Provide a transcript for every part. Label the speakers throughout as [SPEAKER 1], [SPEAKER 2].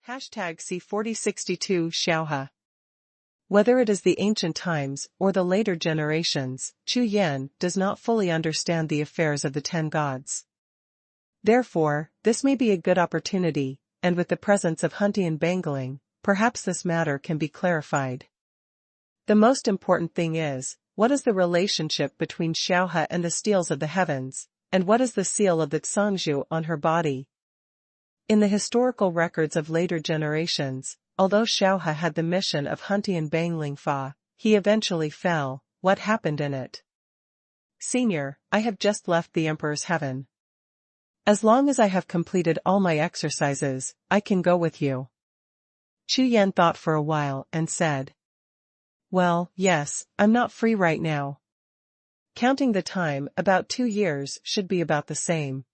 [SPEAKER 1] Hashtag C4062 Xiaohe. Whether it is the ancient times or the later generations, Chu Yan does not fully understand the affairs of the 10 gods. Therefore, this may be a good opportunity, and with the presence of Huntian Bangling, perhaps this matter can be clarified. The most important thing is, what is the relationship between Xiaohe and the steels of the heavens, and what is the seal of the Xangzhu on her body? In the historical records of later generations, although Xiaohe had the mission of Huntian Bangling Fa, he eventually fell. What happened in it? Senior, I have just left the Emperor's heaven. As long as I have completed all my exercises, I can go with you. Chu Yan thought for a while and said. Well, yes, I'm not free right now. Counting the time, about 2 years should be about the same.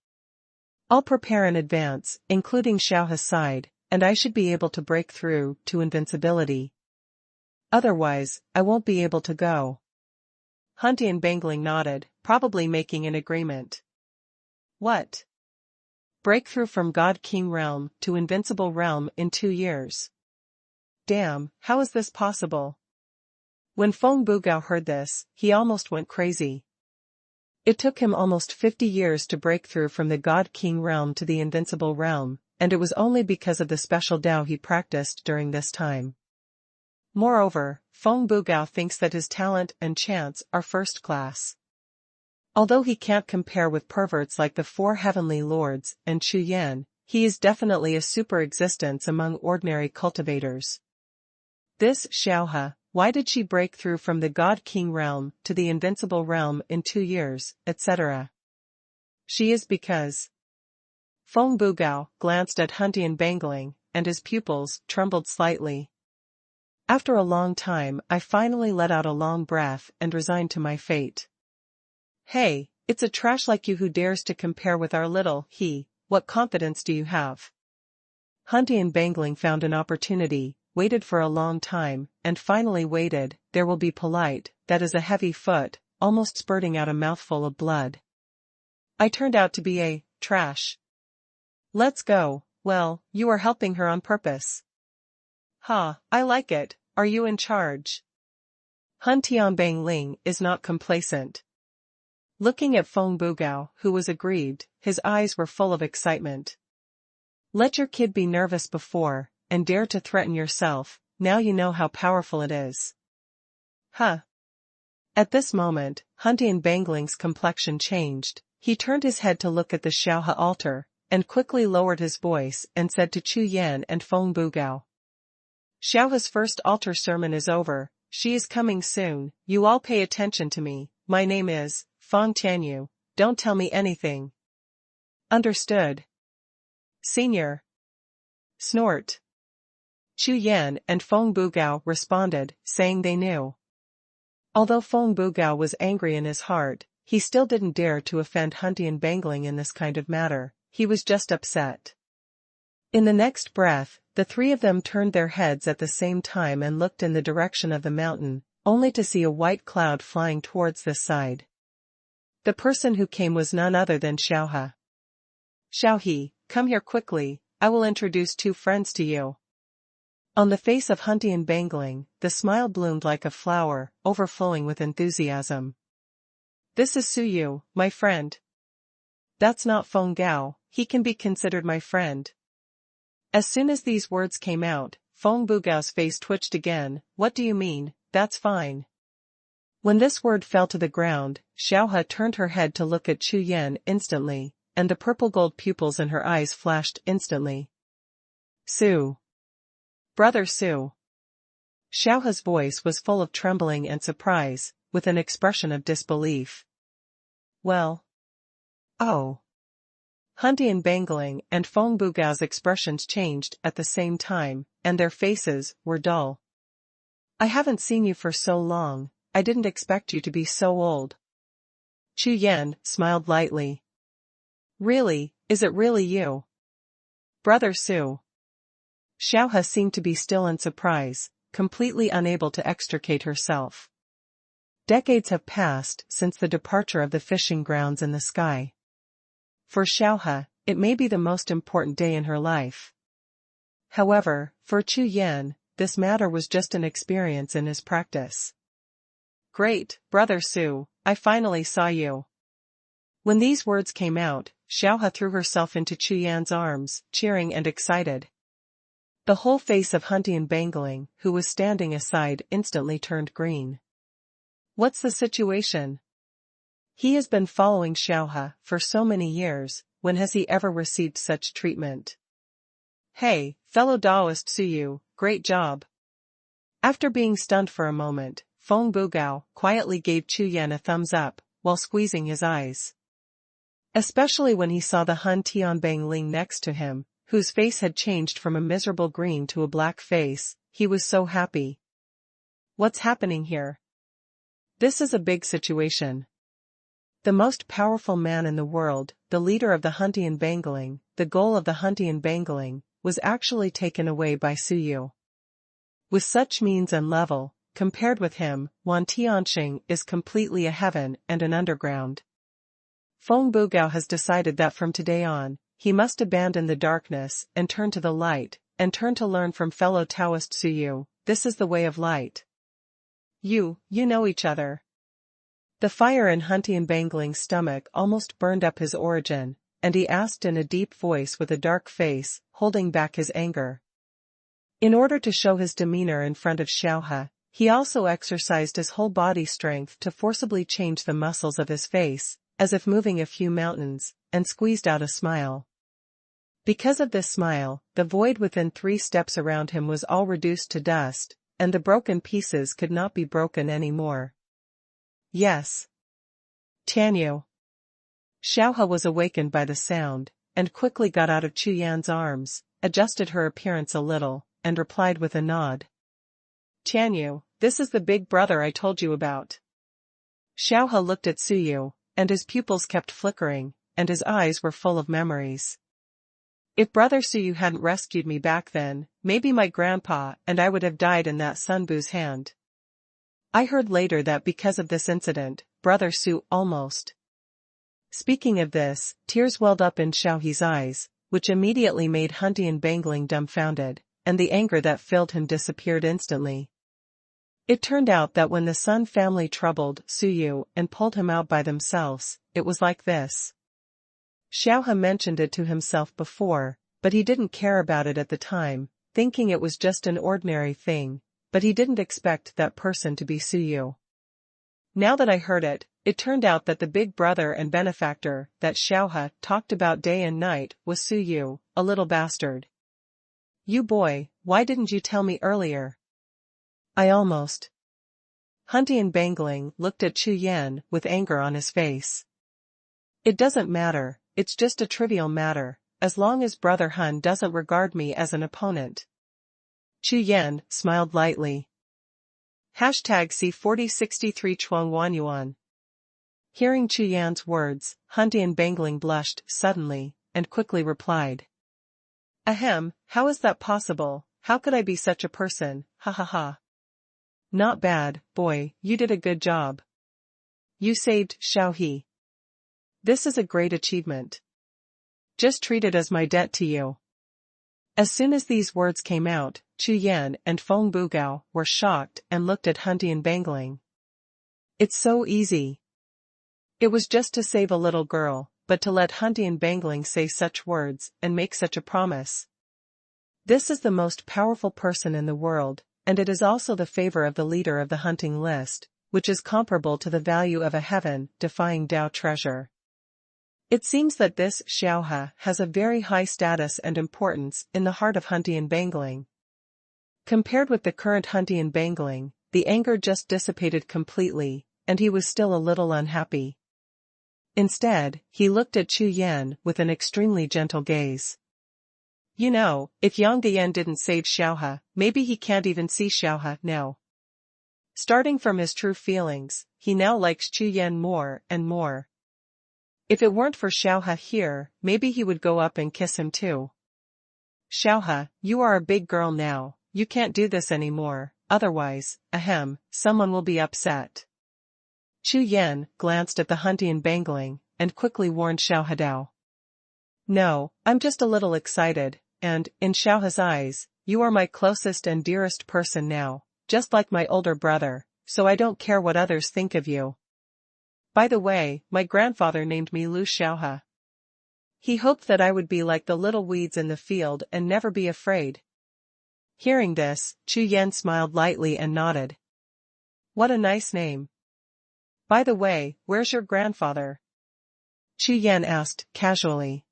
[SPEAKER 1] I'll prepare in advance, including Xiaohe's side, and I should be able to break through to invincibility. Otherwise, I won't be able to go. Huntian Bangling nodded, probably making an agreement. What? Breakthrough from God King realm to invincible realm in 2 years. Damn, how is this possible? When Feng Bugao heard this, he almost went crazy. It took him almost 50 years to break through from the God King realm to the invincible realm, and it was only because of the special Dao he practiced during this time. Moreover, Feng Bugao thinks that his talent and chance are first class. Although he can't compare with perverts like the 4 heavenly lords and Chu Yan, he is definitely a super existence among ordinary cultivators. This Xiaohe, why did she break through from the God King realm to the invincible realm in 2 years, etc.? She is because. Feng Bugao glanced at Huntian Bangling, and his pupils trembled slightly. After a long time, I finally let out a long breath and resigned to my fate. Hey, it's a trash like you who dares to compare with our little he. What confidence do you have? Huntian Bangling found an opportunity, waited for a long time, and finally waited. There will be polite, that is a heavy foot, almost spurting out a mouthful of blood. I turned out to be a trash. Let's go. Well, you are helping her on purpose. Ha, I like it. Are you in charge? Huntian Bangling is not complacent. Looking at Feng Bugao, who was aggrieved, his eyes were full of excitement. Let your kid be nervous before, and dare to threaten yourself, now you know how powerful it is. Huh. At this moment, Huntian Bangling's complexion changed. He turned his head to look at the Xiaohe altar, and quickly lowered his voice and said to Chu Yan and Feng Bugao. Xiaohe's first altar sermon is over, she is coming soon, you all pay attention to me, my name is Feng Tianyu, don't tell me anything. Understood. Senior. Snort. Chu Yan and Feng Bugao responded, saying they knew. Although Feng Bugao was angry in his heart, he still didn't dare to offend Huntian Bangling in this kind of matter, he was just upset. In the next breath, the 3 of them turned their heads at the same time and looked in the direction of the mountain, only to see a white cloud flying towards this side. The person who came was none other than Xiaohe. Xiaohe, come here quickly, I will introduce 2 friends to you. On the face of Huntian Bangling, the smile bloomed like a flower, overflowing with enthusiasm. This is Su Yu, my friend. That's not Feng Gao, he can be considered my friend. As soon as these words came out, Feng Bugao's face twitched again. What do you mean, that's fine? When this word fell to the ground, Xiaohe turned her head to look at Chu Yan instantly, and the purple-gold pupils in her eyes flashed instantly. Su. Brother Su. Xiaohe's voice was full of trembling and surprise, with an expression of disbelief. Well. Oh. Huntian Bangling and Feng Bugao's expressions changed at the same time, and their faces were dull. I haven't seen you for so long, I didn't expect you to be so old. Chu Yan smiled lightly. Really, is it really you? Brother Su. Xiaohe seemed to be still in surprise, completely unable to extricate herself. Decades have passed since the departure of the fishing grounds in the sky. For Xiaohe, it may be the most important day in her life. However, for Chu Yan, this matter was just an experience in his practice. Great, Brother Su, I finally saw you. When these words came out, Xiaohe threw herself into Chu Yan's arms, cheering and excited. The whole face of Huntian Bangling, who was standing aside, instantly turned green. What's the situation? He has been following Xiaohe for so many years, when has he ever received such treatment? Hey, fellow Taoist Suyu, great job. After being stunned for a moment, Feng Bugao quietly gave Chu Yan a thumbs up, while squeezing his eyes. Especially when he saw the Hun Tianbang Ling next to him, whose face had changed from a miserable green to a black face, he was so happy. What's happening here? This is a big situation. The most powerful man in the world, the leader of the Huntian Bangling, the goal of the Huntian Bangling, was actually taken away by Suyu. With such means and level, compared with him, Wan Tianxing is completely a heaven and an underground. Feng Bugao has decided that from today on, he must abandon the darkness and turn to the light, and turn to learn from fellow Taoist Suyu. This is the way of light. You know each other. The fire in Huntian Bangling's stomach almost burned up his origin, and he asked in a deep voice with a dark face, holding back his anger. In order to show his demeanor in front of Xiaohe, he also exercised his whole body strength to forcibly change the muscles of his face, as if moving a few mountains, and squeezed out a smile. Because of this smile, the void within 3 steps around him was all reduced to dust, and the broken pieces could not be broken anymore. Yes. Tianyu. Xiaohe was awakened by the sound, and quickly got out of Chu Yan's arms, adjusted her appearance a little, and replied with a nod. Tianyu, this is the big brother I told you about. Xiaohe looked at Suyu, and his pupils kept flickering, and his eyes were full of memories. If Brother Suyu hadn't rescued me back then, maybe my grandpa and I would have died in that Sunbu's hand. I heard later that because of this incident, Brother Su almost. Speaking of this, tears welled up in Xiaohe's eyes, which immediately made Huntian Bangling dumbfounded, and the anger that filled him disappeared instantly. It turned out that when the Sun family troubled Suyu and pulled him out by themselves, it was like this. Xiaohe mentioned it to himself before, but he didn't care about it at the time, thinking it was just an ordinary thing, but he didn't expect that person to be Suyu. Now that I heard it, it turned out that the big brother and benefactor that Xiaohe talked about day and night was Suyu, a little bastard. You boy, why didn't you tell me earlier? I almost. Huntian Bangling looked at Chu Yan with anger on his face. It doesn't matter, it's just a trivial matter, as long as Brother Hun doesn't regard me as an opponent. Chu Yan smiled lightly. #C4063 Xuanhuan Yuan. Hearing Chu Yan's words, Huntian Bangling blushed suddenly, and quickly replied. Ahem, how is that possible? How could I be such a person, ha ha ha. Not bad, boy, you did a good job. You saved Xiaohe. This is a great achievement. Just treat it as my debt to you. As soon as these words came out, Chu Yan and Feng Bugao were shocked and looked at Huntian Bangling. It's so easy. It was just to save a little girl, but to let Huntian Bangling say such words and make such a promise. This is the most powerful person in the world, and it is also the favor of the leader of the hunting list, which is comparable to the value of a heaven-defying Dao treasure. It seems that this Xiaohe has a very high status and importance in the heart of Huntian Bangling. Compared with the current Huntian Bangling, the anger just dissipated completely, and he was still a little unhappy. Instead, he looked at Chu Yan with an extremely gentle gaze. You know, if Yang Yan didn't save Xiaohe, maybe he can't even see Xiaohe now. Starting from his true feelings, he now likes Chu Yan more and more. If it weren't for Xiaohe here, maybe he would go up and kiss him too. Xiaohe, you are a big girl now, you can't do this anymore, otherwise, someone will be upset. Chu Yan glanced at the Huntian Bangling, and quickly warned Xiaohe Dao. No, I'm just a little excited, and, in Xiaohe's eyes, you are my closest and dearest person now, just like my older brother, so I don't care what others think of you. By the way, my grandfather named me Lu Xiaohe. He hoped that I would be like the little weeds in the field and never be afraid. Hearing this, Chu Yan smiled lightly and nodded. What a nice name. By the way, where's your grandfather? Chu Yan asked, casually.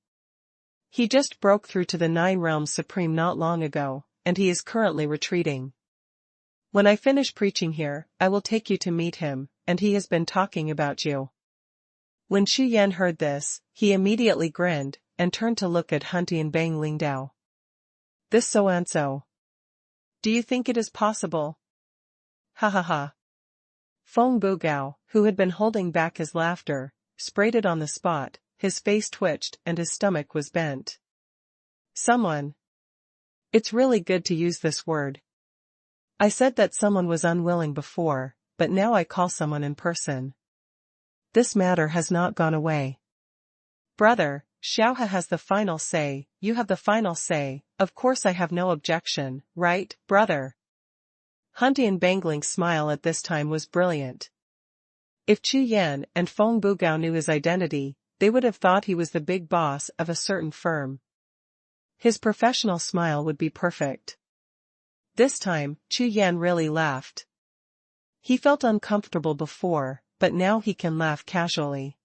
[SPEAKER 1] He just broke through to the Nine Realms Supreme not long ago, and he is currently retreating. When I finish preaching here, I will take you to meet him, and he has been talking about you. When Chu Yan heard this, he immediately grinned, and turned to look at Huntian Lingdao. This so-and-so. Do you think it is possible? Ha ha ha. Feng Bugao, who had been holding back his laughter, sprayed it on the spot, his face twitched and his stomach was bent. Someone. It's really good to use this word. I said that someone was unwilling before, but now I call someone in person. This matter has not gone away. Brother, Xiaohe has the final say, you have the final say, of course I have no objection, right, brother? Huntian Bangling's smile at this time was brilliant. If Chu Yan and Feng Bugao knew his identity, they would have thought he was the big boss of a certain firm. His professional smile would be perfect. This time, Chu Yan really laughed. He felt uncomfortable before, but now he can laugh casually.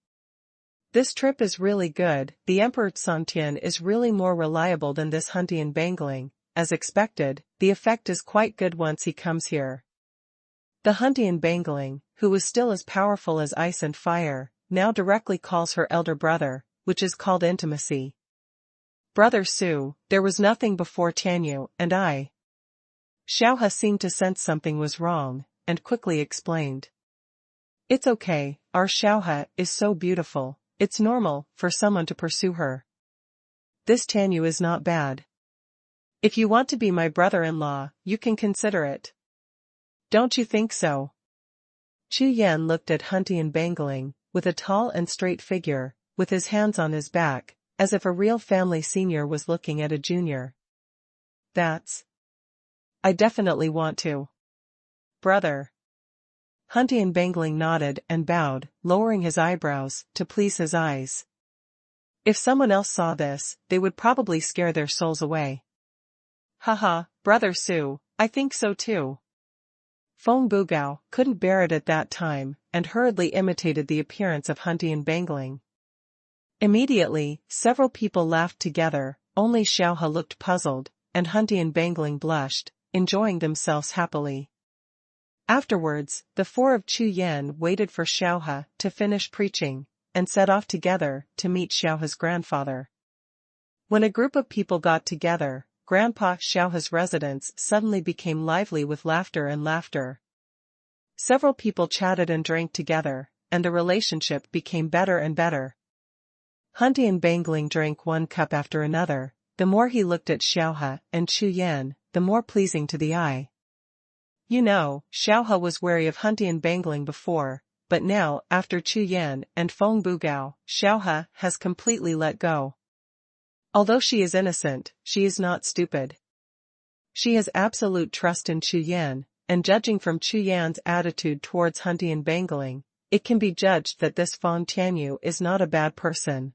[SPEAKER 1] This trip is really good, the Emperor Santian is really more reliable than this Huntian Bangling, as expected, the effect is quite good once he comes here. The Huntian Bangling, who was still as powerful as ice and fire, now directly calls her elder brother, which is called intimacy. Brother Su, there was nothing before Tianyu and I. Xiaohe seemed to sense something was wrong, and quickly explained. It's okay, our Xiaohe is so beautiful, it's normal for someone to pursue her. This Tianyu is not bad. If you want to be my brother-in-law, you can consider it. Don't you think so? Chu Yan looked at Huntian Bangling, with a tall and straight figure, with his hands on his back, as if a real family senior was looking at a junior. I definitely want to. Brother. Huntian Bangling nodded and bowed, lowering his eyebrows, to please his eyes. If someone else saw this, they would probably scare their souls away. Haha, Brother Su, I think so too. Feng Bugao couldn't bear it at that time, and hurriedly imitated the appearance of Huntian Bangling. Immediately, several people laughed together, only Xiaohe looked puzzled, and Huntian Bangling blushed, enjoying themselves happily. Afterwards, the four of Chu Yan waited for Xiaohe to finish preaching, and set off together to meet Xiaohe's grandfather. When a group of people got together, Grandpa Xiaohe's residence suddenly became lively with laughter and laughter. Several people chatted and drank together, and the relationship became better and better. Huntian Bangling drank one cup after another, the more he looked at Xiaohe and Chu Yan, the more pleasing to the eye. You know, Xiaohe was wary of Huntian Bangling before, but now, after Chu Yan and Feng Bugao, Xiaohe has completely let go. Although she is innocent, she is not stupid. She has absolute trust in Chu Yan, and judging from Chu Yan's attitude towards Huntian Bangling, it can be judged that this Feng Tianyu is not a bad person.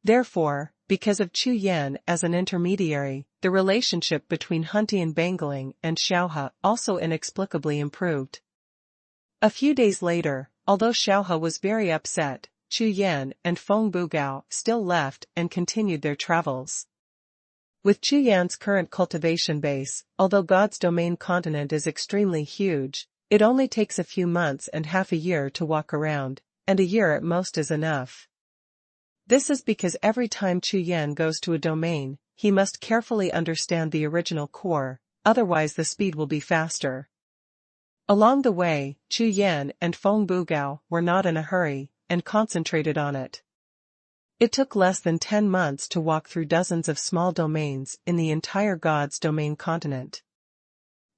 [SPEAKER 1] Therefore, because of Chu Yan as an intermediary, the relationship between Huntian Bangling and Xiaohe also inexplicably improved. A few days later, although Xiaohe was very upset, Chu Yan and Feng Bugao still left and continued their travels. With Chu Yan's current cultivation base, although God's domain continent is extremely huge, it only takes a few months and half a year to walk around, and a year at most is enough. This is because every time Chu Yan goes to a domain, he must carefully understand the original core, otherwise the speed will be faster. Along the way, Chu Yan and Feng Bugao were not in a hurry, and concentrated on it. It took less than 10 months to walk through dozens of small domains in the entire God's domain continent.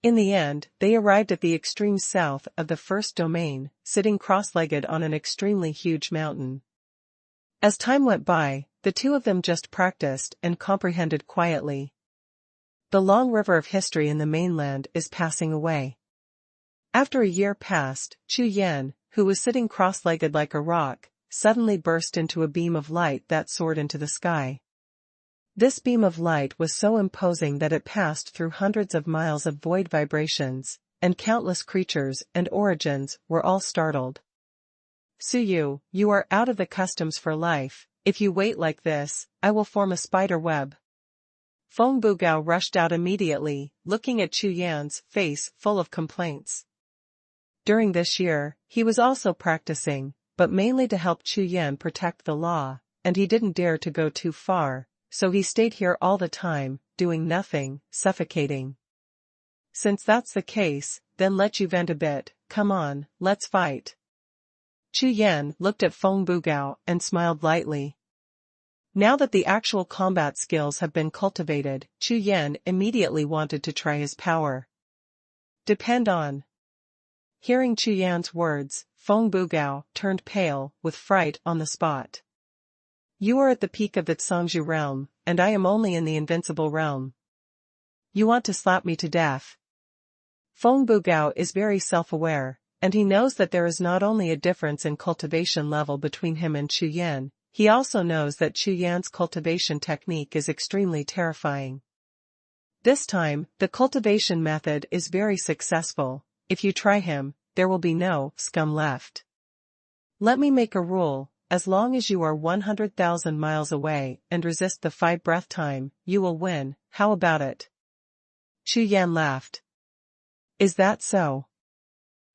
[SPEAKER 1] In the end, they arrived at the extreme south of the first domain, sitting cross-legged on an extremely huge mountain. As time went by, the two of them just practiced and comprehended quietly. The long river of history in the mainland is passing away. After a year passed, Chu Yan, who was sitting cross-legged like a rock, suddenly burst into a beam of light that soared into the sky. This beam of light was so imposing that it passed through hundreds of miles of void vibrations, and countless creatures and origins were all startled. Suyu, you are out of the customs for life. If you wait like this, I will form a spider web. Feng Bugao rushed out immediately, looking at Chu Yan's face full of complaints. During this year, he was also practicing, but mainly to help Chu Yan protect the law, and he didn't dare to go too far, so he stayed here all the time, doing nothing, suffocating. Since that's the case, then let you vent a bit. Come on, let's fight. Chu Yan looked at Feng Bugao and smiled lightly. Now that the actual combat skills have been cultivated, Chu Yan immediately wanted to try his power. Depend on. Hearing Chu Yan's words, Feng Bugao turned pale, with fright on the spot. You are at the peak of the Zhangzhu realm, and I am only in the invincible realm. You want to slap me to death. Feng Bugao is very self-aware, and he knows that there is not only a difference in cultivation level between him and Chu Yan, he also knows that Chu Yan's cultivation technique is extremely terrifying. This time, the cultivation method is very successful. If you try him, there will be no scum left. Let me make a rule, as long as you are 100,000 miles away and resist the 5 breath time, you will win. How about it? Chu Yan laughed. Is that so?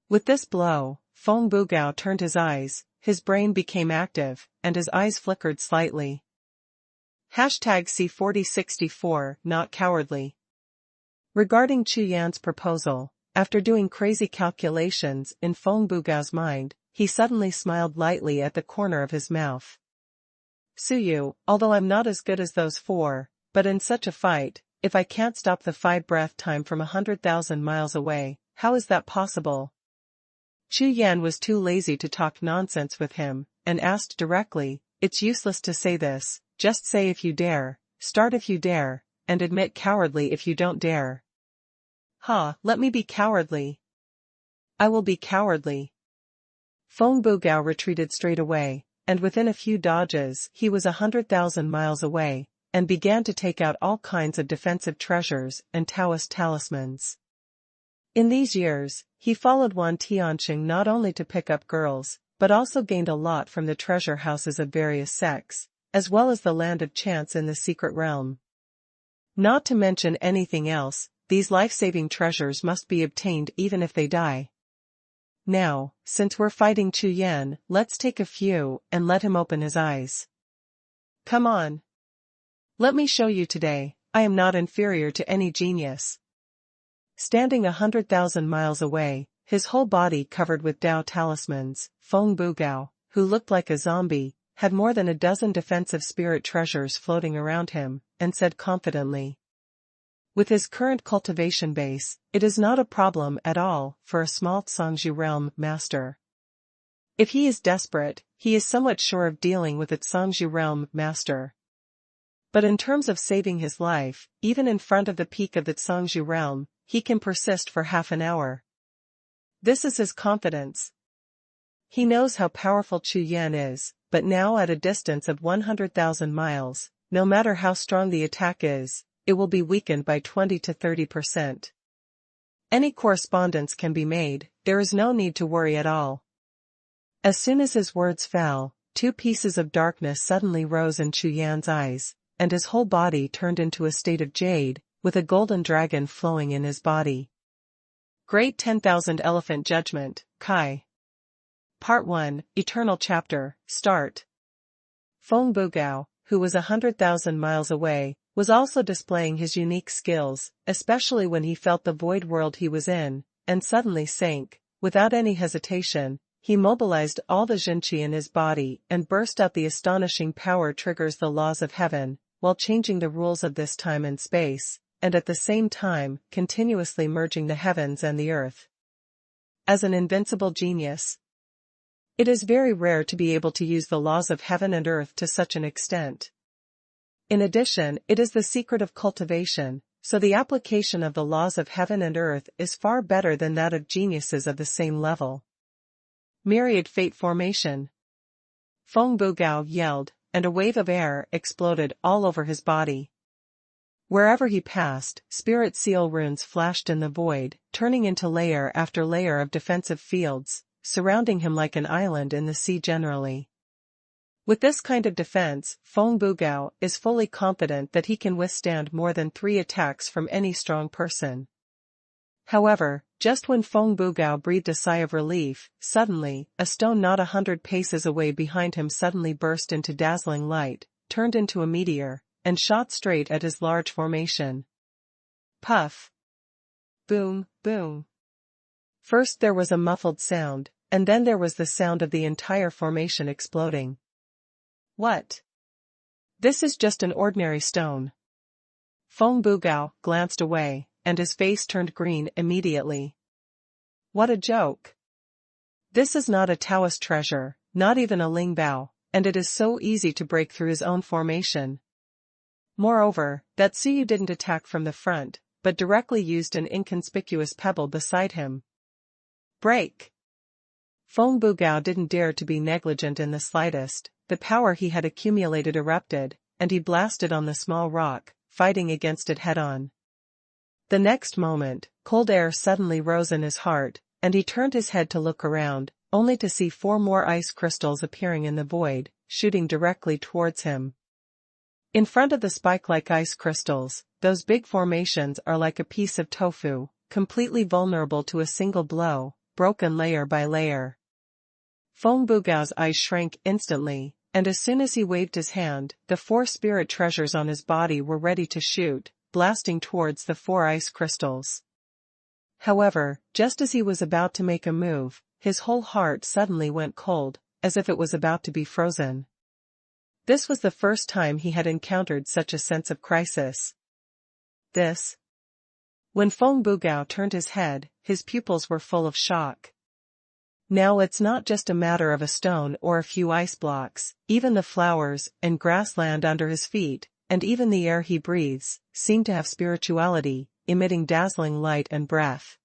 [SPEAKER 1] With this blow, Feng Bugao turned his eyes, his brain became active, and his eyes flickered slightly. #C4064, not cowardly. Regarding Chu Yan's proposal, after doing crazy calculations in Feng Bugao's mind, he suddenly smiled lightly at the corner of his mouth. Suyu, although I'm not as good as those 4, but in such a fight, if I can't stop the 5 breath time from 100,000 miles away, how is that possible? Chu Yan was too lazy to talk nonsense with him, and asked directly, it's useless to say this, just say if you dare, start if you dare, and admit cowardly if you don't dare. Let me be cowardly. I will be cowardly. Feng Bugao retreated straight away, and within a few dodges he was 100,000 miles away, and began to take out all kinds of defensive treasures and Taoist talismans. In these years, he followed Wan Tianqing not only to pick up girls, but also gained a lot from the treasure houses of various sects, as well as the land of chance in the secret realm. Not to mention anything else, these life-saving treasures must be obtained even if they die. Now, since we're fighting Chu Yan, let's take a few and let him open his eyes. Come on. Let me show you today, I am not inferior to any genius. Standing 100,000 miles away, his whole body covered with Dao talismans, Feng Bugao, who looked like a zombie, had more than a dozen defensive spirit treasures floating around him, and said confidently. With his current cultivation base, it is not a problem at all for a small Zhangzhu realm master. If he is desperate, he is somewhat sure of dealing with a Zhangzhu realm master. But in terms of saving his life, even in front of the peak of the Zhangzhu realm, he can persist for half an hour. This is his confidence. He knows how powerful Chu Yan is, but now at a distance of 100,000 miles, no matter how strong the attack is, it will be weakened by 20 to 30%. Any correspondence can be made, there is no need to worry at all. As soon as his words fell, 2 pieces of darkness suddenly rose in Chu Yan's eyes, and his whole body turned into a state of jade, with a golden dragon flowing in his body. Great 10,000 Elephant Judgment, Kai. Part 1, Eternal Chapter, Start. Feng Bugao, who was 100,000 miles away, was also displaying his unique skills, especially when he felt the void world he was in, and suddenly sank. Without any hesitation, he mobilized all the Jinqi in his body and burst out the astonishing power triggers the laws of heaven, while changing the rules of this time and space, and at the same time, continuously merging the heavens and the earth. As an invincible genius. It is very rare to be able to use the laws of heaven and earth to such an extent. In addition, it is the secret of cultivation, so the application of the laws of heaven and earth is far better than that of geniuses of the same level. Myriad fate formation. Feng Bugao yelled, and a wave of air exploded all over his body. Wherever he passed, spirit seal runes flashed in the void, turning into layer after layer of defensive fields, surrounding him like an island in the sea generally. With this kind of defense, Feng Bugao is fully confident that he can withstand more than 3 attacks from any strong person. However, just when Feng Bugao breathed a sigh of relief, suddenly, a stone not 100 paces away behind him suddenly burst into dazzling light, turned into a meteor, and shot straight at his large formation. Puff! Boom, boom! First there was a muffled sound, and then there was the sound of the entire formation exploding. What? This is just an ordinary stone. Feng Bugao glanced away, and his face turned green immediately. What a joke! This is not a Taoist treasure, not even a Ling Bao, and it is so easy to break through his own formation. Moreover, that Suyu didn't attack from the front, but directly used an inconspicuous pebble beside him. Break! Feng Bugao didn't dare to be negligent in the slightest. The power he had accumulated erupted, and he blasted on the small rock, fighting against it head-on. The next moment, cold air suddenly rose in his heart, and he turned his head to look around, only to see 4 more ice crystals appearing in the void, shooting directly towards him. In front of the spike-like ice crystals, those big formations are like a piece of tofu, completely vulnerable to a single blow, broken layer by layer. Feng Bugao's eyes shrank instantly, and as soon as he waved his hand, the 4 spirit treasures on his body were ready to shoot, blasting towards the 4 ice crystals. However, just as he was about to make a move, his whole heart suddenly went cold, as if it was about to be frozen. This was the first time he had encountered such a sense of crisis. When Feng Bugao turned his head, his pupils were full of shock. Now it's not just a matter of a stone or a few ice blocks, even the flowers and grassland under his feet, and even the air he breathes, seem to have spirituality, emitting dazzling light and breath.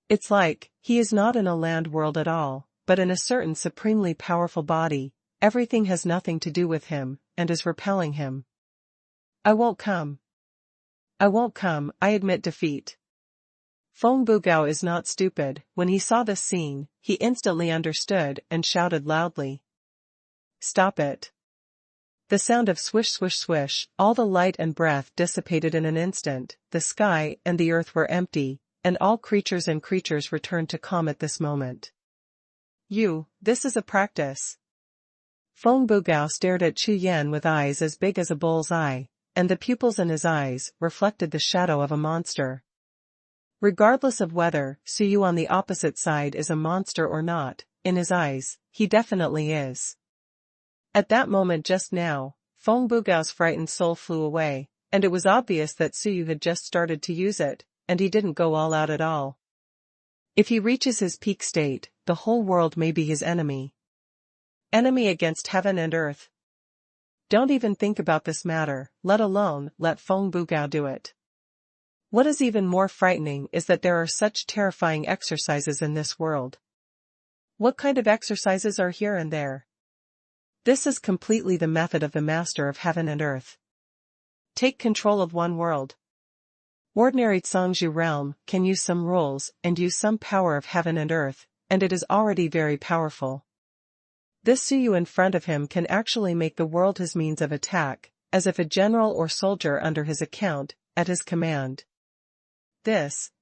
[SPEAKER 1] It's like, he is not in a land world at all, but in a certain supremely powerful body. Everything has nothing to do with him, and is repelling him. I won't come. I admit defeat. Feng Bugao is not stupid. When he saw this scene, he instantly understood and shouted loudly. Stop it. The sound of swish swish swish, all the light and breath dissipated in an instant, the sky and the earth were empty, and all creatures returned to calm at this moment. This is a practice. Feng Bugao stared at Chu Yan with eyes as big as a bull's eye, and the pupils in his eyes reflected the shadow of a monster. Regardless of whether Suyu on the opposite side is a monster or not, in his eyes, he definitely is. At that moment just now, Feng Bugao's frightened soul flew away, and it was obvious that Suyu had just started to use it, and he didn't go all out at all. If he reaches his peak state, the whole world may be his enemy. Enemy against heaven and earth. Don't even think about this matter, let alone let Feng Bugao do it. What is even more frightening is that there are such terrifying exercises in this world. What kind of exercises are here and there? This is completely the method of the master of heaven and earth. Take control of one world. Ordinary Zhangzhu realm can use some rules and use some power of heaven and earth, and it is already very powerful. This Suyu in front of him can actually make the world his means of attack, as if a general or soldier under his account, at his command.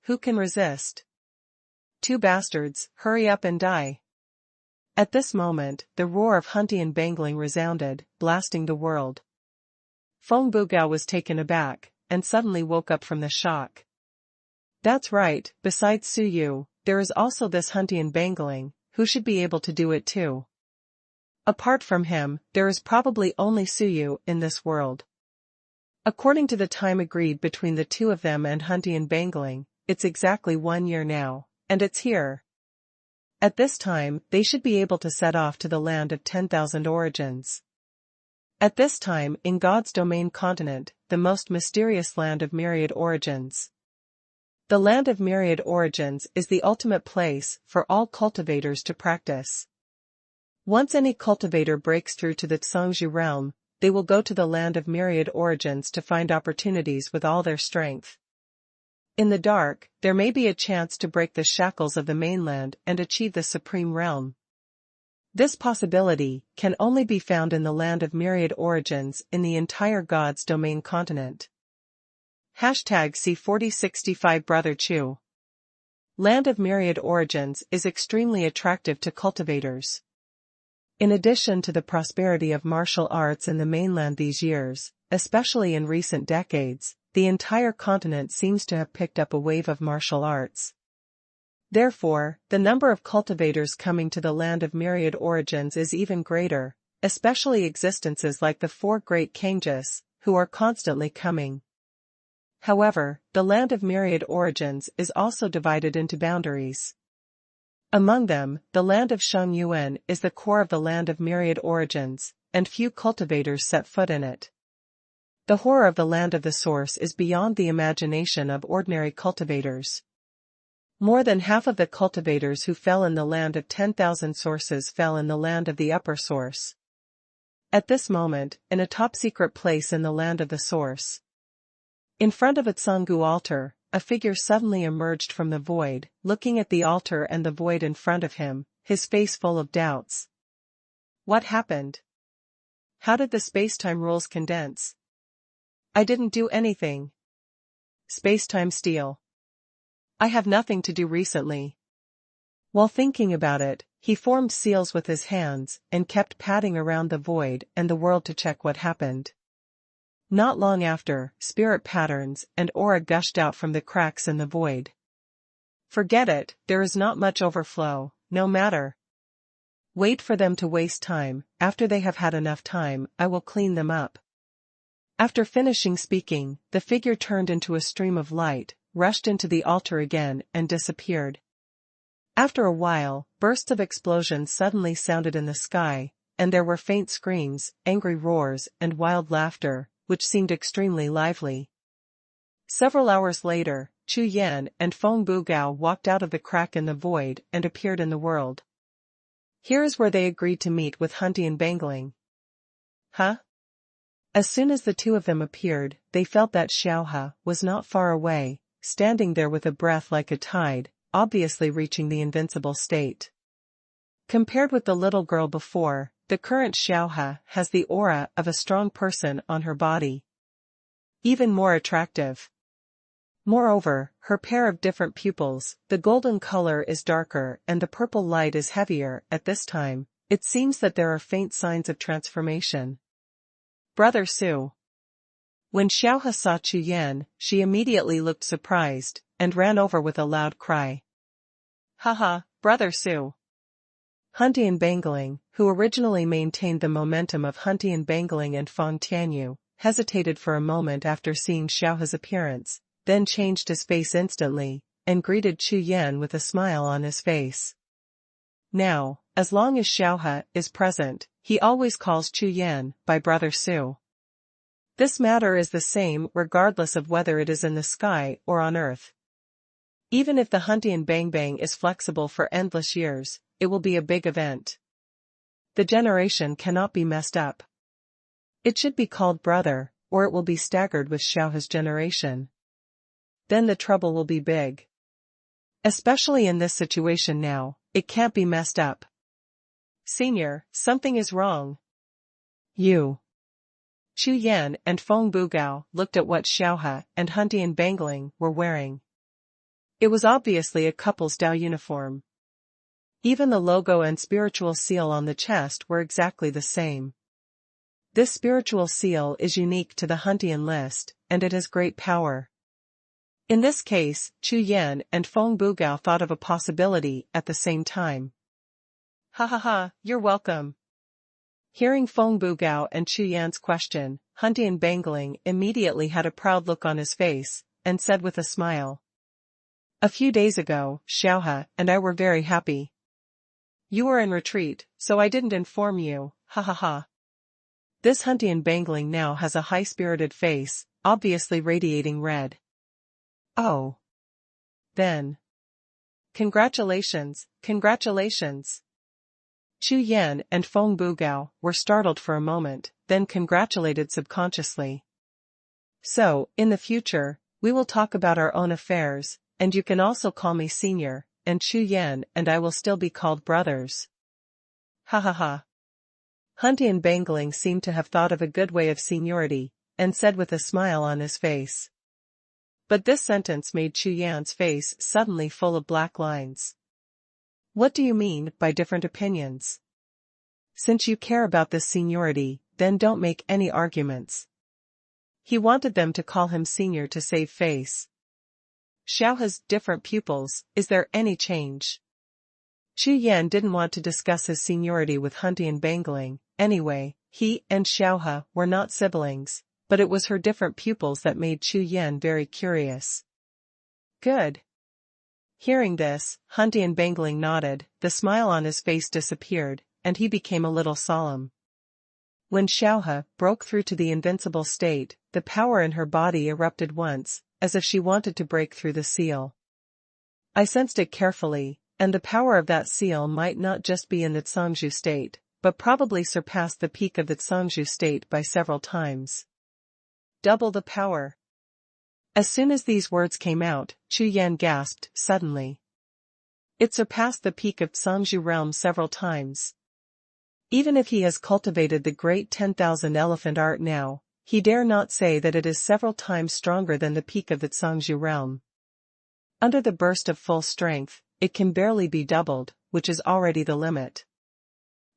[SPEAKER 1] Who can resist? 2 bastards, hurry up and die. At this moment, the roar of Huntian bangling resounded, blasting the world. Feng Bugao was taken aback, and suddenly woke up from the shock. That's right, besides Suyu, there is also this Huntian bangling, who should be able to do it too. Apart from him, there is probably only Suyu in this world. According to the time agreed between the 2 of them and Huntian bangling, it's exactly 1 year now, and it's here. At this time, they should be able to set off to the land of 10,000 origins. At this time, in God's domain continent, the most mysterious land of myriad origins. The land of myriad origins is the ultimate place for all cultivators to practice. Once any cultivator breaks through to the Zhangzhu realm, they will go to the land of myriad origins to find opportunities with all their strength. In the dark, there may be a chance to break the shackles of the mainland and achieve the supreme realm. This possibility can only be found in the land of myriad origins in the entire God's domain continent. #C 4065 Brother Chu. Land of myriad origins is extremely attractive to cultivators. In addition to the prosperity of martial arts in the mainland these years, especially in recent decades, the entire continent seems to have picked up a wave of martial arts. Therefore, the number of cultivators coming to the land of myriad origins is even greater, especially existences like the four great Kangas, who are constantly coming. However, the land of myriad origins is also divided into boundaries. Among them, the land of Xuanhuan is the core of the land of myriad origins, and few cultivators set foot in it. The horror of the land of the source is beyond the imagination of ordinary cultivators. More than half of the cultivators who fell in the land of 10,000 sources fell in the land of the upper source. At this moment, in a top-secret place in the land of the source, in front of a Zhanggu altar, a figure suddenly emerged from the void, looking at the altar and the void in front of him, his face full of doubts. What happened? How did the space-time rules condense? I didn't do anything. Space-time steal. I have nothing to do recently. While thinking about it, he formed seals with his hands and kept patting around the void and the world to check what happened. Not long after, spirit patterns and aura gushed out from the cracks in the void. Forget it, there is not much overflow, no matter. Wait for them to waste time, after they have had enough time, I will clean them up. After finishing speaking, the figure turned into a stream of light, rushed into the altar again and disappeared. After a while, bursts of explosions suddenly sounded in the sky, and there were faint screams, angry roars, and wild laughter, which seemed extremely lively. Several hours later, Chu Yan and Feng Bugao walked out of the crack in the void and appeared in the world. Here is where they agreed to meet with Huntian Bangling. Huh? As soon as the two of them appeared, they felt that Xiaohe was not far away, standing there with a breath like a tide, obviously reaching the invincible state. Compared with the little girl before, the current Xiaohe has the aura of a strong person on her body. Even more attractive. Moreover, her pair of different pupils, the golden color is darker and the purple light is heavier. At this time, it seems that there are faint signs of transformation. Brother Su. When Xiaohe saw Chu Yan, she immediately looked surprised, and ran over with a loud cry. Haha, Brother Su. Huntian Bangling, who originally maintained the momentum of Huntian Bangling and Feng Tianyu, hesitated for a moment after seeing Xiaohe's appearance, then changed his face instantly, and greeted Chu Yan with a smile on his face. Now, as long as Xiaohe is present, he always calls Chu Yan by Brother Su. This matter is the same regardless of whether it is in the sky or on Earth. Even if the Huntian Bangbang is flexible for endless years, it will be a big event. The generation cannot be messed up. It should be called brother, or it will be staggered with Xiaohe's generation. Then the trouble will be big. Especially in this situation now, it can't be messed up. Senior, something is wrong. You. Chu Yan and Feng Bugao looked at what Xiaohe and Huntian Bangling were wearing. It was obviously a couple-style uniform. Even the logo and spiritual seal on the chest were exactly the same. This spiritual seal is unique to the Huntian list, and it has great power. In this case, Chu Yan and Feng Bugao thought of a possibility at the same time. Ha ha ha, you're welcome. Hearing Feng Bugao and Chu Yan's question, Huntian Bangling immediately had a proud look on his face, and said with a smile. A few days ago, Xiaohe and I were very happy. You were in retreat, so I didn't inform you, ha ha ha. This Huntian Bangling now has a high-spirited face, obviously radiating red. Oh. Then. Congratulations, congratulations. Chu Yan and Feng Bugao were startled for a moment, then congratulated subconsciously. So, in the future, we will talk about our own affairs, and you can also call me senior, and Chu Yan and I will still be called brothers. Ha ha ha. Huntian Bangling seemed to have thought of a good way of seniority, and said with a smile on his face. But this sentence made Chu Yan's face suddenly full of black lines. What do you mean by different opinions? Since you care about this seniority, then don't make any arguments. He wanted them to call him senior to save face. Xiao has different pupils, is there any change? Chu Yan didn't want to discuss his seniority with Huntian Bangling. Anyway, he and Xiaohe were not siblings, but it was her different pupils that made Chu Yan very curious. Good. Hearing this, Huntian Bangling nodded, the smile on his face disappeared, and he became a little solemn. When Xiaohe broke through to the invincible state, the power in her body erupted once, as if she wanted to break through the seal. I sensed it carefully, and the power of that seal might not just be in the Zhangzhu state, but probably surpassed the peak of the Zhangzhu state by several times. Double the power. As soon as these words came out, Chu Yan gasped suddenly. It surpassed the peak of Zhangzhu realm several times. Even if he has cultivated the great 10,000 elephant art now, he dare not say that it is several times stronger than the peak of the Zhangzhu realm. Under the burst of full strength, it can barely be doubled, which is already the limit.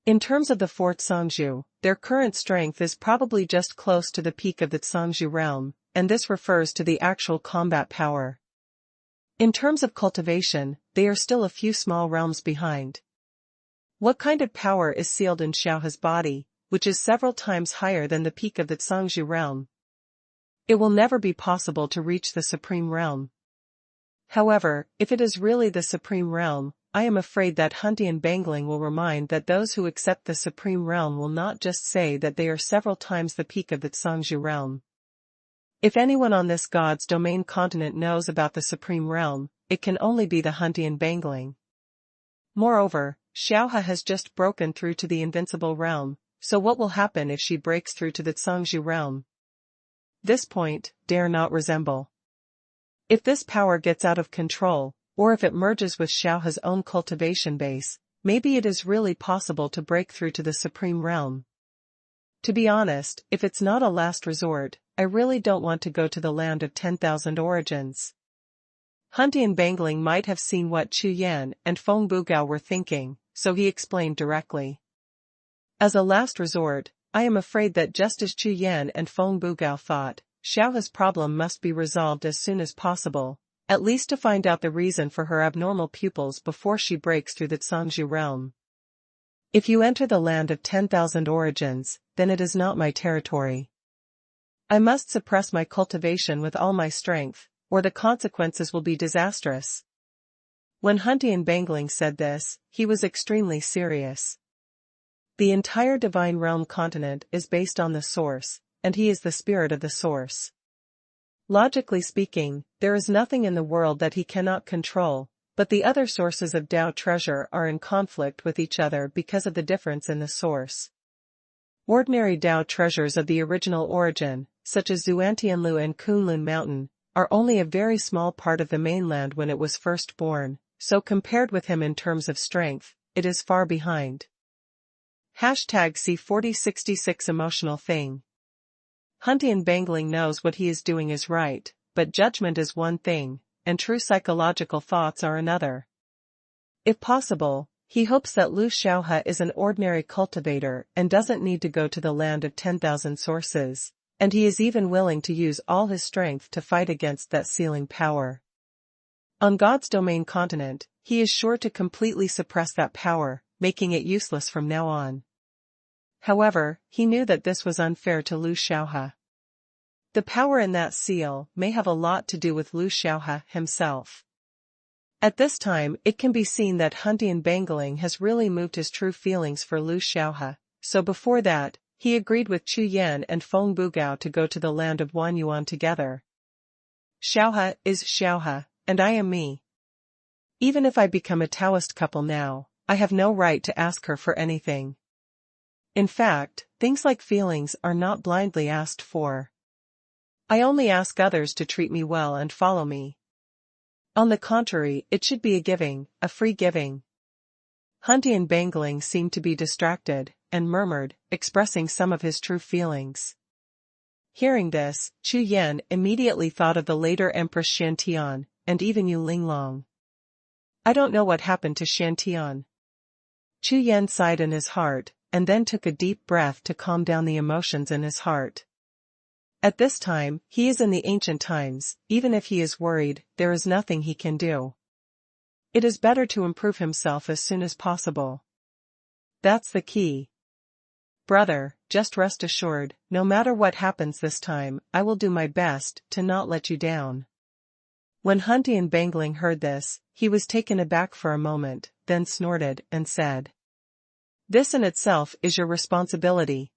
[SPEAKER 1] In terms of the Fort Zhangzhu, their current strength is probably just close to the peak of the Zhangzhu realm, and this refers to the actual combat power. In terms of cultivation, they are still a few small realms behind. What kind of power is sealed in Xiaohe's body, which is several times higher than the peak of the Zhangzhu realm? It will never be possible to reach the supreme realm. However, if it is really the supreme realm, I am afraid that Huntian Bangling will remind that those who accept the supreme realm will not just say that they are several times the peak of the Zhangzhu realm. If anyone on this God's domain continent knows about the supreme realm, it can only be the Huntian Bangling. Moreover, Xiaohe has just broken through to the invincible realm, so what will happen if she breaks through to the Zhangzhu realm? This point dare not resemble. If this power gets out of control, or if it merges with Xiaohe's own cultivation base, maybe it is really possible to break through to the supreme realm. To be honest, if it's not a last resort, I really don't want to go to the land of 10,000 origins. Huntian Bangling might have seen what Chu Yan and Feng Bugao were thinking, so he explained directly. As a last resort, I am afraid that just as Chu Yan and Feng Bugao thought, Xiaohe's problem must be resolved as soon as possible, at least to find out the reason for her abnormal pupils before she breaks through the Zhangzhu realm. If you enter the land of 10,000 origins, then it is not my territory. I must suppress my cultivation with all my strength, or the consequences will be disastrous. When Huntian Bangling said this, he was extremely serious. The entire Divine Realm continent is based on the Source, and he is the spirit of the Source. Logically speaking, there is nothing in the world that he cannot control, but the other sources of Tao treasure are in conflict with each other because of the difference in the source. Ordinary Tao treasures of the original origin, such as Xuantianlu and Kunlun Mountain, are only a very small part of the mainland when it was first born, so compared with him in terms of strength, it is far behind. #C4066 Emotional Thing. Huntian Bangling knows what he is doing is right, but judgment is one thing, and true psychological thoughts are another. If possible, he hopes that Lu Xiaohe is an ordinary cultivator and doesn't need to go to the land of 10,000 sources, and he is even willing to use all his strength to fight against that sealing power. On God's domain continent, he is sure to completely suppress that power, making it useless from now on. However, he knew that this was unfair to Lu Xiaohe. The power in that seal may have a lot to do with Lu Xiaohe himself. At this time, it can be seen that Huntian Bangling has really moved his true feelings for Lu Xiaohe, so before that, he agreed with Chu Yan and Feng Bugao to go to the land of Xuanhuan together. Xiaohe is Xiaohe, and I am me. Even if I become a Taoist couple now, I have no right to ask her for anything. In fact, things like feelings are not blindly asked for. I only ask others to treat me well and follow me. On the contrary, it should be a free giving. Huntian Bangling seemed to be distracted, and murmured, expressing some of his true feelings. Hearing this, Chu Yan immediately thought of the later Empress Shantian, and even Yu Linglong. I don't know what happened to Shantian. Chu Yan sighed in his heart, and then took a deep breath to calm down the emotions in his heart. At this time, he is in the ancient times, even if he is worried, there is nothing he can do. It is better to improve himself as soon as possible. That's the key. Brother, just rest assured, no matter what happens this time, I will do my best to not let you down. When Huntian Bangling heard this, he was taken aback for a moment, then snorted and said, "This in itself is your responsibility.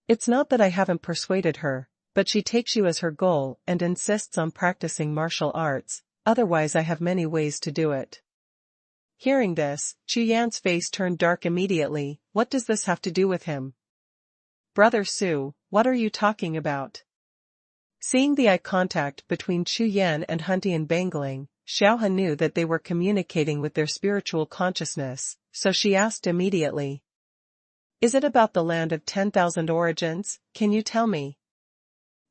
[SPEAKER 1] It's not that I haven't persuaded her, but she takes you as her goal and insists on practicing martial arts, otherwise I have many ways to do it." Hearing this, Chu Yan's face turned dark immediately. What does this have to do with him? Brother Su, what are you talking about? Seeing the eye contact between Chu Yan and Huntian Bangling, Xiaohe knew that they were communicating with their spiritual consciousness, so she asked immediately. Is it about the land of 10,000 origins, can you tell me?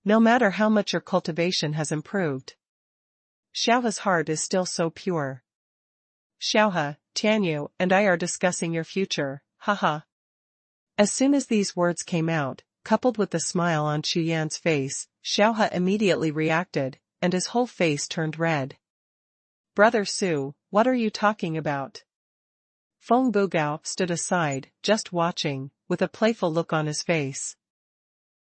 [SPEAKER 1] No matter how much your cultivation has improved. Xiaohe's heart is still so pure. Xiaohe, Tianyu and I are discussing your future, haha. As soon as these words came out, coupled with the smile on Chu Yan's face, Xiaohe immediately reacted, and his whole face turned red. Brother Su, what are you talking about? Feng Bugao stood aside, just watching, with a playful look on his face.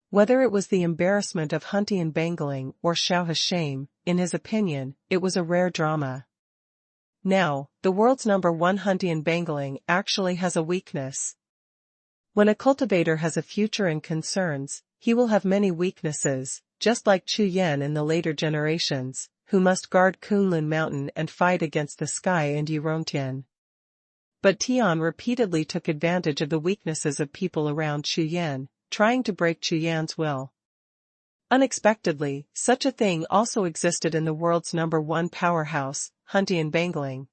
[SPEAKER 1] Whether it was the embarrassment of Huntian Bangling or Xiaohe's shame, in his opinion, it was a rare drama. Now, the world's #1 Huntian Bangling actually has a weakness. When a cultivator has a future and concerns, he will have many weaknesses, just like Chu Yan in the later generations, who must guard Kunlun Mountain and fight against the sky and Yurontian. But Tian repeatedly took advantage of the weaknesses of people around Chu Yan, trying to break Chu Yan's will. Unexpectedly, such a thing also existed in the world's #1 powerhouse, Huntian Bangling.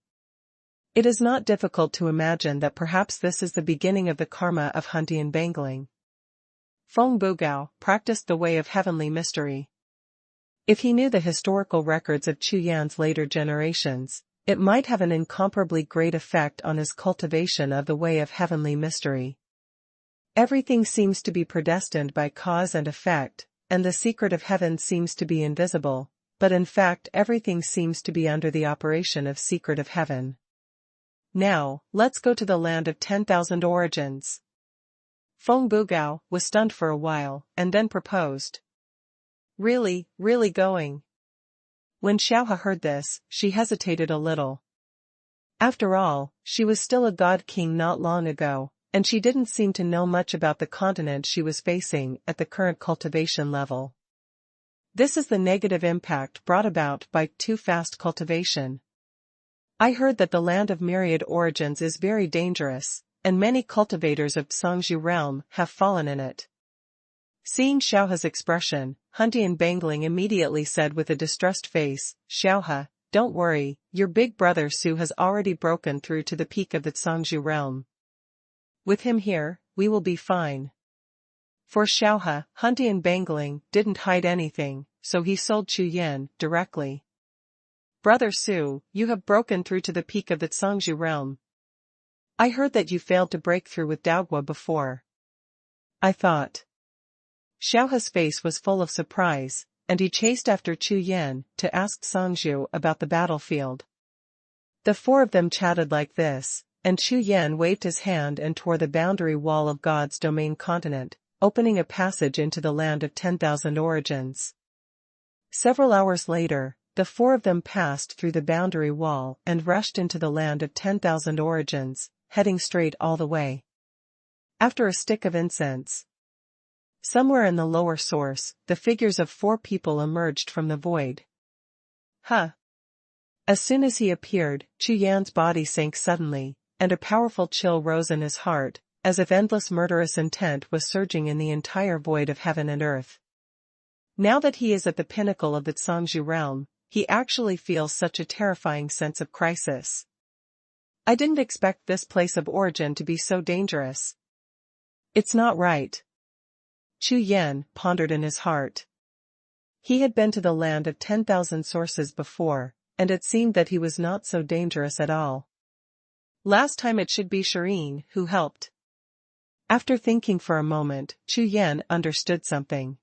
[SPEAKER 1] It is not difficult to imagine that perhaps this is the beginning of the karma of Huntian Bangling. Feng Bugao practiced the way of heavenly mystery. If he knew the historical records of Chu Yan's later generations, it might have an incomparably great effect on his cultivation of the way of heavenly mystery. Everything seems to be predestined by cause and effect, and the secret of heaven seems to be invisible, but in fact everything seems to be under the operation of secret of heaven. Now, let's go to the land of 10,000 origins. Feng Bugao was stunned for a while, and then proposed. Really going? When Xiaohe heard this, she hesitated a little. After all, she was still a god king not long ago, and she didn't seem to know much about the continent she was facing at the current cultivation level. This is the negative impact brought about by too fast cultivation. I heard that the land of myriad origins is very dangerous, and many cultivators of Songzhu realm have fallen in it. Seeing Xiaohe's expression, Huntian Bangling immediately said with a distressed face, Xiaohe, don't worry, your big brother Su has already broken through to the peak of the Songzhu realm. With him here, we will be fine. For Xiaohe, Huntian Bangling didn't hide anything, so he sold Chu Yan directly. Brother Su, you have broken through to the peak of the Songzhu realm. I heard that you failed to break through with Daogua before. I thought. Xiaohe's face was full of surprise, and he chased after Chu Yan to ask Songzhu about the battlefield. The four of them chatted like this, and Chu Yan waved his hand and tore the boundary wall of God's domain continent, opening a passage into the land of 10,000 origins. Several hours later, the four of them passed through the boundary wall and rushed into the land of 10,000 origins, heading straight all the way. After a stick of incense. Somewhere in the lower source, the figures of four people emerged from the void. Huh. As soon as he appeared, Chu Yan's body sank suddenly, and a powerful chill rose in his heart, as if endless murderous intent was surging in the entire void of heaven and earth. Now that he is at the pinnacle of the Zhangzhu realm, he actually feels such a terrifying sense of crisis. I didn't expect this place of origin to be so dangerous. It's not right. Chu Yan pondered in his heart. He had been to the land of 10,000 sources before, and it seemed that he was not so dangerous at all. Last time it should be Shireen who helped. After thinking for a moment, Chu Yan understood something.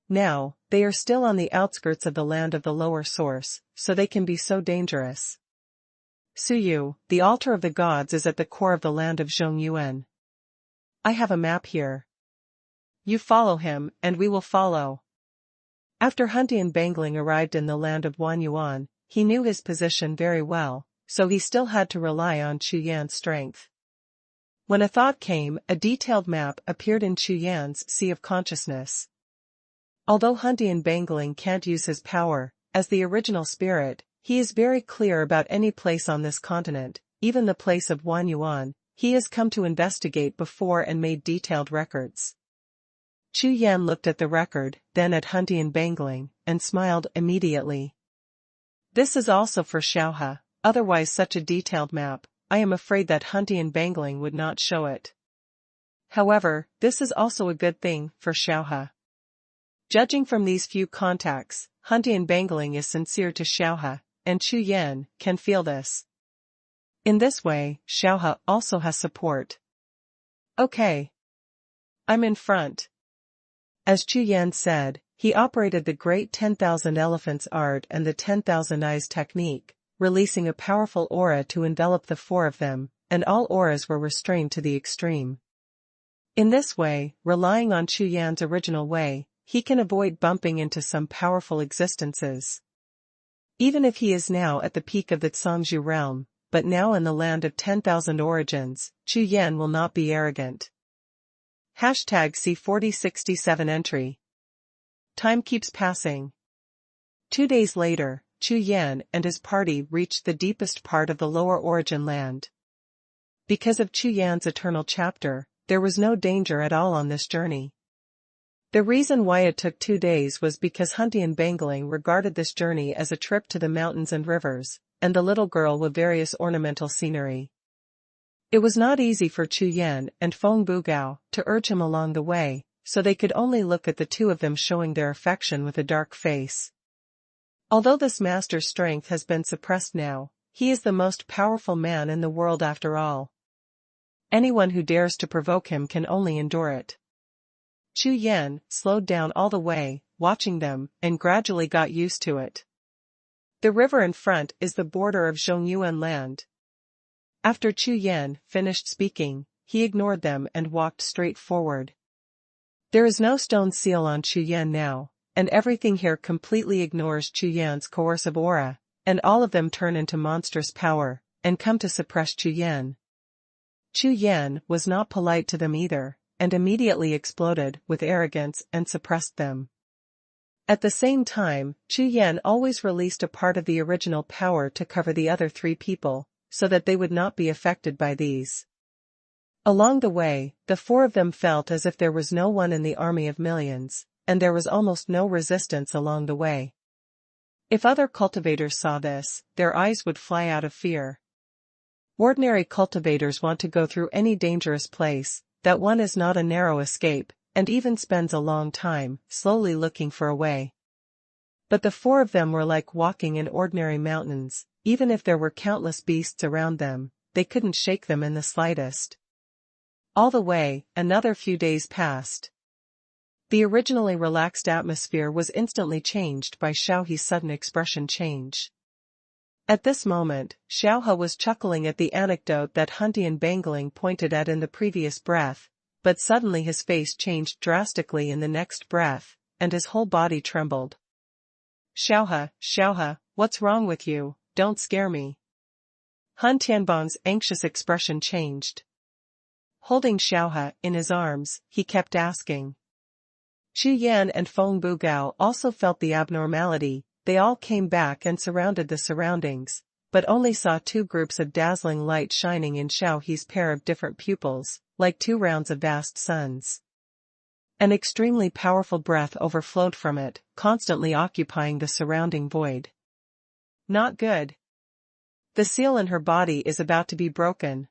[SPEAKER 1] Now, they are still on the outskirts of the land of the lower source, so they can be so dangerous. Suyu, the altar of the gods, is at the core of the land of Zhongyuan. I have a map here. You follow him, and we will follow. After Huntian Bangling arrived in the land of Xuanhuan, he knew his position very well, so he still had to rely on Chu Yan's strength. When a thought came, a detailed map appeared in Chu Yan's sea of consciousness. Although Huntian Bangling can't use his power, as the original spirit, he is very clear about any place on this continent, even the place of Xuanhuan. He has come to investigate before and made detailed records. Chu Yan looked at the record, then at Huntian Bangling, and smiled immediately. This is also for Xiaohe, otherwise such a detailed map, I am afraid that Huntian Bangling would not show it. However, this is also a good thing for Xiaohe. Judging from these few contacts, Huntian Bangling is sincere to Xiaohe, and Chu Yan can feel this. In this way, Xiaohe also has support. Okay. I'm in front. As Chu Yan said, he operated the great 10,000 elephants art and the 10,000 eyes technique, releasing a powerful aura to envelop the four of them, and all auras were restrained to the extreme. In this way, relying on Chu Yan's original way, he can avoid bumping into some powerful existences. Even if he is now at the peak of the Zhangzhu realm, but now in the land of 10,000 origins, Chu Yan will not be arrogant. #C4067 entry. Time keeps passing. 2 days later, Chu Yan and his party reached the deepest part of the lower origin land. Because of Chu Yan's eternal chapter, there was no danger at all on this journey. The reason why it took 2 days was because Huntian Bangling regarded this journey as a trip to the mountains and rivers, and the little girl with various ornamental scenery. It was not easy for Chu Yan and Feng Bugao to urge him along the way, so they could only look at the two of them showing their affection with a dark face. Although this master's strength has been suppressed now, he is the most powerful man in the world after all. Anyone who dares to provoke him can only endure it. Chu Yan slowed down all the way, watching them, and gradually got used to it. The river in front is the border of Zhongyuan land. After Chu Yan finished speaking, he ignored them and walked straight forward. There is no stone seal on Chu Yan now, and everything here completely ignores Chu Yan's coercive aura, and all of them turn into monstrous power, and come to suppress Chu Yan. Chu Yan was not polite to them either, and immediately exploded with arrogance and suppressed them. At the same time, Chu Yan always released a part of the original power to cover the other 3 people, so that they would not be affected by these. Along the way, the 4 of them felt as if there was no one in the army of millions, and there was almost no resistance along the way. If other cultivators saw this, their eyes would fly out of fear. Ordinary cultivators want to go through any dangerous place, that one is not a narrow escape, and even spends a long time, slowly looking for a way. But the 4 of them were like walking in ordinary mountains, even if there were countless beasts around them, they couldn't shake them in the slightest. All the way, another few days passed. The originally relaxed atmosphere was instantly changed by Xiaohe's sudden expression change. At this moment, Xiaohe was chuckling at the anecdote that Huntian Bangling pointed at in the previous breath, but suddenly his face changed drastically in the next breath, and his whole body trembled. Xiaohe, what's wrong with you? Don't scare me. Han Tianbang's anxious expression changed. Holding Xiaohe in his arms, he kept asking. Chu Yan and Feng Bugao also felt the abnormality. They all came back and surrounded the surroundings, but only saw two groups of dazzling light shining in Xiaohe's pair of different pupils, like two rounds of vast suns. An extremely powerful breath overflowed from it, constantly occupying the surrounding void. Not good. The seal in her body is about to be broken.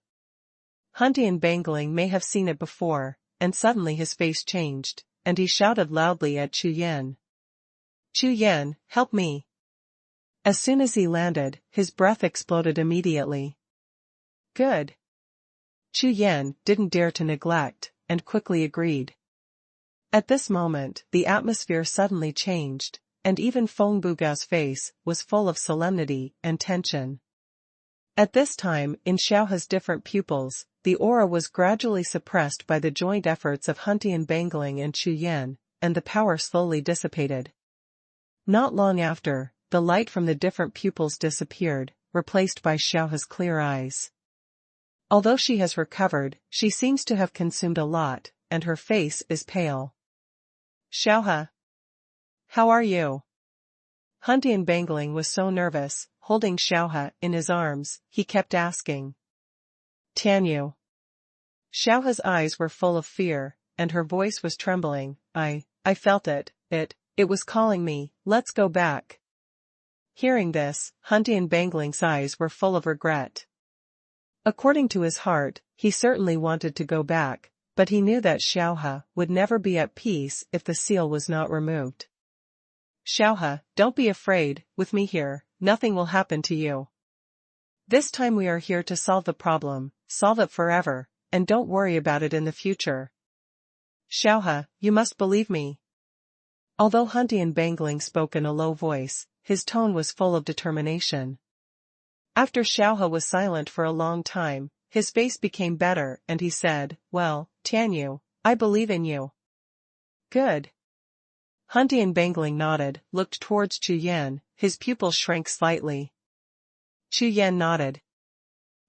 [SPEAKER 1] Han Tianbang may have seen it before, and suddenly his face changed, and he shouted loudly at Chu Yan. Chu Yan, help me. As soon as he landed, his breath exploded immediately. Good. Chu Yan didn't dare to neglect, and quickly agreed. At this moment, the atmosphere suddenly changed, and even Feng Bugao's face was full of solemnity and tension. At this time, in Xiaohe's different pupils, the aura was gradually suppressed by the joint efforts of Han Tianbang and Chu Yan, and the power slowly dissipated. Not long after, the light from the different pupils disappeared, replaced by Xiaohe's clear eyes. Although she has recovered, she seems to have consumed a lot, and her face is pale. Xiaohe. How are you? Han Tianbang was so nervous, holding Xiaohe in his arms, he kept asking. Tianyu. Xiaohe's eyes were full of fear, and her voice was trembling. I felt it was calling me, let's go back. Hearing this, Han Tianbang's eyes were full of regret. According to his heart, he certainly wanted to go back, but he knew that Xiaohe would never be at peace if the seal was not removed. Xiaohe, don't be afraid, with me here, nothing will happen to you. This time we are here to solve the problem, solve it forever, and don't worry about it in the future. Xiaohe, you must believe me. Although Han Tianbang spoke in a low voice, his tone was full of determination. After Xiaohe was silent for a long time, his face became better and he said, well, Tianyu, I believe in you. Good. Han Tianbang nodded, looked towards Chu Yan, his pupils shrank slightly. Chu Yan nodded.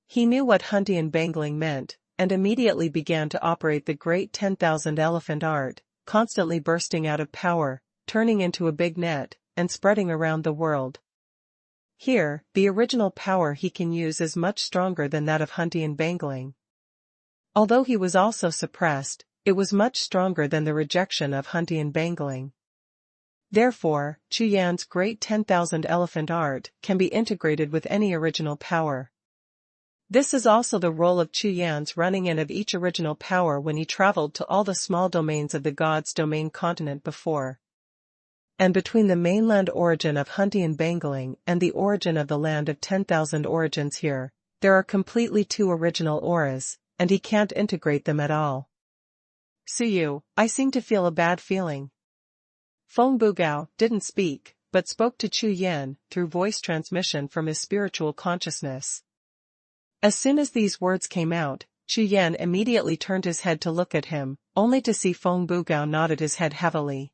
[SPEAKER 1] He knew what Han Tianbang meant, and immediately began to operate the great 10,000 elephant art, constantly bursting out of power, turning into a big net, and spreading around the world. Here, the original power he can use is much stronger than that of Han Tianbang. Although he was also suppressed, it was much stronger than the rejection of Han Tianbang. Therefore, Chu Yan's great 10,000 elephant art can be integrated with any original power. This is also the role of Chu Yan's running in of each original power when he traveled to all the small domains of the God's domain continent before. And between the mainland origin of Han Tianbang and the origin of the land of 10,000 origins here, there are completely two original auras, and he can't integrate them at all. Suyu, I seem to feel a bad feeling. Feng Bugao didn't speak, but spoke to Chu Yan through voice transmission from his spiritual consciousness. As soon as these words came out, Chu Yan immediately turned his head to look at him, only to see Feng Bugao nodded his head heavily.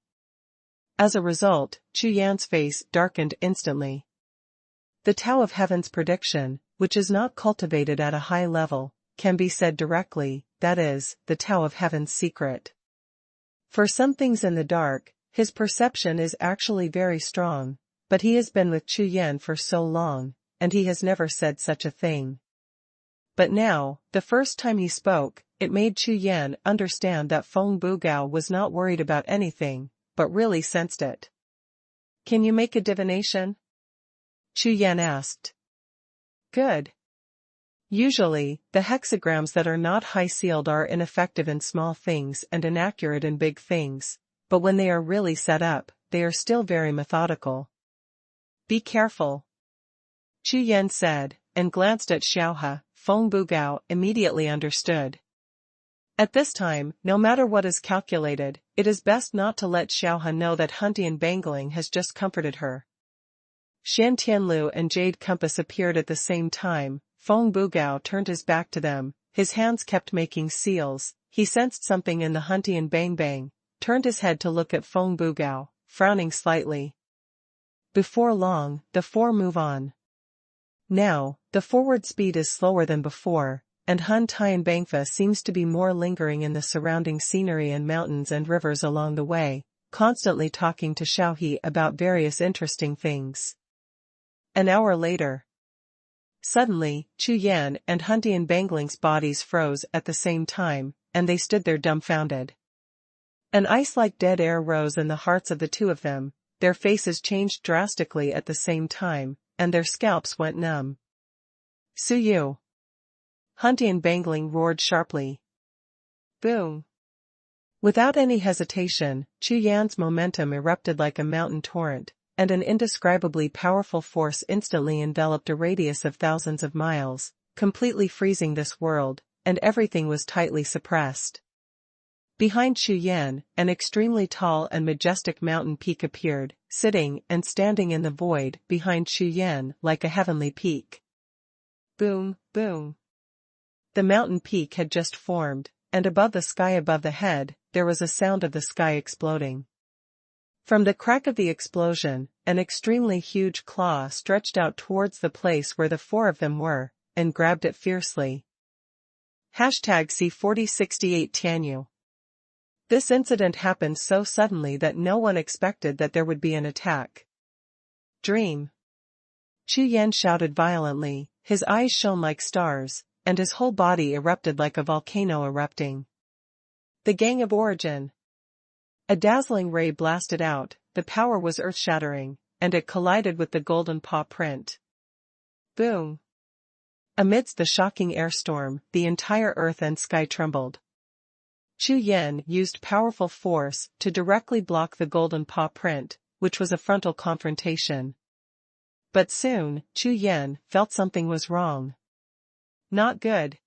[SPEAKER 1] As a result, Chu Yan's face darkened instantly. The Tao of Heaven's prediction, which is not cultivated at a high level, can be said directly, that is, the Tao of Heaven's secret. For some things in the dark, his perception is actually very strong, but he has been with Chu Yan for so long, and he has never said such a thing. But now, the first time he spoke, it made Chu Yan understand that Feng Bugao was not worried about anything, but really sensed it. Can you make a divination? Chu Yan asked. Good. Usually, the hexagrams that are not high-sealed are ineffective in small things and inaccurate in big things, but when they are really set up, they are still very methodical. Be careful. Chu Yan said, and glanced at Xiaohe. Feng Bugao immediately understood. At this time, no matter what is calculated, it is best not to let Xiaohe know that Han Tianbang has just comforted her. Shan Tianlu and Jade Compass appeared at the same time. Feng Bugao turned his back to them, his hands kept making seals. He sensed something in the Han Tianbang, turned his head to look at Feng Bugao, frowning slightly. Before long, the four move on. Now, the forward speed is slower than before, and Hun Tianbangfa seems to be more lingering in the surrounding scenery and mountains and rivers along the way, constantly talking to Xiaohe about various interesting things. An hour later. Suddenly, Chu Yan and Hun Tianbangling's bodies froze at the same time, and they stood there dumbfounded. An ice-like dead air rose in the hearts of the two of them, their faces changed drastically at the same time, and their scalps went numb. Suyu! Hun Tianbangling roared sharply. Boom! Without any hesitation, Chu Yan's momentum erupted like a mountain torrent, and an indescribably powerful force instantly enveloped a radius of thousands of miles, completely freezing this world, and everything was tightly suppressed. Behind Chu Yan, an extremely tall and majestic mountain peak appeared, sitting and standing in the void behind Chu Yan like a heavenly peak. Boom, boom. The mountain peak had just formed, and above the sky above the head, there was a sound of the sky exploding. From the crack of the explosion, an extremely huge claw stretched out towards the place where the four of them were, and grabbed it fiercely. #C4068 Tianyu. This incident happened so suddenly that no one expected that there would be an attack. Dream! Chu Yan shouted violently, his eyes shone like stars, and his whole body erupted like a volcano erupting. The Gang of Origin! A dazzling ray blasted out, the power was earth-shattering, and it collided with the golden paw print. Boom! Amidst the shocking air storm, the entire earth and sky trembled. Chu Yan used powerful force to directly block the golden paw print, which was a frontal confrontation. But soon, Chu Yan felt something was wrong. Not good.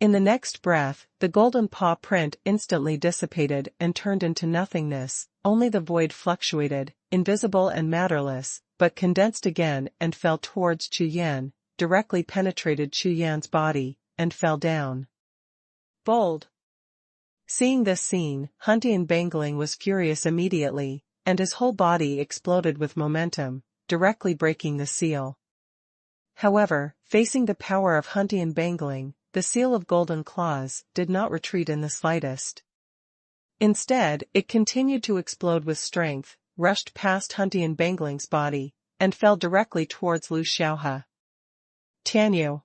[SPEAKER 1] In the next breath, the golden paw print instantly dissipated and turned into nothingness, only the void fluctuated, invisible and matterless, but condensed again and fell towards Chu Yan, directly penetrated Chu Yan's body, and fell down. Bold! Seeing this scene, Hun Tianbangling was furious immediately, and his whole body exploded with momentum, directly breaking the seal. However, facing the power of Hun Tianbangling, the seal of golden claws did not retreat in the slightest. Instead, it continued to explode with strength, rushed past Hun Tianbangling's body, and fell directly towards Lu Xiaohe. Tianyu!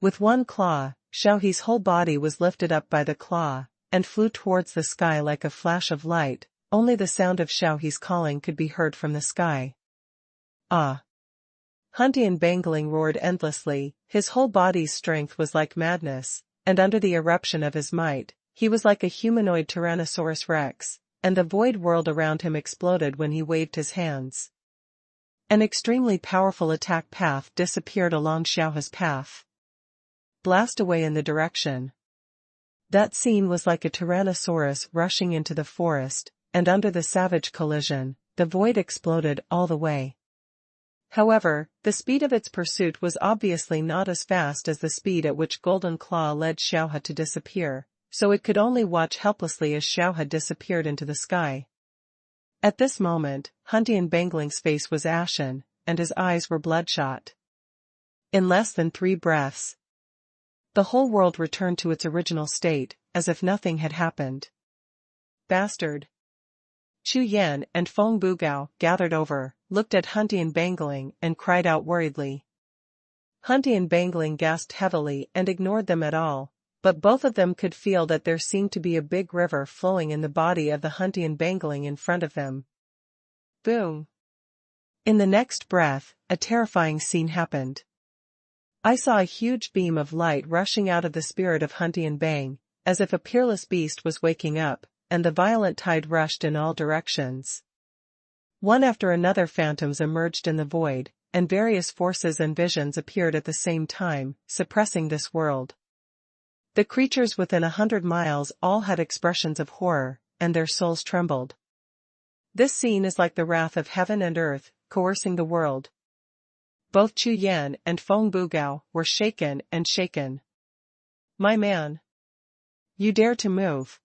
[SPEAKER 1] With one claw, Xiaohe's whole body was lifted up by the claw, and flew towards the sky like a flash of light. Only the sound of Xiaohe's calling could be heard from the sky. Ah! Hun Tianbangling roared endlessly, his whole body's strength was like madness, and under the eruption of his might, he was like a humanoid Tyrannosaurus Rex, and the void world around him exploded when he waved his hands. An extremely powerful attack path disappeared along Xiaohe's path. Blast away in the direction. That scene was like a Tyrannosaurus rushing into the forest, and under the savage collision, the void exploded all the way. However, the speed of its pursuit was obviously not as fast as the speed at which Golden Claw led Xiaohe to disappear, so it could only watch helplessly as Xiaohe disappeared into the sky. At this moment, Hun Tianbangling's face was ashen, and his eyes were bloodshot. In less than 3 breaths, the whole world returned to its original state, as if nothing had happened. Bastard! Chu Yan and Feng Bugao gathered over, looked at Hun Tianbangling and cried out worriedly. Hun Tianbangling gasped heavily and ignored them at all, but both of them could feel that there seemed to be a big river flowing in the body of the Hun Tianbangling in front of them. Boom! In the next breath, a terrifying scene happened. I saw a huge beam of light rushing out of the spirit of Hun Tianbang, as if a peerless beast was waking up, and the violent tide rushed in all directions. One after another phantoms emerged in the void, and various forces and visions appeared at the same time, suppressing this world. The creatures within 100 miles all had expressions of horror, and their souls trembled. This scene is like the wrath of heaven and earth, coercing the world. Both Chu Yan and Feng Bugao were shaken and shaken. My man! You dare to move!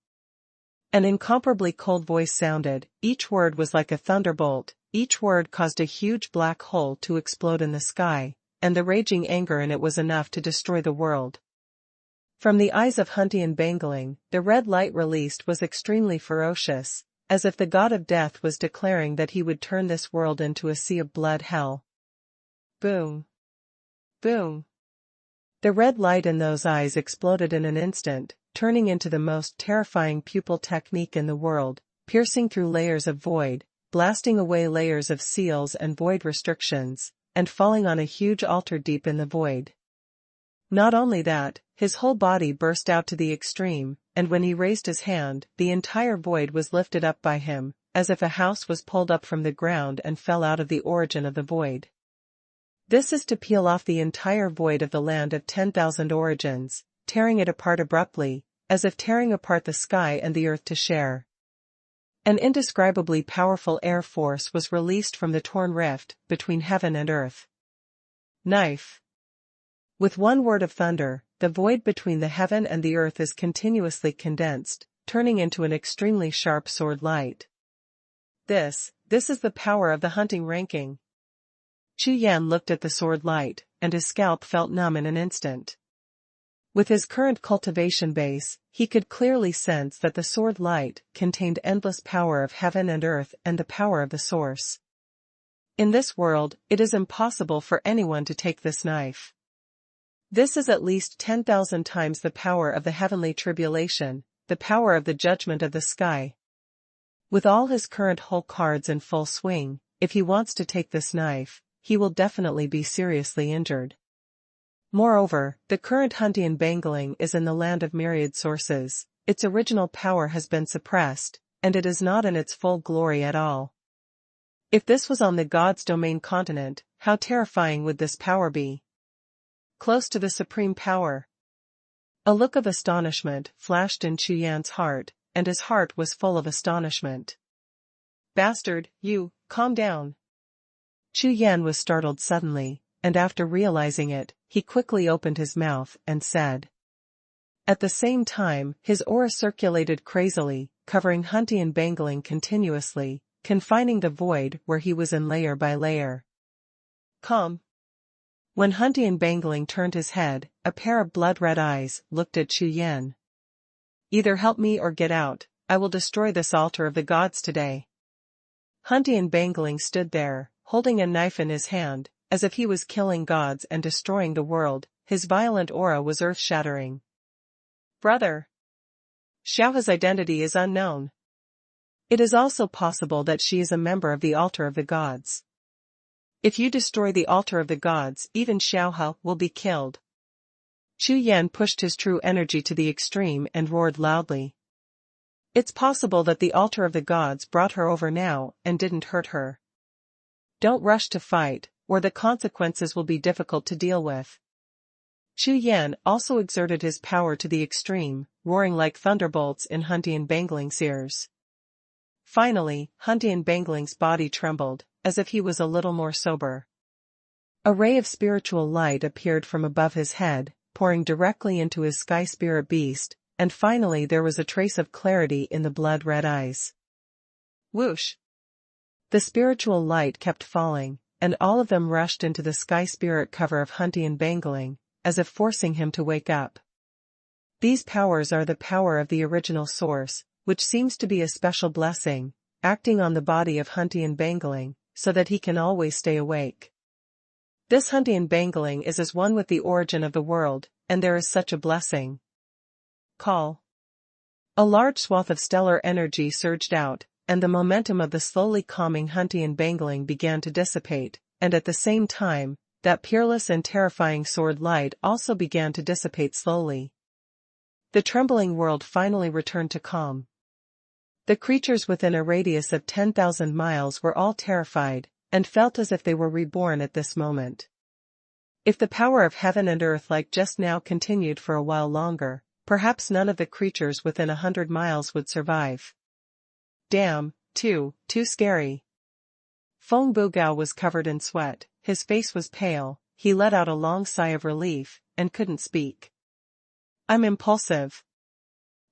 [SPEAKER 1] An incomparably cold voice sounded, each word was like a thunderbolt, each word caused a huge black hole to explode in the sky, and the raging anger in it was enough to destroy the world. From the eyes of Huntian Bangling, the red light released was extremely ferocious, as if the god of death was declaring that he would turn this world into a sea of blood hell. Boom. Boom. The red light in those eyes exploded in an instant, turning into the most terrifying pupil technique in the world, piercing through layers of void, blasting away layers of seals and void restrictions, and falling on a huge altar deep in the void. Not only that, his whole body burst out to the extreme, and when he raised his hand, the entire void was lifted up by him, as if a house was pulled up from the ground and fell out of the origin of the void. This is to peel off the entire void of the land of 10,000 origins, tearing it apart abruptly, as if tearing apart the sky and the earth to share. An indescribably powerful air force was released from the torn rift between heaven and earth. Knife. With one word of thunder, the void between the heaven and the earth is continuously condensed, turning into an extremely sharp sword light. This is the power of the hunting ranking. Chu Yan looked at the sword light, and his scalp felt numb in an instant. With his current cultivation base, he could clearly sense that the sword light contained endless power of heaven and earth and the power of the source. In this world, it is impossible for anyone to take this knife. This is at least 10,000 times the power of the heavenly tribulation, the power of the judgment of the sky. With all his current whole cards in full swing, if he wants to take this knife, he will definitely be seriously injured. Moreover, the current Huntian Bangling is in the land of myriad sources, its original power has been suppressed, and it is not in its full glory at all. If this was on the God's domain continent, how terrifying would this power be? Close to the supreme power. A look of astonishment flashed in Chu Yan's heart, and his heart was full of astonishment. Bastard, you, calm down. Chu Yan was startled suddenly, and after realizing it, he quickly opened his mouth and said. At the same time, his aura circulated crazily, covering Huntian Bangling continuously, confining the void where he was in layer by layer. Calm. When Huntian Bangling turned his head, a pair of blood-red eyes looked at Chu Yan. Either help me or get out, I will destroy this altar of the gods today. Huntian Bangling stood there, holding a knife in his hand, as if he was killing gods and destroying the world. His violent aura was earth-shattering. Brother. Xiaohe's identity is unknown. It is also possible that she is a member of the altar of the gods. If you destroy the altar of the gods, even Xiaohe will be killed. Chu Yan pushed his true energy to the extreme and roared loudly. It's possible that the altar of the gods brought her over now and didn't hurt her. Don't rush to fight, or the consequences will be difficult to deal with. Chu Yan also exerted his power to the extreme, roaring like thunderbolts in Huntian Bangling's ears. Finally, Huntian Bangling's body trembled, as if he was a little more sober. A ray of spiritual light appeared from above his head, pouring directly into his sky spirit beast, and finally there was a trace of clarity in the blood-red eyes. Whoosh! The spiritual light kept falling, and all of them rushed into the sky spirit cover of Huntian Bangling, as if forcing him to wake up. These powers are the power of the original source, which seems to be a special blessing, acting on the body of Huntian Bangling, so that he can always stay awake. This Huntian Bangling is as one with the origin of the world, and there is such a blessing. Call. A large swath of stellar energy surged out, and the momentum of the slowly calming Huntian Bangling began to dissipate, and at the same time, that peerless and terrifying sword light also began to dissipate slowly. The trembling world finally returned to calm. The creatures within a radius of 10,000 miles were all terrified, and felt as if they were reborn at this moment. If the power of heaven and earth like just now continued for a while longer, perhaps none of the creatures within 100 miles would survive. Damn, too scary. Feng Bugao was covered in sweat, his face was pale, he let out a long sigh of relief, and couldn't speak. I'm impulsive.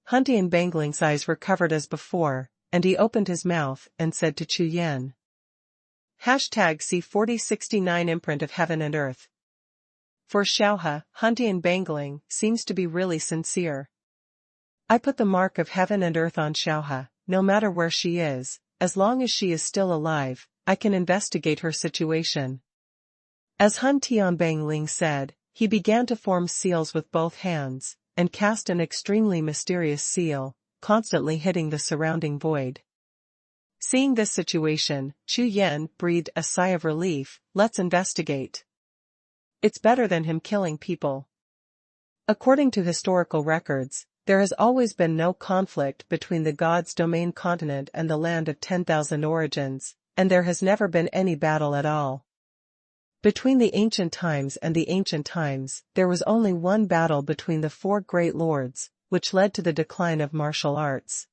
[SPEAKER 1] Huntian Bangling's eyes recovered as before, and he opened his mouth and said to Chu Yan. See 4069 Imprint of Heaven and Earth. For Xiaohe, Huntian Bangling seems to be really sincere. I put the mark of heaven and earth on Xiaohe, no matter where she is, as long as she is still alive, I can investigate her situation. As Huntian Bangling said, he began to form seals with both hands, and cast an extremely mysterious seal, constantly hitting the surrounding void. Seeing this situation, Chu Yan breathed a sigh of relief. Let's investigate. It's better than him killing people. According to historical records, there has always been no conflict between the God's domain continent and the land of 10,000 origins, and there has never been any battle at all. Between the ancient times and the ancient times, there was only one battle between the four great lords, which led to the decline of martial arts.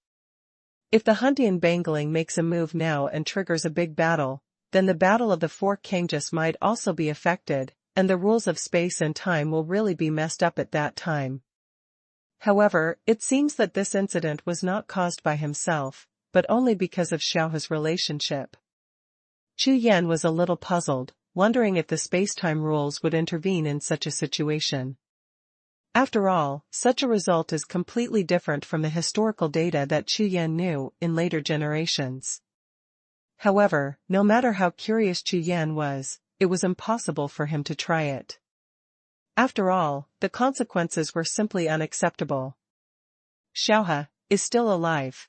[SPEAKER 1] If the Huntian Bangling makes a move now and triggers a big battle, then the battle of the four kingdoms might also be affected, and the rules of space and time will really be messed up at that time. However, it seems that this incident was not caused by himself, but only because of Xiaohe's relationship. Chu Yan was a little puzzled, wondering if the space-time rules would intervene in such a situation. After all, such a result is completely different from the historical data that Chu Yan knew in later generations. However, no matter how curious Chu Yan was, it was impossible for him to try it. After all, the consequences were simply unacceptable. Xiaohe is still alive.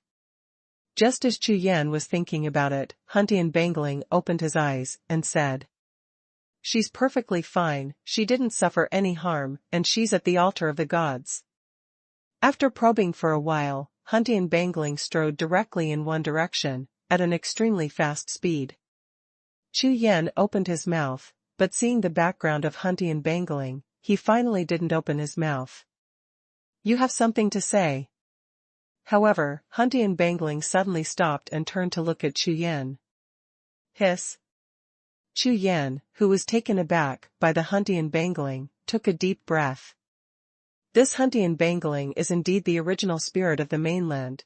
[SPEAKER 1] Just as Chu Yan was thinking about it, Huntian Bangling opened his eyes and said, "She's perfectly fine, she didn't suffer any harm, and she's at the altar of the gods." After probing for a while, Huntian Bangling strode directly in one direction, at an extremely fast speed. Chu Yan opened his mouth, but seeing the background of Huntian Bangling, he finally didn't open his mouth. "You have something to say?" However, Huntian Bangling suddenly stopped and turned to look at Chu Yan. Hiss. Chu Yan, who was taken aback by the Huntian Bangling, took a deep breath. This Huntian Bangling is indeed the original spirit of the mainland.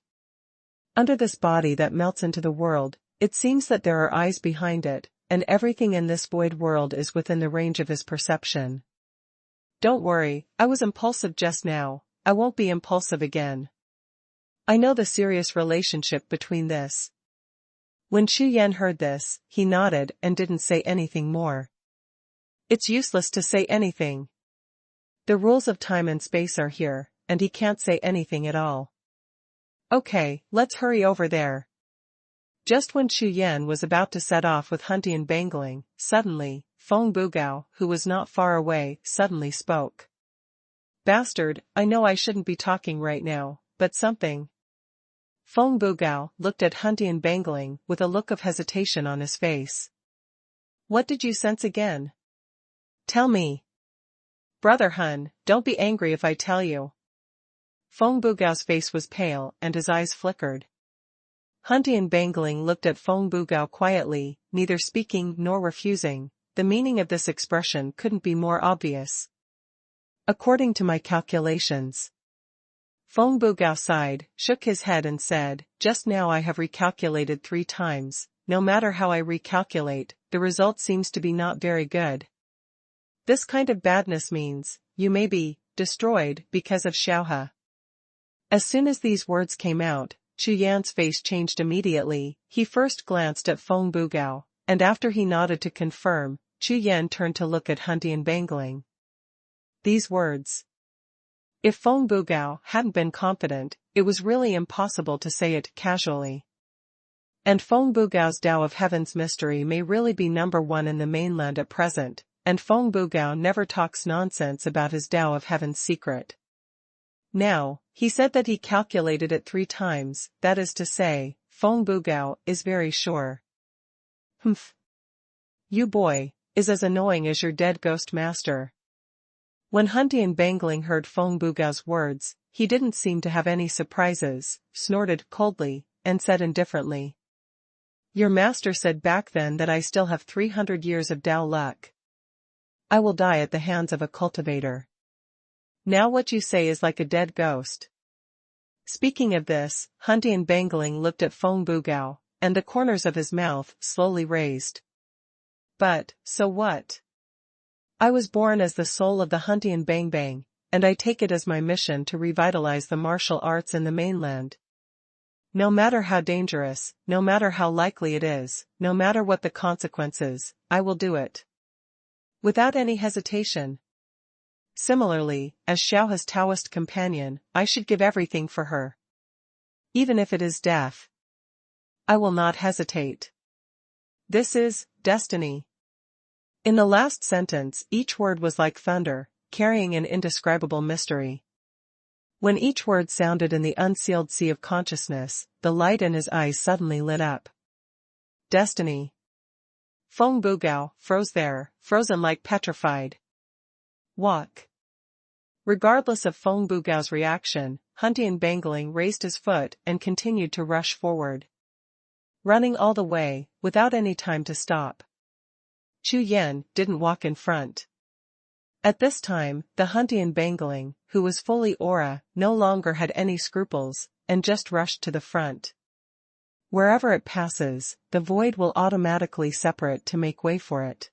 [SPEAKER 1] Under this body that melts into the world, it seems that there are eyes behind it, and everything in this void world is within the range of his perception. Don't worry, I was impulsive just now, I won't be impulsive again. I know the serious relationship between this. When Chu Yan heard this, he nodded and didn't say anything more. It's useless to say anything. The rules of time and space are here, and he can't say anything at all. Okay, let's hurry over there. Just when Chu Yan was about to set off with Huntian Bangling, suddenly, Feng Bugao, who was not far away, suddenly spoke. Bastard, I know I shouldn't be talking right now, but something. Feng Bugao looked at Huntian Bangling with a look of hesitation on his face. What did you sense again? Tell me. Brother Hun, don't be angry if I tell you. Feng Bugao's face was pale and his eyes flickered. Huntian Bangling looked at Feng Bugao quietly, neither speaking nor refusing. The meaning of this expression couldn't be more obvious. According to my calculations. Feng Bugao sighed, shook his head and said, just now I have recalculated 3 times, no matter how I recalculate, the result seems to be not very good. This kind of badness means, you may be, destroyed because of Xiaohe. As soon as these words came out, Chu Yan's face changed immediately. He first glanced at Feng Bugao, and after he nodded to confirm, Chu Yan turned to look at Huntian Bangling. These words. If Feng Bugao hadn't been confident, it was really impossible to say it casually. And Feng Bugao's Tao of Heaven's mystery may really be number 1 in the mainland at present, and Feng Bugao never talks nonsense about his Tao of Heaven's secret. Now, he said that he calculated it 3 times, that is to say, Feng Bugao is very sure. Humph. You boy, is as annoying as your dead ghost master. When Huntian Bangling heard Feng Bugao's words, he didn't seem to have any surprises, snorted coldly, and said indifferently. Your master said back then that I still have 300 years of Tao luck. I will die at the hands of a cultivator. Now what you say is like a dead ghost. Speaking of this, Huntian Bangling looked at Feng Bugao, and the corners of his mouth slowly raised. But, so what? I was born as the soul of the Huntian, and I take it as my mission to revitalize the martial arts in the mainland. No matter how dangerous, no matter how likely it is, no matter what the consequences, I will do it. Without any hesitation. Similarly, as Xiaohe's Taoist companion, I should give everything for her. Even if it is death. I will not hesitate. This is destiny. In the last sentence, each word was like thunder, carrying an indescribable mystery. When each word sounded in the unsealed sea of consciousness, the light in his eyes suddenly lit up. Destiny. Feng Bugao froze there, frozen like petrified. Walk. Regardless of Feng Bugao's reaction, Huntian Bangling raised his foot and continued to rush forward. Running all the way, without any time to stop. Chu Yan didn't walk in front. At this time, the Huntian Bangling, who was fully aura, no longer had any scruples, and just rushed to the front. Wherever it passes, the void will automatically separate to make way for it.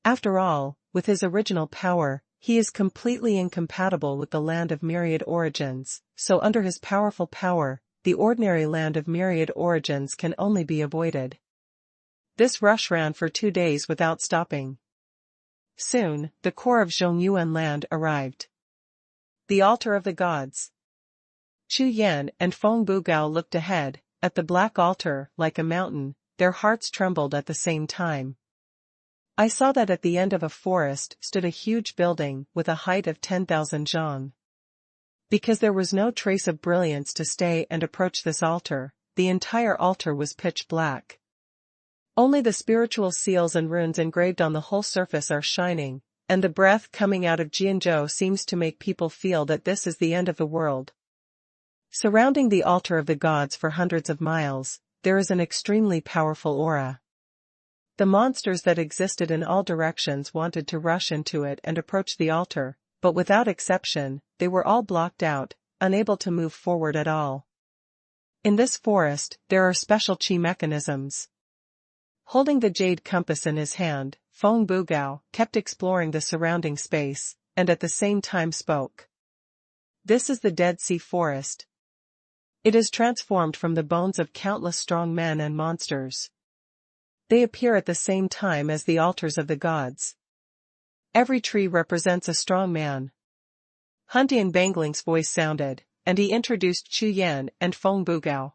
[SPEAKER 1] After all, with his original power, he is completely incompatible with the land of myriad origins, so under his powerful power, the ordinary land of myriad origins can only be avoided. This rush ran for 2 days without stopping. Soon, the core of Xuanhuan land arrived. The altar of the gods. Chu Yan and Feng Bugao looked ahead, at the black altar, like a mountain, their hearts trembled at the same time. I saw that at the end of a forest stood a huge building with a height of 10,000 zhang. Because there was no trace of brilliance to stay and approach this altar, the entire altar was pitch black. Only the spiritual seals and runes engraved on the whole surface are shining, and the breath coming out of Jianzhou seems to make people feel that this is the end of the world. Surrounding the altar of the gods for hundreds of miles, there is an extremely powerful aura. The monsters that existed in all directions wanted to rush into it and approach the altar, but without exception, they were all blocked out, unable to move forward at all. In this forest, there are special chi mechanisms. Holding the jade compass in his hand, Feng Bugao kept exploring the surrounding space, and at the same time spoke. This is the Dead Sea Forest. It is transformed from the bones of countless strong men and monsters. They appear at the same time as the altars of the gods. Every tree represents a strong man. Huntian Bangling's voice sounded, and he introduced Chu Yan and Feng Bugao.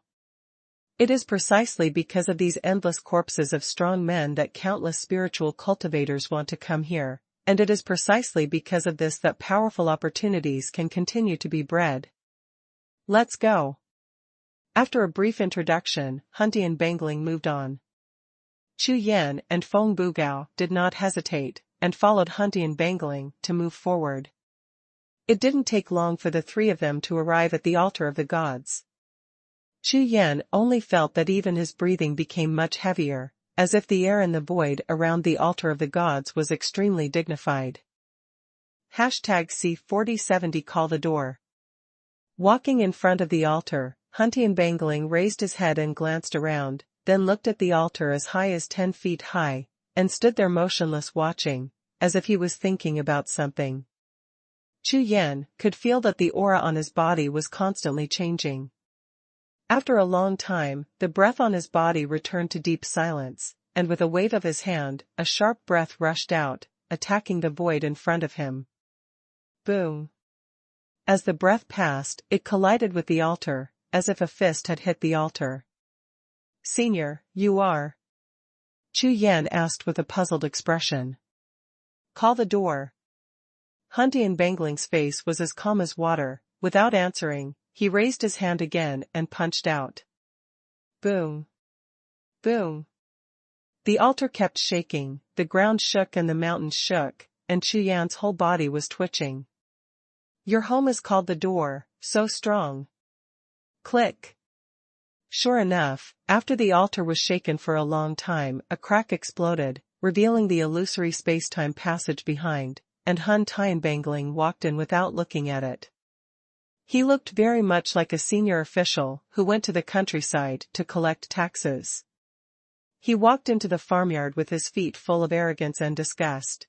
[SPEAKER 1] It is precisely because of these endless corpses of strong men that countless spiritual cultivators want to come here, and it is precisely because of this that powerful opportunities can continue to be bred. Let's go. After a brief introduction, Huntian Bangling moved on. Chu Yan and Feng Bugao did not hesitate, and followed Huntian Bangling to move forward. It didn't take long for the three of them to arrive at the altar of the gods. Chu Yan only felt that even his breathing became much heavier, as if the air in the void around the altar of the gods was extremely dignified. #C4070 Call the door. Walking in front of the altar, Huntian Bangling raised his head and glanced around, then looked at the altar as high as 10 feet high, and stood there motionless watching, as if he was thinking about something. Chu Yan could feel that the aura on his body was constantly changing. After a long time, the breath on his body returned to deep silence, and with a wave of his hand, a sharp breath rushed out, attacking the void in front of him. Boom! As the breath passed, it collided with the altar, as if a fist had hit the altar. Senior, you are? Chu Yan asked with a puzzled expression. Call the door. Huntian Bangling's face was as calm as water. Without answering, he raised his hand again and punched out. Boom! Boom! The altar kept shaking, the ground shook and the mountains shook, and Chu Yan's whole body was twitching. Your home is called the door, so strong. Click. Sure enough, after the altar was shaken for a long time, a crack exploded, revealing the illusory space-time passage behind, and Huntian Bangling walked in without looking at it. He looked very much like a senior official who went to the countryside to collect taxes. He walked into the farmyard with his feet full of arrogance and disgust.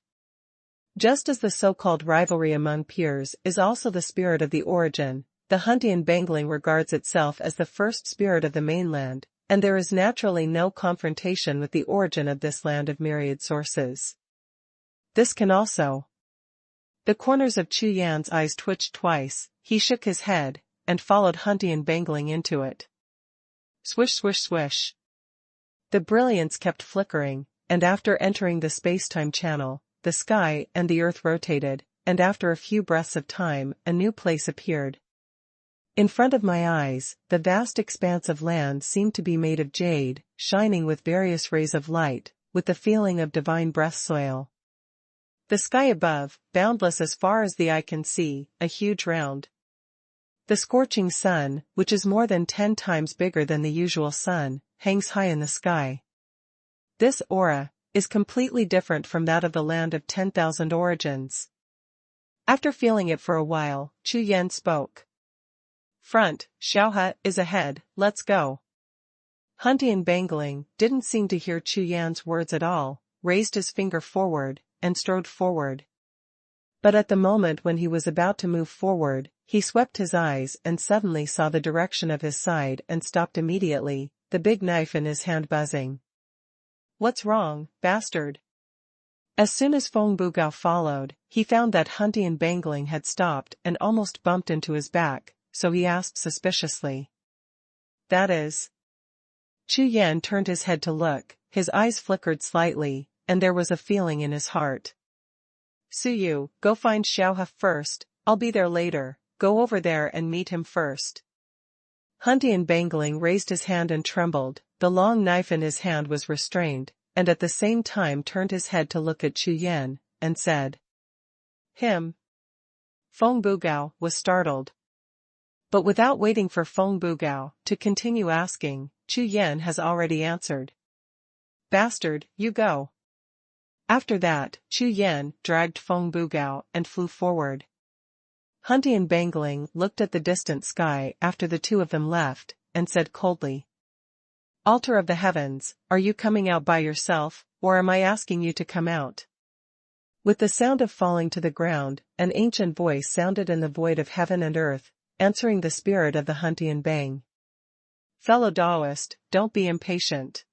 [SPEAKER 1] Just as the so-called rivalry among peers is also the spirit of the origin, the Huntian Bangling regards itself as the first spirit of the mainland, and there is naturally no confrontation with the origin of this land of myriad sources. This can also. The corners of Chu Yan's eyes twitched twice, he shook his head, and followed Huntian Bangling into it. Swish swish swish. The brilliance kept flickering, and after entering the space-time channel, the sky and the earth rotated, and after a few breaths of time, a new place appeared. In front of my eyes, the vast expanse of land seemed to be made of jade, shining with various rays of light, with the feeling of divine breath soil. The sky above, boundless as far as the eye can see, a huge round. The scorching sun, which is more than 10 times bigger than the usual sun, hangs high in the sky. This aura is completely different from that of the land of 10,000 origins. After feeling it for a while, Chu Yan spoke. Front, Xiaohe is ahead, let's go. Huntian Bangling didn't seem to hear Chu Yan's words at all, raised his finger forward, and strode forward. But at the moment when he was about to move forward, he swept his eyes and suddenly saw the direction of his side and stopped immediately, the big knife in his hand buzzing. What's wrong, bastard? As soon as Feng Bugao followed, he found that Huntian Bangling had stopped and almost bumped into his back, so he asked suspiciously. That is. Chu Yan turned his head to look, his eyes flickered slightly, and there was a feeling in his heart. Suyu, go find Xiaohe first, I'll be there later, go over there and meet him first. Huntian Bangling raised his hand and trembled, the long knife in his hand was restrained, and at the same time turned his head to look at Chu Yan, and said. Him. Feng Bugao was startled. But without waiting for Feng Bugao to continue asking, Chu Yan has already answered. Bastard, you go. After that, Chu Yan dragged Feng Bugao and flew forward. Huntian Bangling looked at the distant sky after the two of them left, and said coldly. Altar of the heavens, are you coming out by yourself, or am I asking you to come out? With the sound of falling to the ground, an ancient voice sounded in the void of heaven and earth, answering the spirit of the Huntian Bang. Fellow Taoist, don't be impatient.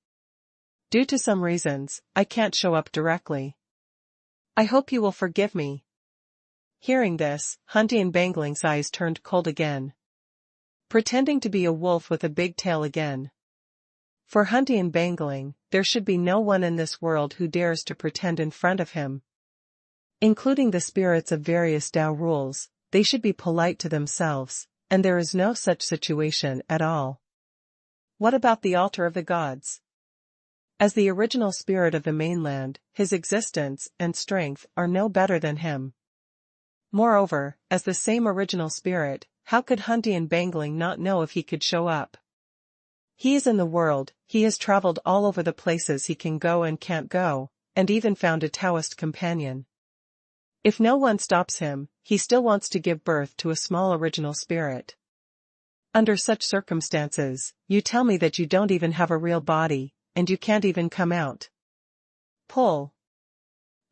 [SPEAKER 1] Due to some reasons, I can't show up directly. I hope you will forgive me. Hearing this, Huntian Bangling's eyes turned cold again. Pretending to be a wolf with a big tail again. For Huntian Bangling, there should be no one in this world who dares to pretend in front of him. Including the spirits of various Tao rules, they should be polite to themselves, and there is no such situation at all. What about the altar of the gods? As the original spirit of the mainland, his existence and strength are no better than him. Moreover, as the same original spirit, how could Huntian Bangling not know if he could show up? He is in the world, he has traveled all over the places he can go and can't go, and even found a Taoist companion. If no one stops him, he still wants to give birth to a small original spirit. Under such circumstances, you tell me that you don't even have a real body, and you can't even come out. Pull.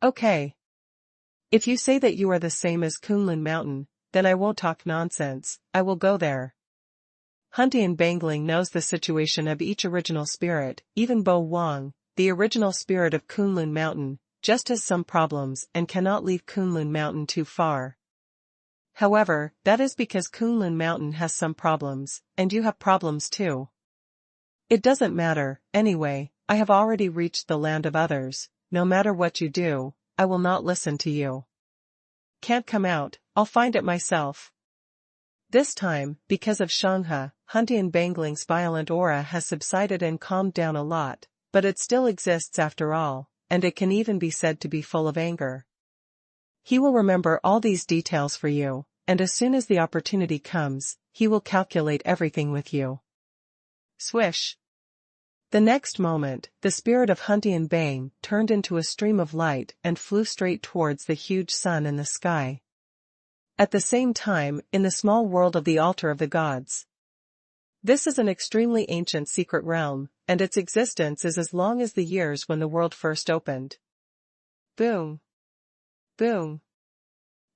[SPEAKER 1] Okay. If you say that you are the same as Kunlun Mountain, then I won't talk nonsense, I will go there. Huntian Bangling knows the situation of each original spirit, even Bo Wang, the original spirit of Kunlun Mountain, just has some problems and cannot leave Kunlun Mountain too far. However, that is because Kunlun Mountain has some problems, and you have problems too. It doesn't matter, anyway, I have already reached the land of others, no matter what you do, I will not listen to you. Can't come out, I'll find it myself. This time, because of Xuanhuan, Huntian Bangling's violent aura has subsided and calmed down a lot, but it still exists after all, and it can even be said to be full of anger. He will remember all these details for you, and as soon as the opportunity comes, he will calculate everything with you. Swish. The next moment, the spirit of Huntian Bang turned into a stream of light and flew straight towards the huge sun in the sky. At the same time, in the small world of the altar of the gods. This is an extremely ancient secret realm, and its existence is as long as the years when the world first opened. Boom. Boom.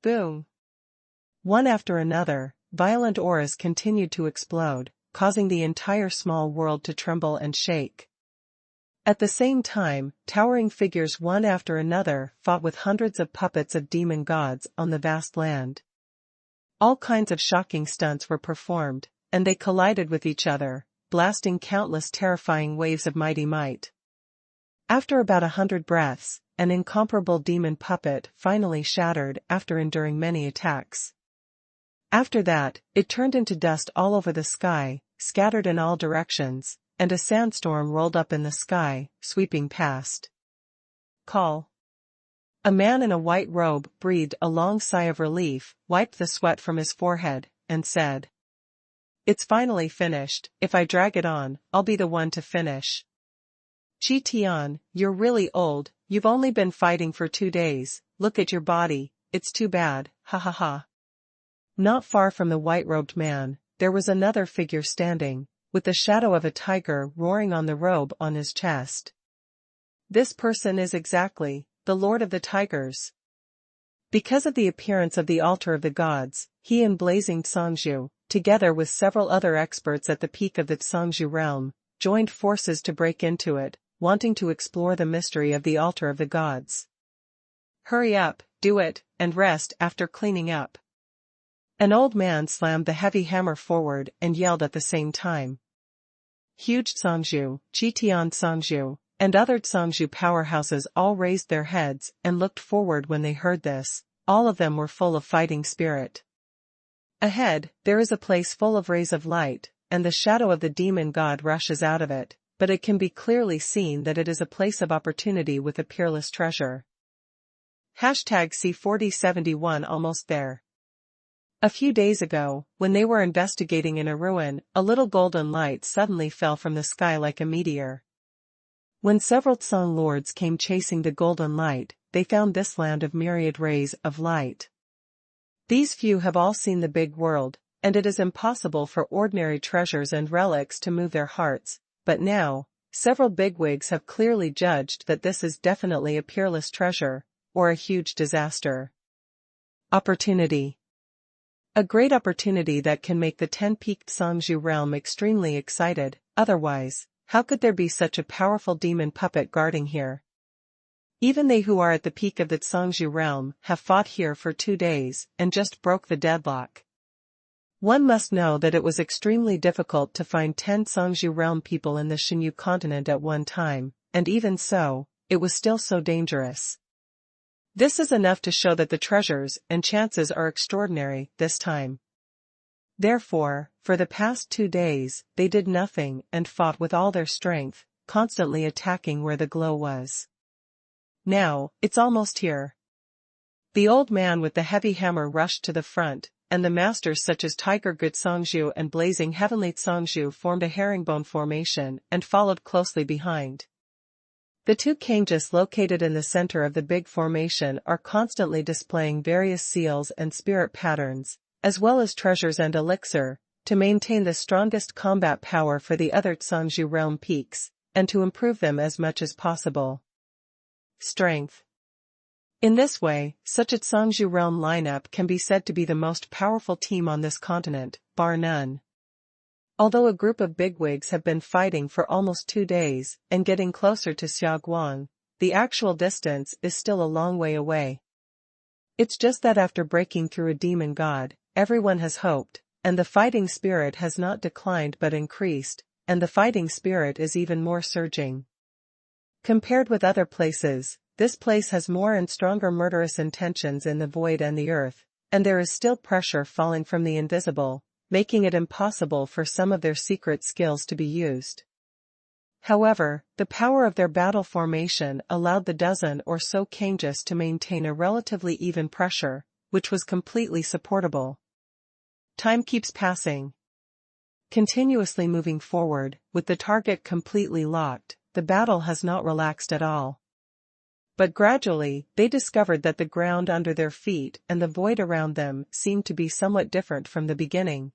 [SPEAKER 1] Boom. One after another, violent auras continued to explode, causing the entire small world to tremble and shake. At the same time, towering figures one after another fought with hundreds of puppets of demon gods on the vast land. All kinds of shocking stunts were performed, and they collided with each other, blasting countless terrifying waves of mighty might. After about 100 breaths, an incomparable demon puppet finally shattered after enduring many attacks. After that, it turned into dust all over the sky, scattered in all directions, and a sandstorm rolled up in the sky, sweeping past. Call. A man in a white robe breathed a long sigh of relief, wiped the sweat from his forehead, and said, "It's finally finished. If I drag it on, I'll be the one to finish." Xie Yan, you're really old, you've only been fighting for 2 days, look at your body, it's too bad, ha ha ha. Not far from the white-robed man, there was another figure standing, with the shadow of a tiger roaring on the robe on his chest. This person is exactly the Lord of the Tigers. Because of the appearance of the altar of the gods, he and blazing Songzhu, together with several other experts at the peak of the Songzhu realm, joined forces to break into it, wanting to explore the mystery of the altar of the gods. Hurry up, do it, and rest after cleaning up. An old man slammed the heavy hammer forward and yelled at the same time. Huge Songzhu, Chitian Songzhu, and other Songzhu powerhouses all raised their heads and looked forward when they heard this. All of them were full of fighting spirit. Ahead, there is a place full of rays of light, and the shadow of the demon god rushes out of it, but it can be clearly seen that it is a place of opportunity with a peerless treasure. #C4071 almost there. A few days ago, when they were investigating in a ruin, a little golden light suddenly fell from the sky like a meteor. When several Tsang lords came chasing the golden light, they found this land of myriad rays of light. These few have all seen the big world, and it is impossible for ordinary treasures and relics to move their hearts, but now, several bigwigs have clearly judged that this is definitely a peerless treasure, or a huge disaster. Opportunity. A great opportunity that can make the 10-peaked Songzhu realm extremely excited, otherwise, how could there be such a powerful demon puppet guarding here? Even they who are at the peak of the Songzhu realm have fought here for 2 days and just broke the deadlock. One must know that it was extremely difficult to find 10 Songzhu realm people in the Xinyu continent at one time, and even so, it was still so dangerous. This is enough to show that the treasures and chances are extraordinary this time. Therefore, for the past 2 days, they did nothing and fought with all their strength, constantly attacking where the glow was. Now, it's almost here. The old man with the heavy hammer rushed to the front, and the masters such as Tiger Good Songzhu and Blazing Heavenly Songzhu formed a herringbone formation and followed closely behind. The 2 kangas located in the center of the big formation are constantly displaying various seals and spirit patterns, as well as treasures and elixir, to maintain the strongest combat power for the other Songzhu realm peaks, and to improve them as much as possible. Strength. In this way, such a Songzhu realm lineup can be said to be the most powerful team on this continent, bar none. Although a group of bigwigs have been fighting for almost 2 days and getting closer to Xiaoguang, the actual distance is still a long way away. It's just that after breaking through a demon god, everyone has hoped, and the fighting spirit has not declined but increased, and the fighting spirit is even more surging. Compared with other places, this place has more and stronger murderous intentions in the void and the earth, and there is still pressure falling from the invisible, making it impossible for some of their secret skills to be used. However, the power of their battle formation allowed the dozen or so kangas to maintain a relatively even pressure, which was completely supportable. Time keeps passing. Continuously moving forward, with the target completely locked, the battle has not relaxed at all. But gradually, they discovered that the ground under their feet and the void around them seemed to be somewhat different from the beginning.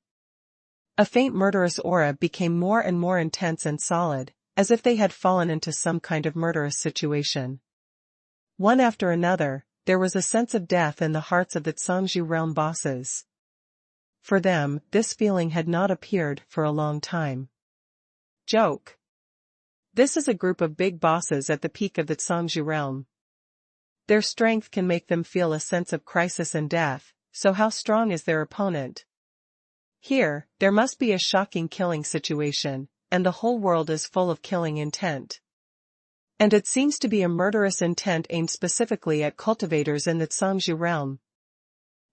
[SPEAKER 1] A faint murderous aura became more and more intense and solid, as if they had fallen into some kind of murderous situation. One after another, there was a sense of death in the hearts of the Zhangzhou realm bosses. For them, this feeling had not appeared for a long time. Joke. This is a group of big bosses at the peak of the Zhangzhou realm. Their strength can make them feel a sense of crisis and death, so how strong is their opponent? Here, there must be a shocking killing situation, and the whole world is full of killing intent. And it seems to be a murderous intent aimed specifically at cultivators in the Zhangzhou realm.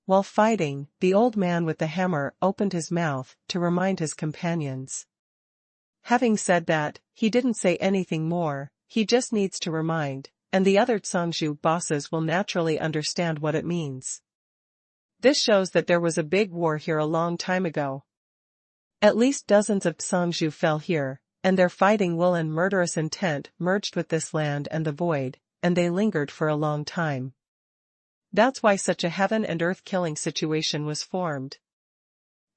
[SPEAKER 1] While fighting, the old man with the hammer opened his mouth to remind his companions. Having said that, he didn't say anything more, he just needs to remind, and the other Zhangzhou bosses will naturally understand what it means. This shows that there was a big war here a long time ago. At least dozens of Zhangzhou fell here, and their fighting will and murderous intent merged with this land and the void, and they lingered for a long time. That's why such a heaven and earth killing situation was formed.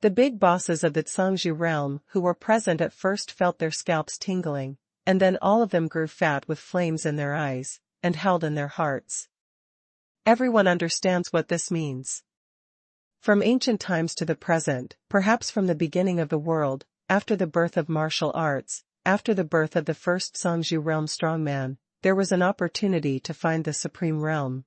[SPEAKER 1] The big bosses of the Zhangzhou realm who were present at first felt their scalps tingling, and then all of them grew fat with flames in their eyes, and held in their hearts. Everyone understands what this means. From ancient times to the present, perhaps from the beginning of the world, after the birth of martial arts, after the birth of the first Zhangzhou realm strongman, there was an opportunity to find the supreme realm.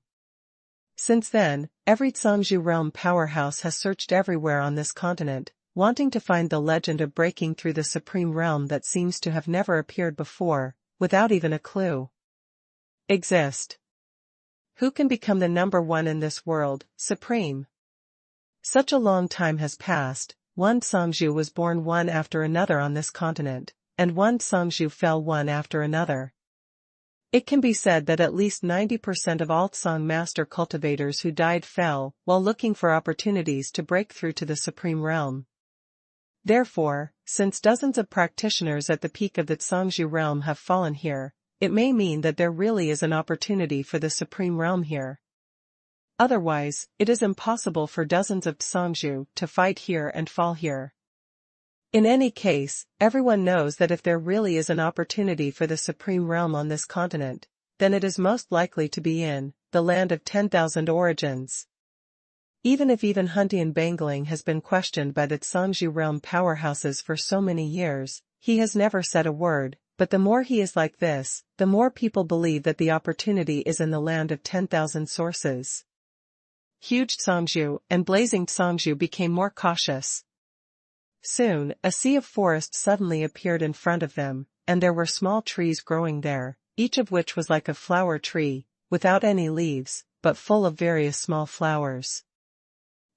[SPEAKER 1] Since then, every Zhangzhou realm powerhouse has searched everywhere on this continent, wanting to find the legend of breaking through the supreme realm that seems to have never appeared before, without even a clue. Exist. Who can become the number one in this world, supreme? Such a long time has passed, one Zhangzhou was born one after another on this continent, and one Zhangzhou fell one after another. It can be said that at least 90% of all Zhang master cultivators who died fell while looking for opportunities to break through to the supreme realm. Therefore, since dozens of practitioners at the peak of the Zhangzhou realm have fallen here, it may mean that there really is an opportunity for the supreme realm here. Otherwise, it is impossible for dozens of Zhangzhou to fight here and fall here. In any case, everyone knows that if there really is an opportunity for the supreme realm on this continent, then it is most likely to be in the land of 10,000 origins. Even if Huntian Bangling has been questioned by the Zhangzhou realm powerhouses for so many years, he has never said a word, but the more he is like this, the more people believe that the opportunity is in the land of 10,000 sources. Huge Zhangzhou and blazing Zhangzhou became more cautious. Soon, a sea of forest suddenly appeared in front of them, and there were small trees growing there, each of which was like a flower tree, without any leaves, but full of various small flowers.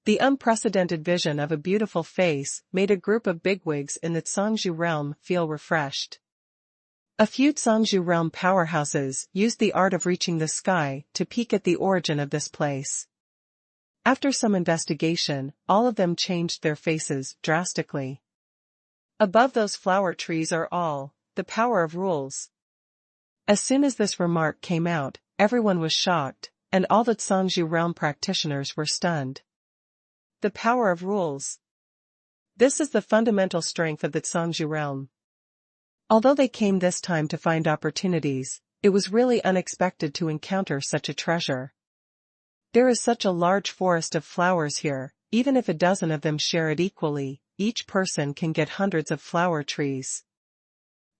[SPEAKER 1] The unprecedented vision of a beautiful face made a group of bigwigs in the Zhangzhou realm feel refreshed. A few Zhangzhou realm powerhouses used the art of reaching the sky to peek at the origin of this place. After some investigation, all of them changed their faces drastically. Above those flower trees are all the power of rules. As soon as this remark came out, everyone was shocked, and all the Zhangzhou realm practitioners were stunned. The power of rules. This is the fundamental strength of the Zhangzhou realm. Although they came this time to find opportunities, it was really unexpected to encounter such a treasure. There is such a large forest of flowers here, even if a dozen of them share it equally, each person can get hundreds of flower trees.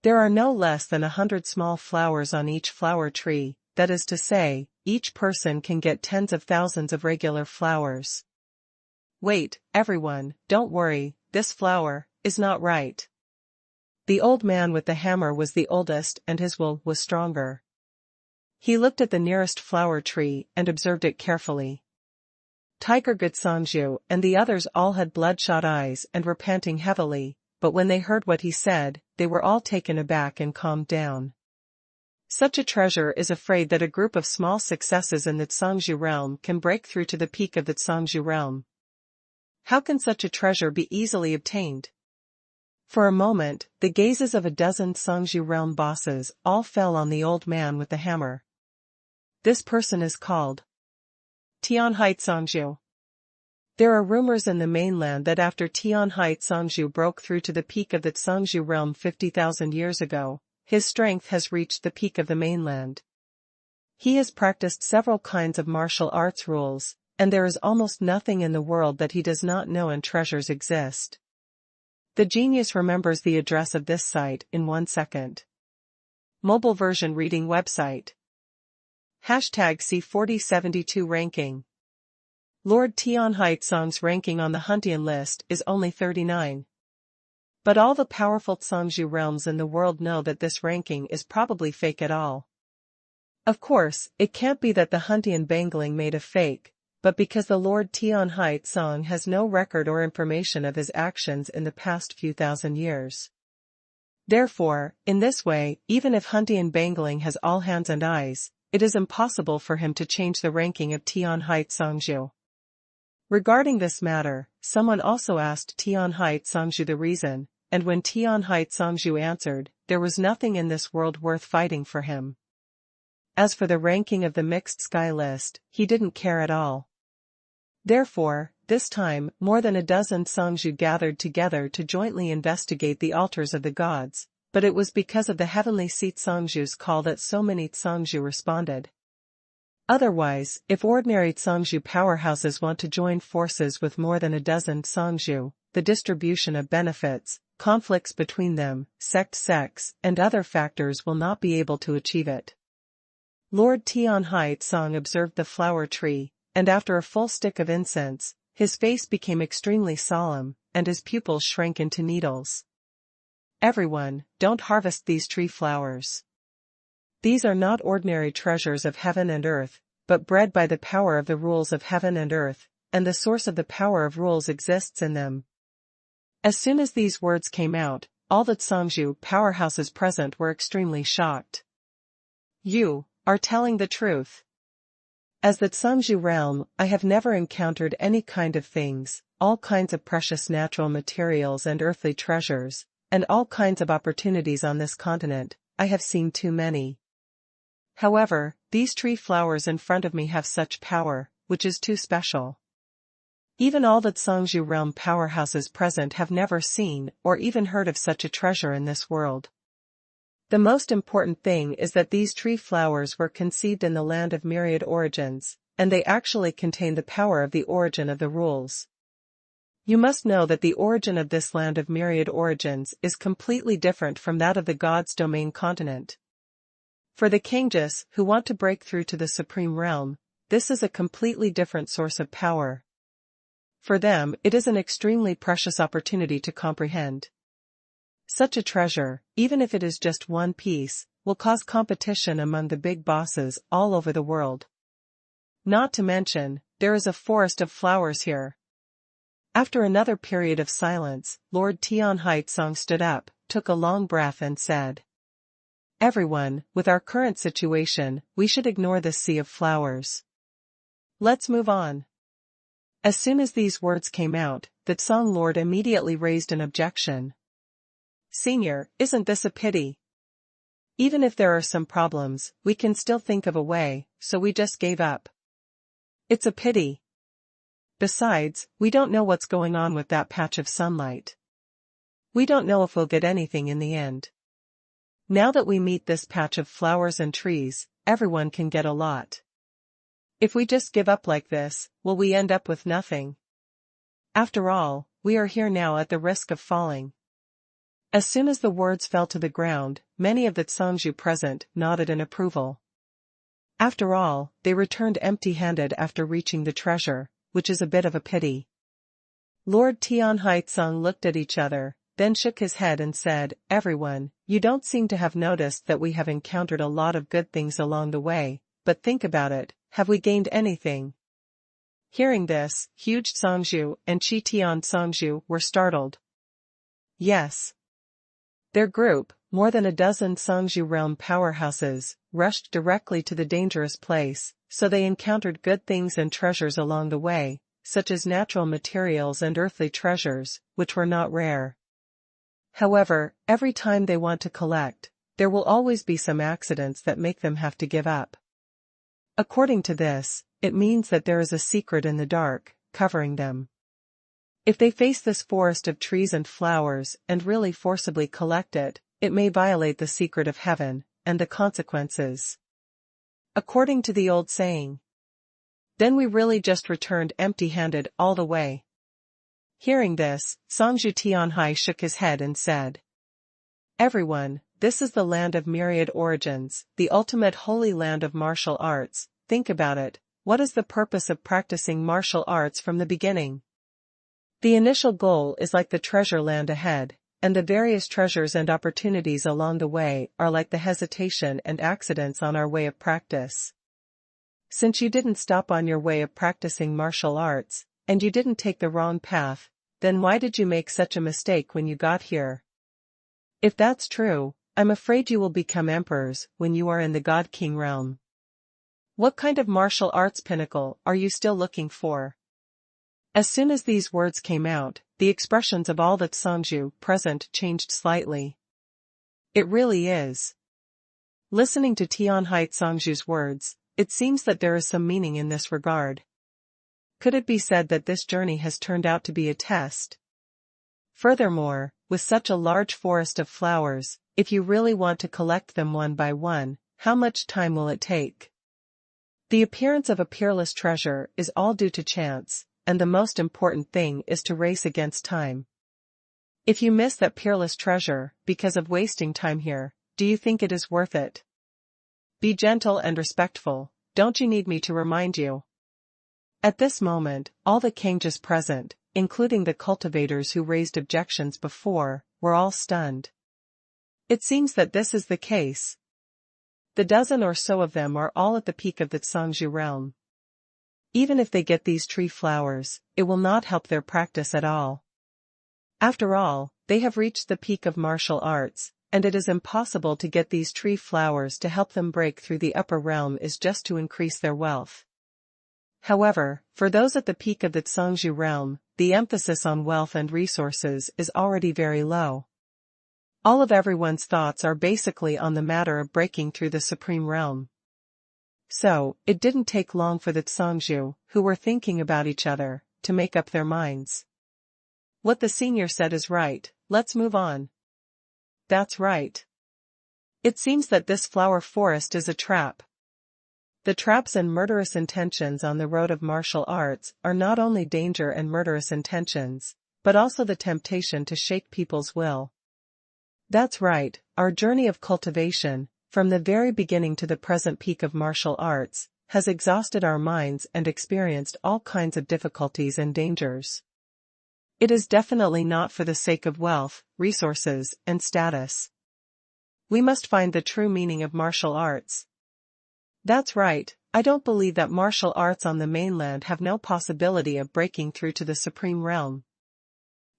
[SPEAKER 1] There are no less than 100 small flowers on each flower tree, that is to say, each person can get tens of thousands of regular flowers. Wait, everyone, don't worry, this flower is not right. The old man with the hammer was the oldest and his will was stronger. He looked at the nearest flower tree and observed it carefully. Tiger Good Zhangzhou and the others all had bloodshot eyes and were panting heavily, but when they heard what he said, they were all taken aback and calmed down. Such a treasure is afraid that a group of small successes in the Zhangzhou realm can break through to the peak of the Zhangzhou realm. How can such a treasure be easily obtained? For a moment, the gazes of a dozen Zhangzhou realm bosses all fell on the old man with the hammer. This person is called Tianhai Zhangzhou. There are rumors in the mainland that after Tianhai Zhangzhu broke through to the peak of the Zhangzhu realm 50,000 years ago, his strength has reached the peak of the mainland. He has practiced several kinds of martial arts rules, and there is almost nothing in the world that he does not know and treasures exist. The genius remembers the address of this site in 1 second. Mobile version reading website. Hashtag C4072 ranking. Lord Tianhai Zhang's ranking on the Huntian list is only 39. But all the powerful Zhangzhu realms in the world know that this ranking is probably fake at all. Of course, it can't be that the Huntian Bangling made a fake, but because the Lord Tianhai Zhang has no record or information of his actions in the past few thousand years. Therefore, in this way, even if Huntian Bangling has all hands and eyes, it is impossible for him to change the ranking of Tianhai Zhangzhu. Regarding this matter, someone also asked Tianhai Zhangzhu the reason, and when Tianhai Zhangzhu answered, there was nothing in this world worth fighting for him. As for the ranking of the mixed sky list, he didn't care at all. Therefore, this time, more than a dozen Zhangzhu gathered together to jointly investigate the altars of the gods, but it was because of the heavenly seat Zhangzhu's call that so many Zhangzhu responded. Otherwise, if ordinary Zhangzhu powerhouses want to join forces with more than a dozen Zhangzhu, the distribution of benefits, conflicts between them, sects, and other factors will not be able to achieve it. Lord Tianhai Zhang observed the flower tree, and after a full stick of incense, his face became extremely solemn, and his pupils shrank into needles. Everyone, don't harvest these tree flowers. These are not ordinary treasures of heaven and earth, but bred by the power of the rules of heaven and earth, and the source of the power of rules exists in them. As soon as these words came out, all the Zhangzhu powerhouses present were extremely shocked. You are telling the truth. As the Zhangzhu realm, I have never encountered any kind of things, all kinds of precious natural materials and earthly treasures, and all kinds of opportunities on this continent. I have seen too many. However, these tree flowers in front of me have such power, which is too special. Even all the Zhangzhu realm powerhouses present have never seen or even heard of such a treasure in this world. The most important thing is that these tree flowers were conceived in the land of myriad origins, and they actually contain the power of the origin of the rules. You must know that the origin of this land of myriad origins is completely different from that of the God's domain continent. For the Kangjus who want to break through to the supreme realm, this is a completely different source of power. For them, it is an extremely precious opportunity to comprehend. Such a treasure, even if it is just one piece, will cause competition among the big bosses all over the world. Not to mention, there is a forest of flowers here. After another period of silence, Lord Tianhai Zhang stood up, took a long breath and said, "Everyone, with our current situation, we should ignore this sea of flowers. Let's move on." As soon as these words came out, the Zhang Lord immediately raised an objection. "Senior, isn't this a pity? Even if there are some problems, we can still think of a way, so we just gave up. It's a pity. Besides, we don't know what's going on with that patch of sunlight. We don't know if we'll get anything in the end. Now that we meet this patch of flowers and trees, everyone can get a lot. If we just give up like this, will we end up with nothing? After all, we are here now at the risk of falling." As soon as the words fell to the ground, many of the Zhangzhu present nodded in approval. After all, they returned empty-handed after reaching the treasure, which is a bit of a pity. Lord Tianhai Zhang looked at each other, then shook his head and said, "Everyone, you don't seem to have noticed that we have encountered a lot of good things along the way, but think about it, have we gained anything?" Hearing this, huge Zhangzhu and Qitian Zhangzhu were startled. Yes. Their group, more than a dozen Zhangzhu realm powerhouses, rushed directly to the dangerous place, so they encountered good things and treasures along the way, such as natural materials and earthly treasures, which were not rare. However, every time they want to collect, there will always be some accidents that make them have to give up. According to this, it means that there is a secret in the dark, covering them. If they face this forest of trees and flowers and really forcibly collect it, it may violate the secret of heaven, and the consequences. According to the old saying, then we really just returned empty-handed all the way. Hearing this, Songzhu Tianhai shook his head and said, "Everyone, this is the land of myriad origins, the ultimate holy land of martial arts. Think about it, what is the purpose of practicing martial arts from the beginning? The initial goal is like the treasure land ahead, and the various treasures and opportunities along the way are like the hesitation and accidents on our way of practice. Since you didn't stop on your way of practicing martial arts, and you didn't take the wrong path, then why did you make such a mistake when you got here? If that's true, I'm afraid you will become emperors when you are in the God King realm. What kind of martial arts pinnacle are you still looking for?" As soon as these words came out, the expressions of all the Songzhu present changed slightly. It really is. Listening to Tianhai Songzhu's words, it seems that there is some meaning in this regard. Could it be said that this journey has turned out to be a test? Furthermore, with such a large forest of flowers, if you really want to collect them one by one, how much time will it take? The appearance of a peerless treasure is all due to chance, and the most important thing is to race against time. If you miss that peerless treasure because of wasting time here, do you think it is worth it? Be gentle and respectful, don't you need me to remind you? At this moment, all the Kangjus present, including the cultivators who raised objections before, were all stunned. It seems that this is the case. The dozen or so of them are all at the peak of the Songzhu realm. Even if they get these tree flowers, it will not help their practice at all. After all, they have reached the peak of martial arts, and it is impossible to get these tree flowers to help them break through the upper realm is just to increase their wealth. However, for those at the peak of the Songzhu realm, the emphasis on wealth and resources is already very low. All of everyone's thoughts are basically on the matter of breaking through the supreme realm. So, it didn't take long for the Songzhu, who were thinking about each other, to make up their minds. What the senior said is right, let's move on. That's right. It seems that this flower forest is a trap. The traps and murderous intentions on the road of martial arts are not only danger and murderous intentions, but also the temptation to shake people's will. That's right, our journey of cultivation, from the very beginning to the present peak of martial arts, has exhausted our minds and experienced all kinds of difficulties and dangers. It is definitely not for the sake of wealth, resources, and status. We must find the true meaning of martial arts. That's right, I don't believe that martial arts on the mainland have no possibility of breaking through to the supreme realm.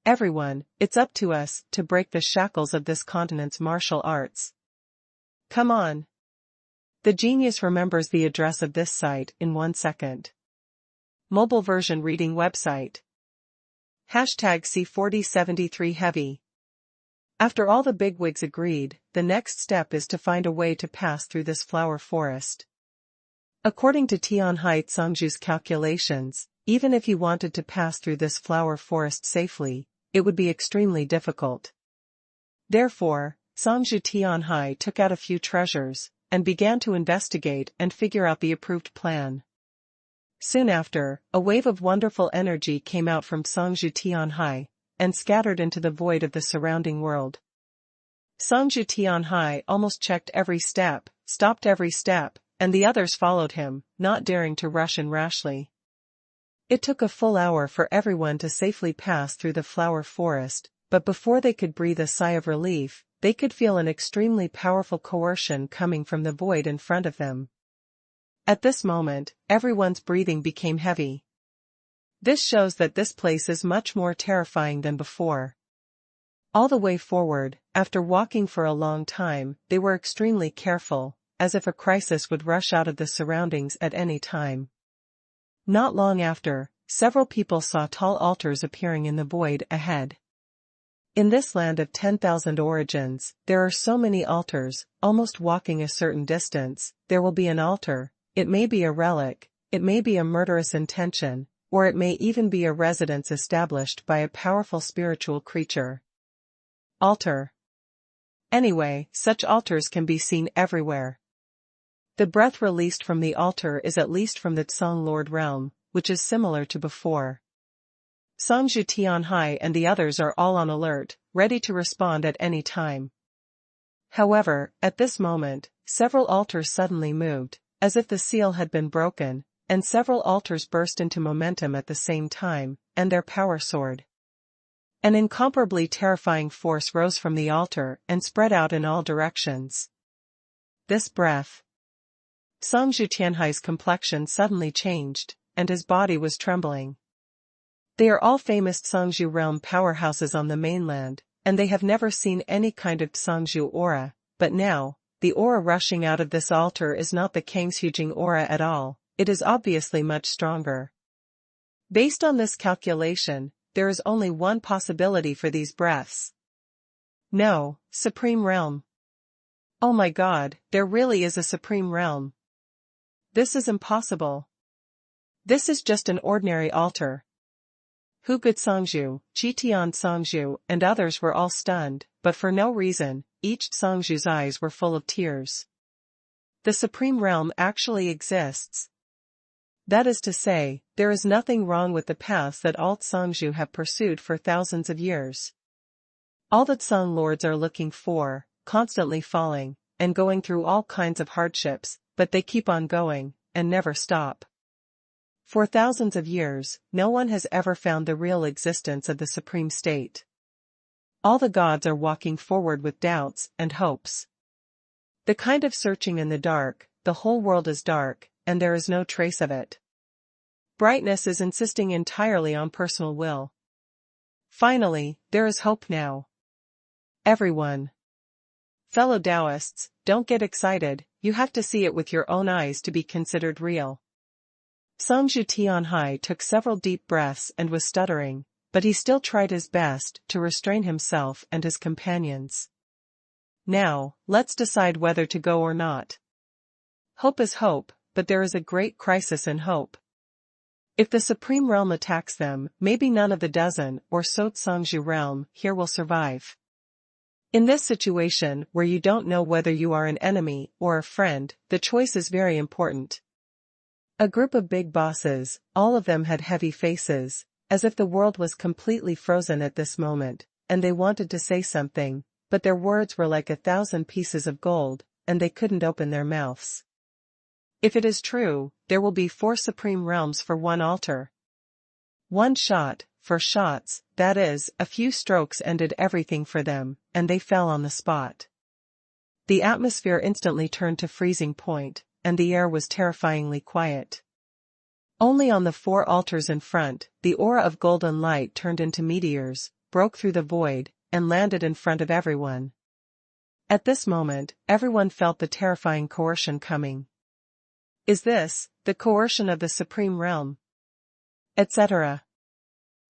[SPEAKER 1] Everyone, it's up to us to break the shackles of this continent's martial arts. Come on. The genius remembers the address of this site in 1 second. Mobile version reading website. #C4073 Heavy. After all the bigwigs agreed, the next step is to find a way to pass through this flower forest. According to Tianhai Songzhu's calculations, even if he wanted to pass through this flower forest safely, it would be extremely difficult. Therefore, Songzhu Tianhai took out a few treasures, and began to investigate and figure out the approved plan. Soon after, a wave of wonderful energy came out from Songzhu Tianhai, and scattered into the void of the surrounding world. Songzhu Tianhai almost checked every step, stopped every step, and the others followed him, not daring to rush in rashly. It took a full hour for everyone to safely pass through the flower forest, but before they could breathe a sigh of relief, they could feel an extremely powerful coercion coming from the void in front of them. At this moment, everyone's breathing became heavy. This shows that this place is much more terrifying than before. All the way forward, after walking for a long time, they were extremely careful, as if a crisis would rush out of the surroundings at any time. Not long after, several people saw tall altars appearing in the void ahead. In this land of 10,000 origins, there are so many altars, almost walking a certain distance, there will be an altar. It may be a relic, it may be a murderous intention, or it may even be a residence established by a powerful spiritual creature. Altar. Anyway, such altars can be seen everywhere. The breath released from the altar is at least from the Tsang Lord realm, which is similar to before. Songzhu Tianhai and the others are all on alert, ready to respond at any time. However, at this moment, several altars suddenly moved, as if the seal had been broken, and several altars burst into momentum at the same time, and their power soared. An incomparably terrifying force rose from the altar and spread out in all directions. This breath. Songzhu Tianhai's complexion suddenly changed, and his body was trembling. They are all famous Songzhu realm powerhouses on the mainland, and they have never seen any kind of Songzhu aura, but now, the aura rushing out of this altar is not the Kangshujing aura at all, it is obviously much stronger. Based on this calculation, there is only one possibility for these breaths. No, Supreme Realm. Oh my God, there really is a Supreme Realm. This is impossible. This is just an ordinary altar. Hugut Songzhu, Chitian Songzhu, and others were all stunned, but for no reason, each Songzhu's eyes were full of tears. The Supreme Realm actually exists. That is to say, there is nothing wrong with the paths that all Songzhu have pursued for thousands of years. All the Tsang lords are looking for, constantly falling, and going through all kinds of hardships, but they keep on going, and never stop. For thousands of years, no one has ever found the real existence of the Supreme State. All the gods are walking forward with doubts and hopes. The kind of searching in the dark, the whole world is dark, and there is no trace of it. Brightness is insisting entirely on personal will. Finally, there is hope now. Everyone. Fellow Taoists, don't get excited, you have to see it with your own eyes to be considered real. Songzhu Tianhai took several deep breaths and was stuttering, but he still tried his best to restrain himself and his companions. Now, let's decide whether to go or not. Hope is hope, but there is a great crisis in hope. If the Supreme Realm attacks them, maybe none of the dozen or so Songzhu realm here will survive. In this situation, where you don't know whether you are an enemy or a friend, the choice is very important. A group of big bosses, all of them had heavy faces, as if the world was completely frozen at this moment, and they wanted to say something, but their words were like 1,000 pieces of gold, and they couldn't open their mouths. If it is true, there will be 4 supreme realms for one altar. 1 shot, 4 shots, that is, a few strokes ended everything for them, and they fell on the spot. The atmosphere instantly turned to freezing point, and the air was terrifyingly quiet. Only on the 4 altars in front, the aura of golden light turned into meteors, broke through the void, and landed in front of everyone. At this moment, everyone felt the terrifying coercion coming. Is this the coercion of the Supreme Realm? Etc.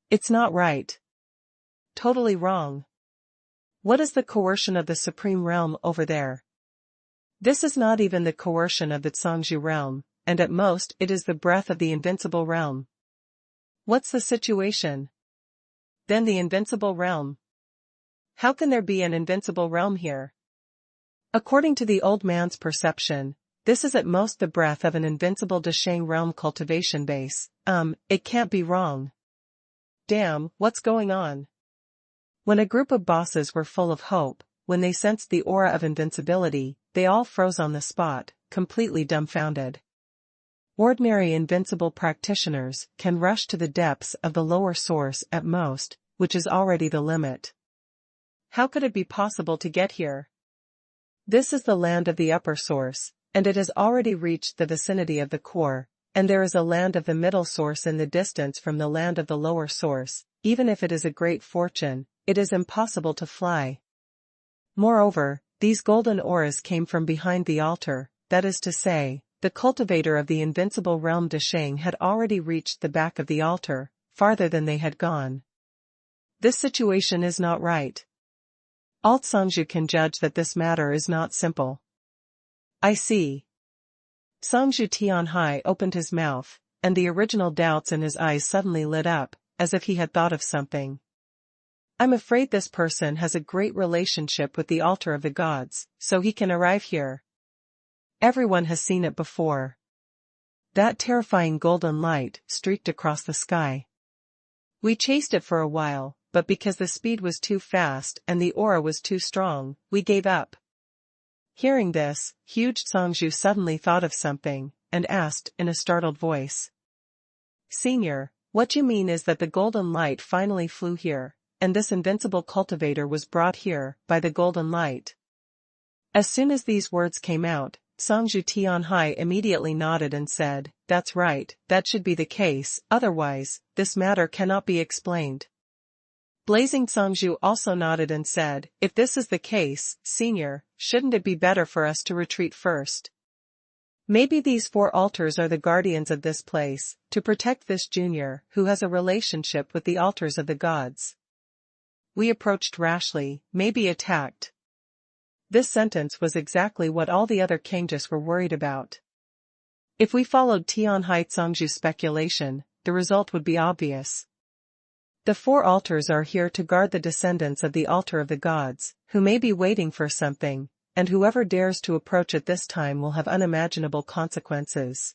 [SPEAKER 1] It's not right. Totally wrong. What is the coercion of the Supreme Realm over there? This is not even the coercion of the Songzhu realm, and at most it is the breath of the invincible realm. What's the situation? Then the invincible realm. How can there be an invincible realm here? According to the old man's perception, this is at most the breath of an invincible Deshang realm cultivation base. It can't be wrong. Damn, what's going on? When a group of bosses were full of hope, when they sensed the aura of invincibility, they all froze on the spot, completely dumbfounded. Ordinary invincible practitioners can rush to the depths of the lower source at most, which is already the limit. How could it be possible to get here? This is the land of the upper source, and it has already reached the vicinity of the core, and there is a land of the middle source in the distance from the land of the lower source. Even if it is a great fortune, it is impossible to fly. Moreover, these golden auras came from behind the altar, that is to say, the cultivator of the invincible realm Deshang had already reached the back of the altar, farther than they had gone. This situation is not right. All Songzhu can judge that this matter is not simple. I see. Songzhu Tianhai opened his mouth, and the original doubts in his eyes suddenly lit up, as if he had thought of something. I'm afraid this person has a great relationship with the altar of the gods, so he can arrive here. Everyone has seen it before. That terrifying golden light streaked across the sky. We chased it for a while, but because the speed was too fast and the aura was too strong, we gave up. Hearing this, huge Songzhu suddenly thought of something, and asked in a startled voice. Senior, what you mean is that the golden light finally flew here, and this invincible cultivator was brought here by the golden light. As soon as these words came out, Songzhu Tianhai immediately nodded and said, that's right, that should be the case, otherwise, this matter cannot be explained. Blazing Songzhu also nodded and said, if this is the case, Senior, shouldn't it be better for us to retreat first? Maybe these 4 altars are the guardians of this place, to protect this junior, who has a relationship with the altars of the gods. We approached rashly, maybe attacked. This sentence was exactly what all the other Kangjus were worried about. If we followed Tianhai Songzhu's speculation, the result would be obvious. The 4 altars are here to guard the descendants of the altar of the gods, who may be waiting for something, and whoever dares to approach at this time will have unimaginable consequences.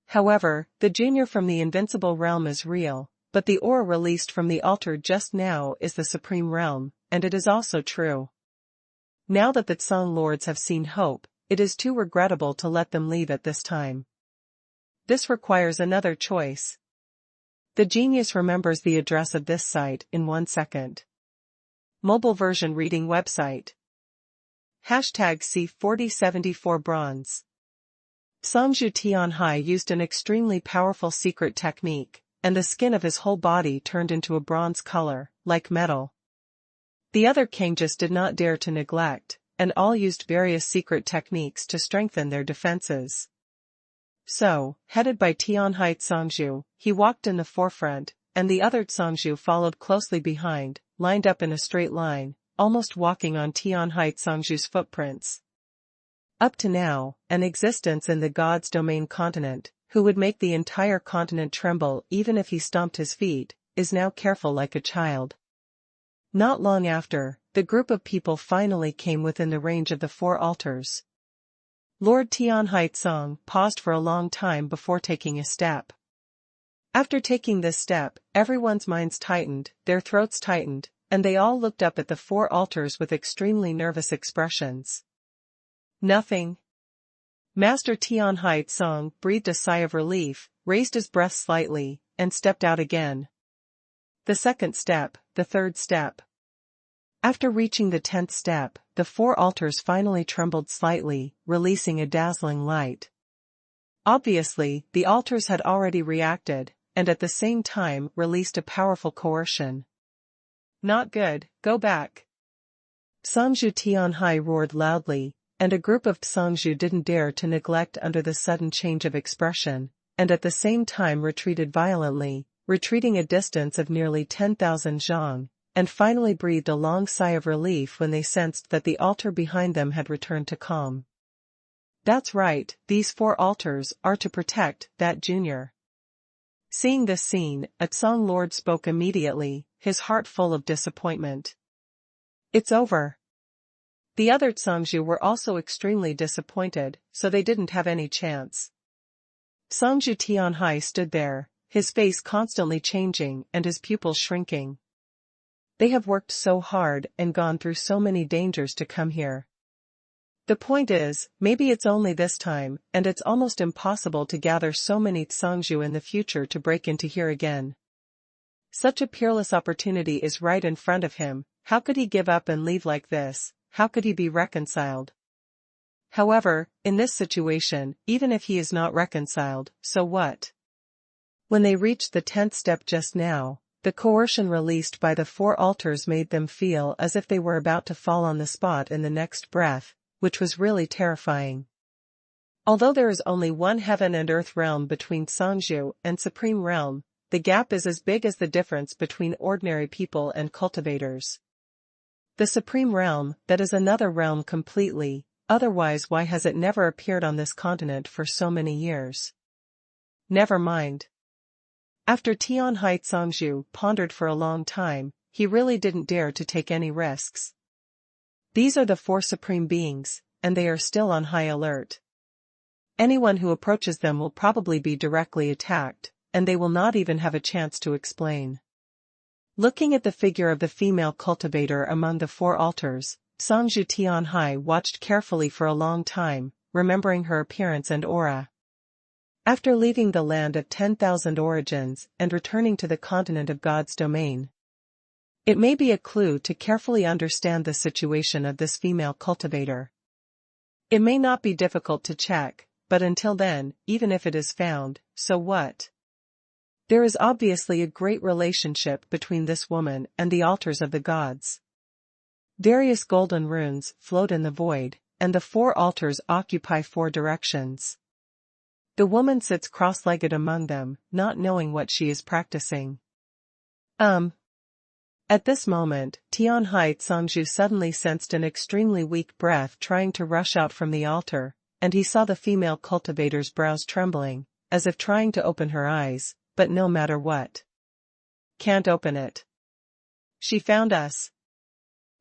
[SPEAKER 1] However, the junior from the invincible realm is real, but the aura released from the altar just now is the supreme realm, and it is also true. Now that the Tsang lords have seen hope, it is too regrettable to let them leave at this time. This requires another choice. The genius remembers the address of this site in 1 second. Mobile version reading website. #C4074 Bronze. Songzhu Tianhai used an extremely powerful secret technique, and the skin of his whole body turned into a bronze color, like metal. The other Kangjus did not dare to neglect, and all used various secret techniques to strengthen their defenses. So, headed by Tianhai Songzhu, he walked in the forefront, and the other Songzhu followed closely behind, lined up in a straight line, almost walking on Tianhai Songzhu's footprints. Up to now, an existence in the god's domain continent, who would make the entire continent tremble even if he stomped his feet, is now careful like a child. Not long after, the group of people finally came within the range of the 4 altars. Lord Tianhai Tsang paused for a long time before taking a step. After taking this step, everyone's minds tightened, their throats tightened, and they all looked up at the 4 altars with extremely nervous expressions. Nothing. Master Tianhai Tsang breathed a sigh of relief, raised his breath slightly, and stepped out again. The 2nd step, the 3rd step. After reaching the 10th step, the 4 altars finally trembled slightly, releasing a dazzling light. Obviously, the altars had already reacted, and at the same time released a powerful coercion. Not good, go back. Songzhu Tianhai roared loudly, and a group of Songzhu didn't dare to neglect under the sudden change of expression, and at the same time retreated violently, retreating a distance of nearly 10,000 zhang, and finally breathed a long sigh of relief when they sensed that the altar behind them had returned to calm. That's right, these 4 altars are to protect that junior. Seeing this scene, a Tsang lord spoke immediately, his heart full of disappointment. It's over. The other Songzhu were also extremely disappointed, so they didn't have any chance. Songzhu Tianhai stood there, his face constantly changing and his pupils shrinking. They have worked so hard and gone through so many dangers to come here. The point is, maybe it's only this time, and it's almost impossible to gather so many Songzhu in the future to break into here again. Such a peerless opportunity is right in front of him. How could he give up and leave like this? How could he be reconciled? However, in this situation, even if he is not reconciled, so what? When they reached the 10th step just now, the coercion released by the 4 altars made them feel as if they were about to fall on the spot in the next breath, which was really terrifying. Although there is only one heaven and earth realm between Songzhu and Supreme Realm, the gap is as big as the difference between ordinary people and cultivators. The Supreme Realm, that is another realm completely, otherwise why has it never appeared on this continent for so many years? Never mind. After Tianhai Cangzhu pondered for a long time, he really didn't dare to take any risks. These are the four supreme beings, and they are still on high alert. Anyone who approaches them will probably be directly attacked, and they will not even have a chance to explain. Looking at the figure of the female cultivator among the four altars, Cangzhu Tianhai watched carefully for a long time, remembering her appearance and aura. After leaving the land of 10,000 origins and returning to the continent of God's domain, it may be a clue to carefully understand the situation of this female cultivator. It may not be difficult to check, but until then, even if it is found, so what? There is obviously a great relationship between this woman and the altars of the gods. Various golden runes float in the void, and the four altars occupy four directions. The woman sits cross-legged among them, not knowing what she is practicing. At this moment, Tianhai Cangzhu suddenly sensed an extremely weak breath trying to rush out from the altar, and he saw the female cultivator's brows trembling, as if trying to open her eyes, but no matter what. Can't open it. She found us.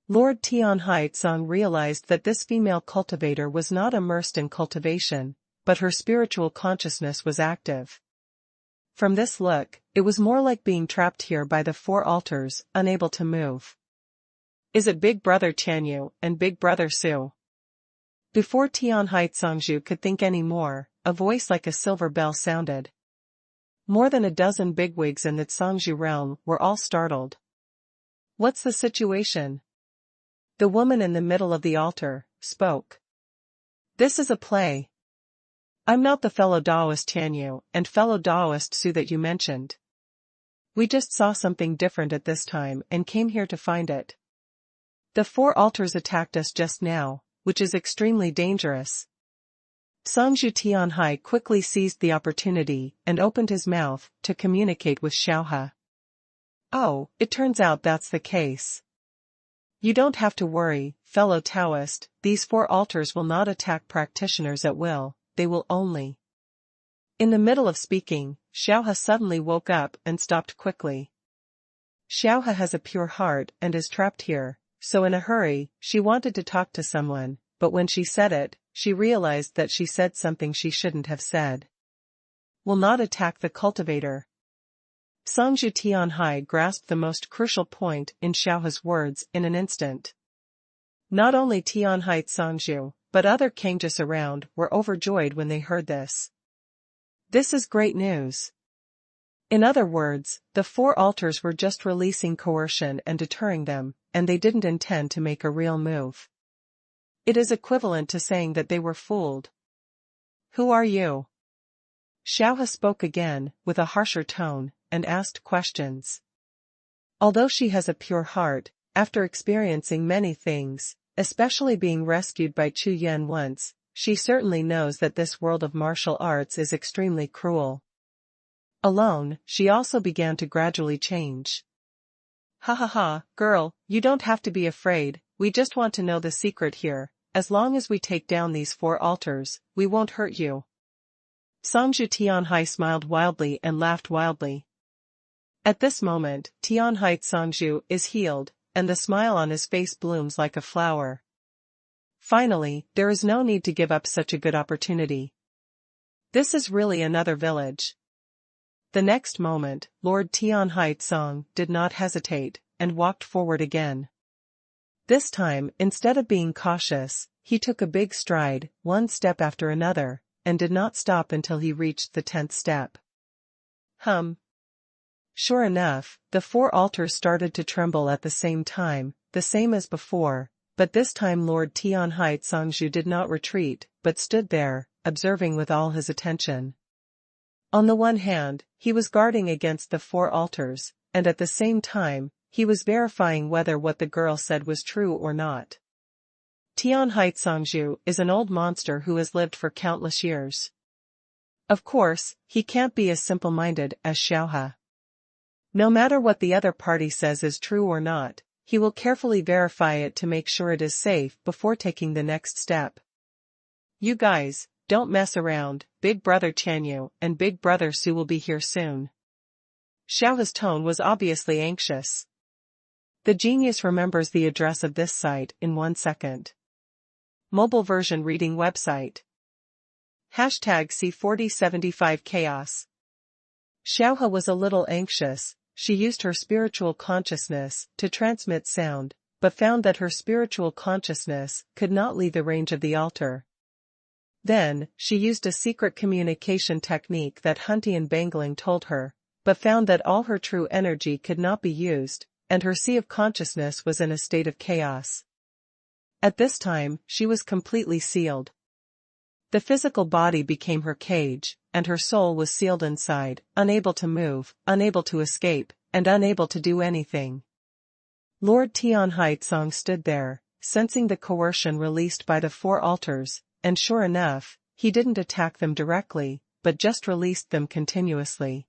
[SPEAKER 1] Lord Tianhai Cang realized that this female cultivator was not immersed in cultivation, but her spiritual consciousness was active. From this look, it was more like being trapped here by the four altars, unable to move. Is it Big Brother Tianyu and Big Brother Su? Before Tianhai Cangzhu could think any more, a voice like a silver bell sounded. More than a dozen bigwigs in the Cangzhu realm were all startled. What's the situation? The woman in the middle of the altar spoke. This is a play. I'm not the fellow Taoist Tianyu and fellow Taoist Su that you mentioned. We just saw something different at this time and came here to find it. The four altars attacked us just now, which is extremely dangerous. Cangzhu Tianhai quickly seized the opportunity and opened his mouth to communicate with Xiaohe. Oh, it turns out that's the case. You don't have to worry, fellow Taoist, these four altars will not attack practitioners at will, they will only. In the middle of speaking, Xiaohe suddenly woke up and stopped quickly. Xiaohe has a pure heart and is trapped here, so in a hurry, she wanted to talk to someone, but when she said it, she realized that she said something she shouldn't have said. Will not attack the cultivator. Cangzhu Tianhai grasped the most crucial point in Xiaohe's words in an instant. Not only Tianhai Cangzhu, but other Kangjus around were overjoyed when they heard this. This is great news. In other words, the four altars were just releasing coercion and deterring them, and they didn't intend to make a real move. It is equivalent to saying that they were fooled. Who are you? Xiaohe spoke again, with a harsher tone, and asked questions. Although she has a pure heart, after experiencing many things, especially being rescued by Chu Yan once, she certainly knows that this world of martial arts is extremely cruel. Alone, she also began to gradually change. Ha ha ha, girl, you don't have to be afraid, we just want to know the secret here, as long as we take down these four altars, we won't hurt you. Cangzhu Tianhai smiled wildly and laughed wildly. At this moment, Tianhai Cangzhu is healed, and the smile on his face blooms like a flower. Finally, there is no need to give up such a good opportunity. This is really another village. The next moment, Lord Tianhai Cang did not hesitate, and walked forward again. This time, instead of being cautious, he took a big stride, one step after another, and did not stop until he reached the 10th step. Sure enough, the four altars started to tremble at the same time, the same as before, but this time Lord Tianhai Cangzhu did not retreat, but stood there, observing with all his attention. On the one hand, he was guarding against the four altars, and at the same time, he was verifying whether what the girl said was true or not. Tianhai Cangzhu is an old monster who has lived for countless years. Of course, he can't be as simple-minded as Xiaohe. No matter what the other party says is true or not, he will carefully verify it to make sure it is safe before taking the next step. You guys, don't mess around, Big Brother Tianyu and Big Brother Su will be here soon. Xiaohe's tone was obviously anxious. The genius remembers the address of this site in 1 second. Mobile version reading website. Hashtag C4075 Chaos. Xiaohe was a little anxious. She used her spiritual consciousness to transmit sound, but found that her spiritual consciousness could not leave the range of the altar. Then, she used a secret communication technique that Huntian Bangling told her, but found that all her true energy could not be used, and her sea of consciousness was in a state of chaos. At this time, she was completely sealed. The physical body became her cage, and her soul was sealed inside, unable to move, unable to escape, and unable to do anything. Lord Tianhaitsong stood there, sensing the coercion released by the 4 altars, and sure enough, he didn't attack them directly, but just released them continuously.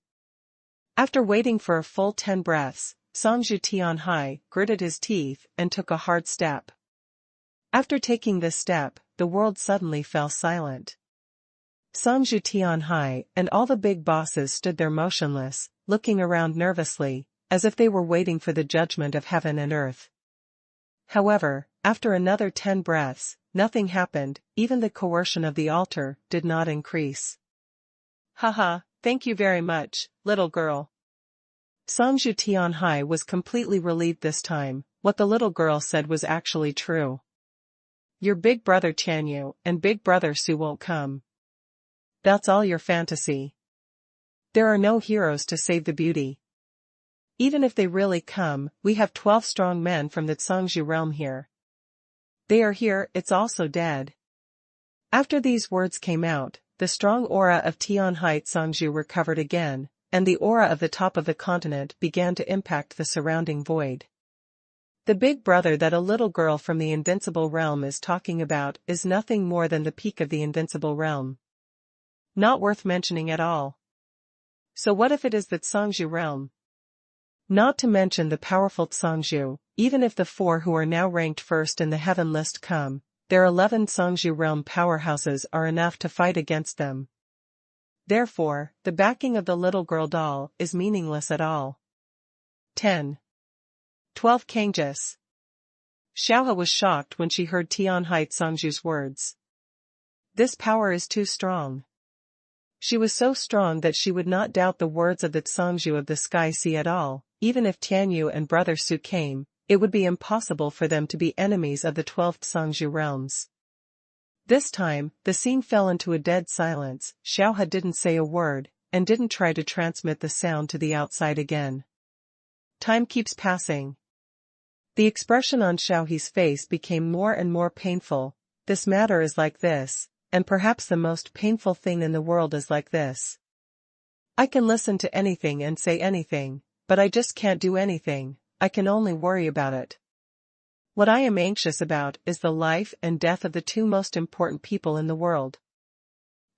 [SPEAKER 1] After waiting for a full 10 breaths, Songzhu Tianhai gritted his teeth and took a hard step. After taking this step, the world suddenly fell silent. Songzhu Tianhai and all the big bosses stood there motionless, looking around nervously, as if they were waiting for the judgment of heaven and earth. However, after another 10 breaths, nothing happened, even the coercion of the altar did not increase. Haha, thank you very much, little girl. Songzhu Tianhai was completely relieved this time. What the little girl said was actually true. Your big brother Tianyu and big brother Su won't come. That's all your fantasy. There are no heroes to save the beauty. Even if they really come, we have 12 strong men from the Songzhu realm here. They are here, it's also dead. After these words came out, the strong aura of Tianhai Songzhu recovered again, and the aura of the top of the continent began to impact the surrounding void. The big brother that a little girl from the invincible realm is talking about is nothing more than the peak of the invincible realm. Not worth mentioning at all. So what if it is the Songzhu realm? Not to mention the powerful Songzhu, even if the 4 who are now ranked first in the heaven list come, their 11 Songzhu realm powerhouses are enough to fight against them. Therefore, the backing of the little girl doll is meaningless at all. 10. 12 Kangjus. Xiaohe was shocked when she heard Tianhai Songzhu's words. This power is too strong. She was so strong that she would not doubt the words of the Songzhu of the Sky Sea at all. Even if Tianyu and Brother Su came, it would be impossible for them to be enemies of the 12th Songzhu realms. This time, the scene fell into a dead silence. Xiaohe didn't say a word, and didn't try to transmit the sound to the outside again. Time keeps passing. The expression on Xiaohe's face became more and more painful. This matter is like this, and perhaps the most painful thing in the world is like this. I can listen to anything and say anything, but I just can't do anything. I can only worry about it. What I am anxious about is the life and death of the 2 most important people in the world.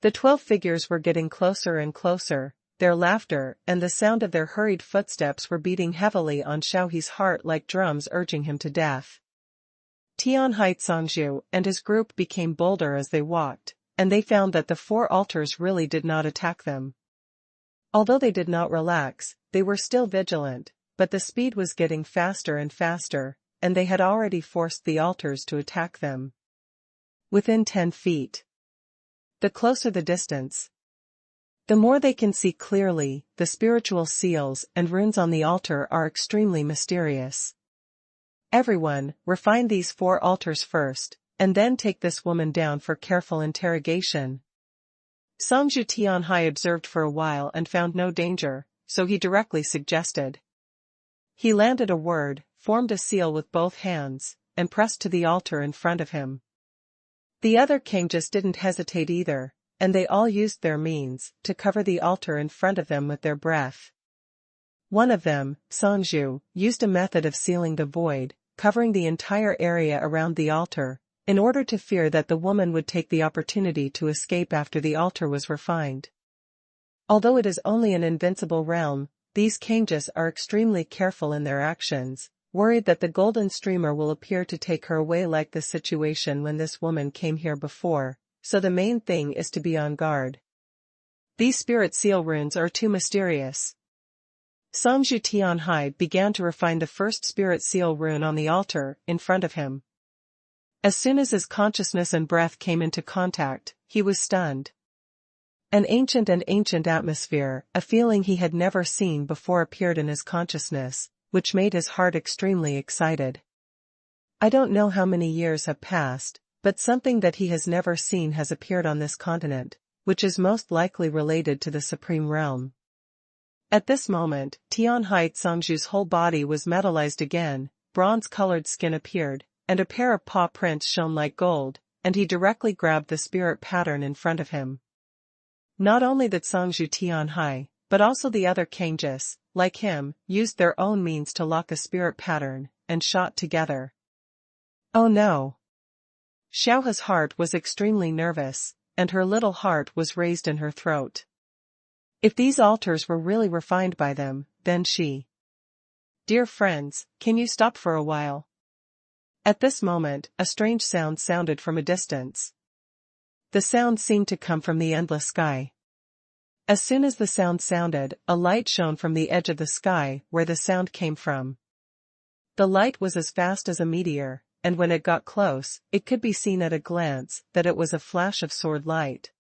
[SPEAKER 1] The 12 figures were getting closer and closer. Their laughter and the sound of their hurried footsteps were beating heavily on Xiaohe's heart like drums urging him to death. Tianhai Songzhu and his group became bolder as they walked, and they found that the 4 altars really did not attack them. Although they did not relax, they were still vigilant, but the speed was getting faster and faster, and they had already forced the altars to attack them. Within 10 feet. The closer the distance, the more they can see clearly. The spiritual seals and runes on the altar are extremely mysterious. Everyone, refine these 4 altars first, and then take this woman down for careful interrogation. Songzhu Tianhai observed for a while and found no danger, so he directly suggested. He landed a word, formed a seal with both hands, and pressed to the altar in front of him. The other Kangjus didn't hesitate either, and they all used their means to cover the altar in front of them with their breath. One of them, Songzhu, used a method of sealing the void, covering the entire area around the altar, in order to fear that the woman would take the opportunity to escape after the altar was refined. Although it is only an invincible realm, these Kangjus are extremely careful in their actions, worried that the golden streamer will appear to take her away like the situation when this woman came here before, so the main thing is to be on guard. These spirit seal runes are too mysterious. Songzhu Tianhai began to refine the first spirit seal rune on the altar in front of him. As soon as his consciousness and breath came into contact, he was stunned. An ancient atmosphere, a feeling he had never seen before appeared in his consciousness, which made his heart extremely excited. I don't know how many years have passed, but something that he has never seen has appeared on this continent, which is most likely related to the Supreme Realm. At this moment, Tianhai Songzhu's whole body was metallized again, bronze-colored skin appeared, and a pair of paw prints shone like gold, and he directly grabbed the spirit pattern in front of him. Not only did Songzhu Tianhai, but also the other Kangjus, like him, used their own means to lock a spirit pattern, and shot together. Oh no! Xiaohe's heart was extremely nervous, and her little heart was raised in her throat. If these altars were really refined by them, then she. Dear friends, can you stop for a while? At this moment, a strange sound sounded from a distance. The sound seemed to come from the endless sky. As soon as the sound sounded, a light shone from the edge of the sky where the sound came from. The light was as fast as a meteor, and when it got close, it could be seen at a glance that it was a flash of sword light.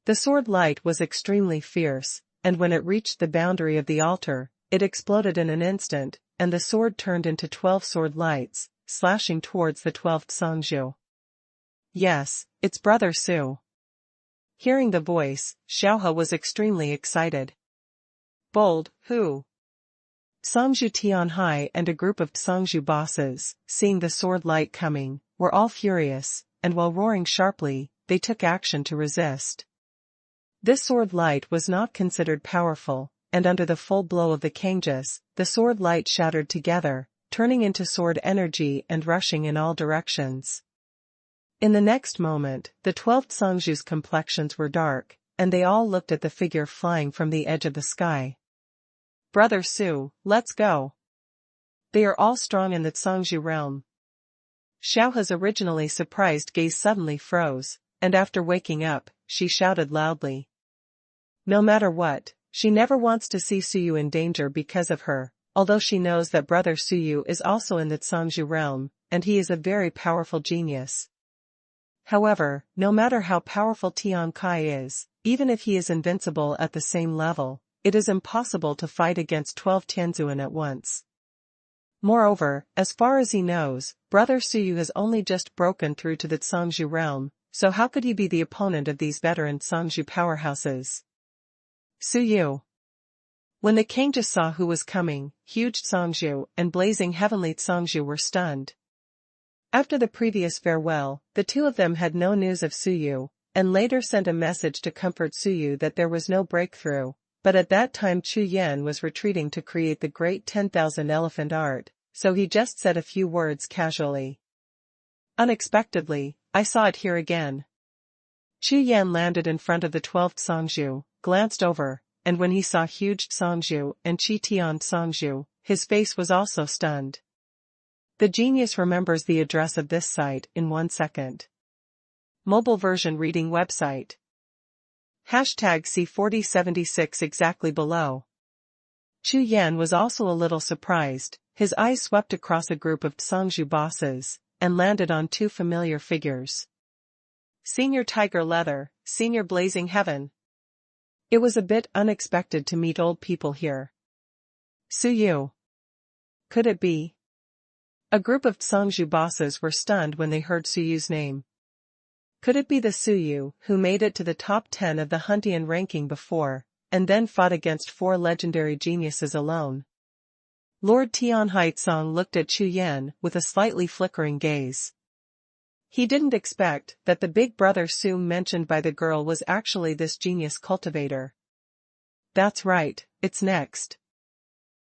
[SPEAKER 1] The sword light was extremely fierce, and when it reached the boundary of the altar, it exploded in an instant, and the sword turned into 12 sword lights, slashing towards the 12th Songzhu. Yes, it's Brother Su. Hearing the voice, Xiaohe was extremely excited. Bold, who? Songzhu Tianhai and a group of Songzhu bosses, seeing the sword light coming, were all furious, and while roaring sharply, they took action to resist. This sword light was not considered powerful, and under the full blow of the Kangjus, the sword light shattered together, turning into sword energy and rushing in all directions. In the next moment, the 12th Songzhu's complexions were dark, and they all looked at the figure flying from the edge of the sky. Brother Su, let's go. They are all strong in the Songzhu realm. Xiaohe's originally surprised gaze suddenly froze, and after waking up, she shouted loudly. No matter what, she never wants to see Suyu in danger because of her, although she knows that Brother Suyu is also in the Songzhu realm, and he is a very powerful genius. However, no matter how powerful Tian Kai is, even if he is invincible at the same level, it is impossible to fight against 12 Tianzuan at once. Moreover, as far as he knows, Brother Suyu has only just broken through to the Songzhu realm, so how could he be the opponent of these veteran Songzhu powerhouses? Suyu. When the Kangjus saw who was coming, huge Songzhu and blazing heavenly Songzhu were stunned. After the previous farewell, the two of them had no news of Suyu, and later sent a message to comfort Suyu that there was no breakthrough, but at that time Chu Yan was retreating to create the great 10,000 elephant art, so he just said a few words casually. Unexpectedly, I saw it here again. Chu Yan landed in front of the 12th Songzhu, glanced over, and when he saw huge Songzhu and Qi Tian Songzhu, his face was also stunned. The genius remembers the address of this site in 1 second. Mobile version reading website. Hashtag C4076 exactly below. Chu Yan was also a little surprised, his eyes swept across a group of Songzhu bosses, and landed on 2 familiar figures. Senior Tiger Leather, Senior Blazing Heaven. It was a bit unexpected to meet old people here. Suyu. Could it be? A group of Songzhu bosses were stunned when they heard Suyu's name. Could it be the Suyu who made it to the top 10 of the Huntian ranking before, and then fought against 4 legendary geniuses alone? Lord Tianhai Song looked at Chu Yan with a slightly flickering gaze. He didn't expect that the big brother Su mentioned by the girl was actually this genius cultivator. That's right, it's next.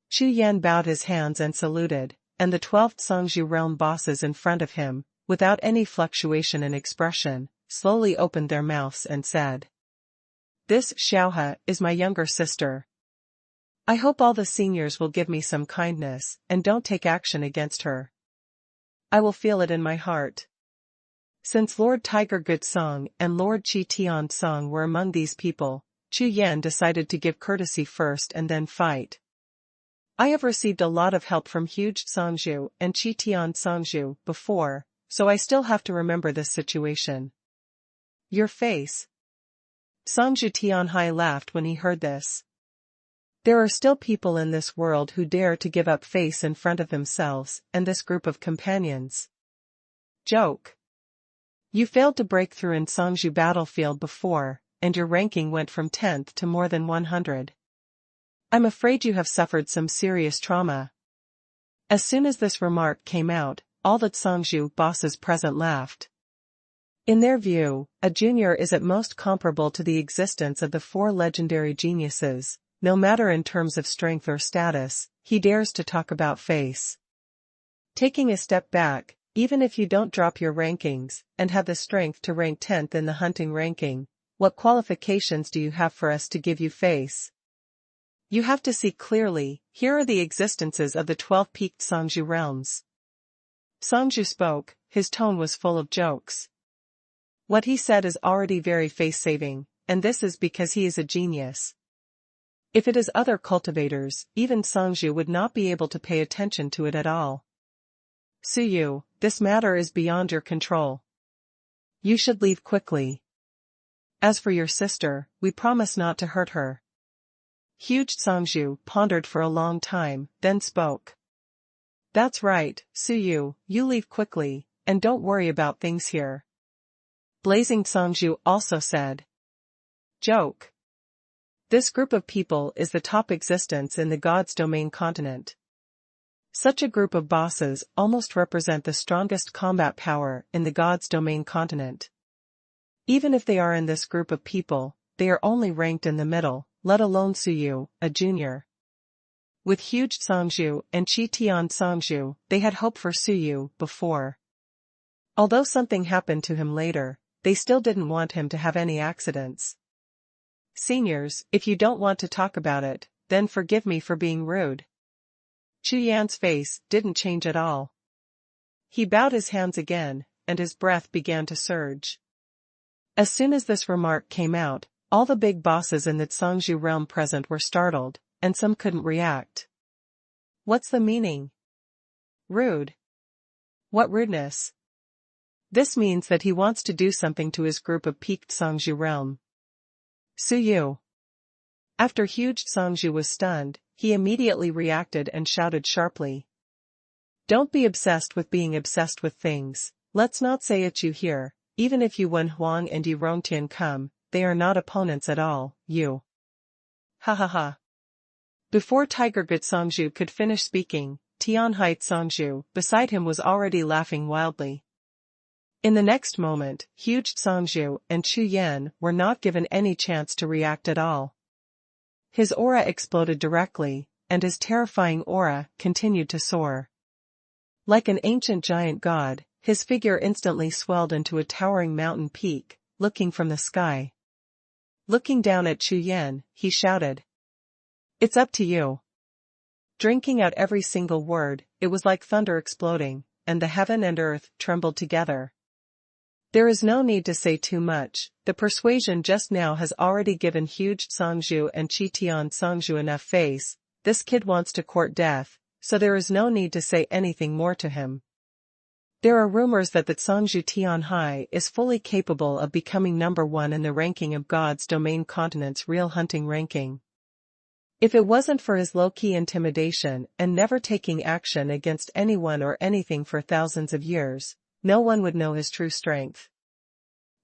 [SPEAKER 1] Chu Yan bowed his hands and saluted, and the 12th Songzhu realm bosses in front of him, without any fluctuation in expression, slowly opened their mouths and said. This Xiaohe is my younger sister. I hope all the seniors will give me some kindness and don't take action against her. I will feel it in my heart. Since Lord Tiger Good Song and Lord Qi Tian Song were among these people, Chu Yan decided to give courtesy first and then fight. I have received a lot of help from Huge Songzhu and Qi Tian Songzhu before, so I still have to remember this situation. Your face. Songzhu Tianhai laughed when he heard this. There are still people in this world who dare to give up face in front of themselves and this group of companions. Joke. You failed to break through in Songzhu battlefield before, and your ranking went from 10th to more than 100. I'm afraid you have suffered some serious trauma. As soon as this remark came out, all the Songzhu bosses present laughed. In their view, a junior is at most comparable to the existence of the 4 legendary geniuses. No matter in terms of strength or status, he dares to talk about face. Taking a step back, even if you don't drop your rankings, and have the strength to rank 10th in the hunting ranking, what qualifications do you have for us to give you face? You have to see clearly, here are the existences of the 12 peaked Songzhu realms. Songzhu spoke, his tone was full of jokes. What he said is already very face-saving, and this is because he is a genius. If it is other cultivators, even Songzhu would not be able to pay attention to it at all. Suyu, this matter is beyond your control. You should leave quickly. As for your sister, we promise not to hurt her. Huge Songzhu pondered for a long time, then spoke. That's right, Suyu, you leave quickly, and don't worry about things here. Blazing Songzhu also said. Joke. This group of people is the top existence in the God's domain continent. Such a group of bosses almost represent the strongest combat power in the God's domain continent. Even if they are in this group of people, they are only ranked in the middle, let alone Suyu, a junior. With Huge Songzhu and Qi Tian Songzhu, they had hoped for Suyu before. Although something happened to him later, they still didn't want him to have any accidents. Seniors, if you don't want to talk about it, then forgive me for being rude. Chu Yan's face didn't change at all. He bowed his hands again, and his breath began to surge. As soon as this remark came out, all the big bosses in the Songzhu realm present were startled, and some couldn't react. What's the meaning? Rude. What rudeness? This means that he wants to do something to his group of peaked Songzhu realm. Suyu. After Huge Songzhu was stunned, he immediately reacted and shouted sharply. Don't be obsessed with being obsessed with things. Let's not say it you here, even if you Xuanhuan and you Rongtian come, they are not opponents at all, you. Ha ha ha. Before Tiger Gut Songzhu could finish speaking, Tianhai Songzhu beside him was already laughing wildly. In the next moment, Huge Songzhu and Chu Yan were not given any chance to react at all. His aura exploded directly, and his terrifying aura continued to soar. Like an ancient giant god, his figure instantly swelled into a towering mountain peak, looking from the sky. Looking down at Chu Yan, he shouted. It's up to you. Drinking out every single word, it was like thunder exploding, and the heaven and earth trembled together. There is no need to say too much, the persuasion just now has already given Huge Songzhu and Qi Tian Songzhu enough face. This kid wants to court death, so there is no need to say anything more to him. There are rumors that the Songzhu Tianhai is fully capable of becoming number 1 in the ranking of God's domain continent's real hunting ranking. If it wasn't for his low-key intimidation and never taking action against anyone or anything for thousands of years, no one would know his true strength.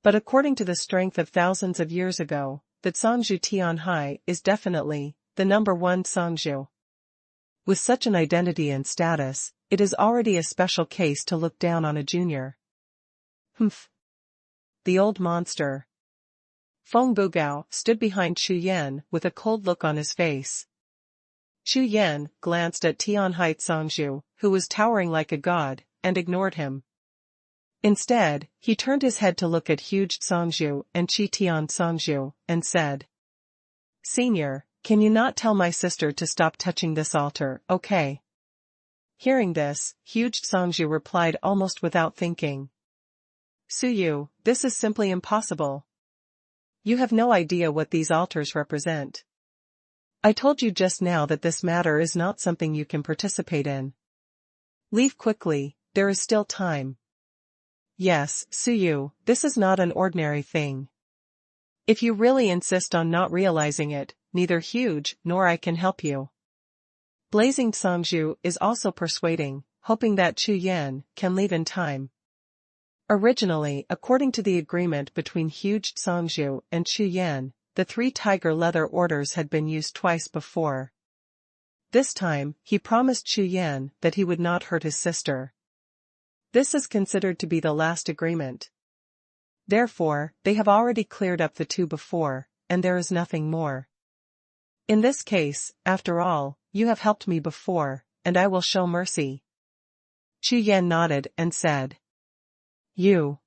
[SPEAKER 1] But according to the strength of thousands of years ago, the Songzhu Tianhai is definitely the number 1 Songzhu. With such an identity and status, it is already a special case to look down on a junior. Humph. The old monster. Feng Bugao stood behind Chu Yan with a cold look on his face. Chu Yan glanced at Tianhai Songzhu, who was towering like a god, and ignored him. Instead, he turned his head to look at Huge Songzhu and Qi Tian Songzhu, and said, Senior, can you not tell my sister to stop touching this altar, okay? Hearing this, Huge Songzhu replied almost without thinking. Suyu, this is simply impossible. You have no idea what these altars represent. I told you just now that this matter is not something you can participate in. Leave quickly, there is still time. Yes, Suyu, this is not an ordinary thing. If you really insist on not realizing it, neither Huge nor I can help you. Blazing Songzhu is also persuading, hoping that Chu Yan can leave in time. Originally, according to the agreement between Huge Songzhu and Chu Yan, the 3 tiger leather orders had been used twice before. This time, he promised Chu Yan that he would not hurt his sister. This is considered to be the last agreement. Therefore, they have already cleared up the 2 before, and there is nothing more. In this case, after all, you have helped me before, and I will show mercy. Chu Yan nodded and said. You.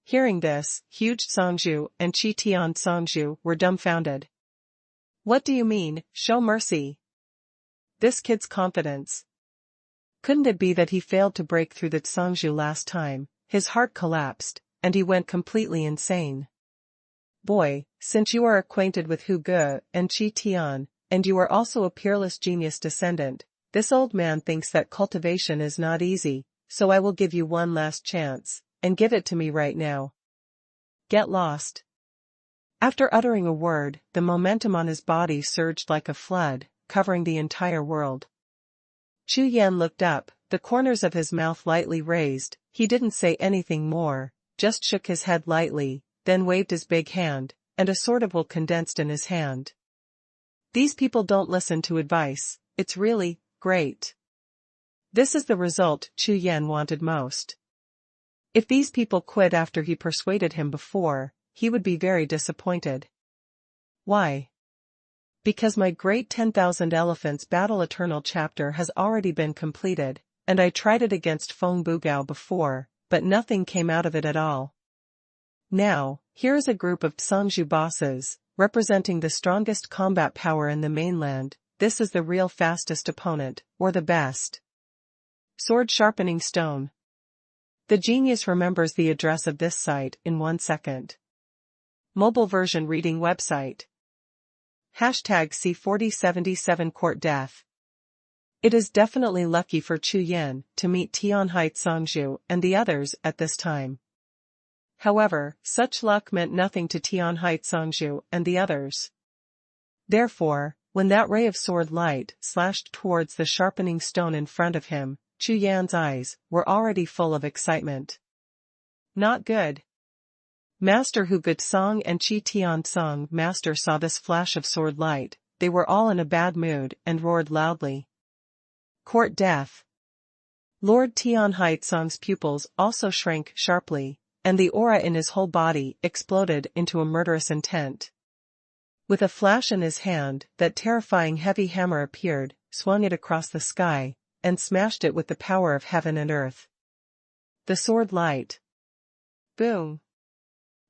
[SPEAKER 1] Hearing this, Huge Songzhu and Chi Tian Songzhu were dumbfounded. What do you mean, show mercy? This kid's confidence. Couldn't it be that he failed to break through the Songzhu last time? His heart collapsed, and he went completely insane. Boy, since you are acquainted with Hu Ge and Chi Tian, and you are also a peerless genius descendant, this old man thinks that cultivation is not easy, so I will give you one last chance, and give it to me right now. Get lost. After uttering a word, the momentum on his body surged like a flood, covering the entire world. Chu Yan looked up, the corners of his mouth lightly raised. He didn't say anything more, just shook his head lightly, then waved his big hand, and a sword of wool condensed in his hand. These people don't listen to advice, it's really great. This is the result Chu Yan wanted most. If these people quit after he persuaded him before, he would be very disappointed. Why? Because my great 10,000 Elephants Battle Eternal chapter has already been completed, and I tried it against Feng Bugao before, but nothing came out of it at all. Now, here is a group of Songzhu bosses, representing the strongest combat power in the mainland. This is the real fastest opponent, or the best. Sword Sharpening Stone. The genius remembers the address of this site in 1 second. Mobile version reading website. Hashtag C4077 Court Death. It is definitely lucky for Chu Yan to meet Tianhai Songzhu and the others at this time. However, such luck meant nothing to Tianhai Songzhu and the others. Therefore, when that ray of sword light slashed towards the sharpening stone in front of him, Chu Yan's eyes were already full of excitement. Not good. Master Hu Gutsong and Chi Tiansong Master saw this flash of sword light. They were all in a bad mood and roared loudly. Court death. Lord Tianhai Tsong's pupils also shrank sharply, and the aura in his whole body exploded into a murderous intent. With a flash in his hand, that terrifying heavy hammer appeared, swung it across the sky, and smashed it with the power of heaven and earth. The sword light. Boom.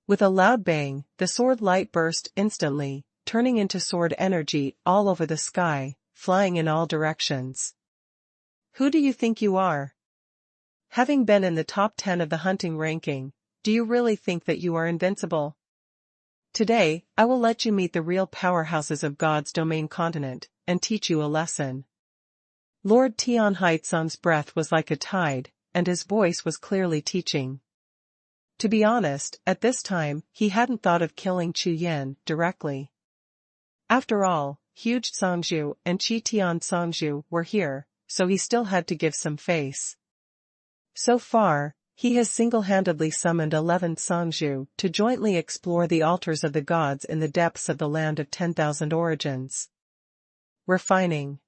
[SPEAKER 1] With a loud bang, the sword light burst instantly, turning into sword energy all over the sky, flying in all directions. Who do you think you are? Having been in the top 10 of the hunting ranking, do you really think that you are invincible? Today, I will let you meet the real powerhouses of God's domain continent, and teach you a lesson. Lord Tianhai Tsong's breath was like a tide, and his voice was clearly teaching. To be honest, at this time, he hadn't thought of killing Chu Yan directly. After all, Huge Songzhu and Chi Tian Songzhu were here, so he still had to give some face. So far, he has single-handedly summoned 11 Songzhu to jointly explore the altars of the gods in the depths of the land of 10,000 origins. Refining.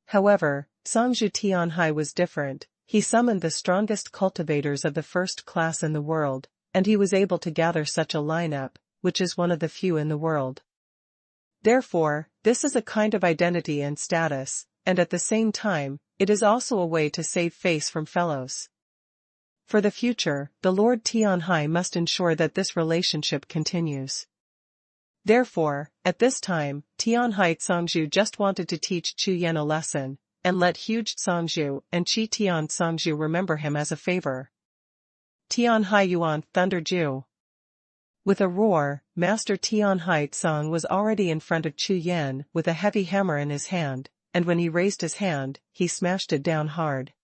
[SPEAKER 1] However, Songzhu Tianhai was different. He summoned the strongest cultivators of the first class in the world, and he was able to gather such a lineup, which is one of the few in the world. Therefore, this is a kind of identity and status, and at the same time, it is also a way to save face from fellows. For the future, the Lord Tianhai must ensure that this relationship continues. Therefore, at this time, Tianhai Songzhu just wanted to teach Chu Yan a lesson, and let Huge Songzhu and Chi Tian Songzhu remember him as a favor. Tianhai Yuan Thunderju. With a roar, Master Tianhaitsong was already in front of Chu Yan with a heavy hammer in his hand, and when he raised his hand, he smashed it down hard.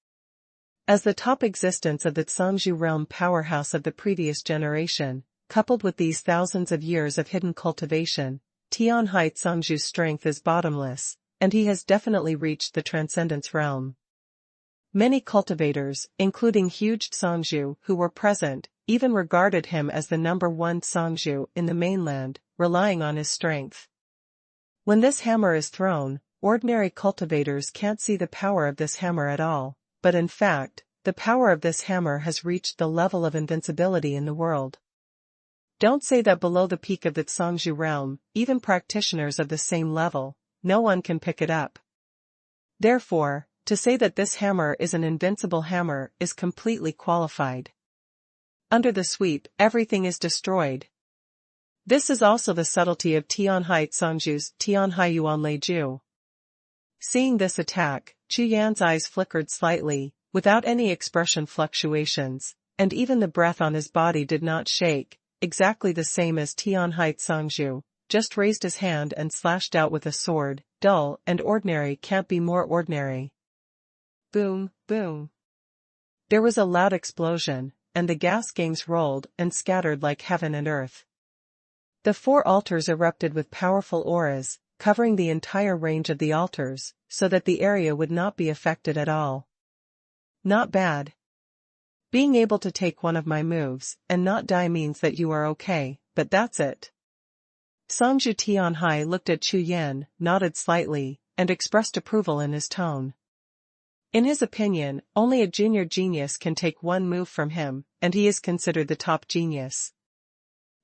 [SPEAKER 1] As the top existence of the Zhongzhou realm powerhouse of the previous generation, coupled with these thousands of years of hidden cultivation, Tianhaitsong's strength is bottomless, and he has definitely reached the Transcendence realm. Many cultivators, including huge Zhongzhou who were present, even regarded him as the #1 Zhongzhou in the mainland, relying on his strength. When this hammer is thrown, ordinary cultivators can't see the power of this hammer at all, but in fact, the power of this hammer has reached the level of invincibility in the world. Don't say that below the peak of the Zhongzhou realm, even practitioners of the same level, no one can pick it up. Therefore, to say that this hammer is an invincible hammer is completely qualified. Under the sweep, everything is destroyed. This is also the subtlety of Tianhaitsong's Tianhaiyuanleiju. Seeing this attack, Chu Yan's eyes flickered slightly, without any expression fluctuations, and even the breath on his body did not shake, exactly the same as Tianhaitsong's, just raised his hand and slashed out with a sword. Dull and ordinary can't be more ordinary. Boom, boom. There was a loud explosion, and the gas gangs rolled and scattered like heaven and earth. The 4 altars erupted with powerful auras, covering the entire range of the altars, so that the area would not be affected at all. Not bad. Being able to take one of my moves and not die means that you are okay, but that's it. Zhongzhou Tianhai looked at Chu Yan, nodded slightly, and expressed approval in his tone. In his opinion, only a junior genius can take one move from him, and he is considered the top genius.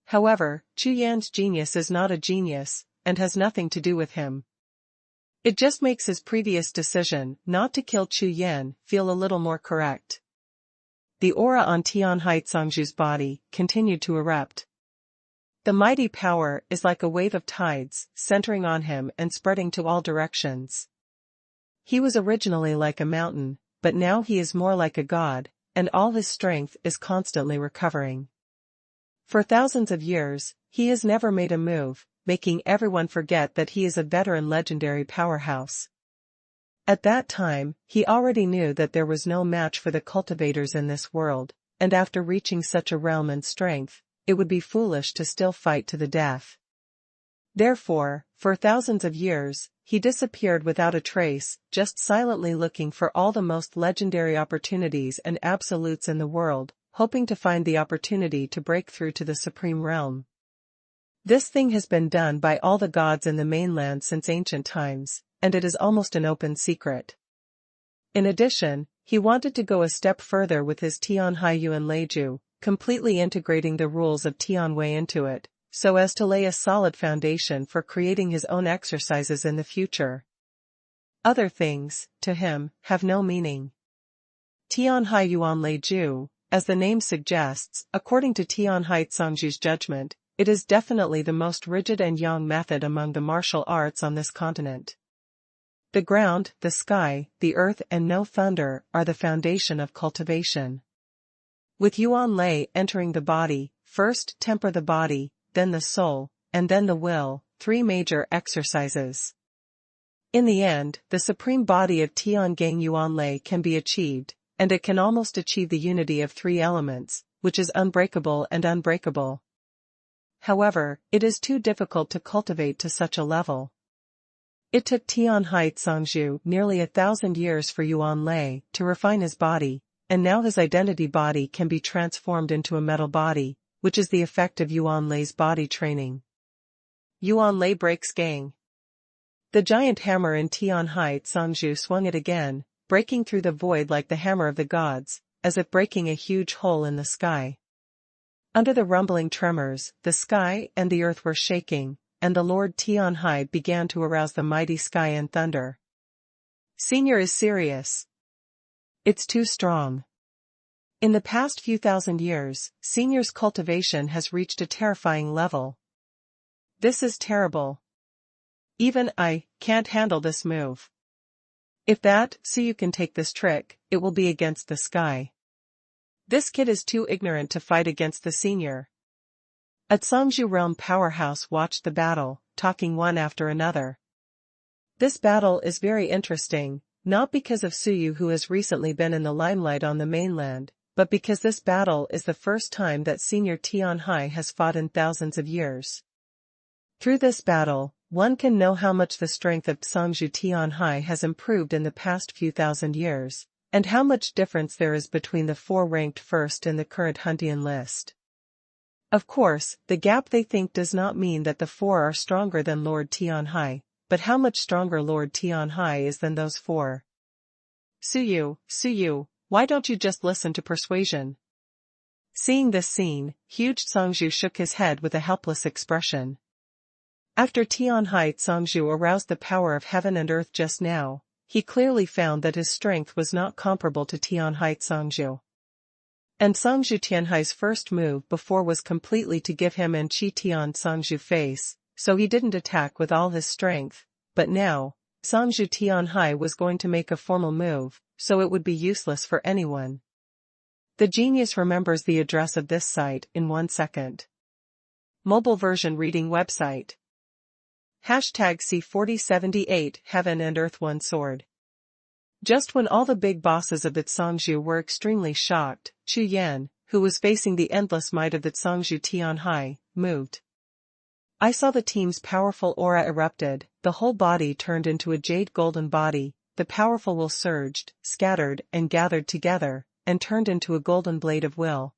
[SPEAKER 1] However, Chu Yan's genius is not a genius, and has nothing to do with him. It just makes his previous decision not to kill Chu Yan feel a little more correct. The aura on Tianhaitsong's body continued to erupt. The mighty power is like a wave of tides, centering on him and spreading to all directions. He was originally like a mountain, but now he is more like a god, and all his strength is constantly recovering. For thousands of years, he has never made a move, making everyone forget that he is a veteran legendary powerhouse. At that time, he already knew that there was no match for the cultivators in this world, and after reaching such a realm and strength, it would be foolish to still fight to the death. Therefore, for thousands of years, he disappeared without a trace, just silently looking for all the most legendary opportunities and absolutes in the world, hoping to find the opportunity to break through to the supreme realm. This thing has been done by all the gods in the mainland since ancient times, and it is almost an open secret. In addition, he wanted to go a step further with his Tianhaiyuanleiju, completely integrating the rules of Tianwei into it, so as to lay a solid foundation for creating his own exercises in the future. Other things, to him, have no meaning. Tianhaiyuanleiju, as the name suggests, according to Tianhaitsong's judgment, it is definitely the most rigid and yang method among the martial arts on this continent. The ground, the sky, the earth and no thunder are the foundation of cultivation. With Yuan Lei entering the body, first temper the body, then the soul, and then the will, 3 major exercises. In the end, the supreme body of Tiangang Yuan Lei can be achieved, and it can almost achieve the unity of 3 elements, which is unbreakable and unbreakable. However, it is too difficult to cultivate to such a level. It took Tianhaitsong nearly 1,000 years for Yuan Lei to refine his body, and now his identity body can be transformed into a metal body, which is the effect of Yuan Lei's body training. Yuan Lei breaks gang. The giant hammer in Tianhaitsong swung it again, breaking through the void like the hammer of the gods, as if breaking a huge hole in the sky. Under the rumbling tremors, the sky and the earth were shaking, and the Lord Tianhai began to arouse the mighty sky and thunder. Senior is serious. It's too strong. In the past few thousand years, Senior's cultivation has reached a terrifying level. This is terrible. Even I can't handle this move. If that, so you can take this trick, it will be against the sky. This kid is too ignorant to fight against the Senior. A Zhangzhou realm powerhouse watched the battle, talking one after another. This battle is very interesting, not because of Suyu who has recently been in the limelight on the mainland, but because this battle is the first time that senior Tianhai has fought in thousands of years. Through this battle, one can know how much the strength of Zhangzhou Tianhai has improved in the past few thousand years, and how much difference there is between the four ranked first in the current Huntian list. Of course, the gap they think does not mean that the four are stronger than Lord Tianhai, but how much stronger Lord Tianhai is than those four. Suyu, why don't you just listen to persuasion? Seeing this scene, huge Zhangzhou shook his head with a helpless expression. After Tianhai Zhangzhou aroused the power of heaven and earth just now, he clearly found that his strength was not comparable to Tianhai Zhangzhou. And Zhangzhou Tianhai's first move before was completely to give him and Qi Tian Zhangzhou face, so he didn't attack with all his strength, but now, Zhangzhou Tianhai was going to make a formal move, so it would be useless for anyone. The genius remembers the address of this site in 1 second. Mobile version reading website. #C4078 Heaven and Earth One Sword. Just when all the big bosses of the Zhangzhou were extremely shocked, Chu Yan, who was facing the endless might of the Zhangzhou Tianhai, moved. I saw the team's powerful aura erupted, the whole body turned into a jade golden body, the powerful will surged, scattered and gathered together, and turned into a golden blade of will.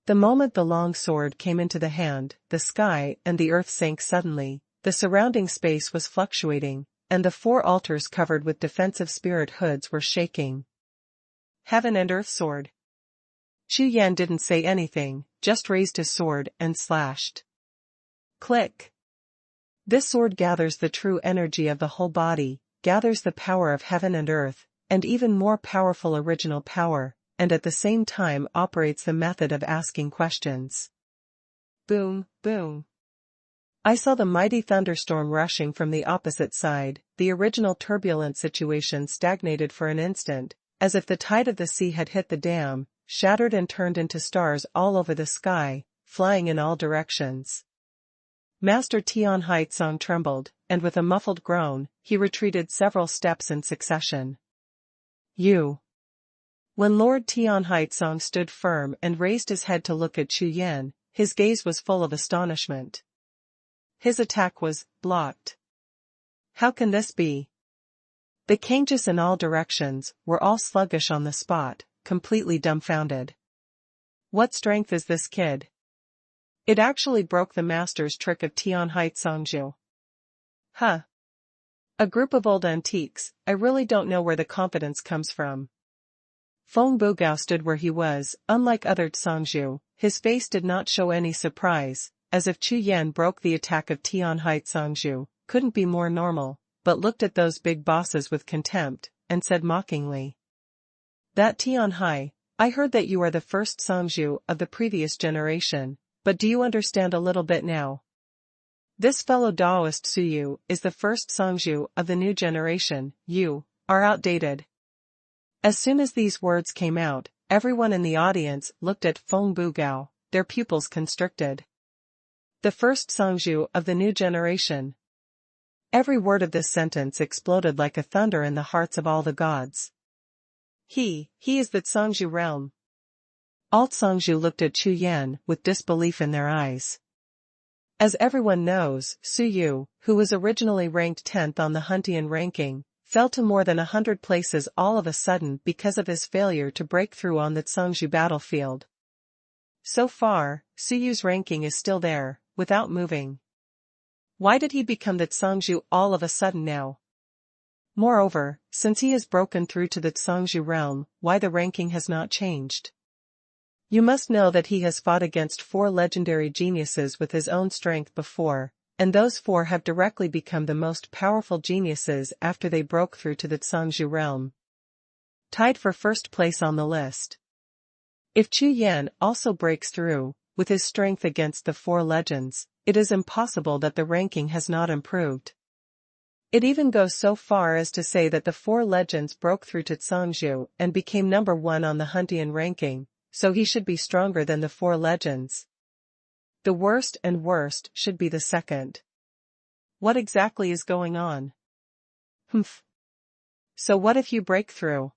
[SPEAKER 1] The moment the long sword came into the hand, the sky and the earth sank suddenly, the surrounding space was fluctuating, and the four altars covered with defensive spirit hoods were shaking. Heaven and Earth Sword. Chu Yan didn't say anything, just raised his sword and slashed. Click. This sword gathers the true energy of the whole body, gathers the power of heaven and earth, and even more powerful original power, and at the same time operates the method of asking questions. Boom, boom. I saw the mighty thunderstorm rushing from the opposite side, the original turbulent situation stagnated for an instant, as if the tide of the sea had hit the dam, shattered and turned into stars all over the sky, flying in all directions. Master Tianhai Tsang trembled, and with a muffled groan, he retreated several steps in succession. You. When Lord Tianhai Tsang stood firm and raised his head to look at Chu Yan, his gaze was full of astonishment. His attack was blocked. How can this be? The Kangjus in all directions were all sluggish on the spot, completely dumbfounded. What strength is this kid? It actually broke the master's trick of Tianhai Zhangzhou. Huh. A group of old antiques, I really don't know where the confidence comes from. Feng Bugao stood where he was, unlike other Zhangzhou, his face did not show any surprise, as if Chu Yan broke the attack of Tianhai Zhangzhou, couldn't be more normal, but looked at those big bosses with contempt, and said mockingly. That Tianhai, I heard that you are the first Zhangzhou of the previous generation, but do you understand a little bit now? This fellow Daoist Suyu is the first Zhangzhou of the new generation, you are outdated. As soon as these words came out, everyone in the audience looked at Feng Bugao, their pupils constricted. The first Zhangzhou of the new generation. Every word of this sentence exploded like a thunder in the hearts of all the gods. He is the Zhangzhou realm. All Zhangzhou looked at Chu Yan with disbelief in their eyes. As everyone knows, Suyu, who was originally ranked 10th on the Huntian ranking, fell to more than 100 places all of a sudden because of his failure to break through on the Zhangzhou battlefield. So far, Suyu's ranking is still there, without moving. Why did he become the Zhangzhou all of a sudden now? Moreover, since he has broken through to the Zhangzhou realm, why the ranking has not changed? You must know that he has fought against 4 legendary geniuses with his own strength before, and those 4 have directly become the most powerful geniuses after they broke through to the Zhangzhou realm. Tied for first place on the list. If Chu Yan also breaks through, with his strength against the 4 legends, it is impossible that the ranking has not improved. It even goes so far as to say that the 4 legends broke through to Zhangzhou and became number 1 on the Huntian ranking, so he should be stronger than the 4 legends. The worst and worst should be the second. What exactly is going on? Humph. So what if you break through?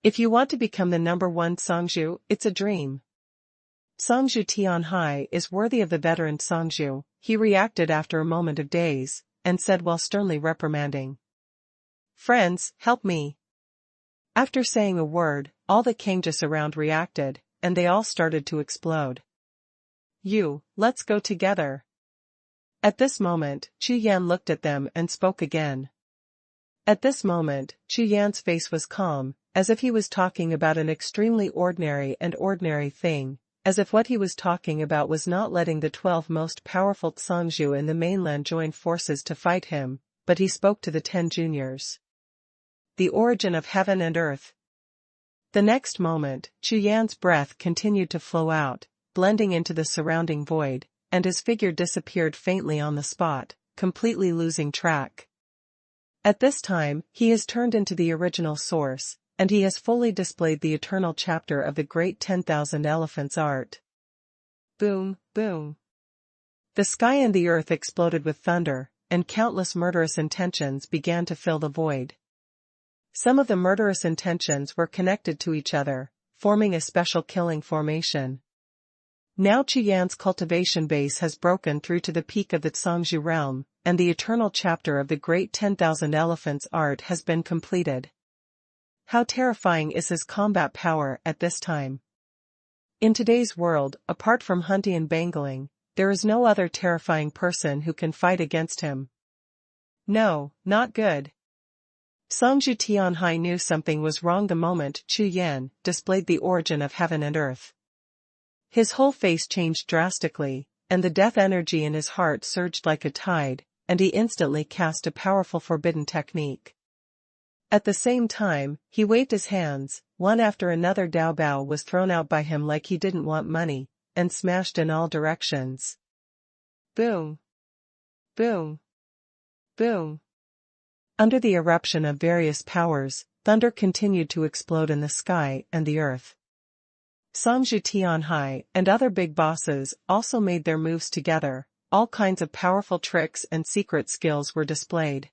[SPEAKER 1] If you want to become the number one Songzhu, it's a dream. Songzhu Tianhai is worthy of the veteran Songzhu, he reacted after a moment of daze, and said while sternly reprimanding. Friends, help me. After saying a word, all the Kangjus around reacted, and they all started to explode. Let's go together. At this moment, Chu Yan looked at them and spoke again. At this moment, Chu Yan's face was calm, as if he was talking about an extremely ordinary thing, as if what he was talking about was not letting the 12 most powerful Songzhu in the mainland join forces to fight him, but he spoke to the 10 juniors. The origin of heaven and earth. The next moment, Chu Yan's breath continued to flow out, blending into the surrounding void, and his figure disappeared faintly on the spot, completely losing track. At this time, he has turned into the original source, and he has fully displayed the eternal chapter of the great 10,000 elephants art. Boom, boom. The sky and the earth exploded with thunder, and countless murderous intentions began to fill the void. Some of the murderous intentions were connected to each other, forming a special killing formation. Now Chu Yan's cultivation base has broken through to the peak of the Songzhu realm, and the eternal chapter of the great 10,000 elephants art has been completed. How terrifying is his combat power at this time? In today's world, apart from hunting and bangling, there is no other terrifying person who can fight against him. No, not good. Songzhu Tianhai knew something was wrong the moment Chu Yan displayed the origin of heaven and earth. His whole face changed drastically, and the death energy in his heart surged like a tide, and he instantly cast a powerful forbidden technique. At the same time, he waved his hands, one after another Dao Bao was thrown out by him like he didn't want money, and smashed in all directions. Boom! Boom! Boom! Under the eruption of various powers, thunder continued to explode in the sky and the earth. Songzhu Tianhai and other big bosses also made their moves together, all kinds of powerful tricks and secret skills were displayed.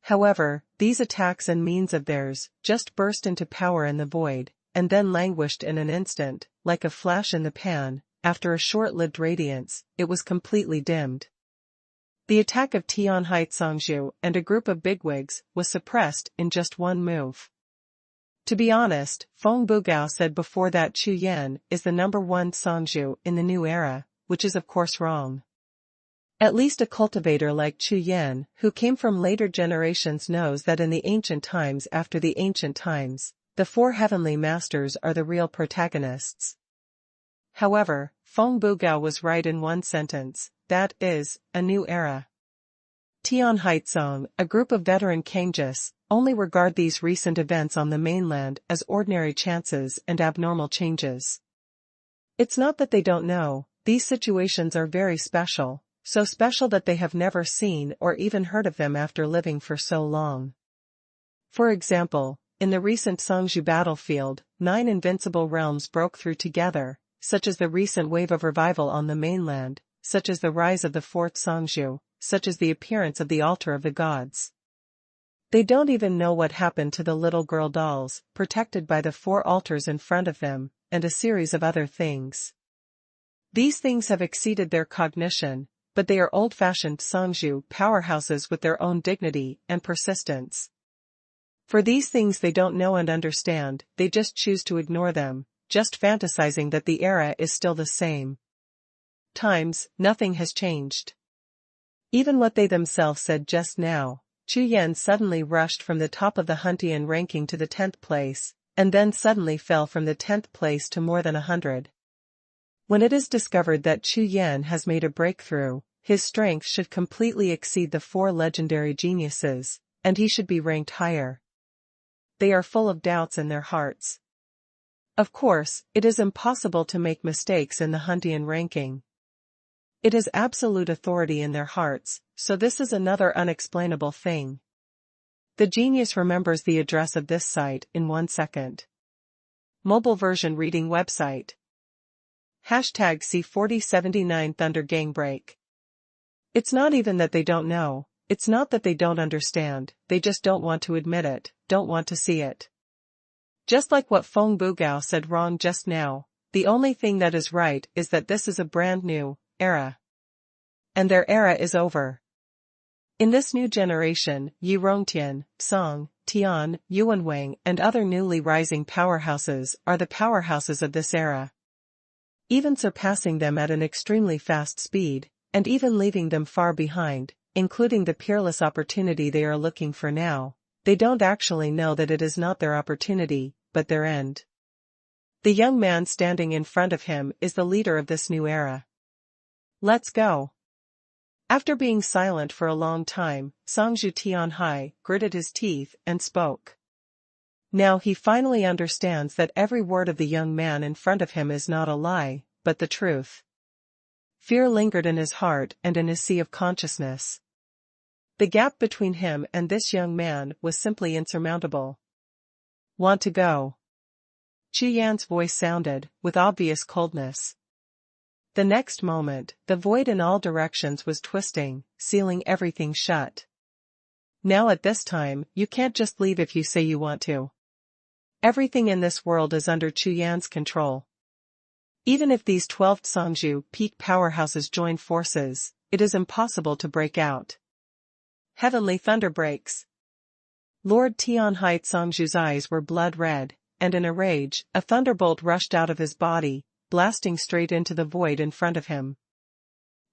[SPEAKER 1] However, these attacks and means of theirs just burst into power in the void, and then languished in an instant, like a flash in the pan. After a short-lived radiance, it was completely dimmed. The attack of Tianhai Songzhu and a group of bigwigs was suppressed in just one move. To be honest, Feng Bugao said before that Chu Yan is the number one Songzhu in the new era, which is of course wrong. At least a cultivator like Chu Yan, who came from later generations, knows that in the ancient times after the ancient times, the 4 heavenly masters are the real protagonists. However, Feng Bugao was right in one sentence, that is, a new era. Tianhai Song, a group of veteran Kangjus, only regard these recent events on the mainland as ordinary chances and abnormal changes. It's not that they don't know, these situations are very special, so special that they have never seen or even heard of them after living for so long. For example, in the recent Songzhu battlefield, 9 invincible realms broke through together, such as the recent wave of revival on the mainland, such as the rise of the 4th Songzhu, such as the appearance of the altar of the gods. They don't even know what happened to the little girl dolls, protected by the 4 altars in front of them, and a series of other things. These things have exceeded their cognition, but they are old-fashioned Songzhu powerhouses with their own dignity and persistence. For these things they don't know and understand, they just choose to ignore them, just fantasizing that the era is still the same. Nothing has changed. Even what they themselves said just now, Chu Yan suddenly rushed from the top of the Huntian ranking to the 10th place, and then suddenly fell from the 10th place to more than 100. When it is discovered that Chu Yan has made a breakthrough, his strength should completely exceed the 4 legendary geniuses, and he should be ranked higher. They are full of doubts in their hearts. Of course, it is impossible to make mistakes in the Huntian ranking. It is absolute authority in their hearts, so this is another unexplainable thing. The genius remembers the address of this site in 1 second. Mobile version reading website. Hashtag C4079 Thunder Gang Break. It's not even that they don't know, it's not that they don't understand, they just don't want to admit it, don't want to see it. Just like what Feng Bugao said wrong just now, the only thing that is right is that this is a brand new era. And their era is over. In this new generation, Yi Rongtian, Song, Tian, Yuanwang and other newly rising powerhouses are the powerhouses of this era. Even surpassing them at an extremely fast speed, and even leaving them far behind, including the peerless opportunity they are looking for now, they don't actually know that it is not their opportunity, but their end. The young man standing in front of him is the leader of this new era. Let's go. After being silent for a long time, Songzhu Tianhai gritted his teeth and spoke. Now he finally understands that every word of the young man in front of him is not a lie, but the truth. Fear lingered in his heart and in his sea of consciousness. The gap between him and this young man was simply insurmountable. Want to go? Chu Yan's voice sounded, with obvious coldness. The next moment, the void in all directions was twisting, sealing everything shut. Now at this time, you can't just leave if you say you want to. Everything in this world is under Chu Yan's control. Even if these 12 Songzhu peak powerhouses join forces, it is impossible to break out. Heavenly thunder breaks. Lord Tianhai Songzhu's eyes were blood red, and in a rage, a thunderbolt rushed out of his body, blasting straight into the void in front of him.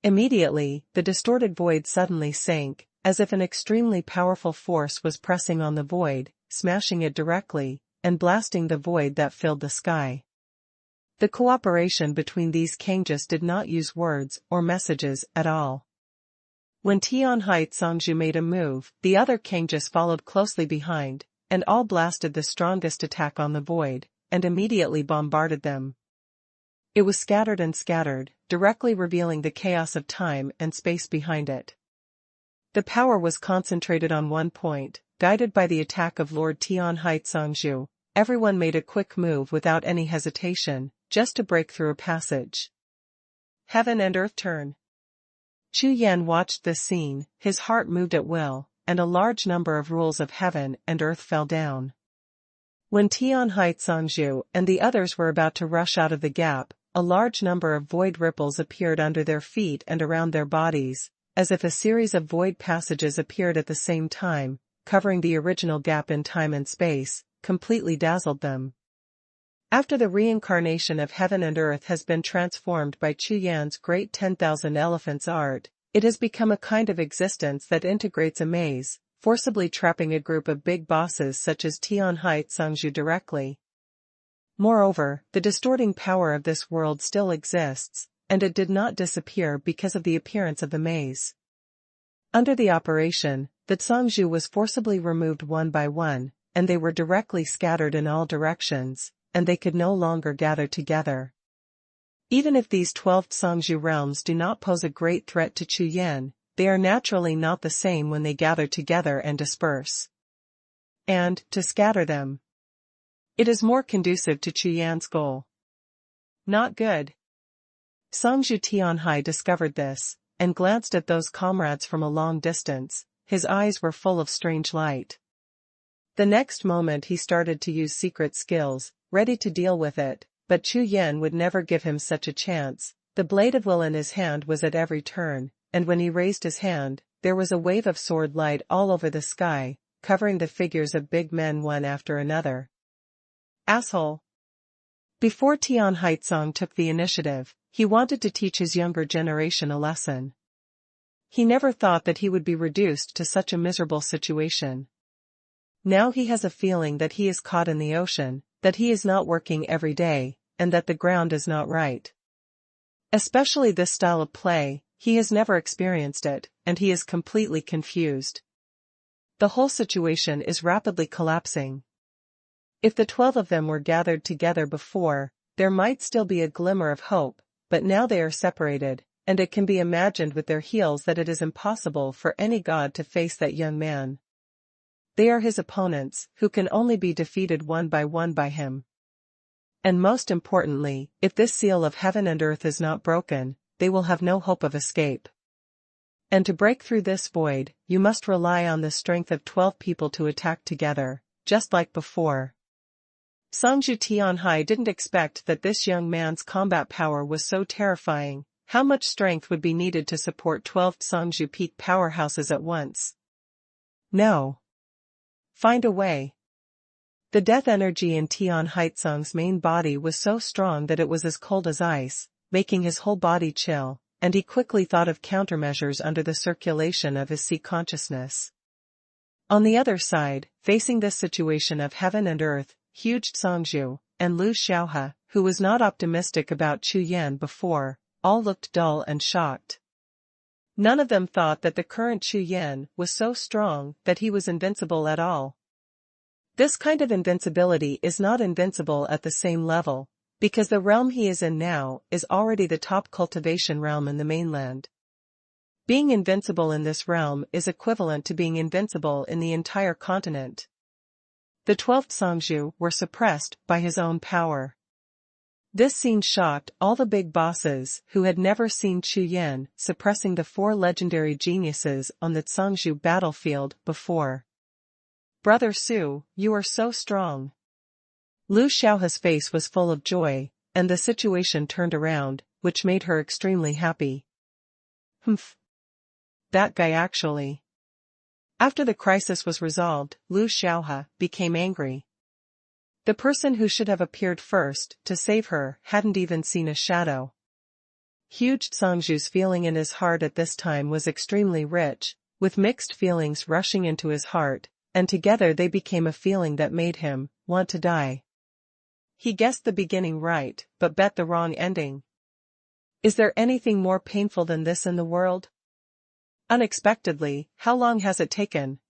[SPEAKER 1] Immediately, the distorted void suddenly sank, as if an extremely powerful force was pressing on the void, smashing it directly, and blasting the void that filled the sky. The cooperation between these Kangjus did not use words or messages at all. When Tianhai Songzhu made a move, the other Kangjus followed closely behind, and all blasted the strongest attack on the void, and immediately bombarded them. It was scattered and scattered, directly revealing the chaos of time and space behind it. The power was concentrated on one point, guided by the attack of Lord Tianhai Songzhu. Everyone made a quick move without any hesitation, just to break through a passage. Heaven and earth turn. Chu Yan watched this scene, his heart moved at will, and a large number of rules of heaven and earth fell down. When Tianhai Songzhu and the others were about to rush out of the gap, a large number of void ripples appeared under their feet and around their bodies, as if a series of void passages appeared at the same time, covering the original gap in time and space, completely dazzled them. After the reincarnation of heaven and earth has been transformed by Chu Yan's great 10,000 elephants art, it has become a kind of existence that integrates a maze, forcibly trapping a group of big bosses such as Tianhai Songzhu directly. Moreover, the distorting power of this world still exists, and it did not disappear because of the appearance of the maze. Under the operation, the Songzhu was forcibly removed one by one, and they were directly scattered in all directions, and they could no longer gather together. Even if these 12 Songzhu realms do not pose a great threat to Chu Yan, they are naturally not the same when they gather together and disperse. And, to scatter them, it is more conducive to Chu Yan's goal. Not good. Songzhu Tianhai discovered this, and glanced at those comrades from a long distance. His eyes were full of strange light. The next moment he started to use secret skills, ready to deal with it, but Chu Yan would never give him such a chance. The blade of will in his hand was at every turn, and when he raised his hand, there was a wave of sword light all over the sky, covering the figures of big men one after another. Asshole! Before Tianhai Song took the initiative, he wanted to teach his younger generation a lesson. He never thought that he would be reduced to such a miserable situation. Now he has a feeling that he is caught in the ocean, that he is not working every day, and that the ground is not right. Especially this style of play, he has never experienced it, and he is completely confused. The whole situation is rapidly collapsing. If the 12 of them were gathered together before, there might still be a glimmer of hope, but now they are separated, and it can be imagined with their heels that it is impossible for any god to face that young man. They are his opponents, who can only be defeated one by him. And most importantly, if this seal of heaven and earth is not broken, they will have no hope of escape. And to break through this void, you must rely on the strength of 12 people to attack together, just like before. Songzhu Tianhai didn't expect that this young man's combat power was so terrifying. How much strength would be needed to support 12 Songzhu peak powerhouses at once? No. Find a way. The death energy in Tian Haizong's main body was so strong that it was as cold as ice, making his whole body chill, and he quickly thought of countermeasures under the circulation of his sea consciousness. On the other side, facing this situation of heaven and earth, huge Songzhu, and Lu Xiaohe, who was not optimistic about Chu Yan before, all looked dull and shocked. None of them thought that the current Chu Yan was so strong that he was invincible at all. This kind of invincibility is not invincible at the same level, because the realm he is in now is already the top cultivation realm in the mainland. Being invincible in this realm is equivalent to being invincible in the entire continent. The 12th Songzhu were suppressed by his own power. This scene shocked all the big bosses who had never seen Chu Yan suppressing the 4 legendary geniuses on the Songzhu battlefield before. Brother Su, you are so strong. Lu Xiaohe's face was full of joy, and the situation turned around, which made her extremely happy. Humph. That guy actually. After the crisis was resolved, Lu Xiaohe became angry. The person who should have appeared first to save her hadn't even seen a shadow. Huge Songzhu's feeling in his heart at this time was extremely rich, with mixed feelings rushing into his heart, and together they became a feeling that made him want to die. He guessed the beginning right, but bet the wrong ending. Is there anything more painful than this in the world? Unexpectedly, how long has it taken?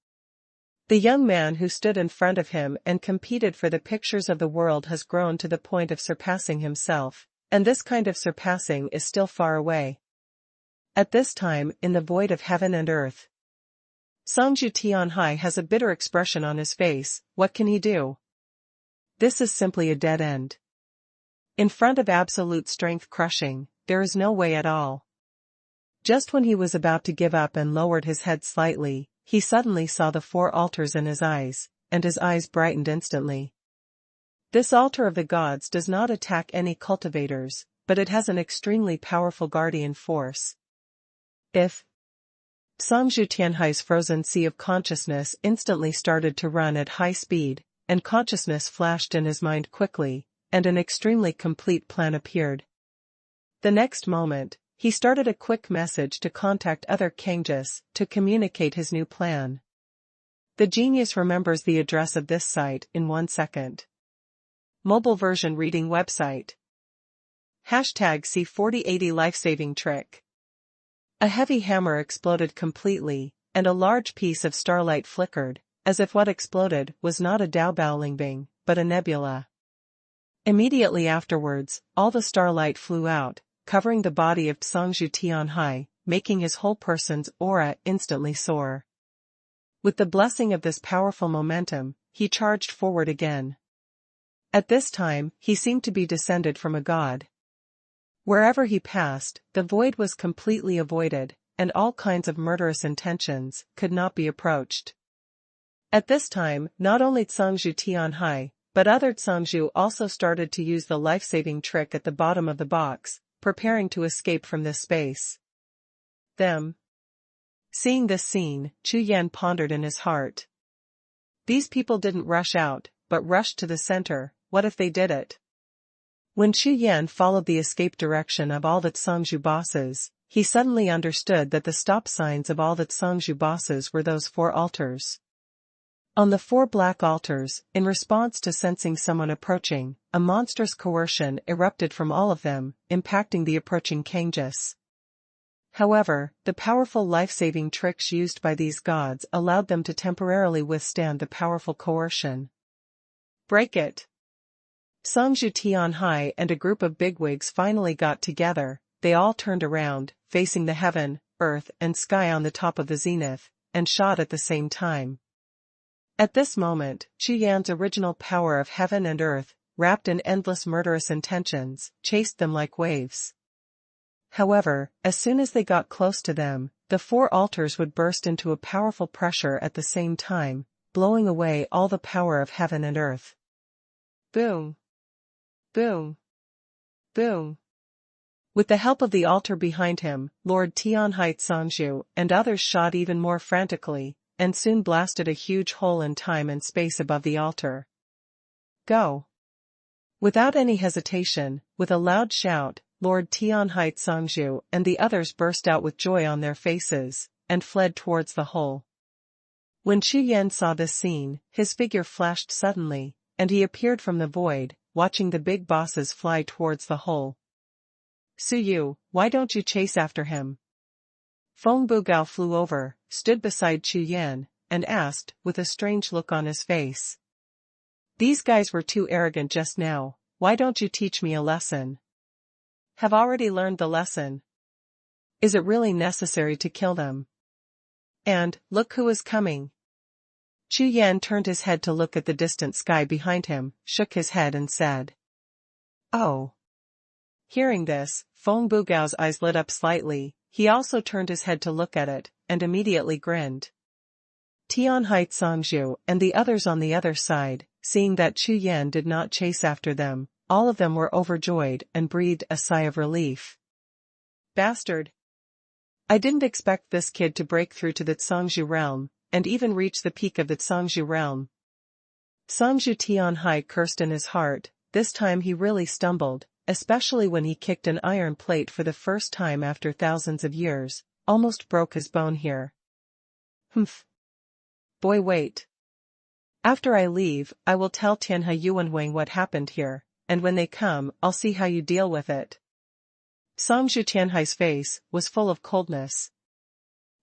[SPEAKER 1] The young man who stood in front of him and competed for the pictures of the world has grown to the point of surpassing himself, and this kind of surpassing is still far away. At this time, in the void of heaven and earth, Songzhu Tianhai has a bitter expression on his face. What can he do? This is simply a dead end. In front of absolute strength crushing, there is no way at all. Just when he was about to give up and lowered his head slightly, he suddenly saw the 4 altars in his eyes, and his eyes brightened instantly. This altar of the gods does not attack any cultivators, but it has an extremely powerful guardian force. If Songzhu Tianhai's frozen sea of consciousness instantly started to run at high speed, and consciousness flashed in his mind quickly, and an extremely complete plan appeared. The next moment, he started a quick message to contact other Kangjus to communicate his new plan. The genius remembers the address of this site in 1 second. Mobile version reading website. #C4080 Lifesaving Trick. A heavy hammer exploded completely, and a large piece of starlight flickered, as if what exploded was not a Daobaolingbing, but a nebula. Immediately afterwards, all the starlight flew out, covering the body of Songzhu Tianhai, making his whole person's aura instantly soar. With the blessing of this powerful momentum, he charged forward again. At this time, he seemed to be descended from a god. Wherever he passed, the void was completely avoided, and all kinds of murderous intentions could not be approached. At this time, not only Songzhu Tianhai, but other Songzhu also started to use the life-saving trick at the bottom of the box, preparing to escape from this space. Seeing this scene, Chu Yan pondered in his heart. These people didn't rush out, but rushed to the center. What if they did it? When Chu Yan followed the escape direction of all the Songzhu bosses, he suddenly understood that the stop signs of all the Songzhu bosses were those 4 altars. On the 4 black altars, in response to sensing someone approaching, a monstrous coercion erupted from all of them, impacting the approaching Kangjus. However, the powerful life-saving tricks used by these gods allowed them to temporarily withstand the powerful coercion. Break it! Songzhu Tianhai and a group of bigwigs finally got together. They all turned around, facing the heaven, earth and sky on the top of the zenith, and shot at the same time. At this moment, Chu Yan's original power of heaven and earth wrapped in endless murderous intentions, chased them like waves. However, as soon as they got close to them, the four altars would burst into a powerful pressure at the same time, blowing away all the power of heaven and earth. Boom! Boom! Boom! With the help of the altar behind him, Lord Tianhai Zhangzhu and others shot even more frantically, and soon blasted a huge hole in time and space above the altar. Go! Without any hesitation, with a loud shout, Lord Tianhai Zhangzhu and the others burst out with joy on their faces, and fled towards the hole. When Chu Yan saw this scene, his figure flashed suddenly, and he appeared from the void, watching the big bosses fly towards the hole. Suyu, why don't you chase after him? Feng Bugao flew over, stood beside Chu Yan, and asked, with a strange look on his face. These guys were too arrogant just now, why don't you teach me a lesson? Have already learned the lesson. Is it really necessary to kill them? And, look who is coming. Chu Yan turned his head to look at the distant sky behind him, shook his head and said. Oh. Hearing this, Feng Bugao's eyes lit up slightly, he also turned his head to look at it, and immediately grinned. Tianhai Zhangzhu and the others on the other side, seeing that Chu Yan did not chase after them, all of them were overjoyed and breathed a sigh of relief. Bastard! I didn't expect this kid to break through to the Zhangzhu realm, and even reach the peak of the Zhangzhu realm. Zhangzhu Tianhai cursed in his heart, this time he really stumbled, especially when he kicked an iron plate for the first time after thousands of years, almost broke his bone here. Humph. Boy, wait. After I leave, I will tell Tianhe Yuanwang what happened here, and when they come, I'll see how you deal with it. Zhangzhu Tianhai's face was full of coldness.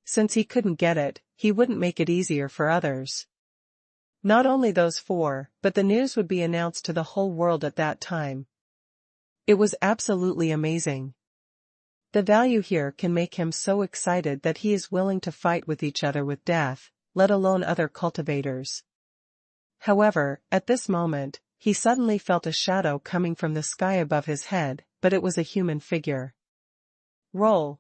[SPEAKER 1] Since he couldn't get it, he wouldn't make it easier for others. Not only those four, but the news would be announced to the whole world at that time. It was absolutely amazing. The value here can make him so excited that he is willing to fight with each other with death, let alone other cultivators. However, at this moment, he suddenly felt a shadow coming from the sky above his head, but it was a human figure. Roll.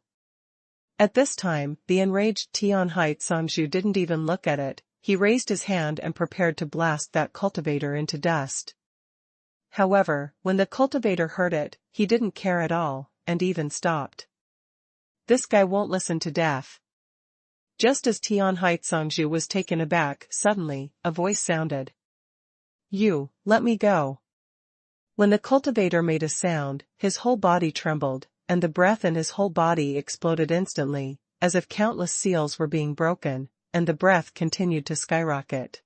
[SPEAKER 1] At this time, the enraged Tianhai Zhangzhu didn't even look at it, he raised his hand and prepared to blast that cultivator into dust. However, when the cultivator heard it, he didn't care at all, and even stopped. This guy won't listen to death. Just as Tianhai Zhangzhu was taken aback, suddenly, a voice sounded. You, let me go. When the cultivator made a sound, his whole body trembled, and the breath in his whole body exploded instantly, as if countless seals were being broken, and the breath continued to skyrocket.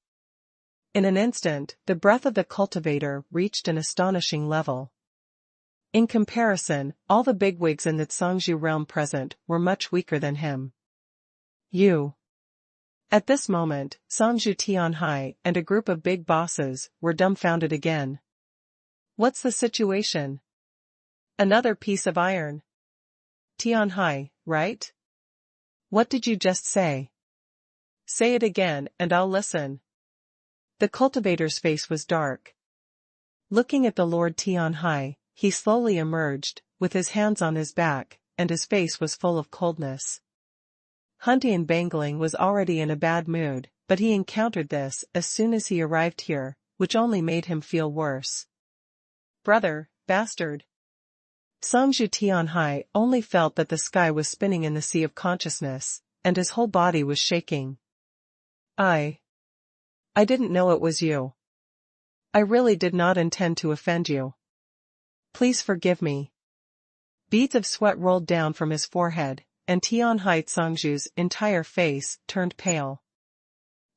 [SPEAKER 1] In an instant, the breath of the cultivator reached an astonishing level. In comparison, all the bigwigs in the Zhangzhu realm present were much weaker than him. You. At this moment, Zhangzhu Tianhai and a group of big bosses were dumbfounded again. What's the situation? Another piece of iron. Tianhai, right? What did you just say? Say it again and I'll listen. The cultivator's face was dark. Looking at the Lord Tianhai, he slowly emerged, with his hands on his back, and his face was full of coldness. Huntian Bangling was already in a bad mood, but he encountered this as soon as he arrived here, which only made him feel worse. Brother, bastard. Zhangzhu Tianhai only felt that the sky was spinning in the sea of consciousness, and his whole body was shaking. I didn't know it was you. I really did not intend to offend you. Please forgive me. Beads of sweat rolled down from his forehead, and Tianhai Zhangzhu's entire face turned pale.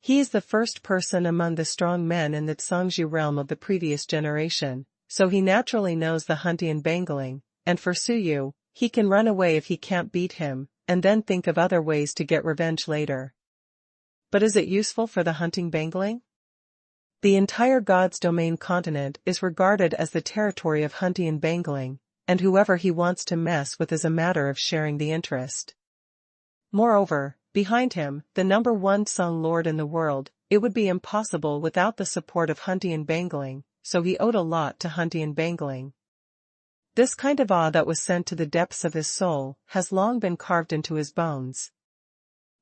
[SPEAKER 1] He is the first person among the strong men in the Zhangzhu realm of the previous generation, so he naturally knows the Huntian Bangling, and for Suyu, he can run away if he can't beat him, and then think of other ways to get revenge later. But is it useful for the hunting Bangling? The entire God's Domain continent is regarded as the territory of Huntian Bangling, and whoever he wants to mess with is a matter of sharing the interest. Moreover, behind him, the number one Sung Lord in the world, it would be impossible without the support of Huntian Bangling, so he owed a lot to Huntian Bangling. This kind of awe that was sent to the depths of his soul has long been carved into his bones.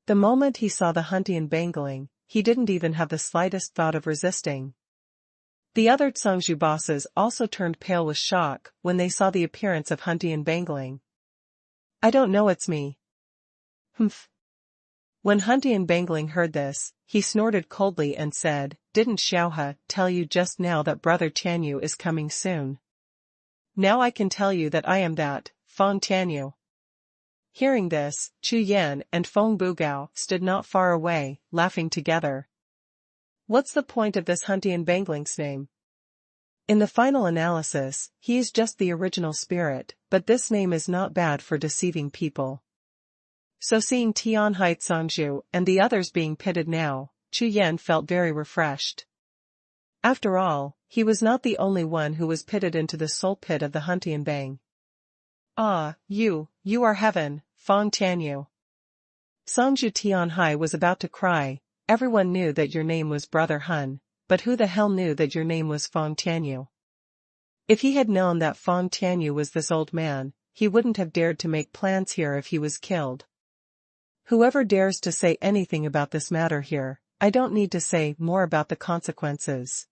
[SPEAKER 1] The moment he saw the Huntian Bangling, he didn't even have the slightest thought of resisting. The other Zhangzhou bosses also turned pale with shock when they saw the appearance of Huntian Bangling. "I don't know, it's me." "Humph." When Huntian Bangling heard this, he snorted coldly and said, "Didn't Xiaohe tell you just now that Brother Tianyu is coming soon? Now I can tell you that I am that, Feng Tianyu." Hearing this, Chu Yan and Feng Bugao stood not far away, laughing together. What's the point of this Huntian Bangling's name? In the final analysis, he is just the original spirit, but this name is not bad for deceiving people. So seeing Tianhai Zhangzhou and the others being pitted now, Chu Yan felt very refreshed. After all, he was not the only one who was pitted into the soul pit of the Huntian Bang. "Ah, you are heaven, Feng Tianyu." Zhangzhou Tianhai was about to cry. "Everyone knew that your name was Brother Hun, but who the hell knew that your name was Feng Tianyu?" If he had known that Feng Tianyu was this old man, he wouldn't have dared to make plans here if he was killed. Whoever dares to say anything about this matter here, I don't need to say more about the consequences.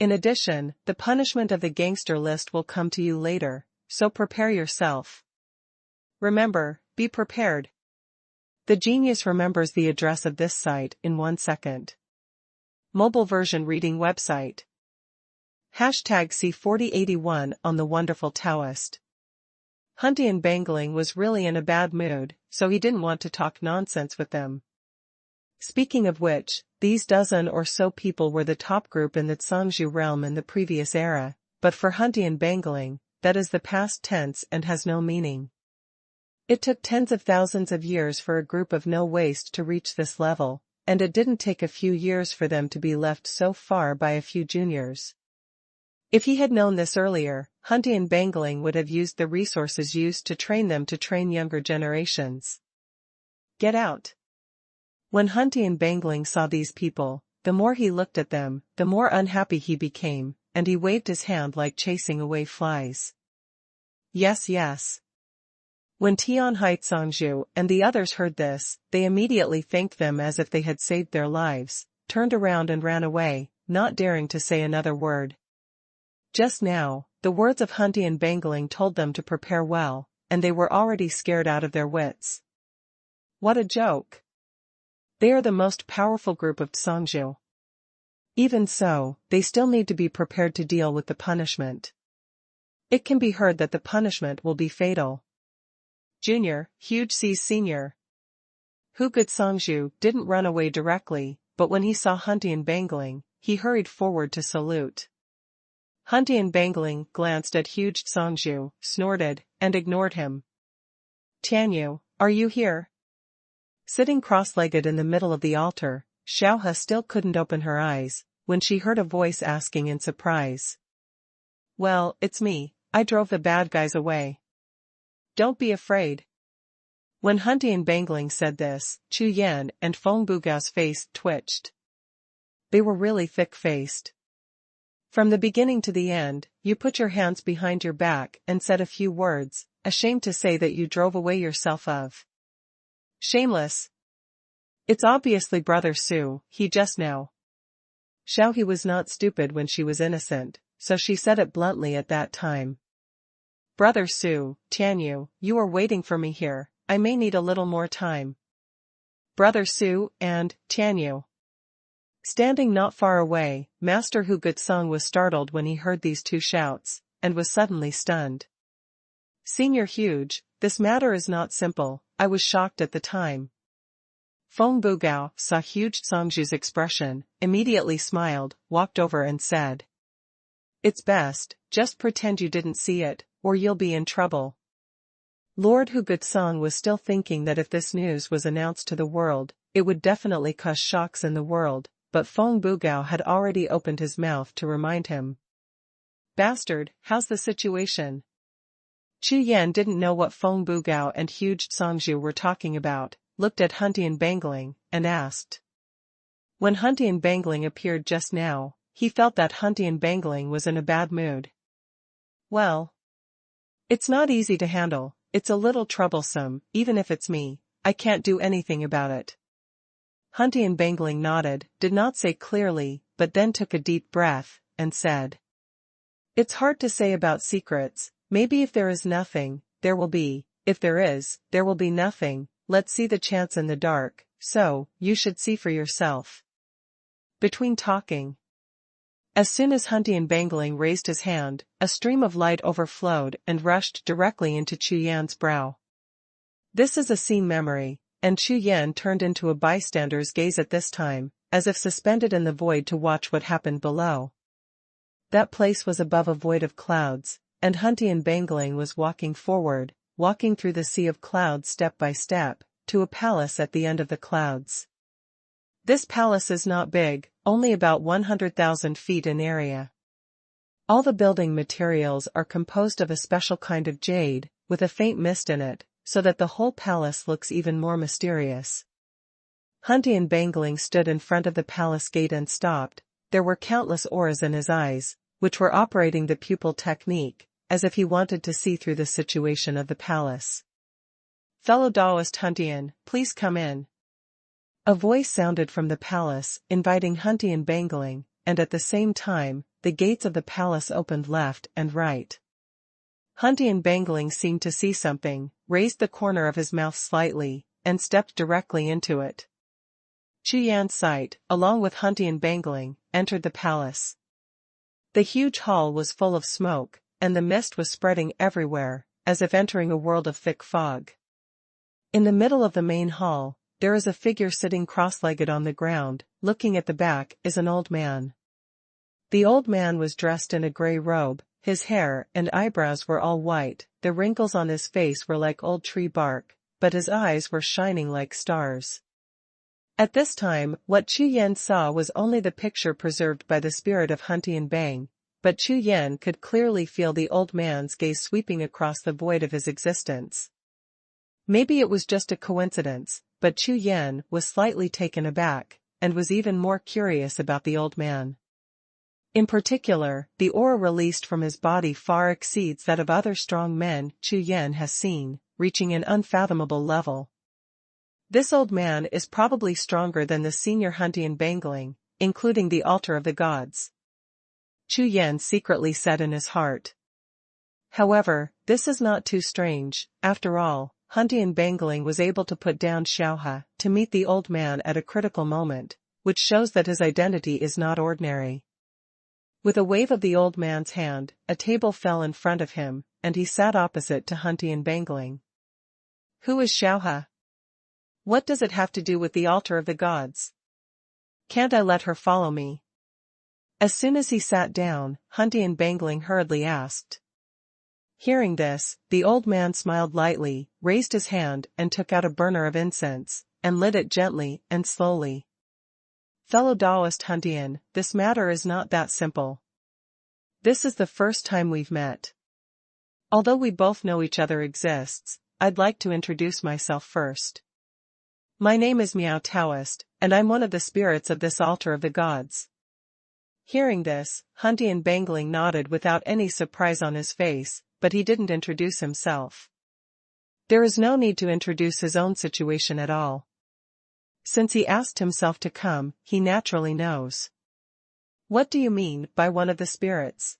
[SPEAKER 1] In addition, the punishment of the gangster list will come to you later, so prepare yourself. Remember, be prepared. The genius remembers the address of this site in 1 second. Mobile version reading website. #C4081 on the Wonderful Taoist. Huntian Bangling was really in a bad mood, so he didn't want to talk nonsense with them. Speaking of which, these dozen or so people were the top group in the Zhangzhou realm in the previous era, but for Huntian Bangling, that is the past tense and has no meaning. It took tens of thousands of years for a group of no waste to reach this level, and it didn't take a few years for them to be left so far by a few juniors. If he had known this earlier, Huntian Bangling would have used the resources used to train them to train younger generations. Get out. When Huntian Bangling saw these people, the more he looked at them, the more unhappy he became, and he waved his hand like chasing away flies. Yes, yes. When Tianhai Zhangzhou and the others heard this, they immediately thanked them as if they had saved their lives, turned around and ran away, not daring to say another word. Just now, the words of Huntian Bangling told them to prepare well, and they were already scared out of their wits. What a joke! They are the most powerful group of Zhangzhou. Even so, they still need to be prepared to deal with the punishment. It can be heard that the punishment will be fatal. Junior, Huge C's senior. Hugut Zhangzhou didn't run away directly, but when he saw Huntian Bangling, he hurried forward to salute. Huntian Bangling glanced at Huge Zhangzhou, snorted, and ignored him. Tianyu, are you here? Sitting cross-legged in the middle of the altar, Xiaohe still couldn't open her eyes, when she heard a voice asking in surprise. Well, it's me, I drove the bad guys away. Don't be afraid. When Huntian Bangling said this, Chu Yan and Feng Bugao's face twitched. They were really thick-faced. From the beginning to the end, you put your hands behind your back and said a few words, ashamed to say that you drove away yourself of. Shameless. It's obviously Brother Su, he just now. Xiaohe was not stupid when she was innocent, so she said it bluntly at that time. Brother Su, Tianyu, you are waiting for me here, I may need a little more time. Brother Su and Tianyu. Standing not far away, Master Hugut Song was startled when he heard these two shouts, and was suddenly stunned. Senior Huge, this matter is not simple, I was shocked at the time. Feng Bugao saw Huge Zhangzhou's expression, immediately smiled, walked over and said. It's best, just pretend you didn't see it, or you'll be in trouble. Lord Hugut Song was still thinking that if this news was announced to the world, it would definitely cause shocks in the world. But Feng Bugao had already opened his mouth to remind him. Bastard, how's the situation? Chu Yan didn't know what Feng Bugao and Huge Zhangzhou were talking about, looked at Huntian Bangling, and asked. When Huntian Bangling appeared just now, he felt that Huntian Bangling was in a bad mood. Well, it's not easy to handle, it's a little troublesome, even if it's me, I can't do anything about it. Huntian Bangling nodded, did not say clearly, but then took a deep breath, and said. It's hard to say about secrets, maybe if there is nothing, there will be, if there is, there will be nothing, let's see the chance in the dark, so, you should see for yourself. Between talking. As soon as Huntian Bangling raised his hand, a stream of light overflowed and rushed directly into Chu Yan's brow. This is a scene memory, and Chu Yan turned into a bystander's gaze at this time, as if suspended in the void to watch what happened below. That place was above a void of clouds, and Huntian Bangling was walking forward, walking through the sea of clouds step by step, to a palace at the end of the clouds. This palace is not big, only about 100,000 feet in area. All the building materials are composed of a special kind of jade, with a faint mist in it, so that the whole palace looks even more mysterious. Huntian Bangling stood in front of the palace gate and stopped. There were countless auras in his eyes, which were operating the pupil technique, as if he wanted to see through the situation of the palace. Fellow Taoist Huntian, please come in. A voice sounded from the palace, inviting Huntian Bangling, and at the same time, the gates of the palace opened left and right. Huntian Bangling seemed to see something, raised the corner of his mouth slightly, and stepped directly into it. Chu Yan's sight, along with Huntian Bangling, entered the palace. The huge hall was full of smoke, and the mist was spreading everywhere, as if entering a world of thick fog. In the middle of the main hall, there is a figure sitting cross-legged on the ground, looking at the back is an old man. The old man was dressed in a gray robe, his hair and eyebrows were all white, the wrinkles on his face were like old tree bark, but his eyes were shining like stars. At this time, what Chu Yan saw was only the picture preserved by the spirit of Huntian Bang, but Chu Yan could clearly feel the old man's gaze sweeping across the void of his existence. Maybe it was just a coincidence, but Chu Yan was slightly taken aback, and was even more curious about the old man. In particular, the aura released from his body far exceeds that of other strong men Chu Yan has seen, reaching an unfathomable level. This old man is probably stronger than the senior Huntian Bangling, including the altar of the gods. Chu Yan secretly said in his heart. However, this is not too strange, after all, Huntian Bangling was able to put down Xiaohe to meet the old man at a critical moment, which shows that his identity is not ordinary. With a wave of the old man's hand, a table fell in front of him, and he sat opposite to Huntian Bangling. Who is Xiaohe? What does it have to do with the altar of the gods? Can't I let her follow me? As soon as he sat down, Huntian Bangling hurriedly asked. Hearing this, the old man smiled lightly, raised his hand and took out a burner of incense, and lit it gently and slowly. Fellow Taoist Huntian, this matter is not that simple. This is the first time we've met. Although we both know each other exists, I'd like to introduce myself first. My name is Miao Taoist, and I'm one of the spirits of this altar of the gods. Hearing this, Huntian Bangling nodded without any surprise on his face, but he didn't introduce himself. There is no need to introduce his own situation at all. Since he asked himself to come, he naturally knows. What do you mean by one of the spirits?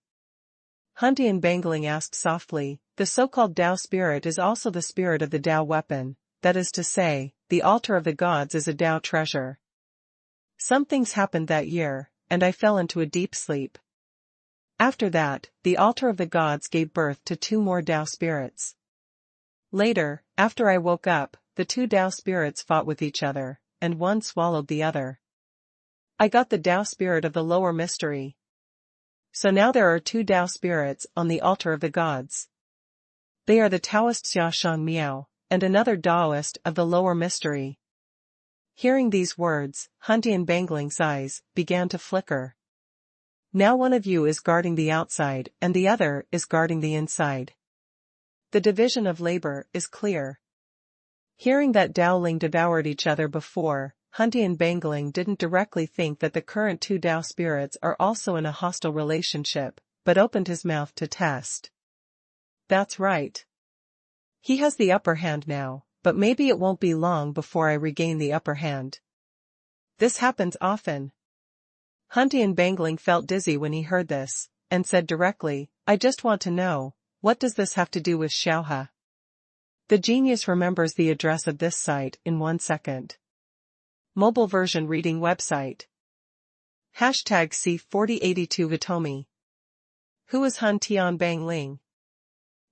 [SPEAKER 1] Huntian Bangling asked softly. The so-called Tao spirit is also the spirit of the Tao weapon, that is to say, the altar of the gods is a Tao treasure. Some things happened that year, and I fell into a deep sleep. After that, the altar of the gods gave birth to 2 more Tao spirits. Later, after I woke up, the 2 Tao spirits fought with each other, and one swallowed the other. I got the Tao spirit of the lower mystery. So now there are 2 Tao spirits on the altar of the gods. They are the Taoist Xiaoshang Miao, and another Taoist of the lower mystery. Hearing these words, Huntian Bangling's eyes began to flicker. Now one of you is guarding the outside and the other is guarding the inside. The division of labor is clear. Hearing that Daoling devoured each other before, Huntian Bangling didn't directly think that the current two Tao spirits are also in a hostile relationship, but opened his mouth to test. That's right. He has the upper hand now, but maybe it won't be long before I regain the upper hand. This happens often. Huntian Bangling felt dizzy when he heard this, and said directly, I just want to know, what does this have to do with Xiaohe? The genius remembers the address of this site in 1 second. Mobile version reading website. #C4082 Vitomi. Who is Huntian Bangling?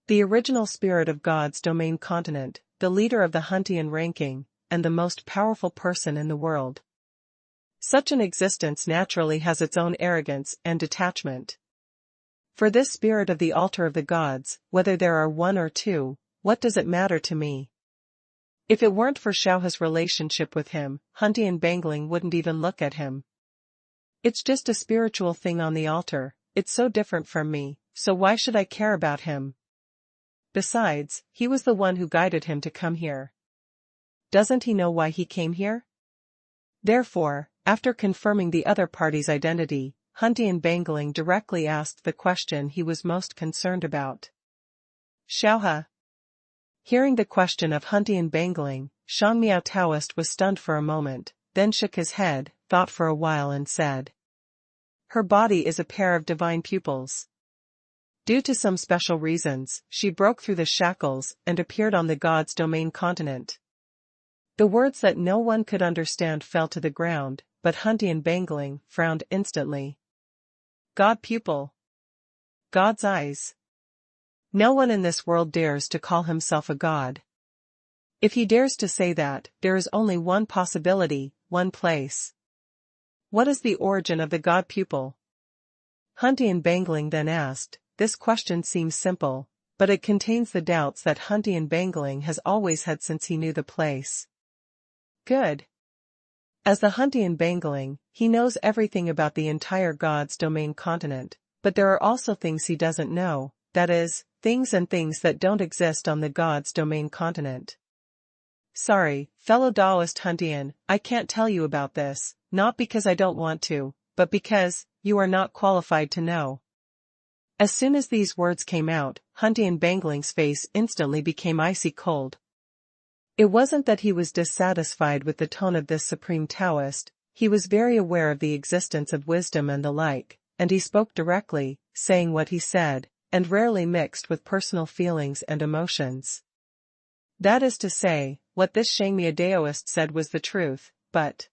[SPEAKER 1] The original spirit of God's domain continent, the leader of the Huntian ranking, and the most powerful person in the world. Such an existence naturally has its own arrogance and detachment. For this spirit of the altar of the gods, whether there are one or two, what does it matter to me? If it weren't for Xiaohe's relationship with him, Huntian Bangling wouldn't even look at him. It's just a spiritual thing on the altar, it's so different from me, so why should I care about him? Besides, he was the one who guided him to come here. Doesn't he know why he came here? Therefore, after confirming the other party's identity, Huntian Bangling directly asked the question he was most concerned about. Xiaohe. Hearing the question of Huntian Bangling, Shangmiao Taoist was stunned for a moment, then shook his head, thought for a while and said. Her body is a pair of divine pupils. Due to some special reasons, she broke through the shackles and appeared on the god's domain continent. The words that no one could understand fell to the ground, but Huntian Bangling frowned instantly. God pupil. God's eyes. No one in this world dares to call himself a god. If he dares to say that, there is only one possibility, one place. What is the origin of the god pupil? Huntian Bangling then asked. This question seems simple, but it contains the doubts that Huntian Bangling has always had since he knew the place. Good. As the Huntian Bangling, he knows everything about the entire God's domain continent, but there are also things he doesn't know, that is, things and things that don't exist on the God's domain continent. Sorry, fellow Taoist Huntian, I can't tell you about this, not because I don't want to, but because you are not qualified to know. As soon as these words came out, Huntian Bangling's face instantly became icy cold. It wasn't that he was dissatisfied with the tone of this supreme Taoist, he was very aware of the existence of wisdom and the like, and he spoke directly, saying what he said, and rarely mixed with personal feelings and emotions. That is to say, what this Shangmia Daoist said was the truth, but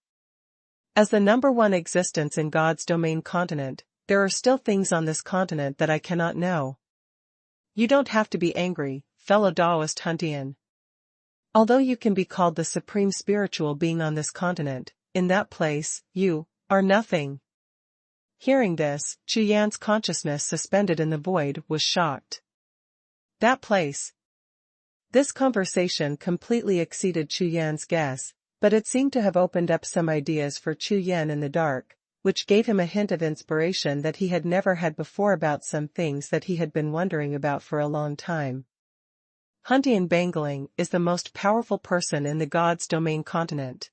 [SPEAKER 1] as the number one existence in God's domain continent, there are still things on this continent that I cannot know. You don't have to be angry, fellow Taoist Huntian. Although you can be called the supreme spiritual being on this continent, in that place, you are nothing. Hearing this, Chu Yan's consciousness suspended in the void was shocked. That place. This conversation completely exceeded Chu Yan's guess, but it seemed to have opened up some ideas for Chu Yan in the dark, which gave him a hint of inspiration that he had never had before about some things that he had been wondering about for a long time. Huntian Bangling is the most powerful person in the God's domain continent.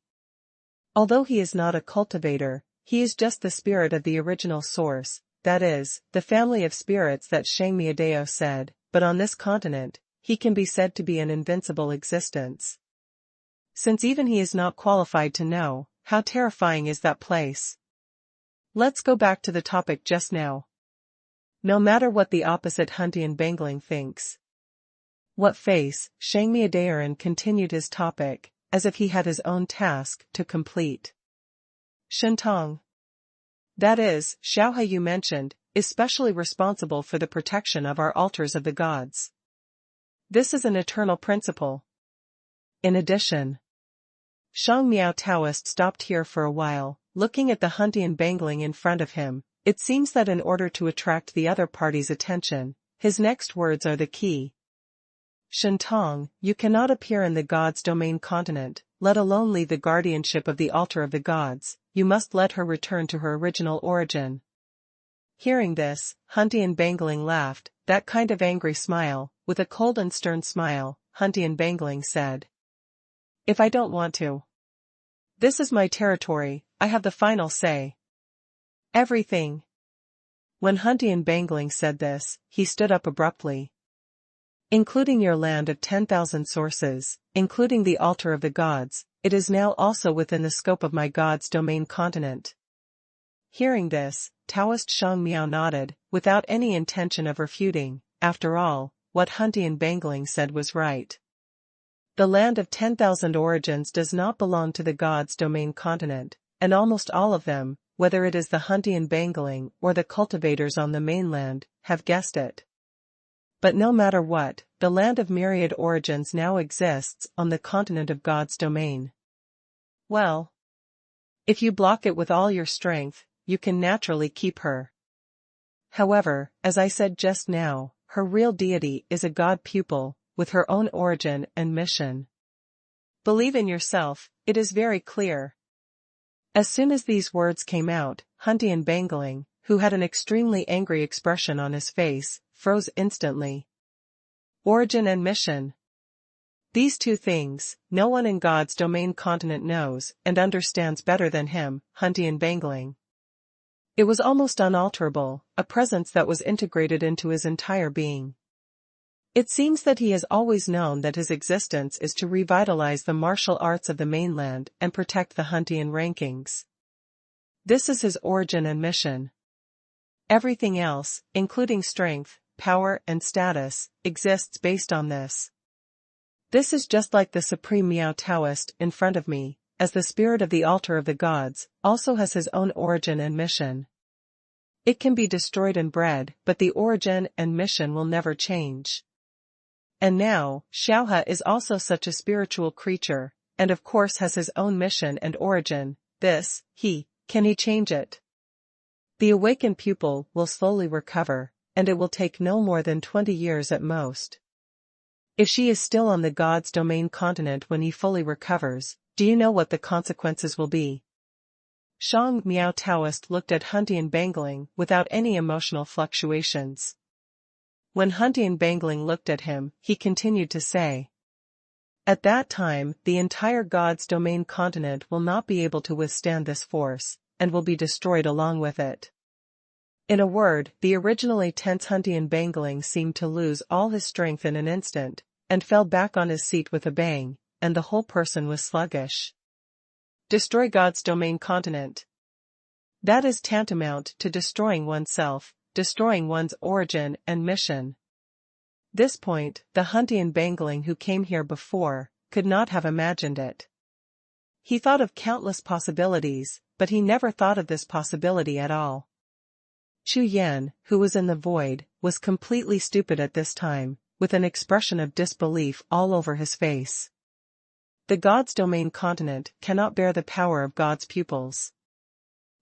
[SPEAKER 1] Although he is not a cultivator, he is just the spirit of the original source, that is, the family of spirits that Shangmia Dao said, but on this continent, he can be said to be an invincible existence. Since even he is not qualified to know, how terrifying is that place? Let's go back to the topic just now. No matter what the opposite Huntian Bangling thinks. What face, Shangmia Daoran continued his topic, as if he had his own task to complete. Shentong. That is, Xiaohe you mentioned, is specially responsible for the protection of our altars of the gods. This is an eternal principle. In addition, Shangmiao Taoist stopped here for a while, looking at the Huntian Bangling in front of him. It seems that in order to attract the other party's attention, his next words are the key. Shentong, you cannot appear in the God's domain continent, let alone leave the guardianship of the altar of the gods, you must let her return to her original origin. Hearing this, Huntian Bangling laughed, that kind of angry smile, with a cold and stern smile, Huntian Bangling said. If I don't want to. This is my territory, I have the final say. Everything. When Hun Dianfang said this, he stood up abruptly. Including your land of 10,000 sources, including the altar of the gods, it is now also within the scope of my god's domain continent. Hearing this, Taoist Shang Miao nodded, without any intention of refuting. After all, what Hun Dianfang said was right. The land of 10,000 origins does not belong to the god's domain continent, and almost all of them, whether it is the Hun Dianfang or the cultivators on the mainland, have guessed it. But no matter what, the land of myriad origins now exists on the continent of God's domain. Well, if you block it with all your strength, you can naturally keep her. However, as I said just now, her real deity is a god pupil, with her own origin and mission. Believe in yourself, it is very clear. As soon as these words came out, Hun Dianfang, who had an extremely angry expression on his face, froze instantly. Origin and mission. These two things, no one in God's domain continent knows and understands better than him, Hun Dianfang. It was almost unalterable, a presence that was integrated into his entire being. It seems that he has always known that his existence is to revitalize the martial arts of the mainland and protect the Hun Dian rankings. This is his origin and mission. Everything else, including strength, power and status, exists based on this. This is just like the Supreme Miao Taoist in front of me, as the spirit of the altar of the gods, also has his own origin and mission. It can be destroyed and bred, but the origin and mission will never change. And now, Xiaohe is also such a spiritual creature, and of course has his own mission and origin. Can he change it? The awakened pupil will slowly recover, and it will take no more than 20 years at most. If she is still on the god's domain continent when he fully recovers, do you know what the consequences will be? Shang Miao Taoist looked at Hun Dianfang without any emotional fluctuations. When Hun Dianfang looked at him, he continued to say, at that time, the entire god's domain continent will not be able to withstand this force, and will be destroyed along with it. In a word, the originally tense Hun Dianfang seemed to lose all his strength in an instant, and fell back on his seat with a bang, and the whole person was sluggish. Destroy God's domain continent. That is tantamount to destroying oneself, destroying one's origin and mission. This point, the Hun Dianfang who came here before, could not have imagined it. He thought of countless possibilities, but he never thought of this possibility at all. Chu Yan, who was in the void, was completely stupid at this time, with an expression of disbelief all over his face. The God's domain continent cannot bear the power of God's pupils.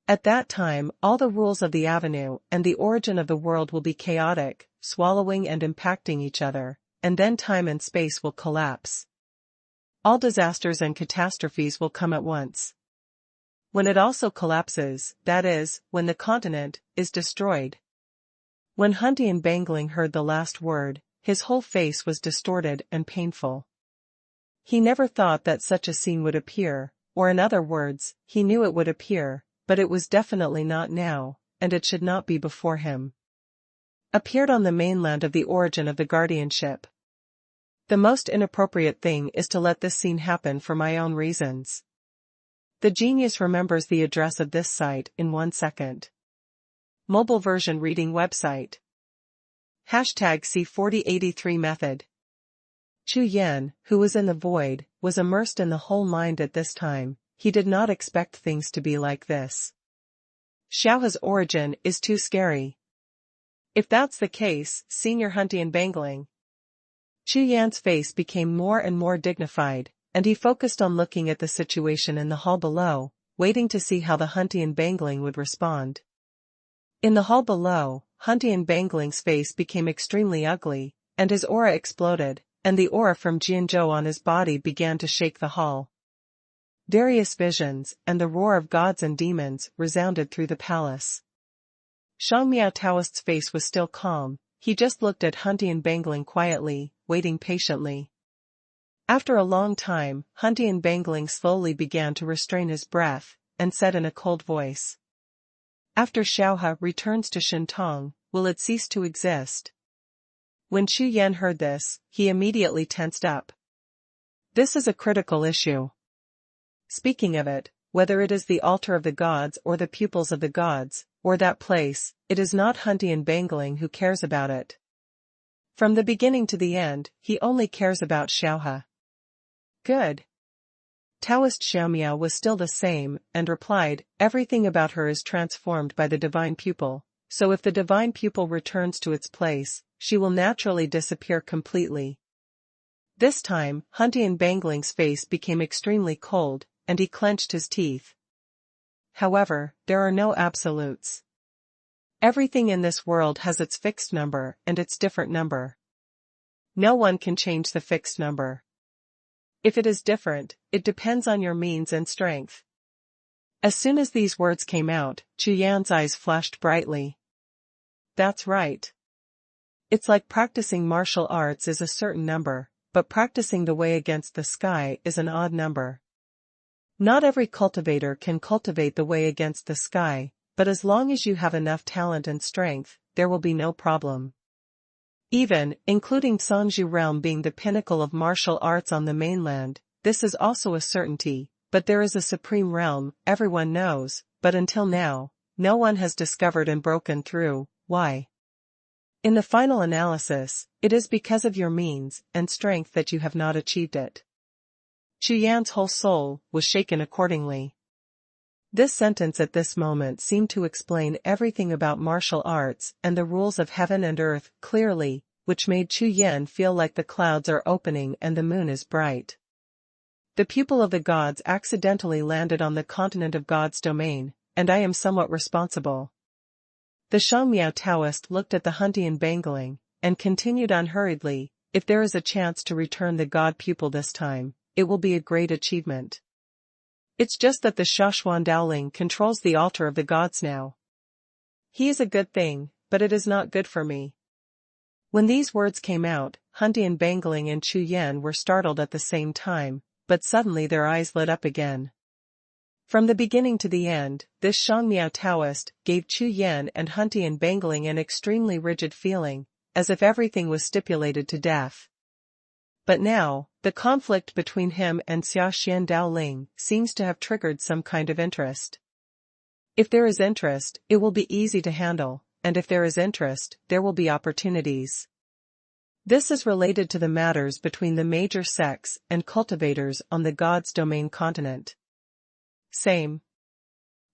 [SPEAKER 1] At that time, all the rules of the avenue and the origin of the world will be chaotic, swallowing and impacting each other, and then time and space will collapse. All disasters and catastrophes will come at once. When it also collapses, that is, when the continent is destroyed. When Hun Dianfang heard the last word, his whole face was distorted and painful. He never thought that such a scene would appear, or in other words, he knew it would appear, but it was definitely not now, and it should not be before him. Appeared on the mainland of the origin of the guardianship. The most inappropriate thing is to let this scene happen for my own reasons. The genius remembers the address of this site in 1 second. Mobile version reading website. #C4083 method. Chu Yan, who was in the void, was immersed in the whole mind at this time. He did not expect things to be like this. Xiaohe's origin is too scary. If that's the case, Senior Hun Dianfang. Chu Yan's face became more and more dignified, and he focused on looking at the situation in the hall below, waiting to see how the Hun Dianfang would respond. In the hall below, Hun Dianfang's face became extremely ugly, and his aura exploded, and the aura from Jiuxiao on his body began to shake the hall. Various visions and the roar of gods and demons resounded through the palace. Shang Miao Taoist's face was still calm, he just looked at Hun Dianfang quietly, waiting patiently. After a long time, Huntian Bangling slowly began to restrain his breath, and said in a cold voice. After Xiaohe returns to Shintong, will it cease to exist? When Chu Yan heard this, he immediately tensed up. This is a critical issue. Speaking of it, whether it is the altar of the gods or the pupils of the gods, or that place, it is not Huntian Bangling who cares about it. From the beginning to the end, he only cares about Xiaohe. Good. Taoist Xiaomiao was still the same, and replied, everything about her is transformed by the divine pupil, so if the divine pupil returns to its place, she will naturally disappear completely. This time, Huntian Bangling's face became extremely cold, and he clenched his teeth. However, there are no absolutes. Everything in this world has its fixed number and its different number. No one can change the fixed number. If it is different, it depends on your means and strength. As soon as these words came out, Chu Yan's eyes flashed brightly. That's right. It's like practicing martial arts is a certain number, but practicing the way against the sky is an odd number. Not every cultivator can cultivate the way against the sky, but as long as you have enough talent and strength, there will be no problem. Even, including Songzhu realm being the pinnacle of martial arts on the mainland, this is also a certainty, but there is a supreme realm, everyone knows, but until now, no one has discovered and broken through. Why? In the final analysis, it is because of your means and strength that you have not achieved it. Chu Yan's whole soul was shaken accordingly. This sentence at this moment seemed to explain everything about martial arts and the rules of heaven and earth clearly, which made Chu Yan feel like the clouds are opening and the moon is bright. The pupil of the gods accidentally landed on the continent of God's domain, and I am somewhat responsible. The Shangmiao Taoist looked at the Huntian Bangling, and continued unhurriedly, if there is a chance to return the god pupil this time, it will be a great achievement. It's just that the Xuanhuan Daoling controls the altar of the gods now. He is a good thing, but it is not good for me. When these words came out, Huntian Bangling and Chu Yan were startled at the same time, but suddenly their eyes lit up again. From the beginning to the end, this Shangmiao Taoist gave Chu Yan and Huntian Bangling an extremely rigid feeling, as if everything was stipulated to death. But now, the conflict between him and Xiaoxian Daoling seems to have triggered some kind of interest. If there is interest, it will be easy to handle, and if there is interest, there will be opportunities. This is related to the matters between the major sects and cultivators on the God's Domain continent. Same.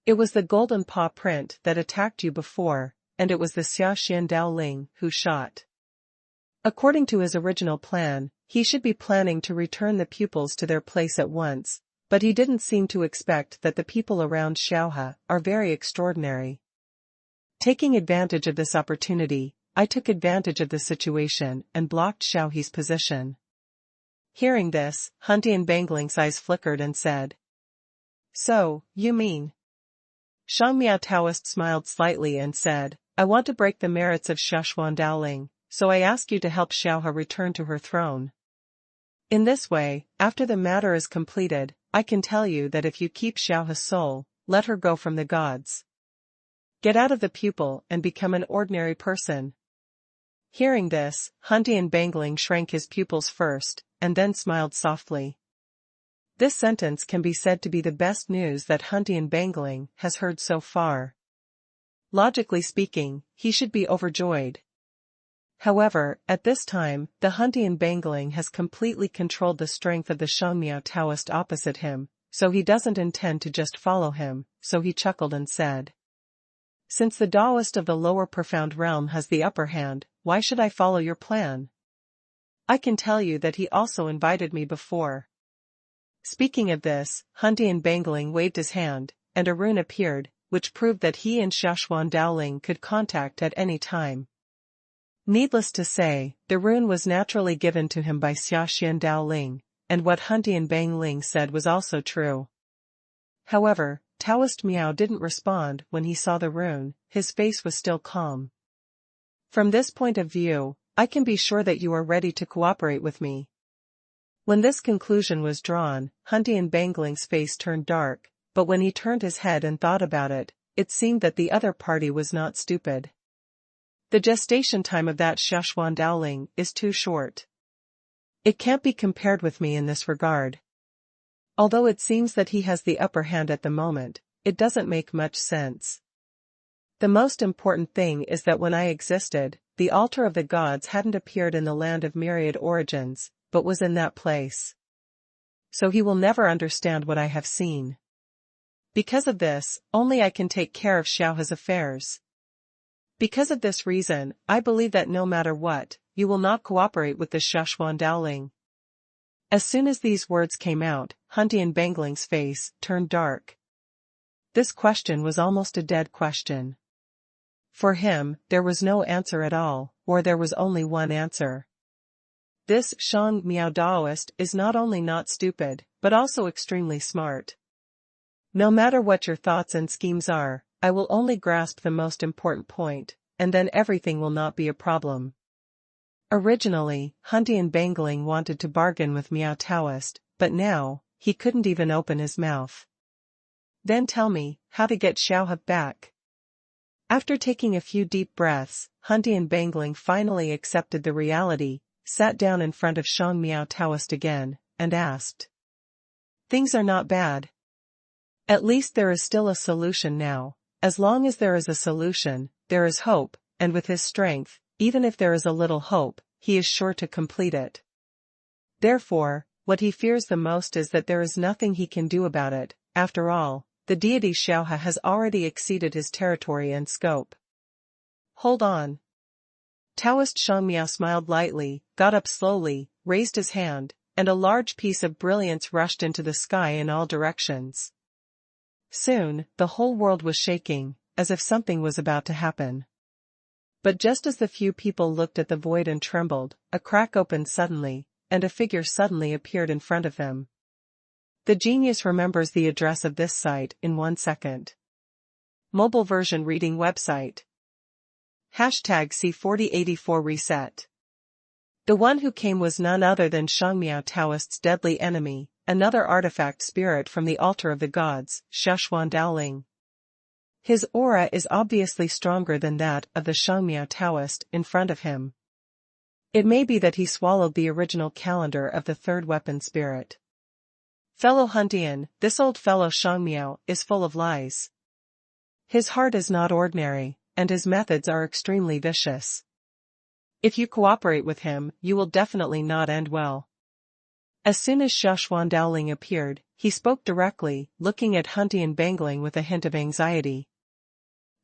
[SPEAKER 1] It was the golden paw print that attacked you before, and it was the Xiaoxian Daoling who shot. According to his original plan, he should be planning to return the pupils to their place at once, but he didn't seem to expect that the people around Xiaohe are very extraordinary. Taking advantage of this opportunity, I took advantage of the situation and blocked Xiaohe's position. Hearing this, Huntian Bangling's eyes flickered and said, So, you mean? Shangmiao Taoist smiled slightly and said, I want to break the merits of Xuanhuan Daoling, so I ask you to help Xiaohe return to her throne. In this way, after the matter is completed, I can tell you that if you keep Xiaohe's soul, let her go from the gods. Get out of the pupil and become an ordinary person. Hearing this, Huntian Bangling shrank his pupils first, and then smiled softly. This sentence can be said to be the best news that Huntian Bangling has heard so far. Logically speaking, he should be overjoyed. However, at this time, the Huntian Bangling has completely controlled the strength of the Shangmiao Taoist opposite him, so he doesn't intend to just follow him, so he chuckled and said, Since the Taoist of the lower profound realm has the upper hand, why should I follow your plan? I can tell you that he also invited me before. Speaking of this, Huntian Bangling waved his hand, and a rune appeared, which proved that he and Xuanhuan Daoling could contact at any time. Needless to say, the rune was naturally given to him by Xiaoxian Daoling, and what Huntian Bangling said was also true. However, Taoist Miao didn't respond when he saw the rune, his face was still calm. From this point of view, I can be sure that you are ready to cooperate with me. When this conclusion was drawn, Huntian Bangling's face turned dark, but when he turned his head and thought about it, it seemed that the other party was not stupid. The gestation time of that Xuanhuan Daoling is too short. It can't be compared with me in this regard. Although it seems that he has the upper hand at the moment, it doesn't make much sense. The most important thing is that when I existed, the altar of the gods hadn't appeared in the land of myriad origins, but was in that place. So he will never understand what I have seen. Because of this, only I can take care of Xiaohe's affairs. Because of this reason, I believe that no matter what, you will not cooperate with the Xuanhuan Daoling. As soon as these words came out, Huntian Bangling's face turned dark. This question was almost a dead question. For him, there was no answer at all, or there was only one answer. This Shang Miao Daoist is not only not stupid, but also extremely smart. No matter what your thoughts and schemes are, I will only grasp the most important point, and then everything will not be a problem. Originally, Huntian Bangling wanted to bargain with Miao Taoist, but now, he couldn't even open his mouth. Then tell me, how to get Xiaohe back. After taking a few deep breaths, Huntian Bangling finally accepted the reality, sat down in front of Shang Miao Taoist again, and asked. Things are not bad. At least there is still a solution now. As long as there is a solution, there is hope, and with his strength, even if there is a little hope, he is sure to complete it. Therefore, what he fears the most is that there is nothing he can do about it. After all, the deity Xiaohe has already exceeded his territory and scope. Hold on. Taoist Shangmiao smiled lightly, got up slowly, raised his hand, and a large piece of brilliance rushed into the sky in all directions. Soon, the whole world was shaking, as if something was about to happen. But just as the few people looked at the void and trembled, a crack opened suddenly, and a figure suddenly appeared in front of them. The genius remembers the address of this site in 1 second. Mobile version reading website. #C4084 reset. The one who came was none other than Shangmiao Taoist's deadly enemy, another artifact spirit from the altar of the gods, Xuanhuan Daoling. His aura is obviously stronger than that of the Shangmiao Taoist in front of him. It may be that he swallowed the original calendar of the third weapon spirit. Fellow Huntian, this old fellow Shangmiao is full of lies. His heart is not ordinary, and his methods are extremely vicious. If you cooperate with him, you will definitely not end well. As soon as Xuanhuan Daoling appeared, he spoke directly, looking at Huntian Bangling with a hint of anxiety.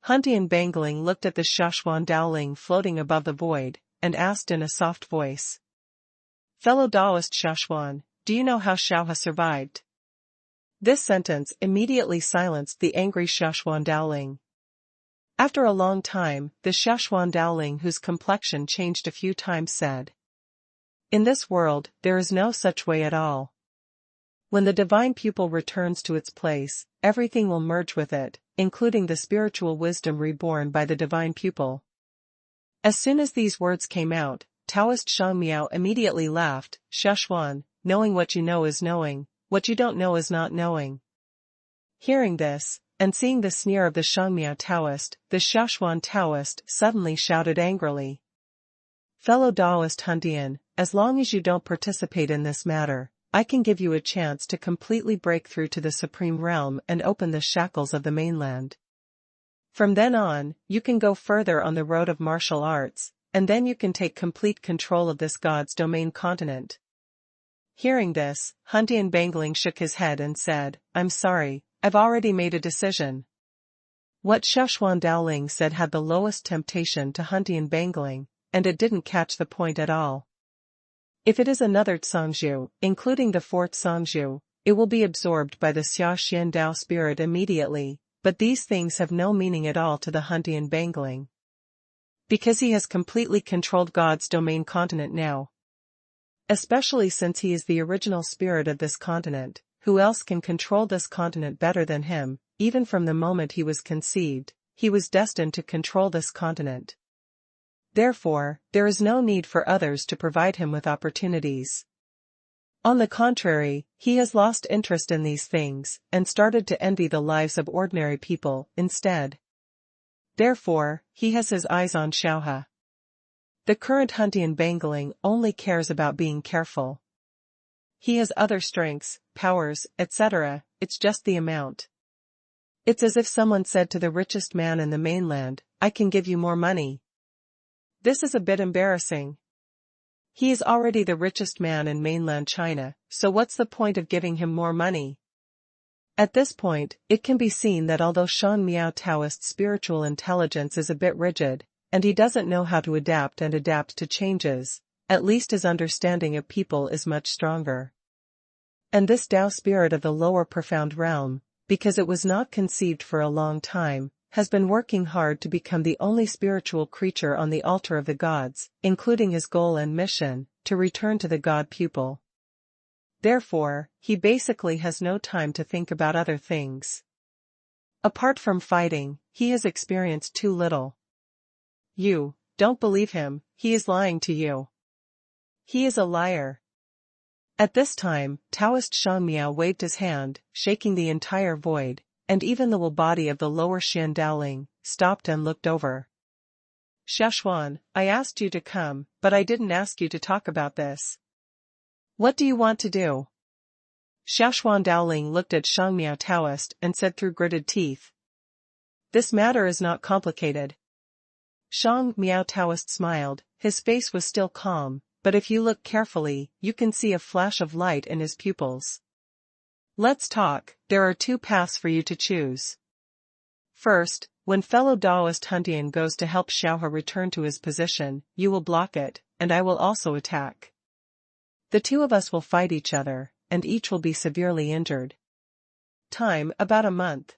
[SPEAKER 1] Huntian Bangling looked at the Xuanhuan Daoling floating above the void, and asked in a soft voice. Fellow Daoist Xuanhuan, do you know how Xiaohe survived? This sentence immediately silenced the angry Xuanhuan Daoling. After a long time, the Xuanhuan Daoling, whose complexion changed a few times, said. In this world, there is no such way at all. When the divine pupil returns to its place, everything will merge with it, including the spiritual wisdom reborn by the divine pupil. As soon as these words came out, Taoist Shangmiao immediately laughed. Xuanhuan, knowing what you know is knowing, what you don't know is not knowing. Hearing this, and seeing the sneer of the Shangmiao Taoist, the Xuanhuan Taoist suddenly shouted angrily. Fellow Daoist Huntian, as long as you don't participate in this matter, I can give you a chance to completely break through to the supreme realm and open the shackles of the mainland. From then on, you can go further on the road of martial arts, and then you can take complete control of this god's domain continent. Hearing this, Huntian Bangling shook his head and said, I'm sorry, I've already made a decision. What Xuanhuan Daoling said had the lowest temptation to Huntian Bangling, and it didn't catch the point at all. If it is another Cangzhu, including the fourth Cangzhu, it will be absorbed by the Xia Xian Dao spirit immediately, but these things have no meaning at all to the Huntian Bangling. Because he has completely controlled God's domain continent now. Especially since he is the original spirit of this continent, who else can control this continent better than him? Even from the moment he was conceived, he was destined to control this continent. Therefore, there is no need for others to provide him with opportunities. On the contrary, he has lost interest in these things, and started to envy the lives of ordinary people instead. Therefore, he has his eyes on Xiaohe. The current Huntian Bangling only cares about being careful. He has other strengths, powers, etc., it's just the amount. It's as if someone said to the richest man in the mainland, I can give you more money. This is a bit embarrassing. He is already the richest man in mainland China, so what's the point of giving him more money? At this point, it can be seen that although Shan Miao Taoist's spiritual intelligence is a bit rigid, and he doesn't know how to adapt to changes, at least his understanding of people is much stronger. And this Tao spirit of the lower profound realm, because it was not conceived for a long time, has been working hard to become the only spiritual creature on the altar of the gods, including his goal and mission, to return to the god pupil. Therefore, he basically has no time to think about other things. Apart from fighting, he has experienced too little. You don't believe him, he is lying to you. He is a liar. At this time, Taoist Shan Miao waved his hand, shaking the entire void, and even the will body of the lower Xian Daoling stopped and looked over. Xuanhuan, I asked you to come, but I didn't ask you to talk about this. What do you want to do? Xuanhuan Daoling looked at Shan Miao Taoist and said through gritted teeth. This matter is not complicated. Shan Miao Taoist smiled, his face was still calm, but if you look carefully, you can see a flash of light in his pupils. Let's talk, there are two paths for you to choose. First, when fellow Daoist Huntian goes to help Xiaohe return to his position, you will block it, and I will also attack. The two of us will fight each other, and each will be severely injured. Time, about a month.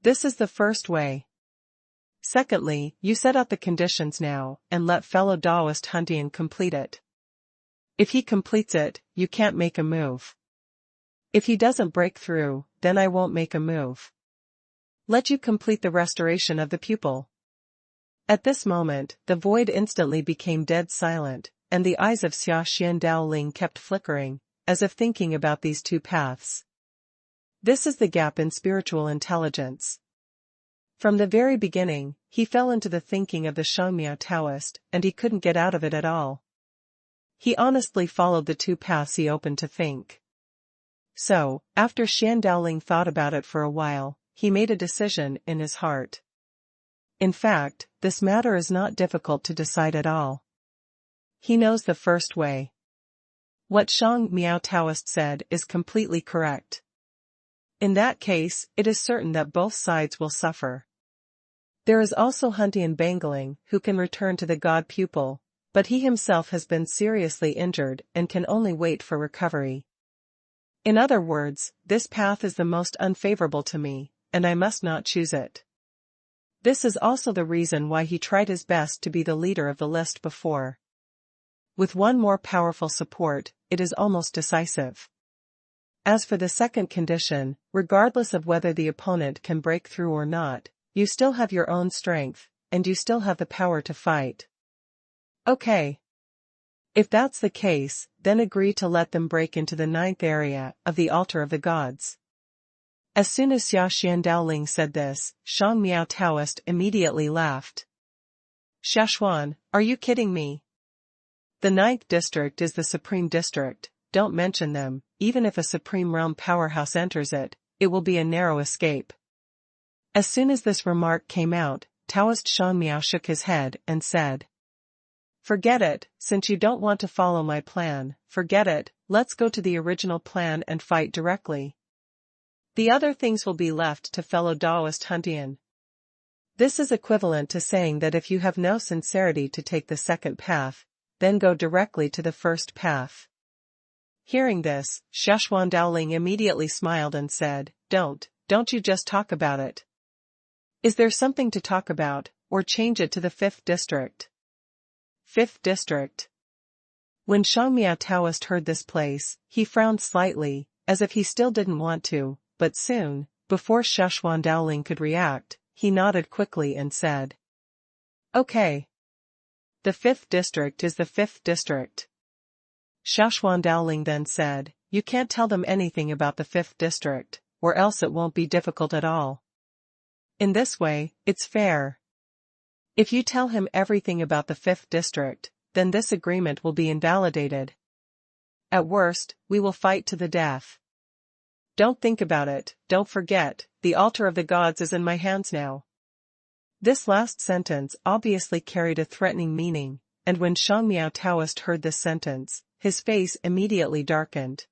[SPEAKER 1] This is the first way. Secondly, you set out the conditions now, and let fellow Daoist Huntian complete it. If he completes it, you can't make a move. If he doesn't break through, then I won't make a move. Let you complete the restoration of the pupil. At this moment, the void instantly became dead silent, and the eyes of Xia Xian Daoling kept flickering, as if thinking about these two paths. This is the gap in spiritual intelligence. From the very beginning, he fell into the thinking of the Shan Miao Taoist, and he couldn't get out of it at all. He honestly followed the two paths he opened to think. So, after Xian Daoling thought about it for a while, he made a decision in his heart. In fact, this matter is not difficult to decide at all. He knows the first way. What Shan Miao Taoist said is completely correct. In that case, it is certain that both sides will suffer. There is also Huntian Bangling, who can return to the god pupil, but he himself has been seriously injured and can only wait for recovery. In other words, this path is the most unfavorable to me, and I must not choose it. This is also the reason why he tried his best to be the leader of the list before. With one more powerful support, it is almost decisive. As for the second condition, regardless of whether the opponent can break through or not, you still have your own strength, and you still have the power to fight. Okay. If that's the case, then agree to let them break into the 9th area of the altar of the gods. As soon as Xia Xian Daoling said this, Shan Miao Taoist immediately laughed. Xuanhuan, are you kidding me? The 9th district is the supreme district, don't mention them, even if a supreme realm powerhouse enters it, it will be a narrow escape. As soon as this remark came out, Taoist Shan Miao shook his head and said, Forget it, since you don't want to follow my plan, forget it, let's go to the original plan and fight directly. The other things will be left to fellow Daoist Huntian. This is equivalent to saying that if you have no sincerity to take the second path, then go directly to the first path. Hearing this, Xuanhuan Daoling immediately smiled and said, Don't you just talk about it. Is there something to talk about, or change it to the 5th district? 5th district. When Shan Miao Taoist heard this place, he frowned slightly, as if he still didn't want to, but soon, before Xuanhuan Daoling could react, he nodded quickly and said, Okay. The 5th district is the 5th district. Xuanhuan Daoling then said, "You can't tell them anything about the 5th district, or else it won't be difficult at all. In this way, it's fair. If you tell him everything about the 5th district, then this agreement will be invalidated. At worst, we will fight to the death. Don't think about it, don't forget, the altar of the gods is in my hands now." This last sentence obviously carried a threatening meaning, and when Shangmiao Taoist heard this sentence, his face immediately darkened.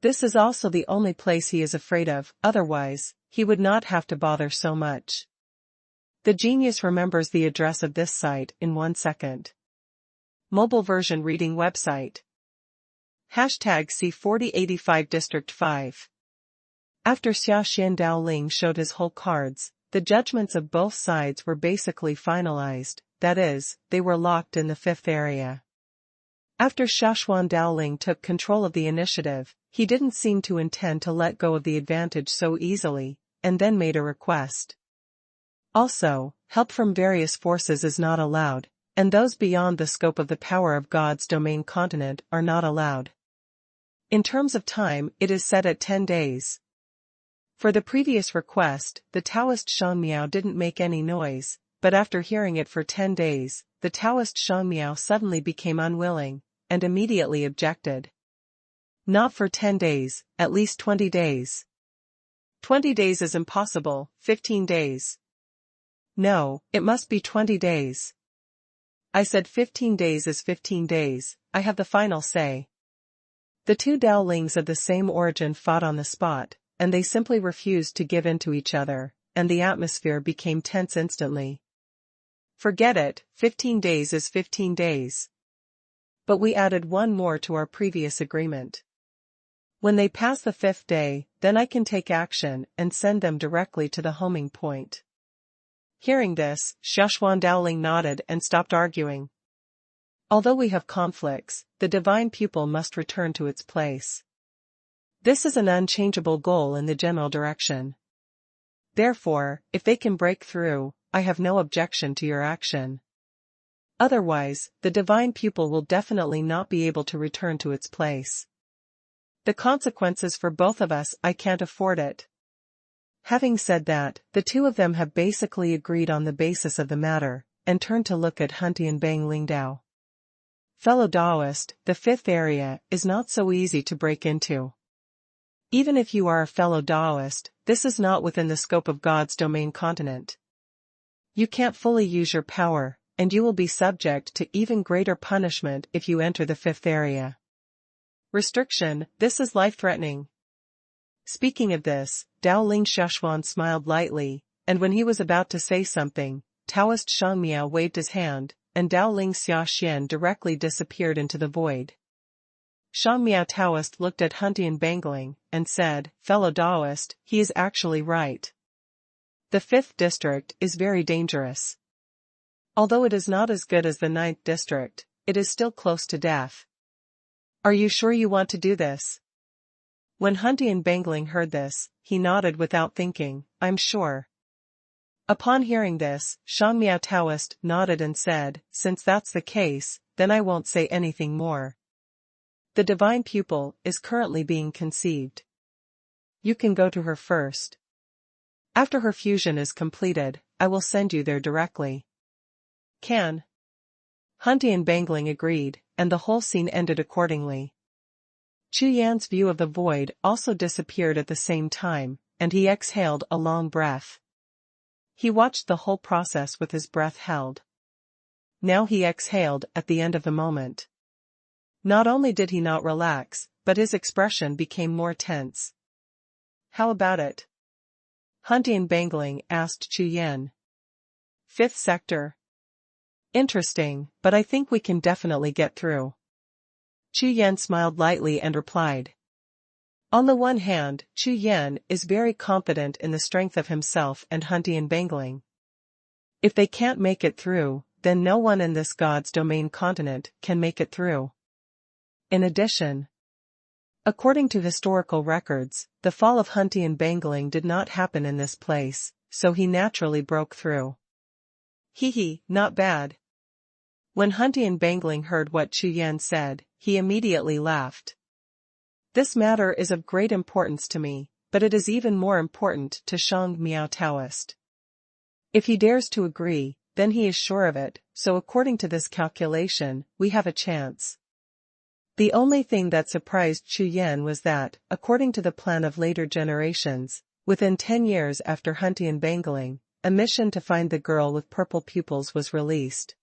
[SPEAKER 1] This is also the only place he is afraid of, otherwise, he would not have to bother so much. The genius remembers the address of this site in 1 second. Mobile version reading website. #C4085 District 5. After Xia Xian Daoling showed his whole cards, the judgments of both sides were basically finalized, that is, they were locked in the 5th area. After Xuanhuan Daoling took control of the initiative, he didn't seem to intend to let go of the advantage so easily, and then made a request. Also, help from various forces is not allowed, and those beyond the scope of the power of God's domain continent are not allowed. In terms of time, it is set at 10 days. For the previous request, the Taoist Shangmiao didn't make any noise, but after hearing it for 10 days, the Taoist Shangmiao suddenly became unwilling, and immediately objected. Not for 10 days, at least 20 days. 20 days is impossible, 15 days. No, it must be 20 days. I said 15 days is 15 days, I have the final say. The two Daolings of the same origin fought on the spot, and they simply refused to give in to each other, and the atmosphere became tense instantly. Forget it, 15 days is 15 days. But we added one more to our previous agreement. When they pass the 5th day, then I can take action and send them directly to the homing point. Hearing this, Xuanhuan Daoling nodded and stopped arguing. Although we have conflicts, the divine pupil must return to its place. This is an unchangeable goal in the general direction. Therefore, if they can break through, I have no objection to your action. Otherwise, the divine pupil will definitely not be able to return to its place. The consequences for both of us, I can't afford it. Having said that, the two of them have basically agreed on the basis of the matter, and turned to look at Huntian Bang Lingdao. Fellow Daoist, the 5th area is not so easy to break into. Even if you are a fellow Daoist, this is not within the scope of God's domain continent. You can't fully use your power, and you will be subject to even greater punishment if you enter the 5th area. Restriction, this is life-threatening. Speaking of this, Daoling Xuanhuan smiled lightly, and when he was about to say something, Taoist Shangmiao waved his hand, and Daoling Xia Xian directly disappeared into the void. Shangmiao Taoist looked at Huntian Bangling, and said, "Fellow Daoist, he is actually right. The 5th district is very dangerous. Although it is not as good as the 9th district, it is still close to death. Are you sure you want to do this?" When Huntian Bangling heard this, he nodded without thinking, "I'm sure." Upon hearing this, Shangmiao Taoist nodded and said, "Since that's the case, then I won't say anything more. The divine pupil is currently being conceived. You can go to her first. After her fusion is completed, I will send you there directly." Can. Huntian Bangling agreed, and the whole scene ended accordingly. Chu Yan's view of the void also disappeared at the same time, and he exhaled a long breath. He watched the whole process with his breath held. Now he exhaled at the end of the moment. Not only did he not relax, but his expression became more tense. "How about it?" Huntian Bangling asked Chu Yan. "5th sector. Interesting, but I think we can definitely get through." Chu Yan smiled lightly and replied. On the one hand, Chu Yan is very confident in the strength of himself and Huntian Bangling. If they can't make it through, then no one in this God's domain continent can make it through. In addition, according to historical records, the fall of Huntian Bangling did not happen in this place, so he naturally broke through. Not bad. When Huntian Bangling heard what Chu Yan said, he immediately laughed. This matter is of great importance to me, but it is even more important to Shang Miao Taoist. If he dares to agree, then he is sure of it, so according to this calculation, we have a chance. The only thing that surprised Chu Yan was that, according to the plan of later generations, within 10 years after Huntian Bangling, a mission to find the girl with purple pupils was released.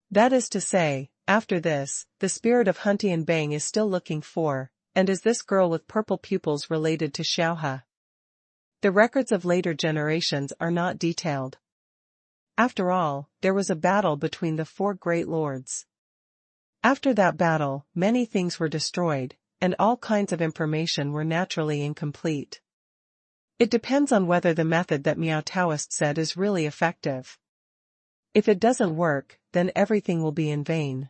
[SPEAKER 1] That is to say, after this, the spirit of Huntian Bang is still looking for, and is this girl with purple pupils related to Xiaohe? The records of later generations are not detailed. After all, there was a battle between the 4 great lords. After that battle, many things were destroyed, and all kinds of information were naturally incomplete. It depends on whether the method that Miao Taoist said is really effective. If it doesn't work, then everything will be in vain.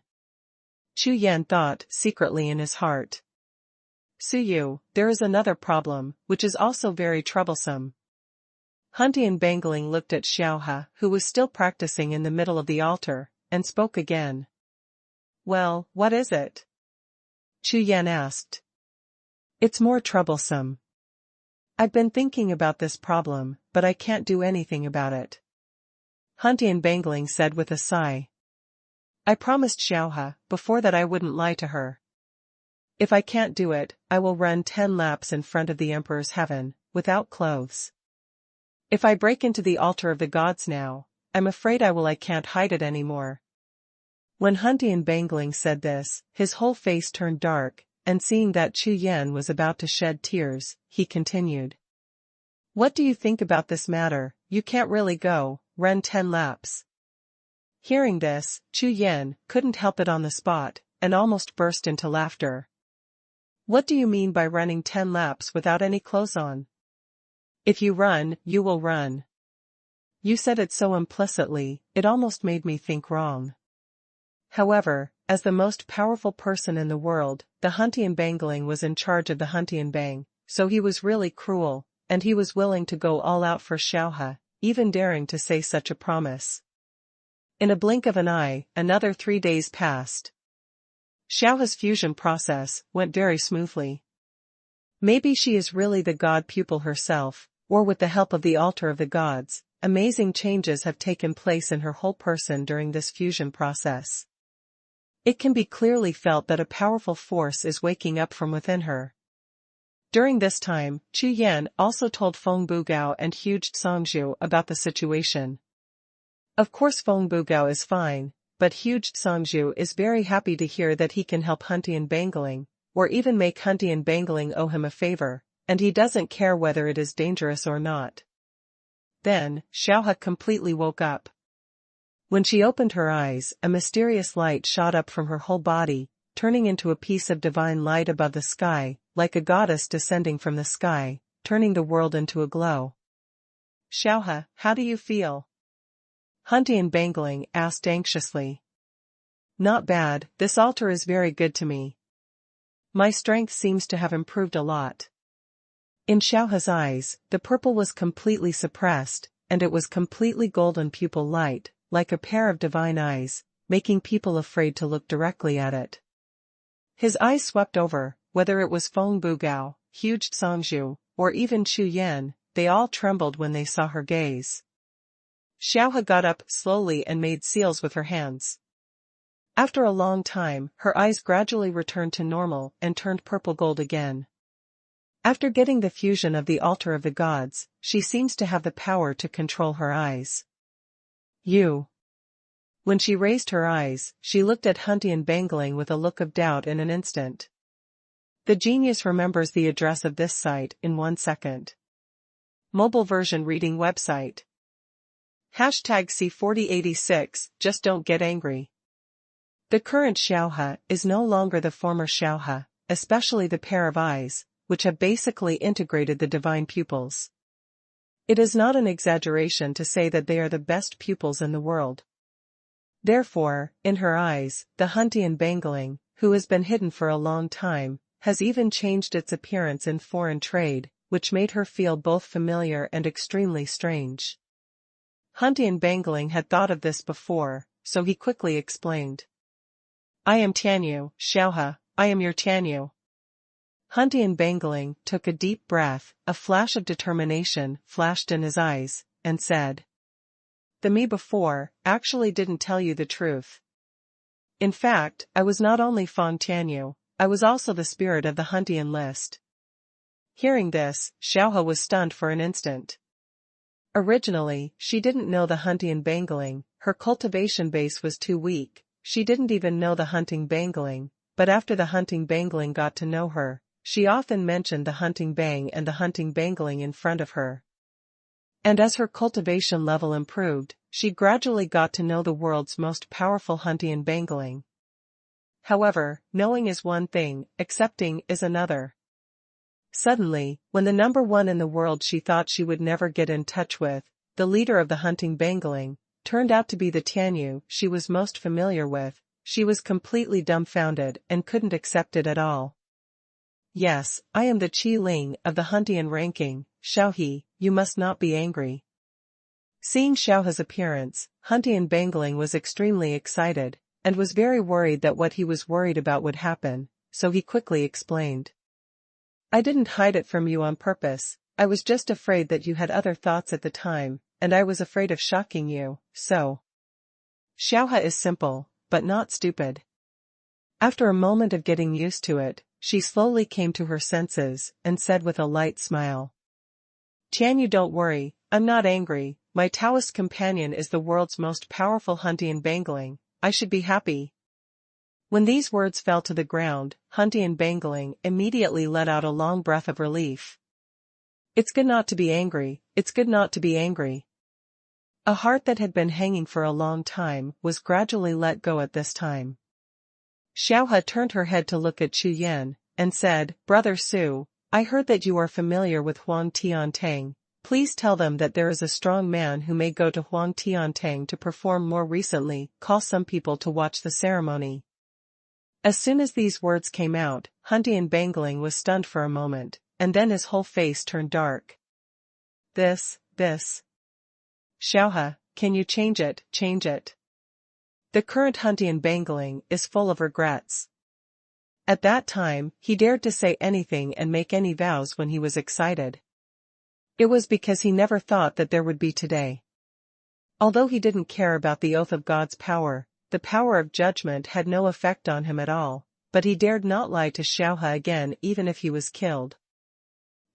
[SPEAKER 1] Chu Yan thought secretly in his heart. Suyu, there is another problem, which is also very troublesome. Huntian Bangling looked at Xiaohe, who was still practicing in the middle of the altar, and spoke again. Well, what is it? Chu Yan asked. It's more troublesome. I've been thinking about this problem, but I can't do anything about it. Huntian Bangling said with a sigh. I promised Xiaohe before that I wouldn't lie to her. If I can't do it, I will run 10 laps in front of the Emperor's heaven, without clothes. If I break into the altar of the gods now, I'm afraid I can't hide it anymore. When Huntian Bangling said this, his whole face turned dark, and seeing that Chu Yan was about to shed tears, he continued. What do you think about this matter? You can't really run 10 laps. Hearing this, Chu Yan couldn't help it on the spot, and almost burst into laughter. What do you mean by running 10 laps without any clothes on? If you run, you will run. You said it so implicitly, it almost made me think wrong. However, as the most powerful person in the world, the Huntian Bangling was in charge of the Huntian Bang, so he was really cruel, and he was willing to go all out for Xiaohe, even daring to say such a promise. In a blink of an eye, another 3 days passed. Xiaohe's fusion process went very smoothly. Maybe she is really the god pupil herself, or with the help of the altar of the gods, amazing changes have taken place in her whole person during this fusion process. It can be clearly felt that a powerful force is waking up from within her. During this time, Chu Yan also told Feng Bugao and Huge Songzhu about the situation. Of course Feng Bugao is fine, but Huge Songzhu is very happy to hear that he can help Huntian Bangling, or even make Huntian Bangling owe him a favor, and he doesn't care whether it is dangerous or not. Then, Xiaohe completely woke up. When she opened her eyes, a mysterious light shot up from her whole body, turning into a piece of divine light above the sky, like a goddess descending from the sky, turning the world into a glow. Xiaohe, how do you feel? Huntian Bangling asked anxiously. Not bad, this altar is very good to me. My strength seems to have improved a lot. In Xiaohe's eyes, the purple was completely suppressed, and it was completely golden pupil light, like a pair of divine eyes, making people afraid to look directly at it. His eyes swept over, whether it was Feng Bugao, Huge Songzhu, or even Chu Yan, they all trembled when they saw her gaze. Xiaohe got up slowly and made seals with her hands. After a long time, her eyes gradually returned to normal and turned purple gold again. After getting the fusion of the altar of the gods, she seems to have the power to control her eyes. When she raised her eyes, she looked at Huntian Bangling with a look of doubt in an instant. The genius remembers the address of this site in 1 second. Mobile version reading website. #C4086, just don't get angry. The current Xiaohe is no longer the former Xiaohe, especially the pair of eyes, which have basically integrated the divine pupils. It is not an exaggeration to say that they are the best pupils in the world. Therefore, in her eyes, the Huntian Bangling, who has been hidden for a long time, has even changed its appearance in foreign trade, which made her feel both familiar and extremely strange. Huntian Bangling had thought of this before, so he quickly explained. I am Tianyu, Xiaohe, I am your Tianyu. Huntian Bangling took a deep breath, a flash of determination flashed in his eyes, and said. The me before, actually didn't tell you the truth. In fact, I was not only Fang Tianyu, I was also the spirit of the Huntian list. Hearing this, Xiaohe was stunned for an instant. Originally, she didn't know the Huntian Bangling, her cultivation base was too weak, she didn't even know the hunting Bangling, but after the hunting Bangling got to know her, she often mentioned the hunting Bang and the hunting Bangling in front of her. And as her cultivation level improved, she gradually got to know the world's most powerful Huntian Bangling. However, knowing is one thing, accepting is another. Suddenly, when the number one in the world she thought she would never get in touch with, the leader of the hunting Bangling, turned out to be the Tianyu she was most familiar with, she was completely dumbfounded and couldn't accept it at all. Yes, I am the Qi Ling of the Huntian ranking, Xiaohe, you must not be angry. Seeing Xiaohe's appearance, Huntian Bangling was extremely excited, and was very worried that what he was worried about would happen, so he quickly explained. I didn't hide it from you on purpose, I was just afraid that you had other thoughts at the time, and I was afraid of shocking you, so. Xiaohe is simple, but not stupid. After a moment of getting used to it, she slowly came to her senses, and said with a light smile. Tianyu, don't worry, I'm not angry, my Taoist companion is the world's most powerful Huntian Bangling, I should be happy. When these words fell to the ground, Huntian Bangling immediately let out a long breath of relief. It's good not to be angry, it's good not to be angry. A heart that had been hanging for a long time was gradually let go at this time. Xiaohe turned her head to look at Chu Yan, and said, Brother Su, I heard that you are familiar with Huang Tiantang, please tell them that there is a strong man who may go to Huang Tiantang to perform more recently, call some people to watch the ceremony. As soon as these words came out, Huntian Bangling was stunned for a moment, and then his whole face turned dark. This. Xiaohe, can you change it, change it. The current Huntian Bangling is full of regrets. At that time, he dared to say anything and make any vows when he was excited. It was because he never thought that there would be today. Although he didn't care about the oath of God's power, the power of judgment had no effect on him at all, but he dared not lie to Xiaohe again even if he was killed.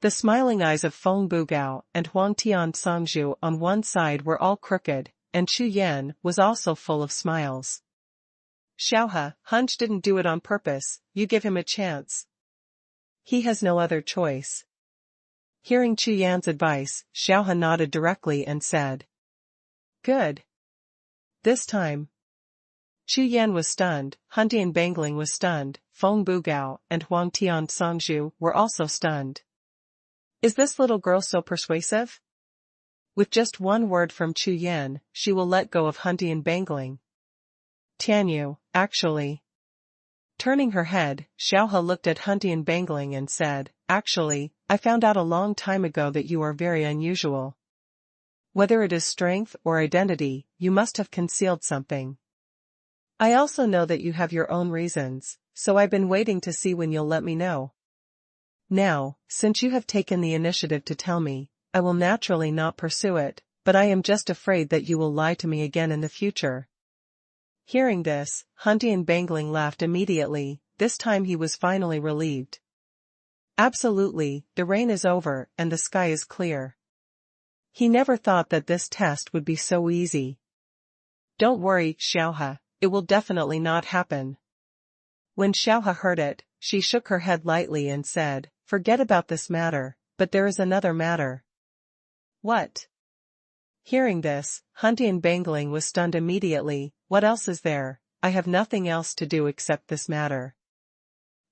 [SPEAKER 1] The smiling eyes of Feng Bugao and Huang Tian Songzhu on one side were all crooked, and Chu Yan was also full of smiles. Xiaohe, Hunch didn't do it on purpose, you give him a chance. He has no other choice. Hearing Chu Yan's advice, Xiaohe nodded directly and said. Good. This time. Chu Yan was stunned, Huntian Bangling was stunned, Feng Bugao and Huang Tian Songzhu were also stunned. Is this little girl so persuasive? With just one word from Chu Yan, she will let go of Huntian Bangling. Tianyu, actually. Turning her head, Xiaohe looked at Huntian Bangling and said, Actually, I found out a long time ago that you are very unusual. Whether it is strength or identity, you must have concealed something. I also know that you have your own reasons, so I've been waiting to see when you'll let me know. Now, since you have taken the initiative to tell me, I will naturally not pursue it, but I am just afraid that you will lie to me again in the future. Hearing this, Huntian Bangling laughed immediately, this time he was finally relieved. Absolutely, the rain is over and the sky is clear. He never thought that this test would be so easy. Don't worry, Xiaohe, it will definitely not happen. When Xiaohe heard it, she shook her head lightly and said, Forget about this matter, but there is another matter. What? Hearing this, Huntian Bangling was stunned immediately. What else is there? I have nothing else to do except this matter.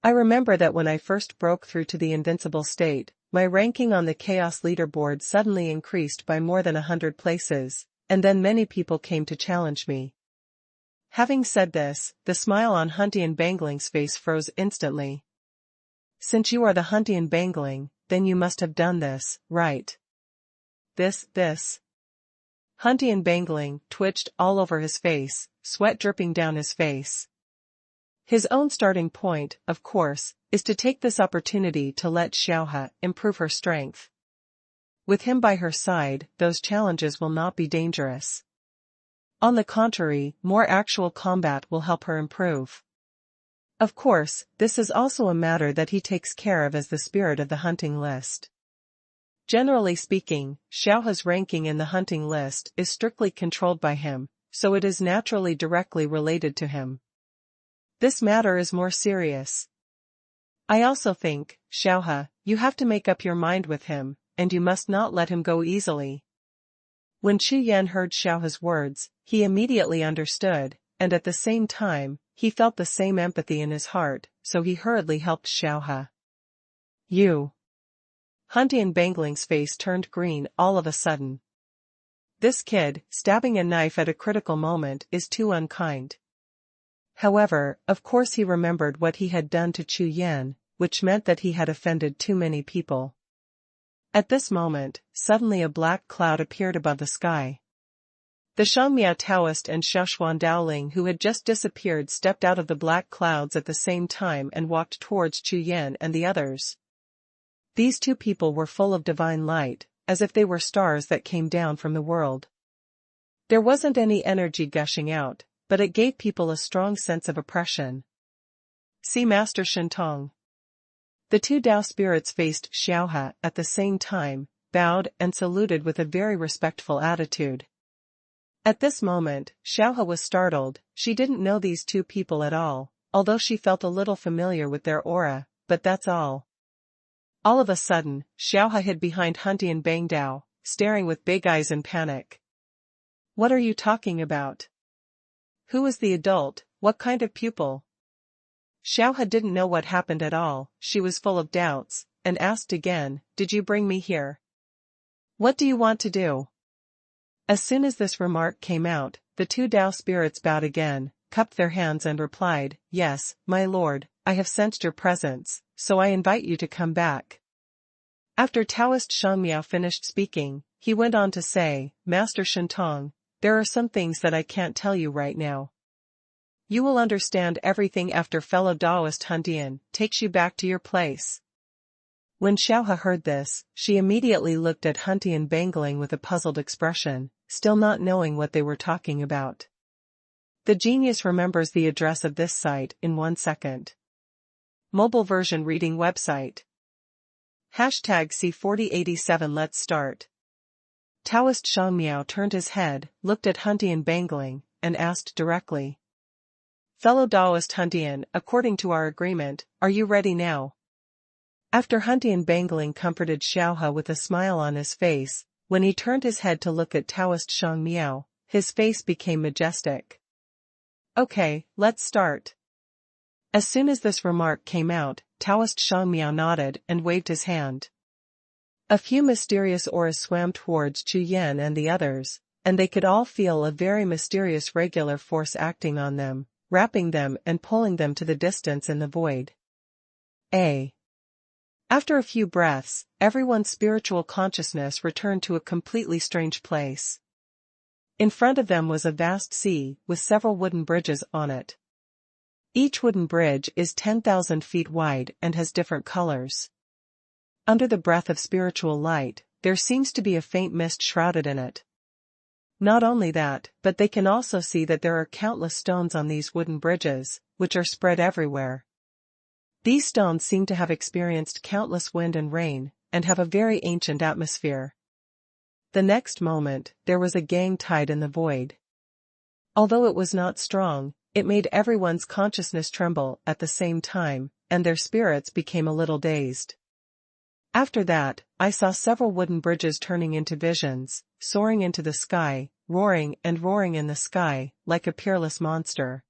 [SPEAKER 1] I remember that when I first broke through to the invincible state, my ranking on the Chaos leaderboard suddenly increased by more than 100 places, and then many people came to challenge me. Having said this, the smile on Huntian Bangling's face froze instantly. Since you are the Huntian Bangling, then you must have done this, right? This. Huntian Bangling twitched all over his face, sweat dripping down his face. His own starting point, of course, is to take this opportunity to let Xiaohe improve her strength. With him by her side, those challenges will not be dangerous. On the contrary, more actual combat will help her improve. Of course, this is also a matter that he takes care of as the spirit of the hunting list. Generally speaking, Xiaohe's ranking in the hunting list is strictly controlled by him, so it is naturally directly related to him. This matter is more serious. I also think, Xiaohe, you have to make up your mind with him, and you must not let him go easily. When Chu Yan heard Xiaohe's words, he immediately understood, and at the same time, he felt the same empathy in his heart, so he hurriedly helped Xiaohe. You. Huntian Bangling's face turned green all of a sudden. This kid, stabbing a knife at a critical moment, is too unkind. However, of course he remembered what he had done to Chu Yan, which meant that he had offended too many people. At this moment, suddenly a black cloud appeared above the sky. The Shangmiao Taoist and Xuanhuan Daoling who had just disappeared stepped out of the black clouds at the same time and walked towards Chu Yan and the others. These two people were full of divine light, as if they were stars that came down from the world. There wasn't any energy gushing out, but it gave people a strong sense of oppression. See Master Shentong. The two Dao spirits faced Xiaohe at the same time, bowed and saluted with a very respectful attitude. At this moment, Xiaohe was startled. She didn't know these two people at all, although she felt a little familiar with their aura, but that's all. All of a sudden, Xiaohe hid behind Huntian Bangdao, staring with big eyes in panic. What are you talking about? Who is the adult? What kind of pupil? Xiaohe didn't know what happened at all. She was full of doubts, and asked again, Did you bring me here? What do you want to do? As soon as this remark came out, the two Dao spirits bowed again, cupped their hands and replied, Yes, my lord, I have sensed your presence, so I invite you to come back. After Taoist Shangmiao finished speaking, he went on to say, Master Shentong, there are some things that I can't tell you right now. You will understand everything after fellow Daoist Huntian takes you back to your place. When Xiaohe heard this, she immediately looked at Huntian Bangling with a puzzled expression, still not knowing what they were talking about. The genius remembers the address of this site in 1 second. Mobile version reading website. Hashtag C4087 Let's start. Taoist Shangmiao turned his head, looked at Huntian Bangling, and asked directly. Fellow Daoist Huntian, according to our agreement, are you ready now? After Huntian Bangling comforted Xiaohe with a smile on his face, when he turned his head to look at Taoist Shangmiao, his face became majestic. Okay, let's start. As soon as this remark came out, Taoist Shangmiao nodded and waved his hand. A few mysterious auras swam towards Chu Yan and the others, and they could all feel a very mysterious regular force acting on them, wrapping them and pulling them to the distance in the void. After a few breaths, everyone's spiritual consciousness returned to a completely strange place. In front of them was a vast sea, with several wooden bridges on it. Each wooden bridge is 10,000 feet wide and has different colors. Under the breath of spiritual light, there seems to be a faint mist shrouded in it. Not only that, but they can also see that there are countless stones on these wooden bridges, which are spread everywhere. These stones seem to have experienced countless wind and rain, and have a very ancient atmosphere. The next moment, there was a gang tide in the void. Although it was not strong, it made everyone's consciousness tremble at the same time, and their spirits became a little dazed. After that, I saw several wooden bridges turning into visions, soaring into the sky, roaring and roaring in the sky, like a peerless monster.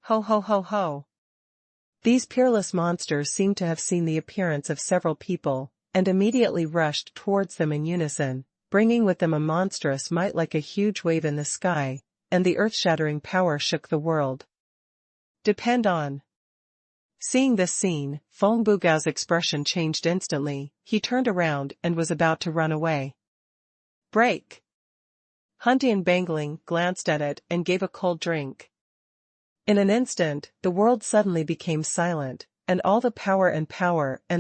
[SPEAKER 1] Ho ho ho ho. These peerless monsters seemed to have seen the appearance of several people, and immediately rushed towards them in unison, bringing with them a monstrous might like a huge wave in the sky, and the earth-shattering power shook the world. Depend on. Seeing this scene, Feng Bugao's expression changed instantly. He turned around and was about to run away. Break! Han Dianfang glanced at it and gave a cold drink. In an instant, the world suddenly became silent, and all the power and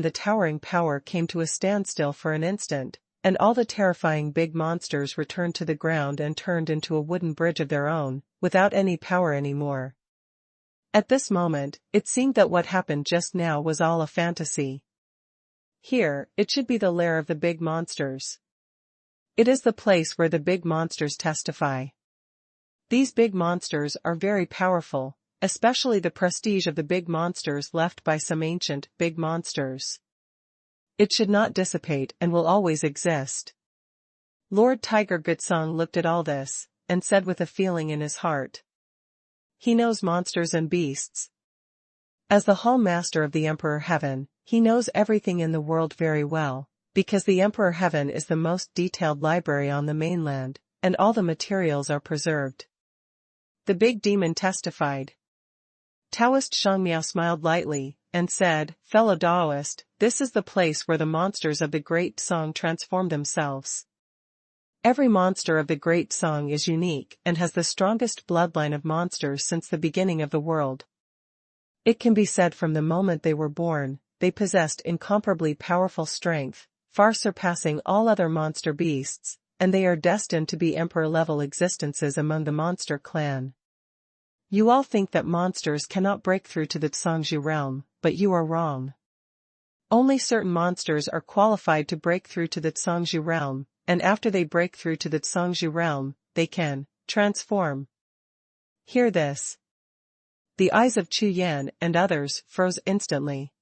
[SPEAKER 1] the towering power came to a standstill for an instant, and all the terrifying big monsters returned to the ground and turned into a wooden bridge of their own, without any power anymore. At this moment, it seemed that what happened just now was all a fantasy. Here, it should be the lair of the big monsters. It is the place where the big monsters testify. These big monsters are very powerful, especially the prestige of the big monsters left by some ancient big monsters. It should not dissipate and will always exist. Lord Tiger Gutsong looked at all this, and said with a feeling in his heart. He knows monsters and beasts. As the Hall Master of the Emperor Heaven, he knows everything in the world very well, because the Emperor Heaven is the most detailed library on the mainland, and all the materials are preserved. The big demon testified. Taoist Shangmiao smiled lightly, and said, "Fellow Taoist, this is the place where the monsters of the Great Song transform themselves. Every monster of the Great Song is unique and has the strongest bloodline of monsters since the beginning of the world. It can be said from the moment they were born, they possessed incomparably powerful strength, far surpassing all other monster beasts, and they are destined to be emperor-level existences among the monster clan. You all think that monsters cannot break through to the Tsangzhu realm, but you are wrong. Only certain monsters are qualified to break through to the Tsangzhu realm, and after they break through to the Tsangzhu realm, they can transform." Hear this. The eyes of Chu Yan and others froze instantly.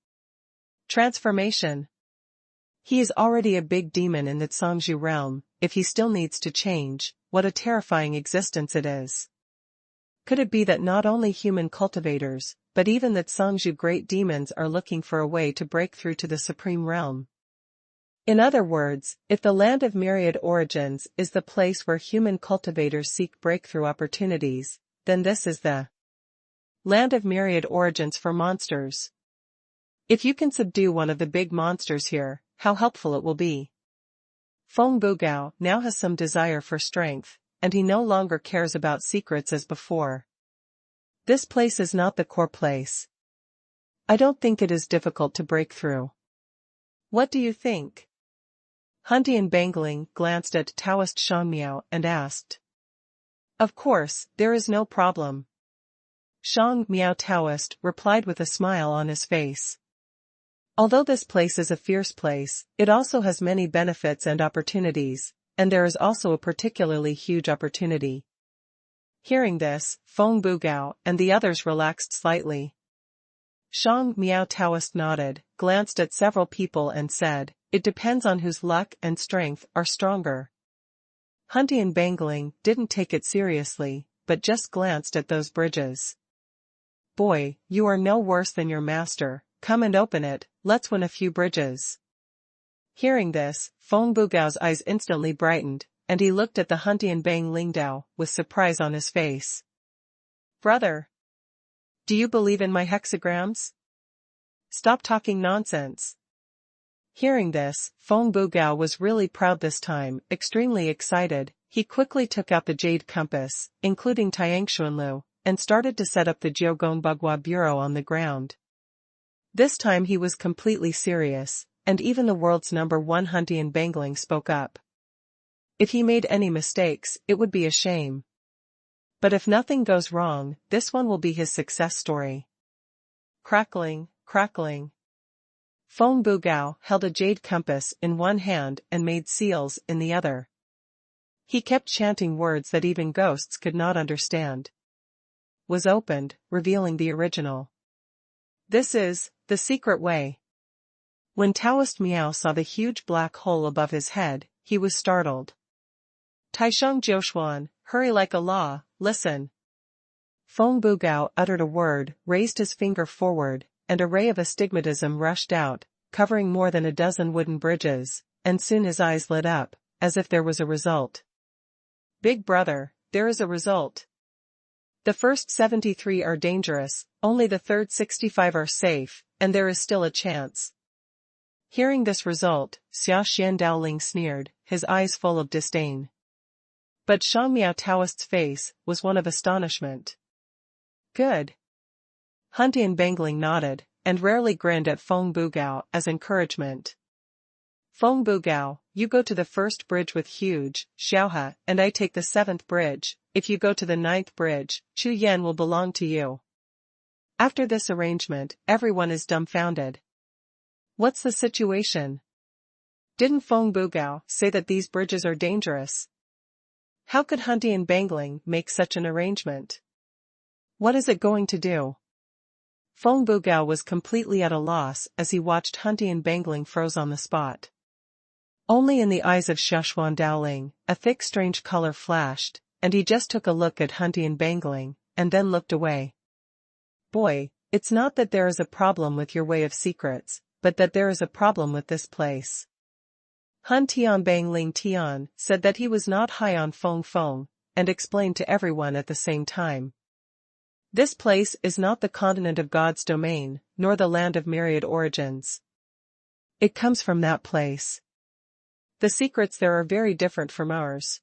[SPEAKER 1] Transformation. He is already a big demon in the Tsangzhu realm. If he still needs to change, what a terrifying existence it is. Could it be that not only human cultivators, but even the Tsangzhu great demons are looking for a way to break through to the supreme realm? In other words, if the land of myriad origins is the place where human cultivators seek breakthrough opportunities, then this is the land of myriad origins for monsters. If you can subdue one of the big monsters here, how helpful it will be. Feng Bugao now has some desire for strength, and he no longer cares about secrets as before. This place is not the core place. I don't think it is difficult to break through. What do you think? Han Dianfang glanced at Taoist Shangmiao and asked. Of course, there is no problem. Shang Miao Taoist replied with a smile on his face. Although this place is a fierce place, it also has many benefits and opportunities, and there is also a particularly huge opportunity. Hearing this, Feng Bugao and the others relaxed slightly. Shang Miao Taoist nodded, glanced at several people and said, "It depends on whose luck and strength are stronger." Han Dianfang didn't take it seriously, but just glanced at those bridges. "Boy, you are no worse than your master, come and open it, let's win a few bridges." Hearing this, Feng Bugao's eyes instantly brightened, and he looked at the Han Dianfang Lingdao with surprise on his face. "Brother, do you believe in my hexagrams? Stop talking nonsense." Hearing this, Feng Bugao was really proud this time, extremely excited. He quickly took out the jade compass, including Xuanhuan, and started to set up the Jiugongbagua bureau on the ground. This time he was completely serious, and even the world's #1 Han Dianfang spoke up. If he made any mistakes, it would be a shame. But if nothing goes wrong, this one will be his success story. Crackling, crackling. Feng Bugao held a jade compass in one hand and made seals in the other. He kept chanting words that even ghosts could not understand. Was opened, revealing the original. This is the secret way. When Taoist Miao saw the huge black hole above his head, he was startled. Taisheng Jiuxiao, hurry like a law, listen. Feng Bugao uttered a word, raised his finger forward, and a ray of astigmatism rushed out, covering more than a dozen wooden bridges, and soon his eyes lit up, as if there was a result. Big brother, there is a result. The first 73 are dangerous, only the third 65 are safe, and there is still a chance. Hearing this result, Xia Xian Daoling sneered, his eyes full of disdain. But Shang Miao Taoist's face was one of astonishment. Good. Han Dianbangling nodded, and rarely grinned at Feng Bugao as encouragement. Feng Bugao, you go to the first bridge with huge, Xiaohe, and I take the 7th bridge. If you go to the 9th bridge, Chu Yan will belong to you. After this arrangement, everyone is dumbfounded. What's the situation? Didn't Feng Bugao say that these bridges are dangerous? How could Han Dianbangling make such an arrangement? What is it going to do? Feng Bugao was completely at a loss as he watched Han Dianbangling froze on the spot. Only in the eyes of Xuanhuan Daoling, a thick strange color flashed, and he just took a look at Han Dianbangling, and then looked away. Boy, it's not that there is a problem with your way of secrets, but that there is a problem with this place. Han Tianbangling Tian said that he was not high on Feng Feng, and explained to everyone at the same time. This place is not the continent of God's domain, nor the land of myriad origins. It comes from that place. The secrets there are very different from ours.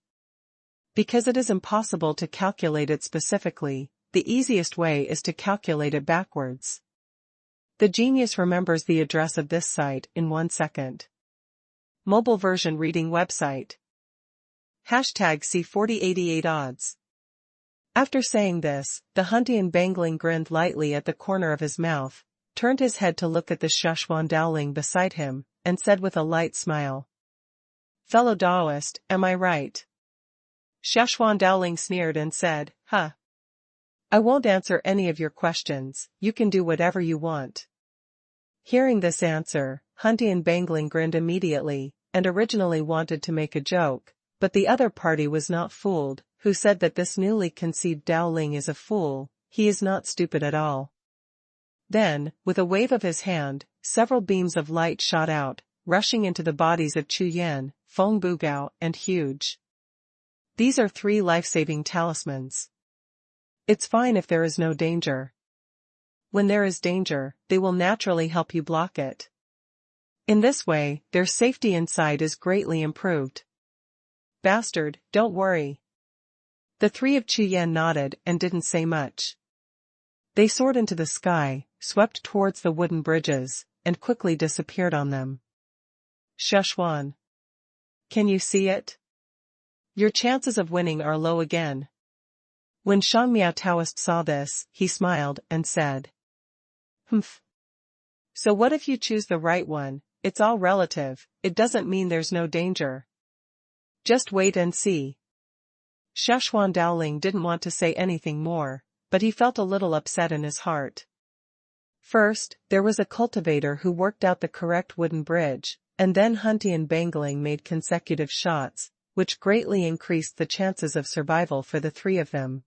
[SPEAKER 1] Because it is impossible to calculate it specifically, the easiest way is to calculate it backwards. The genius remembers the address of this site in 1 second. Mobile version reading website. #C4088odds. After saying this, the Han Dianbangling grinned lightly at the corner of his mouth, turned his head to look at the Xuanhuan Daoling beside him, and said with a light smile. Fellow Daoist, am I right? Xuanhuan Daoling sneered and said, Huh. I won't answer any of your questions, you can do whatever you want. Hearing this answer, Han Dianbangling grinned immediately, and originally wanted to make a joke, but the other party was not fooled, who said that this newly conceived Daoling is a fool, he is not stupid at all. Then, with a wave of his hand, several beams of light shot out, rushing into the bodies of Chu Yan, Feng Bugao, and Huge. These are 3 life-saving talismans. It's fine if there is no danger. When there is danger, they will naturally help you block it. In this way, their safety inside is greatly improved. Bastard, don't worry. The 3 of Chu Yan nodded and didn't say much. They soared into the sky, swept towards the wooden bridges, and quickly disappeared on them. Xuanhuan. Can you see it? Your chances of winning are low again. When Shang Miao Taoist saw this, he smiled and said. Humph. So what if you choose the right one? It's all relative, it doesn't mean there's no danger. Just wait and see. Xuanhuan Daoling didn't want to say anything more, but he felt a little upset in his heart. First, there was a cultivator who worked out the correct wooden bridge, and then Han Dianbangling made consecutive shots, which greatly increased the chances of survival for the 3 of them.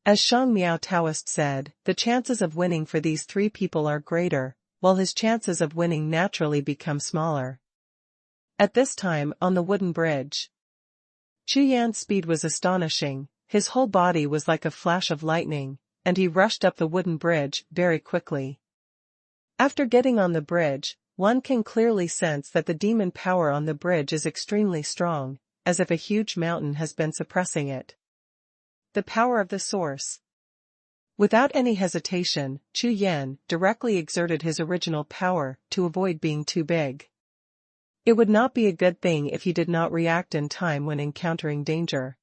[SPEAKER 1] As Shang Miao Taoist said, the chances of winning for these 3 people are greater, while his chances of winning naturally become smaller. At this time, on the wooden bridge, Chu Yan's speed was astonishing, his whole body was like a flash of lightning, and he rushed up the wooden bridge very quickly. After getting on the bridge, one can clearly sense that the demon power on the bridge is extremely strong, as if a huge mountain has been suppressing it. The power of the source. Without any hesitation, Chu Yan directly exerted his original power to avoid being too big. It would not be a good thing if he did not react in time when encountering danger.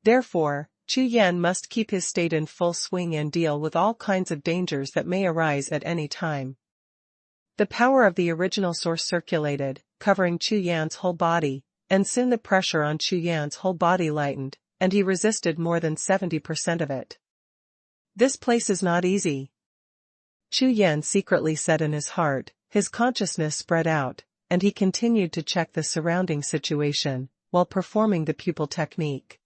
[SPEAKER 1] Therefore, Chu Yan must keep his state in full swing and deal with all kinds of dangers that may arise at any time. The power of the original source circulated, covering Chu Yan's whole body, and soon the pressure on Chu Yan's whole body lightened, and he resisted more than 70% of it. This place is not easy. Chu Yan secretly said in his heart, his consciousness spread out, and he continued to check the surrounding situation, while performing the pupil technique.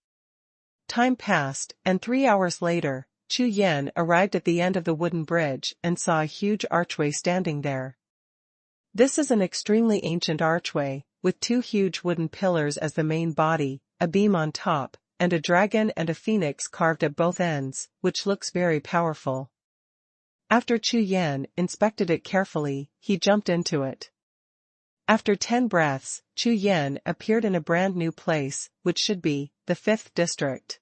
[SPEAKER 1] Time passed, and 3 hours later, Chu Yan arrived at the end of the wooden bridge and saw a huge archway standing there. This is an extremely ancient archway, with 2 huge wooden pillars as the main body, a beam on top, and a dragon and a phoenix carved at both ends, which looks very powerful. After Chu Yan inspected it carefully, he jumped into it. After 10 breaths, Chu Yan appeared in a brand new place, which should be the 5th district.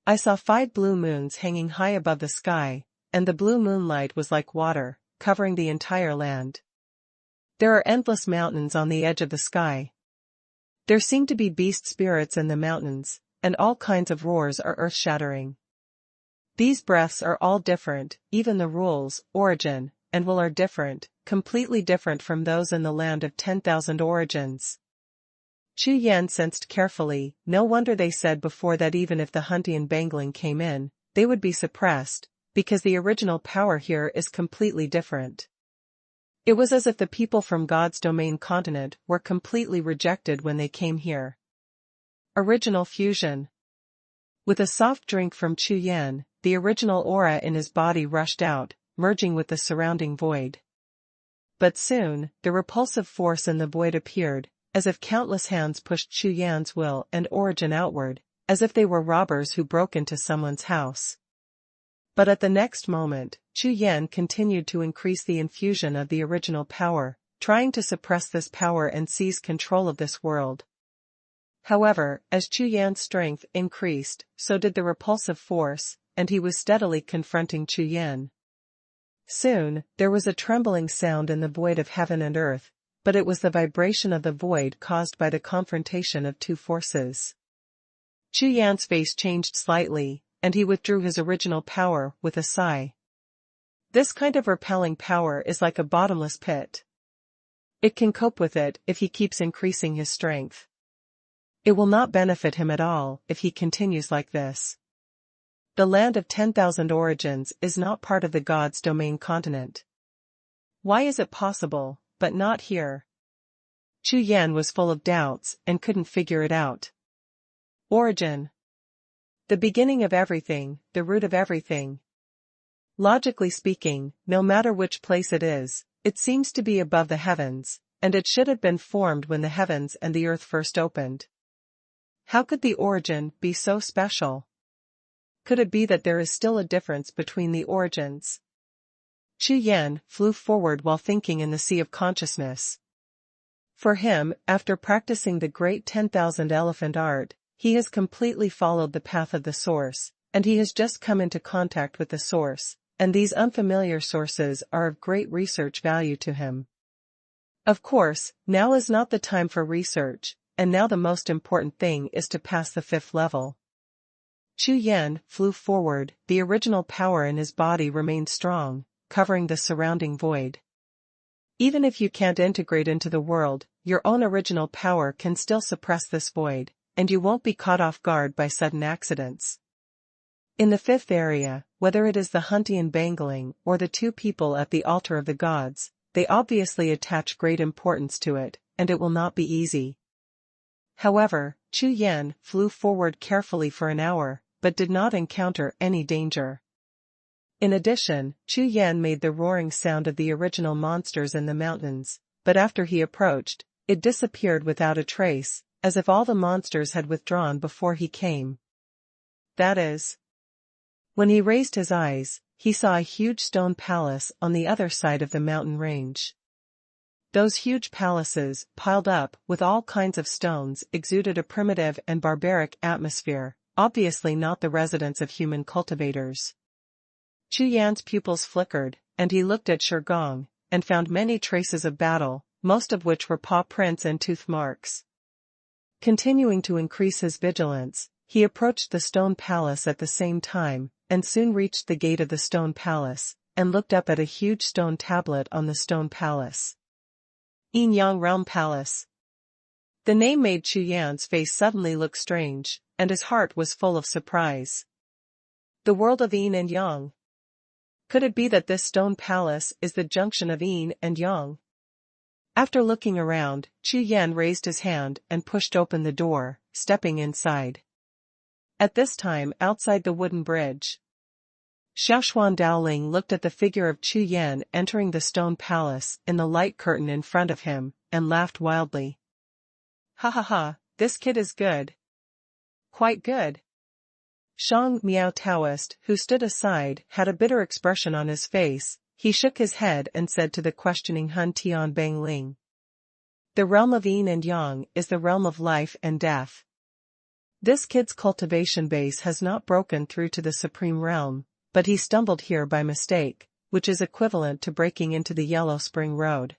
[SPEAKER 1] I saw 5 blue moons hanging high above the sky, and the blue moonlight was like water, covering the entire land. There are endless mountains on the edge of the sky. There seem to be beast spirits in the mountains, and all kinds of roars are earth-shattering. These breaths are all different, even the rules, origin, and will are different, completely different from those in the land of 10,000 origins. Chu Yan sensed carefully, no wonder they said before that even if the hunting bangling came in, they would be suppressed, because the original power here is completely different. It was as if the people from God's domain continent were completely rejected when they came here. Original fusion. With a soft drink from Chu Yan, the original aura in his body rushed out, merging with the surrounding void. But soon, the repulsive force in the void appeared, as if countless hands pushed Chu Yan's will and origin outward, as if they were robbers who broke into someone's house. But at the next moment, Chu Yan continued to increase the infusion of the original power, trying to suppress this power and seize control of this world. However, as Chu Yan's strength increased, so did the repulsive force, and he was steadily confronting Chu Yan. Soon, there was a trembling sound in the void of heaven and earth, but it was the vibration of the void caused by the confrontation of two forces. Chu Yan's face changed slightly, and he withdrew his original power with a sigh. This kind of repelling power is like a bottomless pit. It can cope with it if he keeps increasing his strength. It will not benefit him at all if he continues like this. The land of 10,000 origins is not part of the God's domain continent. Why is it possible, but not here? Chu Yan was full of doubts and couldn't figure it out. Origin. The beginning of everything, the root of everything. Logically speaking, no matter which place it is, it seems to be above the heavens, and it should have been formed when the heavens and the earth first opened. How could the origin be so special? Could it be that there is still a difference between the origins? Chu Yan flew forward while thinking in the sea of consciousness. For him, after practicing the great 10,000 elephant art, he has completely followed the path of the source, and he has just come into contact with the source, and these unfamiliar sources are of great research value to him. Of course, now is not the time for research, and now the most important thing is to pass the 5th level. Chu Yan flew forward, the original power in his body remained strong, covering the surrounding void. Even if you can't integrate into the world, your own original power can still suppress this void, and you won't be caught off guard by sudden accidents. In the 5th area, whether it is the hunting bangling or the two people at the altar of the gods, they obviously attach great importance to it, and it will not be easy. However, Chu Yan flew forward carefully for an hour, but did not encounter any danger. In addition, Chu Yan made the roaring sound of the original monsters in the mountains, but after he approached, it disappeared without a trace, as if all the monsters had withdrawn before he came. That is. When he raised his eyes, he saw a huge stone palace on the other side of the mountain range. Those huge palaces, piled up with all kinds of stones, exuded a primitive and barbaric atmosphere, obviously not the residence of human cultivators. Chu Yan's pupils flickered, and he looked at Shigong, and found many traces of battle, most of which were paw prints and tooth marks. Continuing to increase his vigilance, he approached the stone palace at the same time, and soon reached the gate of the stone palace, and looked up at a huge stone tablet on the stone palace. Yin Yang Realm Palace. The name made Chu Yan's face suddenly look strange, and his heart was full of surprise. The world of Yin and Yang. Could it be that this stone palace is the junction of Yin and Yang? After looking around, Chu Yan raised his hand and pushed open the door, stepping inside. At this time, outside the wooden bridge, Xuanhuan Daoling looked at the figure of Chu Yan entering the stone palace in the light curtain in front of him, and laughed wildly. Ha ha ha, this kid is good. Quite good. Shang Miao Taoist, who stood aside, had a bitter expression on his face. He shook his head and said to the questioning Hun Tian Bang Ling. The realm of Yin and Yang is the realm of life and death. This kid's cultivation base has not broken through to the Supreme Realm, but he stumbled here by mistake, which is equivalent to breaking into the Yellow Spring Road.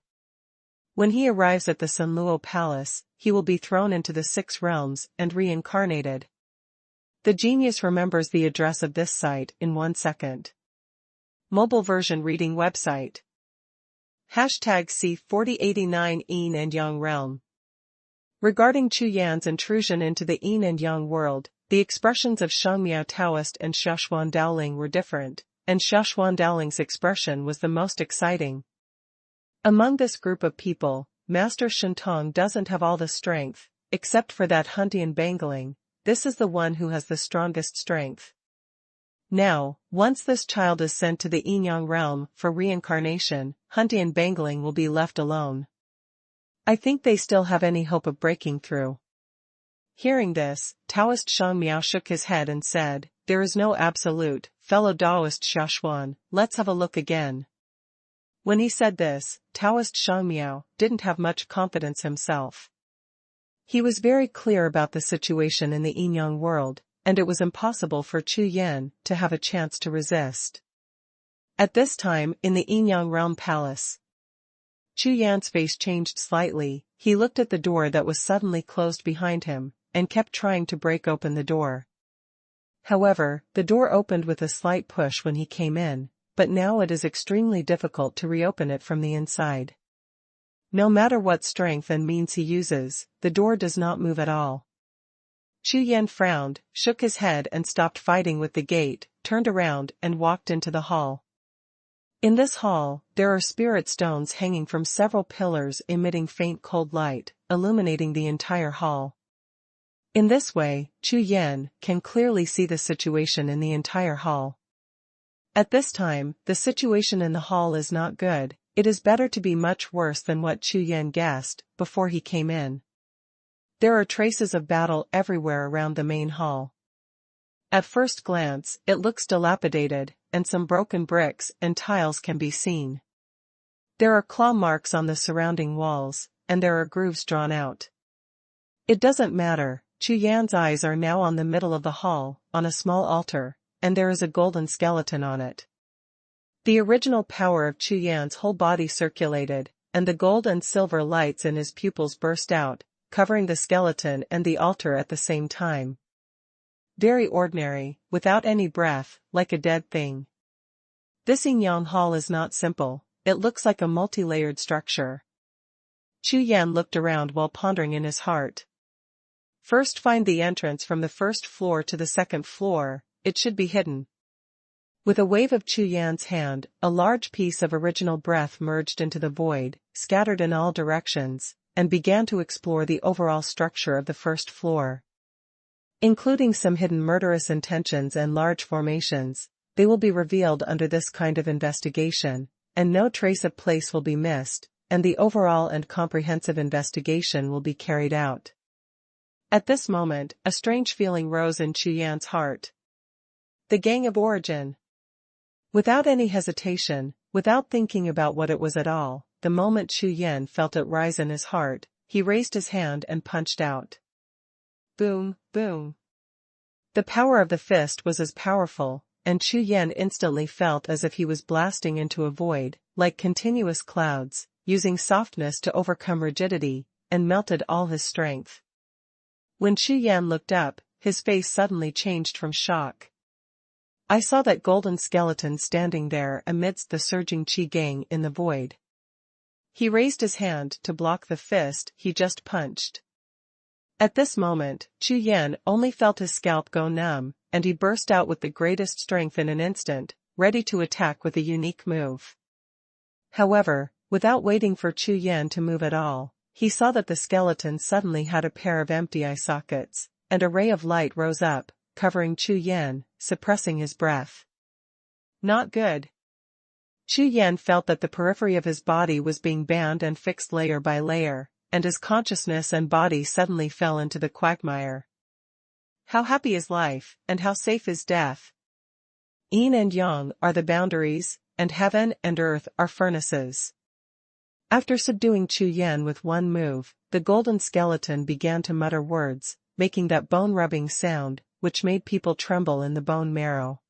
[SPEAKER 1] When he arrives at the Sunluo Palace, he will be thrown into the 6 realms and reincarnated. The genius remembers the address of this site in 1 second. Mobile version reading website. #C4089 Yin and Yang Realm. Regarding Chu Yan's intrusion into the Yin and Yang world, the expressions of Shangmiao Taoist and Xuanhuan Daoling were different, and Xuanhuan Daoling's expression was the most exciting. Among this group of people, Master Shentong doesn't have all the strength, except for that Huntian Bangling. This is the one who has the strongest strength. Now, once this child is sent to the Yin-Yang realm for reincarnation, Huntian Bangling will be left alone. I think they still have any hope of breaking through. Hearing this, Taoist Shangmiao shook his head and said, "There is no absolute, fellow Taoist Xuanhuan, let's have a look again." When he said this, Taoist Shangmiao didn't have much confidence himself. He was very clear about the situation in the Yin-Yang world, and it was impossible for Chu Yan to have a chance to resist. At this time, in the Yin-Yang realm palace, Chu Yan's face changed slightly. He looked at the door that was suddenly closed behind him, and kept trying to break open the door. However, the door opened with a slight push when he came in, but now it is extremely difficult to reopen it from the inside. No matter what strength and means he uses, the door does not move at all. Chu Yan frowned, shook his head and stopped fighting with the gate, turned around and walked into the hall. In this hall, there are spirit stones hanging from several pillars emitting faint cold light, illuminating the entire hall. In this way, Chu Yan can clearly see the situation in the entire hall. At this time, the situation in the hall is not good. It is better to be much worse than what Chu Yan guessed before he came in. There are traces of battle everywhere around the main hall. At first glance, it looks dilapidated, and some broken bricks and tiles can be seen. There are claw marks on the surrounding walls, and there are grooves drawn out. It doesn't matter. Chu Yan's eyes are now on the middle of the hall, on a small altar, and there is a golden skeleton on it. The original power of Chu Yan's whole body circulated, and the gold and silver lights in his pupils burst out, covering the skeleton and the altar at the same time. Very ordinary, without any breath, like a dead thing. This Yin-Yang hall is not simple, it looks like a multi-layered structure. Chu Yan looked around while pondering in his heart. First, find the entrance from the first floor to the second floor, it should be hidden. With a wave of Chu Yan's hand, a large piece of original breath merged into the void, scattered in all directions, and began to explore the overall structure of the first floor. Including some hidden murderous intentions and large formations, they will be revealed under this kind of investigation, and no trace of place will be missed, and the overall and comprehensive investigation will be carried out. At this moment, a strange feeling rose in Chu Yan's heart. The gang of origin. Without any hesitation, without thinking about what it was at all, the moment Chu Yan felt it rise in his heart, he raised his hand and punched out. Boom, boom. The power of the fist was as powerful, and Chu Yan instantly felt as if he was blasting into a void, like continuous clouds, using softness to overcome rigidity, and melted all his strength. When Chu Yan looked up, his face suddenly changed from shock. I saw that golden skeleton standing there amidst the surging Qi gang in the void. He raised his hand to block the fist he just punched. At this moment, Chu Yan only felt his scalp go numb, and he burst out with the greatest strength in an instant, ready to attack with a unique move. However, without waiting for Chu Yan to move at all, he saw that the skeleton suddenly had a pair of empty eye sockets, and a ray of light rose up, covering Chu Yan, suppressing his breath. Not good. Chu Yan felt that the periphery of his body was being bound and fixed layer by layer, and his consciousness and body suddenly fell into the quagmire. How happy is life, and how safe is death? Yin and Yang are the boundaries, and heaven and earth are furnaces. After subduing Chu Yan with one move, the golden skeleton began to mutter words, making that bone-rubbing sound, which made people tremble in the bone marrow.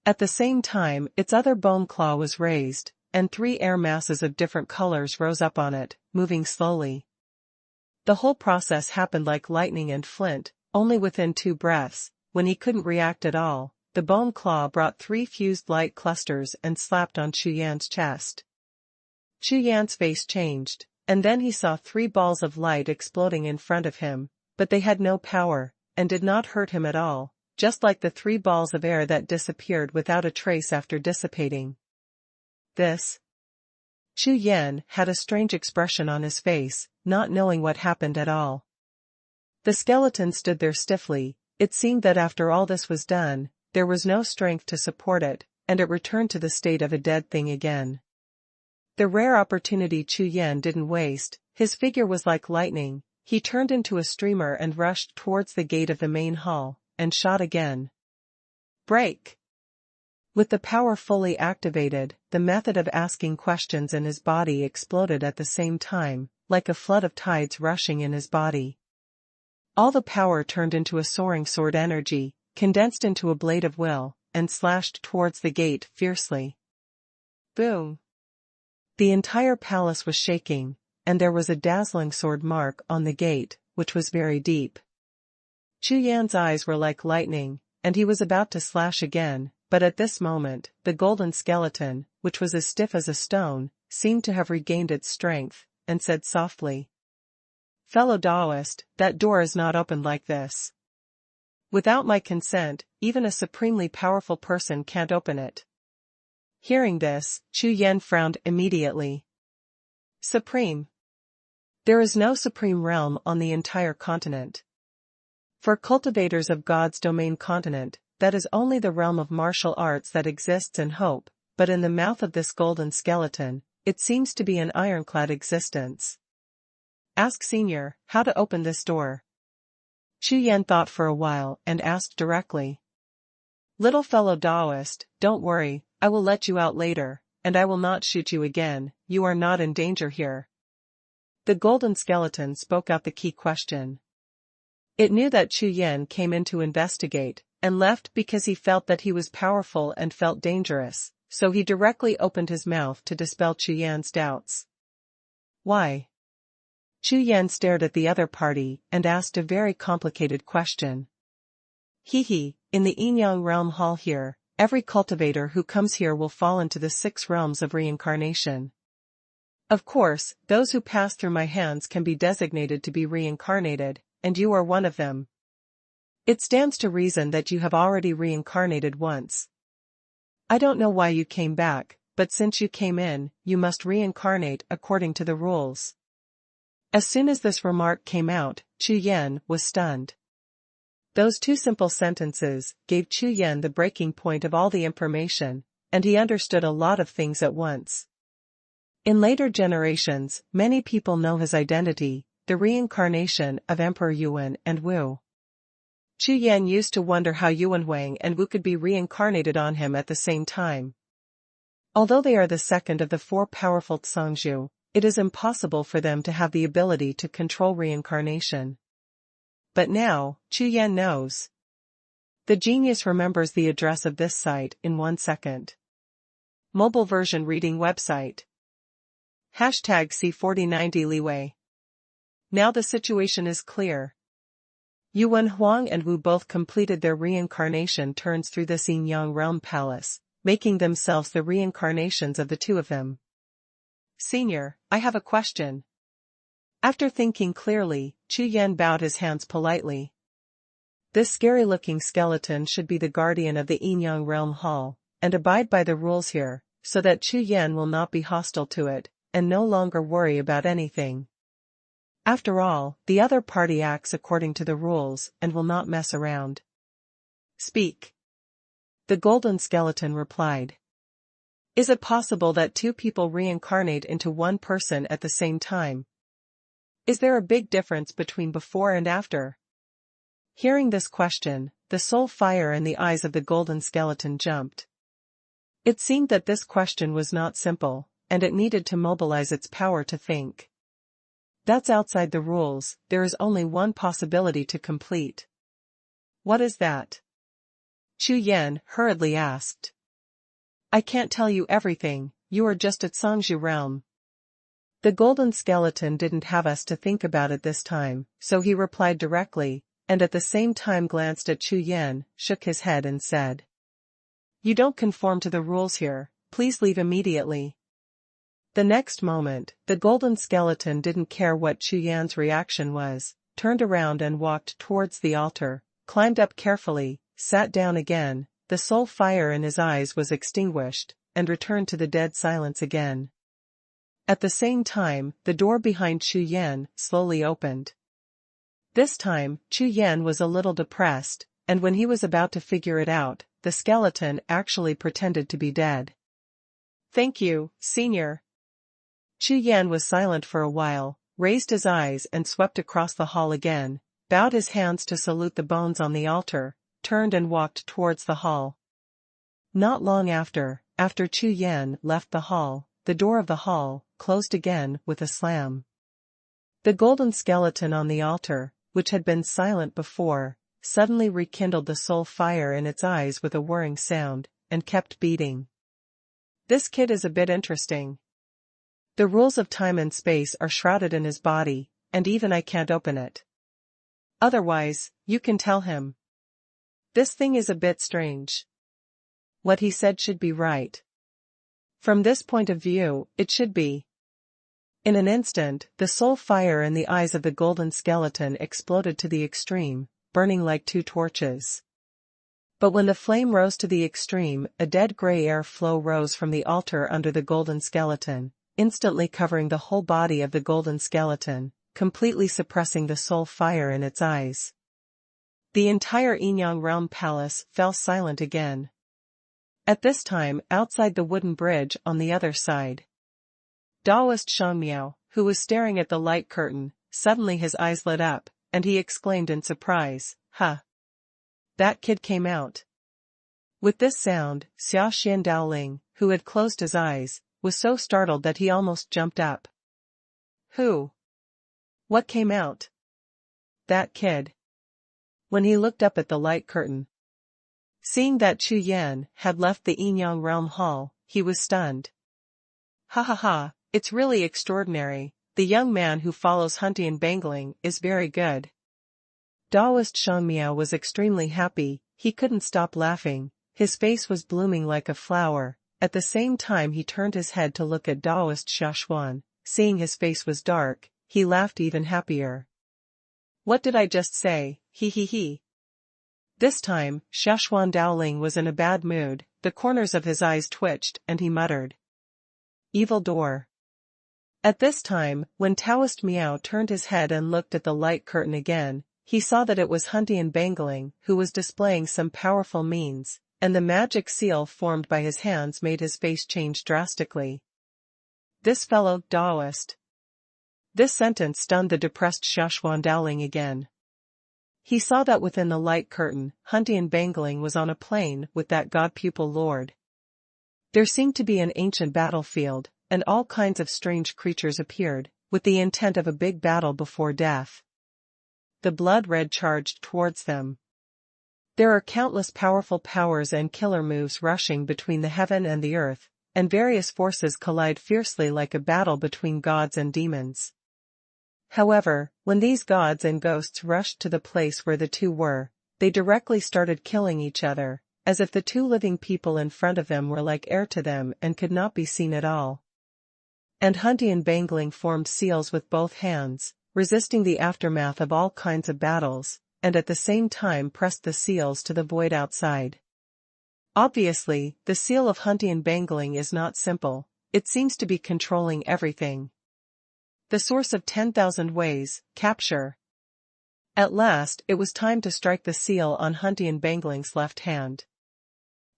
[SPEAKER 1] At the same time, its other bone claw was raised, and 3 air masses of different colors rose up on it, moving slowly. The whole process happened like lightning and flint, only within 2 breaths. When he couldn't react at all, the bone claw brought 3 fused light clusters and slapped on Chu Yan's chest. Chu Yan's face changed, and then he saw 3 balls of light exploding in front of him, but they had no power, and did not hurt him at all, just like the 3 balls of air that disappeared without a trace after dissipating. Chu Yan had a strange expression on his face, not knowing what happened at all. The skeleton stood there stiffly. It seemed that after all this was done, there was no strength to support it, and it returned to the state of a dead thing again. The rare opportunity Chu Yan didn't waste. His figure was like lightning. He turned into a streamer and rushed towards the gate of the main hall, and shot again. Break! With the power fully activated, the method of asking questions in his body exploded at the same time, like a flood of tides rushing in his body. All the power turned into a soaring sword energy, condensed into a blade of will, and slashed towards the gate fiercely. Boom! The entire palace was shaking, and there was a dazzling sword mark on the gate, which was very deep. Chu Yan's eyes were like lightning, and he was about to slash again, but at this moment, the golden skeleton, which was as stiff as a stone, seemed to have regained its strength, and said softly, "Fellow Taoist, that door is not opened like this. Without my consent, even a supremely powerful person can't open it." Hearing this, Chu Yan frowned immediately. Supreme? There is no supreme realm on the entire continent. For cultivators of God's domain continent, that is only the realm of martial arts that exists in hope, but in the mouth of this golden skeleton, it seems to be an ironclad existence. Ask Senior how to open this door. Chu Yan thought for a while and asked directly. Little fellow Taoist, don't worry, I will let you out later, and I will not shoot you again. You are not in danger here. The golden skeleton spoke out the key question. It knew that Chu Yan came in to investigate, and left because he felt that he was powerful and felt dangerous, so he directly opened his mouth to dispel Chu Yan's doubts. Why? Chu Yan stared at the other party and asked a very complicated question. In the Yinyang realm hall here, every cultivator who comes here will fall into the 6 realms of reincarnation. Of course, those who pass through my hands can be designated to be reincarnated, and you are one of them. It stands to reason that you have already reincarnated once. I don't know why you came back, but since you came in, you must reincarnate according to the rules. As soon as this remark came out, Chu Yan was stunned. Those 2 simple sentences gave Chu Yan the breaking point of all the information, and he understood a lot of things at once. In later generations, many people know his identity, the reincarnation of Emperor Yuan and Wu. Chu Yan used to wonder how Xuanhuan and Wu could be reincarnated on him at the same time. Although they are the second of the 4 powerful Zhongzhu, it is impossible for them to have the ability to control reincarnation. But now, Chu Yan knows. The genius remembers the address of this site in 1 second. Mobile version reading website. #C4090 Liwei. Now the situation is clear. Yuan Huang and Wu both completed their reincarnation turns through the Xinyang realm palace, making themselves the reincarnations of the 2 of them. Senior, I have a question. After thinking clearly, Chu Yan bowed his hands politely. This scary-looking skeleton should be the guardian of the Yinyang realm hall, and abide by the rules here, so that Chu Yan will not be hostile to it, and no longer worry about anything. After all, the other party acts according to the rules and will not mess around. Speak. The golden skeleton replied. Is it possible that 2 people reincarnate into 1 person at the same time? Is there a big difference between before and after? Hearing this question, the soul fire in the eyes of the golden skeleton jumped. It seemed that this question was not simple, and it needed to mobilize its power to think. That's outside the rules, there is only one possibility to complete. What is that? Chu Yan hurriedly asked. I can't tell you everything, you are just at Songzhu realm. The golden skeleton didn't have us to think about it this time, so he replied directly, and at the same time glanced at Chu Yan, shook his head and said. You don't conform to the rules here, please leave immediately. The next moment, the golden skeleton didn't care what Chu Yan's reaction was, turned around and walked towards the altar, climbed up carefully, sat down again, the soul fire in his eyes was extinguished, and returned to the dead silence again. At the same time, the door behind Chu Yan slowly opened. This time, Chu Yan was a little depressed, and when he was about to figure it out, the skeleton actually pretended to be dead. Thank you, Senior. Chu Yan was silent for a while, raised his eyes and swept across the hall again, bowed his hands to salute the bones on the altar, turned and walked towards the hall. Not long after Chu Yan left the hall, the door of the hall closed again with a slam. The golden skeleton on the altar, which had been silent before, suddenly rekindled the soul fire in its eyes with a whirring sound, and kept beating. This kid is a bit interesting. The rules of time and space are shrouded in his body, and even I can't open it. Otherwise, you can tell him. This thing is a bit strange. What he said should be right. From this point of view, it should be. In an instant, the soul fire in the eyes of the golden skeleton exploded to the extreme, burning like two torches. But when the flame rose to the extreme, a dead gray air flow rose from the altar under the golden skeleton, instantly covering the whole body of the golden skeleton, completely suppressing the soul fire in its eyes. The entire Yinyang realm palace fell silent again. At this time, outside the wooden bridge on the other side, Daoist Shangmiao, who was staring at the light curtain, suddenly his eyes lit up, and he exclaimed in surprise, Huh! That kid came out. With this sound, Xia Xian Daoling, who had closed his eyes, was so startled that he almost jumped up. Who? What came out? That kid. When he looked up at the light curtain, seeing that Chu Yan had left the Yinyang realm hall, he was stunned. Ha ha ha, it's really extraordinary, the young man who follows Huntian Bangling is very good. Daoist Shangmiao was extremely happy, he couldn't stop laughing, his face was blooming like a flower. At the same time he turned his head to look at Daoist Xuanhuan, seeing his face was dark, he laughed even happier. What did I just say, he. This time, Xuanhuan Daoling was in a bad mood, the corners of his eyes twitched and he muttered. Evil door. At this time, when Taoist Miao turned his head and looked at the light curtain again, he saw that it was Huntian Bangling who was displaying some powerful means, and the magic seal formed by his hands made his face change drastically. This fellow, Daoist. This sentence stunned the depressed Xuanhuan Daoling again. He saw that within the light curtain, Huntian Bangling was on a plain with that god pupil lord. There seemed to be an ancient battlefield, and all kinds of strange creatures appeared, with the intent of a big battle before death. The blood red charged towards them. There are countless powerful powers and killer moves rushing between the heaven and the earth, and various forces collide fiercely like a battle between gods and demons. However, when these gods and ghosts rushed to the place where the two were, they directly started killing each other, as if the two living people in front of them were like air to them and could not be seen at all. And Huntian Bangling formed seals with both hands, resisting the aftermath of all kinds of battles, and at the same time pressed the seals to the void outside. Obviously, the seal of Huntian Bangling is not simple, it seems to be controlling everything. The source of 10,000 ways, capture. At last, it was time to strike the seal on Huntian Bangling's left hand.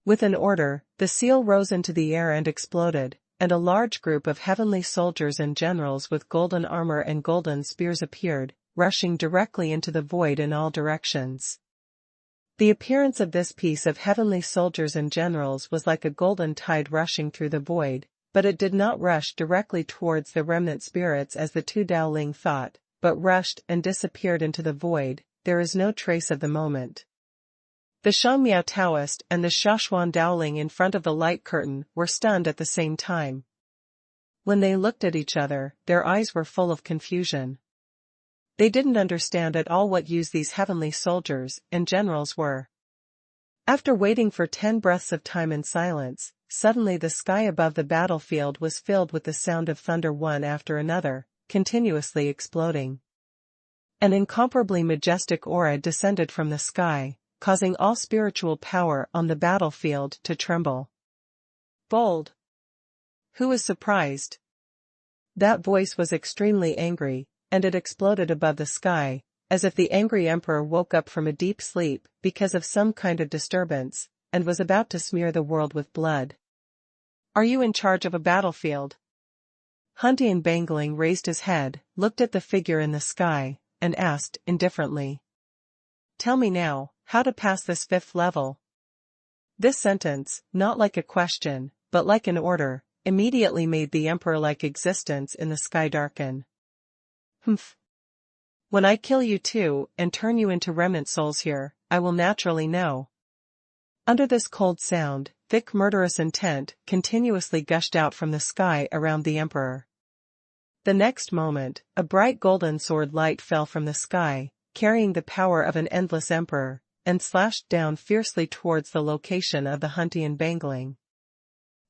[SPEAKER 1] With an order, the seal rose into the air and exploded, and a large group of heavenly soldiers and generals with golden armor and golden spears appeared, rushing directly into the void in all directions. The appearance of this piece of heavenly soldiers and generals was like a golden tide rushing through the void, but it did not rush directly towards the remnant spirits as the two Daoling thought, but rushed and disappeared into the void. There is no trace of the moment. The Shangmiao Taoist and the Xuanhuan Daoling in front of the light curtain were stunned at the same time. When they looked at each other, their eyes were full of confusion. They didn't understand at all what use these heavenly soldiers and generals were. After waiting for 10 breaths of time in silence, suddenly the sky above the battlefield was filled with the sound of thunder one after another, continuously exploding. An incomparably majestic aura descended from the sky, causing all spiritual power on the battlefield to tremble. Bold. Who was surprised? That voice was extremely angry, and it exploded above the sky, as if the angry emperor woke up from a deep sleep because of some kind of disturbance, and was about to smear the world with blood. Are you in charge of a battlefield? Han Dianfang raised his head, looked at the figure in the sky, and asked indifferently. Tell me now, how to pass this 5th level? This sentence, not like a question, but like an order, immediately made the emperor-like existence in the sky darken. Humph. When I kill you too and turn you into remnant souls here, I will naturally know. Under this cold sound, thick murderous intent continuously gushed out from the sky around the emperor. The next moment, a bright golden sword light fell from the sky, carrying the power of an endless emperor, and slashed down fiercely towards the location of the Han Dianfang.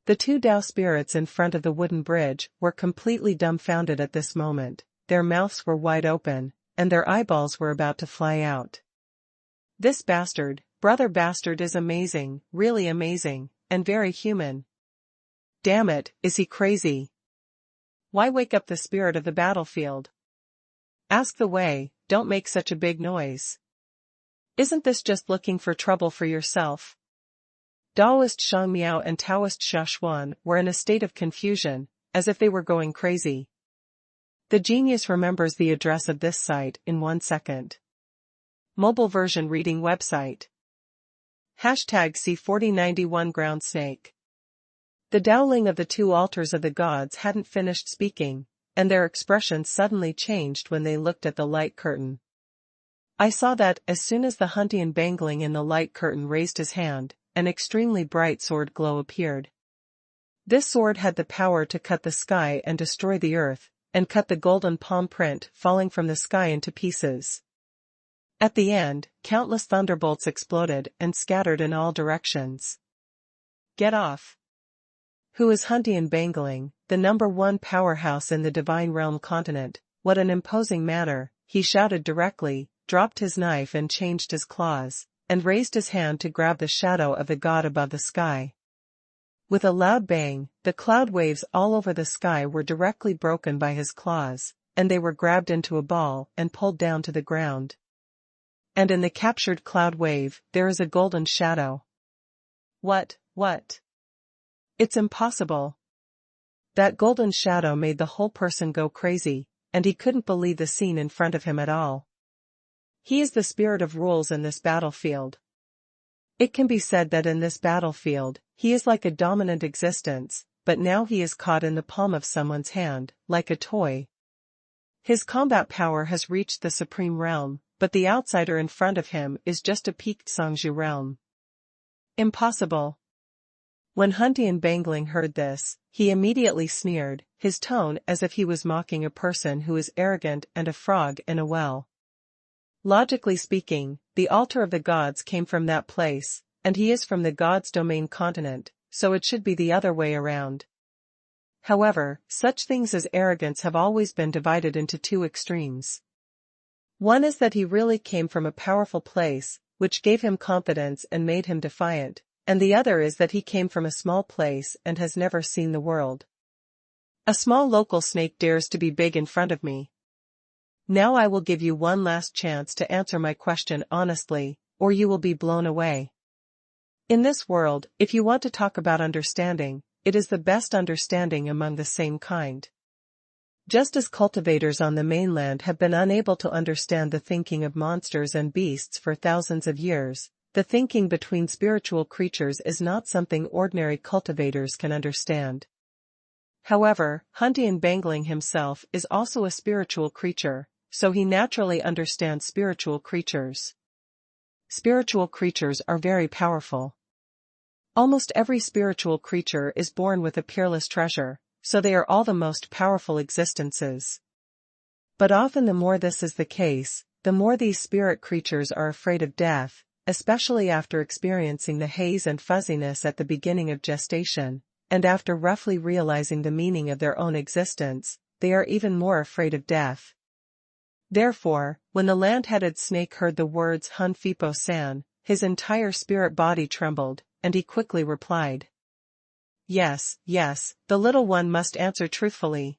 [SPEAKER 1] The two Dao spirits in front of the wooden bridge were completely dumbfounded at this moment. Their mouths were wide open, and their eyeballs were about to fly out. This bastard, brother bastard is amazing, really amazing, and very human. Damn it, is he crazy? Why wake up the spirit of the battlefield? Ask the way, don't make such a big noise. Isn't this just looking for trouble for yourself? Daoist Shangmiao and Taoist Xuanhuan were in a state of confusion, as if they were going crazy. The genius remembers the address of this site in 1 second. Mobile version reading website. #C4091 Ground Snake. The Daoling of the two altars of the gods hadn't finished speaking, and their expressions suddenly changed when they looked at the light curtain. I saw that as soon as the Han Dianfang in the light curtain raised his hand, an extremely bright sword glow appeared. This sword had the power to cut the sky and destroy the earth, and cut the golden palm print falling from the sky into pieces. At the end, countless thunderbolts exploded and scattered in all directions. Get off! Who is Han Dianfang, the #1 powerhouse in the Divine Realm continent? What an imposing manner, he shouted directly, dropped his knife and changed his claws, and raised his hand to grab the shadow of the god above the sky. With a loud bang, the cloud waves all over the sky were directly broken by his claws, and they were grabbed into a ball and pulled down to the ground. And in the captured cloud wave, there is a golden shadow. What? It's impossible. That golden shadow made the whole person go crazy, and he couldn't believe the scene in front of him at all. He is the spirit of rules in this battlefield. It can be said that in this battlefield, he is like a dominant existence, but now he is caught in the palm of someone's hand, like a toy. His combat power has reached the supreme realm, but the outsider in front of him is just a peaked Songzhu realm. Impossible. When Han Dianfang heard this, he immediately sneered, his tone as if he was mocking a person who is arrogant and a frog in a well. Logically speaking, the altar of the gods came from that place, and he is from the gods' domain continent, so it should be the other way around. However, such things as arrogance have always been divided into two extremes. One is that he really came from a powerful place, which gave him confidence and made him defiant, and the other is that he came from a small place and has never seen the world. A small local snake dares to be big in front of me. Now I will give you one last chance to answer my question honestly, or you will be blown away. In this world, if you want to talk about understanding, it is the best understanding among the same kind. Just as cultivators on the mainland have been unable to understand the thinking of monsters and beasts for thousands of years, the thinking between spiritual creatures is not something ordinary cultivators can understand. However, Huntian Bangling himself is also a spiritual creature, so he naturally understands spiritual creatures. Spiritual creatures are very powerful. Almost every spiritual creature is born with a peerless treasure, so they are all the most powerful existences. But often the more this is the case, the more these spirit creatures are afraid of death, especially after experiencing the haze and fuzziness at the beginning of gestation, and after roughly realizing the meaning of their own existence, they are even more afraid of death. Therefore, when the land-headed snake heard the words Hun Fipo-san, his entire spirit body trembled, and he quickly replied. Yes, yes, the little one must answer truthfully.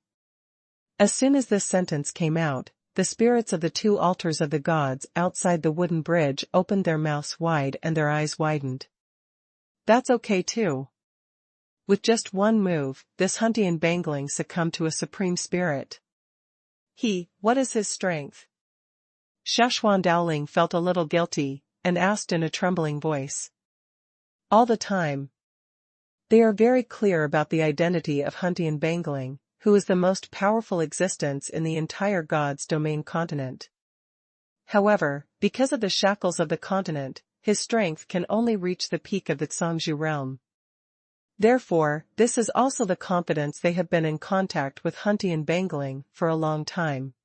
[SPEAKER 1] As soon as this sentence came out, the spirits of the two altars of the gods outside the wooden bridge opened their mouths wide and their eyes widened. That's okay too. With just one move, this Huntian Bangling succumbed to a supreme spirit. What is his strength? Xuanhuan Dowling felt a little guilty, and asked in a trembling voice. All the time. They are very clear about the identity of Huntian Bangling, who is the most powerful existence in the entire God's domain continent. However, because of the shackles of the continent, his strength can only reach the peak of the Zhangzhou realm. Therefore, this is also the confidence they have been in contact with Huntian Bangling for a long time.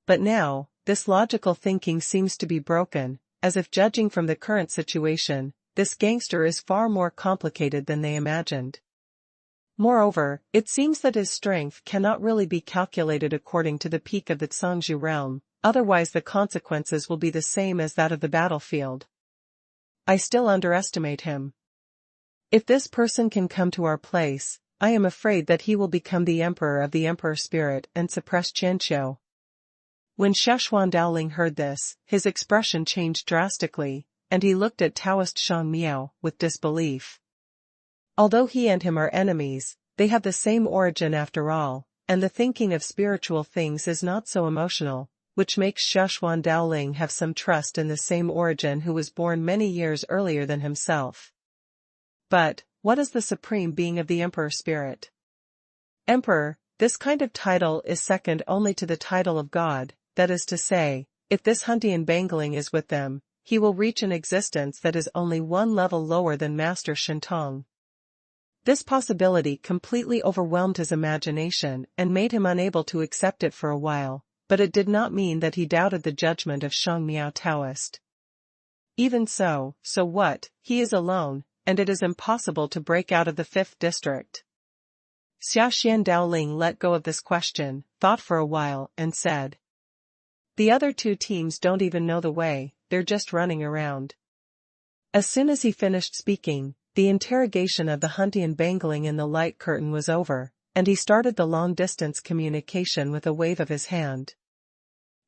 [SPEAKER 1] But now, this logical thinking seems to be broken, as if judging from the current situation, this gangster is far more complicated than they imagined. Moreover, it seems that his strength cannot really be calculated according to the peak of the Zhangzhou realm, otherwise the consequences will be the same as that of the battlefield. I still underestimate him. If this person can come to our place, I am afraid that he will become the emperor of the emperor spirit and suppress Jiuxiao. When Xuanhuan Dowling heard this, his expression changed drastically, and he looked at Taoist Shang Miao with disbelief. Although he and him are enemies, they have the same origin after all, and the thinking of spiritual things is not so emotional, which makes Xuanhuan Dowling have some trust in the same origin who was born many years earlier than himself. But, what is the supreme being of the emperor spirit? Emperor, this kind of title is second only to the title of God, that is to say, if this Huntian Bangling is with them, he will reach an existence that is only one level lower than Master Shintong. This possibility completely overwhelmed his imagination and made him unable to accept it for a while, but it did not mean that he doubted the judgment of Shang Miao Taoist. Even so what, he is alone, and it is impossible to break out of the 5th district. Xiaxian Daoling let go of this question, thought for a while, and said. The other two teams don't even know the way, they're just running around. As soon as he finished speaking, the interrogation of the Huntian Bangling in the light curtain was over, and he started the long-distance communication with a wave of his hand.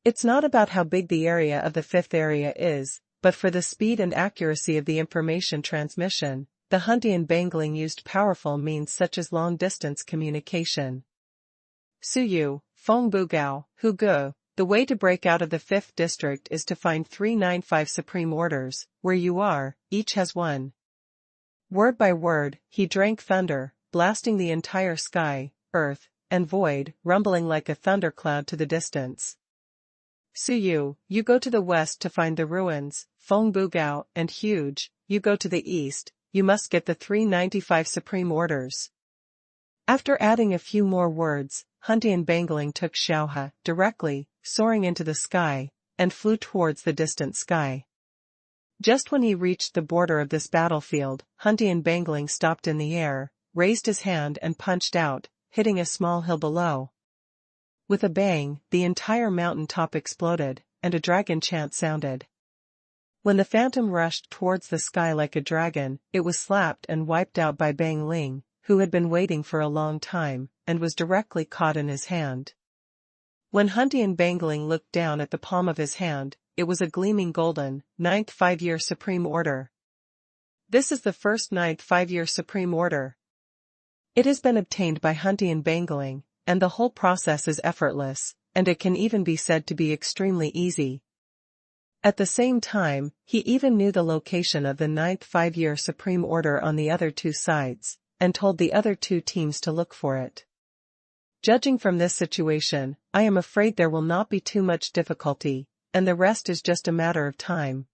[SPEAKER 1] It's not about how big the area of the 5th area is, but for the speed and accuracy of the information transmission, the Huntian Bangling used powerful means such as long-distance communication. Suyu, Feng Bugao, Hu Gu, the way to break out of the 5th district is to find 395 supreme orders, where you are, each has one. Word by word, he drank thunder, blasting the entire sky, earth, and void, rumbling like a thundercloud to the distance. Suyu, you go to the west to find the ruins, Feng Bugao, and Huge, you go to the east, you must get the 395 supreme orders. After adding a few more words, Huntian Bangling took Xiaohe, directly, soaring into the sky, and flew towards the distant sky. Just when he reached the border of this battlefield, Huntian Bangling stopped in the air, raised his hand and punched out, hitting a small hill below. With a bang, the entire mountain top exploded, and a dragon chant sounded. When the phantom rushed towards the sky like a dragon, it was slapped and wiped out by Bang Ling, who had been waiting for a long time, and was directly caught in his hand. When Huntian Bangling looked down at the palm of his hand, it was a gleaming golden, 9th 5-year Supreme Order. This is the first 9th 5-year Supreme Order. It has been obtained by Huntian Bangling, and the whole process is effortless, and it can even be said to be extremely easy. At the same time, he even knew the location of the 9th 5-year Supreme Order on the other two sides, and told the other two teams to look for it. Judging from this situation, I am afraid there will not be too much difficulty, and the rest is just a matter of time.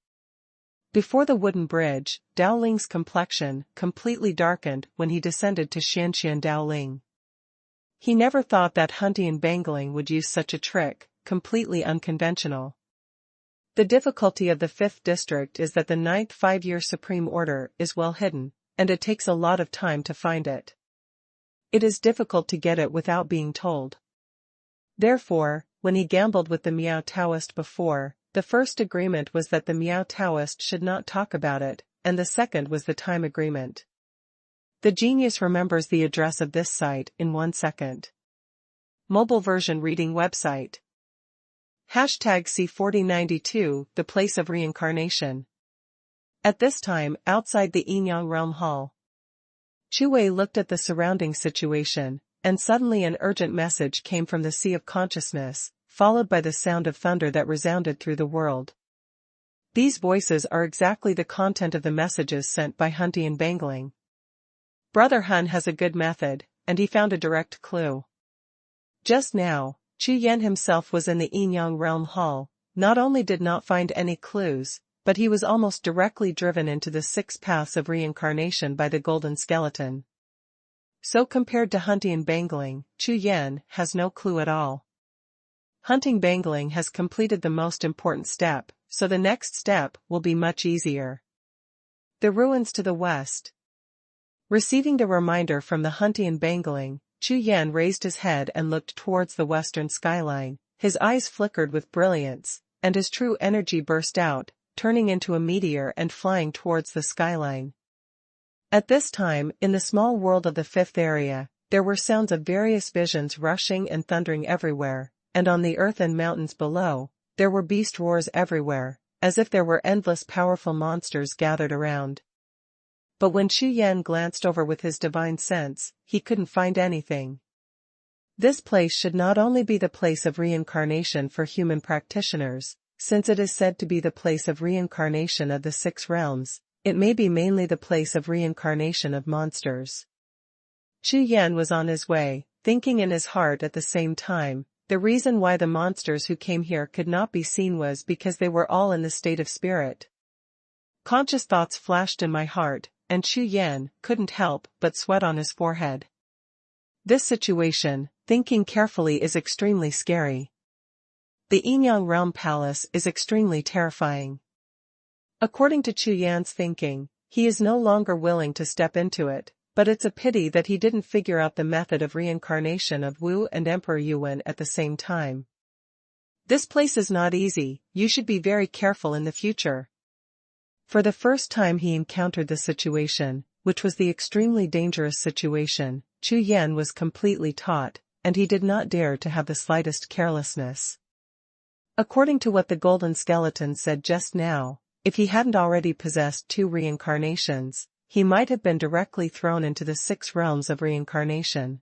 [SPEAKER 1] Before the wooden bridge, Dao Ling's complexion completely darkened when he descended to Xianxian Dao Ling. He never thought that Huntian Bangling would use such a trick, completely unconventional. The difficulty of the 5th district is that the 9th 5-year Supreme Order is well hidden, and it takes a lot of time to find it. It is difficult to get it without being told. Therefore, when he gambled with the Miao Taoist before, the first agreement was that the Miao Taoist should not talk about it, and the second was the time agreement. The genius remembers the address of this site in 1 second. Mobile version reading website. #C4092, the place of reincarnation. At this time, outside the Yinyang Realm Hall, Chu Wei looked at the surrounding situation, and suddenly an urgent message came from the Sea of Consciousness, followed by the sound of thunder that resounded through the world. These voices are exactly the content of the messages sent by Huntian Bangling. Brother Hun has a good method, and he found a direct clue. Just now, Chu Yan himself was in the Yinyang Realm Hall, not only did not find any clues, but he was almost directly driven into the 6 paths of reincarnation by the golden skeleton. So compared to Huntian Bangling, Chu Yan has no clue at all. Hunting Bangling has completed the most important step, so the next step will be much easier. The ruins to the west. Receiving the reminder from the Huntian Bangling, Chu Yan raised his head and looked towards the western skyline. His eyes flickered with brilliance, and his true energy burst out, turning into a meteor and flying towards the skyline. At this time, in the small world of the 5th area, there were sounds of various visions rushing and thundering everywhere, and on the earth and mountains below, there were beast roars everywhere, as if there were endless powerful monsters gathered around. But when Chu Yan glanced over with his divine sense, he couldn't find anything. This place should not only be the place of reincarnation for human practitioners, since it is said to be the place of reincarnation of the 6 realms, it may be mainly the place of reincarnation of monsters. Chu Yan was on his way, thinking in his heart at the same time. The reason why the monsters who came here could not be seen was because they were all in the state of spirit. Conscious thoughts flashed in my heart, and Chu Yan couldn't help but sweat on his forehead. This situation, thinking carefully, is extremely scary. The Yinyang Realm Palace is extremely terrifying. According to Chu Yan's thinking, he is no longer willing to step into it. But it's a pity that he didn't figure out the method of reincarnation of Wu and Emperor Yuan at the same time. This place is not easy, you should be very careful in the future. For the first time he encountered the situation, which was the extremely dangerous situation. Chu Yan was completely taut, and he did not dare to have the slightest carelessness. According to what the golden skeleton said just now, if he hadn't already possessed 2 reincarnations, he might have been directly thrown into the 6 realms of reincarnation.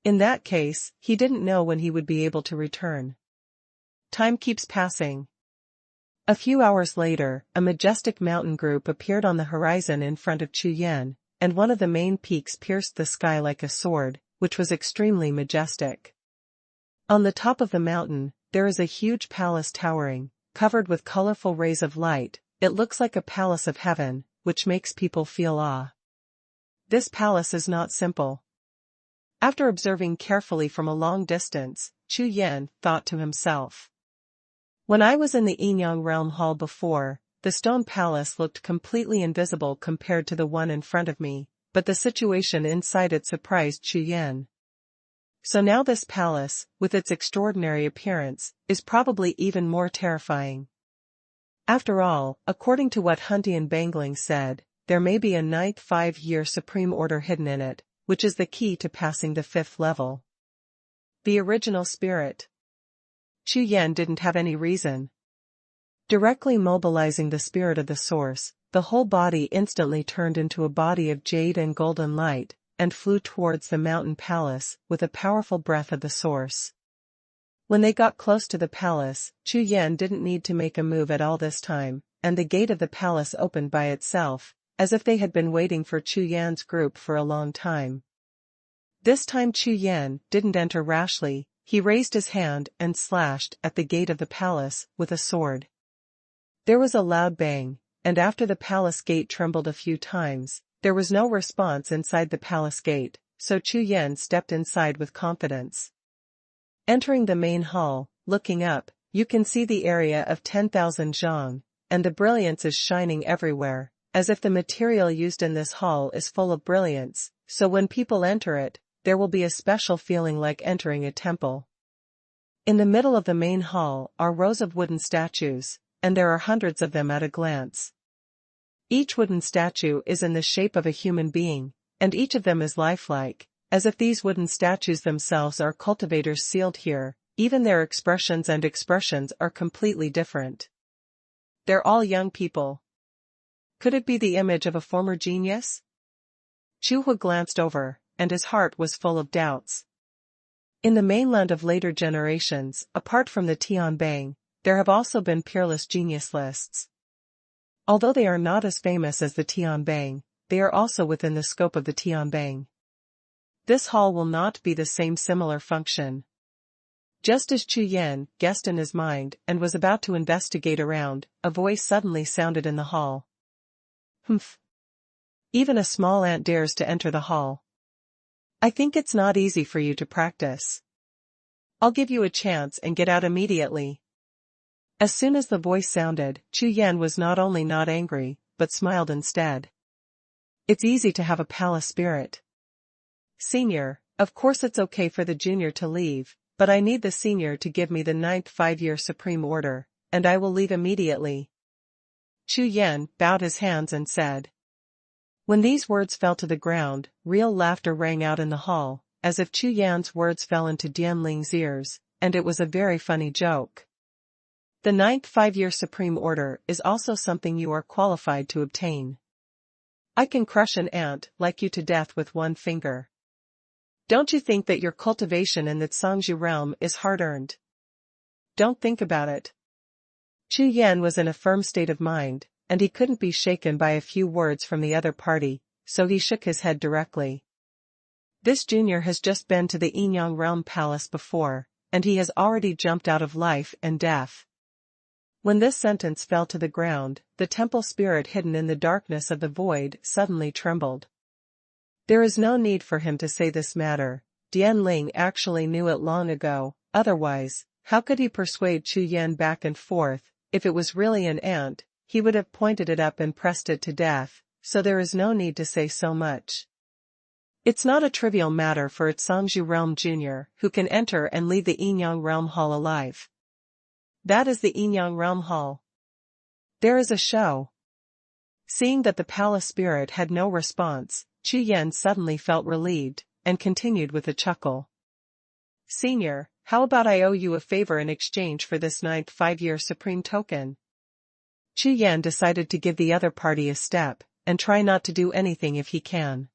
[SPEAKER 1] In that case, he didn't know when he would be able to return. Time keeps passing. A few hours later, a majestic mountain group appeared on the horizon in front of Chu Yan, and one of the main peaks pierced the sky like a sword, which was extremely majestic. On the top of the mountain, there is a huge palace towering, covered with colorful rays of light. It looks like a palace of heaven, which makes people feel awe. This palace is not simple. After observing carefully from a long distance, Chu Yan thought to himself. When I was in the Yinyang Realm Hall before, the stone palace looked completely invisible compared to the one in front of me, but the situation inside it surprised Chu Yan. So now this palace, with its extraordinary appearance, is probably even more terrifying. After all, according to what Huntian Bangling said, there may be a 9th 5-year Supreme Order hidden in it, which is the key to passing the 5th level. The original spirit. Chu Yan didn't have any reason. Directly mobilizing the spirit of the source, the whole body instantly turned into a body of jade and golden light, and flew towards the mountain palace with a powerful breath of the source. When they got close to the palace, Chu Yan didn't need to make a move at all this time, and the gate of the palace opened by itself, as if they had been waiting for Chu Yan's group for a long time. This time Chu Yan didn't enter rashly, he raised his hand and slashed at the gate of the palace with a sword. There was a loud bang, and after the palace gate trembled a few times, there was no response inside the palace gate, so Chu Yan stepped inside with confidence. Entering the main hall, looking up, you can see the area of 10,000 zhang, and the brilliance is shining everywhere, as if the material used in this hall is full of brilliance, so when people enter it, there will be a special feeling like entering a temple. In the middle of the main hall are rows of wooden statues, and there are hundreds of them at a glance. Each wooden statue is in the shape of a human being, and each of them is lifelike, as if these wooden statues themselves are cultivators sealed here, even their expressions are completely different. They're all young people. Could it be the image of a former genius? Chu Hu glanced over, and his heart was full of doubts. In the mainland of later generations, apart from the Tianbang, there have also been peerless genius lists. Although they are not as famous as the Tianbang, they are also within the scope of the Tianbang. This hall will not be the same similar function. Just as Chu Yan guessed in his mind and was about to investigate around, a voice suddenly sounded in the hall. Humph. Even a small ant dares to enter the hall. I think it's not easy for you to practice. I'll give you a chance and get out immediately. As soon as the voice sounded, Chu Yan was not only not angry, but smiled instead. It's easy to have a palace spirit. Senior, of course it's okay for the junior to leave, but I need the senior to give me the 9th 5-year supreme order, and I will leave immediately. Chu Yan bowed his hands and said. When these words fell to the ground, real laughter rang out in the hall, as if Chu Yan's words fell into Dian Ling's ears, and it was a very funny joke. The 9th 5-year supreme order is also something you are qualified to obtain. I can crush an ant like you to death with one finger. Don't you think that your cultivation in the Zhangzhou realm is hard-earned? Don't think about it. Chu Yan was in a firm state of mind, and he couldn't be shaken by a few words from the other party, so he shook his head directly. This junior has just been to the Yinyang realm palace before, and he has already jumped out of life and death. When this sentence fell to the ground, the temple spirit hidden in the darkness of the void suddenly trembled. There is no need for him to say this matter, Dian Ling actually knew it long ago, otherwise, how could he persuade Chu Yan back and forth? If it was really an ant, he would have pointed it up and pressed it to death, so there is no need to say so much. It's not a trivial matter for a Zhangzhou realm junior who can enter and leave the Yinyang realm hall alive. That is the Yinyang realm hall. There is a show. Seeing that the palace spirit had no response, Chu Yan suddenly felt relieved, and continued with a chuckle. Senior, how about I owe you a favor in exchange for this 9th 5-year supreme token? Chu Yan decided to give the other party a step, and try not to do anything if he can.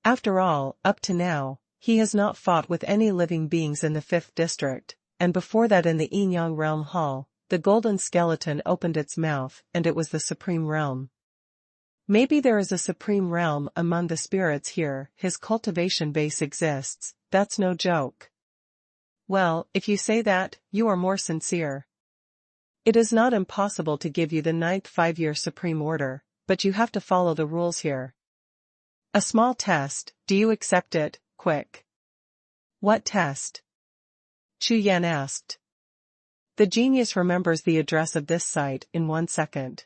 [SPEAKER 1] After all, up to now, he has not fought with any living beings in the 5th district, and before that in the Yinyang realm hall, the golden skeleton opened its mouth and it was the supreme realm. Maybe there is a supreme realm among the spirits here, his cultivation base exists, that's no joke. Well, if you say that, you are more sincere. It is not impossible to give you the 9th 5-year supreme order, but you have to follow the rules here. A small test, do you accept it, quick? What test? Chu Yan asked. The genius remembers the address of this site in 1 second.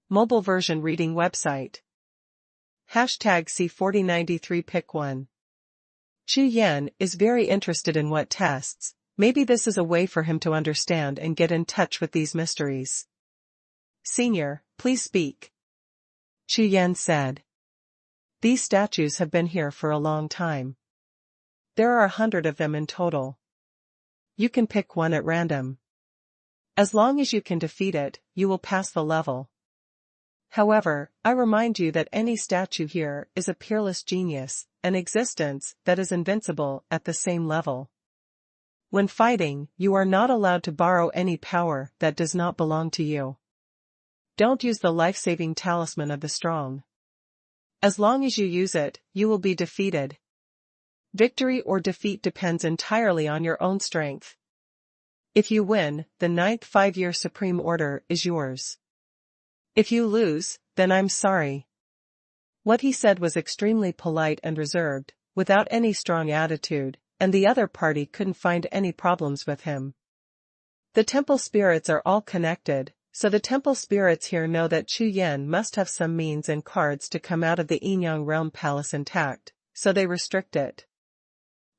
[SPEAKER 1] Mobile version reading website. Hashtag C4093 pick 1. Chu Yan is very interested in what tests. Maybe this is a way for him to understand and get in touch with these mysteries. Senior, please speak. Chu Yan said. These statues have been here for a long time. There are 100 of them in total. You can pick one at random. As long as you can defeat it, you will pass the level. However, I remind you that any statue here is a peerless genius, an existence that is invincible at the same level. When fighting, you are not allowed to borrow any power that does not belong to you. Don't use the life-saving talisman of the strong. As long as you use it, you will be defeated. Victory or defeat depends entirely on your own strength. If you win, the 9th 5-year Supreme Order is yours. If you lose, then I'm sorry. What he said was extremely polite and reserved, without any strong attitude, and the other party couldn't find any problems with him. The temple spirits are all connected, so the temple spirits here know that Chu Yan must have some means and cards to come out of the Yinyang Realm Palace intact, so they restrict it.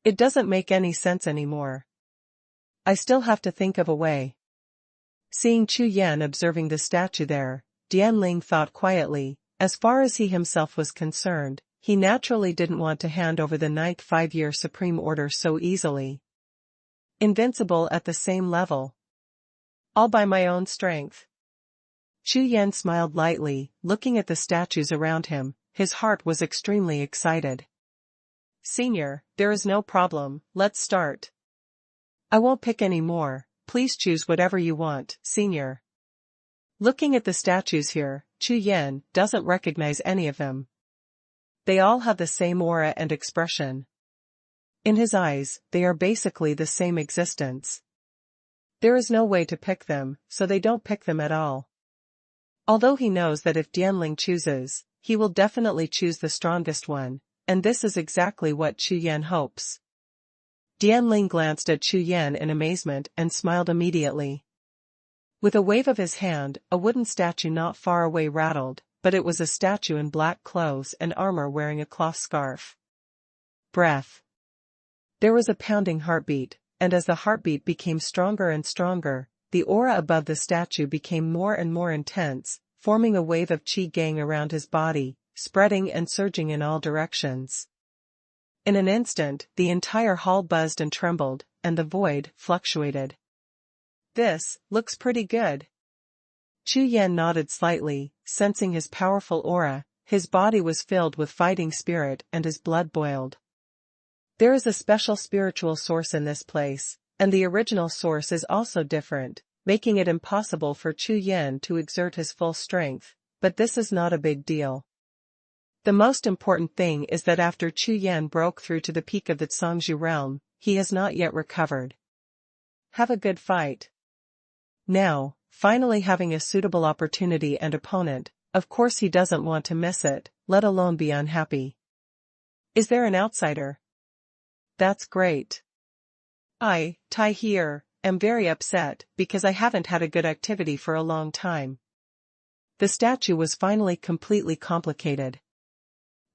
[SPEAKER 1] It doesn't make any sense anymore. I still have to think of a way. Seeing Chu Yan observing the statue there, Dianling thought quietly. As far as he himself was concerned, he naturally didn't want to hand over the 9th 5-year Supreme Order so easily. Invincible at the same level. All by my own strength. Chu Yan smiled lightly, looking at the statues around him. His heart was extremely excited. Senior, there is no problem, let's start. I won't pick any more, please choose whatever you want, Senior. Looking at the statues here, Chu Yan doesn't recognize any of them. They all have the same aura and expression. In his eyes, they are basically the same existence. There is no way to pick them, so they don't pick them at all. Although he knows that if Dianling chooses, he will definitely choose the strongest one, and this is exactly what Chu Yan hopes. Dianling glanced at Chu Yan in amazement and smiled immediately. With a wave of his hand, a wooden statue not far away rattled, but it was a statue in black clothes and armor wearing a cloth scarf. Breath. There was a pounding heartbeat, and as the heartbeat became stronger and stronger, the aura above the statue became more and more intense, forming a wave of qi gang around his body, spreading and surging in all directions. In an instant, the entire hall buzzed and trembled, and the void fluctuated. This looks pretty good. Chu Yan nodded slightly, sensing his powerful aura. His body was filled with fighting spirit and his blood boiled. There is a special spiritual source in this place, and the original source is also different, making it impossible for Chu Yan to exert his full strength, but this is not a big deal. The most important thing is that after Chu Yan broke through to the peak of the Zhangzhou realm, he has not yet recovered. Have a good fight. Now, finally having a suitable opportunity and opponent, of course he doesn't want to miss it, let alone be unhappy. Is there an outsider? That's great. I, Tai here, am very upset because I haven't had a good activity for a long time. The statue was finally completely complicated.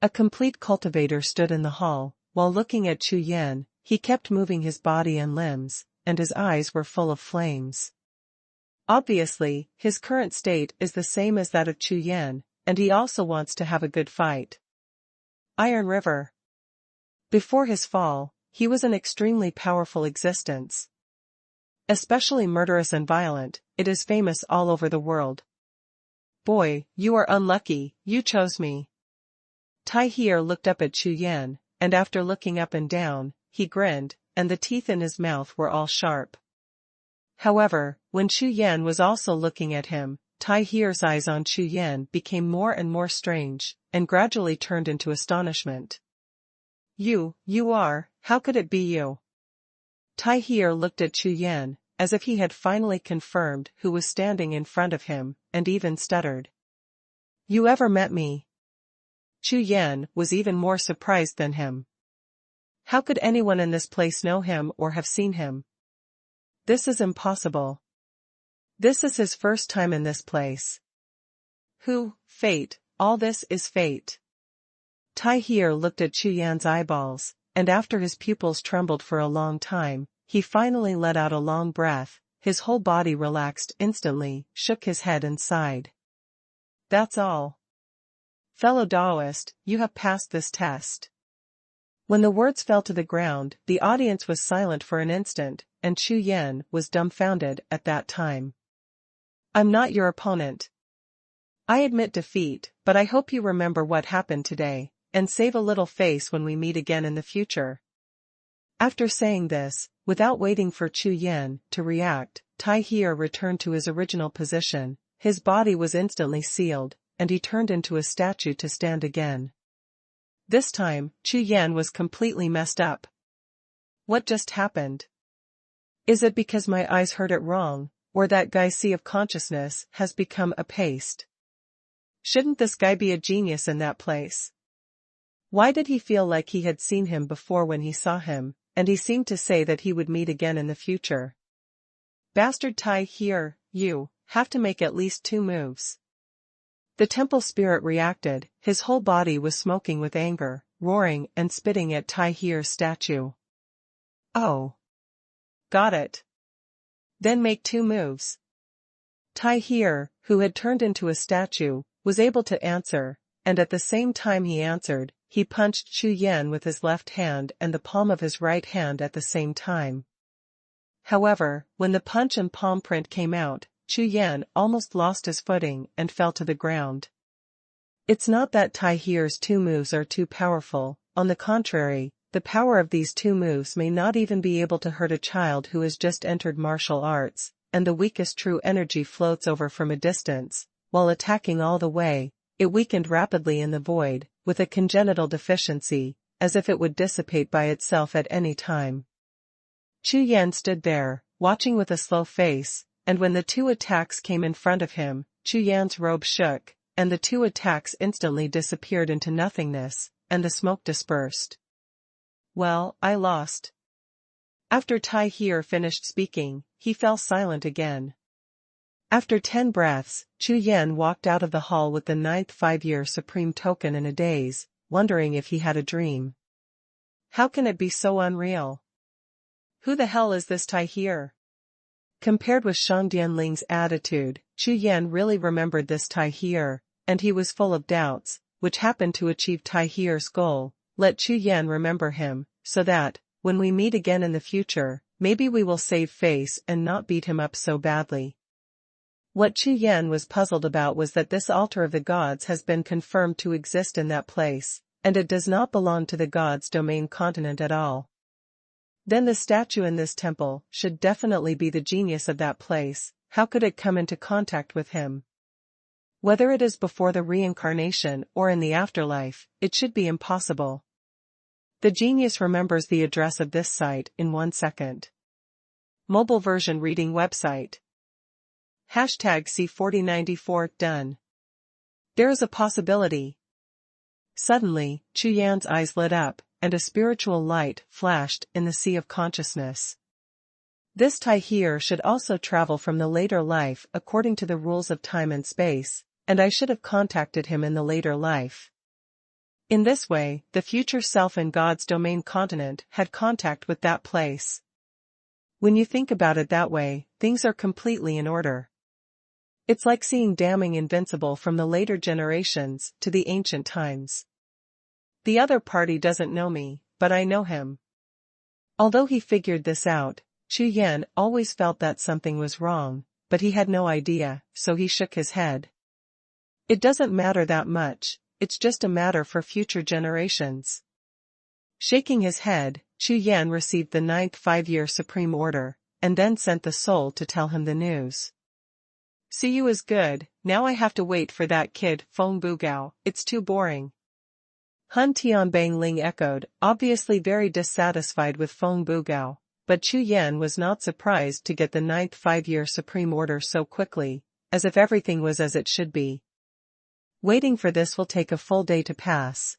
[SPEAKER 1] A complete cultivator stood in the hall, while looking at Chu Yan, he kept moving his body and limbs, and his eyes were full of flames. Obviously, his current state is the same as that of Chu Yan, and he also wants to have a good fight. Iron River. Before his fall, he was an extremely powerful existence. Especially murderous and violent, it is famous all over the world. Boy, you are unlucky, you chose me. Tai here looked up at Chu Yan, and after looking up and down, he grinned, and the teeth in his mouth were all sharp. However, when Chu Yan was also looking at him, Tai here's eyes on Chu Yan became more and more strange, and gradually turned into astonishment. You are, how could it be you? Tai here looked at Chu Yan, as if he had finally confirmed who was standing in front of him, and even stuttered. You ever met me? Chu Yan was even more surprised than him. How could anyone in this place know him or have seen him? This is impossible. This is his first time in this place. Fate, all this is fate. Tai here looked at Chu Yan's eyeballs, and after his pupils trembled for a long time, he finally let out a long breath, his whole body relaxed instantly, shook his head and sighed. That's all. Fellow Daoist, you have passed this test. When the words fell to the ground, the audience was silent for an instant, and Chu Yan was dumbfounded at that time. I'm not your opponent. I admit defeat, but I hope you remember what happened today, and save a little face when we meet again in the future. After saying this, without waiting for Chu Yan to react, Tai here returned to his original position, his body was instantly sealed, and he turned into a statue to stand again. This time, Chu Yan was completely messed up. What just happened? Is it because my eyes heard it wrong, or that guy's sea of consciousness has become a paste? Shouldn't this guy be a genius in that place? Why did he feel like he had seen him before when he saw him, and he seemed to say that he would meet again in the future? Bastard Tai here, you have to make at least 2 moves. The temple spirit reacted, his whole body was smoking with anger, roaring and spitting at Tai Here's statue. Oh. Got it. Then make 2 moves. Tai Here, who had turned into a statue, was able to answer, and at the same time he answered, he punched Chu Yan with his left hand and the palm of his right hand at the same time. However, when the punch and palm print came out, Chu Yan almost lost his footing and fell to the ground. It's not that Tai Here's 2 moves are too powerful, on the contrary, the power of these 2 moves may not even be able to hurt a child who has just entered martial arts, and the weakest true energy floats over from a distance, while attacking all the way, it weakened rapidly in the void, with a congenital deficiency, as if it would dissipate by itself at any time. Chu Yan stood there, watching with a slow face, and when the 2 attacks came in front of him, Chu Yan's robe shook, and the 2 attacks instantly disappeared into nothingness, and the smoke dispersed. Well, I lost. After Tai Here finished speaking, he fell silent again. After 10 breaths, Chu Yan walked out of the hall with the 9th 5-year supreme token in a daze, wondering if he had a dream. How can it be so unreal? Who the hell is this Tai Here? Compared with Shang Dianling's attitude, Chu Yan really remembered this Tai Here, and he was full of doubts, which happened to achieve Tai Here's goal. Let Chu Yan remember him, so that, when we meet again in the future, maybe we will save face and not beat him up so badly. What Chu Yan was puzzled about was that this altar of the gods has been confirmed to exist in that place, and it does not belong to the gods' domain continent at all. Then the statue in this temple should definitely be the genius of that place. How could it come into contact with him? Whether it is before the reincarnation or in the afterlife, it should be impossible. The genius remembers the address of this site in 1 second. Mobile version reading website. #C4094 done. There is a possibility. Suddenly, Chu Yan's eyes lit up, and a spiritual light flashed in the sea of consciousness. This Tai Here should also travel from the later life according to the rules of time and space, and I should have contacted him in the later life. In this way, the future self in God's domain continent had contact with that place. When you think about it that way, things are completely in order. It's like seeing damning invincible from the later generations to the ancient times. The other party doesn't know me, but I know him. Although he figured this out, Chu Yan always felt that something was wrong, but he had no idea, so he shook his head. It doesn't matter that much, it's just a matter for future generations. Shaking his head, Chu Yan received the 9th 5-year supreme order, and then sent the soul to tell him the news. See you is good, now I have to wait for that kid, Feng Bugao, it's too boring. Hun Tianbang Ling echoed, obviously very dissatisfied with Feng Bugao, but Chu Yan was not surprised to get the 9th 5-year supreme order so quickly, as if everything was as it should be. Waiting for this will take a full day to pass.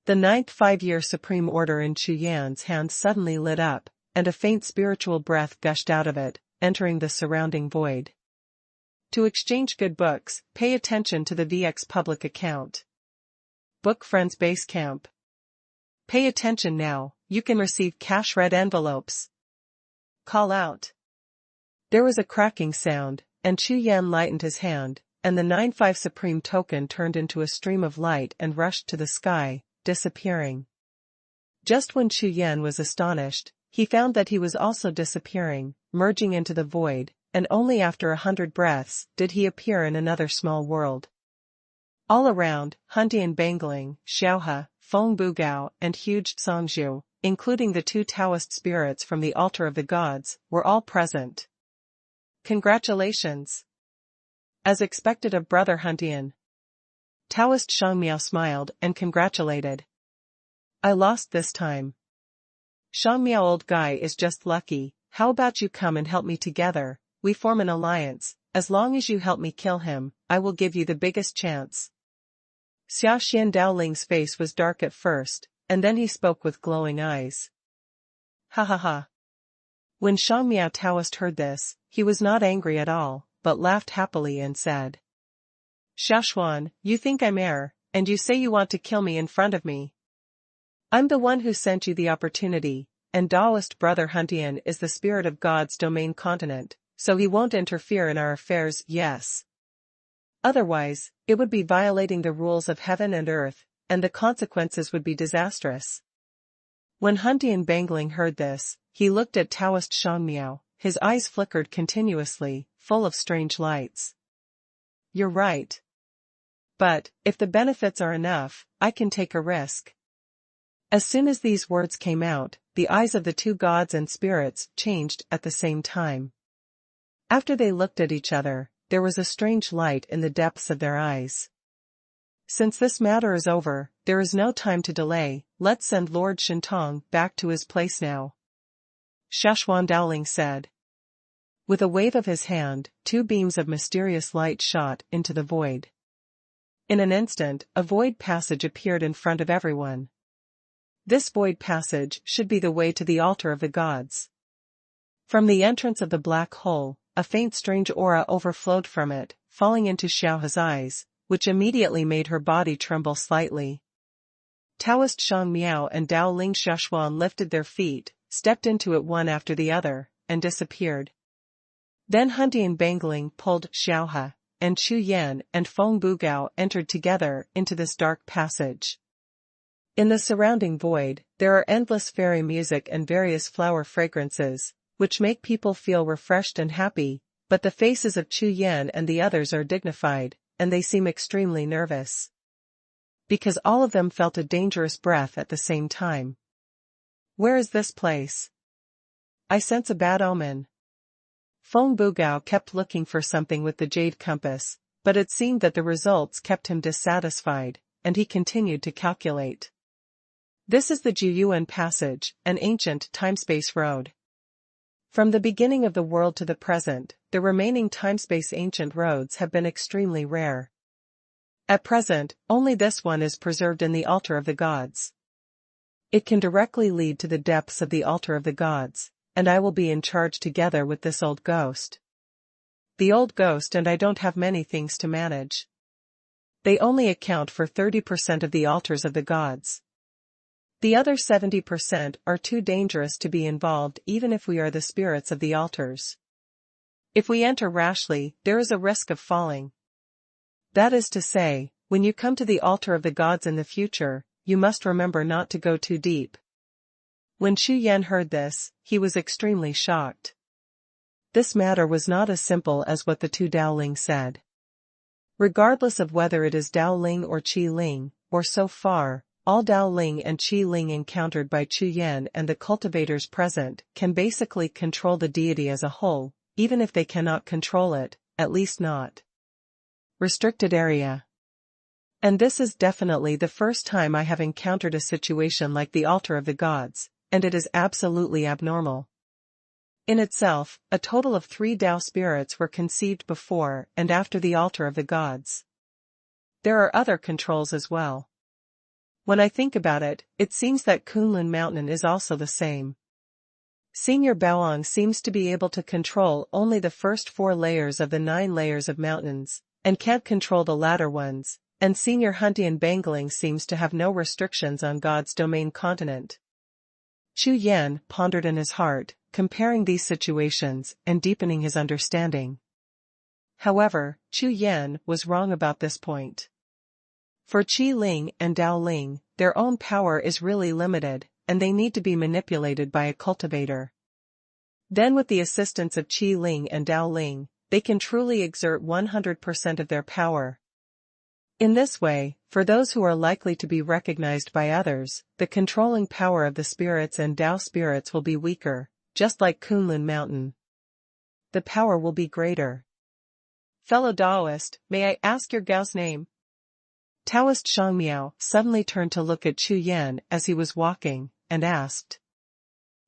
[SPEAKER 1] The 9th 5-year supreme order in Chu Yan's hand suddenly lit up, and a faint spiritual breath gushed out of it, entering the surrounding void. To exchange good books, pay attention to the VX public account. Book Friends Basecamp. Pay attention now, you can receive cash red envelopes. Call out. There was a cracking sound, and Chu Yan lightened his hand, and the 9-5 supreme token turned into a stream of light and rushed to the sky, disappearing. Just when Chu Yan was astonished, he found that he was also disappearing, merging into the void, and only after 100 breaths did he appear in another small world. All around, Huntian Bangling, Xiaohe, Feng Bugao, and huge Songzhu, including the 2 Taoist spirits from the altar of the gods, were all present. Congratulations! As expected of Brother Huntian. Taoist Shangmiao smiled and congratulated. I lost this time. Shangmiao old guy is just lucky, how about you come and help me together, we form an alliance, as long as you help me kill him, I will give you the biggest chance. Xia Xian Daoling's face was dark at first, and then he spoke with glowing eyes. Ha ha ha. When Shangmiao Taoist heard this, he was not angry at all, but laughed happily and said. Xuanhuan, you think I'm air, and you say you want to kill me in front of me. I'm the one who sent you the opportunity, and Taoist Brother Huntian is the spirit of God's domain continent, so he won't interfere in our affairs, yes. Otherwise, it would be violating the rules of heaven and earth, and the consequences would be disastrous. When Huntian Bangling heard this, he looked at Taoist Shangmiao, his eyes flickered continuously, full of strange lights. You're right. But, if the benefits are enough, I can take a risk. As soon as these words came out, the eyes of the two gods and spirits changed at the same time. After they looked at each other, there was a strange light in the depths of their eyes. Since this matter is over, there is no time to delay, let's send Lord Shintong back to his place now. Xuanhuan Daoling said. With a wave of his hand, two beams of mysterious light shot into the void. In an instant, a void passage appeared in front of everyone. This void passage should be the way to the altar of the gods. From the entrance of the black hole, a faint strange aura overflowed from it, falling into Xiaohe's eyes, which immediately made her body tremble slightly. Taoist Shangmiao and Daoling Xuanhuan lifted their feet, stepped into it one after the other, and disappeared. Then Huntian Bangling pulled Xiaohe, and Chu Yan and Feng Bugao entered together into this dark passage. In the surrounding void, there are endless fairy music and various flower fragrances, which make people feel refreshed and happy, but the faces of Chu Yan and the others are dignified, and they seem extremely nervous. Because all of them felt a dangerous breath at the same time. Where is this place? I sense a bad omen. Feng Bugao kept looking for something with the jade compass, but it seemed that the results kept him dissatisfied, and he continued to calculate. This is the Jiuxiao passage, an ancient time-space road. From the beginning of the world to the present, the remaining time-space ancient roads have been extremely rare. At present, only this one is preserved in the altar of the gods. It can directly lead to the depths of the altar of the gods, and I will be in charge together with this old ghost. The old ghost and I don't have many things to manage. They only account for 30% of the altars of the gods. The other 70% are too dangerous to be involved even if we are the spirits of the altars. If we enter rashly, there is a risk of falling. That is to say, when you come to the altar of the gods in the future, you must remember not to go too deep. When Chu Yan heard this, he was extremely shocked. This matter was not as simple as what the two Daoling said. Regardless of whether it is Daoling or Qi Ling, or so far, all Daoling and Qi Ling encountered by Chu Yan and the cultivators present can basically control the deity as a whole, even if they cannot control it, at least not. Restricted area. And this is definitely the first time I have encountered a situation like the altar of the gods, and it is absolutely abnormal. In itself, a total of 3 Dao spirits were conceived before and after the altar of the gods. There are other controls as well. When I think about it, it seems that Kunlun Mountain is also the same. Senior Baoang seems to be able to control only the first 4 layers of the 9 layers of mountains, and can't control the latter ones, and Senior Huntian Bangling seems to have no restrictions on God's domain continent. Chu Yan pondered in his heart, comparing these situations and deepening his understanding. However, Chu Yan was wrong about this point. For Qi Ling and Dao Ling, their own power is really limited, and they need to be manipulated by a cultivator. Then with the assistance of Qi Ling and Dao Ling, they can truly exert 100% of their power. In this way, for those who are likely to be recognized by others, the controlling power of the spirits and Dao spirits will be weaker, just like Kunlun Mountain. The power will be greater. Fellow Taoist, may I ask your Gao's name? Taoist Shang Miao suddenly turned to look at Chu Yan as he was walking, and asked.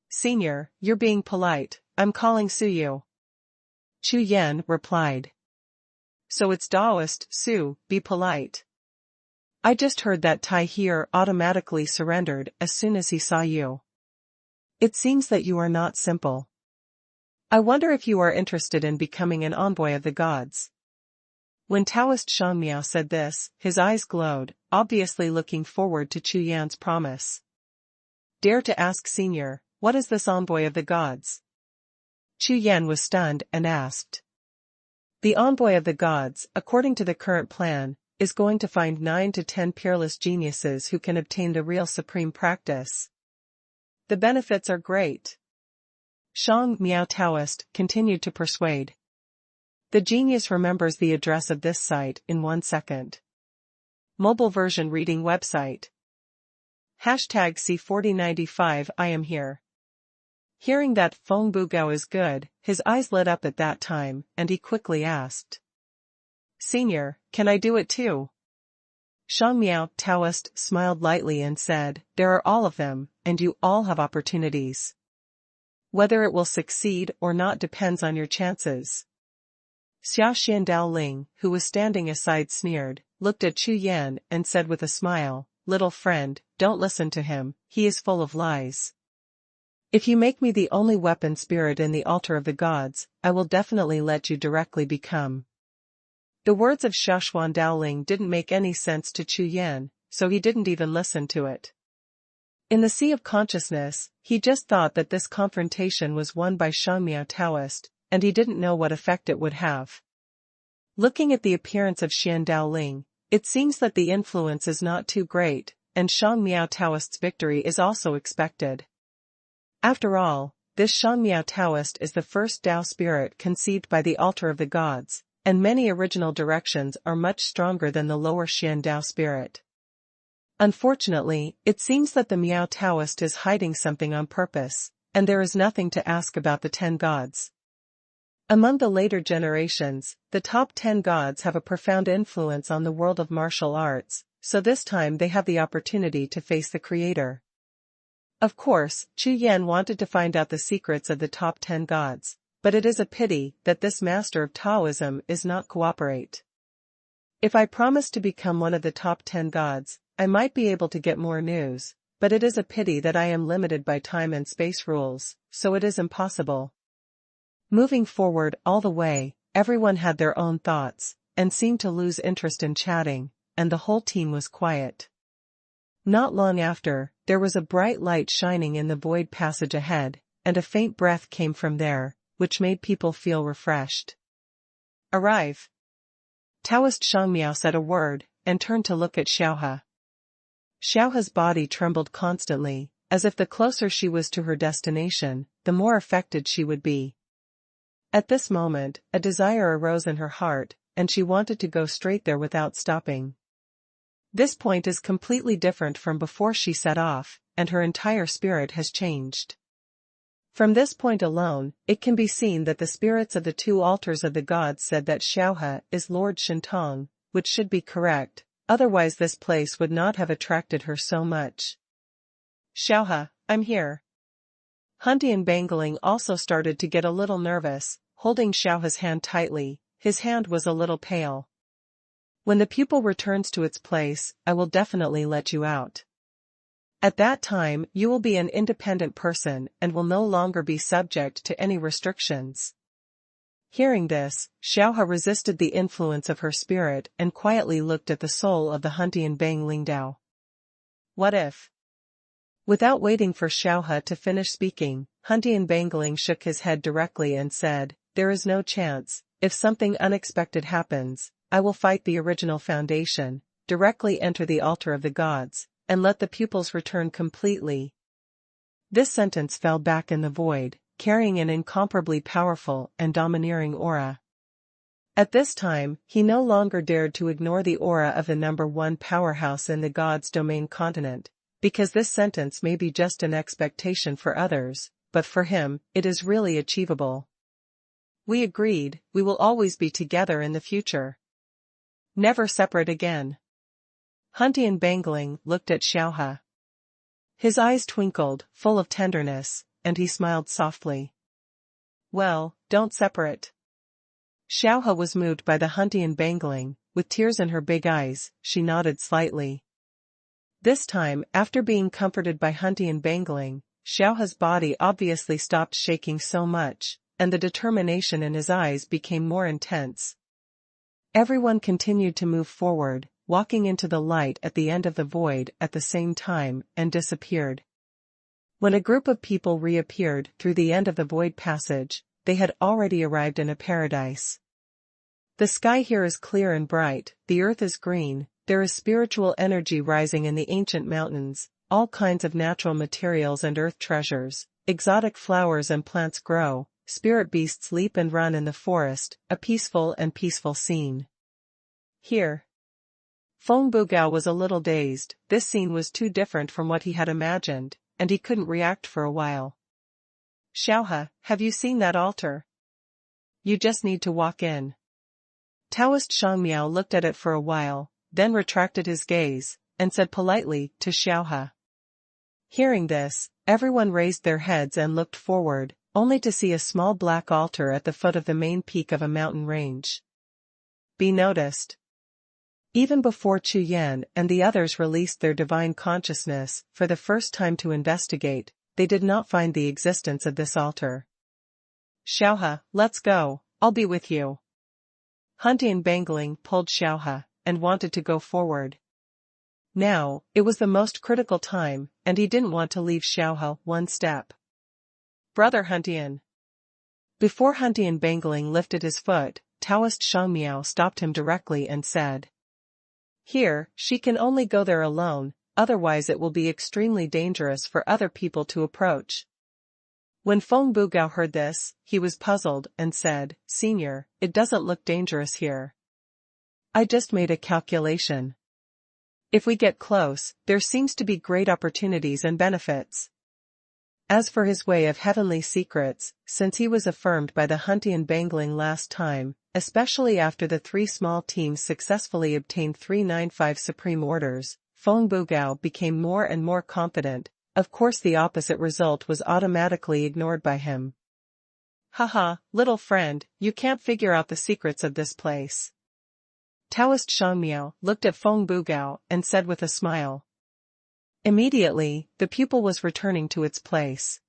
[SPEAKER 1] Senior, you're being polite, I'm calling Suyu. Chu Yan replied. So it's Taoist, Su, be polite. I just heard that Tai here automatically surrendered as soon as he saw you. It seems that you are not simple. I wonder if you are interested in becoming an envoy of the gods. When Taoist Shang Miao said this, his eyes glowed, obviously looking forward to Chu Yan's promise. Dare to ask Senior, what is this envoy of the gods? Chu Yan was stunned and asked. The envoy of the gods, according to the current plan, is going to find 9 to 10 peerless geniuses who can obtain the real supreme practice. The benefits are great. Shang Miao Taoist continued to persuade. The genius remembers the address of this site in 1 second. Mobile version reading website. Hashtag C4095 I am here. Hearing that Feng Bugao is good, his eyes lit up at that time, and he quickly asked. Senior, can I do it too? Shang Miao Taoist smiled lightly and said, there are all of them, and you all have opportunities. Whether it will succeed or not depends on your chances. Xia Xiandao Ling, who was standing aside sneered, looked at Chu Yan and said with a smile, little friend, don't listen to him, he is full of lies. If you make me the only weapon spirit in the altar of the gods, I will definitely let you directly become. The words of Xuanhuan Daoling didn't make any sense to Chu Yan, so he didn't even listen to it. In the sea of consciousness, he just thought that this confrontation was won by Shang Miao Taoist, and he didn't know what effect it would have. Looking at the appearance of Xian Daoling, it seems that the influence is not too great, and Shang Miao Taoist's victory is also expected. After all, this Shang Miao Taoist is the first Dao spirit conceived by the altar of the gods, and many original directions are much stronger than the lower Xian Dao spirit. Unfortunately, it seems that the Miao Taoist is hiding something on purpose, and there is nothing to ask about the 10 gods. Among the later generations, the top 10 gods have a profound influence on the world of martial arts, so this time they have the opportunity to face the creator. Of course, Chu Yan wanted to find out the secrets of the top 10 gods, but it is a pity that this master of Taoism is not cooperate. If I promise to become one of the top 10 gods, I might be able to get more news, but it is a pity that I am limited by time and space rules, so it is impossible. Moving forward all the way, everyone had their own thoughts, and seemed to lose interest in chatting, and the whole team was quiet. Not long after, there was a bright light shining in the void passage ahead, and a faint breath came from there, which made people feel refreshed. Arrive. Taoist Shang Miao said a word, and turned to look at Xiaohe. Xiaohe's body trembled constantly, as if the closer she was to her destination, the more affected she would be. At this moment, a desire arose in her heart, and she wanted to go straight there without stopping. This point is completely different from before she set off, and her entire spirit has changed. From this point alone, it can be seen that the spirits of the 2 altars of the gods said that Xiaohe is Lord Shintong, which should be correct, otherwise this place would not have attracted her so much. Xiaohe, I'm here. Hundian Bangling also started to get a little nervous, holding Xiaohe's hand tightly. His hand was a little pale. When the pupil returns to its place, I will definitely let you out. At that time, you will be an independent person and will no longer be subject to any restrictions. Hearing this, Xiaohe resisted the influence of her spirit and quietly looked at the soul of the Hundian Bangling Dao. What if? Without waiting for Xiaohe to finish speaking, Hundian Bangling shook his head directly and said, there is no chance. If something unexpected happens, I will fight the original foundation, directly enter the altar of the gods, and let the pupils return completely. This sentence fell back in the void, carrying an incomparably powerful and domineering aura. At this time, he no longer dared to ignore the aura of the number 1 powerhouse in the gods' domain continent, because this sentence may be just an expectation for others, but for him, it is really achievable. We agreed, we will always be together in the future. Never separate again. Huntian Bangling looked at Xiaohe. His eyes twinkled, full of tenderness, and he smiled softly. Well, don't separate. Xiaohe was moved by the Huntian Bangling, with tears in her big eyes, she nodded slightly. This time, after being comforted by Huntian Bangling, Xiaohe's body obviously stopped shaking so much, and the determination in his eyes became more intense. Everyone continued to move forward, walking into the light at the end of the void at the same time, and disappeared. When a group of people reappeared through the end of the void passage, they had already arrived in a paradise. The sky here is clear and bright, the earth is green, there is spiritual energy rising in the ancient mountains, all kinds of natural materials and earth treasures, exotic flowers and plants grow, spirit beasts leap and run in the forest, a peaceful scene. Here. Feng Bugao was a little dazed, this scene was too different from what he had imagined, and he couldn't react for a while. Xiaohe, have you seen that altar? You just need to walk in. Taoist Shangmiao looked at it for a while, then retracted his gaze, and said politely to Xiaohe. Hearing this, everyone raised their heads and looked forward, only to see a small black altar at the foot of the main peak of a mountain range. Be noticed. Even before Chu Yan and the others released their divine consciousness for the first time to investigate, they did not find the existence of this altar. Xiaohe, let's go, I'll be with you. Huntian Bangling pulled Xiaohe, and wanted to go forward. Now, it was the most critical time, and he didn't want to leave Xiaohe one step. Brother Huntian. Before Huntian Bangling lifted his foot, Taoist Shangmiao stopped him directly and said. Here, she can only go there alone, otherwise it will be extremely dangerous for other people to approach. When Feng Bugao heard this, he was puzzled and said, Senior, it doesn't look dangerous here. I just made a calculation. If we get close, there seems to be great opportunities and benefits. As for his way of heavenly secrets, since he was affirmed by the Huntian Bangling last time, especially after the three small teams successfully obtained 395 supreme orders, Feng Bugao became more and more confident. Of course the opposite result was automatically ignored by him. Haha, little friend, you can't figure out the secrets of this place. Taoist Shangmiao looked at Feng Bugao and said with a smile. Immediately, the pupil was returning to its place.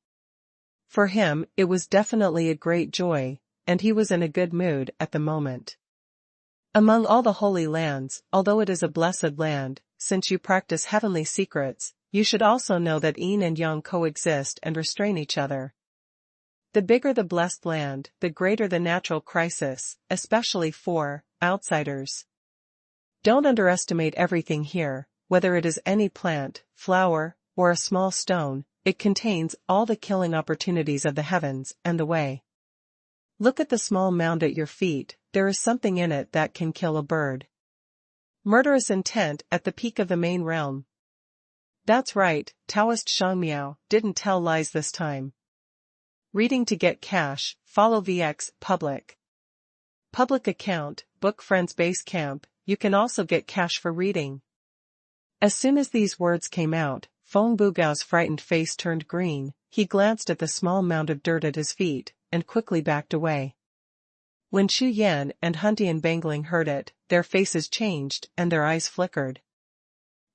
[SPEAKER 1] For him, it was definitely a great joy, and he was in a good mood at the moment. Among all the holy lands, although it is a blessed land, since you practice heavenly secrets, you should also know that yin and yang coexist and restrain each other. The bigger the blessed land, the greater the natural crisis, especially for outsiders. Don't underestimate everything here, whether it is any plant, flower, or a small stone, it contains all the killing opportunities of the heavens and the way. Look at the small mound at your feet, there is something in it that can kill a bird. Murderous intent at the peak of the main realm. That's right, Taoist Shangmiao didn't tell lies this time. Reading to get cash, follow VX, public account, book friends base camp, you can also get cash for reading. As soon as these words came out, Feng Bugao's frightened face turned green, he glanced at the small mound of dirt at his feet, and quickly backed away. When Chu Yan and Huntian Bangling heard it, their faces changed and their eyes flickered.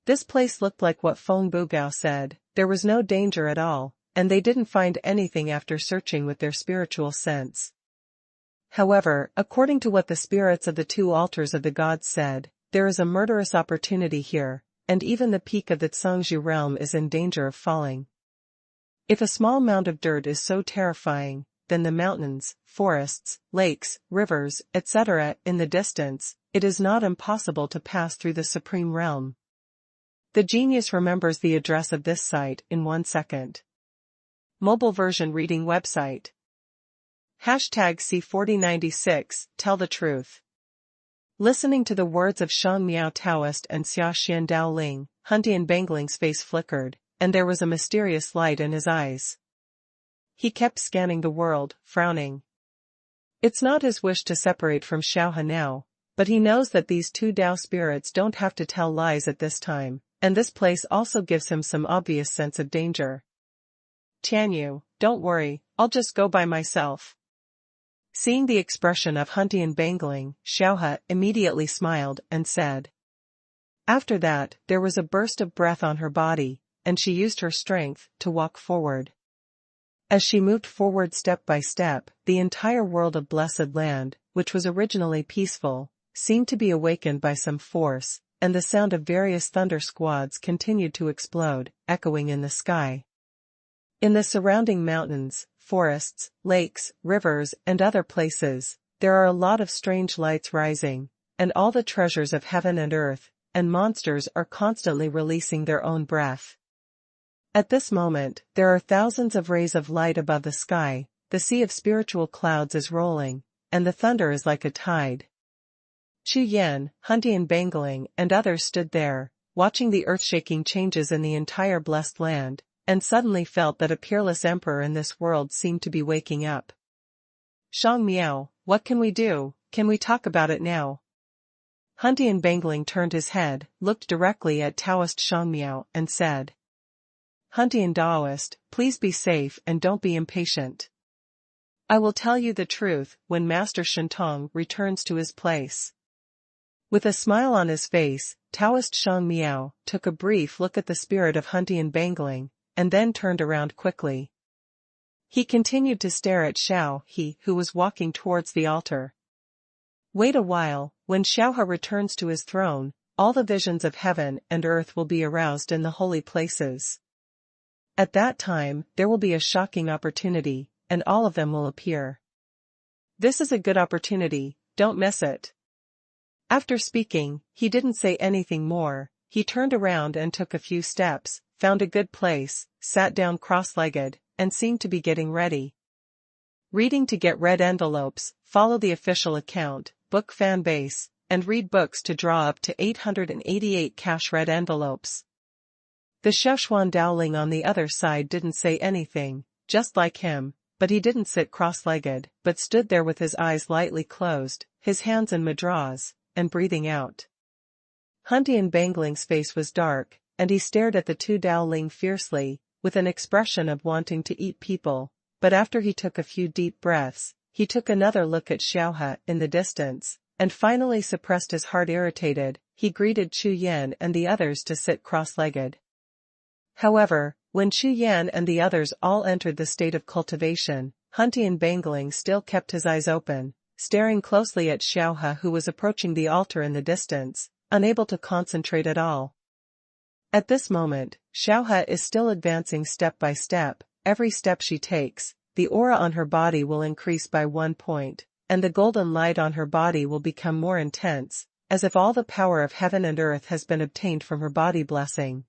[SPEAKER 1] This place looked like what Feng Bugao said, there was no danger at all, and they didn't find anything after searching with their spiritual sense. However, according to what the spirits of the two altars of the gods said, there is a murderous opportunity here, and even the peak of the Zhangzhu realm is in danger of falling. If a small mound of dirt is so terrifying, then the mountains, forests, lakes, rivers, etc. in the distance, it is not impossible to pass through the supreme realm. The genius remembers the address of this site in 1 second. Mobile version reading website. #C4096, tell the truth. Listening to the words of Shang Miao Taoist and Xia Xian Dao Ling, Huntian Bangling's face flickered, and there was a mysterious light in his eyes. He kept scanning the world, frowning. It's not his wish to separate from Xiaohe now, but he knows that these two Dao spirits don't have to tell lies at this time, and this place also gives him some obvious sense of danger. Tianyu, don't worry, I'll just go by myself. Seeing the expression of Huntian Bangling, Xiaohe immediately smiled and said. After that, there was a burst of breath on her body, and she used her strength to walk forward. As she moved forward step by step, the entire world of Blessed Land, which was originally peaceful, seemed to be awakened by some force, and the sound of various thunder squads continued to explode, echoing in the sky. In the surrounding mountains, forests, lakes, rivers, and other places, there are a lot of strange lights rising, and all the treasures of heaven and earth, and monsters are constantly releasing their own breath. At this moment, there are thousands of rays of light above the sky, the sea of spiritual clouds is rolling, and the thunder is like a tide. Chu Yan, Huntian Bangling, and others stood there, watching the earth-shaking changes in the entire blessed land, and suddenly felt that a peerless emperor in this world seemed to be waking up. Shang Miao, what can we do? Can we talk about it now? Huntian Bangling turned his head, looked directly at Taoist Shang Miao, and said. Huntian Daoist, please be safe and don't be impatient. I will tell you the truth when Master Shentong returns to his place. With a smile on his face, Taoist Shang Miao took a brief look at the spirit of Huntian Bangling, and then turned around quickly. He continued to stare at Xiao He, who was walking towards the altar. Wait a while, when Xiaohe returns to his throne, all the visions of heaven and earth will be aroused in the holy places. At that time, there will be a shocking opportunity, and all of them will appear. This is a good opportunity, don't miss it. After speaking, he didn't say anything more, he turned around and took a few steps, found a good place, sat down cross-legged, and seemed to be getting ready. Reading to get red envelopes, follow the official account, book fan base, and read books to draw up to 888 cash red envelopes. The Xuanhuan Dowling on the other side didn't say anything, just like him, but he didn't sit cross-legged, but stood there with his eyes lightly closed, his hands in madras, and breathing out. Huntian Bangling's face was dark, and he stared at the two Dowling fiercely, with an expression of wanting to eat people, but after he took a few deep breaths, he took another look at Xiaohe in the distance, and finally suppressed his heart irritated, he greeted Chu Yan and the others to sit cross-legged. However, when Chu Yan and the others all entered the state of cultivation, Huntian Bangling still kept his eyes open, staring closely at Xiaohe who was approaching the altar in the distance, unable to concentrate at all. At this moment, Xiaohe is still advancing step by step, every step she takes, the aura on her body will increase by 1 point, and the golden light on her body will become more intense, as if all the power of heaven and earth has been obtained from her body blessing.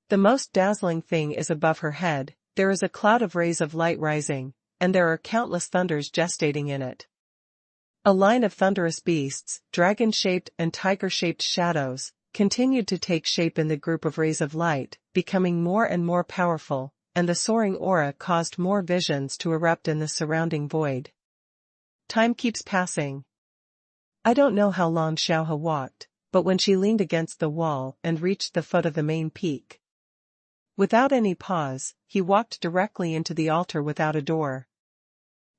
[SPEAKER 1] The most dazzling thing is above her head, there is a cloud of rays of light rising, and there are countless thunders gestating in it. A line of thunderous beasts, dragon-shaped and tiger-shaped shadows, continued to take shape in the group of rays of light, becoming more and more powerful, and the soaring aura caused more visions to erupt in the surrounding void. Time keeps passing. I don't know how long Xiaohe walked, but when she leaned against the wall and reached the foot of the main peak, without any pause, he walked directly into the altar without a door.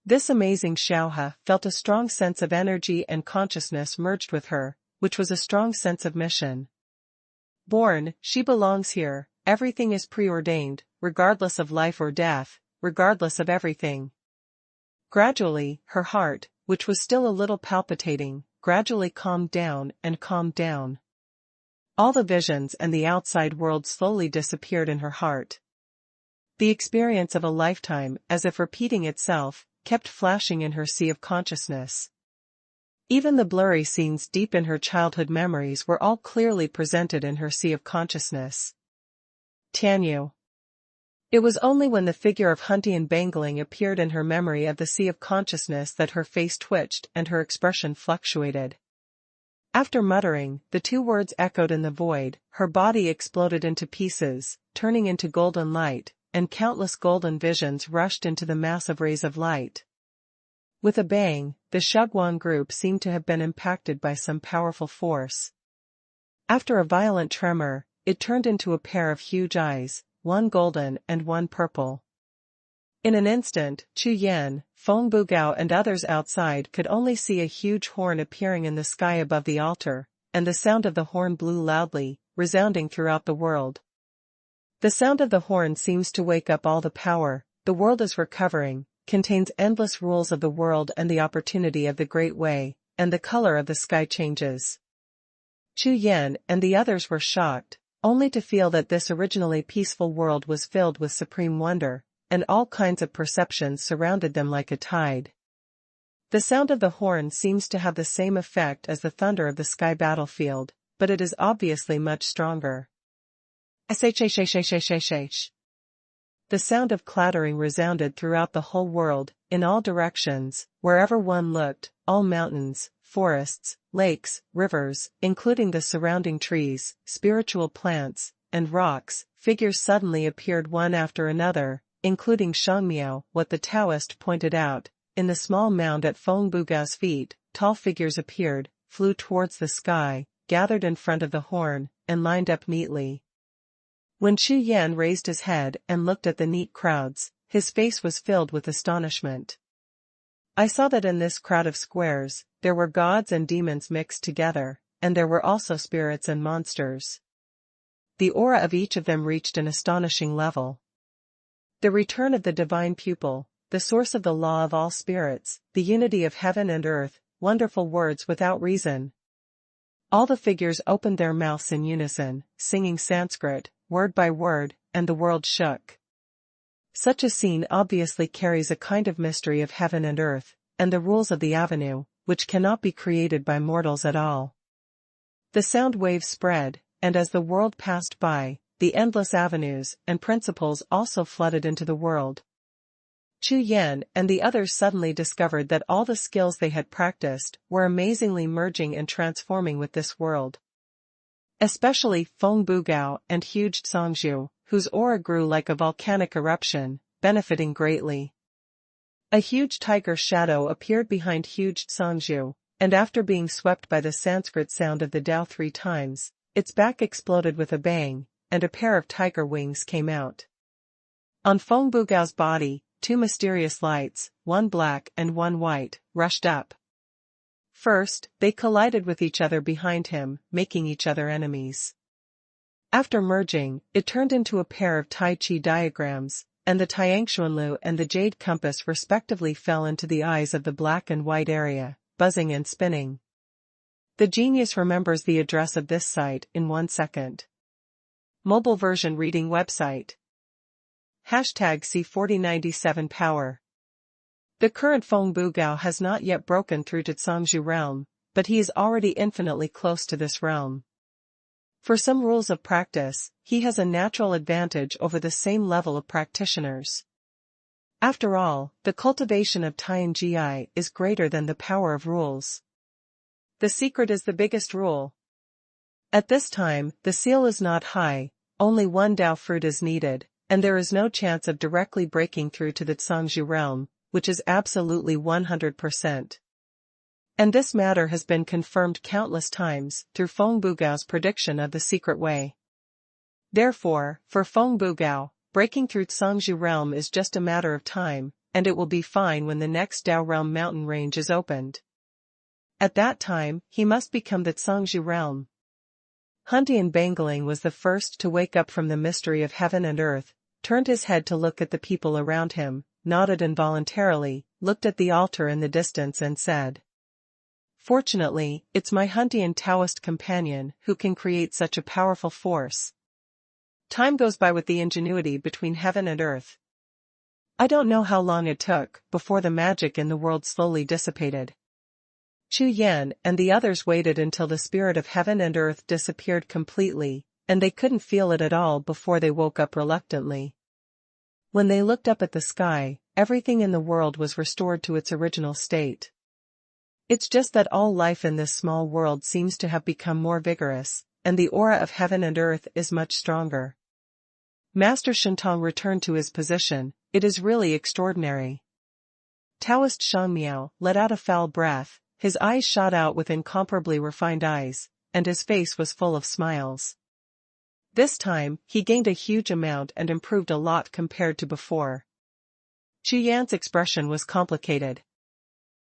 [SPEAKER 1] This amazing Xiaohe felt a strong sense of energy and consciousness merged with her, which was a strong sense of mission. Born, she belongs here, everything is preordained, regardless of life or death, regardless of everything. Gradually, her heart, which was still a little palpitating, gradually calmed down and calmed down. All the visions and the outside world slowly disappeared in her heart. The experience of a lifetime, as if repeating itself, kept flashing in her sea of consciousness. Even the blurry scenes deep in her childhood memories were all clearly presented in her sea of consciousness. Tianyu. It was only when the figure of Huntian Bangling appeared in her memory of the sea of consciousness that her face twitched and her expression fluctuated. After muttering, the two words echoed in the void, her body exploded into pieces, turning into golden light, and countless golden visions rushed into the mass of rays of light. With a bang, the Xuanhuan group seemed to have been impacted by some powerful force. After a violent tremor, it turned into a pair of huge eyes, one golden and one purple. In an instant, Chu Yan, Feng Bugao and others outside could only see a huge horn appearing in the sky above the altar, and the sound of the horn blew loudly, resounding throughout the world. The sound of the horn seems to wake up all the power, the world is recovering, contains endless rules of the world and the opportunity of the Great Way, and the color of the sky changes. Chu Yan and the others were shocked, only to feel that this originally peaceful world was filled with supreme wonder, and all kinds of perceptions surrounded them like a tide. The sound of the horn seems to have the same effect as the thunder of the sky battlefield, but it is obviously much stronger. The sound of clattering resounded throughout the whole world, in all directions, wherever one looked, all mountains, forests, lakes, rivers, including the surrounding trees, spiritual plants, and rocks, figures suddenly appeared one after another, including Shangmiao. What the Taoist pointed out, in the small mound at Feng Bugao's feet, tall figures appeared, flew towards the sky, gathered in front of the horn, and lined up neatly. When Chu Yan raised his head and looked at the neat crowds, his face was filled with astonishment. I saw that in this crowd of squares, there were gods and demons mixed together, and there were also spirits and monsters. The aura of each of them reached an astonishing level. The return of the divine pupil, the source of the law of all spirits, the unity of heaven and earth, wonderful words without reason. All the figures opened their mouths in unison, singing Sanskrit, word by word, and the world shook. Such a scene obviously carries a kind of mystery of heaven and earth, and the rules of the avenue, which cannot be created by mortals at all. The sound waves spread, and as the world passed by, the endless avenues and principles also flooded into the world. Chu Yan and the others suddenly discovered that all the skills they had practiced were amazingly merging and transforming with this world. Especially Feng Bugao and huge Zhangzhu, whose aura grew like a volcanic eruption, benefiting greatly. A huge tiger shadow appeared behind huge Zhangzhu, and after being swept by the Sanskrit sound of the Tao 3 times, its back exploded with a bang, and a pair of tiger wings came out. On Feng Bugao's body, 2 mysterious lights, one black and one white, rushed up. First, they collided with each other behind him, making each other enemies. After merging, it turned into a pair of Tai Chi diagrams, and the Tiangshuanlu and the Jade Compass respectively fell into the eyes of the black and white area, buzzing and spinning. The genius remembers the address of this site in 1 second. Mobile version reading website. #C4097 Power. The current Feng Bugao has not yet broken through to Zhangzhu realm, but he is already infinitely close to this realm. For some rules of practice, he has a natural advantage over the same level of practitioners. After all, the cultivation of Tianji is greater than the power of rules. The secret is the biggest rule. At this time, the seal is not high, only 1 Tao fruit is needed, and there is no chance of directly breaking through to the Zhangzhu realm, which is absolutely 100%. And this matter has been confirmed countless times through Feng Bugao's prediction of the secret way. Therefore, for Feng Bugao, breaking through Zhangzhu realm is just a matter of time, and it will be fine when the next Tao realm mountain range is opened. At that time, he must become the Zhangzhu realm. Huntian Bangling was the first to wake up from the mystery of heaven and earth, turned his head to look at the people around him, nodded involuntarily, looked at the altar in the distance and said, "Fortunately, it's my Huntian Taoist companion who can create such a powerful force." Time goes by with the ingenuity between heaven and earth. I don't know how long it took before the magic in the world slowly dissipated. Chu Yan and the others waited until the spirit of heaven and earth disappeared completely, and they couldn't feel it at all before they woke up reluctantly. When they looked up at the sky, everything in the world was restored to its original state. It's just that all life in this small world seems to have become more vigorous, and the aura of heaven and earth is much stronger. Master Shentong returned to his position. It is really extraordinary. Taoist Shangmiao let out a foul breath, his eyes shot out with incomparably refined eyes, and his face was full of smiles. This time, he gained a huge amount and improved a lot compared to before. Chu Yan's expression was complicated.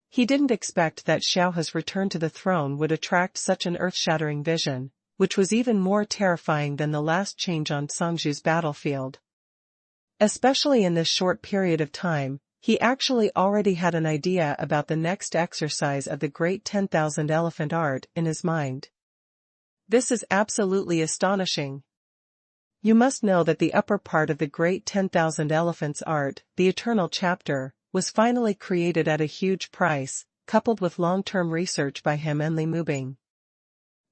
[SPEAKER 1] He didn't expect that Xiaohe's return to the throne would attract such an earth-shattering vision, which was even more terrifying than the last change on Songzhu's battlefield. Especially in this short period of time, he actually already had an idea about the next exercise of the Great 10,000 Elephant Art in his mind. This is absolutely astonishing. You must know that the upper part of the Great 10,000 Elephants Art, the Eternal Chapter, was finally created at a huge price, coupled with long-term research by him and Li Mubing.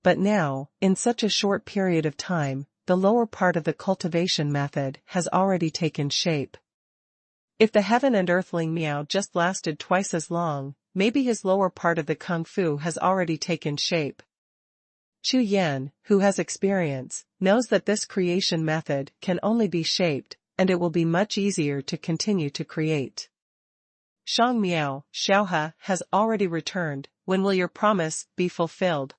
[SPEAKER 1] But now, in such a short period of time, the lower part of the cultivation method has already taken shape. If the Heaven and Earthling Miao just lasted twice as long, maybe his lower part of the Kung Fu has already taken shape. Chu Yan, who has experience, knows that this creation method can only be shaped, and it will be much easier to continue to create. Shang Miao, Xiaohe, has already returned. When will your promise be fulfilled?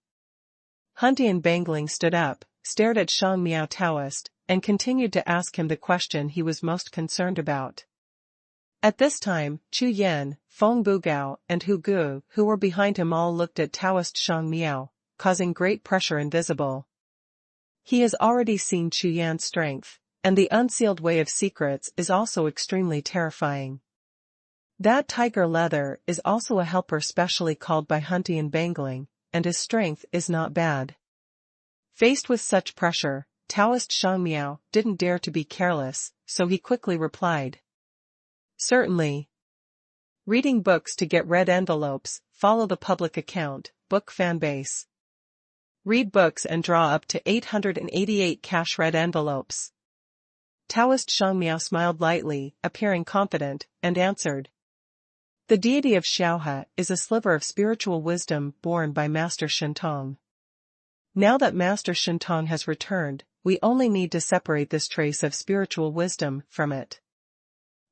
[SPEAKER 1] Huntian Bangling stood up, stared at Shang Miao Taoist, and continued to ask him the question he was most concerned about. At this time, Chu Yan, Feng Bugao, and Hu Gu, who were behind him, all looked at Taoist Shang Miao, causing great pressure invisible. He has already seen Chu Yan's strength, and the unsealed way of secrets is also extremely terrifying. That tiger leather is also a helper specially called by Huntian Bangling, and his strength is not bad. Faced with such pressure, Taoist Shang Miao didn't dare to be careless, so he quickly replied. Certainly. Reading books to get red envelopes, follow the public account, book fanbase. Read books and draw up to 888 cash red envelopes. Taoist Shang Miao smiled lightly, appearing confident, and answered. The deity of Xiaohe is a sliver of spiritual wisdom born by Master Shentong. Now that Master Shentong has returned, we only need to separate this trace of spiritual wisdom from it.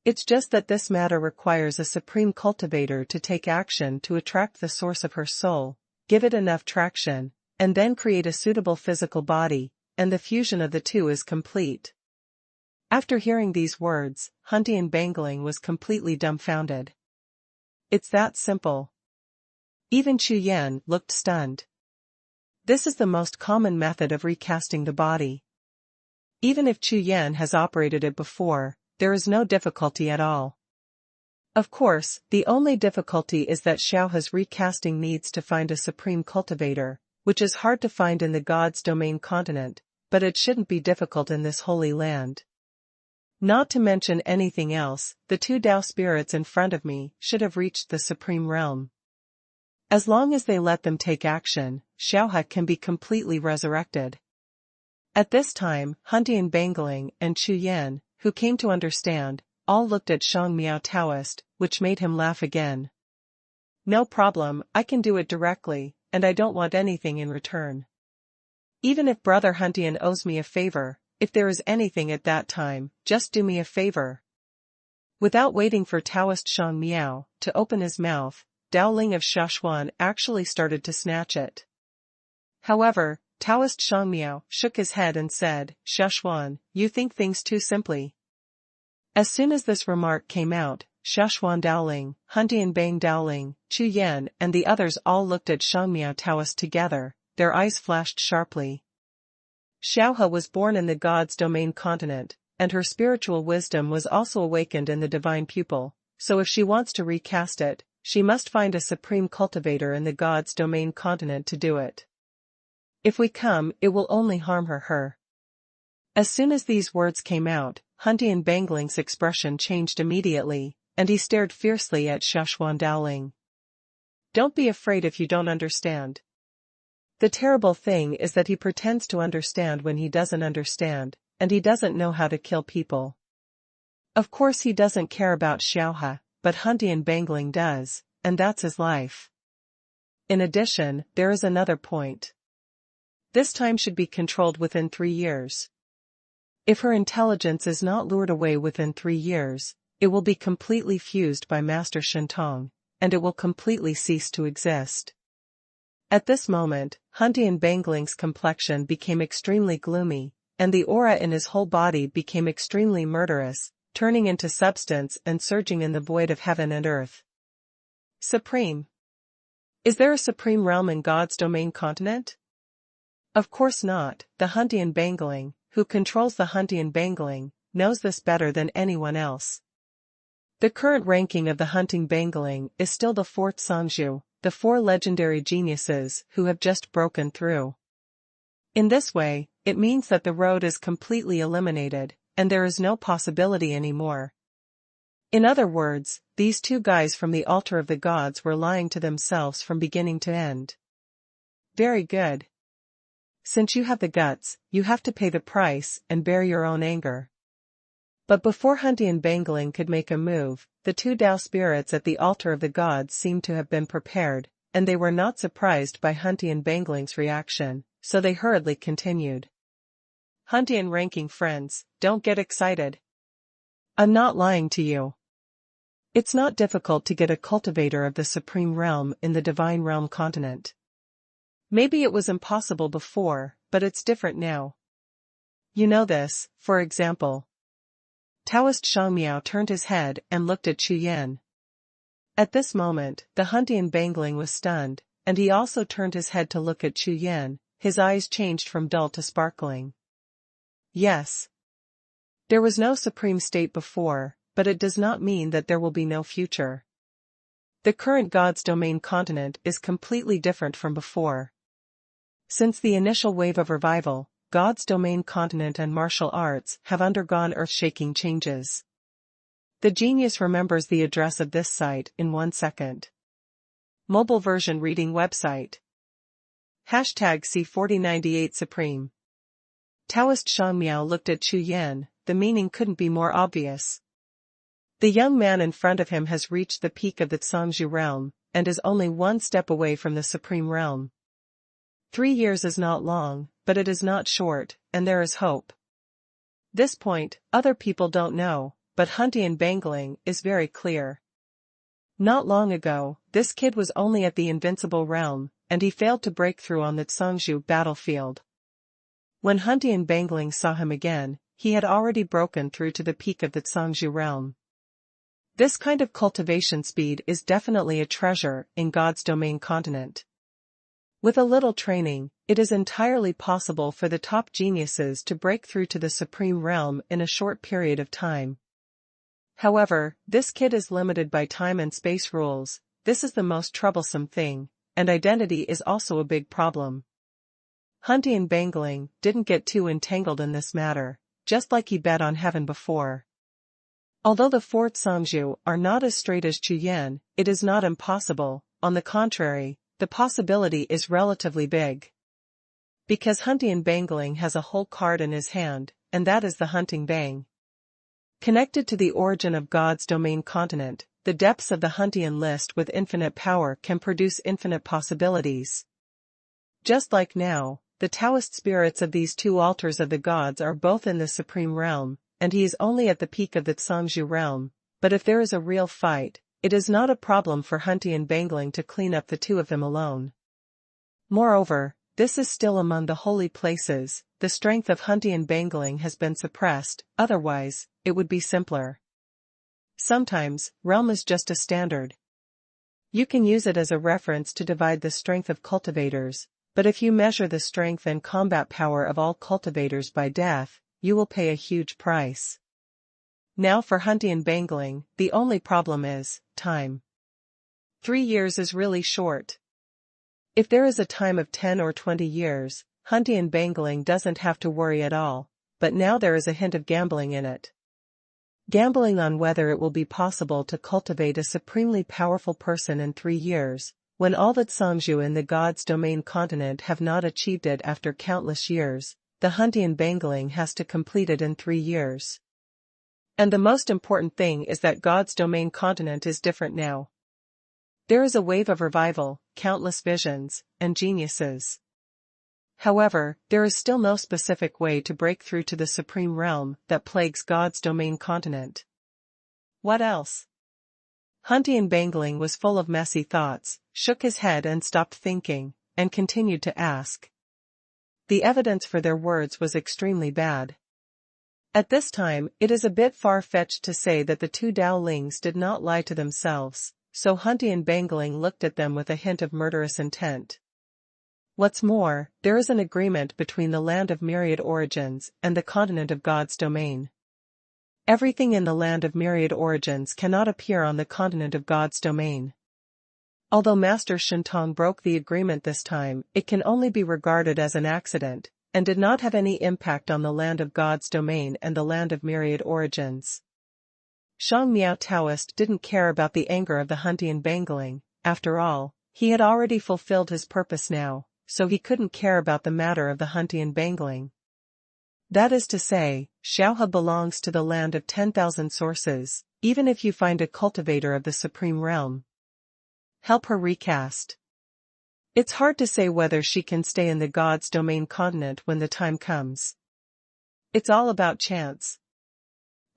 [SPEAKER 1] It's just that this matter requires a supreme cultivator to take action to attract the source of her soul, give it enough traction, and then create a suitable physical body, and the fusion of the two is complete. After hearing these words, Huntian Bangling was completely dumbfounded. It's that simple. Even Chu Yan looked stunned. This is the most common method of recasting the body. Even if Chu Yan has operated it before, there is no difficulty at all. Of course, the only difficulty is that Xiaohe's recasting needs to find a supreme cultivator, which is hard to find in the God's domain continent, but it shouldn't be difficult in this holy land. Not to mention anything else, the two Tao spirits in front of me should have reached the supreme realm. As long as they let them take action, Xiaohe can be completely resurrected. At this time, Huntian Bangling and Chu Yan, who came to understand, all looked at Shang Miao Taoist, which made him laugh again. No problem, I can do it directly, and I don't want anything in return. Even if Brother Huntian owes me a favor, if there is anything at that time, just do me a favor. Without waiting for Taoist Shang Miao to open his mouth, Dao Ling of Xuanhuan actually started to snatch it. However, Taoist Shang Miao shook his head and said, Xuanhuan, you think things too simply. As soon as this remark came out, Xuanhuan Daoling, Huntian Bang Daoling, Chu Yan and the others all looked at Shang Miao Taoist together, their eyes flashed sharply. Xiaohe was born in the God's domain continent, and her spiritual wisdom was also awakened in the divine pupil, so if she wants to recast it, she must find a supreme cultivator in the God's domain continent to do it. If we come, it will only harm her. As soon as these words came out, Huntian Bangling's expression changed immediately, and he stared fiercely at Xuanhuan Daoling. Don't be afraid if you don't understand. The terrible thing is that he pretends to understand when he doesn't understand, and he doesn't know how to kill people. Of course he doesn't care about Xiaohe, but Huntian Bangling does, and that's his life. In addition, there is another point. This time should be controlled within 3 years. If her intelligence is not lured away within 3 years, it will be completely fused by Master Shentong, and it will completely cease to exist. At this moment, Huntian Bangling's complexion became extremely gloomy, and the aura in his whole body became extremely murderous, turning into substance and surging in the void of heaven and earth. Supreme. Is there a supreme realm in God's domain continent? Of course not. The Huntian Bangling, who controls the Huntian Bangling, knows this better than anyone else. The current ranking of the Hunting Bangling is still the fourth Sangju, the four legendary geniuses who have just broken through. In this way, it means that the road is completely eliminated, and there is no possibility anymore. In other words, these two guys from the altar of the gods were lying to themselves from beginning to end. Very good. Since you have the guts, you have to pay the price and bear your own anger. But before Huntian Bangling could make a move, the two Tao spirits at the altar of the gods seemed to have been prepared, and they were not surprised by Huntian Bangling's reaction, so they hurriedly continued. Huntian ranking friends, don't get excited. I'm not lying to you. It's not difficult to get a cultivator of the supreme realm in the divine realm continent. Maybe it was impossible before, but it's different now. You know this, for example. Taoist Shangmiao turned his head and looked at Chu Yan. At this moment, the Huntian Bangling was stunned, and he also turned his head to look at Chu Yan. His eyes changed from dull to sparkling. Yes. There was no supreme state before, but it does not mean that there will be no future. The current God's domain continent is completely different from before. Since the initial wave of revival, God's domain continent and martial arts have undergone earth-shaking changes. The genius remembers the address of this site in 1 second. Mobile version reading website. #C4098 Supreme. Taoist Shangmiao looked at Chu Yan. The meaning couldn't be more obvious. The young man in front of him has reached the peak of the Sangju realm, and is only one step away from the supreme realm. 3 years is not long, but it is not short, and there is hope. This point, other people don't know, but Huntian Bangling is very clear. Not long ago, this kid was only at the invincible realm, and he failed to break through on the Sangju battlefield. When Huntian Bangling saw him again, he had already broken through to the peak of the Sangju realm. This kind of cultivation speed is definitely a treasure in God's domain continent. With a little training, it is entirely possible for the top geniuses to break through to the supreme realm in a short period of time. However, this kid is limited by time and space rules. This is the most troublesome thing, and identity is also a big problem. Huntian Bangling didn't get too entangled in this matter, just like he bet on heaven before. Although the fourth Sangju are not as straight as Chu Yan, it is not impossible. On the contrary, the possibility is relatively big. Because Huntian Bangling has a whole card in his hand, and that is the Hunting Bang. Connected to the origin of God's domain continent, the depths of the Huntian list with infinite power can produce infinite possibilities. Just like now, the Taoist spirits of these two altars of the gods are both in the supreme realm, and he is only at the peak of the Sangju realm, but if there is a real fight, it is not a problem for Huntian Bangling to clean up the two of them alone. Moreover, this is still among the holy places. The strength of Huntian Bangling has been suppressed, otherwise, it would be simpler. Sometimes, realm is just a standard. You can use it as a reference to divide the strength of cultivators, but if you measure the strength and combat power of all cultivators by death, you will pay a huge price. Now for Huntian Bangling, the only problem is time. 3 years is really short. If there is a time of 10 or 20 years, Huntian Bangling doesn't have to worry at all, but now there is a hint of gambling in it. Gambling on whether it will be possible to cultivate a supremely powerful person in 3 years, when all the Sangju in the God's domain continent have not achieved it after countless years. The Huntian Bangling has to complete it in 3 years. And the most important thing is that God's domain continent is different now. There is a wave of revival, countless visions, and geniuses. However, there is still no specific way to break through to the supreme realm that plagues God's domain continent. What else? Huntian Bangling was full of messy thoughts, shook his head and stopped thinking, and continued to ask. The evidence for their words was extremely bad. At this time, it is a bit far-fetched to say that the two Daolings did not lie to themselves, so Huntian Bangling looked at them with a hint of murderous intent. What's more, there is an agreement between the land of myriad origins and the continent of God's domain. Everything in the land of myriad origins cannot appear on the continent of God's domain. Although Master Shentong broke the agreement this time, it can only be regarded as an accident, and did not have any impact on the land of God's domain and the land of myriad origins. Shang Miao Taoist didn't care about the anger of the Huntian Bangling. After all, he had already fulfilled his purpose now, so he couldn't care about the matter of the Huntian Bangling. That is to say, Xiaohe belongs to the land of 10,000 sources, even if you find a cultivator of the supreme realm. Help her recast. It's hard to say whether she can stay in the God's domain continent when the time comes. It's all about chance.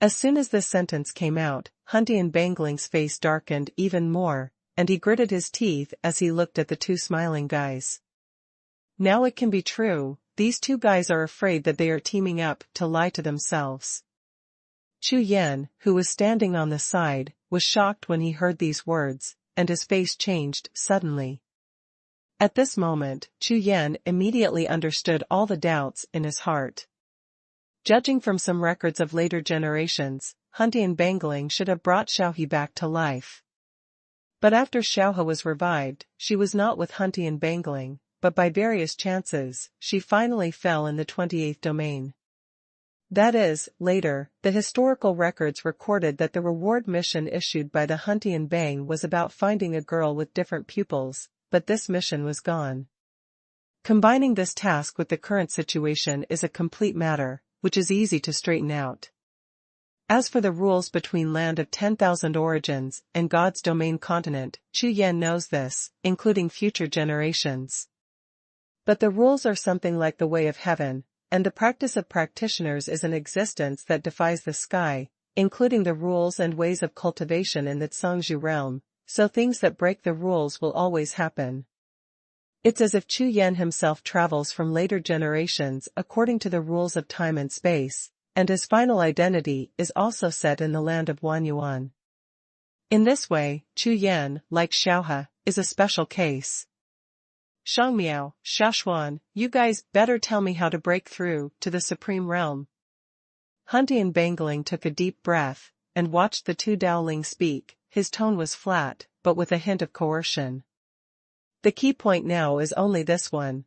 [SPEAKER 1] As soon as this sentence came out, Huntian Bangling's face darkened even more, and he gritted his teeth as he looked at the two smiling guys. Now it can be true. These two guys are afraid that they are teaming up to lie to themselves. Chu Yan, who was standing on the side, was shocked when he heard these words, and his face changed suddenly. At this moment, Chu Yan immediately understood all the doubts in his heart. Judging from some records of later generations, Huntian Bangling should have brought Xiaohe back to life. But after Xiaohe was revived, she was not with Huntian Bangling, but by various chances, she finally fell in the 28th domain. That is, later, the historical records recorded that the reward mission issued by the Huntian Bang was about finding a girl with different pupils, but this mission was gone. Combining this task with the current situation is a complete matter, which is easy to straighten out. As for the rules between land of 10,000 origins and God's domain continent, Chu Yan knows this, including future generations. But the rules are something like the way of heaven, and the practice of practitioners is an existence that defies the sky, including the rules and ways of cultivation in the Zhangzhu realm, so things that break the rules will always happen. It's as if Chu Yan himself travels from later generations according to the rules of time and space, and his final identity is also set in the land of Xuanhuan. In this way, Chu Yan, like Xiaohe, is a special case. Shangmiao, Xuanhuan, you guys better tell me how to break through to the supreme realm. Huntian Bangling took a deep breath, and watched the two Daolings speak. His tone was flat, but with a hint of coercion. The key point now is only this one.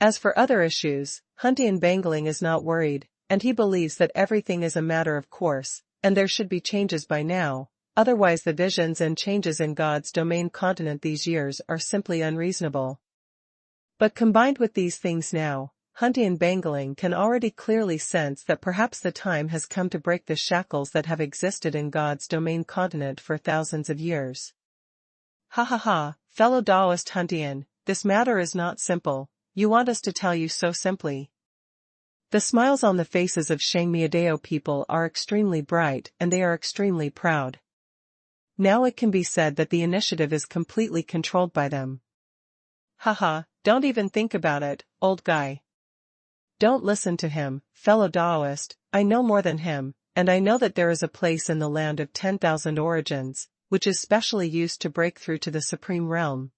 [SPEAKER 1] As for other issues, Huntian Bangling is not worried, and he believes that everything is a matter of course, and there should be changes by now. Otherwise the visions and changes in God's domain continent these years are simply unreasonable. But combined with these things now, Huntian Bangling can already clearly sense that perhaps the time has come to break the shackles that have existed in God's domain continent for thousands of years. Ha ha ha, fellow Daoist Huntian, this matter is not simple. You want us to tell you so simply. The smiles on the faces of Shangmiadao people are extremely bright and they are extremely proud. Now it can be said that the initiative is completely controlled by them. Haha, don't even think about it, old guy. Don't listen to him, fellow Daoist. I know more than him, and I know that there is a place in the land of 10,000 origins, which is specially used to break through to the supreme realm.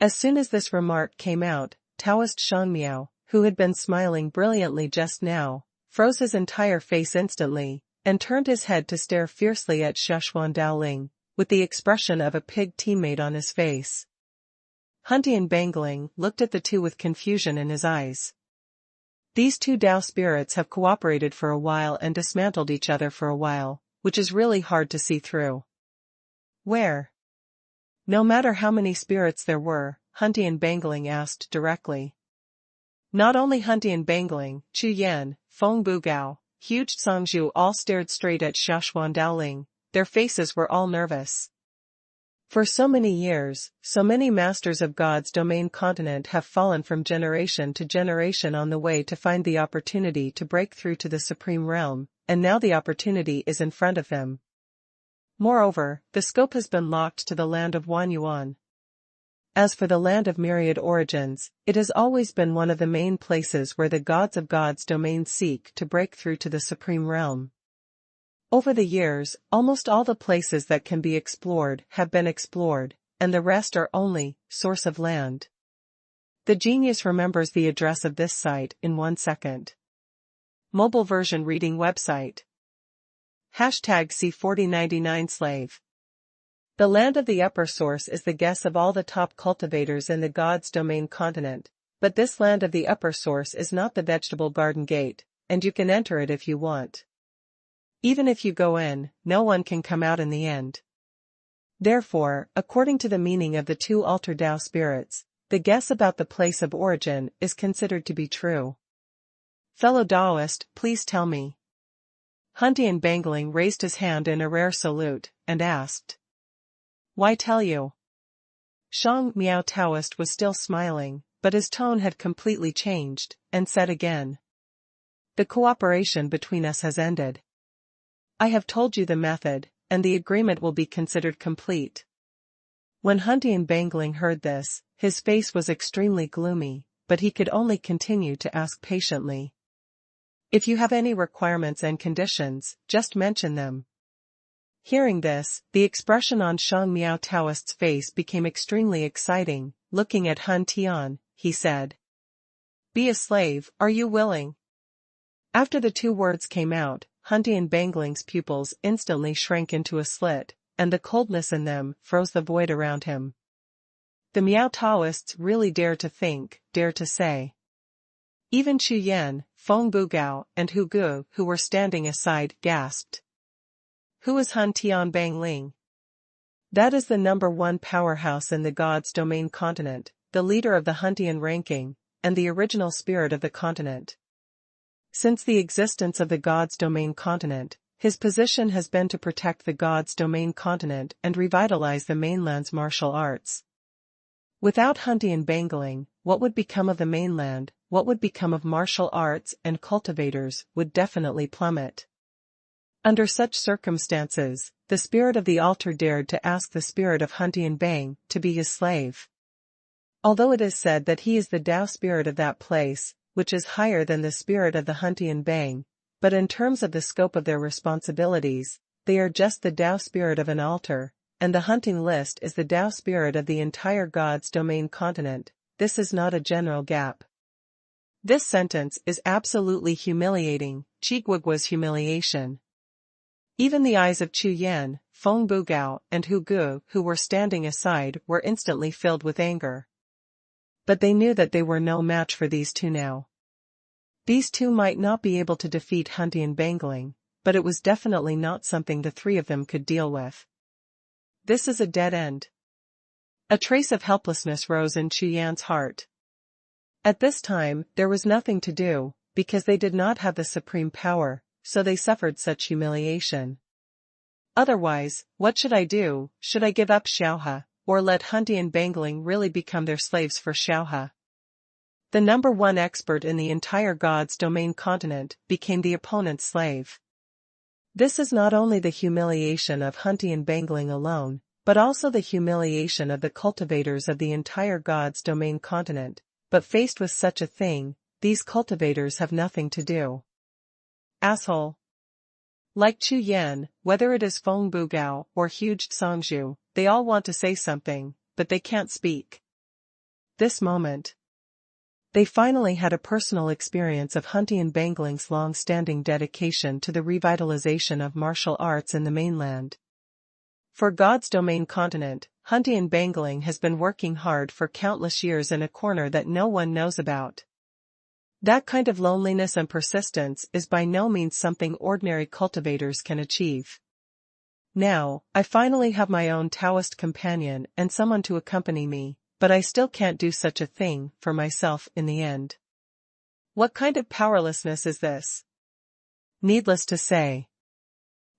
[SPEAKER 1] As soon as this remark came out, Taoist Shangmiao, who had been smiling brilliantly just now, froze his entire face instantly, and turned his head to stare fiercely at Xuanhuan Daoling, with the expression of a pig teammate on his face. Huntian Bangling looked at the two with confusion in his eyes. These two Dao spirits have cooperated for a while and dismantled each other for a while, which is really hard to see through. Where? No matter how many spirits there were, Huntian Bangling asked directly. Not only Huntian Bangling, Chu Yan, Feng Bugao, huge Zhangzhu all stared straight at Xuanhuan Daoling. Their faces were all nervous. For so many years, so many masters of God's domain continent have fallen from generation to generation on the way to find the opportunity to break through to the supreme realm, and now the opportunity is in front of them. Moreover, the scope has been locked to the land of Xuanhuan. As for the land of myriad origins, it has always been one of the main places where the gods of God's domain seek to break through to the supreme realm. Over the years, almost all the places that can be explored have been explored, and the rest are only source of land. The genius remembers the address of this site in 1 second. Mobile version reading website. #C4099 slave. The land of the upper source is the guess of all the top cultivators in the God's domain continent, but this land of the upper source is not the vegetable garden gate, and you can enter it if you want. Even if you go in, no one can come out in the end. Therefore, according to the meaning of the two altar Tao spirits, the guess about the place of origin is considered to be true. Fellow Taoist, please tell me. Han Dianfang raised his hand in a rare salute, and asked. Why tell you? Shang Miao Taoist was still smiling, but his tone had completely changed, and said again. The cooperation between us has ended. I have told you the method, and the agreement will be considered complete. When Han Dianfang heard this, his face was extremely gloomy, but he could only continue to ask patiently. If you have any requirements and conditions, just mention them. Hearing this, the expression on Shang Miao Taoist's face became extremely exciting. Looking at Han Tian, he said. Be a slave, are you willing? After the two words came out, Han Dianfangling's pupils instantly shrank into a slit, and the coldness in them froze the void around him. The Miao Taoists really dare to think, dare to say. Even Chu Yan, Feng Bugao, and Hu Gu, who were standing aside, gasped. Who is Han Tianfang? That is the #1 powerhouse in the God's domain continent, the leader of the Huntian ranking, and the original spirit of the continent. Since the existence of the God's domain continent, his position has been to protect the God's domain continent and revitalize the mainland's martial arts. Without Han Dianfang, what would become of the mainland, what would become of martial arts and cultivators, would definitely plummet. Under such circumstances, the spirit of the altar dared to ask the spirit of Han Dianfang to be his slave. Although it is said that he is the Tao spirit of that place, which is higher than the spirit of the Han Dianfang, but in terms of the scope of their responsibilities, they are just the Tao spirit of an altar, and the hunting list is the Tao spirit of the entire God's domain continent. This is not a general gap. This sentence is absolutely humiliating, Chiguagua's humiliation. Even the eyes of Chu Yan, Feng Bugao, and Hu Gu, who were standing aside, were instantly filled with anger. But they knew that they were no match for these two now. These two might not be able to defeat Han Dianfang, but it was definitely not something the three of them could deal with. This is a dead end. A trace of helplessness rose in Chu Yan's heart. At this time, there was nothing to do, because they did not have the supreme power, so they suffered such humiliation. Otherwise, what should I do? Should I give up Xiaohe, or let Han Dianfang really become their slaves for Xiaohe? The #1 expert in the entire God's domain continent became the opponent's slave. This is not only the humiliation of Han Dianfang alone, but also the humiliation of the cultivators of the entire God's domain continent, but faced with such a thing, these cultivators have nothing to do. Asshole. Like Chu Yan, whether it is Feng Bugao or huge Songzhu, they all want to say something, but they can't speak. This moment. They finally had a personal experience of Han Dianfangling's long-standing dedication to the revitalization of martial arts in the mainland. For God's domain continent, Han Dianfang has been working hard for countless years in a corner that no one knows about. That kind of loneliness and persistence is by no means something ordinary cultivators can achieve. Now, I finally have my own Taoist companion and someone to accompany me, but I still can't do such a thing for myself in the end. What kind of powerlessness is this? Needless to say.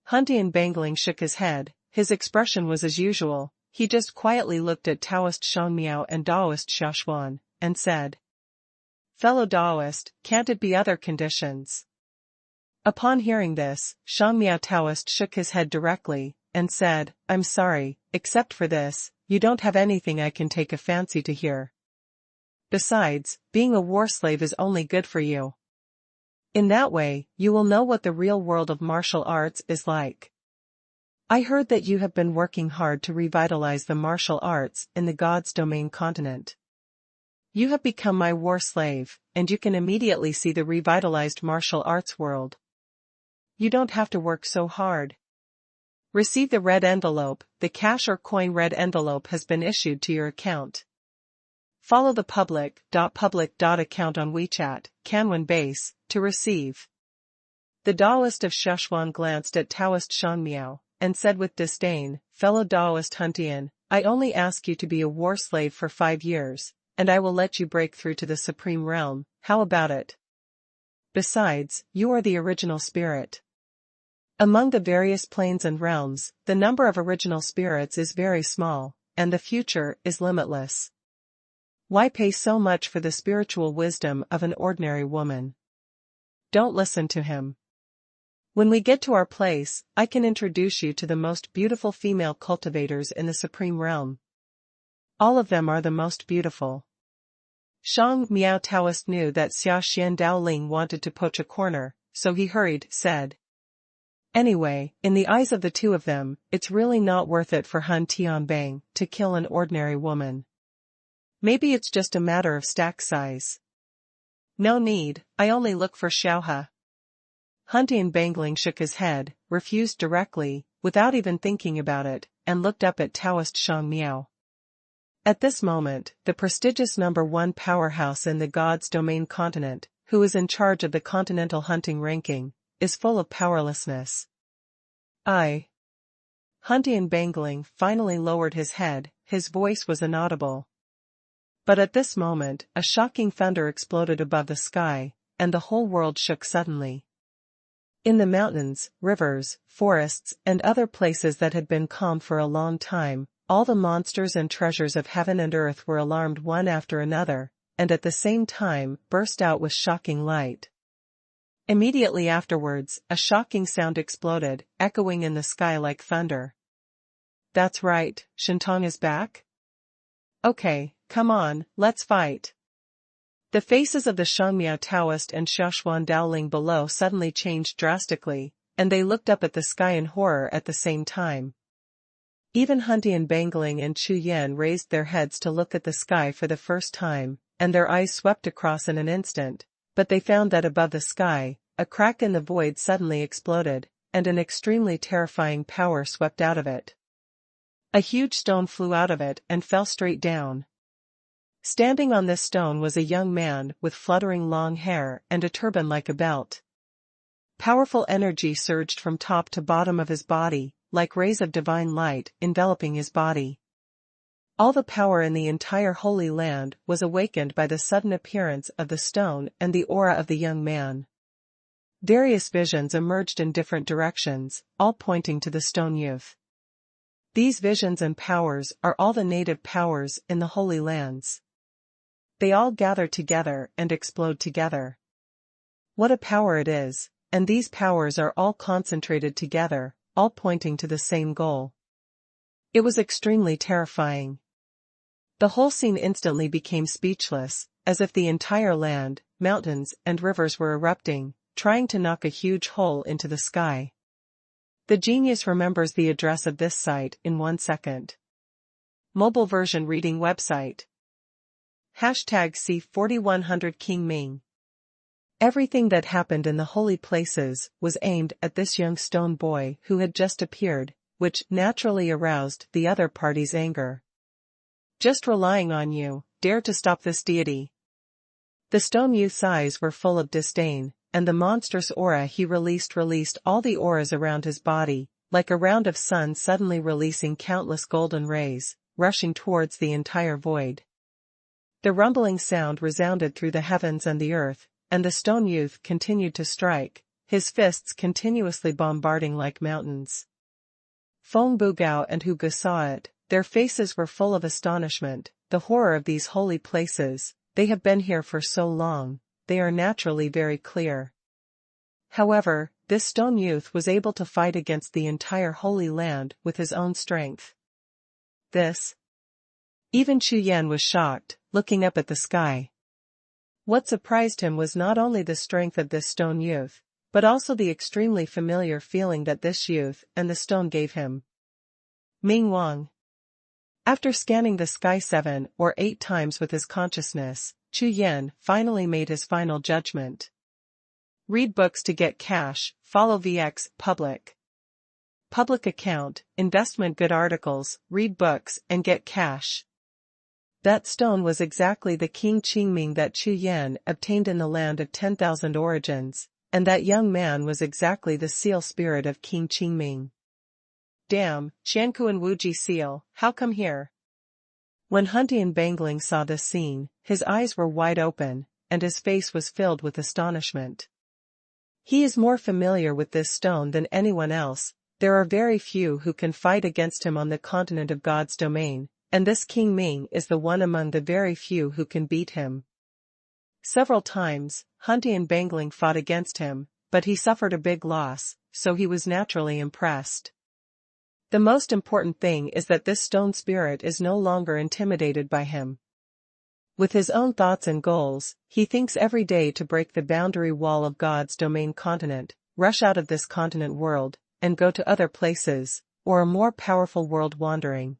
[SPEAKER 1] Han Dianfang shook his head, his expression was as usual, he just quietly looked at Taoist Shangmiao and Daoist Xuanhuan, and said, Fellow Daoist, can't it be other conditions? Upon hearing this, Shangmiao Taoist shook his head directly, and said, "I'm sorry, except for this, you don't have anything I can take a fancy to here. Besides, being a war slave is only good for you. In that way, you will know what the real world of martial arts is like. I heard that you have been working hard to revitalize the martial arts in the God's domain continent. You have become my war slave, and you can immediately see the revitalized martial arts world. You don't have to work so hard. Receive the red envelope. The cash or coin red envelope has been issued to your account. Follow the public account on WeChat, Canwan base, to receive." The Taoist of Xuanhuan glanced at Taoist Xiangmiao, and said with disdain, "Fellow Taoist Huntian, I only ask you to be a war slave for 5 years, and I will let you break through to the supreme realm. How about it? Besides, you are the original spirit. Among the various planes and realms, the number of original spirits is very small, and the future is limitless. Why pay so much for the spiritual wisdom of an ordinary woman? Don't listen to him. When we get to our place, I can introduce you to the most beautiful female cultivators in the supreme realm. All of them are the most beautiful." Shang Miao Taoist knew that Xia Xian Daoling wanted to poach a corner, so he hurried, said, "Anyway, in the eyes of the two of them, it's really not worth it for Han Tianbang to kill an ordinary woman. Maybe it's just a matter of stack size. No need, I only look for Xiaohe." Han Tianbangling shook his head, refused directly, without even thinking about it, and looked up at Taoist Shang Miao. At this moment, the prestigious #1 powerhouse in the God's domain continent, who is in charge of the continental hunting ranking, is full of powerlessness. Han Tianbangling finally lowered his head, his voice was inaudible. But at this moment, a shocking thunder exploded above the sky, and the whole world shook suddenly. In the mountains, rivers, forests, and other places that had been calm for a long time, all the monsters and treasures of heaven and earth were alarmed one after another, and at the same time burst out with shocking light. Immediately afterwards, a shocking sound exploded, echoing in the sky like thunder. "That's right, Shintong is back? Okay, come on, let's fight." The faces of the Shangmiao Taoist and Xuanhuan Daoling below suddenly changed drastically, and they looked up at the sky in horror at the same time. Even Han Tianbangling and Chu Yan raised their heads to look at the sky for the first time, and their eyes swept across in an instant, but they found that above the sky, a crack in the void suddenly exploded, and an extremely terrifying power swept out of it. A huge stone flew out of it and fell straight down. Standing on this stone was a young man with fluttering long hair and a turban like a belt. Powerful energy surged from top to bottom of his body, like rays of divine light enveloping his body. All the power in the entire Holy Land was awakened by the sudden appearance of the stone and the aura of the young man. Various visions emerged in different directions, all pointing to the stone youth. These visions and powers are all the native powers in the Holy Lands. They all gather together and explode together. What a power it is, and these powers are all concentrated together, all pointing to the same goal. It was extremely terrifying. The whole scene instantly became speechless, as if the entire land, mountains, and rivers were erupting, trying to knock a huge hole into the sky. The genius remembers the address of this site in 1 second. Mobile version reading website. #C4100 King Ming. Everything that happened in the holy places was aimed at this young stone boy who had just appeared, which naturally aroused the other party's anger. Just relying on you, dare to stop this deity. The stone youth's eyes were full of disdain, and the monstrous aura he released all the auras around his body, like a round of sun suddenly releasing countless golden rays, rushing towards the entire void. The rumbling sound resounded through the heavens and the earth, and the stone youth continued to strike, his fists continuously bombarding like mountains. Feng Bugao and Hu Ge saw it, their faces were full of astonishment, the horror of these holy places, they have been here for so long, they are naturally very clear. However, this stone youth was able to fight against the entire Holy Land with his own strength. Even Chu Yan was shocked, looking up at the sky. What surprised him was not only the strength of this stone youth, but also the extremely familiar feeling that this youth and the stone gave him. Ming Wang. After scanning the sky 7 or 8 times with his consciousness, Chu Yan finally made his final judgment. Read books to get cash, follow VX, public account, investment good articles, read books and get cash. That stone was exactly the King Qingming that Chu Yan obtained in the land of 10,000 origins, and that young man was exactly the seal spirit of King Qingming. Damn, Qiankuan Wuji seal, how come here? When Huntian Bangling saw this scene, his eyes were wide open, and his face was filled with astonishment. He is more familiar with this stone than anyone else. There are very few who can fight against him on the continent of God's domain, and this King Ming is the one among the very few who can beat him. Several times, Huntian Bangling fought against him, but he suffered a big loss, so he was naturally impressed. The most important thing is that this stone spirit is no longer intimidated by him. With his own thoughts and goals, he thinks every day to break the boundary wall of God's domain continent, rush out of this continent world, and go to other places, or a more powerful world wandering.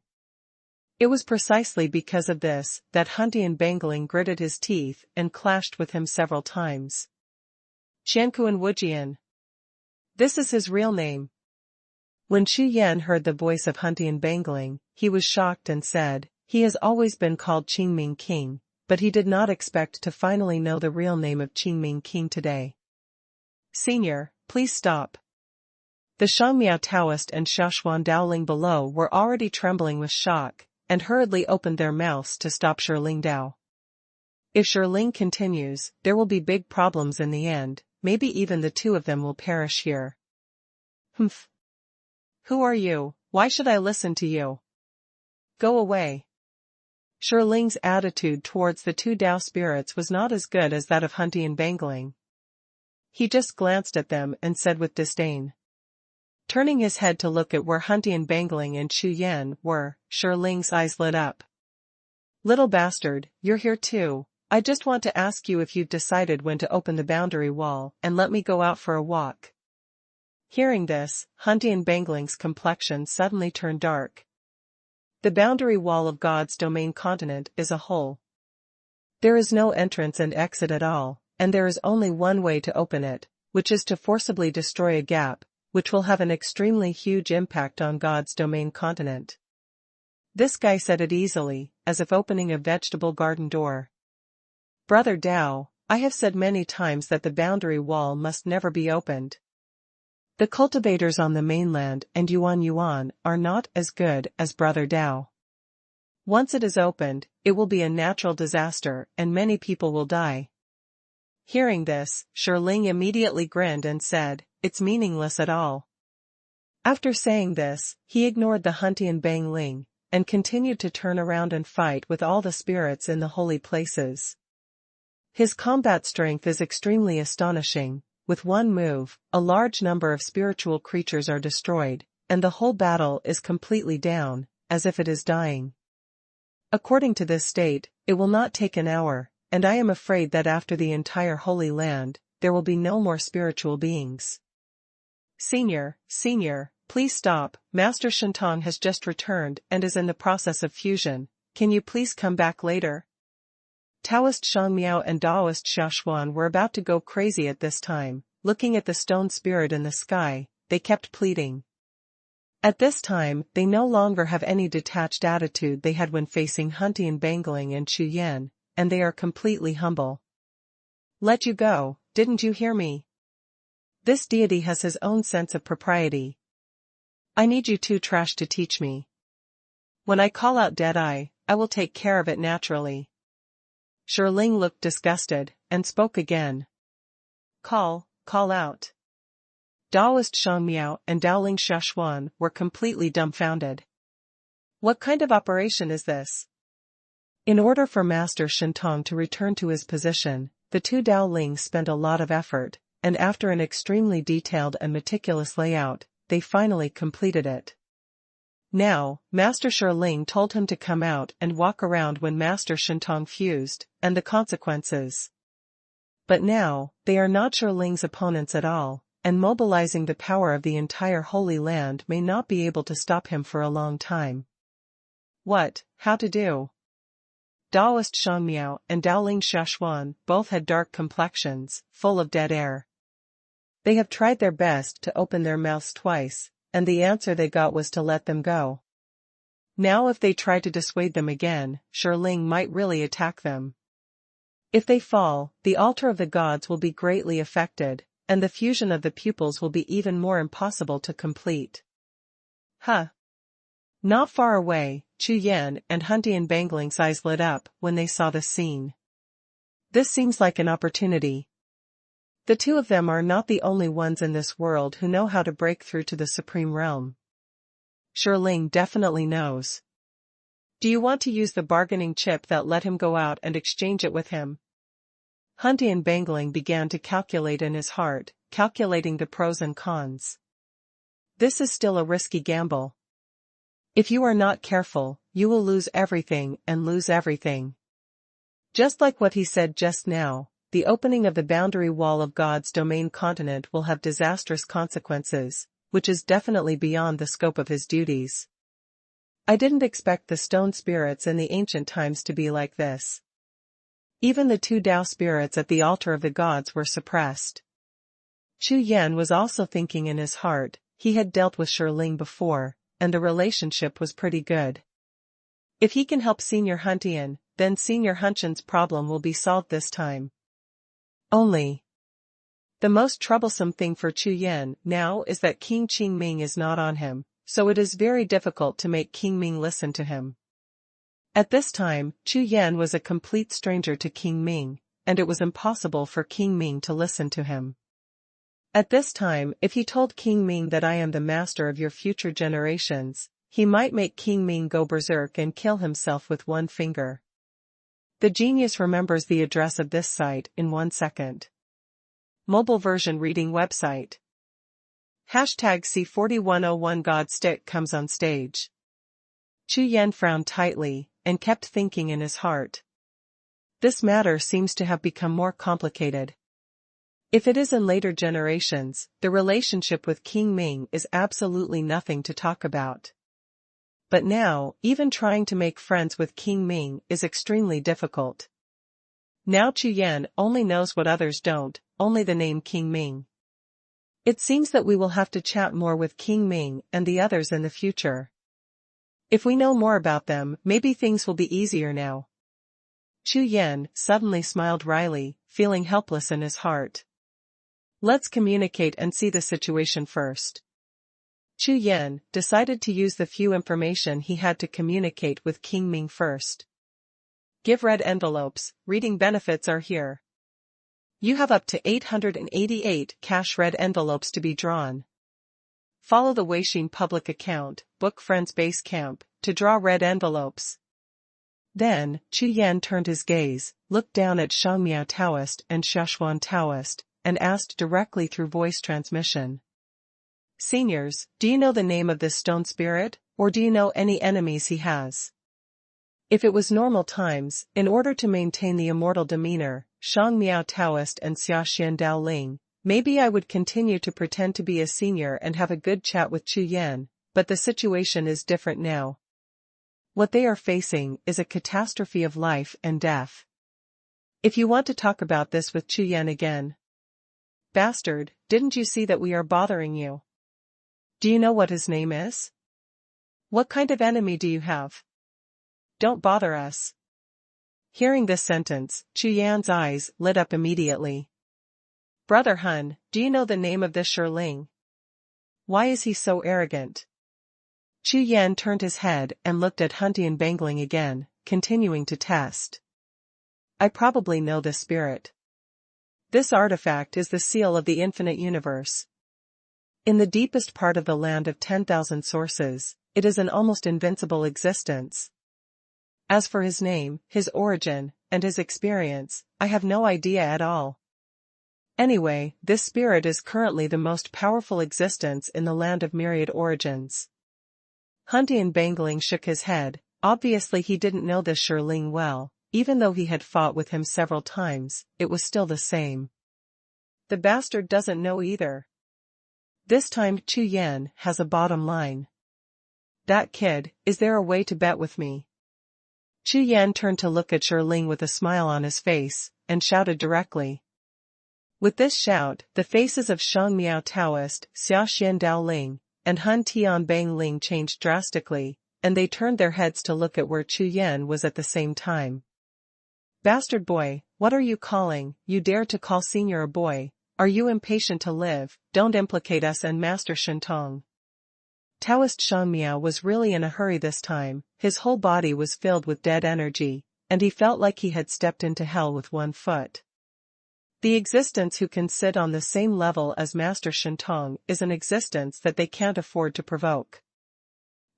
[SPEAKER 1] It was precisely because of this that Huntian Bangling gritted his teeth and clashed with him several times. Qiankuan Wujian. This is his real name. When Chu Yan heard the voice of Huntian Bangling, he was shocked and said, he has always been called Qingming King, but he did not expect to finally know the real name of Qingming King today. Senior, please stop. The Shangmiao Taoist and Xuanhuan Daoling below were already trembling with shock, and hurriedly opened their mouths to stop Shirling Dao. If Shirling continues, there will be big problems in the end, maybe even the two of them will perish here. Humph. Who are you? Why should I listen to you? Go away. Shirling's attitude towards the two Dao spirits was not as good as that of Huntian Bangling. He just glanced at them and said with disdain. Turning his head to look at where Huntian Bangling and Chu Yan were, Shirling's eyes lit up. Little bastard, you're here too. I just want to ask you if you've decided when to open the boundary wall and let me go out for a walk. Hearing this, Huntian Bangling's complexion suddenly turned dark. The boundary wall of God's domain continent is a hole. There is no entrance and exit at all, and there is only one way to open it, which is to forcibly destroy a gap, which will have an extremely huge impact on God's domain continent. This guy said it easily, as if opening a vegetable garden door. Brother Dao, I have said many times that the boundary wall must never be opened. The cultivators on the mainland and Yuan are not as good as Brother Dao. Once it is opened, it will be a natural disaster and many people will die. Hearing this, Shirling immediately grinned and said, it's meaningless at all. After saying this, he ignored the Huntian Bangling, and continued to turn around and fight with all the spirits in the holy places. His combat strength is extremely astonishing. With one move, a large number of spiritual creatures are destroyed, and the whole battle is completely down, as if it is dying. According to this state, it will not take an hour, and I am afraid that after the entire Holy Land, there will be no more spiritual beings. Senior, please stop. Master Shentong has just returned and is in the process of fusion. Can you please come back later? Taoist Shangmiao and Daoist Xuanhuan were about to go crazy at this time. Looking at the stone spirit in the sky, they kept pleading. At this time, they no longer have any detached attitude they had when facing Huntian Bangling and Chu Yan, and they are completely humble. Let you go, didn't you hear me? This deity has his own sense of propriety. I need you two trash to teach me. When I call out Deadeye, I will take care of it naturally. Shirling looked disgusted, and spoke again. Call out. Daoist Shangmiao and Daoling Xuanhuan were completely dumbfounded. What kind of operation is this? In order for Master Shentong to return to his position, the two Daolings spent a lot of effort, and after an extremely detailed and meticulous layout, they finally completed it. Now, Master Shi told him to come out and walk around when Master Shintong fused, and the consequences. But now, they are not Shi opponents at all, and mobilizing the power of the entire Holy Land may not be able to stop him for a long time. What, how to do? Daoist Shangmiao and Daoling Xuanhuan both had dark complexions, full of dead air. They have tried their best to open their mouths twice, and the answer they got was to let them go. Now if they try to dissuade them again, Shi might really attack them. If they fall, the altar of the gods will be greatly affected, and the fusion of the pupils will be even more impossible to complete. Huh. Not far away, Chu Yan and Huntian Bangling's eyes lit up when they saw the scene. This seems like an opportunity. The two of them are not the only ones in this world who know how to break through to the Supreme Realm. Shi definitely knows. Do you want to use the bargaining chip that let him go out and exchange it with him? Huntian Bangling began to calculate in his heart, calculating the pros and cons. This is still a risky gamble. If you are not careful, you will lose everything and lose everything. Just like what he said just now, the opening of the boundary wall of God's domain continent will have disastrous consequences, which is definitely beyond the scope of his duties. I didn't expect the stone spirits in the ancient times to be like this. Even the two Tao spirits at the altar of the gods were suppressed. Chu Yan was also thinking in his heart, he had dealt with Shi before, and the relationship was pretty good. If he can help Senior Huntian, then Senior Hunchan's problem will be solved this time. Only. The most troublesome thing for Chu Yan now is that King Qingming is not on him, so it is very difficult to make Qingming listen to him. At this time, Chu Yan was a complete stranger to Qingming, and it was impossible for Qingming to listen to him. At this time, if he told Qingming that I am the master of your future generations, he might make Qingming go berserk and kill himself with one finger. The genius remembers the address of this site in 1 second. Mobile version reading website. #C4101 God Stick comes on stage. Chu Yan frowned tightly, and kept thinking in his heart. This matter seems to have become more complicated. If it is in later generations, the relationship with Qingming is absolutely nothing to talk about. But now, even trying to make friends with Qingming is extremely difficult. Now Chu Yan only knows what others don't, only the name Qingming. It seems that we will have to chat more with Qingming and the others in the future. If we know more about them, maybe things will be easier now. Chu Yan suddenly smiled wryly, feeling helpless in his heart. Let's communicate and see the situation first. Chu Yan decided to use the few information he had to communicate with Qingming first. Give red envelopes, reading benefits are here. You have up to 888 cash red envelopes to be drawn. Follow the Weixin public account, Book Friends Base Camp, to draw red envelopes. Then, Chu Yan turned his gaze, looked down at Shangmiao Taoist and Xuanhuan Taoist, and asked directly through voice transmission. Seniors, do you know the name of this stone spirit, or do you know any enemies he has? If it was normal times, in order to maintain the immortal demeanor, Shangmiao Taoist and Xiaxian Daoling, maybe I would continue to pretend to be a senior and have a good chat with Chu Yan, but the situation is different now. What they are facing is a catastrophe of life and death. If you want to talk about this with Chu Yan again. Bastard, didn't you see that we are bothering you? Do you know what his name is? What kind of enemy do you have? Don't bother us. Hearing this sentence, Chu Yan's eyes lit up immediately. Brother Hun, do you know the name of this Shi? Why is he so arrogant? Chu Yan turned his head and looked at Huntian Bangling again, continuing to test. I probably know this spirit. This artifact is the seal of the infinite universe. In the deepest part of the land of 10,000 sources, it is an almost invincible existence. As for his name, his origin, and his experience, I have no idea at all. Anyway, this spirit is currently the most powerful existence in the land of myriad origins. Huntian Bangling shook his head. Obviously he didn't know this Shirling well, even though he had fought with him several times, it was still the same. The bastard doesn't know either. This time Chu Yan has a bottom line. That kid, is there a way to bet with me? Chu Yan turned to look at Shirling with a smile on his face, and shouted directly. With this shout, the faces of Shang Miao Taoist, Xia Xian Dao Ling, and Hun Tian Bang Ling changed drastically, and they turned their heads to look at where Chu Yan was at the same time. Bastard boy, what are you calling? You dare to call senior a boy? Are you impatient to live? Don't implicate us and Master Shentong. Taoist Shang Miao was really in a hurry this time, his whole body was filled with dead energy, and he felt like he had stepped into hell with one foot. The existence who can sit on the same level as Master Shentong is an existence that they can't afford to provoke.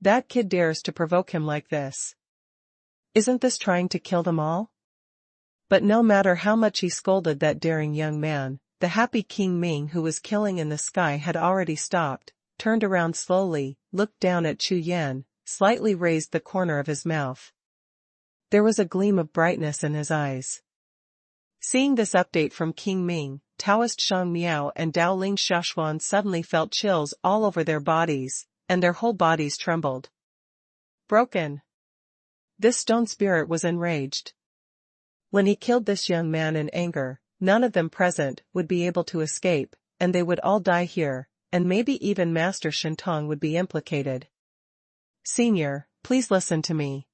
[SPEAKER 1] That kid dares to provoke him like this. Isn't this trying to kill them all? But no matter how much he scolded that daring young man, the happy King Ming who was killing in the sky had already stopped, turned around slowly, looked down at Chu Yan, slightly raised the corner of his mouth. There was a gleam of brightness in his eyes. Seeing this update from King Ming, Taoist Shang Miao and Dao Ling Xuanhuan suddenly felt chills all over their bodies, and their whole bodies trembled. Broken. This stone spirit was enraged. When he killed this young man in anger, none of them present would be able to escape, and they would all die here, and maybe even Master Shentong would be implicated. Senior, please listen to me.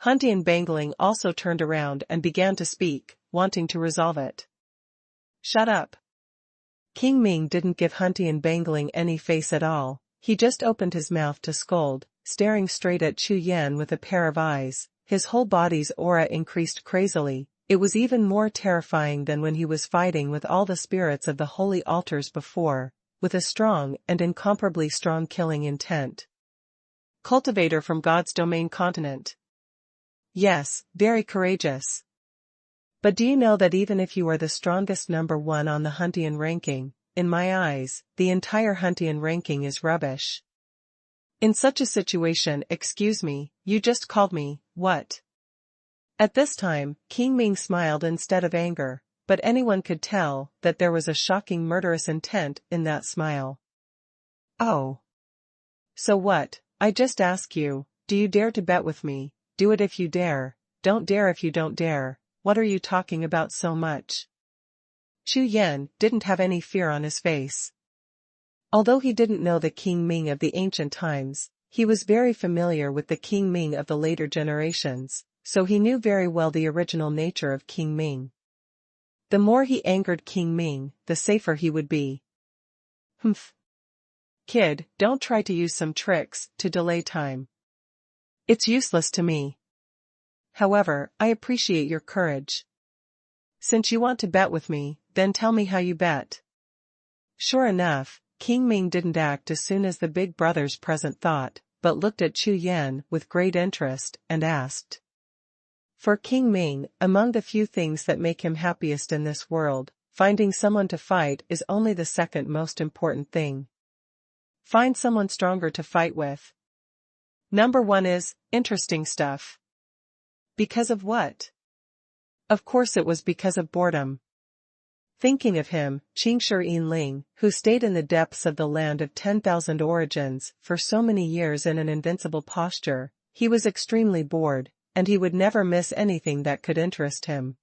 [SPEAKER 1] Huntian Bangling also turned around and began to speak, wanting to resolve it. Shut up. King Ming didn't give Huntian Bangling any face at all, he just opened his mouth to scold, staring straight at Chu Yan with a pair of eyes, his whole body's aura increased crazily, it was even more terrifying than when he was fighting with all the spirits of the holy altars before, with a strong and incomparably strong killing intent. Cultivator from God's domain continent. Yes, very courageous. But do you know that even if you are the strongest number one on the Huntian ranking, in my eyes, the entire Huntian ranking is rubbish. In such a situation, excuse me, you just called me, what? At this time, King Ming smiled instead of anger, but anyone could tell that there was a shocking murderous intent in that smile. Oh. So what? I just ask you, do you dare to bet with me? Do it if you dare, don't dare if you don't dare, what are you talking about so much? Chu Yan didn't have any fear on his face. Although he didn't know the King Ming of the ancient times, he was very familiar with the King Ming of the later generations, so he knew very well the original nature of King Ming. The more he angered King Ming, the safer he would be. Humph. Kid, don't try to use some tricks to delay time. It's useless to me. However, I appreciate your courage. Since you want to bet with me, then tell me how you bet. Sure enough, King Ming didn't act as soon as the big brothers present thought, but looked at Chu Yan with great interest and asked. For King Ming, among the few things that make him happiest in this world, finding someone to fight is only the second most important thing. Find someone stronger to fight with. Number one is, interesting stuff. Because of what? Of course it was because of boredom. Thinking of him, Qingshi Yinling, who stayed in the depths of the land of 10,000 origins for so many years in an invincible posture, he was extremely bored, and he would never miss anything that could interest him.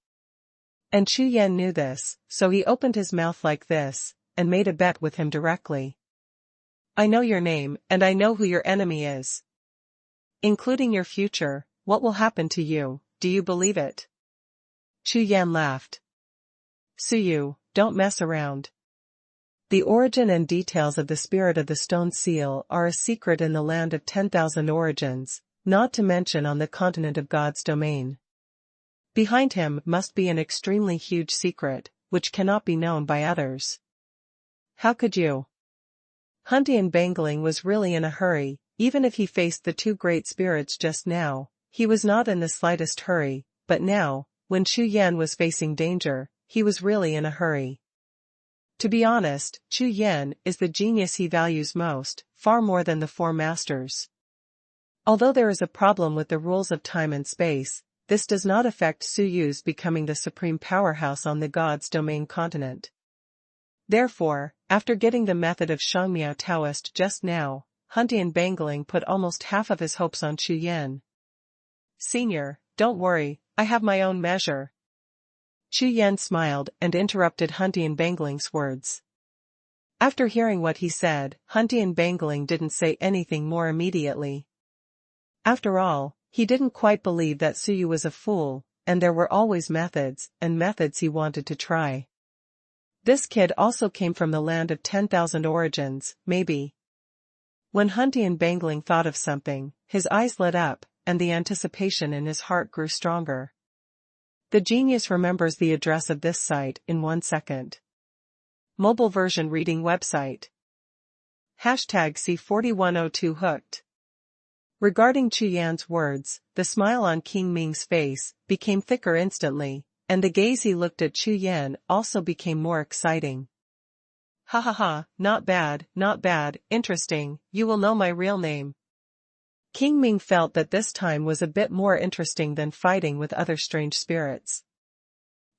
[SPEAKER 1] And Chu Yan knew this, so he opened his mouth like this, and made a bet with him directly. I know your name, and I know who your enemy is. Including your future, what will happen to you, do you believe it? Chu Yan laughed. Suyu, don't mess around. The origin and details of the spirit of the stone seal are a secret in the land of 10,000 origins, not to mention on the continent of God's domain. Behind him must be an extremely huge secret, which cannot be known by others. How could you? Huntian Bangling was really in a hurry, even if he faced the two great spirits just now, he was not in the slightest hurry, but now, when Chu Yan was facing danger, he was really in a hurry. To be honest, Chu Yan is the genius he values most, far more than the four masters. Although there is a problem with the rules of time and space, this does not affect Su Yu's becoming the supreme powerhouse on the God's domain continent. Therefore, after getting the method of Shangmiao Taoist just now, Huntian Bangling put almost half of his hopes on Chu Yan. Senior, don't worry, I have my own measure. Chu Yan smiled and interrupted Huntian Bangling's words. After hearing what he said, Huntian Bangling didn't say anything more immediately. After all, he didn't quite believe that Su Yu was a fool, and there were always methods he wanted to try. This kid also came from the land of 10,000 origins, maybe. When Huntian Bangling thought of something, his eyes lit up, and the anticipation in his heart grew stronger. The genius remembers the address of this site in 1 second. Mobile version reading website. #C4102 hooked. Regarding Chu Yan's words, the smile on King Ming's face became thicker instantly, and the gaze he looked at Chu Yan also became more exciting. Ha ha ha, not bad, interesting, you will know my real name. King Ming felt that this time was a bit more interesting than fighting with other strange spirits.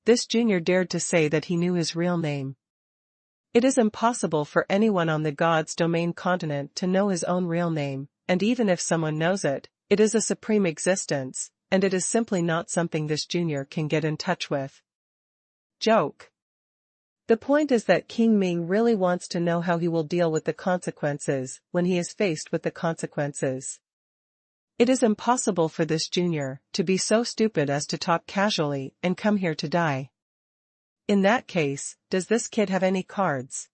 [SPEAKER 1] This junior dared to say that he knew his real name. It is impossible for anyone on the God's domain continent to know his own real name, and even if someone knows it, it is a supreme existence, and it is simply not something this junior can get in touch with. Joke. The point is that King Ming really wants to know how he will deal with the consequences when he is faced with the consequences. It is impossible for this junior to be so stupid as to talk casually and come here to die. In that case, does this kid have any cards?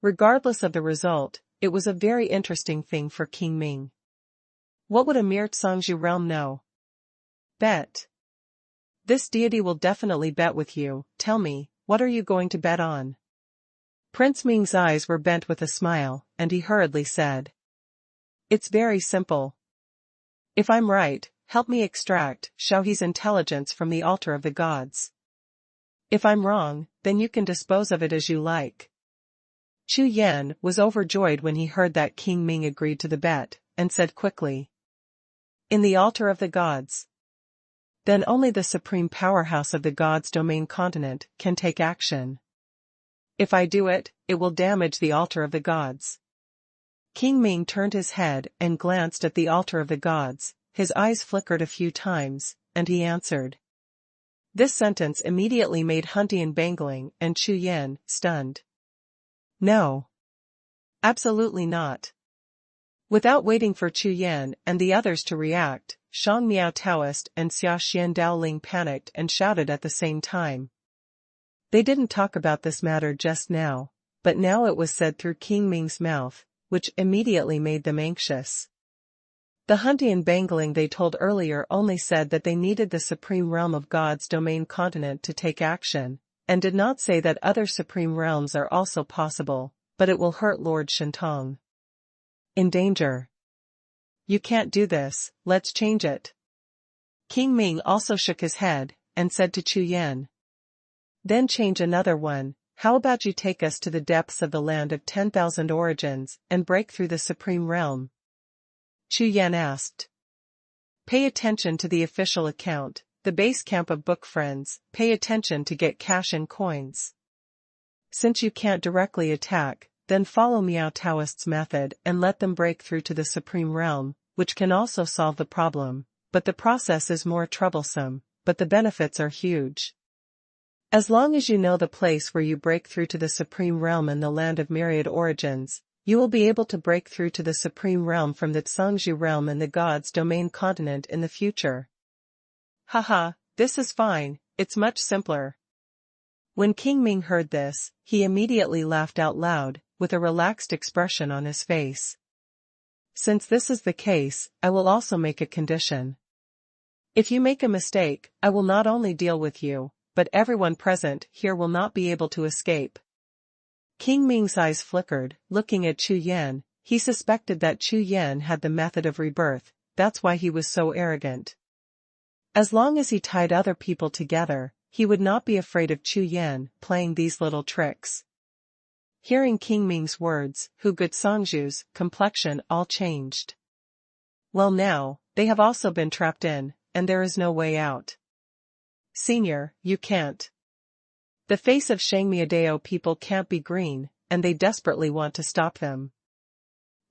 [SPEAKER 1] Regardless of the result, it was a very interesting thing for King Ming. What would a mere Zhangzhou realm know? Bet. This deity will definitely bet with you. Tell me, what are you going to bet on? Prince Ming's eyes were bent with a smile, and he hurriedly said. It's very simple. If I'm right, help me extract Xiaohe's intelligence from the altar of the gods. If I'm wrong, then you can dispose of it as you like. Chu Yan was overjoyed when he heard that King Ming agreed to the bet, and said quickly. In the altar of the gods. Then only the supreme powerhouse of the gods' domain continent can take action. If I do it, it will damage the altar of the gods. King Ming turned his head and glanced at the altar of the gods, his eyes flickered a few times, and he answered. This sentence immediately made Huntian Bangling and Chu Yan stunned. No. Absolutely not. Without waiting for Chu Yan and the others to react, Shangmiao Taoist and Xia Xian Daoling panicked and shouted at the same time. They didn't talk about this matter just now, but now it was said through King Ming's mouth, which immediately made them anxious. The Huntian Bangling they told earlier only said that they needed the supreme realm of God's domain continent to take action, and did not say that other supreme realms are also possible, but it will hurt Lord Shintong. In danger. You can't do this, let's change it. King Ming also shook his head, and said to Chu Yan. Then change another one. How about you take us to the depths of the land of 10,000 origins, and break through the supreme realm? Chu Yan asked. Pay attention to the official account, the base camp of book friends, pay attention to get cash and coins. Since you can't directly attack, then follow Miao Taoist's method and let them break through to the supreme realm, which can also solve the problem, but the process is more troublesome, but the benefits are huge. As long as you know the place where you break through to the supreme realm in the land of myriad origins, you will be able to break through to the supreme realm from the Zhangzhou realm in the God's domain continent in the future. Haha, this is fine, it's much simpler. When King Ming heard this, he immediately laughed out loud, with a relaxed expression on his face. Since this is the case, I will also make a condition. If you make a mistake, I will not only deal with you, but everyone present here will not be able to escape. King Ming's eyes flickered, looking at Chu Yan. He suspected that Chu Yan had the method of rebirth, that's why he was so arrogant. As long as he tied other people together, he would not be afraid of Chu Yan playing these little tricks. Hearing King Ming's words, Hu Gutsangzhu's complexion all changed. Well now, they have also been trapped in, and there is no way out. Senior, you can't. The face of Shangmiadao people can't be green, and they desperately want to stop them.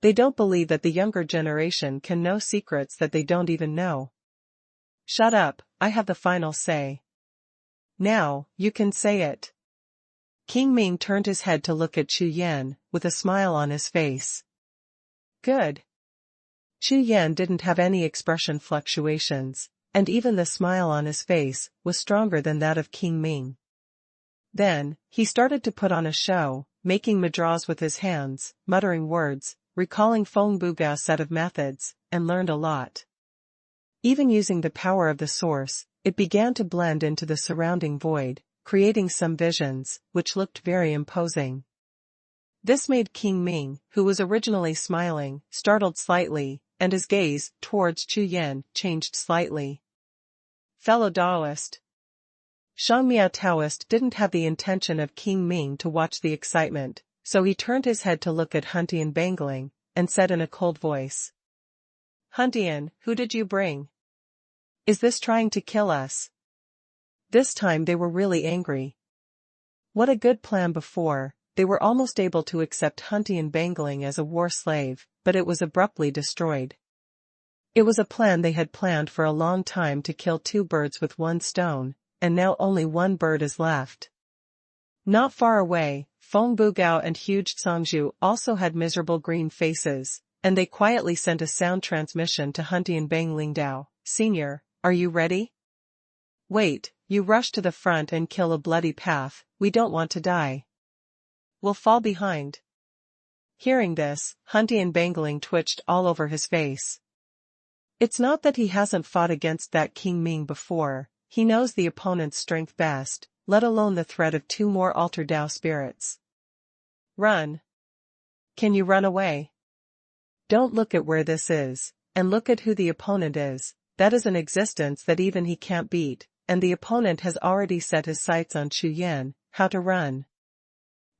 [SPEAKER 1] They don't believe that the younger generation can know secrets that they don't even know. Shut up, I have the final say. Now, you can say it. King Ming turned his head to look at Chu Yan, with a smile on his face. Good. Chu Yan didn't have any expression fluctuations, and even the smile on his face was stronger than that of King Ming. Then, he started to put on a show, making mudras with his hands, muttering words, recalling Feng Bugao's set of methods, and learned a lot. Even using the power of the source, it began to blend into the surrounding void, creating some visions, which looked very imposing. This made King Ming, who was originally smiling, startled slightly, and his gaze towards Chu Yan changed slightly. Fellow Taoist. Shangmiao Taoist didn't have the intention of King Ming to watch the excitement, so he turned his head to look at Huntian Bangling, and said in a cold voice. Huntian, who did you bring? Is this trying to kill us? This time they were really angry. What a good plan before, they were almost able to accept Huntian Bangling as a war slave, but it was abruptly destroyed. It was a plan they had planned for a long time to kill two birds with one stone, and now only one bird is left. Not far away, Feng Bugao and Huge Tsangzhu also had miserable green faces, and they quietly sent a sound transmission to Huntian Bangling Dao. Senior, are you ready? Wait, you rush to the front and kill a bloody path, we don't want to die. We'll fall behind. Hearing this, Huntian Bangling twitched all over his face. It's not that he hasn't fought against that King Ming before, he knows the opponent's strength best, let alone the threat of two more Alter Dao spirits. Run. Can you run away? Don't look at where this is, and look at who the opponent is, that is an existence that even he can't beat, and the opponent has already set his sights on Chu Yan. How to run?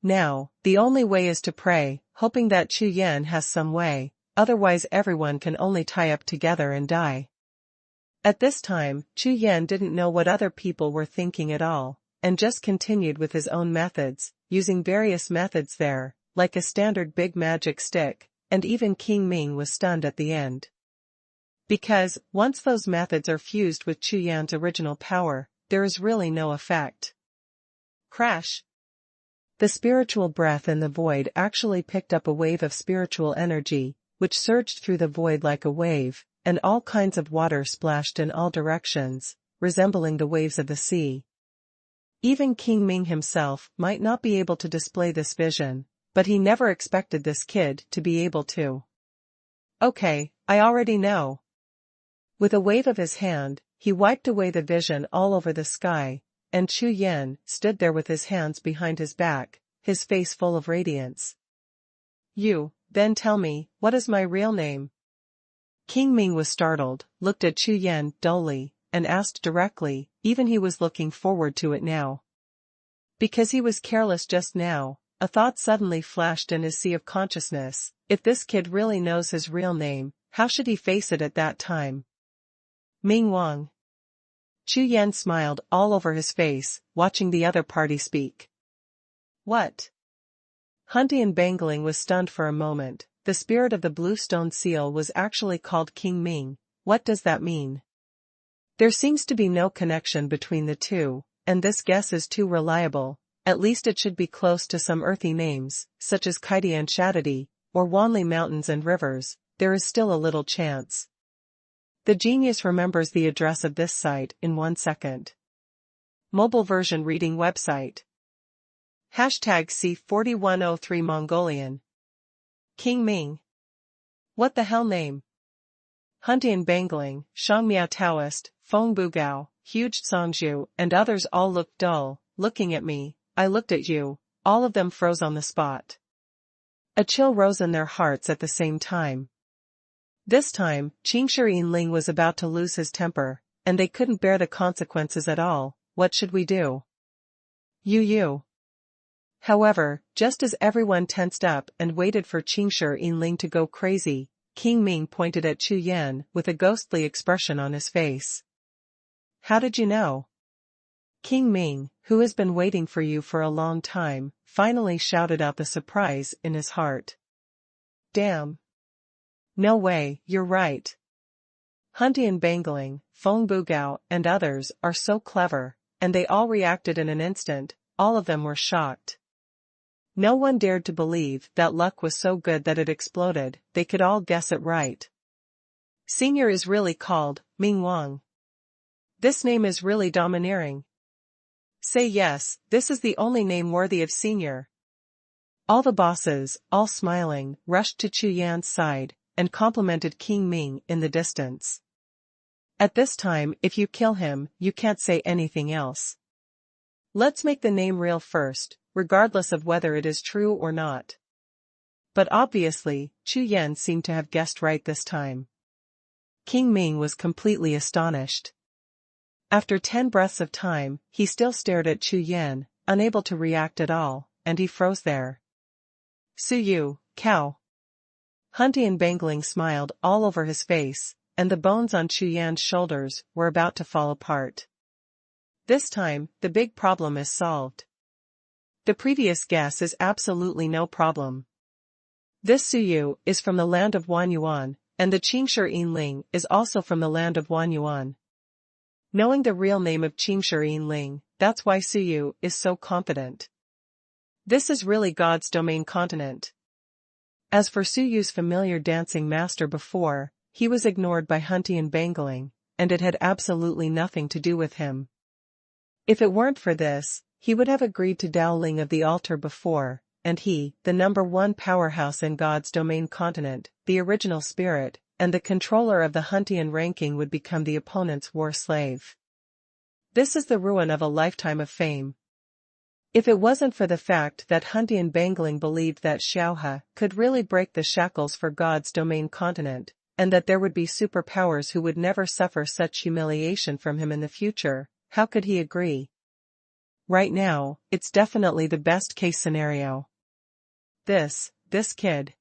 [SPEAKER 1] Now, the only way is to pray, hoping that Chu Yan has some way, otherwise everyone can only tie up together and die. At this time, Chu Yan didn't know what other people were thinking at all, and just continued with his own methods, using various methods there, like a standard big magic stick, and even King Ming was stunned at the end. Because, once those methods are fused with Chu Yan's original power, there is really no effect. Crash! The spiritual breath in the void actually picked up a wave of spiritual energy, which surged through the void like a wave, and all kinds of water splashed in all directions, resembling the waves of the sea. Even King Ming himself might not be able to display this vision, but he never expected this kid to be able to. Okay, I already know. With a wave of his hand, he wiped away the vision all over the sky, and Chu Yan stood there with his hands behind his back, his face full of radiance. You, then tell me, what is my real name? King Ming was startled, looked at Chu Yan dully, and asked directly, even he was looking forward to it now. Because he was careless just now, a thought suddenly flashed in his sea of consciousness, if this kid really knows his real name, how should he face it at that time? Ming Wang. Chu Yan smiled all over his face, watching the other party speak. What? Huntian Bangling was stunned for a moment. The spirit of the blue stone seal was actually called King Ming. What does that mean? There seems to be no connection between the two, and this guess is too reliable. At least it should be close to some earthy names, such as Kaitian Shaddadi, or Wanli Mountains and Rivers. There is still a little chance. The genius remembers the address of this site in 1 second. Mobile version reading website. #C4103 Mongolian. King Ming. What the hell name? Huntian Bangling, Shangmiao Taoist, Feng Bugao, Huge Tsangzhu, and others all looked dull, looking at me. I looked at you, all of them froze on the spot. A chill rose in their hearts at the same time. This time, Qingshi Ling was about to lose his temper, and they couldn't bear the consequences at all. What should we do? You. However, just as everyone tensed up and waited for Qingshi Yinling to go crazy, King Ming pointed at Chu Yan with a ghostly expression on his face. "How did you know?" King Ming, who has been waiting for you for a long time, finally shouted out the surprise in his heart. "Damn. No way, you're right. Huntian Bangling, Feng Bugao, and others are so clever, and they all reacted in an instant. All of them were shocked. No one dared to believe that luck was so good that it exploded. They could all guess it right. Senior is really called Ming Wang. This name is really domineering. Say yes, this is the only name worthy of senior." All the bosses, all smiling, rushed to Chu Yan's side, and complimented King Ming in the distance. At this time, if you kill him, you can't say anything else. Let's make the name real first, regardless of whether it is true or not. But obviously, Chu Yan seemed to have guessed right this time. King Ming was completely astonished. After 10 breaths of time, he still stared at Chu Yan, unable to react at all, and he froze there. "Suyu, cow." Huntian Bangling smiled all over his face, and the bones on Chu Yan's shoulders were about to fall apart. This time, the big problem is solved. The previous guess is absolutely no problem. This Suyu is from the land of Xuanhuan, and the Qingshi Yinling is also from the land of Xuanhuan. Knowing the real name of Qingshi Yinling, that's why Suyu is so confident. This is really God's domain continent. As for Suyu's familiar dancing master before, he was ignored by Huntian Bangling, and it had absolutely nothing to do with him. If it weren't for this, he would have agreed to Daoling of the altar before, and he, the #1 powerhouse in God's domain continent, the original spirit, and the controller of the Huntian ranking would become the opponent's war slave. This is the ruin of a lifetime of fame. If it wasn't for the fact that Huntian Bangling believed that Xiaohe could really break the shackles for God's domain continent, and that there would be superpowers who would never suffer such humiliation from him in the future, how could he agree? Right now, it's definitely the best-case scenario. This kid.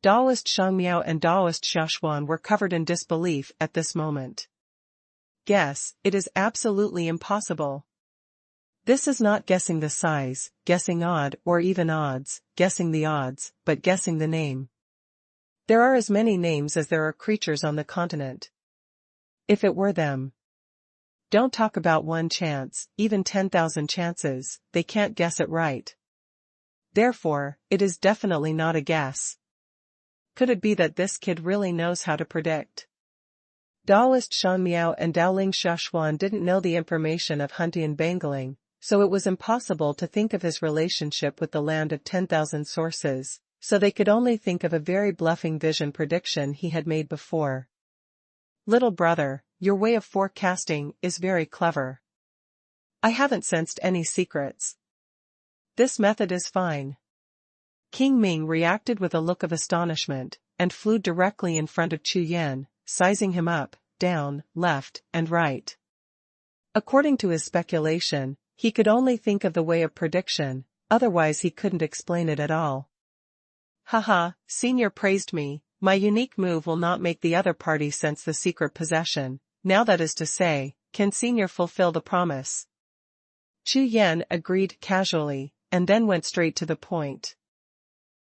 [SPEAKER 1] Daoist Shangmiao and Daoist Xuanhuan were covered in disbelief at this moment. Guess, it is absolutely impossible. This is not guessing the size, guessing odd or even odds, guessing the odds, but guessing the name. There are as many names as there are creatures on the continent. If it were them. Don't talk about one chance, even 10,000 chances, they can't guess it right. Therefore, it is definitely not a guess. Could it be that this kid really knows how to predict? Daoist Shanmiao and Daoling Xuanhuan didn't know the information of Huntian Bangling, so it was impossible to think of his relationship with the land of 10,000 sources, so they could only think of a very bluffing vision prediction he had made before. Little brother, your way of forecasting is very clever. I haven't sensed any secrets. This method is fine. King Ming reacted with a look of astonishment, and flew directly in front of Chu Yan, sizing him up, down, left, and right. According to his speculation, he could only think of the way of prediction, otherwise he couldn't explain it at all. Haha, Senior praised me, my unique move will not make the other party sense the secret possession, now that is to say, can Senior fulfill the promise? Chu Yan agreed casually, and then went straight to the point.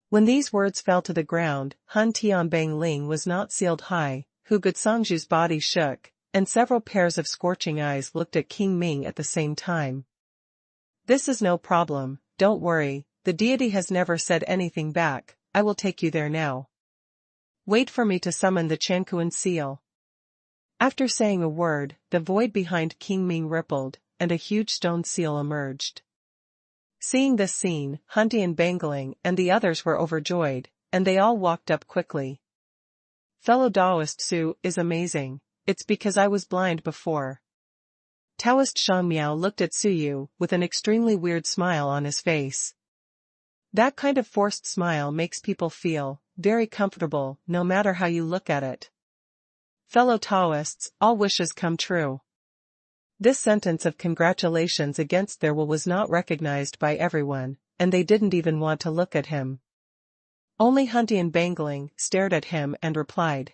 [SPEAKER 1] When these words fell to the ground, Han Tianbang Ling was not sealed high, Hu Gutsangzhu's body shook, and several pairs of scorching eyes looked at King Ming at the same time. This is no problem, don't worry, the deity has never said anything back, I will take you there now. Wait for me to summon the Chankuan seal. After saying a word, the void behind King Ming rippled, and a huge stone seal emerged. Seeing this scene, Huntian Bangling and the others were overjoyed, and they all walked up quickly. Fellow Daoist Su is amazing, it's because I was blind before. Taoist Shangmiao looked at Suyu with an extremely weird smile on his face. That kind of forced smile makes people feel very comfortable, no matter how you look at it. Fellow Taoists, all wishes come true. This sentence of congratulations against their will was not recognized by everyone, and they didn't even want to look at him. Only Huntian Bangling stared at him and replied.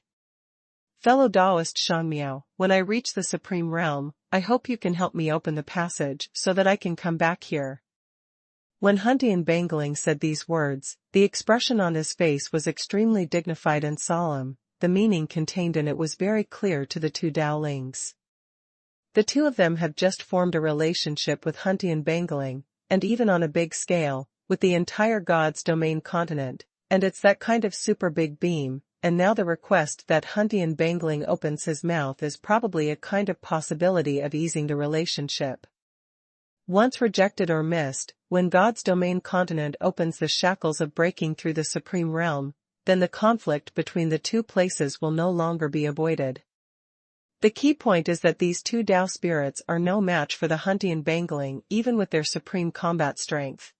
[SPEAKER 1] Fellow Taoist Shanmiao, when I reach the Supreme Realm, I hope you can help me open the passage so that I can come back here. When Huntian Bangling said these words, the expression on his face was extremely dignified and solemn. The meaning contained in it was very clear to the two Daolings. The two of them had just formed a relationship with Huntian Bangling, and even on a big scale, with the entire God's domain continent, and it's that kind of super big beam, and now the request that Huntian Bangling opens his mouth is probably a kind of possibility of easing the relationship. Once rejected or missed, when God's domain continent opens the shackles of breaking through the Supreme Realm, then the conflict between the two places will no longer be avoided. The key point is that these two Tao spirits are no match for the Huntian Bangling even with their supreme combat strength.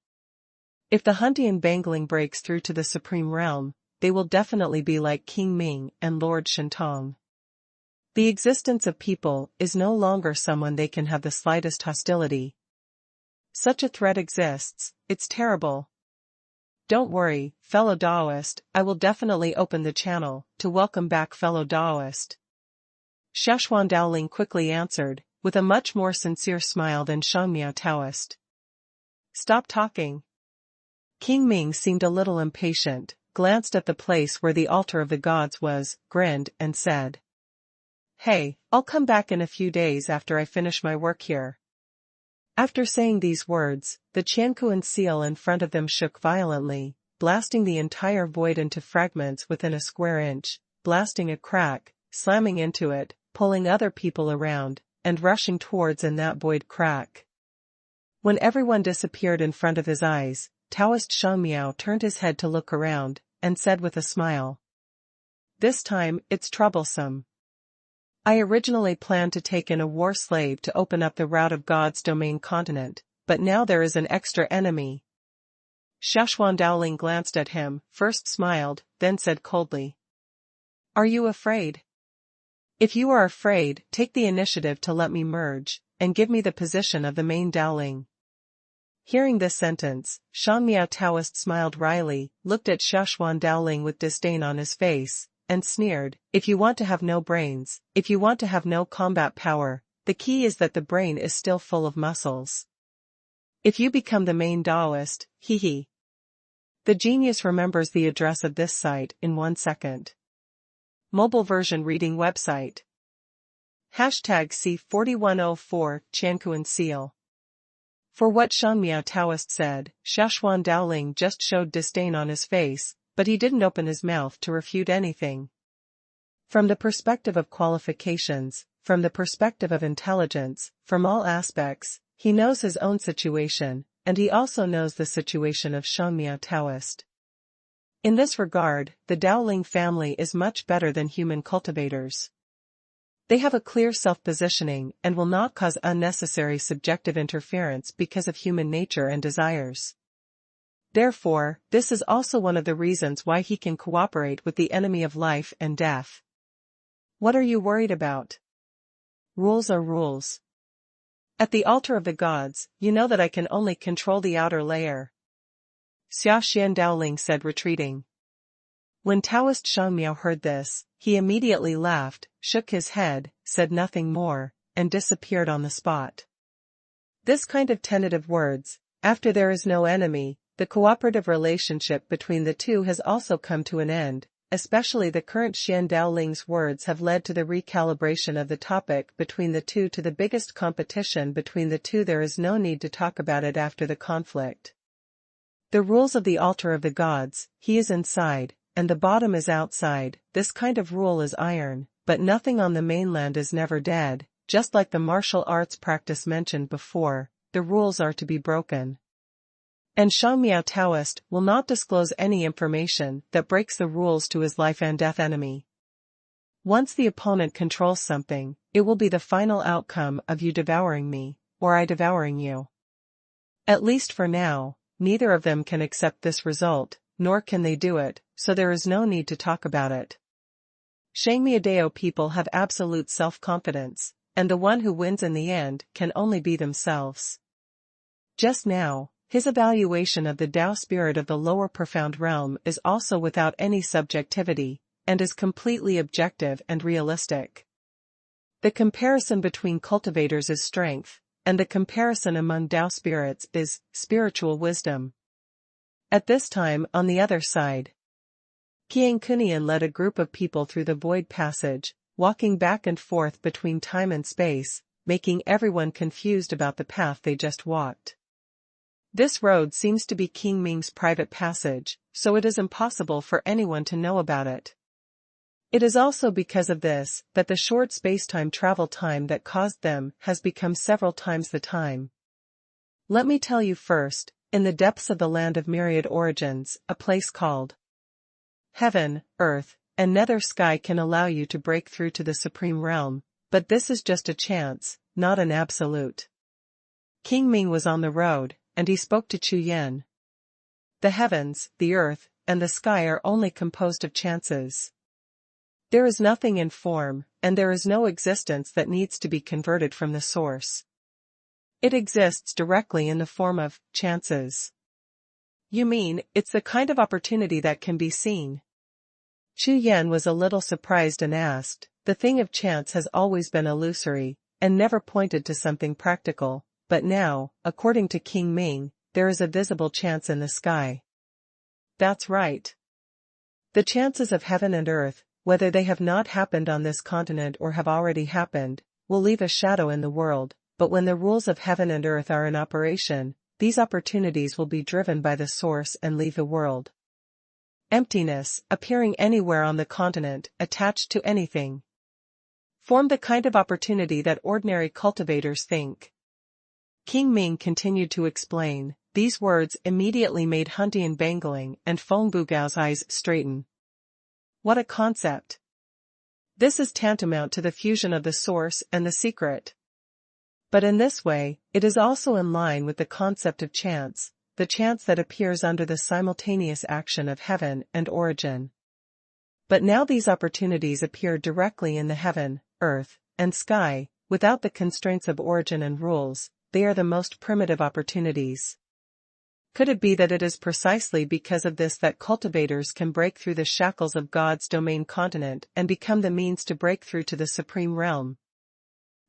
[SPEAKER 1] If the Huntian Bangling breaks through to the Supreme Realm, they will definitely be like King Ming and Lord Shentong. The existence of people is no longer someone they can have the slightest hostility. Such a threat exists, it's terrible. Don't worry, fellow Taoist, I will definitely open the channel to welcome back fellow Taoist. Xuanhuan Daoling quickly answered, with a much more sincere smile than Shangmiao Taoist. Stop talking. King Ming seemed a little impatient, glanced at the place where the altar of the gods was, grinned, and said. Hey, I'll come back in a few days after I finish my work here. After saying these words, the Qianquan seal in front of them shook violently, blasting the entire void into fragments within a square inch, blasting a crack, slamming into it, pulling other people around, and rushing towards in that void crack. When everyone disappeared in front of his eyes, Taoist Shangmiao turned his head to look around, and said with a smile. This time, it's troublesome. I originally planned to take in a war slave to open up the route of God's domain continent, but now there is an extra enemy. Xuanhuan Daoling glanced at him, first smiled, then said coldly. Are you afraid? If you are afraid, take the initiative to let me merge, and give me the position of the main Daoling. Hearing this sentence, Shangmiao Taoist smiled wryly, looked at Xuanhuan Daoling with disdain on his face, and sneered, if you want to have no brains, if you want to have no combat power, the key is that the brain is still full of muscles. If you become the main Taoist, hee. The genius remembers the address of this site in 1 second. Mobile version reading website. #C4104 Qianquan Seal. For what Shangmiao Taoist said, Xuanhuan Daoling just showed disdain on his face, but he didn't open his mouth to refute anything. From the perspective of qualifications, from the perspective of intelligence, from all aspects, he knows his own situation, and he also knows the situation of Shangmiao Taoist. In this regard, the Daoling family is much better than human cultivators. They have a clear self-positioning and will not cause unnecessary subjective interference because of human nature and desires. Therefore, this is also one of the reasons why he can cooperate with the enemy of life and death. What are you worried about? Rules are rules. At the altar of the gods, you know that I can only control the outer layer. Xian Daoling said, retreating. When Taoist Shangmiao heard this, he immediately laughed, shook his head, said nothing more, and disappeared on the spot. This kind of tentative words, after there is no enemy, the cooperative relationship between the two has also come to an end, especially the current Xian Daoling's words have led to the recalibration of the topic between the two to the biggest competition between the two. There is no need to talk about it after the conflict. The rules of the altar of the gods, he is inside, and the bottom is outside. This kind of rule is iron, but nothing on the mainland is never dead, just like the martial arts practice mentioned before, the rules are to be broken. And Shangmiao Taoist will not disclose any information that breaks the rules to his life and death enemy. Once the opponent controls something, it will be the final outcome of you devouring me, or I devouring you. At least for now, neither of them can accept this result, nor can they do it, so there is no need to talk about it. Shangmiao people have absolute self-confidence, and the one who wins in the end can only be themselves. Just now, His evaluation of the Tao spirit of the lower profound realm is also without any subjectivity, and is completely objective and realistic. The comparison between cultivators is strength, and the comparison among Tao spirits is spiritual wisdom. At this time, on the other side, Qiang Kunian led a group of people through the void passage, walking back and forth between time and space, making everyone confused about the path they just walked. This road seems to be King Ming's private passage, so it is impossible for anyone to know about it. It is also because of this that the short spacetime travel time that caused them has become several times the time. Let me tell you first, in the depths of the land of myriad origins, a place called Heaven, Earth, and Nether Sky can allow you to break through to the Supreme Realm, but this is just a chance, not an absolute. King Ming was on the road, and he spoke to Chu Yan. The heavens, the earth, and the sky are only composed of chances. There is nothing in form, and there is no existence that needs to be converted from the source. It exists directly in the form of chances. You mean, it's the kind of opportunity that can be seen? Chu Yan was a little surprised and asked, the thing of chance has always been illusory, and never pointed to something practical, but now, according to King Ming, there is a visible chance in the sky. That's right. The chances of heaven and earth, whether they have not happened on this continent or have already happened, will leave a shadow in the world, but when the rules of heaven and earth are in operation, these opportunities will be driven by the source and leave the world. Emptiness, appearing anywhere on the continent, attached to anything, form the kind of opportunity that ordinary cultivators think. King Ming continued to explain. These words immediately made Huntian Bangling and Feng Bugao's eyes straighten. What a concept! This is tantamount to the fusion of the source and the secret. But in this way, it is also in line with the concept of chance, the chance that appears under the simultaneous action of heaven and origin. But now these opportunities appear directly in the heaven, earth, and sky, without the constraints of origin and rules. They are the most primitive opportunities. Could it be that it is precisely because of this that cultivators can break through the shackles of God's domain continent and become the means to break through to the Supreme Realm?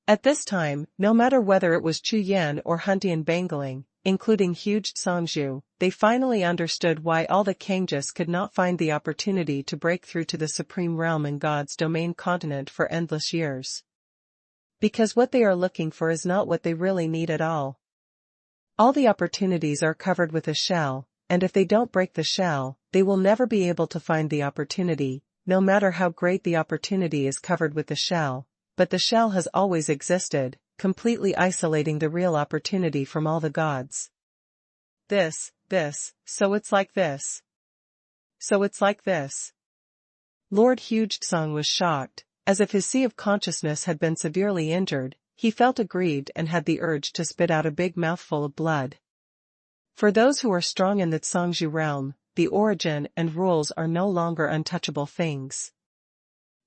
[SPEAKER 1] At this time, no matter whether it was Chu Yan or Huntian Bangling, including huge Songzhu, they finally understood why all the Kangjus could not find the opportunity to break through to the Supreme Realm in God's domain continent for endless years. Because what they are looking for is not what they really need at all. All the opportunities are covered with a shell, and if they don't break the shell, they will never be able to find the opportunity, no matter how great the opportunity is covered with the shell, but the shell has always existed, completely isolating the real opportunity from all the gods. So it's like this. So it's like this. Lord Hugesong was shocked. As if his sea of consciousness had been severely injured, he felt aggrieved and had the urge to spit out a big mouthful of blood. For those who are strong in the Songzhu realm, the origin and rules are no longer untouchable things.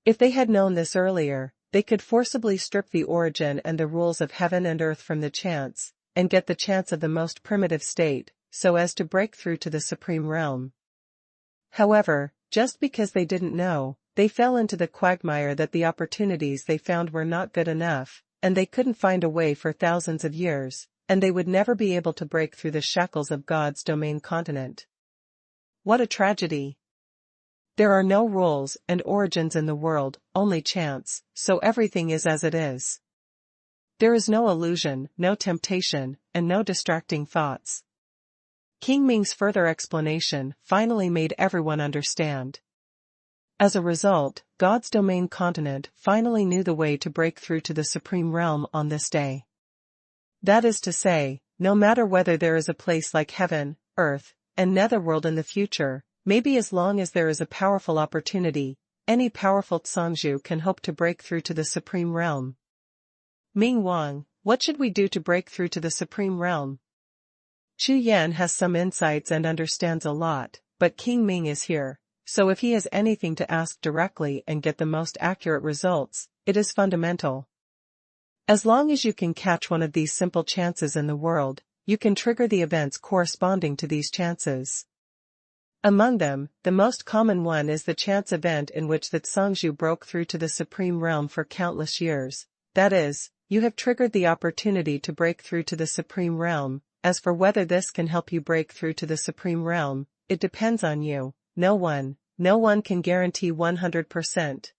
[SPEAKER 1] If they had known this earlier, they could forcibly strip the origin and the rules of heaven and earth from the chance, and get the chance of the most primitive state, so as to break through to the Supreme Realm. However, just because they didn't know, they fell into the quagmire that the opportunities they found were not good enough, and they couldn't find a way for thousands of years, and they would never be able to break through the shackles of God's domain continent. What a tragedy! There are no rules and origins in the world, only chance, so everything is as it is. There is no illusion, no temptation, and no distracting thoughts. King Ming's further explanation finally made everyone understand. As a result, God's domain continent finally knew the way to break through to the Supreme Realm on this day. That is to say, no matter whether there is a place like heaven, earth, and netherworld in the future, maybe as long as there is a powerful opportunity, any powerful Songzhu can hope to break through to the Supreme Realm. Ming Wang, what should we do to break through to the Supreme Realm? Chu Yan has some insights and understands a lot, but King Ming is here. So if he has anything to ask directly and get the most accurate results, it is fundamental. As long as you can catch one of these simple chances in the world, you can trigger the events corresponding to these chances. Among them, the most common one is the chance event in which the Zhongzhu broke through to the Supreme Realm for countless years. That is, you have triggered the opportunity to break through to the Supreme Realm. As for whether this can help you break through to the Supreme Realm, it depends on you. No one can guarantee 100%.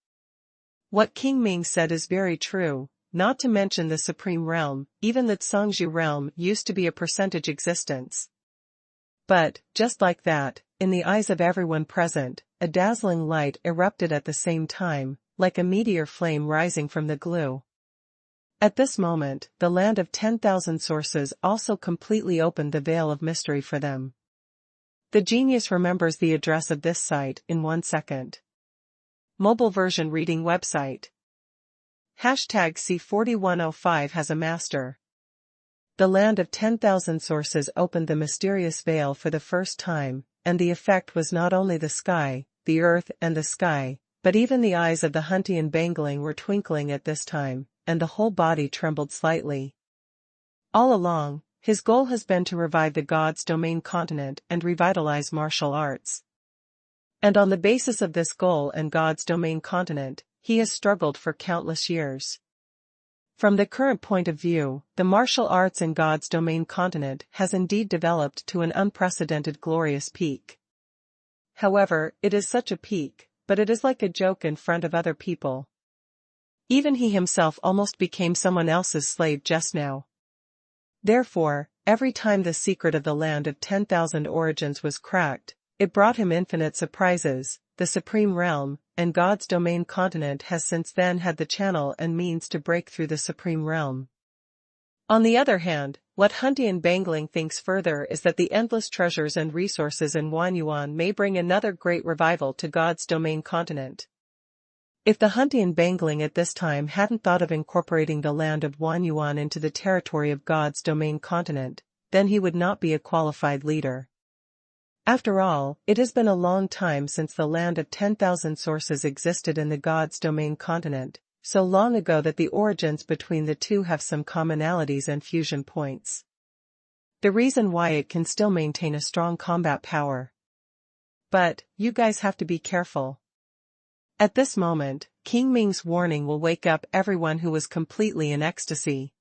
[SPEAKER 1] What King Ming said is very true, not to mention the Supreme Realm, even the Zhongzhu realm used to be a percentage existence. But, just like that, in the eyes of everyone present, a dazzling light erupted at the same time, like a meteor flame rising from the glue. At this moment, the land of 10,000 sources also completely opened the veil of mystery for them. The genius remembers the address of this site in 1 second. Mobile version reading website. #C4105 has a master. The land of 10,000 sources opened the mysterious veil for the first time, and the effect was not only the sky, the earth and the sky, but even the eyes of the Huntian Bangling were twinkling at this time, and the whole body trembled slightly. All along, his goal has been to revive the God's domain continent and revitalize martial arts. And on the basis of this goal and God's domain continent, he has struggled for countless years. From the current point of view, the martial arts in God's domain continent has indeed developed to an unprecedented glorious peak. However, it is such a peak, but it is like a joke in front of other people. Even he himself almost became someone else's slave just now. Therefore, every time the secret of the land of 10,000 origins was cracked, it brought him infinite surprises. The Supreme Realm, and God's domain continent has since then had the channel and means to break through the Supreme Realm. On the other hand, what Huntian Bangling thinks further is that the endless treasures and resources in Xuanhuan may bring another great revival to God's domain continent. If the Huntian Bangling at this time hadn't thought of incorporating the land of Xuanhuan into the territory of God's domain continent, then he would not be a qualified leader. After all, it has been a long time since the land of 10,000 sources existed in the God's domain continent, so long ago that the origins between the two have some commonalities and fusion points. The reason why it can still maintain a strong combat power. But, you guys have to be careful. At this moment, King Ming's warning will wake up everyone who was completely in ecstasy.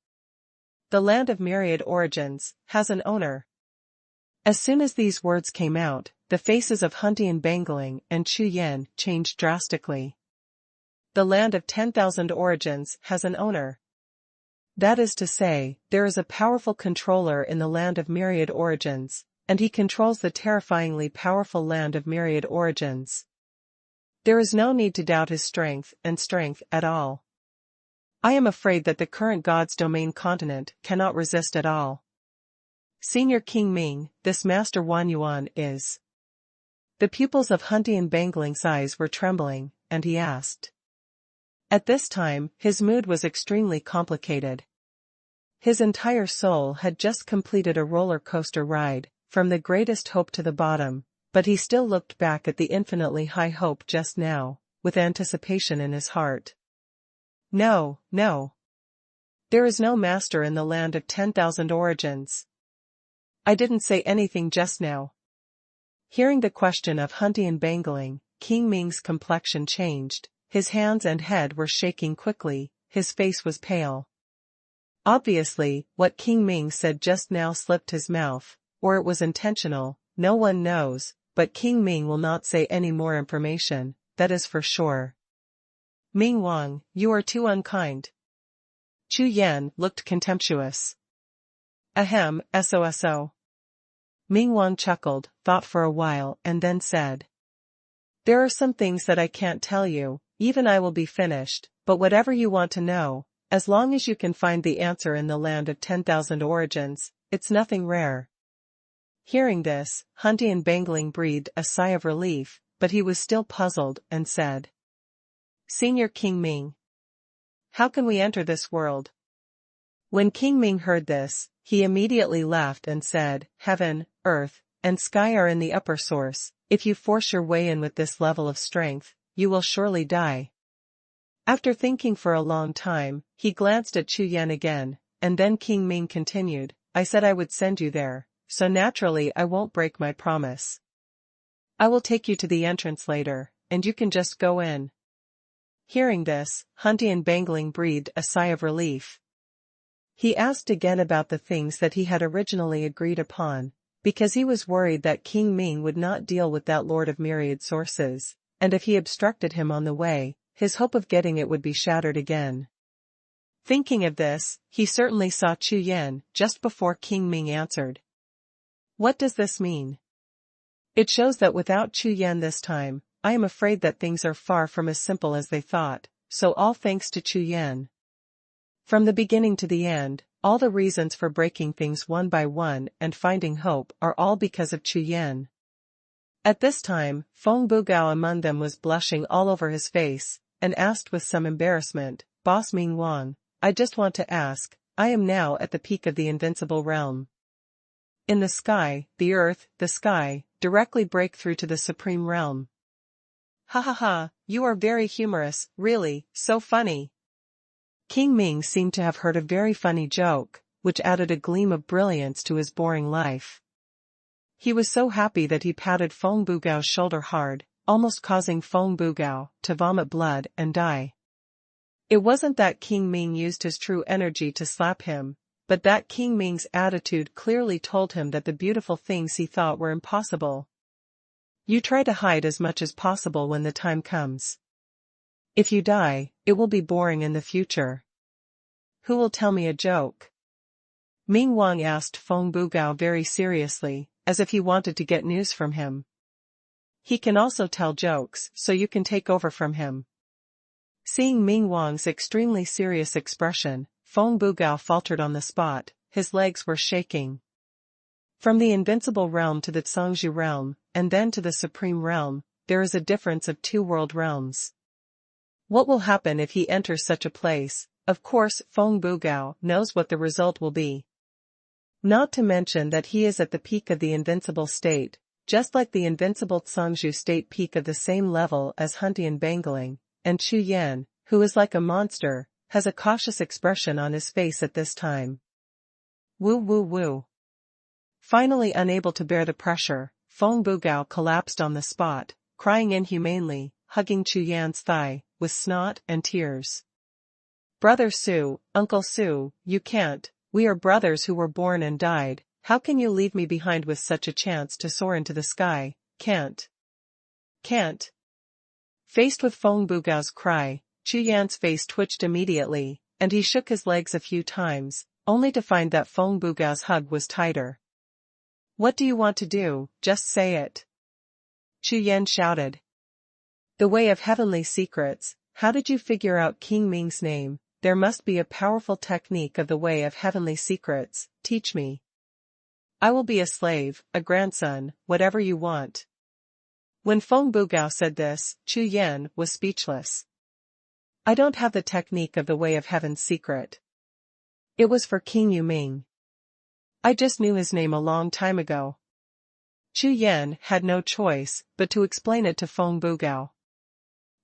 [SPEAKER 1] The land of myriad origins has an owner. As soon as these words came out, the faces of Huntian Bangling and Chu Yan changed drastically. The land of 10,000 origins has an owner. That is to say, there is a powerful controller in the land of myriad origins, and he controls the terrifyingly powerful land of myriad origins. There is no need to doubt his strength at all. I am afraid that the current God's domain continent cannot resist at all. Senior King Ming, this Master Xuanhuan is. The pupils of Huntian Bangling's eyes were trembling, and he asked. At this time, his mood was extremely complicated. His entire soul had just completed a roller coaster ride, from the greatest hope to the bottom, but he still looked back at the infinitely high hope just now, with anticipation in his heart. No. There is no master in the land of 10,000 origins. I didn't say anything just now. Hearing the question of Huntian Bangling, King Ming's complexion changed, his hands and head were shaking quickly, his face was pale. Obviously, what King Ming said just now slipped his mouth, or it was intentional, no one knows, but King Ming will not say any more information, that is for sure. Ming Wang, you are too unkind. Chu Yan looked contemptuous. Ahem, so. Ming Wang chuckled, thought for a while and then said. There are some things that I can't tell you, even I will be finished, but whatever you want to know, as long as you can find the answer in the land of 10,000 origins, it's nothing rare. Hearing this, Huntian Bangling breathed a sigh of relief, but he was still puzzled and said. Senior King Ming. How can we enter this world? When King Ming heard this, he immediately laughed and said, Heaven, earth, and sky are in the upper source. If you force your way in with this level of strength, you will surely die. After thinking for a long time, he glanced at Chu Yan again, and then King Ming continued, I said I would send you there, so naturally I won't break my promise. I will take you to the entrance later, and you can just go in." Hearing this, Huntian Bangling breathed a sigh of relief. He asked again about the things that he had originally agreed upon, because he was worried that King Ming would not deal with that Lord of Myriad Sources, and if he obstructed him on the way, his hope of getting it would be shattered again. Thinking of this, he certainly saw Chu Yan just before King Ming answered. "What does this mean?" "It shows that without Chu Yan this time, I am afraid that things are far from as simple as they thought, so all thanks to Chu Yan. From the beginning to the end, all the reasons for breaking things one by one and finding hope are all because of Chu Yan." At this time, Feng Bugao among them was blushing all over his face, and asked with some embarrassment, "Boss Ming Wang, I just want to ask, I am now at the peak of the invincible realm. In the sky, the earth, the sky, directly break through to the supreme realm." "Ha ha ha, you are very humorous, really, so funny." King Ming seemed to have heard a very funny joke, which added a gleam of brilliance to his boring life. He was so happy that he patted Feng Bugao's shoulder hard, almost causing Feng Bugao to vomit blood and die. It wasn't that King Ming used his true energy to slap him, but that King Ming's attitude clearly told him that the beautiful things he thought were impossible. You try to hide as much as possible when the time comes. If you die, it will be boring in the future. Who will tell me a joke? Ming Wang asked Feng Bugao very seriously, as if he wanted to get news from him. He can also tell jokes, so you can take over from him. Seeing Ming Wang's extremely serious expression, Feng Bugao faltered on the spot, his legs were shaking. From the invincible realm to the Zhangzhu realm, and then to the supreme realm, there is a difference of 2 world realms. What will happen if he enters such a place? Of course, Feng Bugao knows what the result will be. Not to mention that he is at the peak of the invincible state, just like the invincible Zhangzhu state peak of the same level as Huntian Bangling, and Chu Yan, who is like a monster, has a cautious expression on his face at this time. Woo woo woo. Finally unable to bear the pressure, Feng Bugao collapsed on the spot, crying inhumanely, hugging Chu Yan's thigh, with snot and tears. "Brother Su, Uncle Su, you can't, we are brothers who were born and died, how can you leave me behind with such a chance to soar into the sky? Can't. Can't." Faced with Feng Bugao's cry, Chu Yan's face twitched immediately, and he shook his legs a few times, only to find that Feng Bugao's hug was tighter. "What do you want to do? Just say it." Chu Yan shouted. "The way of heavenly secrets, how did you figure out King Ming's name? There must be a powerful technique of the way of heavenly secrets, teach me. I will be a slave, a grandson, whatever you want." When Feng Bugao said this, Chu Yan was speechless. "I don't have the technique of the way of heaven's secret. It was for King Yu Ming. I just knew his name a long time ago." Chu Yan had no choice but to explain it to Feng Bugao.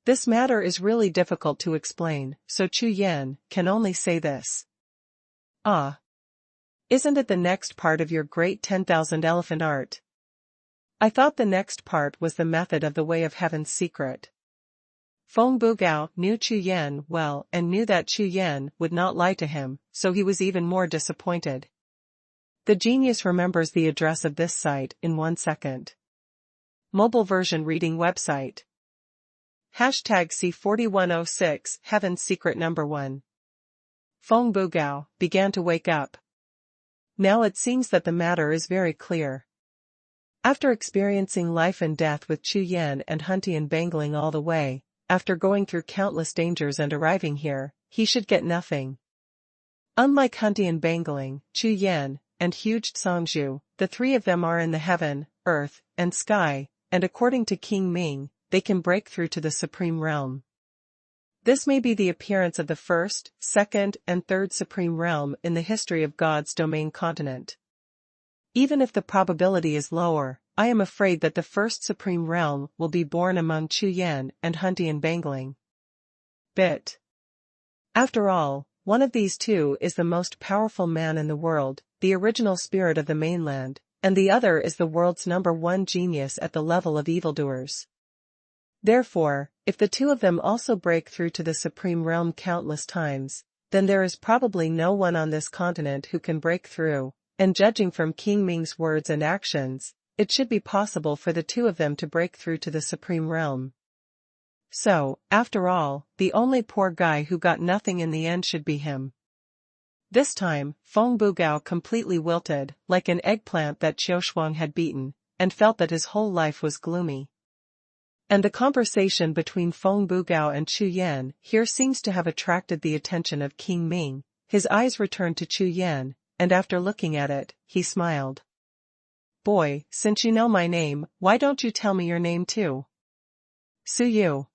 [SPEAKER 1] This matter is really difficult to explain, so Chu Yan can only say this. "Ah. Isn't it the next part of your great 10,000 elephant art? I thought the next part was the method of the way of heaven's secret." Feng Bugao knew Chu Yan well and knew that Chu Yan would not lie to him, so he was even more disappointed. The genius remembers the address of this site in 1 second. Mobile version reading website. #C4106 Heaven's Secret Number 1. Feng Bugao began to wake up. Now it seems that the matter is very clear. After experiencing life and death with Chu Yan and Huntian Bangling all the way, after going through countless dangers and arriving here, he should get nothing. Unlike Huntian Bangling, Chu Yan, and huge Zhangzhu, the 3 of them are in the heaven, earth, and sky, and according to King Ming, they can break through to the supreme realm. This may be the appearance of the first, second, and third supreme realm in the history of God's domain continent. Even if the probability is lower, I am afraid that the first supreme realm will be born among Chu Yan and Huntian Bangling. After all, one of these two is the most powerful man in the world, the original spirit of the mainland, and the other is the world's #1 genius at the level of evildoers. Therefore, if the two of them also break through to the supreme realm countless times, then there is probably no one on this continent who can break through, and judging from King Ming's words and actions, it should be possible for the two of them to break through to the supreme realm. So, after all, the only poor guy who got nothing in the end should be him. This time, Feng Bugao completely wilted, like an eggplant that Xuanhuan had beaten, and felt that his whole life was gloomy. And the conversation between Feng Bugao and Chu Yan here seems to have attracted the attention of King Ming. His eyes returned to Chu Yan, and after looking at it, he smiled. "Boy, since you know my name, why don't you tell me your name too?" "Su Yu."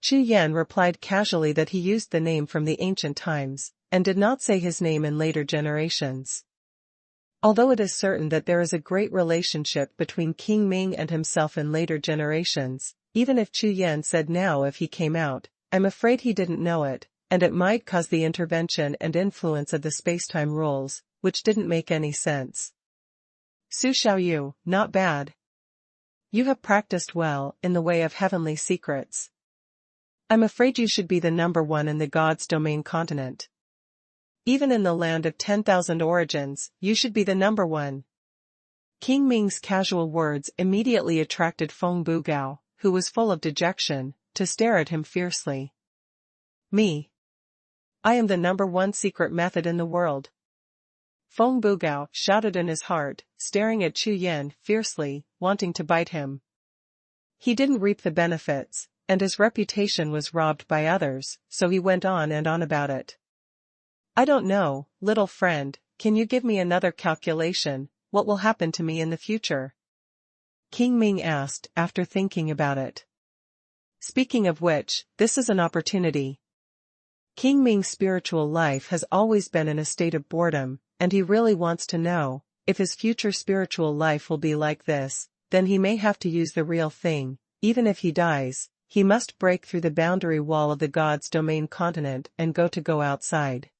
[SPEAKER 1] Chu Yan replied casually that he used the name from the ancient times, and did not say his name in later generations. Although it is certain that there is a great relationship between King Ming and himself in later generations, even if Chu Yan said now if he came out, I'm afraid he didn't know it, and it might cause the intervention and influence of the space-time rules, which didn't make any sense. "Su Xiaoyu, not bad. You have practiced well in the way of heavenly secrets. I'm afraid you should be the #1 in the God's domain continent. Even in the land of 10,000 origins, you should be the #1. King Ming's casual words immediately attracted Feng Bugao, who was full of dejection, to stare at him fiercely. "Me? I am the #1 secret method in the world." Feng Bugao shouted in his heart, staring at Chu Yan fiercely, wanting to bite him. He didn't reap the benefits, and his reputation was robbed by others, so he went on and on about it. "I don't know, little friend, can you give me another calculation, what will happen to me in the future?" King Ming asked after thinking about it. Speaking of which, this is an opportunity. King Ming's spiritual life has always been in a state of boredom, and he really wants to know, if his future spiritual life will be like this, then he may have to use the real thing. Even if he dies, he must break through the boundary wall of the God's domain continent and go outside.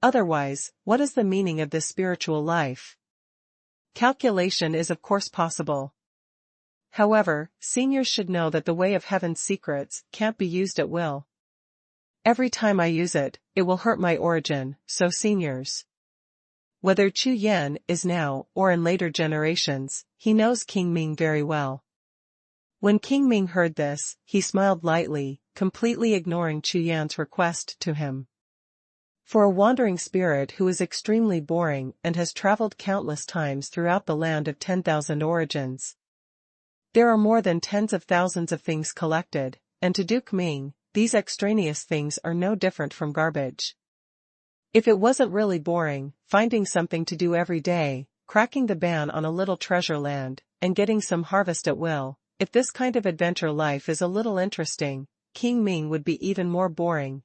[SPEAKER 1] Otherwise, what is the meaning of this spiritual life? Calculation is of course possible. However, seniors should know that the way of heaven's secrets can't be used at will. Every time I use it, it will hurt my origin, so seniors. Whether Chu Yan is now or in later generations, he knows King Ming very well. When King Ming heard this, he smiled lightly, completely ignoring Chu Yan's request to him. For a wandering spirit who is extremely boring and has traveled countless times throughout the land of 10,000 origins, there are more than tens of thousands of things collected, and to Duke Ming, these extraneous things are no different from garbage. If it wasn't really boring, finding something to do every day, cracking the ban on a little treasure land, and getting some harvest at will, if this kind of adventure life is a little interesting, King Ming would be even more boring.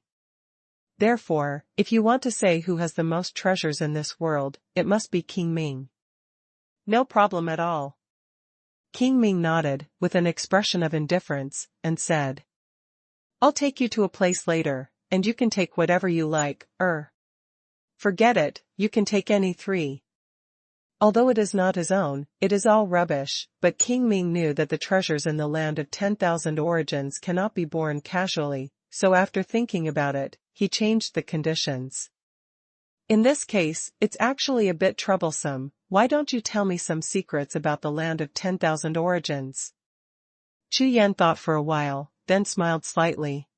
[SPEAKER 1] Therefore, if you want to say who has the most treasures in this world, it must be King Ming. No problem at all. King Ming nodded, with an expression of indifference, and said, "I'll take you to a place later, and you can take whatever you like, Forget it, you can take any 3. Although it is not his own, it is all rubbish, but King Ming knew that the treasures in the land of 10,000 origins cannot be born casually, so after thinking about it, he changed the conditions. "In this case, it's actually a bit troublesome. Why don't you tell me some secrets about the land of 10,000 origins?" Chu Yan thought for a while, then smiled slightly.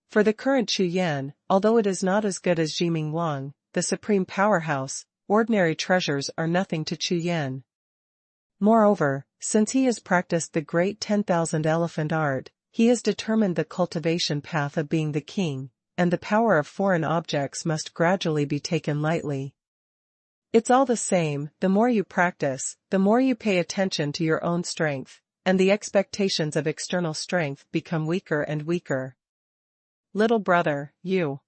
[SPEAKER 1] For the current Chu Yan, although it is not as good as Jiming Wang, the supreme powerhouse, ordinary treasures are nothing to Chu Yan. Moreover, since he has practiced the great 10,000 elephant art, he has determined the cultivation path of being the king, and the power of foreign objects must gradually be taken lightly. It's all the same, the more you practice, the more you pay attention to your own strength, and the expectations of external strength become weaker and weaker. "Little brother, you."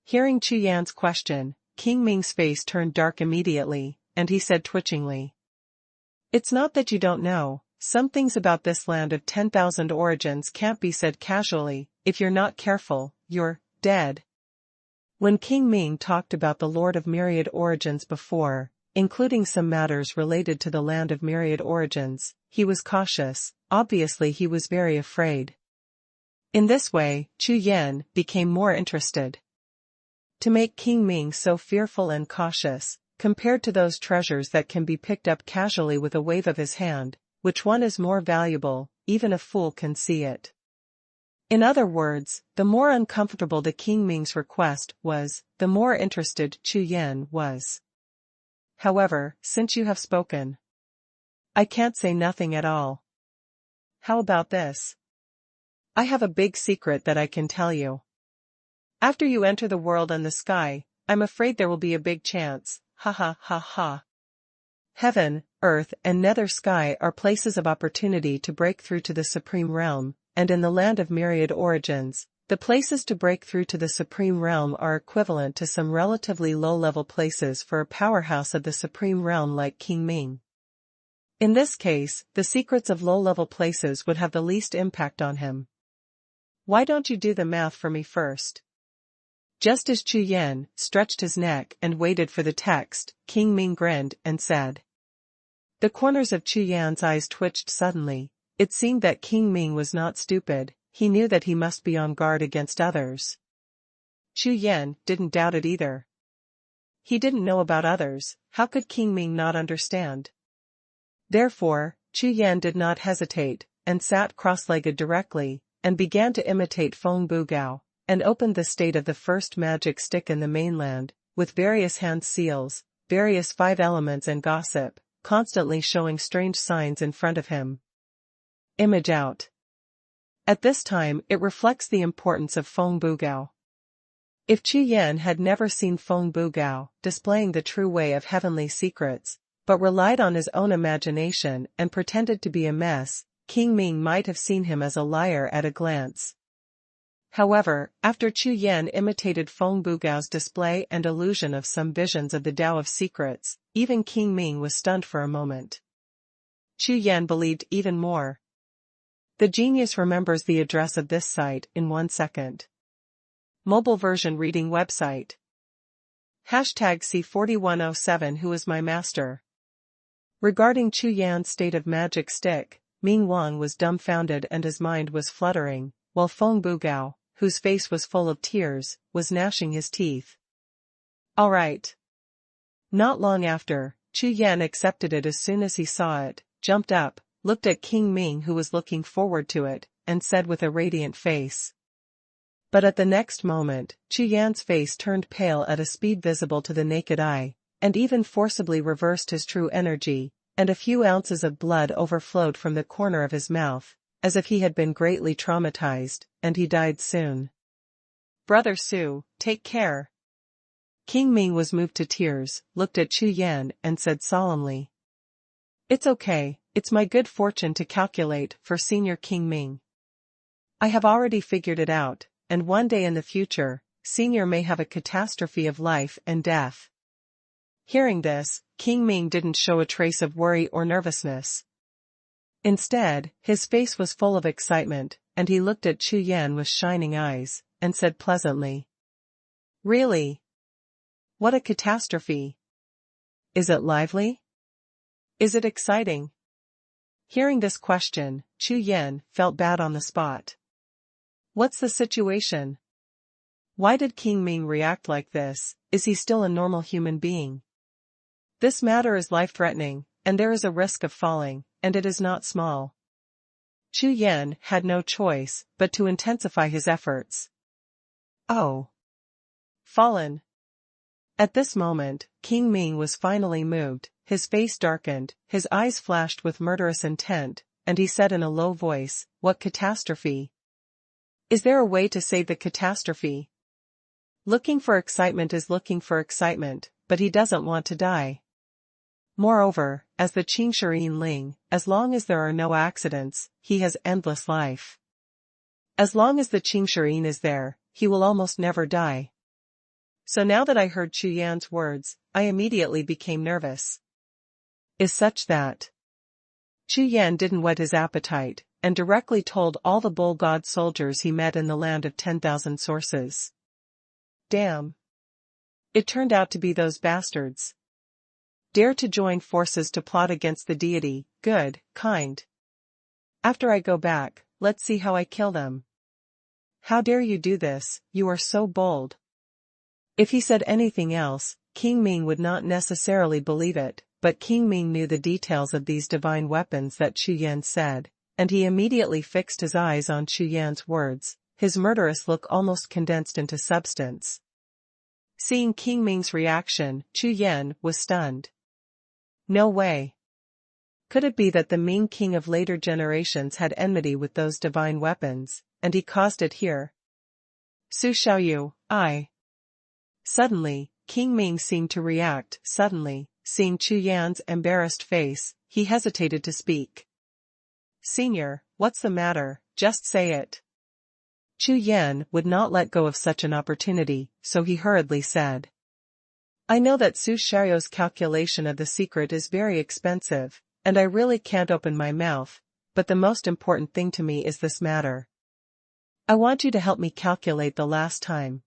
[SPEAKER 1] Hearing Chu Yan's question, King Ming's face turned dark immediately, and he said twitchingly, "It's not that you don't know, some things about this land of 10,000 origins can't be said casually. If you're not careful, you're dead." When King Ming talked about the Lord of Myriad Origins before, including some matters related to the Land of Myriad Origins, he was cautious. Obviously he was very afraid. In this way, Chu Yan became more interested. To make King Ming so fearful and cautious, compared to those treasures that can be picked up casually with a wave of his hand, which one is more valuable? Even a fool can see it. In other words, the more uncomfortable the King Ming's request was, the more interested Chu Yan was. However, since you have spoken, I can't say nothing at all. How about this? I have a big secret that I can tell you. After you enter the world and the sky, I'm afraid there will be a big chance, ha ha ha ha. Heaven, earth and nether sky are places of opportunity to break through to the supreme realm, and in the Land of Myriad Origins, the places to break through to the supreme realm are equivalent to some relatively low-level places for a powerhouse of the supreme realm like King Ming. In this case, the secrets of low-level places would have the least impact on him. Why don't you do the math for me first? Just as Chu Yan stretched his neck and waited for the text, King Ming grinned and said. The corners of Chu Yan's eyes twitched suddenly. It seemed that King Ming was not stupid, he knew that he must be on guard against others. Chu Yan didn't doubt it either. He didn't know about others, how could King Ming not understand? Therefore, Chu Yan did not hesitate, and sat cross-legged directly, and began to imitate Feng Bugao, and opened the state of the first magic stick in the mainland, with various hand seals, various 5 elements and gossip, constantly showing strange signs in front of him. Image out. At this time it reflects the importance of Feng Bugao. If Chu Yan had never seen Feng Bugao displaying the true way of heavenly secrets, but relied on his own imagination and pretended to be a mess, King Ming might have seen him as a liar at a glance. However, after Chu Yan imitated Feng Bugao's display and illusion of some visions of the Tao of secrets, even King Ming was stunned for a moment. Chu Yan believed even more. The genius remembers the address of this site in 1 second. Mobile version reading website. #C4107 Who is my master? Regarding Chu Yan's state of magic stick, Ming Wang was dumbfounded and his mind was fluttering, while Feng Bugao, whose face was full of tears, was gnashing his teeth. All right. Not long after, Chu Yan accepted it as soon as he saw it, jumped up, looked at King Ming who was looking forward to it, and said with a radiant face. But at the next moment, Chu Yan's face turned pale at a speed visible to the naked eye, and even forcibly reversed his true energy, and a few ounces of blood overflowed from the corner of his mouth, as if he had been greatly traumatized, and he died soon. Brother Su, take care. King Ming was moved to tears, looked at Chu Yan and said solemnly. It's okay, it's my good fortune to calculate for Senior King Ming. I have already figured it out, and one day in the future, Senior may have a catastrophe of life and death. Hearing this, King Ming didn't show a trace of worry or nervousness. Instead, his face was full of excitement, and he looked at Chu Yan with shining eyes, and said pleasantly. Really? What a catastrophe! Is it lively? Is it exciting? Hearing this question, Chu Yan felt bad on the spot. What's the situation? Why did King Ming react like this? Is he still a normal human being? This matter is life-threatening, and there is a risk of falling, and it is not small. Chu Yan had no choice but to intensify his efforts. Oh! Fallen! At this moment, King Ming was finally moved, his face darkened, his eyes flashed with murderous intent, and he said in a low voice, What catastrophe? Is there a way to save the catastrophe? Looking for excitement is looking for excitement, but he doesn't want to die. Moreover, as the Qingshi Ling, as long as there are no accidents, he has endless life. As long as the Qingshi is there, he will almost never die. So now that I heard Chu Yan's words, I immediately became nervous. Is such that Chu Yan didn't whet his appetite, and directly told all the bull god soldiers he met in the land of 10,000 sources. Damn. It turned out to be those bastards. Dare to join forces to plot against the deity, good, kind. After I go back, let's see how I kill them. How dare you do this, you are so bold. If he said anything else, King Ming would not necessarily believe it, but King Ming knew the details of these divine weapons that Chu Yan said, and he immediately fixed his eyes on Chu Yan's words, his murderous look almost condensed into substance. Seeing King Ming's reaction, Chu Yan was stunned. No way. Could it be that the Ming king of later generations had enmity with those divine weapons, and he caused it here? Su Xiaoyu, I. Suddenly, King Ming seemed to react. Suddenly, seeing Chu Yan's embarrassed face, he hesitated to speak. Senior, what's the matter, just say it. Chu Yan would not let go of such an opportunity, so he hurriedly said. I know that Su Xiaoyu's calculation of the secret is very expensive, and I really can't open my mouth, but the most important thing to me is this matter. I want you to help me calculate the last time.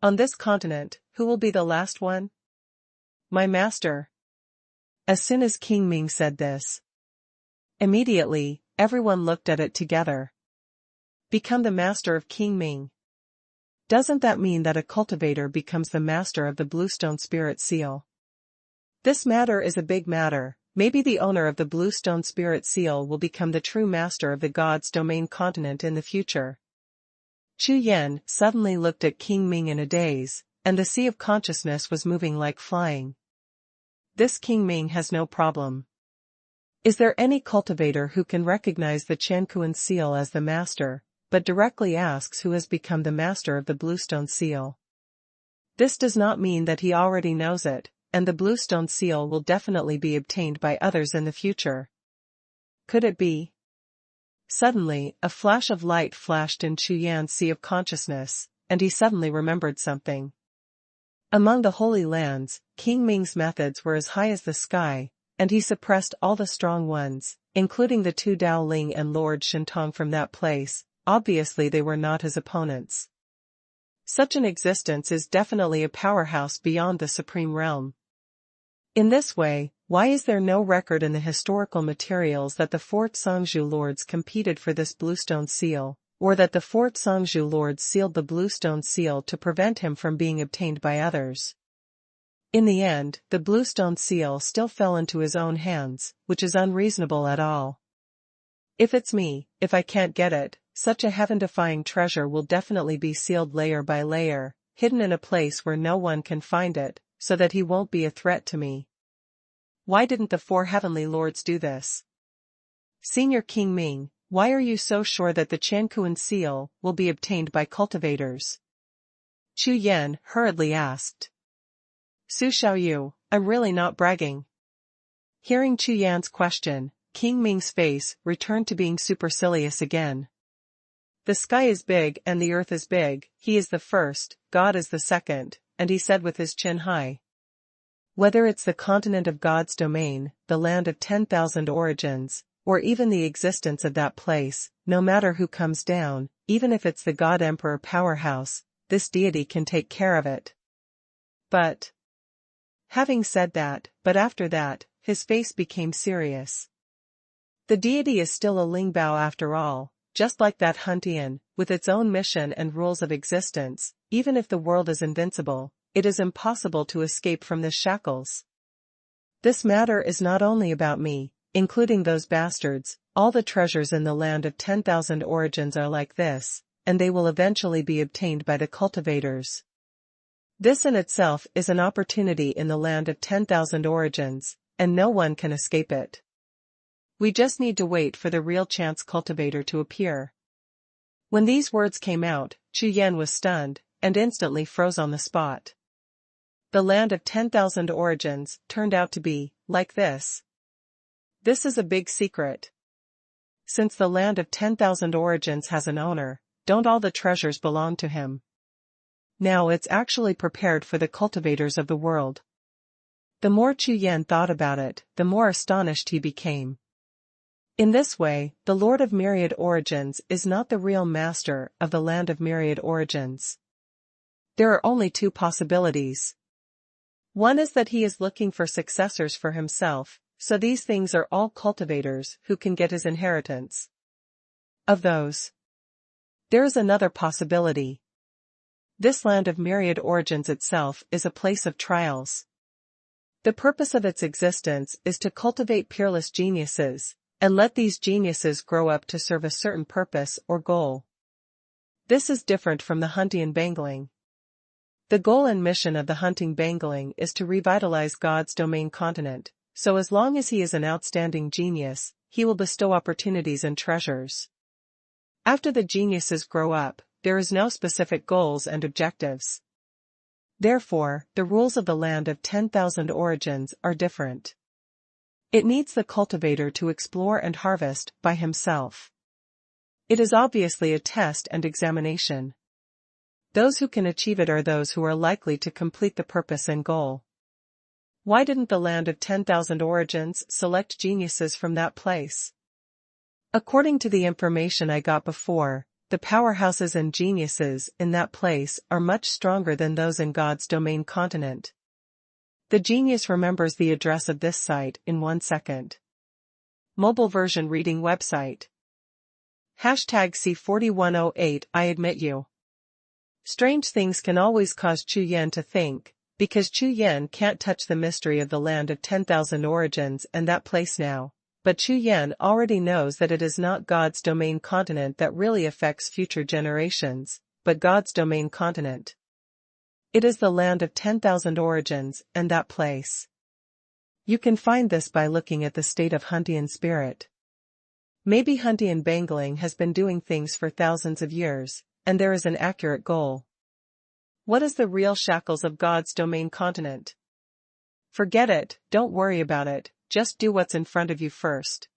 [SPEAKER 1] On this continent, who will be the last one? My master. As soon as King Ming said this, immediately, everyone looked at it together. Become the master of King Ming. Doesn't that mean that a cultivator becomes the master of the Bluestone Spirit Seal? This matter is a big matter. Maybe the owner of the Bluestone Spirit Seal will become the true master of the God's Domain continent in the future. Chu Yan suddenly looked at King Ming in a daze, and the sea of consciousness was moving like flying. This King Ming has no problem. Is there any cultivator who can recognize the Quanquan seal as the master, but directly asks who has become the master of the Bluestone Seal? This does not mean that he already knows it, and the Bluestone Seal will definitely be obtained by others in the future. Could it be? Suddenly, a flash of light flashed in Chu Yan's sea of consciousness, and he suddenly remembered something. Among the Holy Lands, King Ming's methods were as high as the sky, and he suppressed all the strong ones, including the two Dao Ling and Lord Shintong from that place. Obviously they were not his opponents. Such an existence is definitely a powerhouse beyond the supreme realm. In this way, why is there no record in the historical materials that the Fort Songzhu lords competed for this Bluestone Seal, or that the Fort Songzhu lords sealed the Bluestone Seal to prevent him from being obtained by others? In the end, the Bluestone Seal still fell into his own hands, which is unreasonable at all. If it's me, if I can't get it, such a heaven-defying treasure will definitely be sealed layer by layer, hidden in a place where no one can find it, so that he won't be a threat to me. Why didn't the four heavenly lords do this? Senior King Ming, why are you so sure that the Quanquan seal will be obtained by cultivators? Chu Yan hurriedly asked. Su Xiaoyu, I'm really not bragging. Hearing Chu Yan's question, King Ming's face returned to being supercilious again. The sky is big and the earth is big, he is the first, God is the second, and he said with his chin high. Whether it's the continent of God's domain, the land of 10,000 origins, or even the existence of that place, no matter who comes down, even if it's the God Emperor powerhouse, this deity can take care of it. But having said that, but after that, his face became serious. The deity is still a Lingbao after all. Just like that Huntian, with its own mission and rules of existence, even if the world is invincible, it is impossible to escape from the shackles. This matter is not only about me, including those bastards, all the treasures in the land of 10,000 origins are like this, and they will eventually be obtained by the cultivators. This in itself is an opportunity in the land of 10,000 origins, and no one can escape it. We just need to wait for the real chance cultivator to appear. When these words came out, Chu Yan was stunned, and instantly froze on the spot. The land of 10,000 origins turned out to be like this. This is a big secret. Since the land of 10,000 origins has an owner, don't all the treasures belong to him? Now it's actually prepared for the cultivators of the world. The more Chu Yan thought about it, the more astonished he became. In this way, the Lord of Myriad Origins is not the real master of the land of myriad origins. There are only two possibilities. One is that he is looking for successors for himself, so these things are all cultivators who can get his inheritance. Of those, there is another possibility. This land of myriad origins itself is a place of trials. The purpose of its existence is to cultivate peerless geniuses, and let these geniuses grow up to serve a certain purpose or goal. This is different from the hunting bangling. The goal and mission of the hunting bangling is to revitalize God's domain continent, so as long as he is an outstanding genius, he will bestow opportunities and treasures. After the geniuses grow up, there is no specific goals and objectives. Therefore, the rules of the land of 10,000 origins are different. It needs the cultivator to explore and harvest by himself. It is obviously a test and examination. Those who can achieve it are those who are likely to complete the purpose and goal. Why didn't the land of 10,000 origins select geniuses from that place? According to the information I got before, the powerhouses and geniuses in that place are much stronger than those in God's domain continent. The genius remembers the address of this site in 1 second. Mobile version reading website. #C4108 I admit you. Strange things can always cause Chu Yan to think, because Chu Yan can't touch the mystery of the land of 10,000 origins and that place now, but Chu Yan already knows that it is not God's domain continent that really affects future generations, but God's domain continent. It is the land of 10,000 origins and that place. You can find this by looking at the state of Huntian spirit. Maybe Huntian bangling has been doing things for thousands of years, and there is an accurate goal. What is the real shackles of God's domain continent? Forget it, don't worry about it, just do what's in front of you first.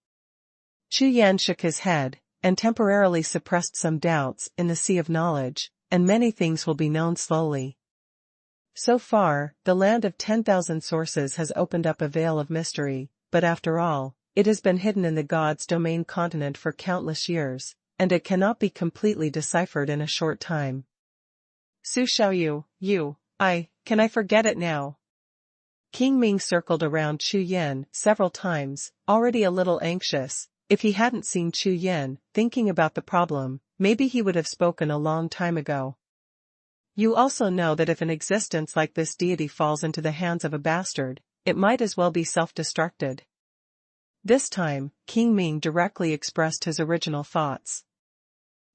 [SPEAKER 1] Chu Yan shook his head, and temporarily suppressed some doubts in the sea of knowledge, and many things will be known slowly. So far, the land of 10,000 sources has opened up a veil of mystery, but after all, it has been hidden in the God's domain continent for countless years, and it cannot be completely deciphered in a short time. Jiuxiao, can I forget it now? King Ming circled around Chu Yan several times, already a little anxious. If he hadn't seen Chu Yan thinking about the problem, maybe he would have spoken a long time ago. You also know that if an existence like this deity falls into the hands of a bastard, it might as well be self-destructed. This time, King Ming directly expressed his original thoughts.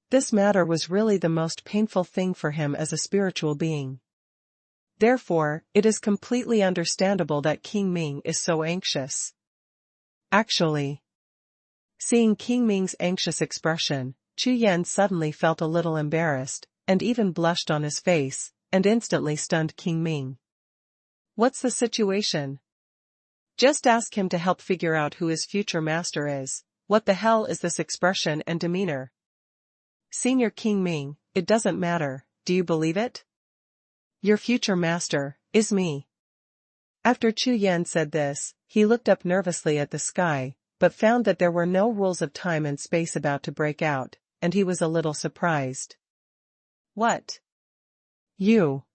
[SPEAKER 1] This matter was really the most painful thing for him as a spiritual being. Therefore, it is completely understandable that King Ming is so anxious. Actually, seeing King Ming's anxious expression, Chu Yan suddenly felt a little embarrassed, and even blushed on his face, and instantly stunned King Ming. What's the situation? Just ask him to help figure out who his future master is. What the hell is this expression and demeanor? Senior King Ming, it doesn't matter, do you believe it? Your future master is me. After Chu Yan said this, he looked up nervously at the sky, but found that there were no rules of time and space about to break out, and he was a little surprised. What? You?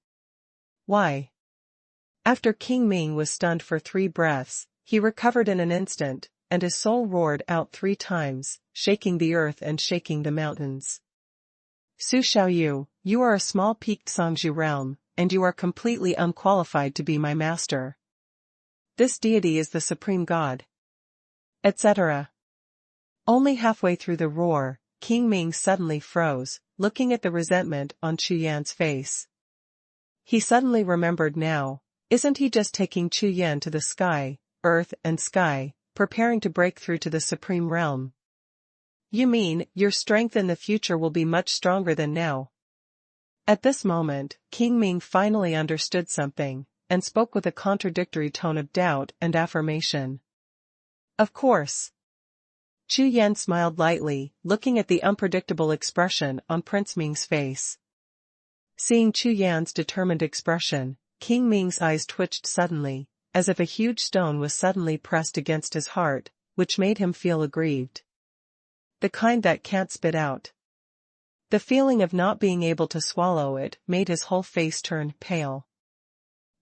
[SPEAKER 1] Why? After King Ming was stunned for 3 breaths, he recovered in an instant, and his soul roared out 3 times, shaking the earth and shaking the mountains. Jiuxiao, you are a small peaked Songzhu realm, and you are completely unqualified to be my master. This deity is the supreme god. Etc. Only halfway through the roar, King Ming suddenly froze, looking at the resentment on Chu Yan's face. He suddenly remembered now, isn't he just taking Chu Yan to the sky, earth and sky, preparing to break through to the supreme realm? You mean, your strength in the future will be much stronger than now? At this moment, King Ming finally understood something, and spoke with a contradictory tone of doubt and affirmation. Of course. Chu Yan smiled lightly, looking at the unpredictable expression on Prince Ming's face. Seeing Chu Yan's determined expression, King Ming's eyes twitched suddenly, as if a huge stone was suddenly pressed against his heart, which made him feel aggrieved. The kind that can't spit out. The feeling of not being able to swallow it made his whole face turn pale.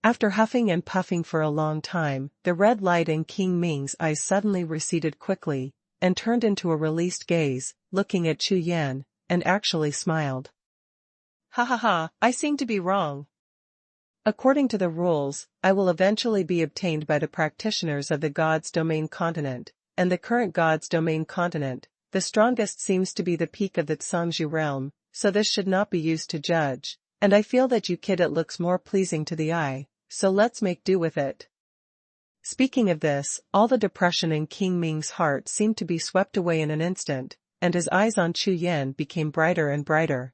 [SPEAKER 1] After huffing and puffing for a long time, the red light in King Ming's eyes suddenly receded quickly, and turned into a released gaze, looking at Chu Yan, and actually smiled. Ha ha ha, I seem to be wrong. According to the rules, I will eventually be obtained by the practitioners of the God's Domain continent, and the current God's Domain continent, the strongest seems to be the peak of the Zhangzhou realm, so this should not be used to judge, and I feel that you kid it looks more pleasing to the eye, so let's make do with it. Speaking of this, all the depression in King Ming's heart seemed to be swept away in an instant, and his eyes on Chu Yan became brighter and brighter.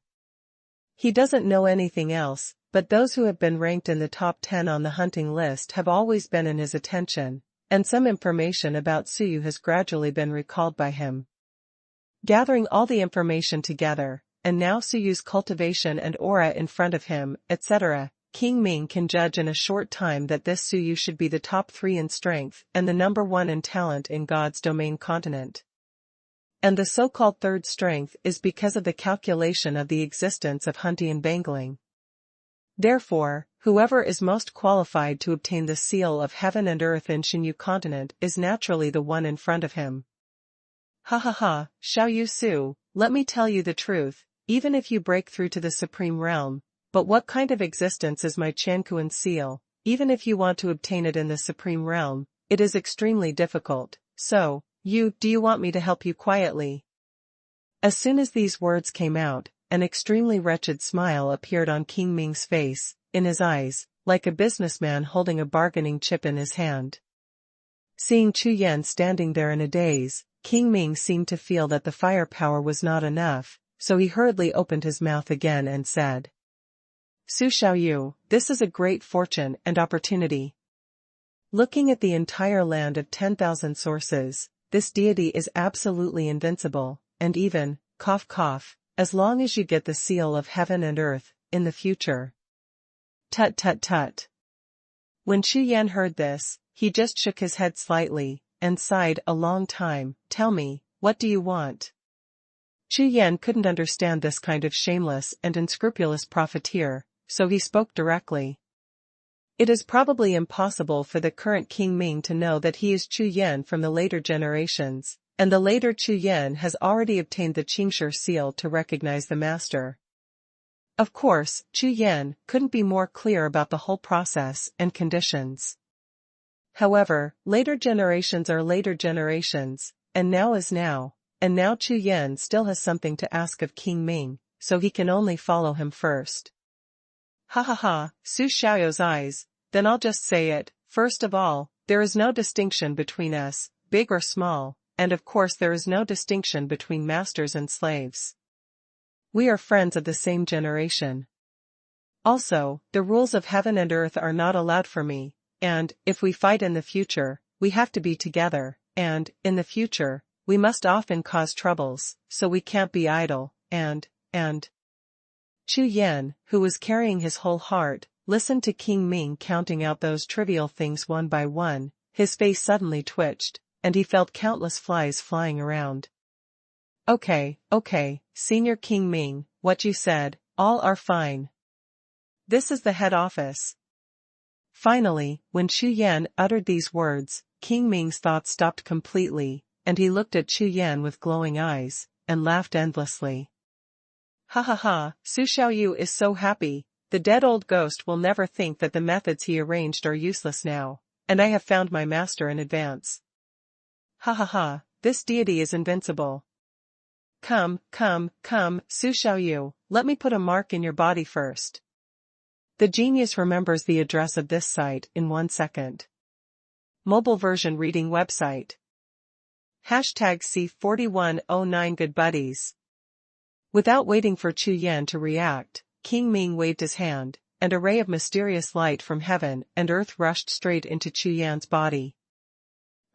[SPEAKER 1] He doesn't know anything else, but those who have been ranked in the top 10 on the hunting list have always been in his attention, and some information about Suyu has gradually been recalled by him. Gathering all the information together, and now Suyu's cultivation and aura in front of him, etc., King Ming can judge in a short time that this Suyu should be the top 3 in strength and the number 1 in talent in God's Domain continent. And the so-called third strength is because of the calculation of the existence of Huntian Bangling. Therefore, whoever is most qualified to obtain the seal of heaven and earth in Xinyu continent is naturally the one in front of him. Ha ha ha, Xiao Yu Su, let me tell you the truth, even if you break through to the supreme realm, but what kind of existence is my Chankuan seal? Even if you want to obtain it in the supreme realm, it is extremely difficult, so, do you want me to help you quietly? As soon as these words came out, an extremely wretched smile appeared on King Ming's face, in his eyes, like a businessman holding a bargaining chip in his hand. Seeing Chu Yan standing there in a daze, King Ming seemed to feel that the firepower was not enough, so he hurriedly opened his mouth again and said, Su Xiaoyu, this is a great fortune and opportunity. Looking at the entire land of 10,000 sources, this deity is absolutely invincible, and even, cough cough, as long as you get the seal of heaven and earth, in the future. Tut tut tut. When Chu Yan heard this, he just shook his head slightly, and sighed a long time. Tell me, what do you want? Chu Yan couldn't understand this kind of shameless and unscrupulous profiteer, so he spoke directly. It is probably impossible for the current King Ming to know that he is Chu Yan from the later generations, and the later Chu Yan has already obtained the Qingshi seal to recognize the master. Of course, Chu Yan couldn't be more clear about the whole process and conditions. However, later generations are later generations, and now is now, and now Chu Yan still has something to ask of King Ming, so he can only follow him first. Ha ha ha, Su Xiaoyu's eyes, then I'll just say it, first of all, there is no distinction between us, big or small, and of course there is no distinction between masters and slaves. We are friends of the same generation. Also, the rules of heaven and earth are not allowed for me, and, if we fight in the future, we have to be together, and, in the future, we must often cause troubles, so we can't be idle, and. Chu Yan, who was carrying his whole heart, listened to King Ming counting out those trivial things one by one. His face suddenly twitched, and he felt countless flies flying around. Okay, Senior King Ming, what you said, all are fine. This is the head office. Finally, when Chu Yan uttered these words, King Ming's thoughts stopped completely, and he looked at Chu Yan with glowing eyes, and laughed endlessly. Ha ha ha, Su Xiaoyu is so happy, the dead old ghost will never think that the methods he arranged are useless now, and I have found my master in advance. Ha ha ha, this deity is invincible. Come, Su Xiaoyu, let me put a mark in your body first. The genius remembers the address of this site in 1 second. Mobile version reading website. #C4109 Good buddies. Without waiting for Chu Yan to react, King Ming waved his hand, and a ray of mysterious light from heaven and earth rushed straight into Chu Yan's body.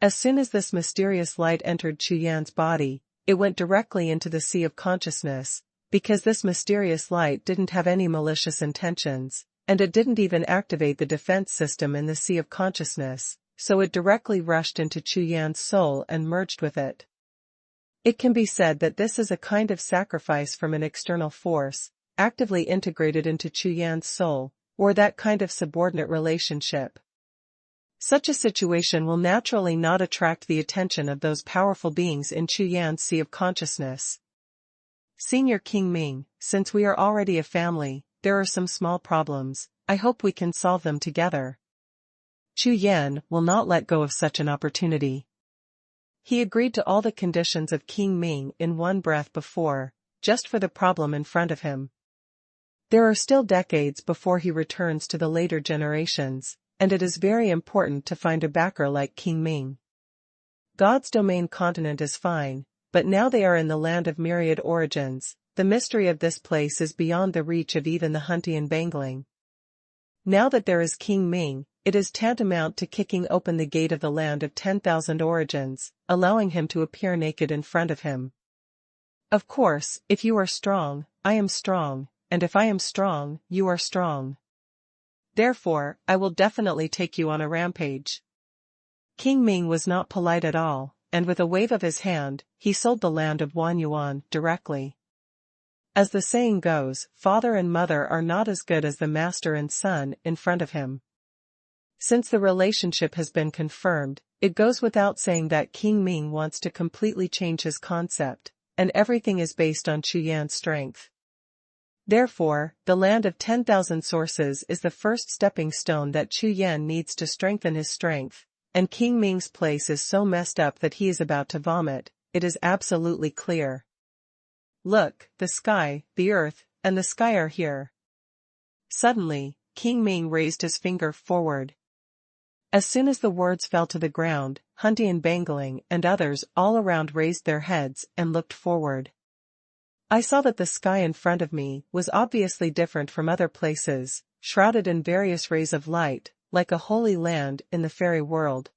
[SPEAKER 1] As soon as this mysterious light entered Chu Yan's body, it went directly into the sea of consciousness, because this mysterious light didn't have any malicious intentions, and it didn't even activate the defense system in the sea of consciousness, so it directly rushed into Chu Yan's soul and merged with it. It can be said that this is a kind of sacrifice from an external force, actively integrated into Chu Yan's soul, or that kind of subordinate relationship. Such a situation will naturally not attract the attention of those powerful beings in Chu Yan's sea of consciousness. Senior King Ming, since we are already a family, there are some small problems, I hope we can solve them together. Chu Yan will not let go of such an opportunity. He agreed to all the conditions of King Ming in one breath before, just for the problem in front of him. There are still decades before he returns to the later generations, and it is very important to find a backer like King Ming. God's domain continent is fine, but now they are in the land of myriad origins. The mystery of this place is beyond the reach of even the Huntian Bangling. Now that there is King Ming, it is tantamount to kicking open the gate of the land of 10,000 origins, allowing him to appear naked in front of him. Of course, if you are strong, I am strong, and if I am strong, you are strong. Therefore, I will definitely take you on a rampage. King Ming was not polite at all, and with a wave of his hand, he sold the land of Xuanhuan directly. As the saying goes, father and mother are not as good as the master and son in front of him. Since the relationship has been confirmed, it goes without saying that King Ming wants to completely change his concept, and everything is based on Chu Yan's strength. Therefore, the land of 10,000 sources is the first stepping stone that Chu Yan needs to strengthen his strength, and King Ming's place is so messed up that he is about to vomit, it is absolutely clear. Look, the sky, the earth, and the sky are here. Suddenly, King Ming raised his finger forward. As soon as the words fell to the ground, Huntian Bangling and others all around raised their heads and looked forward. I saw that the sky in front of me was obviously different from other places, shrouded in various rays of light, like a holy land in the fairy world.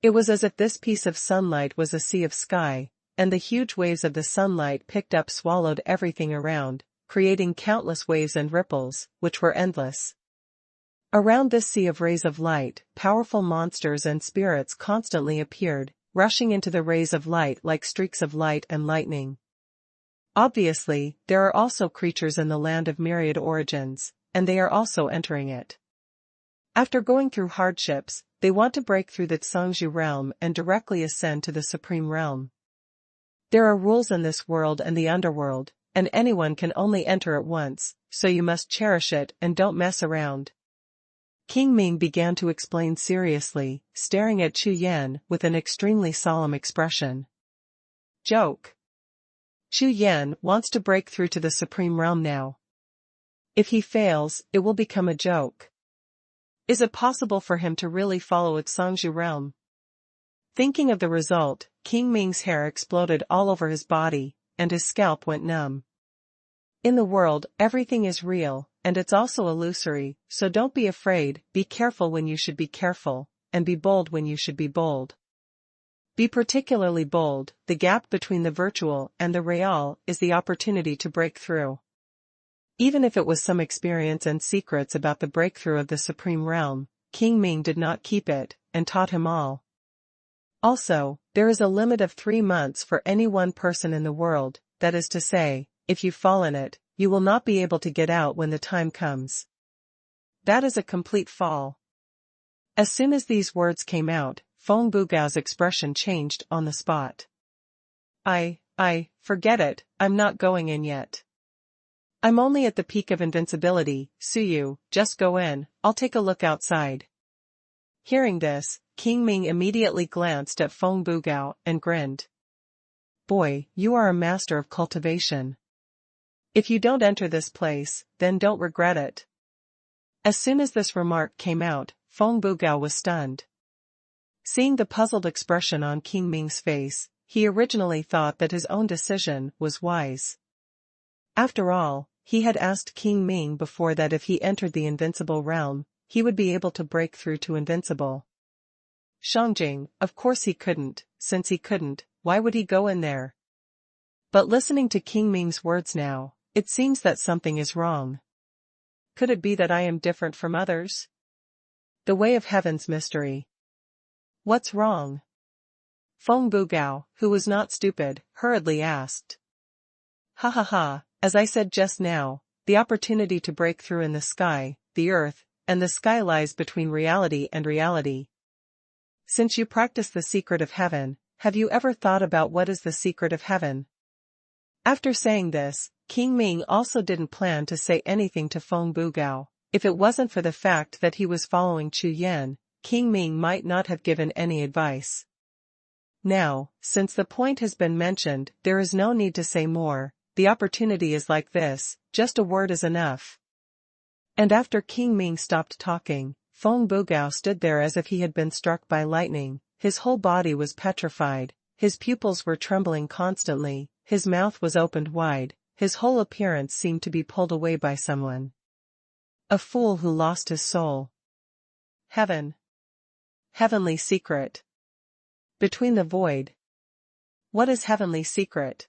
[SPEAKER 1] It was as if this piece of sunlight was a sea of sky, and the huge waves of the sunlight picked up swallowed everything around, creating countless waves and ripples, which were endless. Around this sea of rays of light, powerful monsters and spirits constantly appeared, rushing into the rays of light like streaks of light and lightning. Obviously, there are also creatures in the land of myriad origins, and they are also entering it. After going through hardships, they want to break through the Zhangzhu realm and directly ascend to the supreme realm. There are rules in this world and the underworld, and anyone can only enter at once, so you must cherish it and don't mess around. King Ming began to explain seriously, staring at Chu Yan with an extremely solemn expression. Joke. Chu Yan wants to break through to the supreme realm now. If he fails, it will become a joke. Is it possible for him to really follow its Zhangzhu realm? Thinking of the result, King Ming's hair exploded all over his body, and his scalp went numb. In the world, everything is real, and it's also illusory, so don't be afraid, be careful when you should be careful, and be bold when you should be bold. Be particularly bold. The gap between the virtual and the real is the opportunity to break through. Even if it was some experience and secrets about the breakthrough of the supreme realm, King Ming did not keep it, and taught him all. Also, there is a limit of 3 months for any one person in the world, that is to say, if you fall in it, you will not be able to get out when the time comes. That is a complete fall. As soon as these words came out, Feng Bugao's expression changed on the spot. Forget it, I'm not going in yet. I'm only at the peak of invincibility, Suyu, just go in, I'll take a look outside. Hearing this, King Ming immediately glanced at Feng Bugao and grinned. Boy, you are a master of cultivation. If you don't enter this place, then don't regret it. As soon as this remark came out, Feng Bugao was stunned. Seeing the puzzled expression on King Ming's face, he originally thought that his own decision was wise. After all, he had asked King Ming before that if he entered the invincible realm, he would be able to break through to invincible. Shangjing, of course he couldn't, since he couldn't, why would he go in there? But listening to King Ming's words now, it seems that something is wrong. Could it be that I am different from others? The way of heaven's mystery. What's wrong? Feng Bugao, who was not stupid, hurriedly asked. Ha ha ha, as I said just now, the opportunity to break through in the sky, the earth, and the sky lies between reality and reality. Since you practice the secret of heaven, have you ever thought about what is the secret of heaven? After saying this, King Ming also didn't plan to say anything to Feng Bugao. If it wasn't for the fact that he was following Chu Yan, King Ming might not have given any advice. Now, since the point has been mentioned, there is no need to say more. The opportunity is like this, just a word is enough. And after King Ming stopped talking, Feng Bugao stood there as if he had been struck by lightning. His whole body was petrified, his pupils were trembling constantly, his mouth was opened wide, his whole appearance seemed to be pulled away by someone. A fool who lost his soul. Heaven. Heavenly secret. Between the void. What is heavenly secret?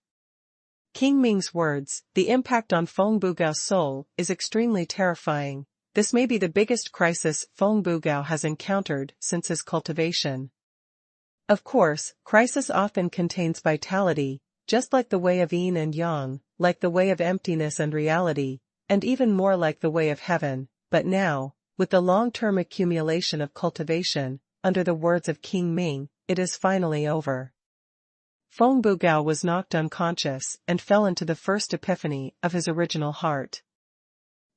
[SPEAKER 1] King Ming's words, the impact on Feng Bugao's soul, is extremely terrifying. This may be the biggest crisis Feng Bugao has encountered since his cultivation. Of course, crisis often contains vitality, just like the way of yin and yang, like the way of emptiness and reality, and even more like the way of heaven, but now, with the long-term accumulation of cultivation, under the words of King Ming, it is finally over. Feng Bugao was knocked unconscious and fell into the first epiphany of his original heart.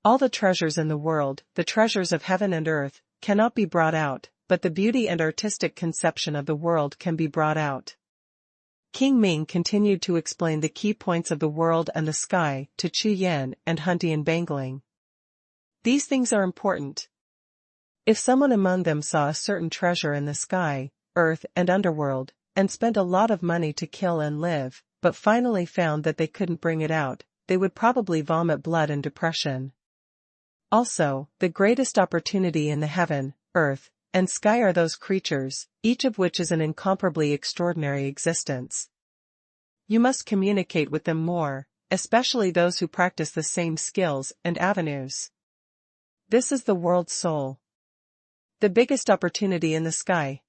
[SPEAKER 1] All the treasures in the world, the treasures of heaven and earth, cannot be brought out, but the beauty and artistic conception of the world can be brought out. King Ming continued to explain the key points of the world and the sky to Chu Yan and Huntian Bangling. These things are important. If someone among them saw a certain treasure in the sky, earth and underworld, and spent a lot of money to kill and live, but finally found that they couldn't bring it out, they would probably vomit blood and depression. Also, the greatest opportunity in the heaven, earth, and sky are those creatures, each of which is an incomparably extraordinary existence. You must communicate with them more, especially those who practice the same skills and avenues. This is the world's soul. The biggest opportunity in the sky.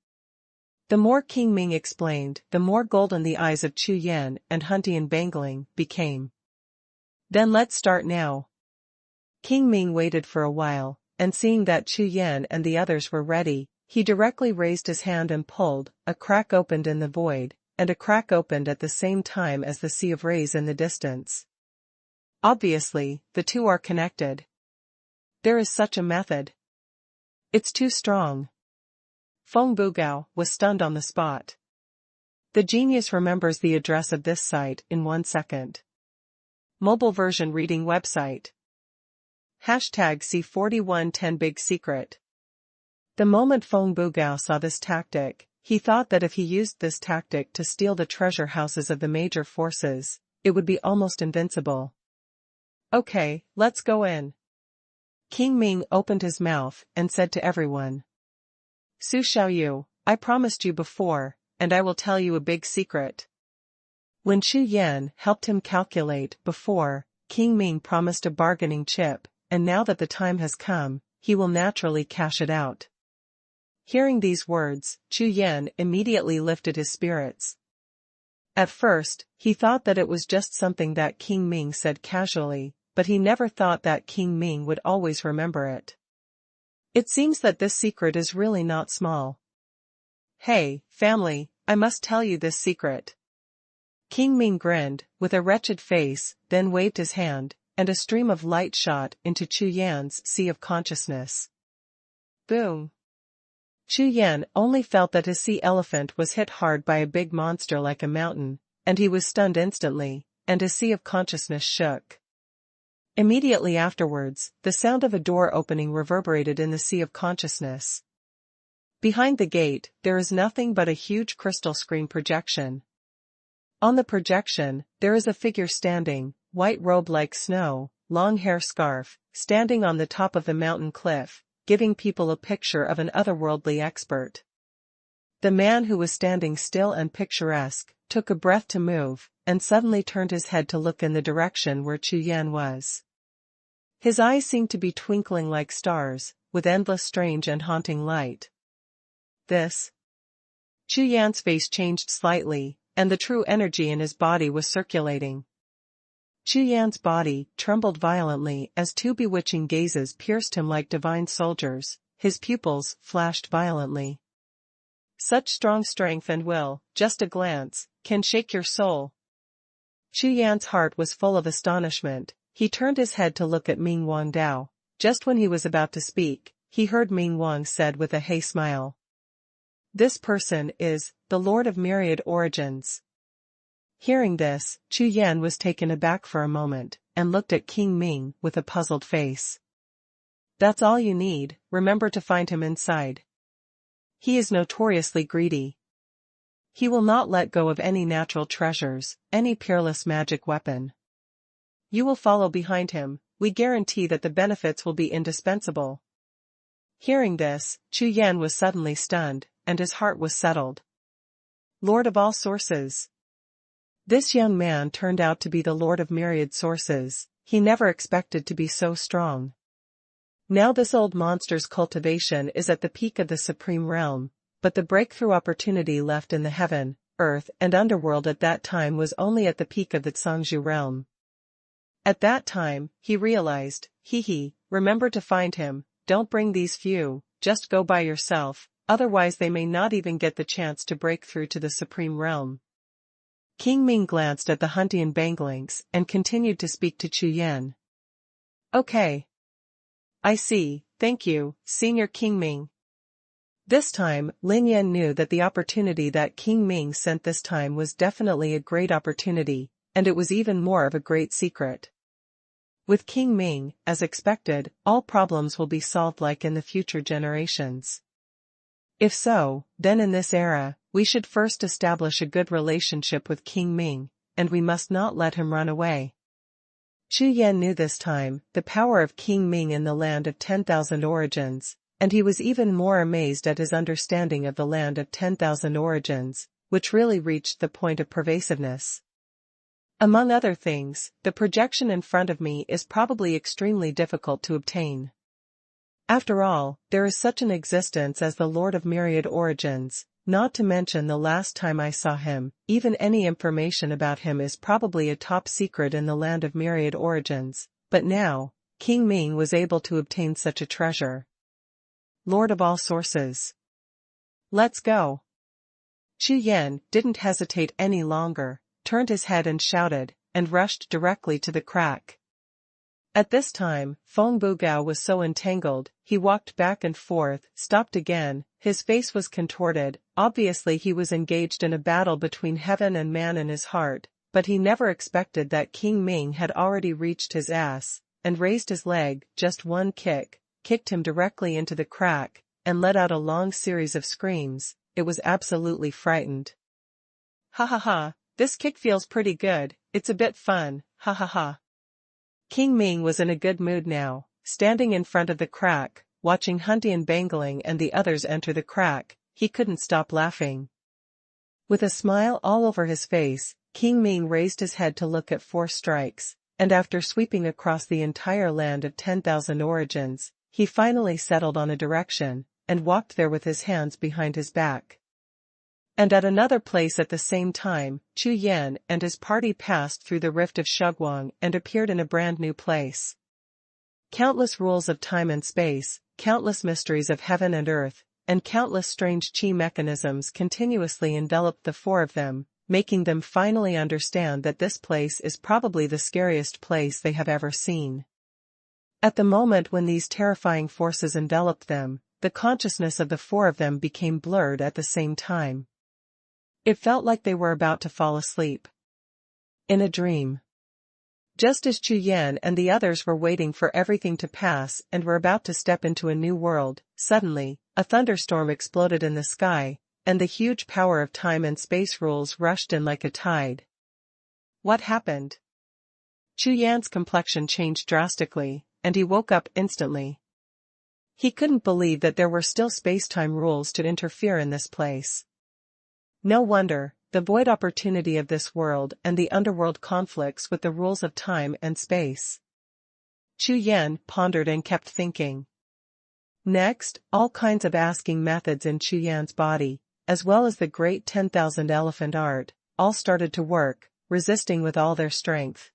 [SPEAKER 1] The more King Ming explained, the more golden the eyes of Chu Yan and Huntian Bangling became. Then let's start now. King Ming waited for a while, and seeing that Chu Yan and the others were ready, he directly raised his hand and pulled. A crack opened in the void, and a crack opened at the same time as the sea of rays in the distance. Obviously, the two are connected. There is such a method. It's too strong. Feng Bugao was stunned on the spot. The genius remembers the address of this site in 1 second. Mobile version reading website. #C4110 Big Secret. The moment Feng Bugao saw this tactic, he thought that if he used this tactic to steal the treasure houses of the major forces, it would be almost invincible. Okay, let's go in. King Ming opened his mouth and said to everyone. Su Xiaoyu, I promised you before, and I will tell you a big secret. When Chu Yan helped him calculate before, King Ming promised a bargaining chip, and now that the time has come, he will naturally cash it out. Hearing these words, Chu Yan immediately lifted his spirits. At first, he thought that it was just something that King Ming said casually, but he never thought that King Ming would always remember it. It seems that this secret is really not small. Hey, family, I must tell you this secret. King Ming grinned, with a wretched face, then waved his hand, and a stream of light shot into Chu Yan's sea of consciousness. Boom! Chu Yan only felt that his sea elephant was hit hard by a big monster like a mountain, and he was stunned instantly, and his sea of consciousness shook. Immediately afterwards, the sound of a door opening reverberated in the sea of consciousness. Behind the gate, there is nothing but a huge crystal screen projection. On the projection, there is a figure standing, white robe like snow, long hair scarf, standing on the top of the mountain cliff, giving people a picture of an otherworldly expert. The man who was standing still and picturesque, took a breath to move, and suddenly turned his head to look in the direction where Chu Yan was. His eyes seemed to be twinkling like stars, with endless strange and haunting light. This Chu Yan's face changed slightly, and the true energy in his body was circulating. Chu Yan's body trembled violently as two bewitching gazes pierced him like divine soldiers, his pupils flashed violently. Such strong strength and will, just a glance, can shake your soul. Chu Yan's heart was full of astonishment. He turned his head to look at Ming Wang Dao. Just when he was about to speak, he heard Ming Wang said with a hey smile. This person is the Lord of Myriad Origins. Hearing this, Chu Yan was taken aback for a moment, and looked at King Ming with a puzzled face. That's all you need, remember to find him inside. He is notoriously greedy. He will not let go of any natural treasures, any peerless magic weapon. You will follow behind him, we guarantee that the benefits will be indispensable. Hearing this, Chu Yan was suddenly stunned, and his heart was settled. Lord of all sources. This young man turned out to be the Lord of Myriad Sources. He never expected to be so strong. Now this old monster's cultivation is at the peak of the supreme realm, but the breakthrough opportunity left in the heaven, earth and underworld at that time was only at the peak of the Zhangzhou realm. At that time, he realized, remember to find him, don't bring these few, just go by yourself, otherwise they may not even get the chance to break through to the supreme realm. King Ming glanced at the Huntian banglings and continued to speak to Chu Yan. Okay. I see, thank you, Senior King Ming. This time, Lin Yan knew that the opportunity that King Ming sent this time was definitely a great opportunity, and it was even more of a great secret. With King Ming, as expected, all problems will be solved like in the future generations. If so, then in this era, we should first establish a good relationship with King Ming, and we must not let him run away. Chu Yan knew this time the power of King Ming in the land of 10,000 origins, and he was even more amazed at his understanding of the land of 10,000 origins, which really reached the point of pervasiveness. Among other things, the projection in front of me is probably extremely difficult to obtain. After all, there is such an existence as the Lord of Myriad Origins, not to mention the last time I saw him, even any information about him is probably a top secret in the land of Myriad Origins, but now, King Ming was able to obtain such a treasure. Lord of all sources. Let's go. Chu Yan didn't hesitate any longer, turned his head and shouted, and rushed directly to the crack. At this time, Feng Bugao was so entangled, he walked back and forth, stopped again, his face was contorted, obviously he was engaged in a battle between heaven and man in his heart, but he never expected that King Ming had already reached his ass, and raised his leg, just one kick, kicked him directly into the crack, and let out a long series of screams. It was absolutely frightened. Ha ha ha, this kick feels pretty good, it's a bit fun, ha ha ha. King Ming was in a good mood now, standing in front of the crack, watching Huntian Bangling and the others enter the crack, he couldn't stop laughing. With a smile all over his face, King Ming raised his head to look at 4 strikes, and after sweeping across the entire land of 10,000 origins, he finally settled on a direction, and walked there with his hands behind his back. And at another place at the same time, Chu Yan and his party passed through the rift of Xuanhuan and appeared in a brand new place. Countless rules of time and space, countless mysteries of heaven and earth, and countless strange chi mechanisms continuously enveloped the 4 of them, making them finally understand that this place is probably the scariest place they have ever seen. At the moment when these terrifying forces enveloped them, the consciousness of the 4 of them became blurred at the same time. It felt like they were about to fall asleep. In a dream. Just as Chu Yan and the others were waiting for everything to pass and were about to step into a new world, suddenly, a thunderstorm exploded in the sky, and the huge power of time and space rules rushed in like a tide. What happened? Chu Yan's complexion changed drastically, and he woke up instantly. He couldn't believe that there were still space-time rules to interfere in this place. No wonder, the void opportunity of this world and the underworld conflicts with the rules of time and space. Chu Yan pondered and kept thinking. Next, all kinds of asking methods in Chu Yan's body, as well as the great 10,000 elephant art, all started to work, resisting with all their strength.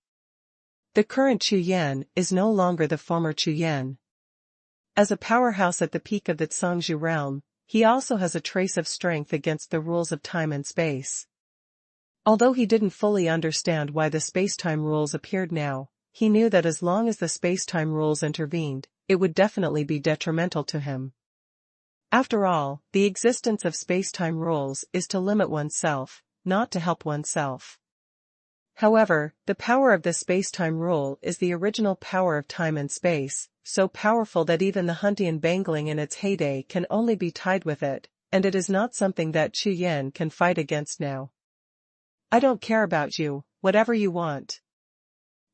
[SPEAKER 1] The current Chu Yan is no longer the former Chu Yan. As a powerhouse at the peak of the Zhangzhou realm, he also has a trace of strength against the rules of time and space. Although he didn't fully understand why the space-time rules appeared now, he knew that as long as the space-time rules intervened, it would definitely be detrimental to him. After all, the existence of space-time rules is to limit oneself, not to help oneself. However, the power of the space-time rule is the original power of time and space, so powerful that even the Huntian Bangling in its heyday can only be tied with it, and it is not something that Chu Yan can fight against now. I don't care about you, whatever you want.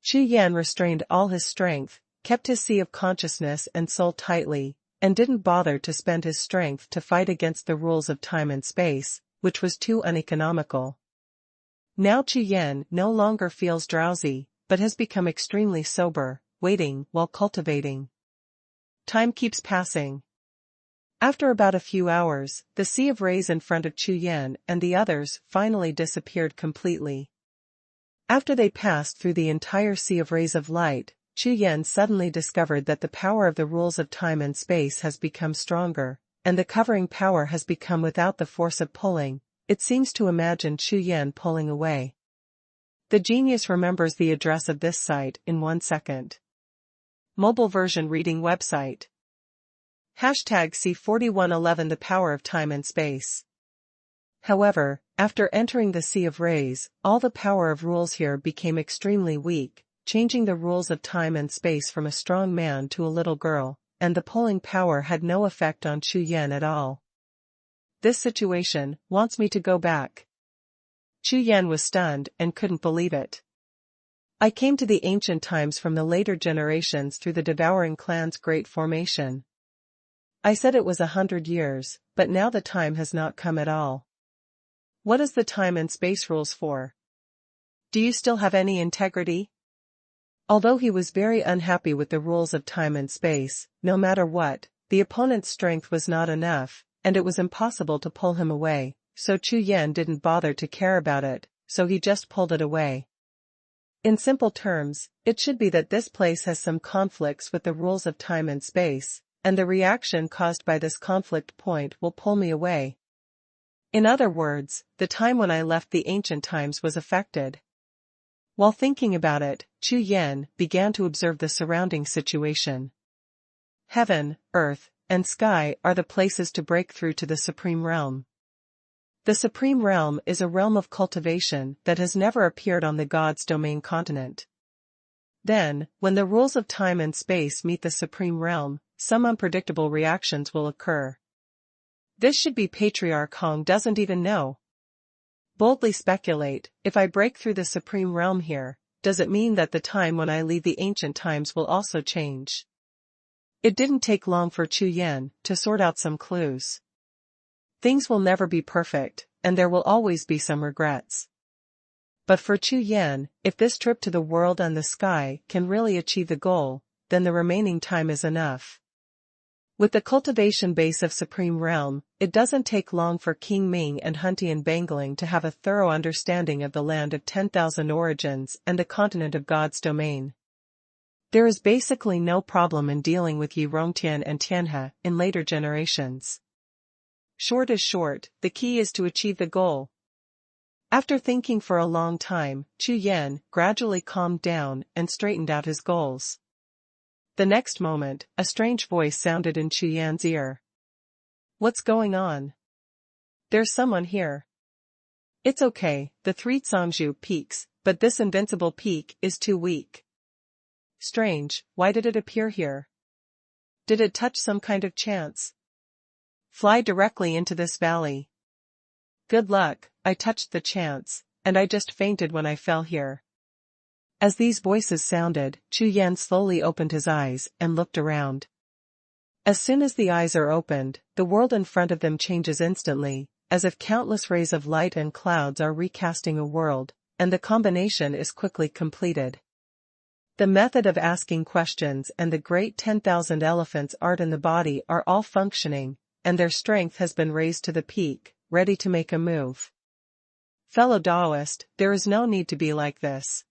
[SPEAKER 1] Chu Yan restrained all his strength, kept his sea of consciousness and soul tightly, and didn't bother to spend his strength to fight against the rules of time and space, which was too uneconomical. Now Chu Yan no longer feels drowsy, but has become extremely sober, waiting while cultivating. Time keeps passing. After about a few hours, the sea of rays in front of Chu Yan and the others finally disappeared completely. After they passed through the entire sea of rays of light, Chu Yan suddenly discovered that the power of the rules of time and space has become stronger, and the covering power has become without the force of pulling. It seems to imagine Chu Yan pulling away. The genius remembers the address of this site in 1 second. Mobile version reading website. #C4111 The power of time and space. However, after entering the sea of rays, all the power of rules here became extremely weak, changing the rules of time and space from a strong man to a little girl, and the pulling power had no effect on Chu Yan at all. This situation wants me to go back. Chu Yan was stunned and couldn't believe it. I came to the ancient times from the later generations through the devouring clan's great formation. I said it was 100 years, but now the time has not come at all. What is the time and space rules for? Do you still have any integrity? Although he was very unhappy with the rules of time and space, no matter what, the opponent's strength was not enough, and it was impossible to pull him away, so Chu Yan didn't bother to care about it, so he just pulled it away. In simple terms, it should be that this place has some conflicts with the rules of time and space, and the reaction caused by this conflict point will pull me away. In other words, the time when I left the ancient times was affected. While thinking about it, Chu Yan began to observe the surrounding situation. Heaven, earth, and sky are the places to break through to the Supreme Realm. The Supreme Realm is a realm of cultivation that has never appeared on the God's domain continent. Then, when the rules of time and space meet the Supreme Realm, some unpredictable reactions will occur. This should be Patriarch Hong doesn't even know. Boldly speculate, if I break through the Supreme Realm here, does it mean that the time when I leave the ancient times will also change? It didn't take long for Chu Yan to sort out some clues. Things will never be perfect, and there will always be some regrets. But for Chu Yan, if this trip to the world and the sky can really achieve the goal, then the remaining time is enough. With the cultivation base of Supreme Realm, it doesn't take long for King Ming and Huntian Bangling to have a thorough understanding of the land of 10,000 origins and the continent of God's domain. There is basically no problem in dealing with Yi Rongtian and Tianhe in later generations. Short is short, the key is to achieve the goal. After thinking for a long time, Chu Yan gradually calmed down and straightened out his goals. The next moment, a strange voice sounded in Chu Yan's ear. What's going on? There's someone here. It's okay, the 3 Zhangzhou peaks, but this invincible peak is too weak. Strange, why did it appear here? Did it touch some kind of chance? Fly directly into this valley. Good luck, I touched the chance, and I just fainted when I fell here. As these voices sounded, Chu Yan slowly opened his eyes and looked around. As soon as the eyes are opened, the world in front of them changes instantly, as if countless rays of light and clouds are recasting a world, and the combination is quickly completed. The method of asking questions and the great 10,000 elephants' art in the body are all functioning, and their strength has been raised to the peak, ready to make a move. Fellow Taoist, there is no need to be like this.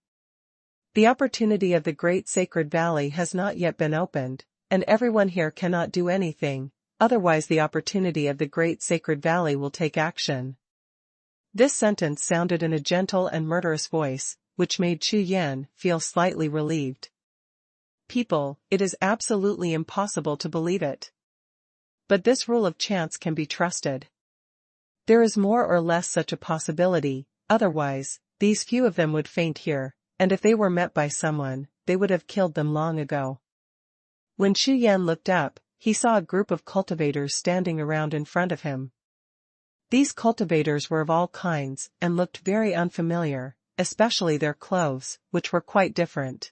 [SPEAKER 1] The opportunity of the Great Sacred Valley has not yet been opened, and everyone here cannot do anything, otherwise the opportunity of the Great Sacred Valley will take action. This sentence sounded in a gentle and murderous voice, which made Chu Yan feel slightly relieved. People, it is absolutely impossible to believe it. But this rule of chance can be trusted. There is more or less such a possibility, otherwise, these few of them would faint here, and if they were met by someone, they would have killed them long ago. When Chu Yan looked up, he saw a group of cultivators standing around in front of him. These cultivators were of all kinds and looked very unfamiliar, especially their clothes, which were quite different.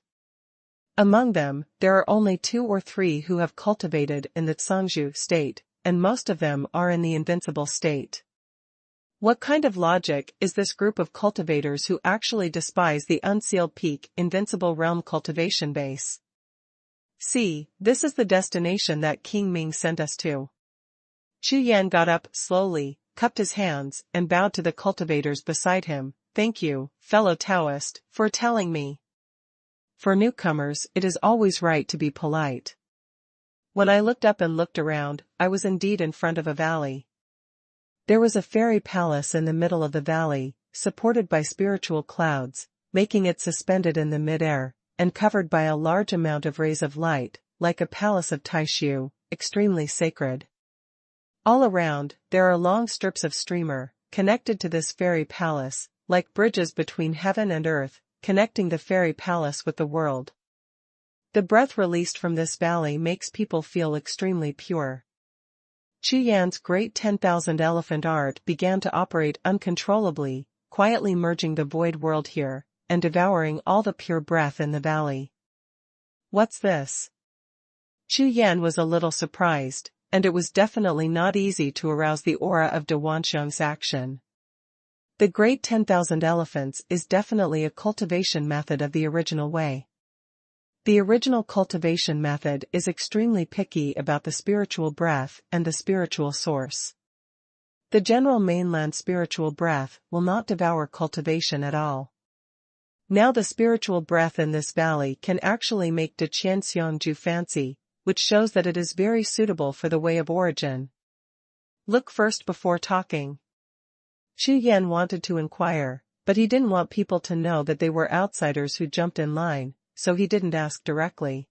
[SPEAKER 1] Among them, there are only 2 or 3 who have cultivated in the Zhangzhu state, and most of them are in the invincible state. What kind of logic is this group of cultivators who actually despise the unsealed peak invincible realm cultivation base? See, this is the destination that King Ming sent us to. Chu Yan got up slowly, cupped his hands, and bowed to the cultivators beside him. Thank you, fellow Taoist, for telling me. For newcomers, it is always right to be polite. When I looked up and looked around, I was indeed in front of a valley. There was a fairy palace in the middle of the valley, supported by spiritual clouds, making it suspended in the mid-air, and covered by a large amount of rays of light, like a palace of Taishu, extremely sacred. All around, there are long strips of streamer, connected to this fairy palace, like bridges between heaven and earth, connecting the fairy palace with the world. The breath released from this valley makes people feel extremely pure. Chu Yan's great 10,000 elephant art began to operate uncontrollably, quietly merging the void world here, and devouring all the pure breath in the valley. What's this? Chu Yan was a little surprised, and it was definitely not easy to arouse the aura of De Wanxiang's action. The Great 10,000 Elephants is definitely a cultivation method of the original way. The original cultivation method is extremely picky about the spiritual breath and the spiritual source. The general mainland spiritual breath will not devour cultivation at all. Now the spiritual breath in this valley can actually make De Qianxiangju fancy, which shows that it is very suitable for the way of origin. Look first before talking. Chu Yan wanted to inquire, but he didn't want people to know that they were outsiders who jumped in line, so he didn't ask directly.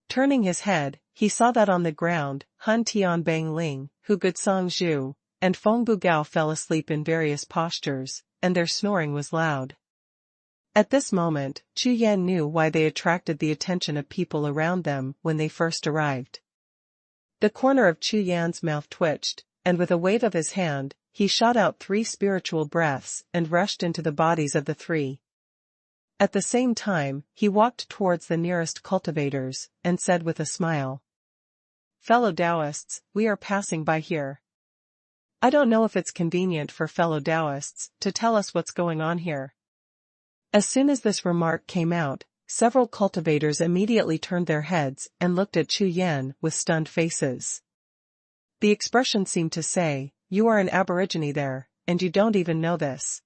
[SPEAKER 1] Turning his head, he saw that on the ground, Han Tianbang Ling, Hu Gutsong Zhu, and Feng Bugao fell asleep in various postures, and their snoring was loud. At this moment, Chu Yan knew why they attracted the attention of people around them when they first arrived. The corner of Chu Yan's mouth twitched, and with a wave of his hand, he shot out 3 spiritual breaths and rushed into the bodies of the 3. At the same time, he walked towards the nearest cultivators, and said with a smile, "Fellow Taoists, we are passing by here. I don't know if it's convenient for fellow Taoists to tell us what's going on here." As soon as this remark came out, several cultivators immediately turned their heads and looked at Chu Yan with stunned faces. The expression seemed to say, "You are an aborigine there, and you don't even know this."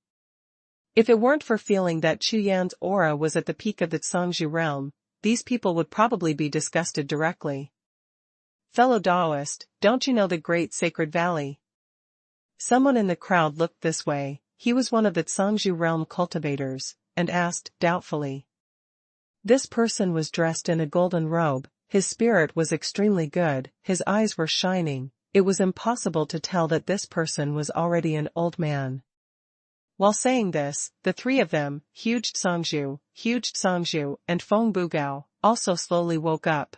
[SPEAKER 1] If it weren't for feeling that Chu Yan's aura was at the peak of the Zhangzhu realm, these people would probably be disgusted directly. "Fellow Taoist, don't you know the Great Sacred Valley?" Someone in the crowd looked this way. He was one of the Zhangzhu realm cultivators, and asked doubtfully. This person was dressed in a golden robe, his spirit was extremely good, his eyes were shining. It was impossible to tell that this person was already an old man. While saying this, the 3 of them, Huge Zhangzhu, and Feng Bugao, also slowly woke up.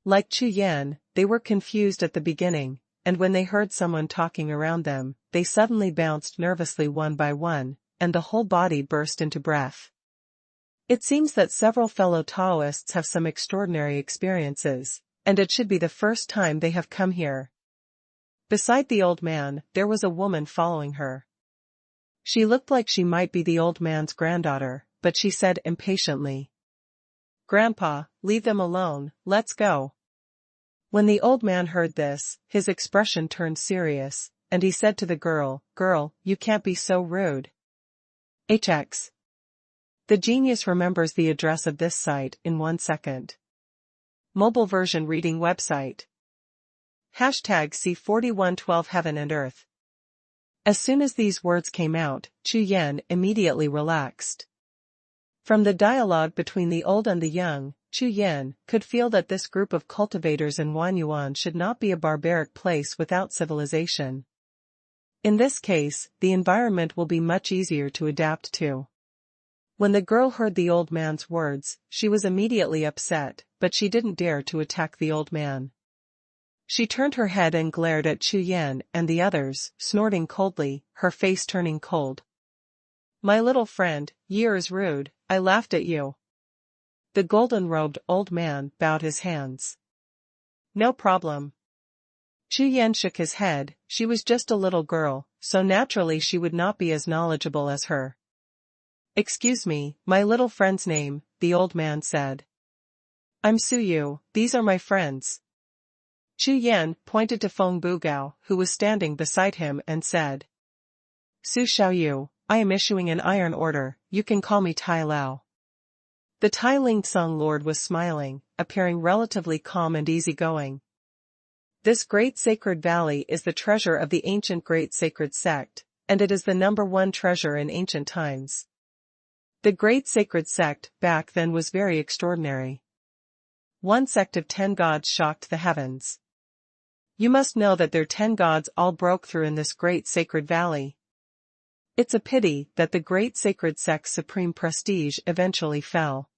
[SPEAKER 1] Like Chu Yan, they were confused at the beginning, and when they heard someone talking around them, they suddenly bounced nervously one by one, and the whole body burst into breath. It seems that several fellow Taoists have some extraordinary experiences, and it should be the first time they have come here. Beside the old man, there was a woman following her. She looked like she might be the old man's granddaughter, but she said impatiently, "Grandpa, leave them alone, let's go." When the old man heard this, his expression turned serious, and he said to the girl, "Girl, you can't be so rude." HX. The genius remembers the address of this site in 1 second. Mobile version reading website. Hashtag C4112 Heaven and Earth. As soon as these words came out, Chu Yan immediately relaxed. From the dialogue between the old and the young, Chu Yan could feel that this group of cultivators in Xuanhuan should not be a barbaric place without civilization. In this case, the environment will be much easier to adapt to. When the girl heard the old man's words, she was immediately upset, but she didn't dare to attack the old man. She turned her head and glared at Chu Yan and the others, snorting coldly, her face turning cold. "My little friend, you is rude, I laughed at you." The golden-robed old man bowed his hands. "No problem." Chu Yan shook his head. She was just a little girl, so naturally she would not be as knowledgeable as her. "Excuse me, my little friend's name," the old man said. "I'm Suyu, these are my friends." Chu Yan pointed to Feng Bugao, who was standing beside him, and said, "Su Xiaoyu, I am issuing an iron order, you can call me Tai Lao." The Tai Lingsong Lord was smiling, appearing relatively calm and easygoing. This great sacred valley is the treasure of the ancient great sacred sect, and it is the #1 treasure in ancient times. The great sacred sect back then was very extraordinary. One sect of 10 gods shocked the heavens. You must know that their 10 gods all broke through in this great sacred valley. It's a pity that the great sacred sect's supreme prestige eventually fell.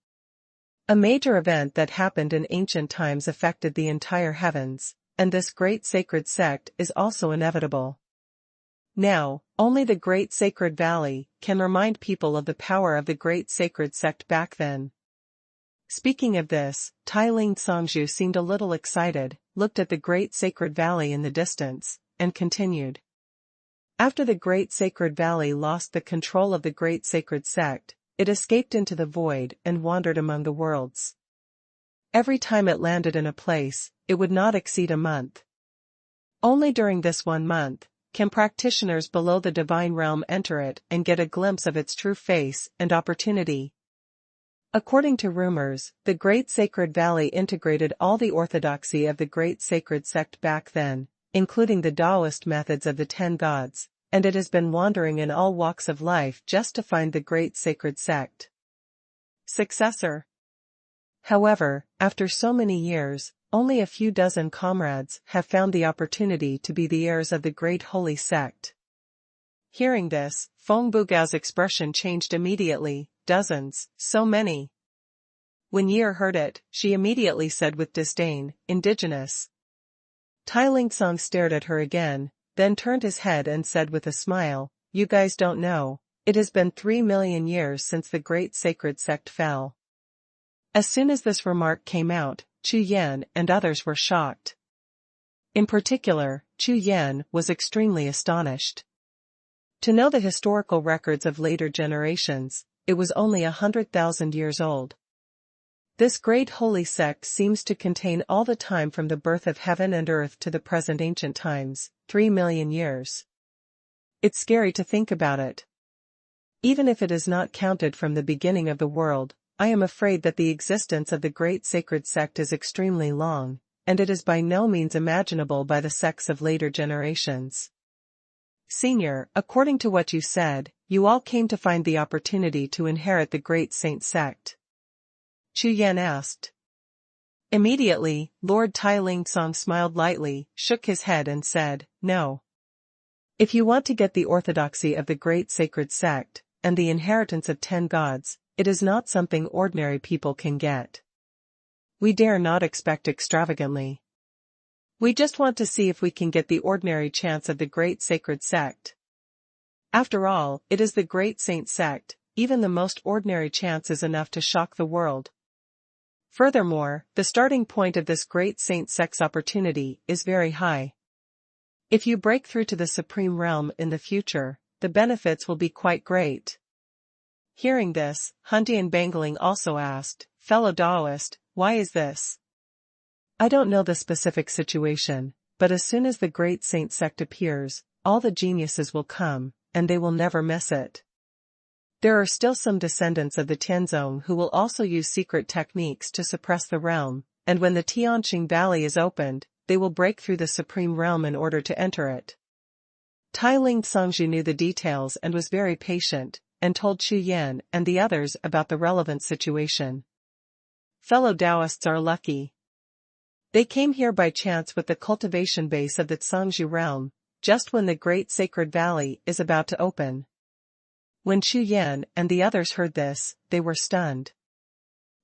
[SPEAKER 1] A major event that happened in ancient times affected the entire heavens, and this great sacred sect is also inevitable. Now, only the great sacred valley can remind people of the power of the great sacred sect back then. Speaking of this, Tai Ling Songzhu seemed a little excited, looked at the great sacred valley in the distance, and continued. After the great sacred valley lost the control of the great sacred sect, it escaped into the void and wandered among the worlds. Every time it landed in a place, it would not exceed a month. Only during this 1 month, can practitioners below the divine realm enter it and get a glimpse of its true face and opportunity. According to rumors, the Great Sacred Valley integrated all the orthodoxy of the Great Sacred Sect back then, including the Taoist methods of the 10 gods, and it has been wandering in all walks of life just to find the Great Sacred Sect successor. However, after so many years, only a few dozen comrades have found the opportunity to be the heirs of the Great Holy Sect. Hearing this, Feng Bugao's expression changed immediately. "Dozens, so many." When Yer heard it, she immediately said with disdain, "Indigenous." Tai Lingsong stared at her again, then turned his head and said with a smile, "You guys don't know, it has been 3 million years since the great sacred sect fell." As soon as this remark came out, Chu Yan and others were shocked. In particular, Chu Yan was extremely astonished. To know the historical records of later generations, it was only 100,000 years old. This great holy sect seems to contain all the time from the birth of heaven and earth to the present ancient times, 3 million years. It's scary to think about it. Even if it is not counted from the beginning of the world, I am afraid that the existence of the great sacred sect is extremely long, and it is by no means imaginable by the sects of later generations. Senior, according to what you said, you all came to find the opportunity to inherit the great saint sect. Chu Yan asked. Immediately, Lord Tai Lingsong smiled lightly, shook his head and said, "No. If you want to get the orthodoxy of the great sacred sect, and the inheritance of 10 gods, it is not something ordinary people can get. We dare not expect extravagantly. We just want to see if we can get the ordinary chance of the great sacred sect. After all, it is the great saint sect, even the most ordinary chance is enough to shock the world. Furthermore, the starting point of this great saint sect's opportunity is very high. If you break through to the supreme realm in the future, the benefits will be quite great." Hearing this, Huntian Bangling also asked, "Fellow Taoist, why is this?" "I don't know the specific situation, but as soon as the great saint sect appears, all the geniuses will come, and they will never miss it. There are still some descendants of the Tianzong who will also use secret techniques to suppress the realm, and when the Tianqing Valley is opened, they will break through the supreme realm in order to enter it. Tai Ling Songzhu knew the details and was very patient, and told Chu Yan and the others about the relevant situation. Fellow Taoists are lucky. They came here by chance with the cultivation base of the Songzhu realm, just when the great sacred valley is about to open. When Chu Yan and the others heard this, they were stunned.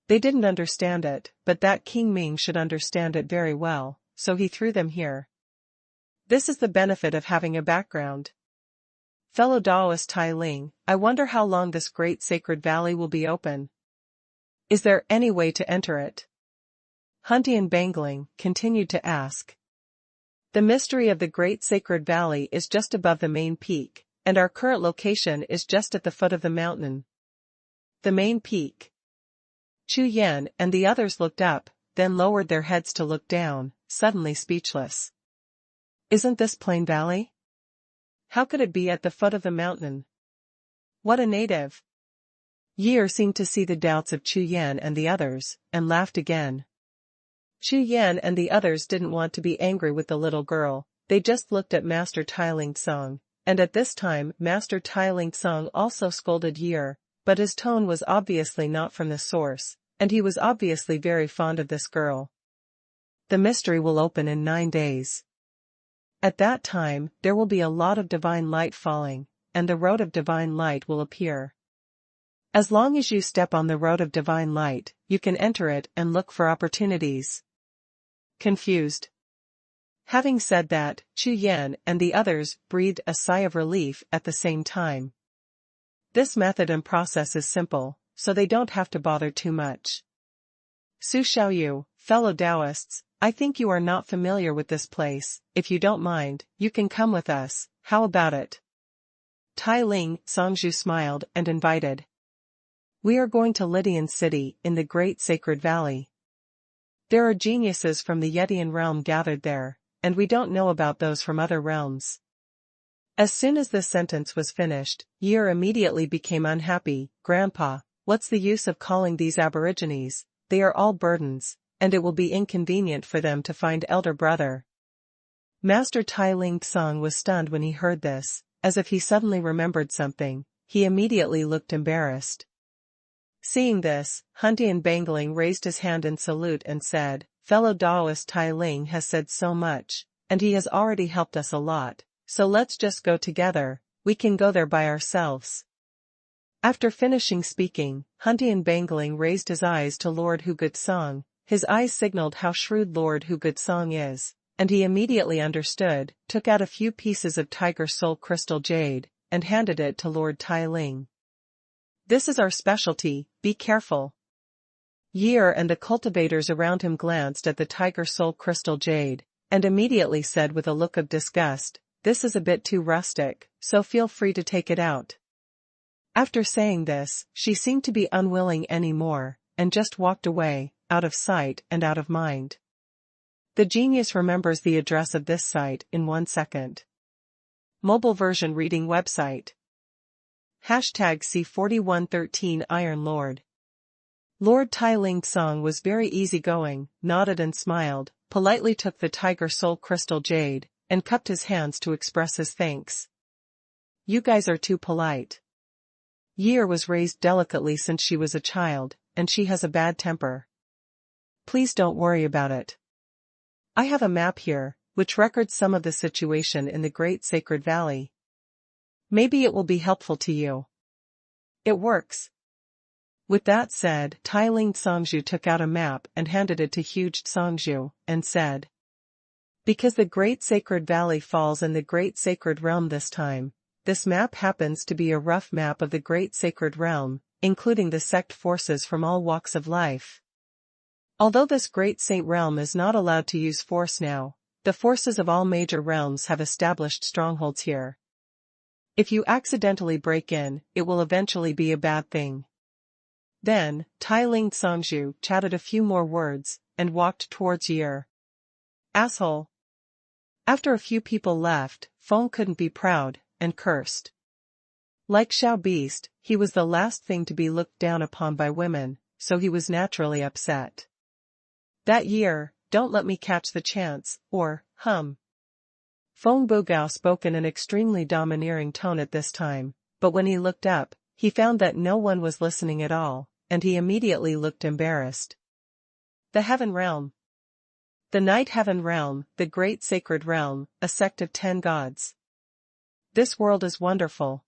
[SPEAKER 1] They didn't understand it, but that King Ming should understand it very well, so he threw them here. This is the benefit of having a background. Fellow Taoist Tai Ling, I wonder how long this great sacred valley will be open. Is there any way to enter it? Huntian Bangling continued to ask. The mystery of the great sacred valley is just above the main peak, and our current location is just at the foot of the mountain. The main peak. Chu Yan and the others looked up, then lowered their heads to look down, suddenly speechless. Isn't this Plain Valley? How could it be at the foot of the mountain? What a native! Yi seemed to see the doubts of Chu Yan and the others, and laughed again. Chu Yan and the others didn't want to be angry with the little girl, they just looked at Master Tai Ling Song, and at this time Master Tai Ling Song also scolded Yi, but his tone was obviously not from the source, and he was obviously very fond of this girl. The mystery will open in 9 days. At that time, there will be a lot of divine light falling, and the road of divine light will appear. As long as you step on the road of divine light, you can enter it and look for opportunities. Confused. Having said that, Chu Yan and the others breathed a sigh of relief at the same time. This method and process is simple, so they don't have to bother too much. Su Xiaoyu, fellow Taoists, I think you are not familiar with this place. If you don't mind, you can come with us, how about it? Tai Ling Songzhu smiled and invited. We are going to Lydian City in the Great Sacred Valley. There are geniuses from the Yetian realm gathered there, and we don't know about those from other realms. As soon as this sentence was finished, Yi immediately became unhappy. Grandpa, what's the use of calling these aborigines? They are all burdens, and it will be inconvenient for them to find elder brother. Master Tai Ling Song was stunned when he heard this, as if he suddenly remembered something. He immediately looked embarrassed. Seeing this, Huntian Bangling raised his hand in salute and said, Fellow Taoist Tai Ling has said so much, and he has already helped us a lot, so let's just go together, we can go there by ourselves. After finishing speaking, Huntian Bangling raised his eyes to Lord Hu Gutsong. His eyes signaled how shrewd Lord Hu Gutsong is, and he immediately understood, took out a few pieces of tiger soul crystal jade, and handed it to Lord Tai Ling. This is our specialty, be careful. Yi and the cultivators around him glanced at the tiger soul crystal jade, and immediately said with a look of disgust, this is a bit too rustic, so feel free to take it out. After saying this, she seemed to be unwilling any more, and just walked away, out of sight and out of mind. The genius remembers the address of this site in 1 second. Mobile version reading website. #C4113 Iron Lord. Lord Tai Ling Song was very easygoing, nodded and smiled, politely took the tiger soul crystal jade, and cupped his hands to express his thanks. You guys are too polite. Yi was raised delicately since she was a child, and she has a bad temper. Please don't worry about it. I have a map here, which records some of the situation in the Great Sacred Valley. Maybe it will be helpful to you. It works. With that said, Tai Ling Songzhu took out a map and handed it to Huge Songzhu, and said, because the Great Sacred Valley falls in the Great Sacred Realm this time, this map happens to be a rough map of the Great Sacred Realm, including the sect forces from all walks of life. Although this Great Saint Realm is not allowed to use force now, the forces of all major realms have established strongholds here. If you accidentally break in, it will eventually be a bad thing. Then, Tai Ling Songzhu chatted a few more words, and walked towards Yi. Asshole. After a few people left, Feng couldn't be proud, and cursed. Like Xiao Beast, he was the last thing to be looked down upon by women, so he was naturally upset. That year, don't let me catch the chance, or, Feng Bugao spoke in an extremely domineering tone at this time, but when he looked up, he found that no one was listening at all, and he immediately looked embarrassed. The Heaven Realm. The Night Heaven Realm, the Great Sacred Realm, a sect of 10 gods. This world is wonderful.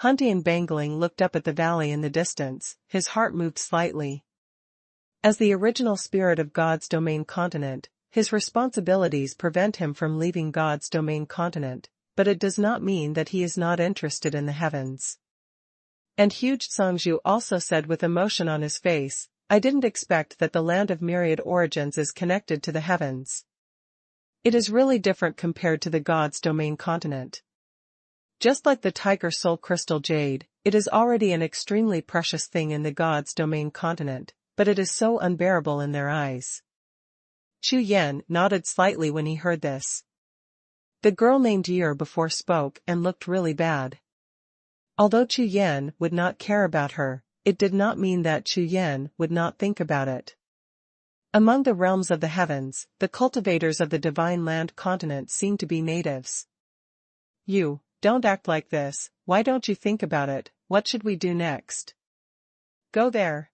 [SPEAKER 1] Huntian Bangling looked up at the valley in the distance, his heart moved slightly. As the original spirit of God's domain continent, his responsibilities prevent him from leaving God's domain continent, but it does not mean that he is not interested in the heavens. And huge Songzhu also said with emotion on his face, I didn't expect that the land of myriad origins is connected to the heavens. It is really different compared to the God's domain continent. Just like the Tiger Soul Crystal Jade, it is already an extremely precious thing in the God's domain continent, but it is so unbearable in their eyes. Chu Yan nodded slightly when he heard this. The girl named Year before spoke and looked really bad. Although Chu Yan would not care about her, it did not mean that Chu Yan would not think about it. Among the realms of the heavens, the cultivators of the divine land continent seem to be natives. You, don't act like this, why don't you think about it, what should we do next? Go there.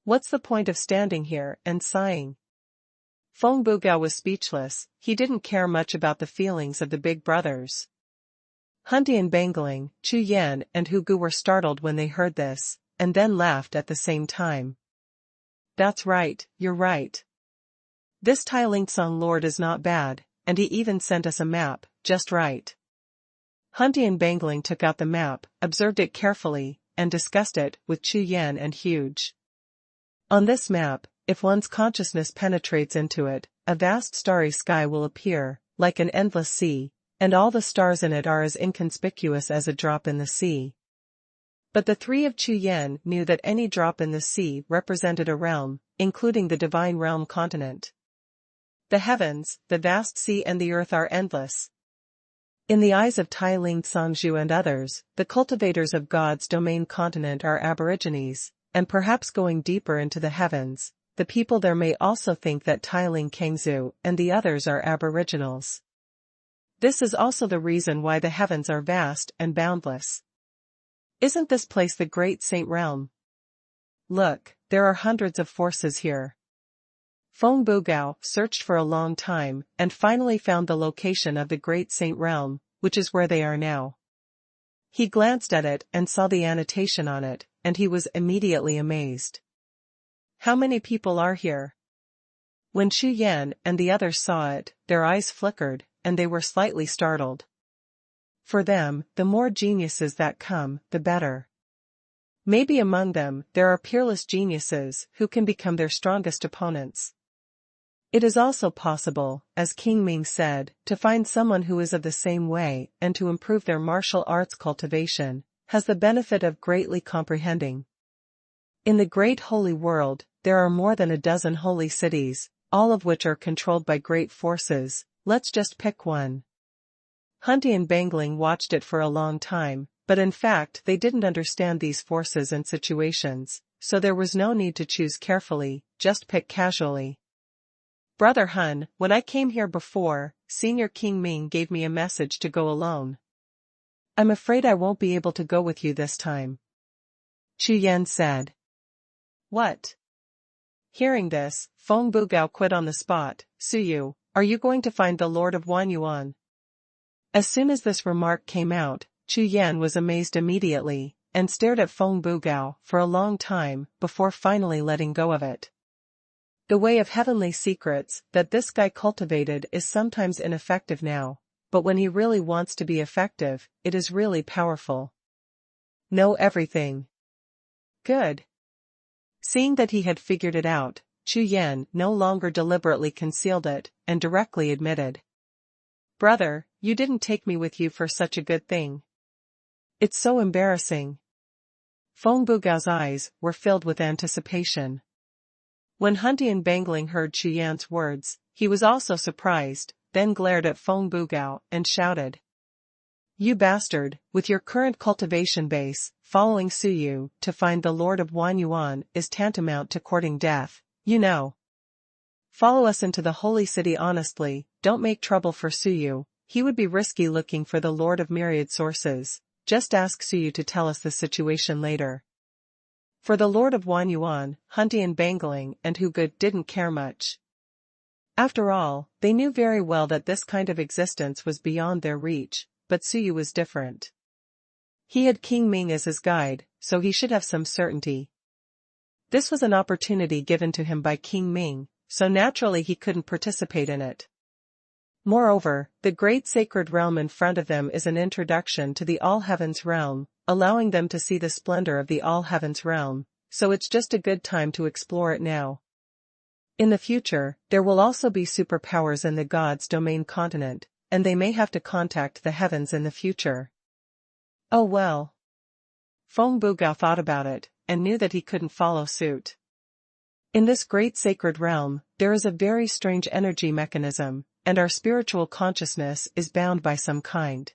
[SPEAKER 1] What's the point of standing here and sighing? Feng Bugao was speechless, he didn't care much about the feelings of the big brothers. Huntian Bangling, Chu Yan and Hu Gu were startled when they heard this, and then laughed at the same time. That's right, you're right. This Tai Lingsong Lord is not bad, and he even sent us a map, just right. Huntian Bangling took out the map, observed it carefully, and discussed it with Chu Yan and Huge. On this map, if one's consciousness penetrates into it, a vast starry sky will appear, like an endless sea, and all the stars in it are as inconspicuous as a drop in the sea. But the three of Chu Yan knew that any drop in the sea represented a realm, including the divine realm continent. The heavens, the vast sea and the earth are endless. In the eyes of Tai Ling Songzhu and others, the cultivators of God's domain continent are aborigines, and perhaps going deeper into the heavens, the people there may also think that Tai Ling Kangzhu and the others are aboriginals. This is also the reason why the heavens are vast and boundless. Isn't this place the Great Saint Realm? Look, there are hundreds of forces here. Feng Bugao searched for a long time and finally found the location of the Great Saint Realm, which is where they are now. He glanced at it and saw the annotation on it, and he was immediately amazed. How many people are here? When Chu Yan and the others saw it, their eyes flickered, and they were slightly startled. For them, the more geniuses that come, the better. Maybe among them, there are peerless geniuses who can become their strongest opponents. It is also possible, as King Ming said, to find someone who is of the same way and to improve their martial arts cultivation, has the benefit of greatly comprehending. In the great holy world, there are more than a dozen holy cities, all of which are controlled by great forces. Let's just pick one. Huntian Bangling watched it for a long time, but in fact they didn't understand these forces and situations, so there was no need to choose carefully, just pick casually. Brother Hun, when I came here before, Senior King Ming gave me a message to go alone. I'm afraid I won't be able to go with you this time. Chu Yan said. What? Hearing this, Feng Bugao quit on the spot. Suyu, are you going to find the Lord of Xuanhuan? As soon as this remark came out, Chu Yan was amazed immediately, and stared at Feng Bugao for a long time before finally letting go of it. The way of heavenly secrets that this guy cultivated is sometimes ineffective now, but when he really wants to be effective, it is really powerful. Know everything. Good. Seeing that he had figured it out, Chu Yan no longer deliberately concealed it, and directly admitted. Brother, you didn't take me with you for such a good thing. It's so embarrassing. Feng Bugao's eyes were filled with anticipation. When Huntian Bangling heard Chu Yan's words, he was also surprised, then glared at Feng Bugao and shouted. You bastard, with your current cultivation base, following Suyu to find the Lord of Huanyuan is tantamount to courting death, you know. Follow us into the holy city honestly, don't make trouble for Suyu, he would be risky looking for the Lord of Myriad Sources, just ask Suyu to tell us the situation later. For the Lord of Huanyuan, Hunty and Bangling and Hugood didn't care much. After all, they knew very well that this kind of existence was beyond their reach, but Suyu was different. He had King Ming as his guide, so he should have some certainty. This was an opportunity given to him by King Ming, so naturally he couldn't participate in it. Moreover, the great sacred realm in front of them is an introduction to the All-Heavens realm, allowing them to see the splendor of the All-Heavens realm, so it's just a good time to explore it now. In the future, there will also be superpowers in the gods' domain continent, and they may have to contact the heavens in the future. Oh well. Feng Bugao thought about it, and knew that he couldn't follow suit. In this great sacred realm, there is a very strange energy mechanism, and our spiritual consciousness is bound by some kind.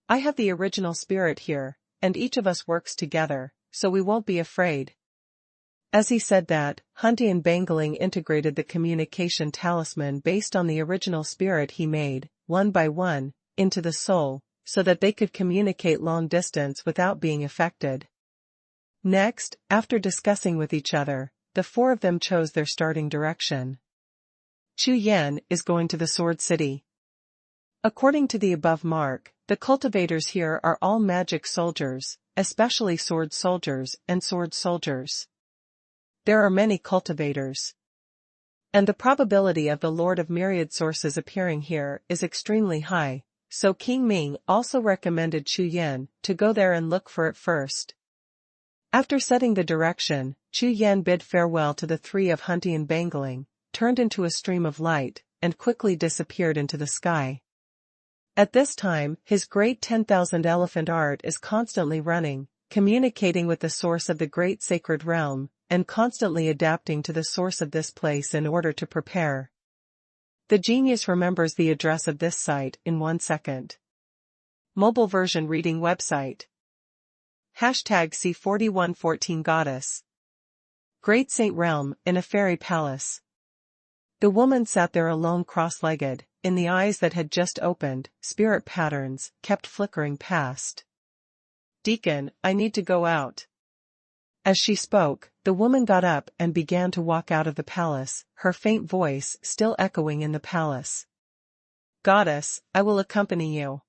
[SPEAKER 1] I have the original spirit here, and each of us works together, so we won't be afraid. As he said that, Hunty and Bangling integrated the communication talisman based on the original spirit he made, one by one, into the soul, so that they could communicate long distance without being affected. Next, after discussing with each other, the four of them chose their starting direction. Chu Yan is going to the Sword City. According to the above mark, the cultivators here are all magic soldiers, especially sword soldiers and sword soldiers. There are many cultivators. And the probability of the Lord of Myriad Sources appearing here is extremely high, so King Ming also recommended Chu Yan to go there and look for it first. After setting the direction, Chu Yan bid farewell to the three of Hunty and Bangling, turned into a stream of light, and quickly disappeared into the sky. At this time, his great 10,000 elephant art is constantly running, communicating with the source of the great sacred realm, and constantly adapting to the source of this place in order to prepare. The genius remembers the address of this site in 1 second. Mobile version reading website. #C4114 Goddess. Great Saint Realm, in a fairy palace. The woman sat there alone cross-legged, in the eyes that had just opened, spirit patterns kept flickering past. Deacon, I need to go out. As she spoke, the woman got up and began to walk out of the palace, her faint voice still echoing in the palace. Goddess, I will accompany you.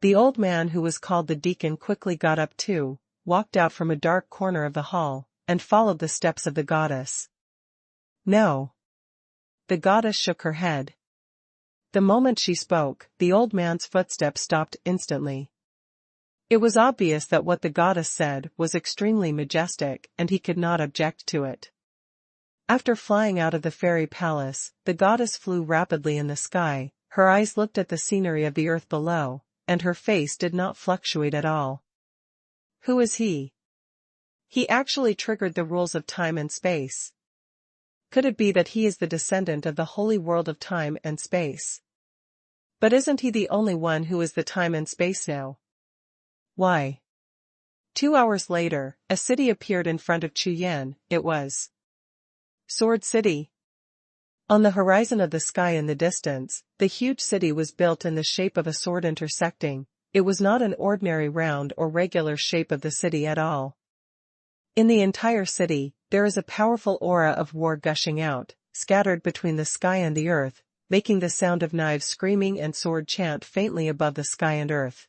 [SPEAKER 1] The old man who was called the deacon quickly got up too, walked out from a dark corner of the hall, and followed the steps of the goddess. No. The goddess shook her head. The moment she spoke, the old man's footsteps stopped instantly. It was obvious that what the goddess said was extremely majestic and he could not object to it. After flying out of the fairy palace, the goddess flew rapidly in the sky, her eyes looked at the scenery of the earth below, and her face did not fluctuate at all. Who is he? He actually triggered the rules of time and space. Could it be that he is the descendant of the holy world of time and space? But isn't he the only one who is the time and space now? Why? 2 hours later, a city appeared in front of Chu Yan. It was Sword City. On the horizon of the sky in the distance, the huge city was built in the shape of a sword intersecting. It was not an ordinary round or regular shape of the city at all. In the entire city, there is a powerful aura of war gushing out, scattered between the sky and the earth, making the sound of knives screaming and sword chant faintly above the sky and earth.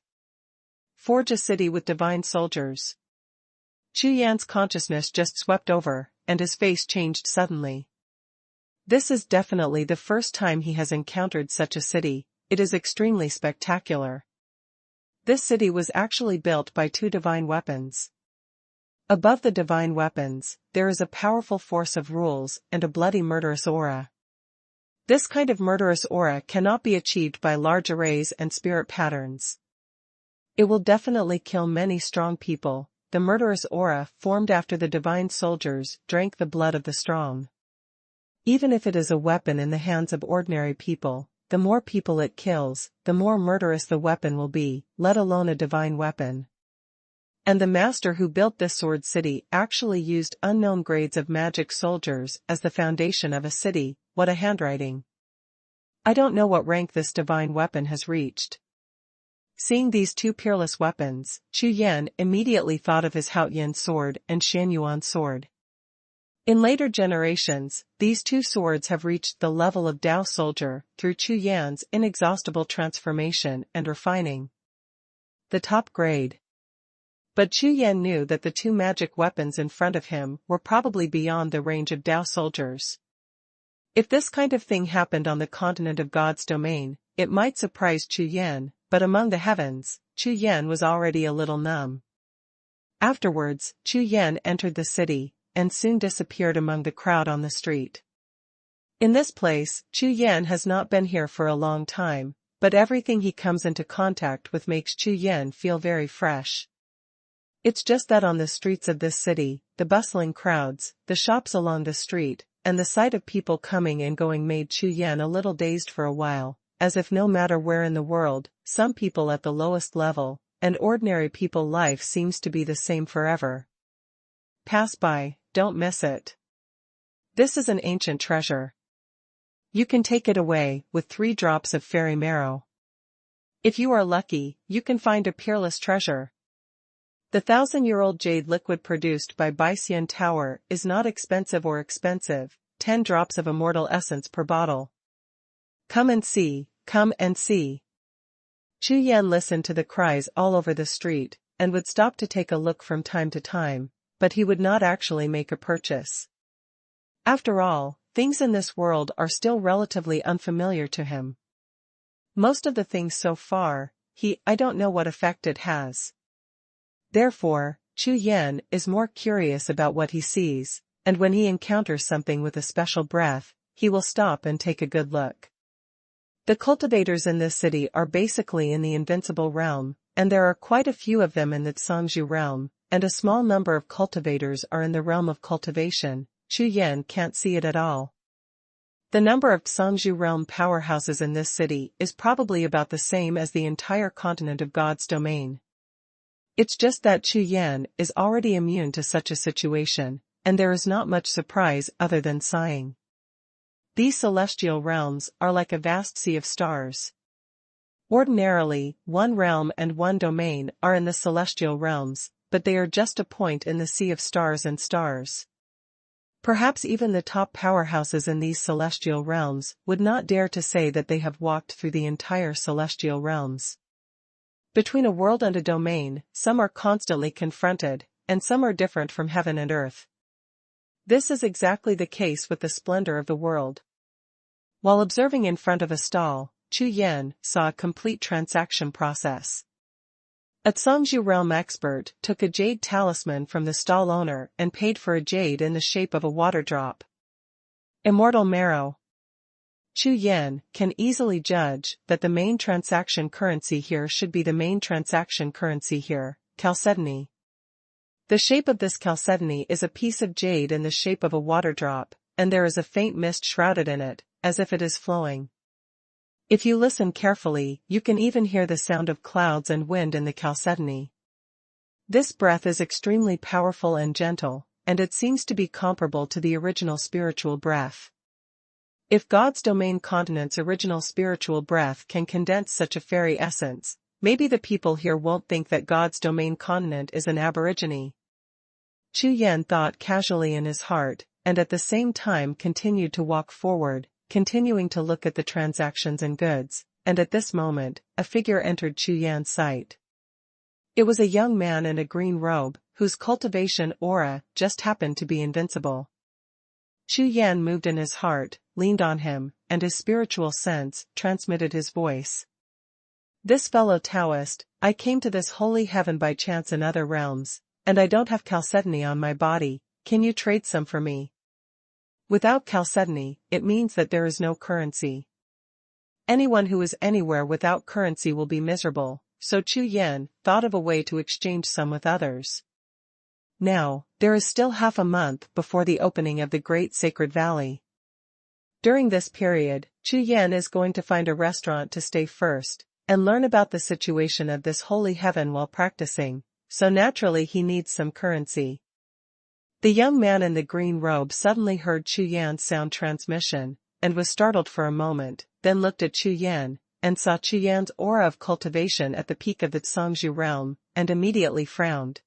[SPEAKER 1] Forge a city with divine soldiers. Chu Yan's consciousness just swept over, and his face changed suddenly. This is definitely the first time he has encountered such a city. It is extremely spectacular. This city was actually built by 2 divine weapons. Above the divine weapons, there is a powerful force of rules and a bloody murderous aura. This kind of murderous aura cannot be achieved by large arrays and spirit patterns. It will definitely kill many strong people. The murderous aura formed after the divine soldiers drank the blood of the strong. Even if it is a weapon in the hands of ordinary people, the more people it kills, the more murderous the weapon will be, let alone a divine weapon. And the master who built this sword city actually used unknown grades of magic soldiers as the foundation of a city. What a handwriting. I don't know what rank this divine weapon has reached. Seeing these two peerless weapons, Chu Yan immediately thought of his Haoyan sword and Xuanhuan sword. In later generations, these two swords have reached the level of Dao soldier through Chu Yan's inexhaustible transformation and refining. The top grade. But Chu Yan knew that the two magic weapons in front of him were probably beyond the range of Dao soldiers. If this kind of thing happened on the continent of God's domain, it might surprise Chu Yan, but among the heavens, Chu Yan was already a little numb. Afterwards, Chu Yan entered the city, and soon disappeared among the crowd on the street. In this place, Chu Yan has not been here for a long time, but everything he comes into contact with makes Chu Yan feel very fresh. It's just that on the streets of this city, the bustling crowds, the shops along the street, and the sight of people coming and going made Chu Yan a little dazed for a while, as if no matter where in the world, some people at the lowest level, and ordinary people life seems to be the same forever. Pass by, don't miss it. This is an ancient treasure. You can take it away with 3 drops of fairy marrow. If you are lucky, you can find a peerless treasure. The 1,000-year-old jade liquid produced by Baixian Tower is not expensive or expensive, 10 drops of immortal essence per bottle. Come and see, come and see. Chu Yan listened to the cries all over the street, and would stop to take a look from time to time, but he would not actually make a purchase. After all, things in this world are still relatively unfamiliar to him. Most of the things so far, I don't know what effect it has. Therefore, Chu Yan is more curious about what he sees, and when he encounters something with a special breath, he will stop and take a good look. The cultivators in this city are basically in the invincible realm, and there are quite a few of them in the Zhangzhou realm, and a small number of cultivators are in the realm of cultivation. Chu Yan can't see it at all. The number of Zhangzhou realm powerhouses in this city is probably about the same as the entire continent of God's domain. It's just that Chu Yan is already immune to such a situation, and there is not much surprise other than sighing. These celestial realms are like a vast sea of stars. Ordinarily, one realm and one domain are in the celestial realms, but they are just a point in the sea of stars and stars. Perhaps even the top powerhouses in these celestial realms would not dare to say that they have walked through the entire celestial realms. Between a world and a domain, some are constantly confronted, and some are different from heaven and earth. This is exactly the case with the splendor of the world. While observing in front of a stall, Chu Yan saw a complete transaction process. A Zhangzhou realm expert took a jade talisman from the stall owner and paid for a jade in the shape of a water drop. Immortal marrow. Chu Yan can easily judge that the main transaction currency here should be the main transaction currency here, chalcedony. The shape of this chalcedony is a piece of jade in the shape of a water drop, and there is a faint mist shrouded in it, as if it is flowing. If you listen carefully, you can even hear the sound of clouds and wind in the chalcedony. This breath is extremely powerful and gentle, and it seems to be comparable to the original spiritual breath. If God's domain continent's original spiritual breath can condense such a fairy essence, maybe the people here won't think that God's domain continent is an aborigine. Chu Yan thought casually in his heart, and at the same time continued to walk forward, continuing to look at the transactions and goods, and at this moment, a figure entered Chu Yan's sight. It was a young man in a green robe, whose cultivation aura just happened to be invincible. Chu Yan moved in his heart, leaned on him, and his spiritual sense transmitted his voice. This fellow Taoist, I came to this holy heaven by chance in other realms, and I don't have chalcedony on my body, can you trade some for me? Without chalcedony, it means that there is no currency. Anyone who is anywhere without currency will be miserable, so Chu Yan thought of a way to exchange some with others. Now, there is still half a month before the opening of the Great Sacred Valley. During this period, Chu Yan is going to find a restaurant to stay first, and learn about the situation of this holy heaven while practicing, so naturally he needs some currency. The young man in the green robe suddenly heard Chu Yan's sound transmission, and was startled for a moment, then looked at Chu Yan, and saw Chu Yan's aura of cultivation at the peak of the Zhangzhou realm, and immediately frowned.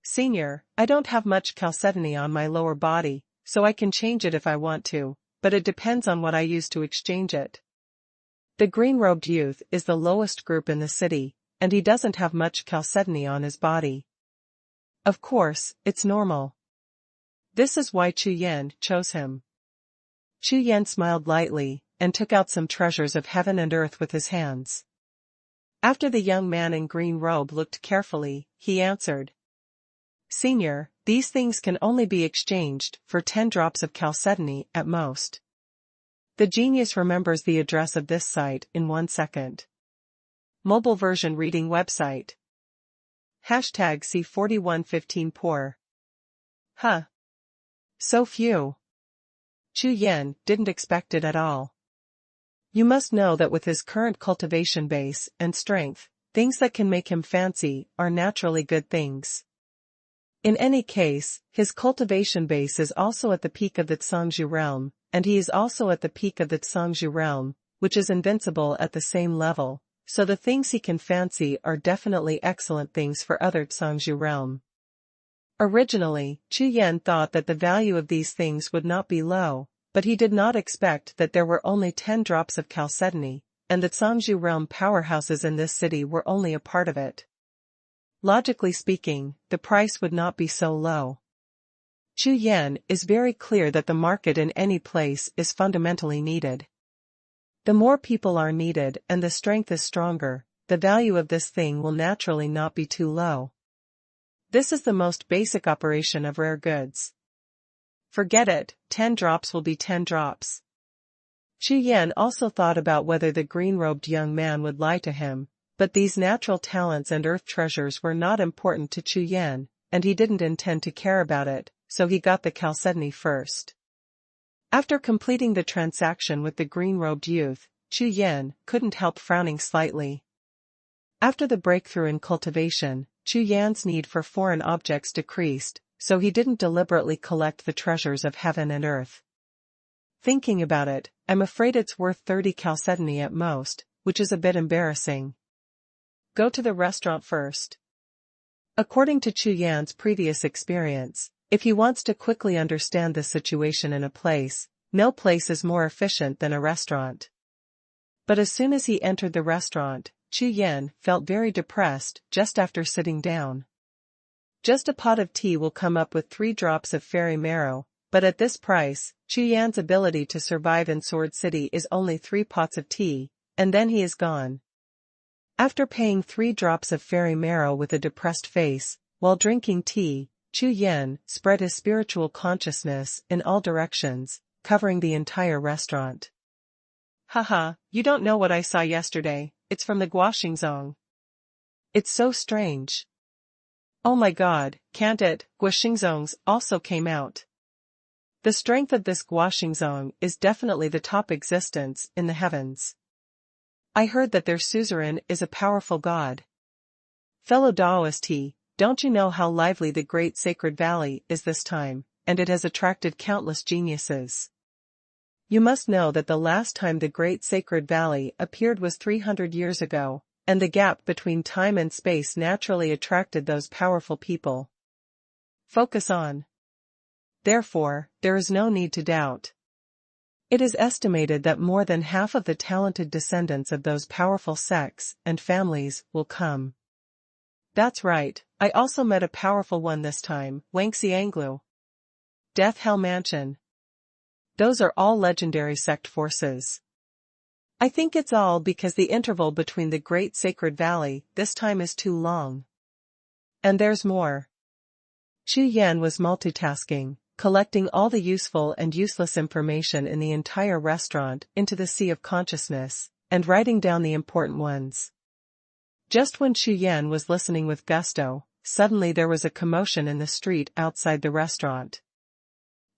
[SPEAKER 1] Senior, I don't have much chalcedony on my lower body, so I can change it if I want to, but it depends on what I use to exchange it. The green-robed youth is the lowest group in the city, and he doesn't have much chalcedony on his body. Of course, it's normal. This is why Chu Yan chose him. Chu Yan smiled lightly, and took out some treasures of heaven and earth with his hands. After the young man in green robe looked carefully, he answered. Senior, these things can only be exchanged for 10 drops of chalcedony at most. The genius remembers the address of this site in 1 second. Mobile version reading website. Hashtag C4115 poor. Huh. So few. Chu Yan didn't expect it at all. You must know that with his current cultivation base and strength, things that can make him fancy are naturally good things. In any case, his cultivation base is also at the peak of the Zhangzhou realm, and he is also at the peak of the Zhangzhou realm, which is invincible at the same level, so the things he can fancy are definitely excellent things for other Zhangzhou realm. Originally, Chu Yan thought that the value of these things would not be low, but he did not expect that there were only 10 drops of chalcedony, and the Zhangzhou realm powerhouses in this city were only a part of it. Logically speaking, the price would not be so low. Chu Yan is very clear that the market in any place is fundamentally needed. The more people are needed and the strength is stronger, the value of this thing will naturally not be too low. This is the most basic operation of rare goods. Forget it, 10 drops will be 10 drops. Chu Yan also thought about whether the green-robed young man would lie to him, but these natural talents and earth treasures were not important to Chu Yan, and he didn't intend to care about it, so he got the chalcedony first. After completing the transaction with the green-robed youth, Chu Yan couldn't help frowning slightly. After the breakthrough in cultivation, Chu Yan's need for foreign objects decreased, so he didn't deliberately collect the treasures of heaven and earth. Thinking about it, I'm afraid it's worth 30 chalcedony at most, which is a bit embarrassing. Go to the restaurant first. According to Chu Yan's previous experience, if he wants to quickly understand the situation in a place, no place is more efficient than a restaurant. But as soon as he entered the restaurant, Chu Yan felt very depressed just after sitting down. Just a pot of tea will come up with 3 drops of fairy marrow, but at this price, Chu Yan's ability to survive in Sword City is only 3 pots of tea, and then he is gone. After paying 3 drops of fairy marrow with a depressed face, while drinking tea, Chu Yan spread his spiritual consciousness in all directions, covering the entire restaurant. Haha, you don't know what I saw yesterday, it's from the Guoxingzong. It's so strange. Oh my god, can't it, Guoxingzongs also came out. The strength of this Guoxingzong is definitely the top existence in the heavens. I heard that their suzerain is a powerful god. Fellow Taoist he, don't you know how lively the Great Sacred Valley is this time, and it has attracted countless geniuses. You must know that the last time the Great Sacred Valley appeared was 300 years ago, and the gap between time and space naturally attracted those powerful people. Focus on. Therefore, there is no need to doubt. It is estimated that more than half of the talented descendants of those powerful sects and families will come. That's right, I also met a powerful one this time, Wang Xianglu. Death Hell Mansion. Those are all legendary sect forces. I think it's all because the interval between the Great Sacred Valley this time is too long. And there's more. Chu Yan was multitasking, collecting all the useful and useless information in the entire restaurant into the sea of consciousness, and writing down the important ones. Just when Chu Yan was listening with gusto, suddenly there was a commotion in the street outside the restaurant.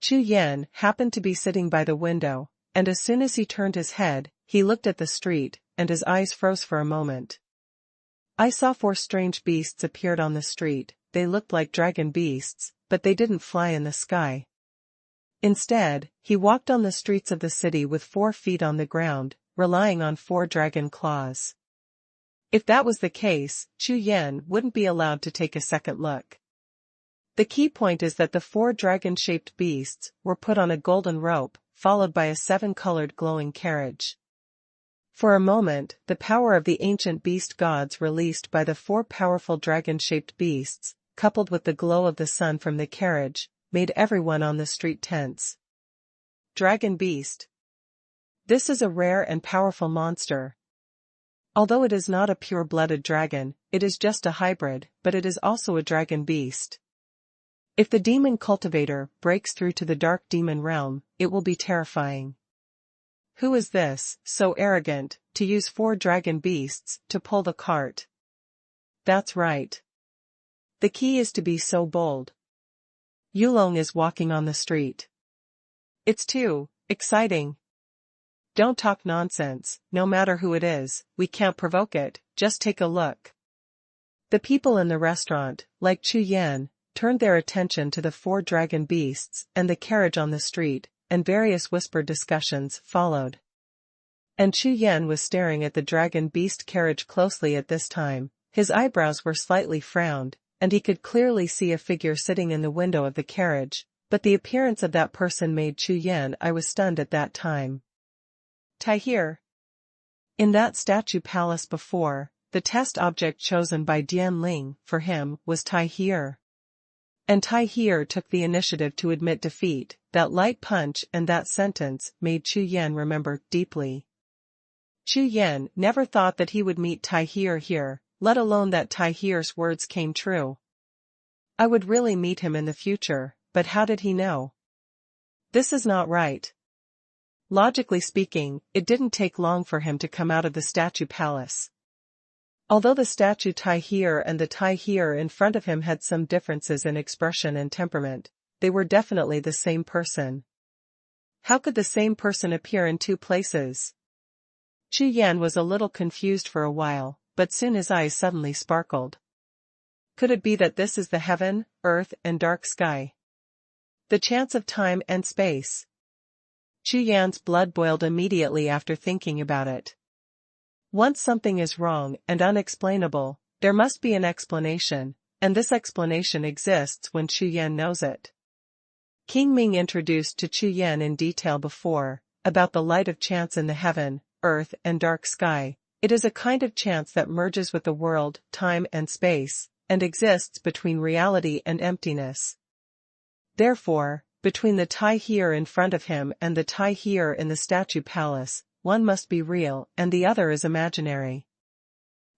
[SPEAKER 1] Chu Yan happened to be sitting by the window, and as soon as he turned his head, he looked at the street, and his eyes froze for a moment. I saw 4 strange beasts appeared on the street. They looked like dragon beasts, but they didn't fly in the sky. Instead, he walked on the streets of the city with 4 feet on the ground, relying on 4 dragon claws. If that was the case, Chu Yan wouldn't be allowed to take a second look. The key point is that the 4 dragon-shaped beasts were put on a golden rope, followed by a 7-colored glowing carriage. For a moment, the power of the ancient beast gods released by the 4 powerful dragon-shaped beasts, coupled with the glow of the sun from the carriage, made everyone on the street tense. Dragon beast. This is a rare and powerful monster. Although it is not a pure-blooded dragon, it is just a hybrid, but it is also a dragon beast. If the demon cultivator breaks through to the dark demon realm, it will be terrifying. Who is this, so arrogant, to use 4 dragon beasts to pull the cart? That's right. The key is to be so bold. Yulong is walking on the street. It's too exciting. Don't talk nonsense, no matter who it is, we can't provoke it, just take a look. The people in the restaurant, like Chu Yan, turned their attention to the 4 dragon beasts and the carriage on the street, and various whispered discussions followed. And Chu Yan was staring at the dragon beast carriage closely at this time. His eyebrows were slightly frowned, and he could clearly see a figure sitting in the window of the carriage, but the appearance of that person made Chu Yan. I was stunned at that time. Tahir. In that statue palace before, the test object chosen by Dian Ling for him was Tahir. And Tahir took the initiative to admit defeat. That light punch and that sentence made Chu Yan remember deeply. Chu Yan never thought that he would meet Tahir here, let alone that Tahir's words came true. I would really meet him in the future, but how did he know? This is not right. Logically speaking, it didn't take long for him to come out of the statue palace. Although the statue Tahir and the Tahir in front of him had some differences in expression and temperament, they were definitely the same person. How could the same person appear in 2 places? Chu Yan was a little confused for a while, but soon his eyes suddenly sparkled. Could it be that this is the heaven, earth, and dark sky? The chance of time and space. Chu Yan's blood boiled immediately after thinking about it. Once something is wrong and unexplainable, there must be an explanation, and this explanation exists when Chu Yan knows it. King Ming introduced to Chu Yan in detail before, about the light of chance in the heaven, earth, and dark sky. It is a kind of chance that merges with the world, time and space, and exists between reality and emptiness. Therefore, between the Tahir in front of him and the Tahir in the statue palace, one must be real and the other is imaginary.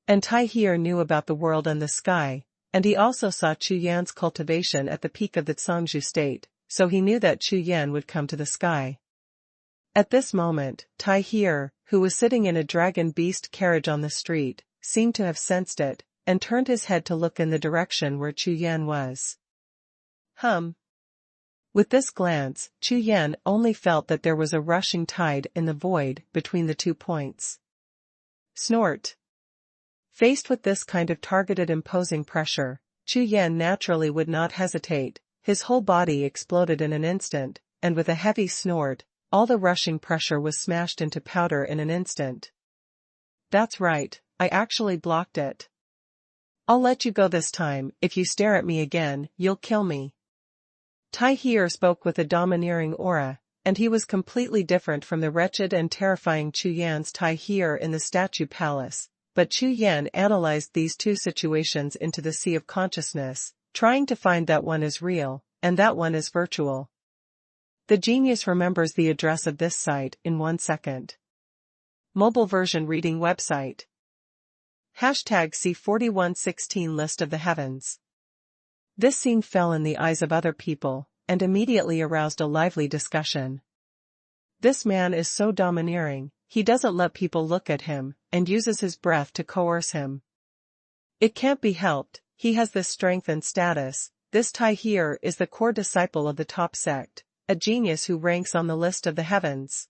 [SPEAKER 1] And Tahir knew about the world and the sky, and he also saw Chu Yan's cultivation at the peak of the Zhangzhou state, so he knew that Chu Yan would come to the sky. At this moment, Tahir, who was sitting in a dragon beast carriage on the street, seemed to have sensed it, and turned his head to look in the direction where Chu Yan was. With this glance, Chu Yan only felt that there was a rushing tide in the void between the 2 points. Snort. Faced with this kind of targeted imposing pressure, Chu Yan naturally would not hesitate. His whole body exploded in an instant, and with a heavy snort, all the rushing pressure was smashed into powder in an instant. That's right, I actually blocked it. I'll let you go this time. If you stare at me again, you'll kill me. Tahir spoke with a domineering aura, and he was completely different from the wretched and terrifying Chu Yan's Tahir in the statue palace, but Chu Yan analyzed these 2 situations into the sea of consciousness, trying to find that one is real, and that one is virtual. The genius remembers the address of this site in 1 second. Mobile version reading website. #C4116 List of the Heavens. This scene fell in the eyes of other people, and immediately aroused a lively discussion. This man is so domineering, he doesn't let people look at him, and uses his breath to coerce him. It can't be helped, he has this strength and status. This Tahir is the core disciple of the top sect, a genius who ranks on the list of the heavens.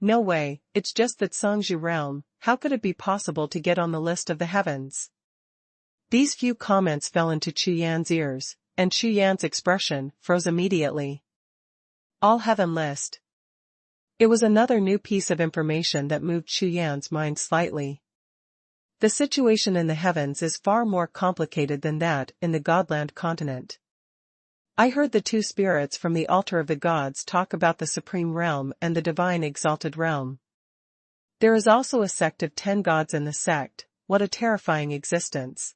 [SPEAKER 1] No way, it's just that Songzhu realm, how could it be possible to get on the list of the heavens? These few comments fell into Chu Yan's ears, and Chu Yan's expression froze immediately. All heaven list. It was another new piece of information that moved Chu Yan's mind slightly. The situation in the heavens is far more complicated than that in the Godland continent. I heard the two spirits from the altar of the gods talk about the supreme realm and the divine exalted realm. There is also a sect of 10 gods in the sect. What a terrifying existence.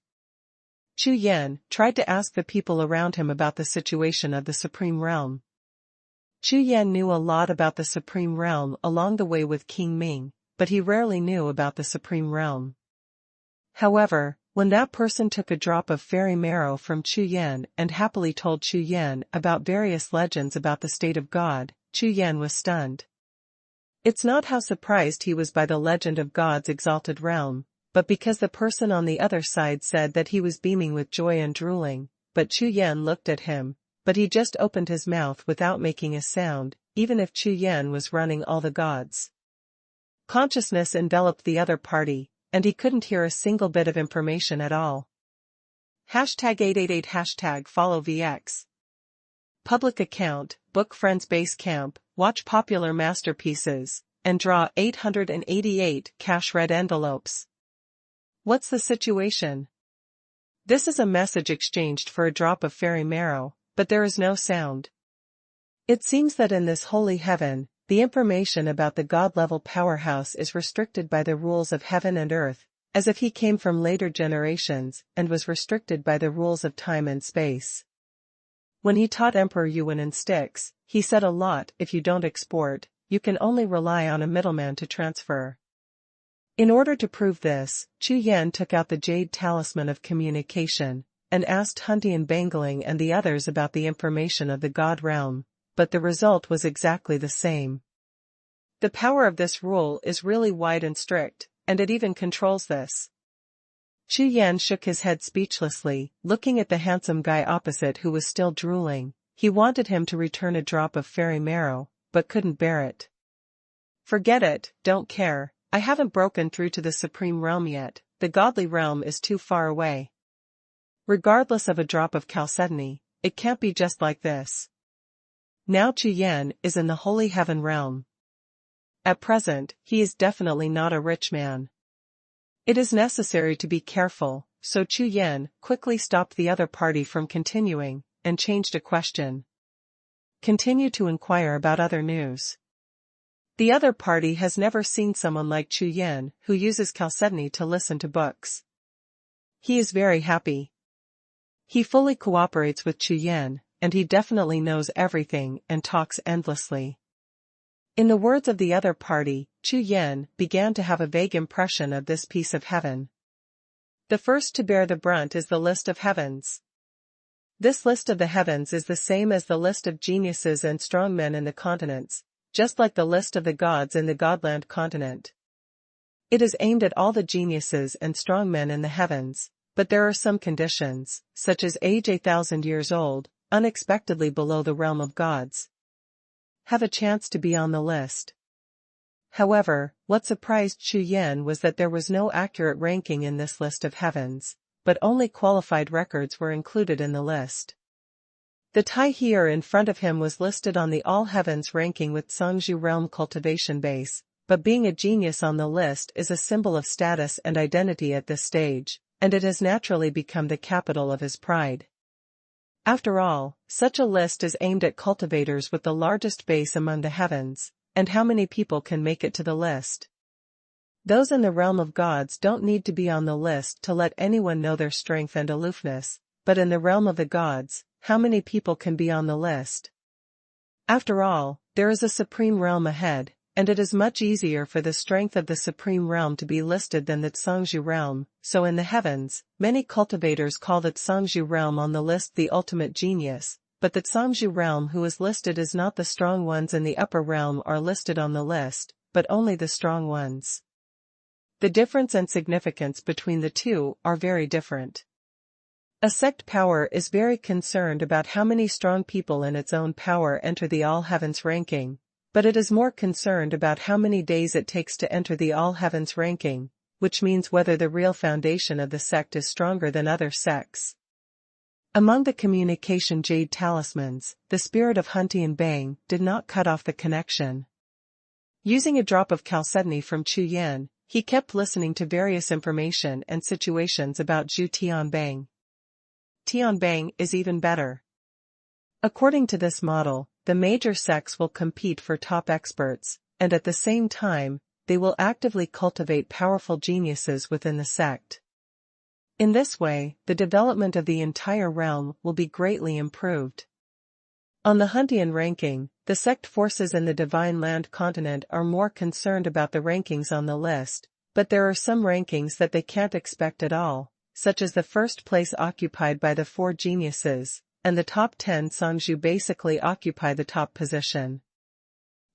[SPEAKER 1] Chu Yan tried to ask the people around him about the situation of the supreme realm. Chu Yan knew a lot about the supreme realm along the way with King Ming, but he rarely knew about the supreme realm. However, when that person took a drop of fairy marrow from Chu Yan and happily told Chu Yan about various legends about the state of God, Chu Yan was stunned. It's not how surprised he was by the legend of God's exalted realm, but because the person on the other side said that he was beaming with joy and drooling, but Chu Yan looked at him, but he just opened his mouth without making a sound, even if Chu Yan was running all the gods. Consciousness enveloped the other party, and he couldn't hear a single bit of information at all. #888 #follow VX. Public account, book friends base camp, watch popular masterpieces, and draw 888 cash red envelopes. What's the situation? This is a message exchanged for a drop of fairy marrow, but there is no sound. It seems that in this holy heaven, the information about the God-level powerhouse is restricted by the rules of heaven and earth, as if he came from later generations and was restricted by the rules of time and space. When he taught Emperor Yuan in Styx, he said a lot: if you don't export, you can only rely on a middleman to transfer. In order to prove this, Chu Yan took out the jade talisman of communication, and asked Huntian Bangling and the others about the information of the God realm, but the result was exactly the same. The power of this rule is really wide and strict, and it even controls this. Chu Yan shook his head speechlessly, looking at the handsome guy opposite who was still drooling. He wanted him to return a drop of fairy marrow, but couldn't bear it. Forget it, don't care, I haven't broken through to the supreme realm yet, the godly realm is too far away. Regardless of a drop of chalcedony, it can't be just like this. Now Chu Yan is in the holy heaven realm. At present, he is definitely not a rich man. It is necessary to be careful, so Chu Yan quickly stopped the other party from continuing, and changed a question. Continue to inquire about other news. The other party has never seen someone like Chu Yan who uses chalcedony to listen to books. He is very happy. He fully cooperates with Chu Yan, and he definitely knows everything and talks endlessly. In the words of the other party, Chu Yan began to have a vague impression of this piece of heaven. The first to bear the brunt is the list of heavens. This list of the heavens is the same as the list of geniuses and strong men in the continents, just like the list of the gods in the Godland continent. It is aimed at all the geniuses and strong men in the heavens, but there are some conditions, such as age 1,000 years old, unexpectedly below the realm of gods. Have a chance to be on the list. However, what surprised Chu Yan was that there was no accurate ranking in this list of heavens, but only qualified records were included in the list. The Tai here in front of him was listed on the All Heavens ranking with Songzhu Realm Cultivation base, but being a genius on the list is a symbol of status and identity at this stage, and it has naturally become the capital of his pride. After all, such a list is aimed at cultivators with the largest base among the heavens, and how many people can make it to the list? Those in the realm of gods don't need to be on the list to let anyone know their strength and aloofness, but in the realm of the gods, how many people can be on the list? After all, there is a supreme realm ahead, and it is much easier for the strength of the supreme realm to be listed than the Songzhu realm, so in the heavens, many cultivators call the Songzhu realm on the list the ultimate genius, but the Songzhu realm who is listed is not the strong ones in the upper realm are listed on the list, but only the strong ones. The difference and significance between the two are very different. A sect power is very concerned about how many strong people in its own power enter the All Heavens ranking, but it is more concerned about how many days it takes to enter the All Heavens ranking, which means whether the real foundation of the sect is stronger than other sects. Among the communication jade talismans, the spirit of Huntian Bang did not cut off the connection. Using a drop of chalcedony from Chu Yan, he kept listening to various information and situations about Zhu Tianbang. Tianbang is even better. According to this model, the major sects will compete for top experts, and at the same time, they will actively cultivate powerful geniuses within the sect. In this way, the development of the entire realm will be greatly improved. On the Huntian ranking, the sect forces in the Divine Land continent are more concerned about the rankings on the list, but there are some rankings that they can't expect at all, such as the first place occupied by the 4 geniuses, and the top 10 Songzhu basically occupy the top position.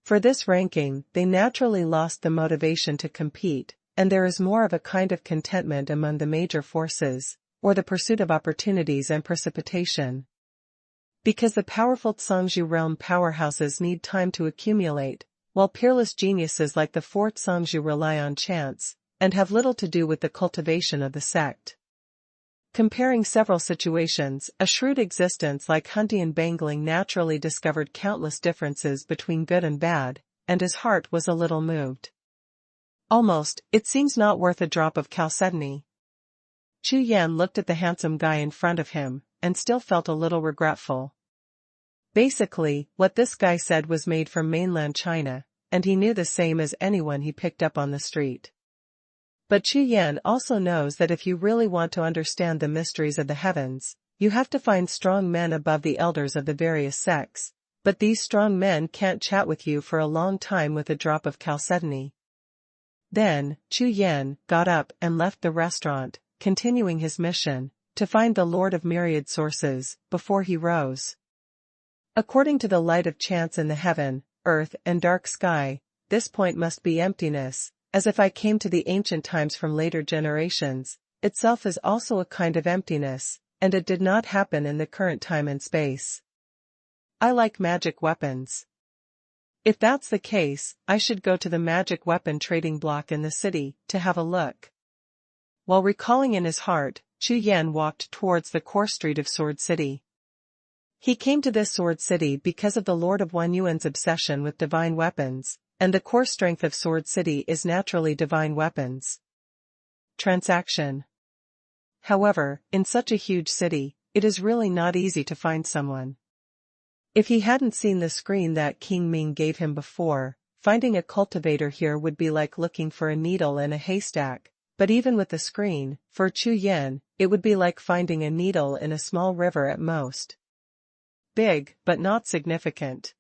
[SPEAKER 1] For this ranking, they naturally lost the motivation to compete, and there is more of a kind of contentment among the major forces, or the pursuit of opportunities and precipitation. Because the powerful Songzhu realm powerhouses need time to accumulate, while peerless geniuses like the 4th Songzhu rely on chance, and have little to do with the cultivation of the sect. Comparing several situations, a shrewd existence like Huntian Bangling naturally discovered countless differences between good and bad, and his heart was a little moved. Almost, it seems not worth a drop of chalcedony. Chu Yan looked at the handsome guy in front of him, and still felt a little regretful. Basically, what this guy said was made from mainland China, and he knew the same as anyone he picked up on the street. But Chu Yan also knows that if you really want to understand the mysteries of the heavens, you have to find strong men above the elders of the various sects, but these strong men can't chat with you for a long time with a drop of chalcedony. Then, Chu Yan got up and left the restaurant, continuing his mission, to find the Lord of Myriad Sources, before he rose. According to the light of chance in the heaven, earth and dark sky, this point must be emptiness, as if I came to the ancient times from later generations, itself is also a kind of emptiness, and it did not happen in the current time and space. I like magic weapons. If that's the case, I should go to the magic weapon trading block in the city, to have a look. While recalling in his heart, Chu Yan walked towards the core street of Sword City. He came to this Sword City because of the Lord of Yuan's obsession with divine weapons, and the core strength of Sword City is naturally divine weapons. Transaction. However, in such a huge city, it is really not easy to find someone. If he hadn't seen the screen that King Ming gave him before, finding a cultivator here would be like looking for a needle in a haystack, but even with the screen, for Chu Yan, it would be like finding a needle in a small river at most. Big, but not significant.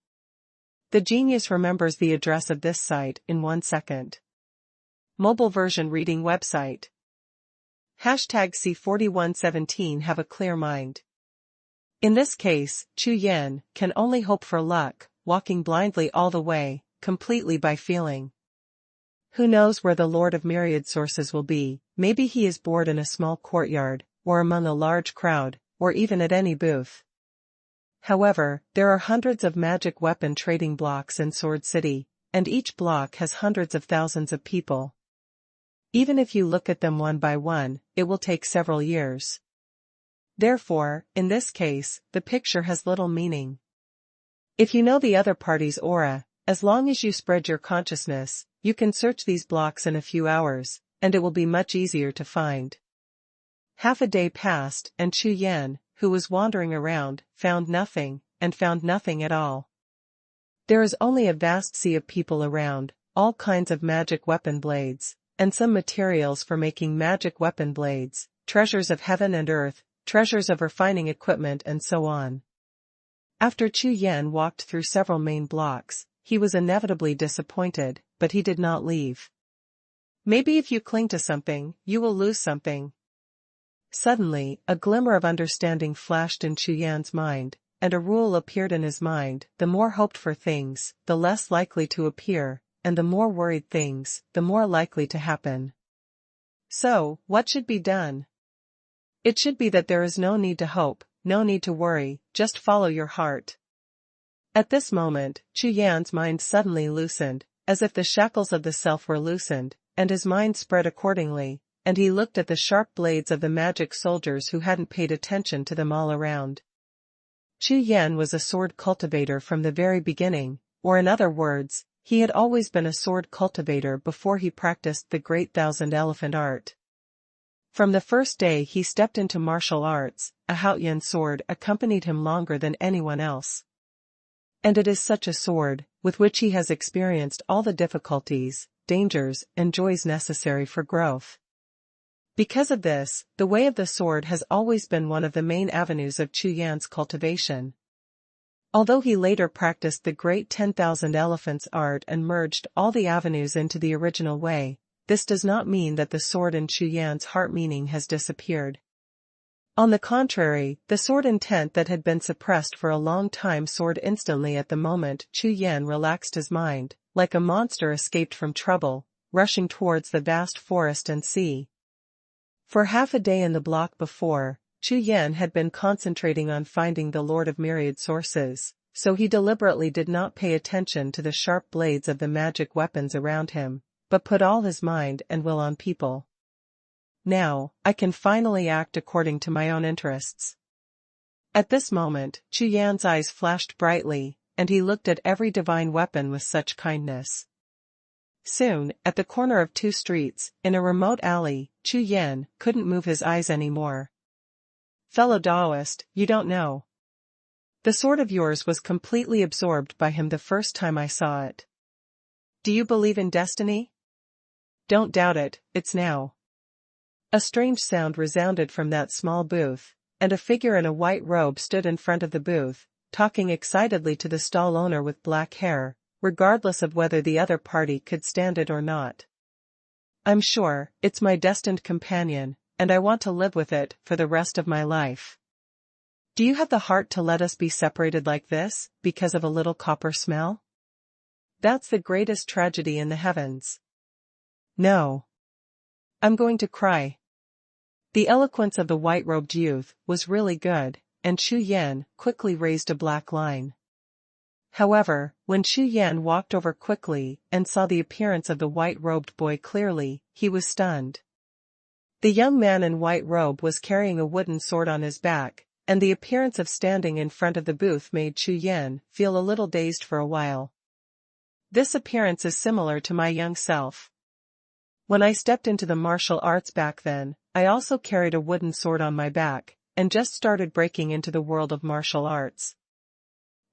[SPEAKER 1] The genius remembers the address of this site in 1 second. Mobile version reading website. #C4117 have a clear mind. In this case, Chu Yan can only hope for luck, walking blindly all the way, completely by feeling. Who knows where the Lord of Myriad Sources will be? Maybe he is bored in a small courtyard, or among a large crowd, or even at any booth. However, there are hundreds of magic weapon trading blocks in Sword City, and each block has hundreds of thousands of people. Even if you look at them one by one, it will take several years. Therefore, in this case, the picture has little meaning. If you know the other party's aura, as long as you spread your consciousness, you can search these blocks in a few hours, and it will be much easier to find. Half a day passed, and Chu Yan, who was wandering around, found nothing at all. There is only a vast sea of people around, all kinds of magic weapon blades, and some materials for making magic weapon blades, treasures of heaven and earth, treasures of refining equipment and so on. After Chu Yan walked through several main blocks, he was inevitably disappointed, but he did not leave. Maybe if you cling to something, you will lose something. Suddenly, a glimmer of understanding flashed in Chu Yan's mind, and a rule appeared in his mind: the more hoped for things, the less likely to appear, and the more worried things, the more likely to happen. So, what should be done? It should be that there is no need to hope, no need to worry, just follow your heart. At this moment, Chu Yan's mind suddenly loosened, as if the shackles of the self were loosened, and his mind spread accordingly, and he looked at the sharp blades of the magic soldiers who hadn't paid attention to them all around. Chu Yan was a sword cultivator from the very beginning, or in other words, he had always been a sword cultivator before he practiced the great thousand elephant art. From the first day he stepped into martial arts, a Haoyan sword accompanied him longer than anyone else. And it is such a sword, with which he has experienced all the difficulties, dangers, and joys necessary for growth. Because of this, the way of the sword has always been one of the main avenues of Chu Yan's cultivation. Although he later practiced the great 10,000 elephants art and merged all the avenues into the original way, this does not mean that the sword in Chu Yan's heart meaning has disappeared. On the contrary, the sword intent that had been suppressed for a long time soared instantly at the moment Chu Yan relaxed his mind, like a monster escaped from trouble, rushing towards the vast forest and sea. For half a day in the block before, Chu Yan had been concentrating on finding the Lord of Myriad Sources, so he deliberately did not pay attention to the sharp blades of the magic weapons around him, but put all his mind and will on people. Now, I can finally act according to my own interests. At this moment, Chu Yan's eyes flashed brightly, and he looked at every divine weapon with such kindness. Soon, at the corner of two streets, in a remote alley, Chu Yan couldn't move his eyes anymore. Fellow Taoist, you don't know. The sword of yours was completely absorbed by him the first time I saw it. Do you believe in destiny? Don't doubt it, it's now. A strange sound resounded from that small booth, and a figure in a white robe stood in front of the booth, talking excitedly to the stall owner with black hair, regardless of whether the other party could stand it or not. I'm sure, it's my destined companion, and I want to live with it for the rest of my life. Do you have the heart to let us be separated like this, because of a little copper smell? That's the greatest tragedy in the heavens. No. I'm going to cry. The eloquence of the white-robed youth was really good, and Chu Yan quickly raised a black line. However, when Chu Yan walked over quickly and saw the appearance of the white-robed boy clearly, he was stunned. The young man in white robe was carrying a wooden sword on his back, and the appearance of standing in front of the booth made Chu Yan feel a little dazed for a while. This appearance is similar to my young self. When I stepped into the martial arts back then, I also carried a wooden sword on my back, and just started breaking into the world of martial arts.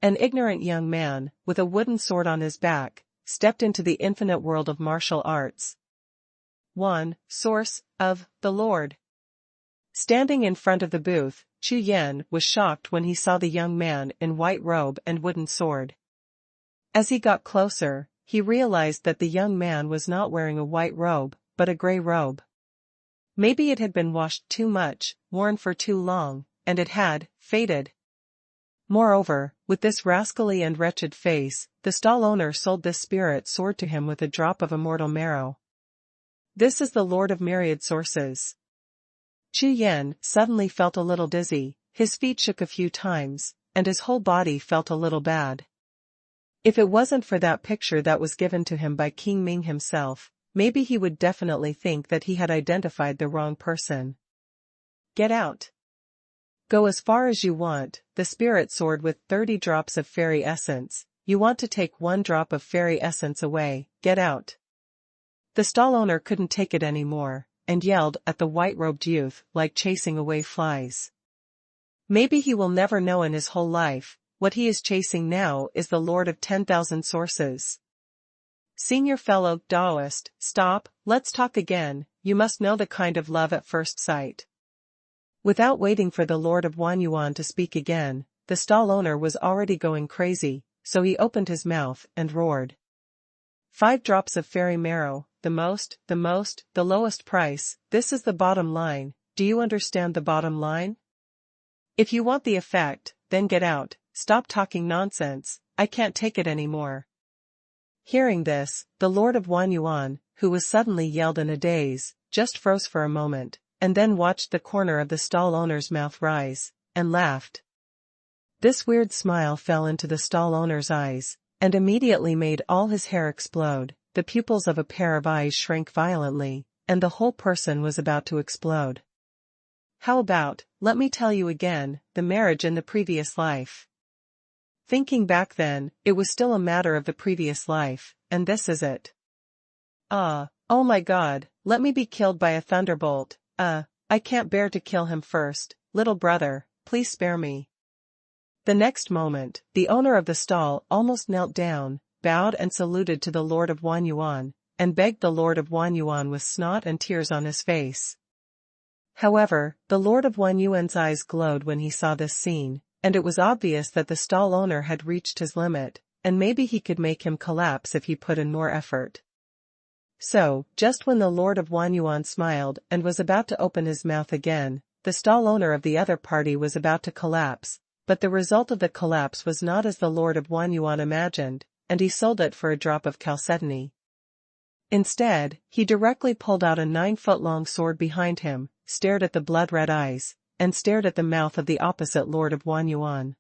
[SPEAKER 1] An ignorant young man, with a wooden sword on his back, stepped into the infinite world of martial arts. 1. Source of the Lord. Standing in front of the booth, Chu Yan was shocked when he saw the young man in white robe and wooden sword. As he got closer, he realized that the young man was not wearing a white robe, but a gray robe. Maybe it had been washed too much, worn for too long, and it had faded. Moreover, with this rascally and wretched face, the stall owner sold this spirit sword to him with a drop of immortal marrow. This is the Lord of Myriad Sources. Chu Yan suddenly felt a little dizzy, his feet shook a few times, and his whole body felt a little bad. If it wasn't for that picture that was given to him by King Ming himself, maybe he would definitely think that he had identified the wrong person. Get out. Go as far as you want, the spirit sword with 30 drops of fairy essence. You want to take 1 drop of fairy essence away, get out. The stall owner couldn't take it anymore, and yelled at the white-robed youth like chasing away flies. Maybe he will never know in his whole life, what he is chasing now is the Lord of 10,000 Sources. Senior fellow Taoist, stop, let's talk again, you must know the kind of love at first sight. Without waiting for the Lord of Xuanhuan to speak again, the stall owner was already going crazy, so he opened his mouth and roared. 5 drops of fairy marrow, the lowest price, this is the bottom line, do you understand the bottom line? If you want the effect, then get out, stop talking nonsense, I can't take it anymore. Hearing this, the Lord of Xuanhuan, who was suddenly yelled in a daze, just froze for a moment, and then watched the corner of the stall owner's mouth rise, and laughed. This weird smile fell into the stall owner's eyes, and immediately made all his hair explode. The pupils of a pair of eyes shrank violently, and the whole person was about to explode. How about, let me tell you again, the marriage in the previous life? Thinking back then, it was still a matter of the previous life, and this is it. Oh my God, let me be killed by a thunderbolt. I can't bear to kill him first, little brother, please spare me. The next moment, the owner of the stall almost knelt down, bowed and saluted to the Lord of Xuanhuan, and begged the Lord of Xuanhuan with snot and tears on his face. However, the Lord of Xuanhuan's eyes glowed when he saw this scene, and it was obvious that the stall owner had reached his limit, and maybe he could make him collapse if he put in more effort. So, just when the Lord of Xuanhuan smiled and was about to open his mouth again, the stall owner of the other party was about to collapse, but the result of the collapse was not as the Lord of Xuanhuan imagined, and he sold it for a drop of chalcedony. Instead, he directly pulled out a 9-foot-long sword behind him, stared at the blood-red eyes, and stared at the mouth of the opposite Lord of Xuanhuan.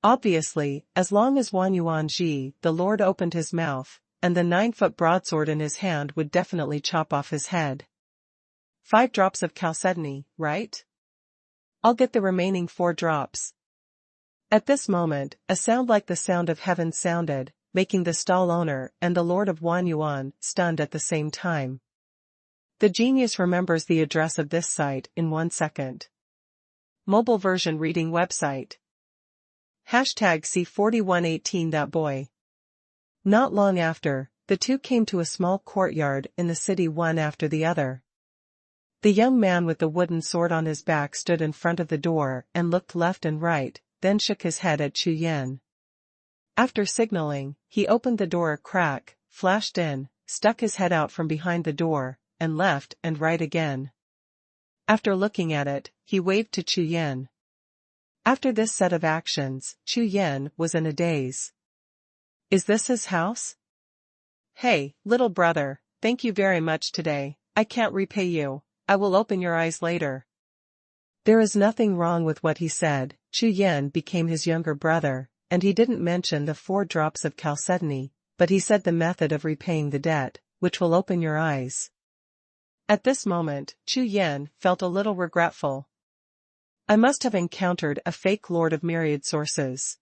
[SPEAKER 1] Obviously, as long as Xuanhuan Ji, the Lord opened his mouth, and the 9-foot broadsword in his hand would definitely chop off his head. 5 drops of chalcedony, right? I'll get the remaining 4 drops. At this moment, a sound like the sound of heaven sounded, making the stall owner and the Lord of Xuanhuan stunned at the same time. The genius remembers the address of this site in 1 second. Mobile version reading website. #C4118 That boy. Not long after, the two came to a small courtyard in the city one after the other. The young man with the wooden sword on his back stood in front of the door and looked left and right, then shook his head at Chu Yan. After signaling, he opened the door a crack, flashed in, stuck his head out from behind the door, and left and right again. After looking at it, he waved to Chu Yan. After this set of actions, Chu Yan was in a daze. Is this his house? Hey, little brother, thank you very much today. I can't repay you. I will open your eyes later. There is nothing wrong with what he said. Chu Yan became his younger brother, and he didn't mention the 4 drops of chalcedony, but he said the method of repaying the debt, which will open your eyes. At this moment, Chu Yan felt a little regretful. I must have encountered a fake Lord of Myriad Sources.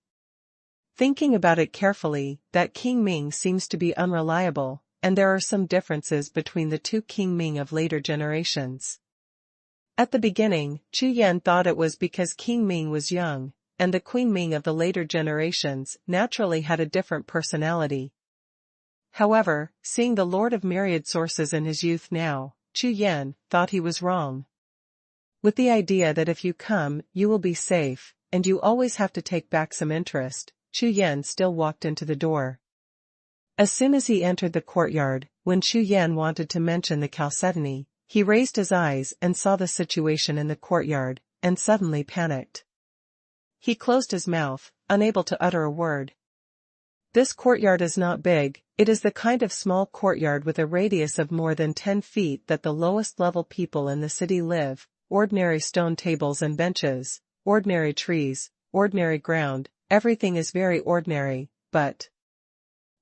[SPEAKER 1] Thinking about it carefully, that King Ming seems to be unreliable, and there are some differences between the 2 King Ming of later generations. At the beginning, Chu Yan thought it was because King Ming was young, and the Queen Ming of the later generations naturally had a different personality. However, seeing the Lord of Myriad Sources in his youth now, Chu Yan thought he was wrong. With the idea that if you come, you will be safe, and you always have to take back some interest, Chu Yan still walked into the door. As soon as he entered the courtyard, when Chu Yan wanted to mention the chalcedony, he raised his eyes and saw the situation in the courtyard, and suddenly panicked. He closed his mouth, unable to utter a word. This courtyard is not big, it is the kind of small courtyard with a radius of more than 10 feet that the lowest level people in the city live, ordinary stone tables and benches, ordinary trees, ordinary ground, everything is very ordinary, but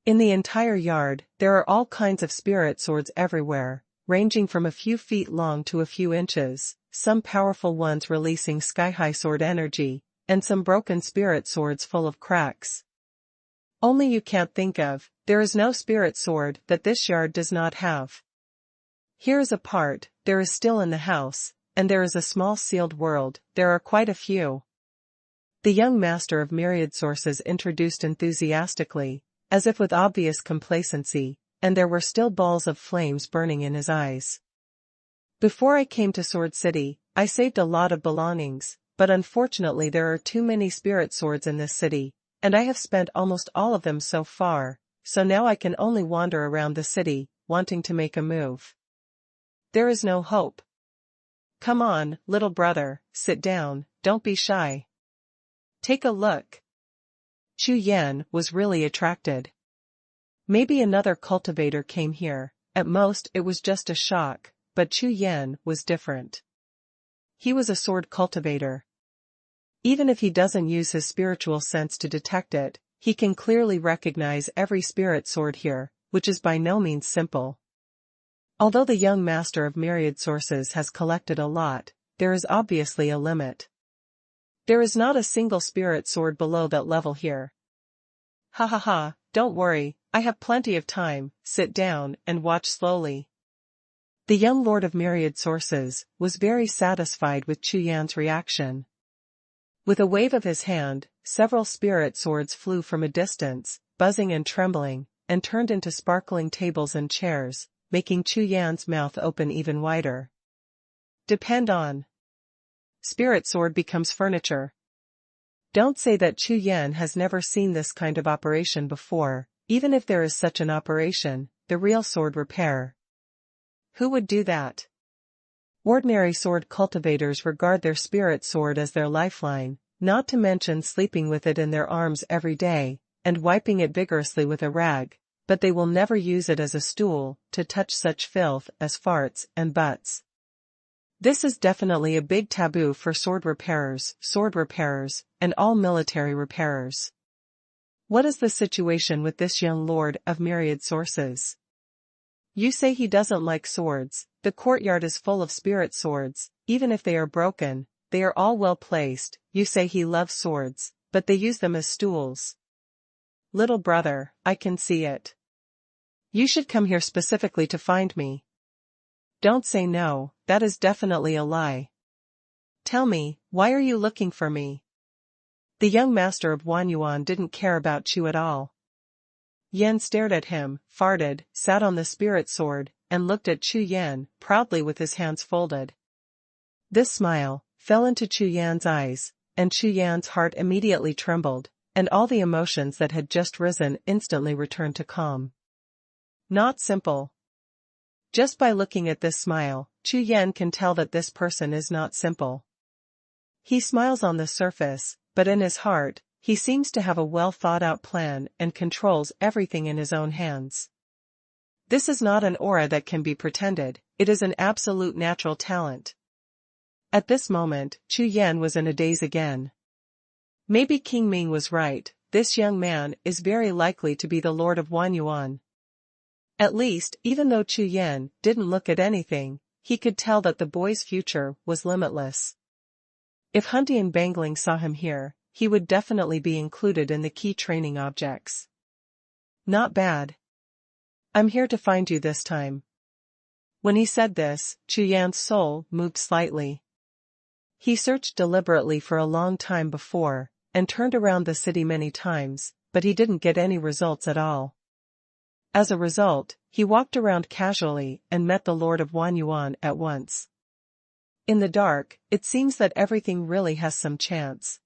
[SPEAKER 1] in the entire yard, there are all kinds of spirit swords everywhere, ranging from a few feet long to a few inches, some powerful ones releasing sky-high sword energy, and some broken spirit swords full of cracks. Only you can't think of, there is no spirit sword that this yard does not have. Here is a part, there is still in the house, and there is a small sealed world, there are quite a few. The young master of Myriad Sources introduced enthusiastically, as if with obvious complacency, and there were still balls of flames burning in his eyes. Before I came to Sword City, I saved a lot of belongings, but unfortunately there are too many spirit swords in this city, and I have spent almost all of them so far, so now I can only wander around the city, wanting to make a move. There is no hope. Come on, little brother, sit down, don't be shy. Take a look. Chu Yan was really attracted. Maybe another cultivator came here, at most it was just a shock, but Chu Yan was different. He was a sword cultivator. Even if he doesn't use his spiritual sense to detect it, he can clearly recognize every spirit sword here, which is by no means simple. Although the young master of myriad sources has collected a lot, there is obviously a limit. There is not a single spirit sword below that level here. Ha ha ha, don't worry, I have plenty of time, sit down and watch slowly. The young lord of myriad sources was very satisfied with Chu Yan's reaction. With a wave of his hand, several spirit swords flew from a distance, buzzing and trembling, and turned into sparkling tables and chairs, making Chu Yan's mouth open even wider. Depend on. Spirit sword becomes furniture. Don't say that Chu Yan has never seen this kind of operation before, even if there is such an operation, the real sword repair. Who would do that? Ordinary sword cultivators regard their spirit sword as their lifeline, not to mention sleeping with it in their arms every day, and wiping it vigorously with a rag, but they will never use it as a stool to touch such filth as farts and butts. This is definitely a big taboo for sword repairers, and all military repairers. What is the situation with this young lord of myriad sources? You say he doesn't like swords. The courtyard is full of spirit swords, even if they are broken, they are all well placed. You say he loves swords, but they use them as stools. Little brother, I can see it. You should come here specifically to find me. Don't say no, that is definitely a lie. Tell me, why are you looking for me? The young master of Xuanhuan didn't care about Chu at all. Yan stared at him, farted, sat on the spirit sword, and looked at Chu Yan, proudly with his hands folded. This smile fell into Chu Yan's eyes, and Chu Yan's heart immediately trembled, and all the emotions that had just risen instantly returned to calm. Not simple. Just by looking at this smile, Chu Yan can tell that this person is not simple. He smiles on the surface, but in his heart, he seems to have a well-thought-out plan and controls everything in his own hands. This is not an aura that can be pretended, it is an absolute natural talent. At this moment, Chu Yan was in a daze again. Maybe King Ming was right, this young man is very likely to be the Lord of Xuanhuan. At least, even though Chu Yan didn't look at anything, he could tell that the boy's future was limitless. If Hunty Bangling saw him here, he would definitely be included in the key training objects. Not bad. I'm here to find you this time. When he said this, Chu Yan's soul moved slightly. He searched deliberately for a long time before, and turned around the city many times, but he didn't get any results at all. As a result, he walked around casually and met the Lord of Xuanhuan at once. In the dark, it seems that everything really has some chance.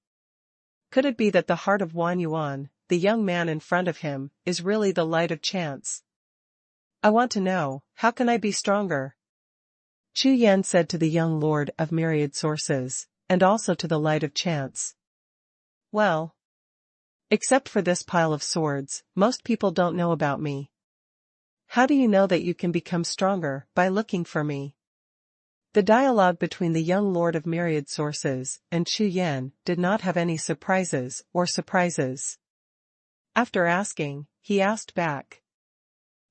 [SPEAKER 1] Could it be that the heart of Xuanhuan, the young man in front of him, is really the light of chance? I want to know, how can I be stronger? Chu Yan said to the young lord of myriad sources, and also to the light of chance. Well, except for this pile of swords, most people don't know about me. How do you know that you can become stronger? By looking for me. The dialogue between the young lord of myriad sources and Chu Yan did not have any surprises. After asking, he asked back.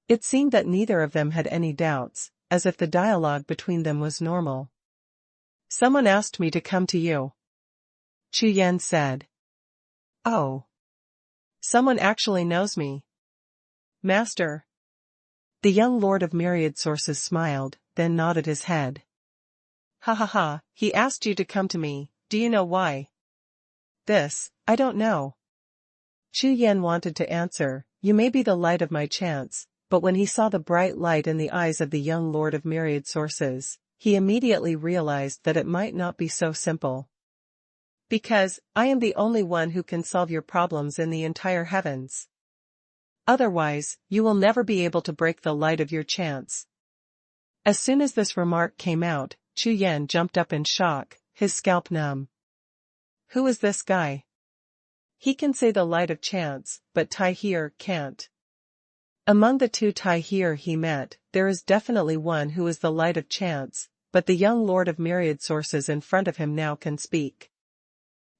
[SPEAKER 1] It seemed that neither of them had any doubts, as if the dialogue between them was normal. Someone asked me to come to you. Chu Yan said. Oh. Someone actually knows me. Master. The young lord of myriad sources smiled, then nodded his head. Ha ha ha, he asked you to come to me, do you know why? This, I don't know. Chu Yan wanted to answer, you may be the light of my chance, but when he saw the bright light in the eyes of the young lord of myriad sources, he immediately realized that it might not be so simple. Because, I am the only one who can solve your problems in the entire heavens. Otherwise, you will never be able to break the light of your chance. As soon as this remark came out, Chu Yan jumped up in shock, his scalp numb. Who is this guy? He can say the light of chance, but Tai here can't. Among the two Tai here he met, there is definitely one who is the light of chance, but the young lord of myriad sources in front of him now can speak.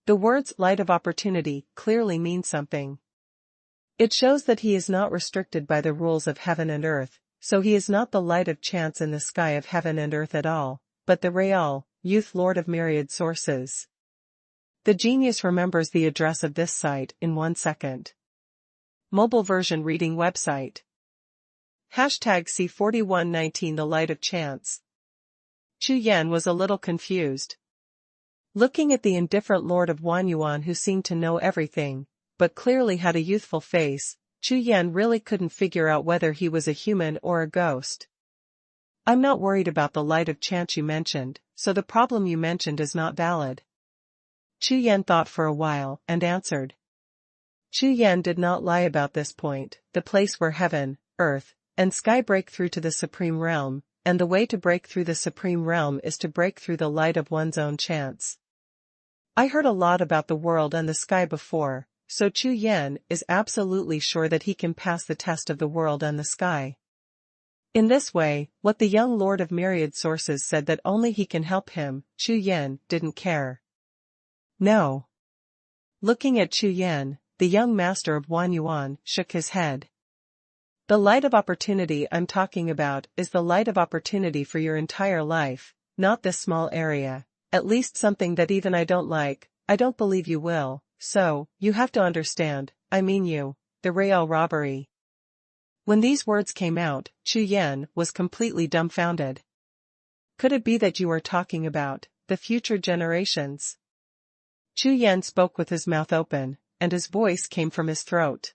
[SPEAKER 1] The words light of opportunity clearly mean something. It shows that he is not restricted by the rules of heaven and earth, so he is not the light of chance in the sky of heaven and earth at all, but the Real, youth lord of myriad sources. The genius remembers the address of this site in 1 second. Mobile version reading website. #C4119 The Light of Chance. Chu Yan was a little confused. Looking at the indifferent lord of Xuanhuan who seemed to know everything, but clearly had a youthful face, Chu Yan really couldn't figure out whether he was a human or a ghost. I'm not worried about the light of chance you mentioned, so the problem you mentioned is not valid. Chu Yan thought for a while and answered. Chu Yan did not lie about this point, the place where heaven, earth, and sky break through to the supreme realm, and the way to break through the supreme realm is to break through the light of one's own chance. I heard a lot about the world and the sky before, so Chu Yan is absolutely sure that he can pass the test of the world and the sky. In this way, what the young lord of myriad sources said that only he can help him, Chu Yan didn't care. No. Looking at Chu Yan, the young master of Xuanhuan shook his head. The light of opportunity I'm talking about is the light of opportunity for your entire life, not this small area, at least something that even I don't like. I don't believe you will, so, you have to understand, I mean you, the Real robbery. When these words came out, Chu Yan was completely dumbfounded. Could it be that you are talking about the future generations? Chu Yan spoke with his mouth open, and his voice came from his throat.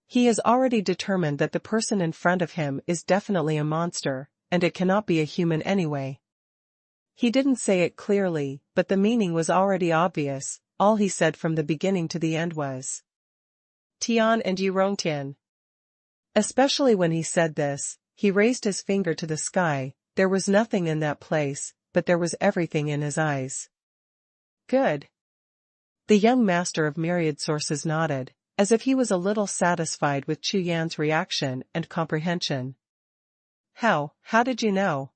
[SPEAKER 1] He has already determined that the person in front of him is definitely a monster, and it cannot be a human anyway. He didn't say it clearly, but the meaning was already obvious. All he said from the beginning to the end was Tian and Yurongtian. Especially when he said this, he raised his finger to the sky. There was nothing in that place, but there was everything in his eyes. Good. The young master of myriad sources nodded, as if he was a little satisfied with Chu Yan's reaction and comprehension. How did you know?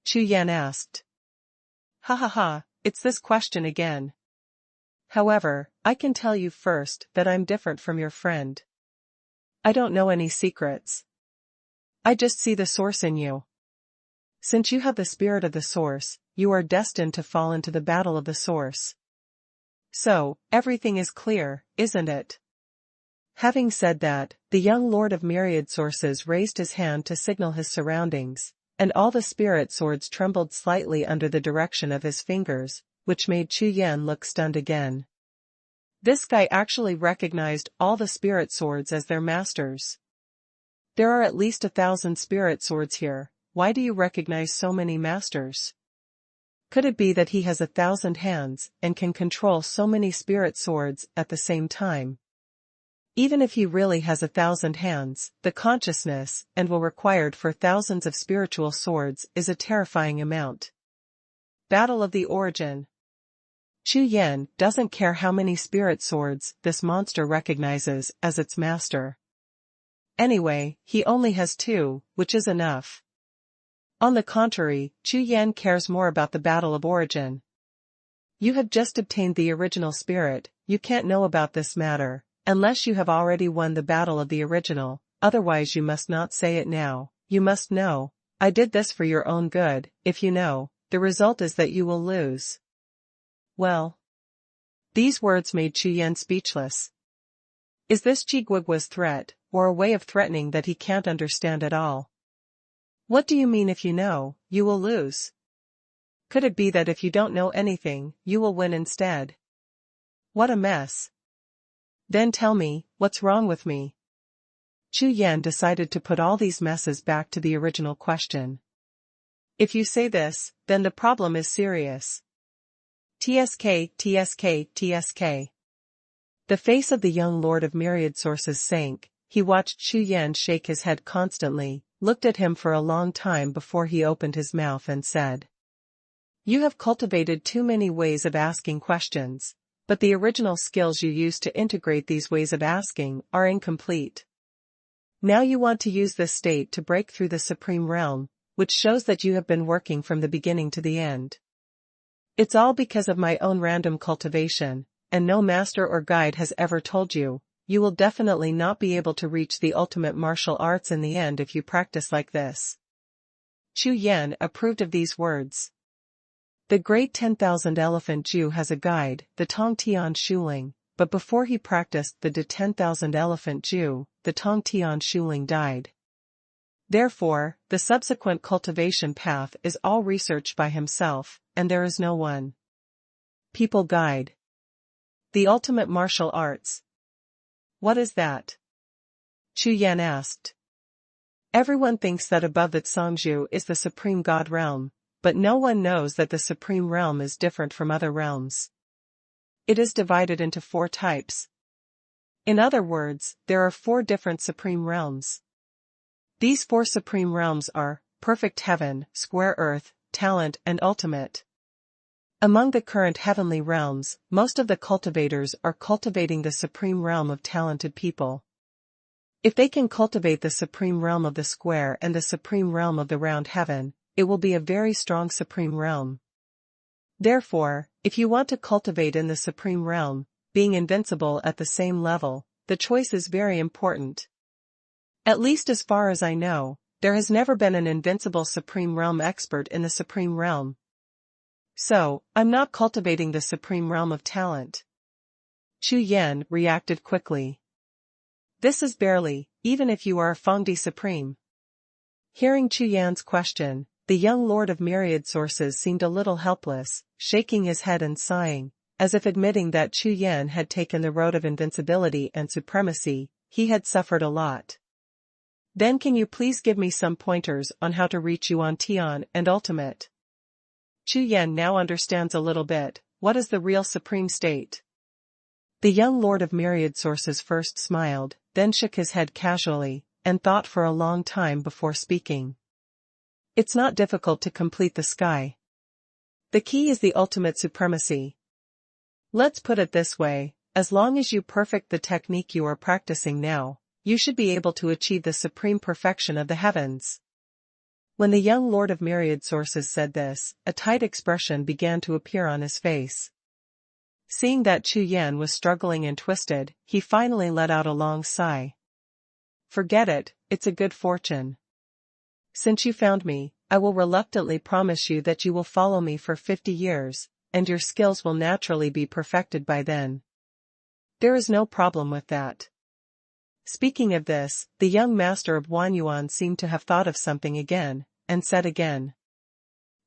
[SPEAKER 1] Chu Yan asked. Ha, it's this question again. However, I can tell you first that I'm different from your friend. I don't know any secrets. I just see the source in you. Since you have the spirit of the source, you are destined to fall into the battle of the source. So, everything is clear, isn't it? Having said that, the young lord of myriad sources raised his hand to signal his surroundings, and all the spirit swords trembled slightly under the direction of his fingers, which made Chu Yan look stunned again. This guy actually recognized all the spirit swords as their masters. There are at least 1,000 spirit swords here. Why do you recognize so many masters? Could it be that he has 1,000 hands and can control so many spirit swords at the same time? Even if he really has 1,000 hands, the consciousness and will required for thousands of spiritual swords is a terrifying amount. Battle of the Origin. Chu Yan doesn't care how many spirit swords this monster recognizes as its master. Anyway, he only has 2, which is enough. On the contrary, Chu Yan cares more about the Battle of Origin. You have just obtained the original spirit, you can't know about this matter, unless you have already won the Battle of the Original, otherwise you must not say it now. You must know, I did this for your own good. If you know, the result is that you will lose. Well. These words made Chu Yan speechless. Is this Jigugua's threat, or a way of threatening that he can't understand at all? What do you mean if you know, you will lose? Could it be that if you don't know anything, you will win instead? What a mess. Then tell me, what's wrong with me? Chu Yan decided to put all these messes back to the original question. If you say this, then the problem is serious. TSK. The face of the young lord of myriad sources sank. He watched Chu Yan shake his head constantly, looked at him for a long time before he opened his mouth and said, You have cultivated too many ways of asking questions, but the original skills you used to integrate these ways of asking are incomplete. Now you want to use this state to break through the supreme realm, which shows that you have been working from the beginning to the end. It's all because of my own random cultivation, and no master or guide has ever told you, you will definitely not be able to reach the ultimate martial arts in the end if you practice like this. Chu Yan approved of these words. The great 10,000 elephant Jew has a guide, the Tong Tian Shuling, but before he practiced the 10,000 elephant Jew, the Tong Tian Shuling died. Therefore, the subsequent cultivation path is all researched by himself, and there is no one. People guide. The ultimate martial arts. What is that? Chu Yan asked. Everyone thinks that above that Songzhu is the supreme god realm, but no one knows that the supreme realm is different from other realms. It is divided into 4 types. In other words, there are 4 different supreme realms. These 4 supreme realms are perfect heaven, square earth, talent, and ultimate. Among the current heavenly realms, most of the cultivators are cultivating the supreme realm of talented people. If they can cultivate the supreme realm of the square and the supreme realm of the round heaven, it will be a very strong supreme realm. Therefore, if you want to cultivate in the supreme realm, being invincible at the same level, the choice is very important. At least as far as I know, there has never been an invincible supreme realm expert in the supreme realm. So, I'm not cultivating the supreme realm of talent. Chu Yan reacted quickly. This is barely, even if you are a Fengdi Supreme. Hearing Chu Yan's question, the young lord of myriad sources seemed a little helpless, shaking his head and sighing, as if admitting that Chu Yan had taken the road of invincibility and supremacy. He had suffered a lot. Then can you please give me some pointers on how to reach Yuan Tian and ultimate? Chu Yan now understands a little bit, what is the real supreme state? The young lord of myriad sources first smiled, then shook his head casually, and thought for a long time before speaking. It's not difficult to complete the sky. The key is the ultimate supremacy. Let's put it this way, as long as you perfect the technique you are practicing now, you should be able to achieve the supreme perfection of the heavens. When the young lord of myriad sources said this, a tight expression began to appear on his face. Seeing that Chu Yan was struggling and twisted, he finally let out a long sigh. Forget it, it's a good fortune. Since you found me, I will reluctantly promise you that you will follow me for 50 years, and your skills will naturally be perfected by then. There is no problem with that. Speaking of this, the young master of Xuanhuan seemed to have thought of something again, and said again.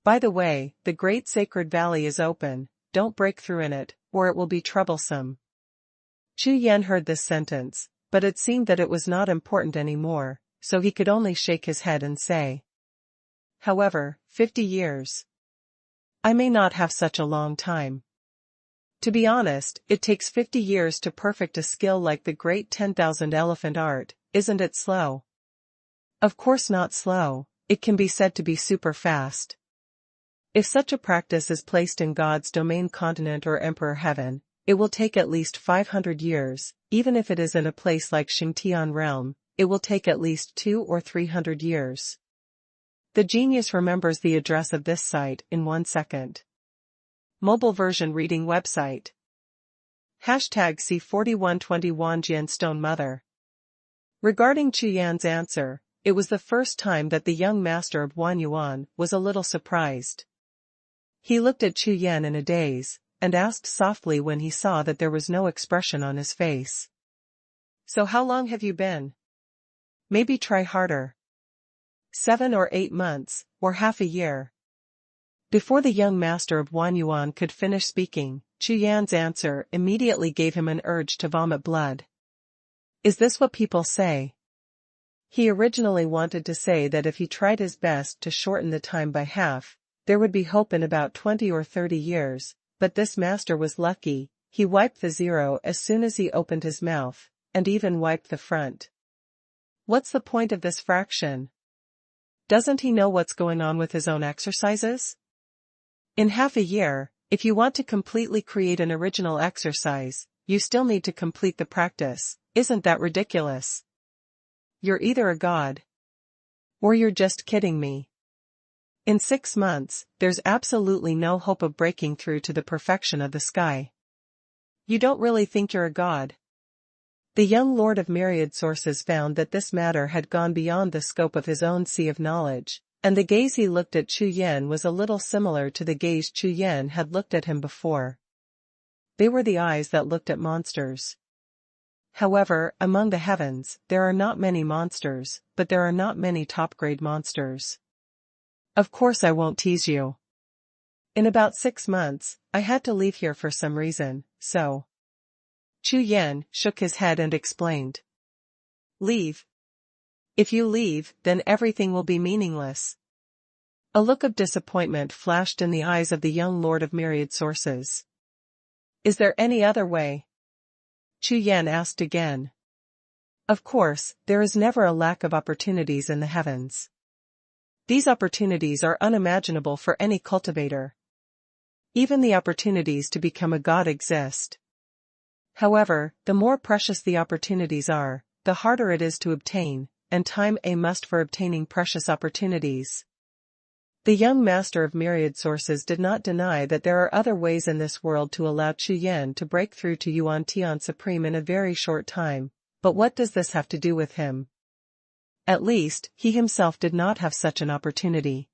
[SPEAKER 1] By the way, the great sacred valley is open, don't break through in it, or it will be troublesome. Chu Yan heard this sentence, but it seemed that it was not important anymore, so he could only shake his head and say. However, 50 years. I may not have such a long time. To be honest, it takes 50 years to perfect a skill like the great 10,000 elephant art, isn't it slow? Of course not slow, it can be said to be super fast. If such a practice is placed in God's domain continent or emperor heaven, it will take at least 500 years, even if it is in a place like Xingtian realm, it will take at least 200 or 300 years. The genius remembers the address of this site in 1 second. Mobile version reading website. #C4120 Wanjian Stone Mother. Regarding Chu Yan's answer, it was the first time that the young master of Xuanhuan was a little surprised. He looked at Chu Yan in a daze, and asked softly when he saw that there was no expression on his face. So how long have you been? Maybe try harder. 7 or 8 months, or half a year. Before the young master of Xuanhuan could finish speaking, Chu Yan's answer immediately gave him an urge to vomit blood. Is this what people say? He originally wanted to say that if he tried his best to shorten the time by half, there would be hope in about 20 or 30 years, but this master was lucky, he wiped the 0 as soon as he opened his mouth, and even wiped the front. What's the point of this fraction? Doesn't he know what's going on with his own exercises? In half a year, if you want to completely create an original exercise, you still need to complete the practice. Isn't that ridiculous? You're either a god, or you're just kidding me. In 6 months, there's absolutely no hope of breaking through to the perfection of the sky. You don't really think you're a god? The young lord of myriad sources found that this matter had gone beyond the scope of his own sea of knowledge, and the gaze he looked at Chu Yan was a little similar to the gaze Chu Yan had looked at him before. They were the eyes that looked at monsters. However, among the heavens, there are not many monsters, but there are not many top-grade monsters. Of course I won't tease you. In about 6 months, I had to leave here for some reason, so. Chu Yan shook his head and explained. Leave? If you leave, then everything will be meaningless. A look of disappointment flashed in the eyes of the young lord of myriad sources. Is there any other way? Chu Yan asked again. Of course, there is never a lack of opportunities in the heavens. These opportunities are unimaginable for any cultivator. Even the opportunities to become a god exist. However, the more precious the opportunities are, the harder it is to obtain, and time a must for obtaining precious opportunities. The young master of myriad sources did not deny that there are other ways in this world to allow Chu Yan to break through to Yuan Tian Supreme in a very short time, but what does this have to do with him? At least, he himself did not have such an opportunity.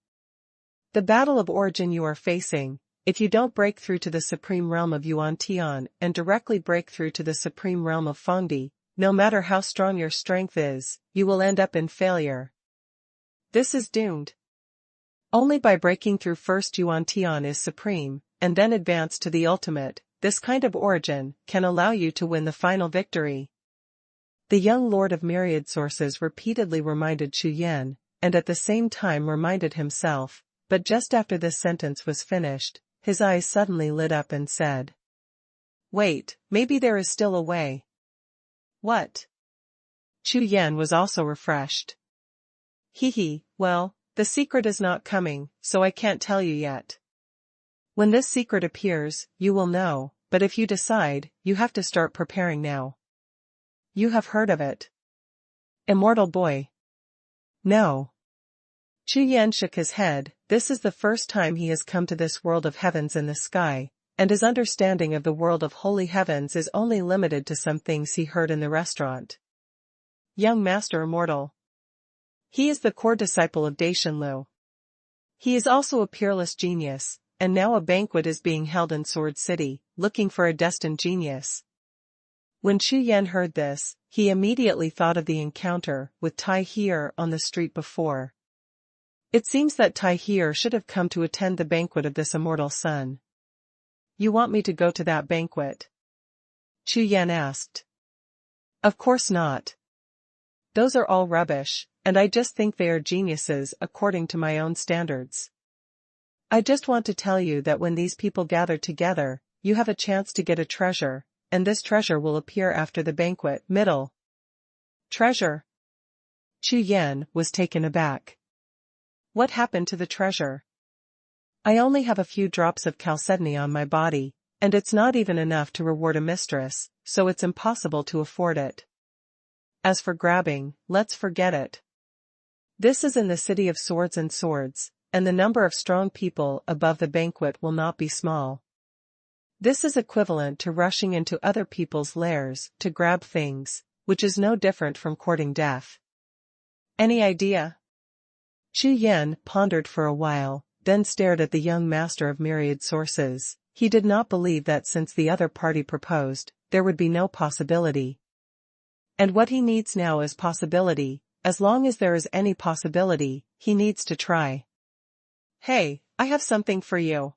[SPEAKER 1] The battle of origin you are facing, if you don't break through to the supreme realm of Yuan Tian and directly break through to the supreme realm of Fengdi, no matter how strong your strength is, you will end up in failure. This is doomed. Only by breaking through first Yuan Tian is supreme, and then advance to the ultimate, this kind of origin can allow you to win the final victory. The young lord of myriad sources repeatedly reminded Chu Yan, and at the same time reminded himself, but just after this sentence was finished, his eyes suddenly lit up and said. Wait, maybe there is still a way. What? Chu Yan was also refreshed. Well, the secret is not coming, so I can't tell you yet. When this secret appears, you will know, but if you decide, you have to start preparing now. You have heard of it. Immortal boy. No. Chu Yan shook his head. This is the first time he has come to this world of heavens in the sky, and his understanding of the world of holy heavens is only limited to some things he heard in the restaurant. Young Master Immortal. He is the core disciple of Daishanlu. He is also a peerless genius, and now a banquet is being held in Sword City, looking for a destined genius. When Chu Yan heard this, he immediately thought of the encounter with Tai Heer on the street before. It seems that Tai Heer should have come to attend the banquet of this immortal son. You want me to go to that banquet? Chu Yan asked. Of course not. Those are all rubbish, and I just think they are geniuses according to my own standards. I just want to tell you that when these people gather together, you have a chance to get a treasure, and this treasure will appear after the banquet. Middle. Treasure? Chu Yan was taken aback. What happened to the treasure? I only have a few drops of chalcedony on my body, and it's not even enough to reward a mistress, so it's impossible to afford it. As for grabbing, let's forget it. This is in the city of swords and swords, and the number of strong people above the banquet will not be small. This is equivalent to rushing into other people's lairs to grab things, which is no different from courting death. Any idea? Chu Yan pondered for a while, then stared at the young master of myriad sources. He did not believe that since the other party proposed, there would be no possibility. And what he needs now is possibility. As long as there is any possibility, he needs to try. Hey, I have something for you.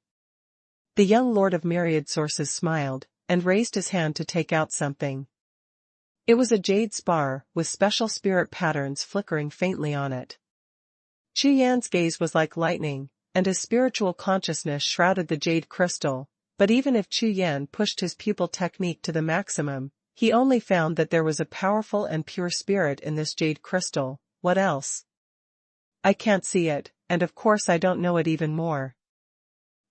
[SPEAKER 1] The young lord of myriad sources smiled, and raised his hand to take out something. It was a jade spar, with special spirit patterns flickering faintly on it. Chu Yan's gaze was like lightning, and his spiritual consciousness shrouded the jade crystal, but even if Chu Yan pushed his pupil technique to the maximum, he only found that there was a powerful and pure spirit in this jade crystal. What else? I can't see it, and of course I don't know it even more.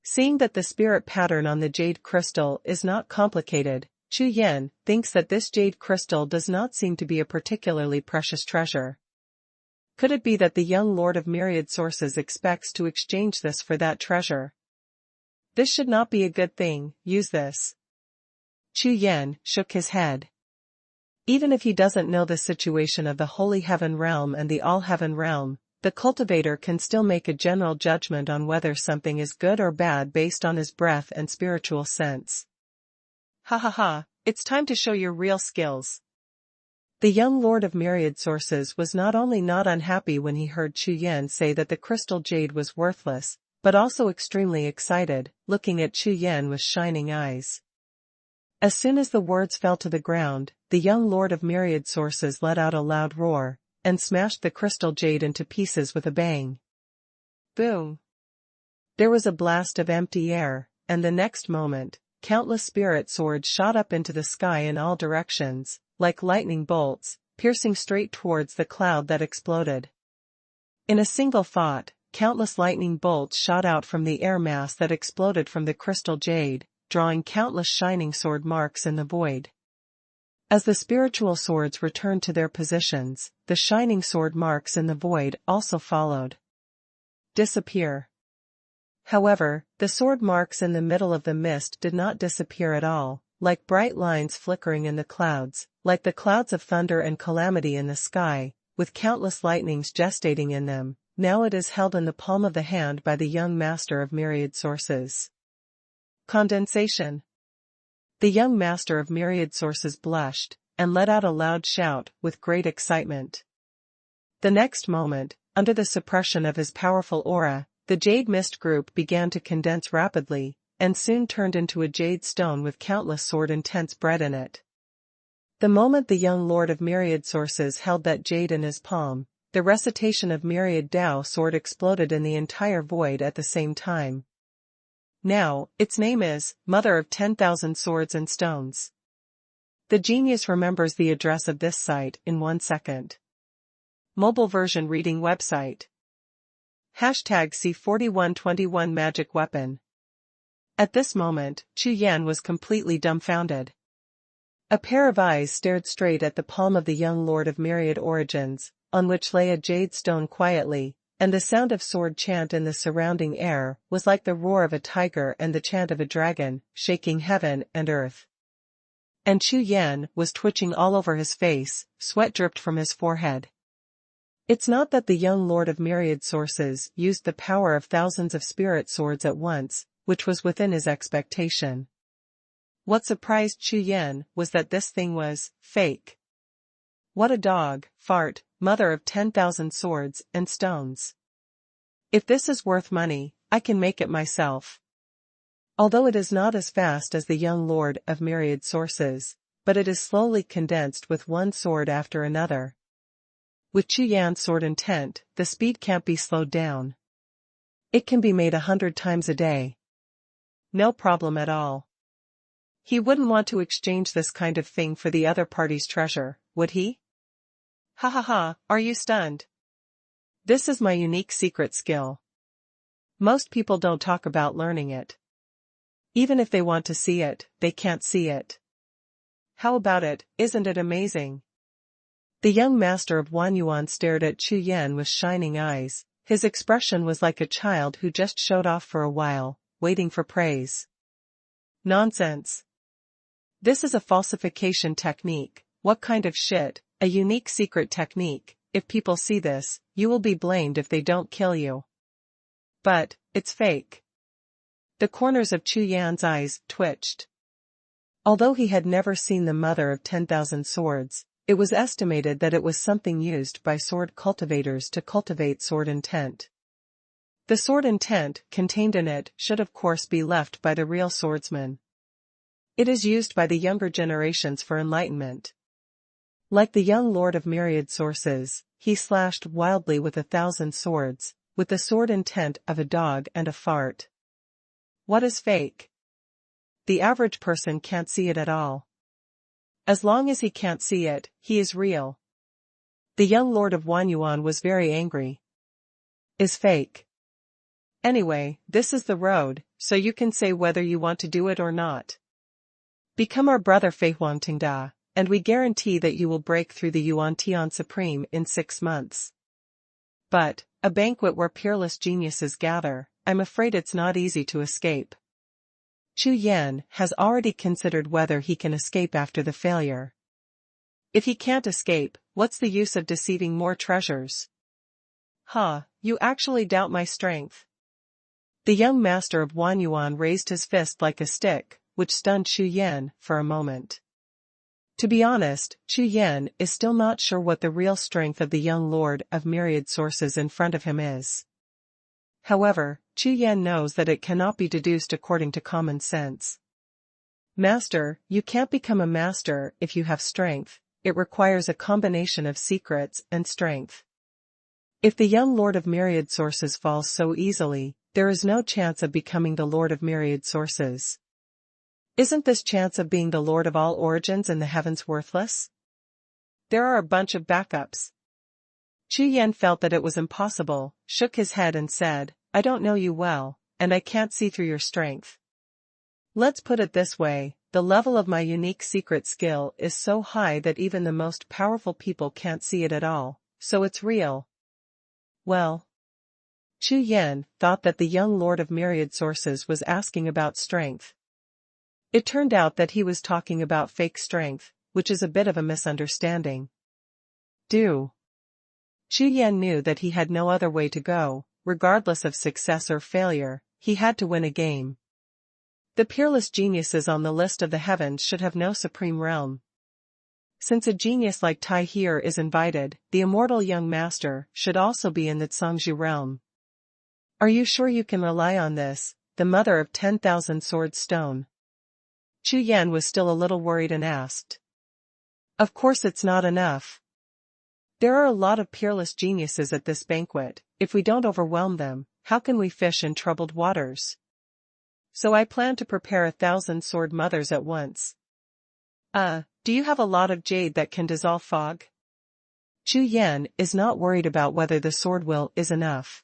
[SPEAKER 1] Seeing that the spirit pattern on the jade crystal is not complicated, Chu Yan thinks that this jade crystal does not seem to be a particularly precious treasure. Could it be that the young lord of myriad sources expects to exchange this for that treasure? This should not be a good thing, use this. Chu Yan shook his head. Even if he doesn't know the situation of the Holy Heaven Realm and the All-Heaven Realm, the cultivator can still make a general judgment on whether something is good or bad based on his breath and spiritual sense. Ha ha ha, it's time to show your real skills. The young lord of myriad sources was not only not unhappy when he heard Chu Yan say that the crystal jade was worthless, but also extremely excited, looking at Chu Yan with shining eyes. As soon as the words fell to the ground, the young lord of myriad sources let out a loud roar, and smashed the crystal jade into pieces with a bang. Boom! There was a blast of empty air, and the next moment, countless spirit swords shot up into the sky in all directions, like lightning bolts, piercing straight towards the cloud that exploded. In a single thought, countless lightning bolts shot out from the air mass that exploded from the crystal jade, drawing countless shining sword marks in the void. As the spiritual swords returned to their positions, the shining sword marks in the void also followed. Disappear. However, the sword marks in the middle of the mist did not disappear at all, like bright lines flickering in the clouds, like the clouds of thunder and calamity in the sky, with countless lightnings gestating in them. Now it is held in the palm of the hand by the young master of myriad sources. Condensation. The young master of myriad sources blushed, and let out a loud shout with great excitement. The next moment, under the suppression of his powerful aura, the jade mist group began to condense rapidly, and soon turned into a jade stone with countless sword intents bred in it. The moment the young lord of myriad sources held that jade in his palm, the recitation of myriad Dao sword exploded in the entire void at the same time. Now, its name is, Mother of 10,000 Swords and Stones. The genius remembers the address of this site in 1 second. Mobile version reading website. #C4121 Magic Weapon. At this moment, Chu Yan was completely dumbfounded. A pair of eyes stared straight at the palm of the young lord of myriad origins, on which lay a jade stone quietly, and the sound of sword chant in the surrounding air was like the roar of a tiger and the chant of a dragon, shaking heaven and earth. And Chu Yan was twitching all over his face, sweat dripped from his forehead. It's not that the young lord of myriad sources used the power of thousands of spirit swords at once, which was within his expectation. What surprised Chu Yan was that this thing was fake. What a dog, fart, mother of 10,000 swords and stones. If this is worth money, I can make it myself. Although it is not as fast as the young lord of myriad sources, but it is slowly condensed with one sword after another. With Chu Yan's sword intent, the speed can't be slowed down. It can be made 100 times a day. No problem at all. He wouldn't want to exchange this kind of thing for the other party's treasure, would he? Ha ha ha, are you stunned? This is my unique secret skill. Most people don't talk about learning it. Even if they want to see it, they can't see it. How about it, isn't it amazing? The young master of Xuanhuan stared at Chu Yan with shining eyes. His expression was like a child who just showed off for a while, waiting for praise. Nonsense. This is a falsification technique. What kind of shit? A unique secret technique. If people see this, you will be blamed if they don't kill you. But, it's fake. The corners of Chu Yan's eyes twitched. Although he had never seen the mother of 10,000 swords, it was estimated that it was something used by sword cultivators to cultivate sword intent. The sword intent contained in it should of course be left by the real swordsman. It is used by the younger generations for enlightenment. Like the young lord of myriad sources, he slashed wildly with 1,000 swords, with the sword intent of a dog and a fart. What is fake? The average person can't see it at all. As long as he can't see it, he is real. The young lord of Xuanhuan was very angry. Is fake. Anyway, this is the road, so you can say whether you want to do it or not. Become our brother Fei Huangtingda, and we guarantee that you will break through the Yuan Tian Supreme in 6 months. But, a banquet where peerless geniuses gather, I'm afraid it's not easy to escape. Chu Yan has already considered whether he can escape after the failure. If he can't escape, what's the use of deceiving more treasures? You actually doubt my strength. The young master of Xuanhuan raised his fist like a stick, which stunned Chu Yan for a moment. To be honest, Chu Yan is still not sure what the real strength of the young lord of myriad sources in front of him is. However, Chu Yan knows that it cannot be deduced according to common sense. Master, you can't become a master if you have strength. It requires a combination of secrets and strength. If the young lord of myriad sources falls so easily, there is no chance of becoming the lord of myriad sources. Isn't this chance of being the lord of all origins in the heavens worthless? There are a bunch of backups. Chu Yan felt that it was impossible, shook his head and said, I don't know you well, and I can't see through your strength. Let's put it this way, the level of my unique secret skill is so high that even the most powerful people can't see it at all, so it's real. Well. Chu Yan thought that the young lord of myriad sources was asking about strength. It turned out that he was talking about fake strength, which is a bit of a misunderstanding. Chu Yan knew that he had no other way to go, regardless of success or failure, he had to win a game. The peerless geniuses on the list of the heavens should have no supreme realm. Since a genius like Tai here is invited, the immortal young master should also be in the Zhangzhu realm. Are you sure you can rely on this, the mother of 10,000 sword stone? Chu Yan was still a little worried and asked. Of course it's not enough. There are a lot of peerless geniuses at this banquet. If we don't overwhelm them, how can we fish in troubled waters? So I plan to prepare 1,000 sword mothers at once. Do you have a lot of jade that can dissolve fog? Chu Yan is not worried about whether the sword will is enough.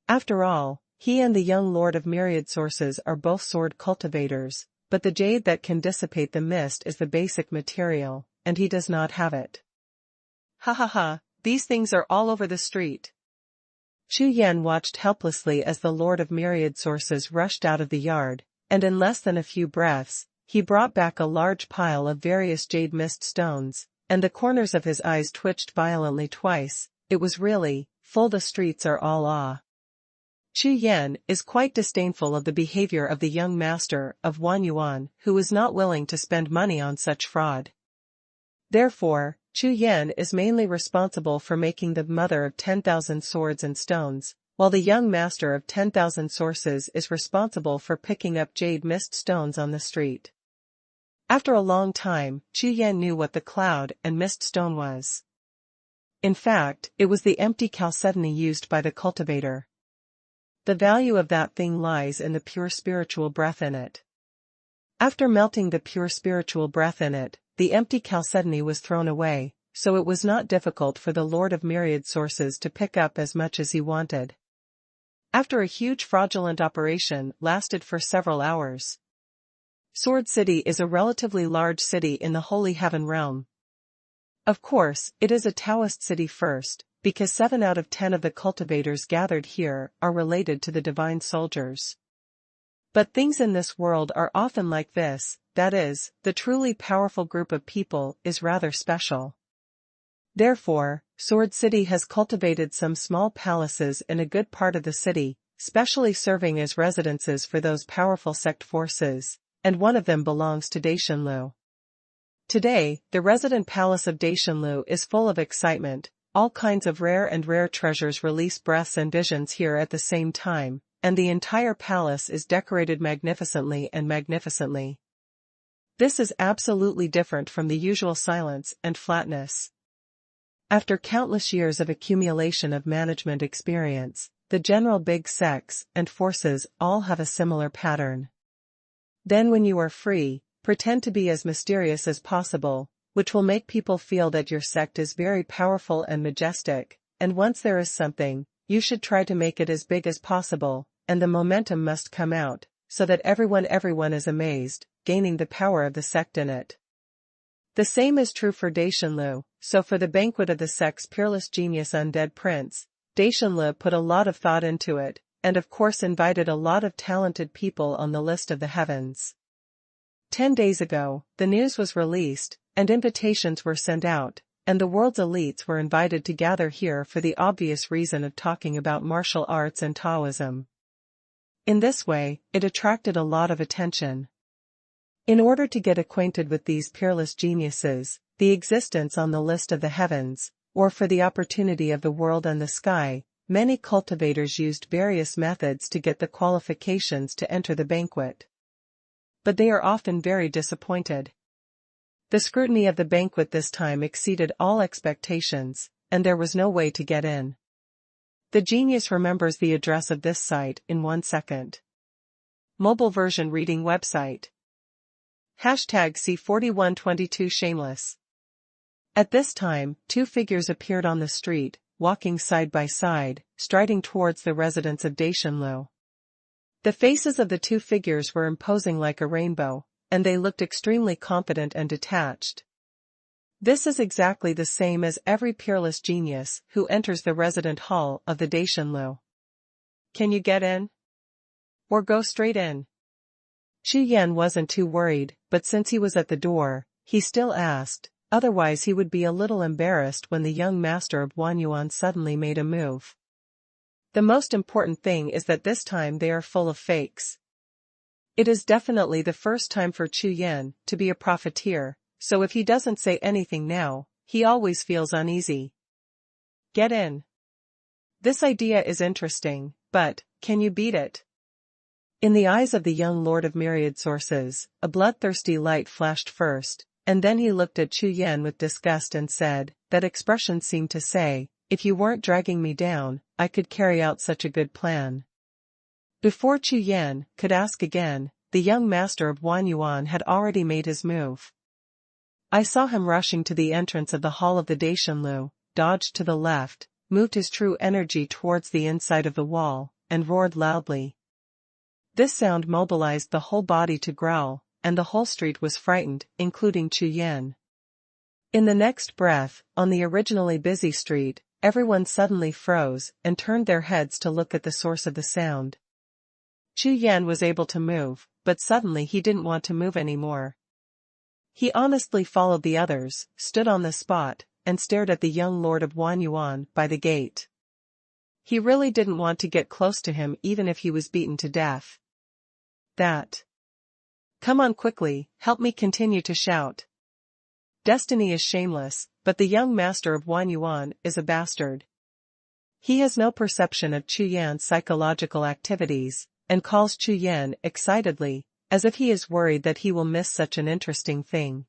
[SPEAKER 1] After all, he and the young lord of myriad sources are both sword cultivators, but the jade that can dissipate the mist is the basic material, and he does not have it. These things are all over the street. Chu Yan watched helplessly as the lord of myriad sources rushed out of the yard, and in less than a few breaths, he brought back a large pile of various jade mist stones, and the corners of his eyes twitched violently twice. It was really full. The streets are all awe. Chu Yan is quite disdainful of the behavior of the young master of Xuanhuan, who is not willing to spend money on such fraud. Therefore, Chu Yan is mainly responsible for making the mother of 10,000 swords and stones, while the young master of 10,000 sources is responsible for picking up jade mist stones on the street. After a long time, Chu Yan knew what the cloud and mist stone was. In fact, it was the empty chalcedony used by the cultivator. The value of that thing lies in the pure spiritual breath in it. After melting the pure spiritual breath in it, the empty chalcedony was thrown away, so it was not difficult for the Lord of Myriad Sources to pick up as much as he wanted. After a huge fraudulent operation lasted for several hours. Sword City is a relatively large city in the Holy Heaven realm. Of course, it is a Taoist city first, because 7 out of 10 of the cultivators gathered here are related to the divine soldiers. But things in this world are often like this, that is, the truly powerful group of people is rather special. Therefore, Sword City has cultivated some small palaces in a good part of the city, specially serving as residences for those powerful sect forces, and one of them belongs to Daishanlu. Today, the resident palace of Daishanlu is full of excitement. All kinds of rare treasures release breaths and visions here at the same time, and the entire palace is decorated magnificently. This is absolutely different from the usual silence and flatness. After countless years of accumulation of management experience, the general big sects and forces all have a similar pattern. Then when you are free, pretend to be as mysterious as possible, which will make people feel that your sect is very powerful and majestic, and once there is something, you should try to make it as big as possible, and the momentum must come out, so that everyone is amazed, gaining the power of the sect in it. The same is true for Daishanlu, so for the banquet of the sect's peerless genius Undead Prince, Daishanle put a lot of thought into it, and of course invited a lot of talented people on the list of the heavens. 10 days ago, the news was released, and invitations were sent out, and the world's elites were invited to gather here for the obvious reason of talking about martial arts and Taoism. In this way, it attracted a lot of attention. In order to get acquainted with these peerless geniuses, the existence on the list of the heavens, or for the opportunity of the world and the sky, many cultivators used various methods to get the qualifications to enter the banquet. But they are often very disappointed. The scrutiny of the banquet this time exceeded all expectations, and there was no way to get in. The genius remembers the address of this site in 1 second. Mobile version reading website. #C4122 Shameless. At this time, 2 figures appeared on the street, walking side by side, striding towards the residence of Daishanle. The faces of the 2 figures were imposing like a rainbow, and they looked extremely confident and detached. This is exactly the same as every peerless genius who enters the resident hall of the Daishanle. Can you get in? Or go straight in? Chu Yan wasn't too worried, but since he was at the door, he still asked, otherwise he would be a little embarrassed when the young master of Xuanhuan suddenly made a move. The most important thing is that this time they are full of fakes. It is definitely the first time for Chu Yan to be a profiteer, so if he doesn't say anything now, he always feels uneasy. Get in. This idea is interesting, but, can you beat it? In the eyes of the young lord of myriad sources, a bloodthirsty light flashed first, and then he looked at Chu Yan with disgust and said, that expression seemed to say, if you weren't dragging me down, I could carry out such a good plan. Before Chu Yan could ask again, the young master of Xuanhuan had already made his move. I saw him rushing to the entrance of the hall of the Daishanle, dodged to the left, moved his true energy towards the inside of the wall, and roared loudly. This sound mobilized the whole body to growl, and the whole street was frightened, including Chu Yan. In the next breath, on the originally busy street, everyone suddenly froze and turned their heads to look at the source of the sound. Chu Yan was able to move, but suddenly he didn't want to move anymore. He honestly followed the others, stood on the spot, and stared at the young lord of Xuanhuan by the gate. He really didn't want to get close to him even if he was beaten to death. Come on quickly, help me continue to shout. Destiny is shameless, but the young master of Xuanhuan is a bastard. He has no perception of Chu Yan's psychological activities, and calls Chu Yan excitedly, as if he is worried that he will miss such an interesting thing.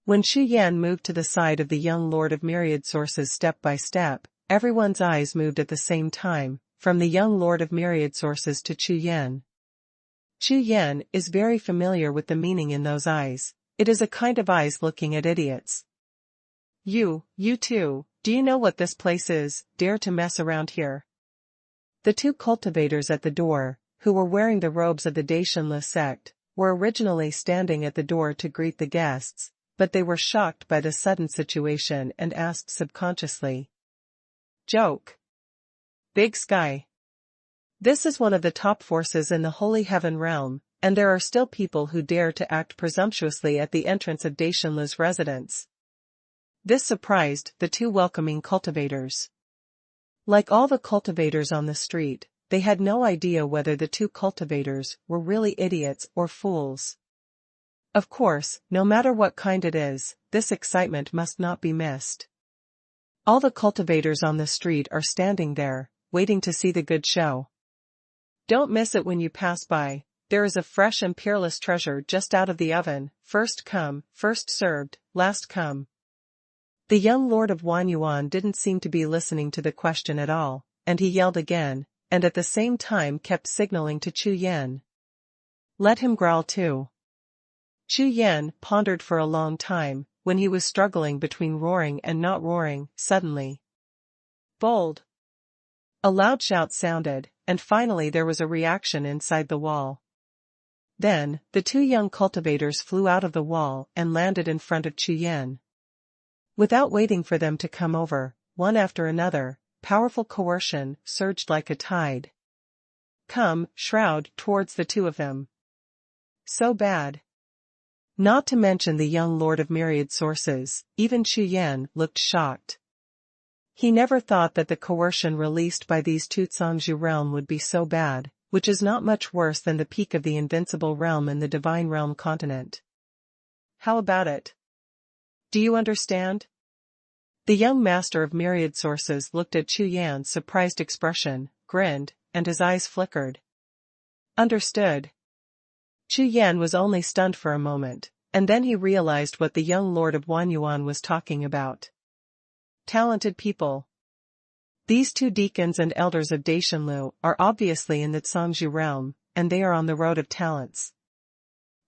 [SPEAKER 1] When Chu Yan moved to the side of the young lord of myriad sources step by step, everyone's eyes moved at the same time, from the young lord of myriad sources to Chu Yan. Chu Yan is very familiar with the meaning in those eyes. It is a kind of eyes looking at idiots. You too, do you know what this place is, dare to mess around here? The 2 cultivators at the door, who were wearing the robes of the Daishanle sect, were originally standing at the door to greet the guests, but they were shocked by the sudden situation and asked subconsciously. Joke. Big Sky. This is one of the top forces in the Holy Heaven realm, and there are still people who dare to act presumptuously at the entrance of Daishanle's residence. This surprised the 2 welcoming cultivators. Like all the cultivators on the street, they had no idea whether the 2 cultivators were really idiots or fools. Of course, no matter what kind it is, this excitement must not be missed. All the cultivators on the street are standing there, waiting to see the good show. Don't miss it when you pass by. There is a fresh and peerless treasure just out of the oven, first come, first served, last come. The young lord of Xuanhuan didn't seem to be listening to the question at all, and he yelled again, and at the same time kept signaling to Chu Yan. Let him growl too. Chu Yan pondered for a long time, when he was struggling between roaring and not roaring, suddenly. Bold! A loud shout sounded, and finally there was a reaction inside the wall. Then, the 2 young cultivators flew out of the wall and landed in front of Chu Yan. Without waiting for them to come over, one after another, powerful coercion surged like a tide. Come, shroud towards the two of them. So bad. Not to mention the young lord of myriad sources, even Chu Yan looked shocked. He never thought that the coercion released by these two Zhangzhu realm would be so bad, which is not much worse than the peak of the invincible realm in the divine realm continent. How about it? Do you understand? The young master of myriad sources looked at Chu Yan's surprised expression, grinned, and his eyes flickered. Understood. Chu Yan was only stunned for a moment, and then he realized what the young lord of Xuanhuan was talking about. Talented people. These two deacons and elders of Daishanlu are obviously in the Zhangzhu realm, and they are on the road of talents.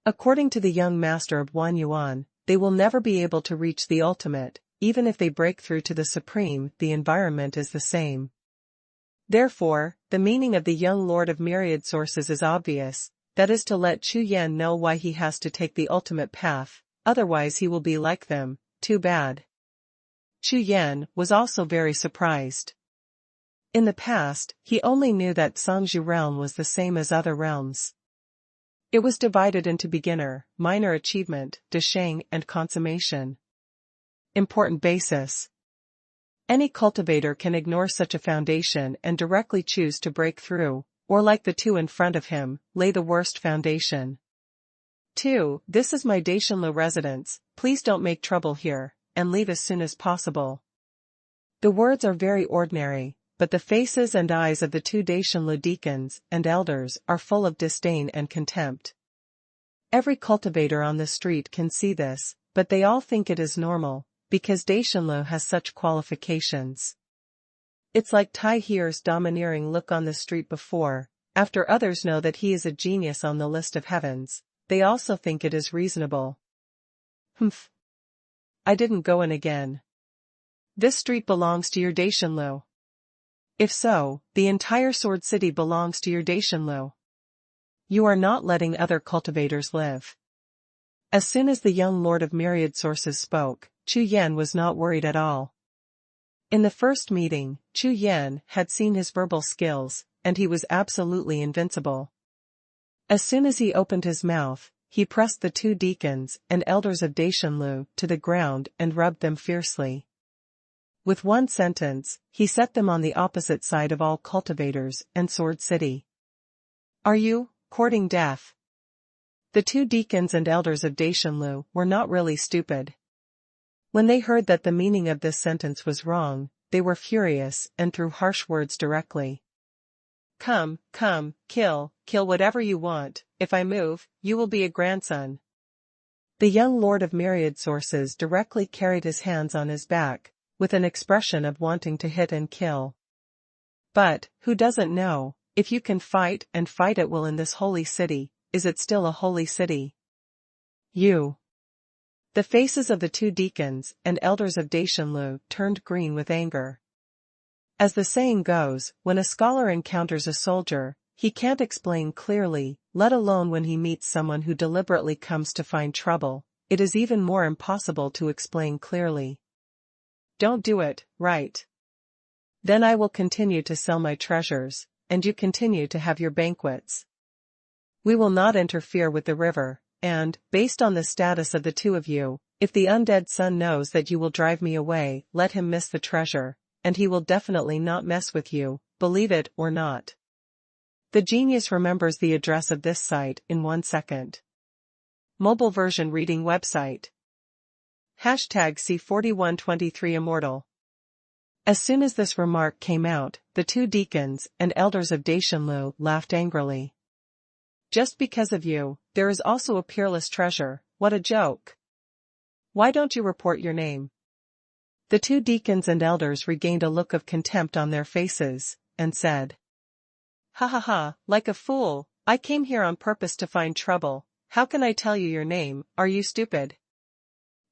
[SPEAKER 1] According to the young master of Xuanhuan, they will never be able to reach the ultimate, even if they break through to the supreme. The environment is the same. Therefore, the meaning of the young lord of myriad sources is obvious, that is to let Chu Yan know why he has to take the ultimate path, otherwise he will be like them. Too bad. Chu Yan was also very surprised. In the past, he only knew that Zhangzhu realm was the same as other realms. It was divided into beginner, minor achievement, desheng, and consummation. Important basis. Any cultivator can ignore such a foundation and directly choose to break through, or like the two in front of him, lay the worst foundation. 2. This is my Daishanlu residence, please don't make trouble here, and leave as soon as possible. The words are very ordinary, but the faces and eyes of the two Daishanlu deacons and elders are full of disdain and contempt. Every cultivator on the street can see this, but they all think it is normal, because Daishanlu has such qualifications. It's like Tai Here's domineering look on the street before, after others know that he is a genius on the list of heavens, they also think it is reasonable. Humph. I didn't go in again. This street belongs to your Daishanlu. If so, the entire Sword City belongs to your Daishanlu. You are not letting other cultivators live. As soon as the young lord of myriad sources spoke, Chu Yan was not worried at all. In the first meeting, Chu Yan had seen his verbal skills, and he was absolutely invincible. As soon as he opened his mouth, he pressed the two deacons and elders of Daishanlu to the ground and rubbed them fiercely. With one sentence, he set them on the opposite side of all cultivators and Sword City. Are you courting death? The two deacons and elders of Daishanlu were not really stupid. When they heard that the meaning of this sentence was wrong, they were furious and threw harsh words directly. Come, kill whatever you want, if I move, you will be a grandson. The young lord of myriad sources directly carried his hands on his back, with an expression of wanting to hit and kill. But, who doesn't know, if you can fight and fight at will in this holy city, is it still a holy city? You. The faces of the two deacons and elders of Daishanlu turned green with anger. As the saying goes, when a scholar encounters a soldier, he can't explain clearly, let alone when he meets someone who deliberately comes to find trouble, it is even more impossible to explain clearly. Don't do it, right? Then I will continue to sell my treasures, and you continue to have your banquets. We will not interfere with the river, and, based on the status of the two of you, if the undead sun knows that you will drive me away, let him miss the treasure, and he will definitely not mess with you, believe it or not. The genius remembers the address of this site in 1 second. Mobile version reading website. #C4123 Immortal. As soon as this remark came out, the two deacons and elders of Daishanlu laughed angrily. Just because of you, there is also a peerless treasure, what a joke. Why don't you report your name? The two deacons and elders regained a look of contempt on their faces, and said. Ha ha ha, like a fool, I came here on purpose to find trouble, how can I tell you your name, are you stupid?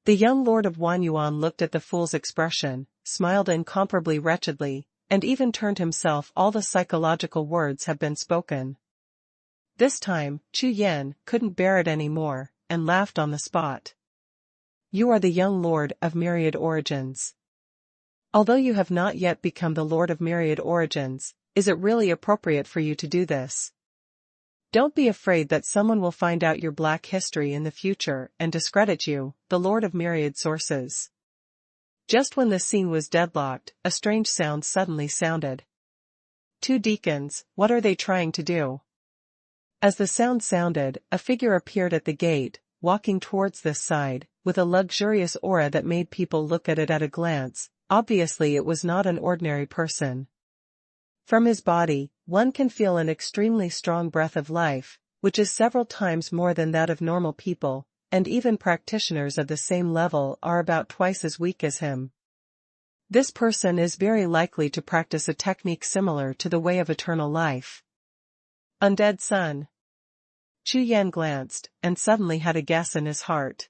[SPEAKER 1] The young lord of Xuanhuan looked at the fool's expression, smiled incomparably wretchedly, and even turned himself. All the psychological words have been spoken. This time, Chu Yan couldn't bear it any more, and laughed on the spot. You are the young lord of myriad origins. Although you have not yet become the Lord of Myriad Origins, is it really appropriate for you to do this? Don't be afraid that someone will find out your black history in the future and discredit you, the Lord of Myriad Sources. Just when the scene was deadlocked, a strange sound suddenly sounded. Two deacons, what are they trying to do? As the sound sounded, a figure appeared at the gate, walking towards this side, with a luxurious aura that made people look at it at a glance. Obviously it was not an ordinary person. From his body, one can feel an extremely strong breath of life, which is several times more than that of normal people, and even practitioners of the same level are about twice as weak as him. This person is very likely to practice a technique similar to the Way of Eternal Life. Undead Son. Chu Yan glanced, and suddenly had a guess in his heart.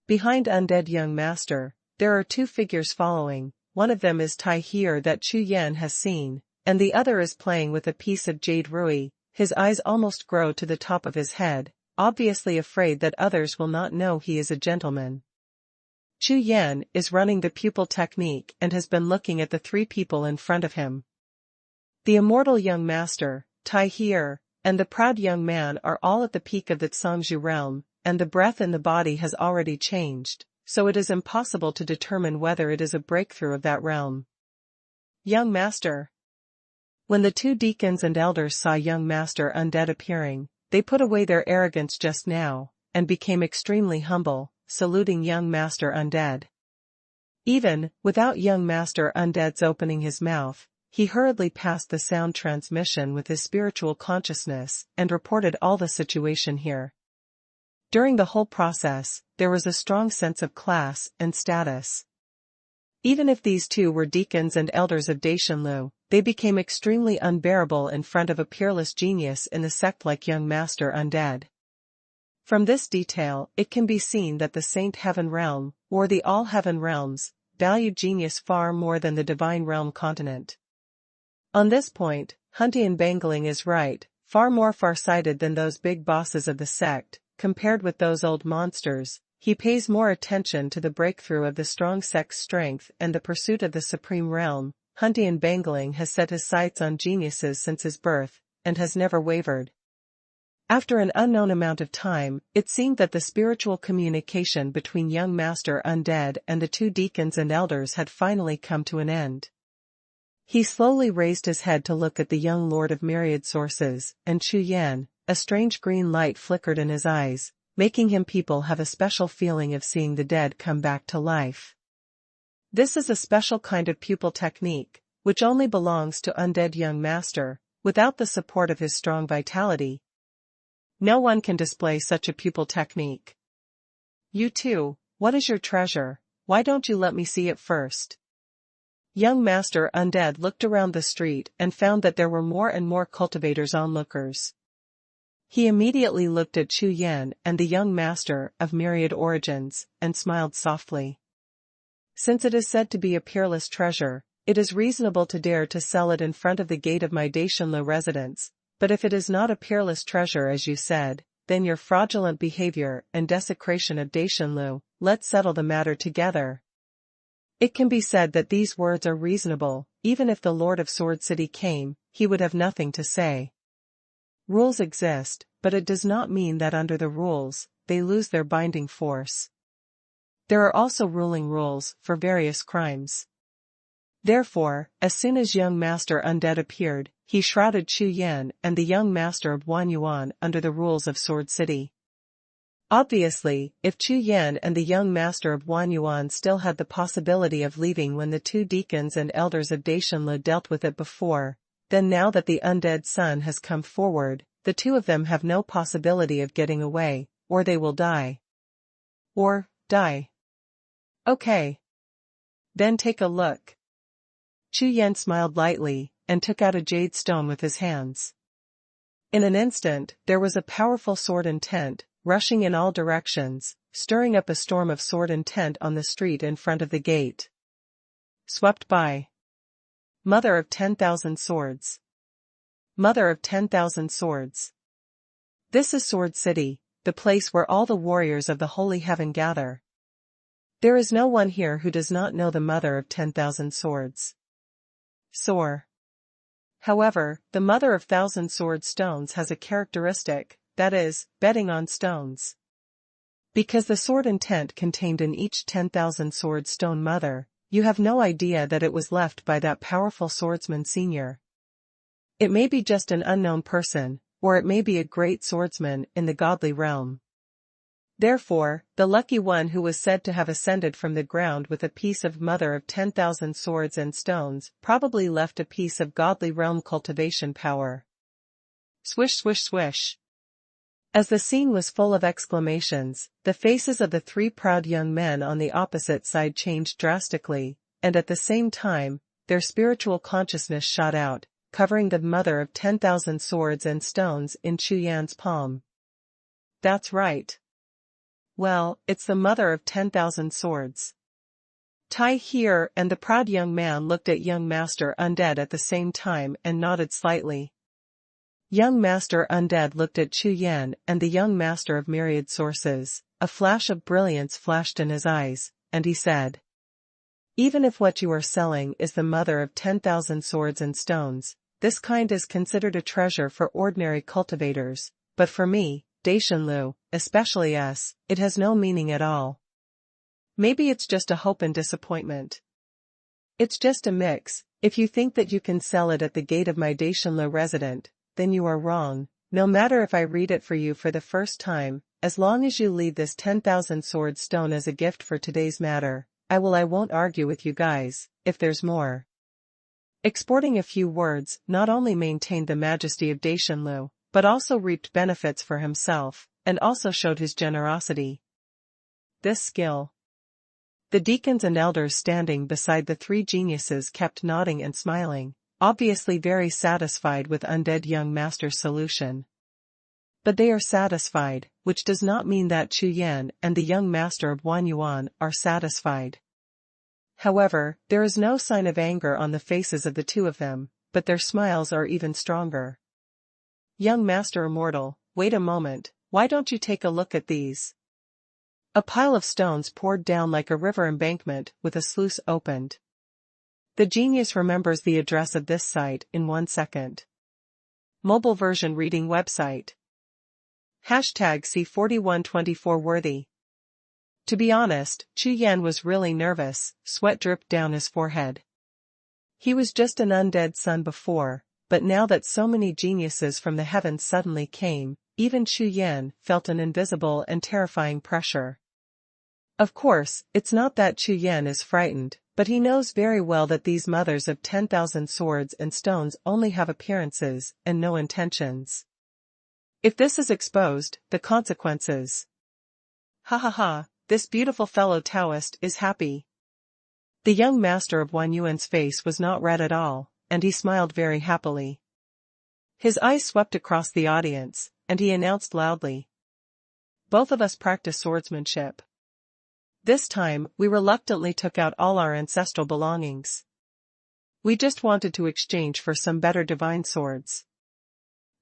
[SPEAKER 1] Behind Undead Young Master, there are two figures following. One of them is Tai Here that Chu Yan has seen, and the other is playing with a piece of jade rui. His eyes almost grow to the top of his head, obviously afraid that others will not know he is a gentleman. Chu Yan is running the pupil technique and has been looking at the three people in front of him. The immortal young master, Tai Here, and the proud young man are all at the peak of the Zhangzhu realm, and the breath in the body has already changed, so it is impossible to determine whether it is a breakthrough of that realm. Young Master. When the two deacons and elders saw Young Master Undead appearing, they put away their arrogance just now, and became extremely humble, saluting Young Master Undead. Even, without Young Master Undead's opening his mouth, he hurriedly passed the sound transmission with his spiritual consciousness and reported all the situation here. During the whole process, there was a strong sense of class and status. Even if these two were deacons and elders of Daishanlu, they became extremely unbearable in front of a peerless genius in the sect like Young Master Undead. From this detail, it can be seen that the Saint Heaven Realm, or the All Heaven Realms, valued genius far more than the Divine Realm continent. On this point, Huntian Bangling is right, far more far-sighted than those big bosses of the sect. Compared with those old monsters, he pays more attention to the breakthrough of the strong sect's strength and the pursuit of the supreme realm. Huntian Bangling has set his sights on geniuses since his birth, and has never wavered. After an unknown amount of time, it seemed that the spiritual communication between Young Master Undead and the two deacons and elders had finally come to an end. He slowly raised his head to look at the young Lord of Myriad Sources, and Chu Yan. A strange green light flickered in his eyes, making him people have a special feeling of seeing the dead come back to life. This is a special kind of pupil technique, which only belongs to Undead Young Master. Without the support of his strong vitality, no one can display such a pupil technique. You too, what is your treasure? Why don't you let me see it first? Young Master Undead looked around the street and found that there were more and more cultivators onlookers. He immediately looked at Chu Yan and the young master of Myriad Origins, and smiled softly. Since it is said to be a peerless treasure, it is reasonable to dare to sell it in front of the gate of my Daishanlu residence, but if it is not a peerless treasure as you said, then your fraudulent behavior and desecration of Daishanlu, let's settle the matter together. It can be said that these words are reasonable. Even if the Lord of Sword City came, he would have nothing to say. Rules exist, but it does not mean that under the rules, they lose their binding force. There are also ruling rules for various crimes. Therefore, as soon as Young Master Undead appeared, he shrouded Chu Yan and the young master of Xuanhuan under the rules of Sword City. Obviously, if Chu Yan and the young master of Xuanhuan still had the possibility of leaving when the two deacons and elders of Daishanlu dealt with it before, then now that the undead son has come forward, the two of them have no possibility of getting away, or they will die. Or, die. Okay. Then take a look. Chu Yan smiled lightly, and took out a jade stone with his hands. In an instant, there was a powerful sword intent, rushing in all directions, stirring up a storm of sword intent on the street in front of the gate. Swept by. Mother of 10,000 swords. Mother of 10,000 swords. This is Sword City, the place where all the warriors of the Holy Heaven gather. There is no one here who does not know the mother of 10,000 swords. Soar. However, the mother of 1,000 sword stones has a characteristic, that is, betting on stones. Because the sword intent contained in each 10,000 sword stone mother, you have no idea that it was left by that powerful swordsman senior. It may be just an unknown person, or it may be a great swordsman in the godly realm. Therefore, the lucky one who was said to have ascended from the ground with a piece of mother of 10,000 swords and stones probably left a piece of godly realm cultivation power. Swish swish swish. As the scene was full of exclamations, the faces of the three proud young men on the opposite side changed drastically, and at the same time, their spiritual consciousness shot out, covering the mother of 10,000 swords and stones in Chu Yan's palm. That's right. Well, it's the mother of 10,000 swords. Tai here and the proud young man looked at young Master Undead at the same time and nodded slightly. Young Master Undead looked at Chu Yan and the young Master of Myriad Sources. A flash of brilliance flashed in his eyes, and he said, "Even if what you are selling is the mother of 10,000 swords and stones, this kind is considered a treasure for ordinary cultivators, but for me, Daishanlu, especially us, it has no meaning at all. Maybe it's just a hope and disappointment. It's just a mix. If you think that you can sell it at the gate of my Daishanlu resident, then you are wrong. No matter if I read it for you for the first time, as long as you leave this 10,000 sword stone as a gift for today's matter, I won't argue with you guys, if there's more." Exporting a few words not only maintained the majesty of Daishanlu, but also reaped benefits for himself, and also showed his generosity. This skill. The deacons and elders standing beside the three geniuses kept nodding and smiling, obviously very satisfied with Undead Young Master's solution. But they are satisfied, which does not mean that Chu Yan and the young master of Xuanhuan are satisfied. However, there is no sign of anger on the faces of the two of them, but their smiles are even stronger. "Young Master Immortal, wait a moment, why don't you take a look at these?" A pile of stones poured down like a river embankment with a sluice opened. The genius remembers the address of this site in 1 second. Mobile version reading website. #C4124 worthy. To be honest, Chu Yan was really nervous, sweat dripped down his forehead. He was just an undead son before, but now that so many geniuses from the heavens suddenly came, even Chu Yan felt an invisible and terrifying pressure. Of course, it's not that Chu Yan is frightened, but he knows very well that these mothers of 10,000 swords and stones only have appearances and no intentions. If this is exposed, the consequences. Ha ha ha, this beautiful fellow Taoist is happy. The young master of Xuanhuan's face was not red at all, and he smiled very happily. His eyes swept across the audience, and he announced loudly, "Both of us practice swordsmanship. This time, we reluctantly took out all our ancestral belongings. We just wanted to exchange for some better divine swords.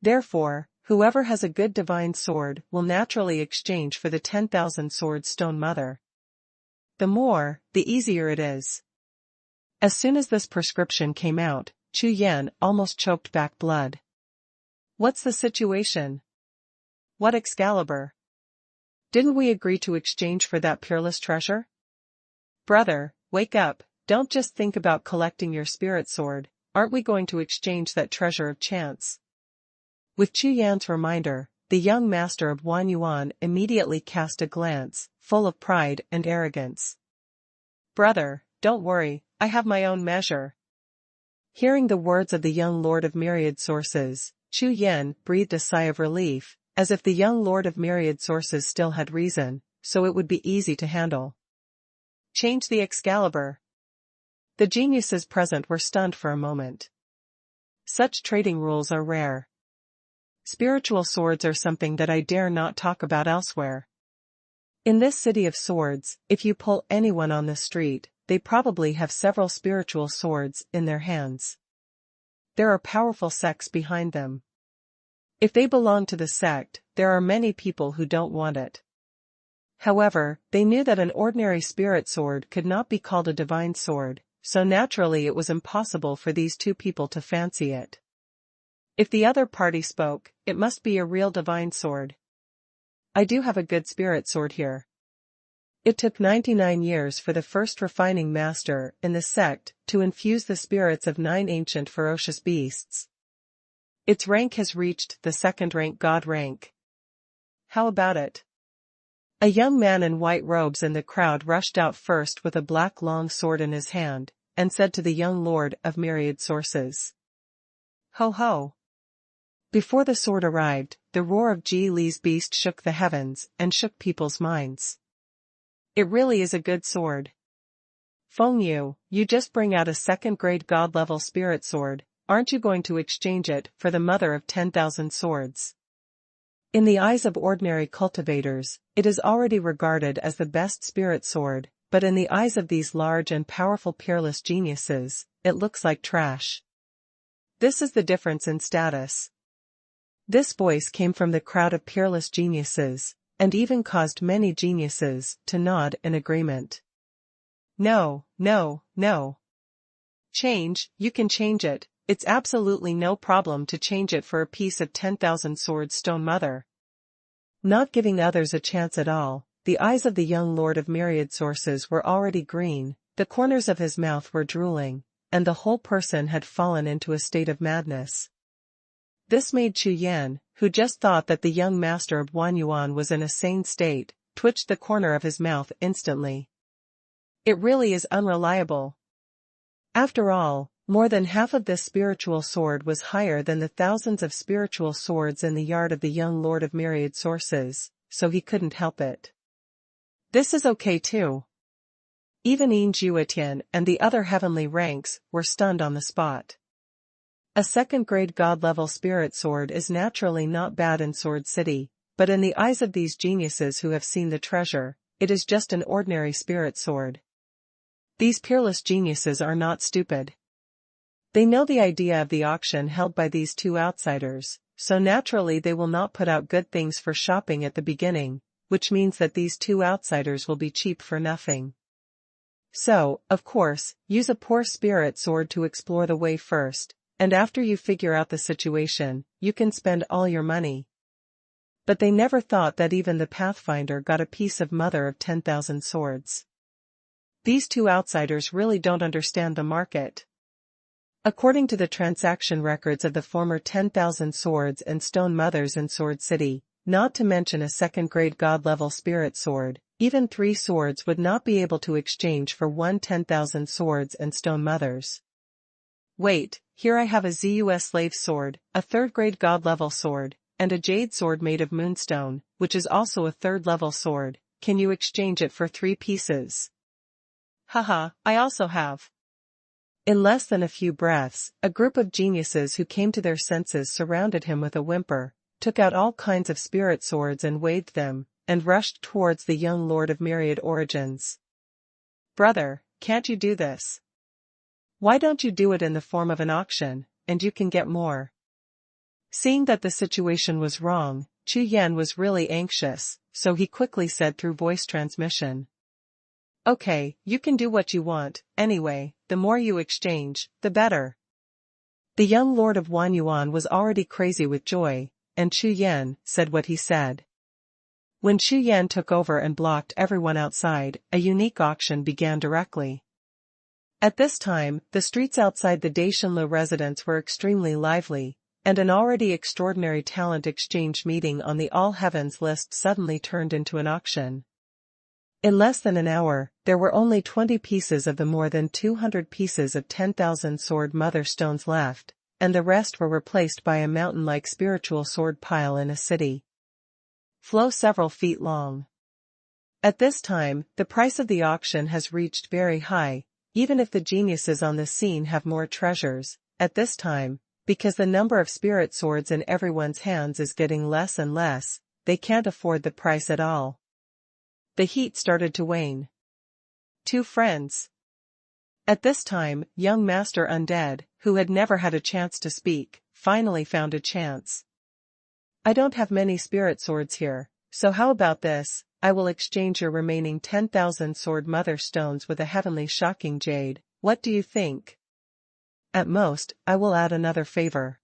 [SPEAKER 1] Therefore, whoever has a good divine sword will naturally exchange for the 10,000 sword stone mother. The more, the easier it is." As soon as this prescription came out, Chu Yan almost choked back blood. "What's the situation? What Excalibur? Didn't we agree to exchange for that peerless treasure? Brother, wake up, don't just think about collecting your spirit sword, aren't we going to exchange that treasure of chance?" With Chu Yan's reminder, the young master of Xuanhuan immediately cast a glance, full of pride and arrogance. "Brother, don't worry, I have my own measure." Hearing the words of the young lord of Myriad Sources, Chu Yan breathed a sigh of relief, as if the young lord of Myriad Sources still had reason, so it would be easy to handle. "Change the Excalibur." The geniuses present were stunned for a moment. Such trading rules are rare. Spiritual swords are something that I dare not talk about elsewhere. In this city of swords, if you pull anyone on the street, they probably have several spiritual swords in their hands. There are powerful sects behind them. If they belong to the sect, there are many people who don't want it. However, they knew that an ordinary spirit sword could not be called a divine sword, so naturally it was impossible for these two people to fancy it. If the other party spoke, it must be a real divine sword. I do have a good spirit sword here. It took 99 years for the first refining master in the sect to infuse the spirits of 9 ancient ferocious beasts. Its rank has reached the second rank god rank. How about it? A young man in white robes in the crowd rushed out first with a black long sword in his hand, and said to the young lord of myriad sources. Ho ho! Before the sword arrived, the roar of Ji Li's beast shook the heavens and shook people's minds. It really is a good sword. Feng Yu, you just bring out a second-grade god-level spirit sword, aren't you going to exchange it for the mother of 10,000 swords? In the eyes of ordinary cultivators, it is already regarded as the best spirit sword, but in the eyes of these large and powerful peerless geniuses, it looks like trash. This is the difference in status. This voice came from the crowd of peerless geniuses, and even caused many geniuses to nod in agreement. No, no, no. Change, you can change it. It's absolutely no problem to change it for a piece of 10,000 swords stone mother. Not giving others a chance at all, the eyes of the young lord of myriad sources were already green, the corners of his mouth were drooling, and the whole person had fallen into a state of madness. This made Chu Yan, who just thought that the young master of Xuanhuan was in a sane state, twitch the corner of his mouth instantly. It really is unreliable. After all, more than half of this spiritual sword was higher than the thousands of spiritual swords in the yard of the young lord of myriad sources, so he couldn't help it. This is okay too. Even Yin Jiuetian and the other heavenly ranks were stunned on the spot. A second-grade god-level spirit sword is naturally not bad in Sword City, but in the eyes of these geniuses who have seen the treasure, it is just an ordinary spirit sword. These peerless geniuses are not stupid. They know the idea of the auction held by these two outsiders, so naturally they will not put out good things for shopping at the beginning, which means that these two outsiders will be cheap for nothing. So, of course, use a poor spirit sword to explore the way first, and after you figure out the situation, you can spend all your money. But they never thought that even the Pathfinder got a piece of mother of 10,000 swords. These two outsiders really don't understand the market. According to the transaction records of the former 10,000 swords and stone mothers in Sword City, not to mention a second-grade god-level spirit sword, even 3 swords would not be able to exchange for 10,000 swords and stone mothers. Wait, here I have a ZUS slave sword, a third-grade god-level sword, and a jade sword made of moonstone, which is also a third-level sword. Can you exchange it for 3 pieces? Haha, I also have. In less than a few breaths, a group of geniuses who came to their senses surrounded him with a whimper, took out all kinds of spirit swords and waved them, and rushed towards the young lord of myriad origins. Brother, can't you do this? Why don't you do it in the form of an auction, and you can get more? Seeing that the situation was wrong, Chu Yan was really anxious, so he quickly said through voice transmission. Okay, you can do what you want, anyway, the more you exchange, the better. The young lord of Xuanhuan was already crazy with joy, and Chu Yan said what he said. When Chu Yan took over and blocked everyone outside, a unique auction began directly. At this time, the streets outside the Daishanlu residence were extremely lively, and an already extraordinary talent exchange meeting on the All Heavens list suddenly turned into an auction. In less than an hour, there were only 20 pieces of the more than 200 pieces of 10,000 sword mother stones left, and the rest were replaced by a mountain-like spiritual sword pile in a city. Flow several feet long. At this time, the price of the auction has reached very high, even if the geniuses on the scene have more treasures, at this time, because the number of spirit swords in everyone's hands is getting less and less, they can't afford the price at all. The heat started to wane. 2 friends. At this time, young Master Undead, who had never had a chance to speak, finally found a chance. I don't have many spirit swords here, so how about this? I will exchange your remaining 10,000 sword mother stones with a heavenly shocking jade. What do you think? At most, I will add another favor.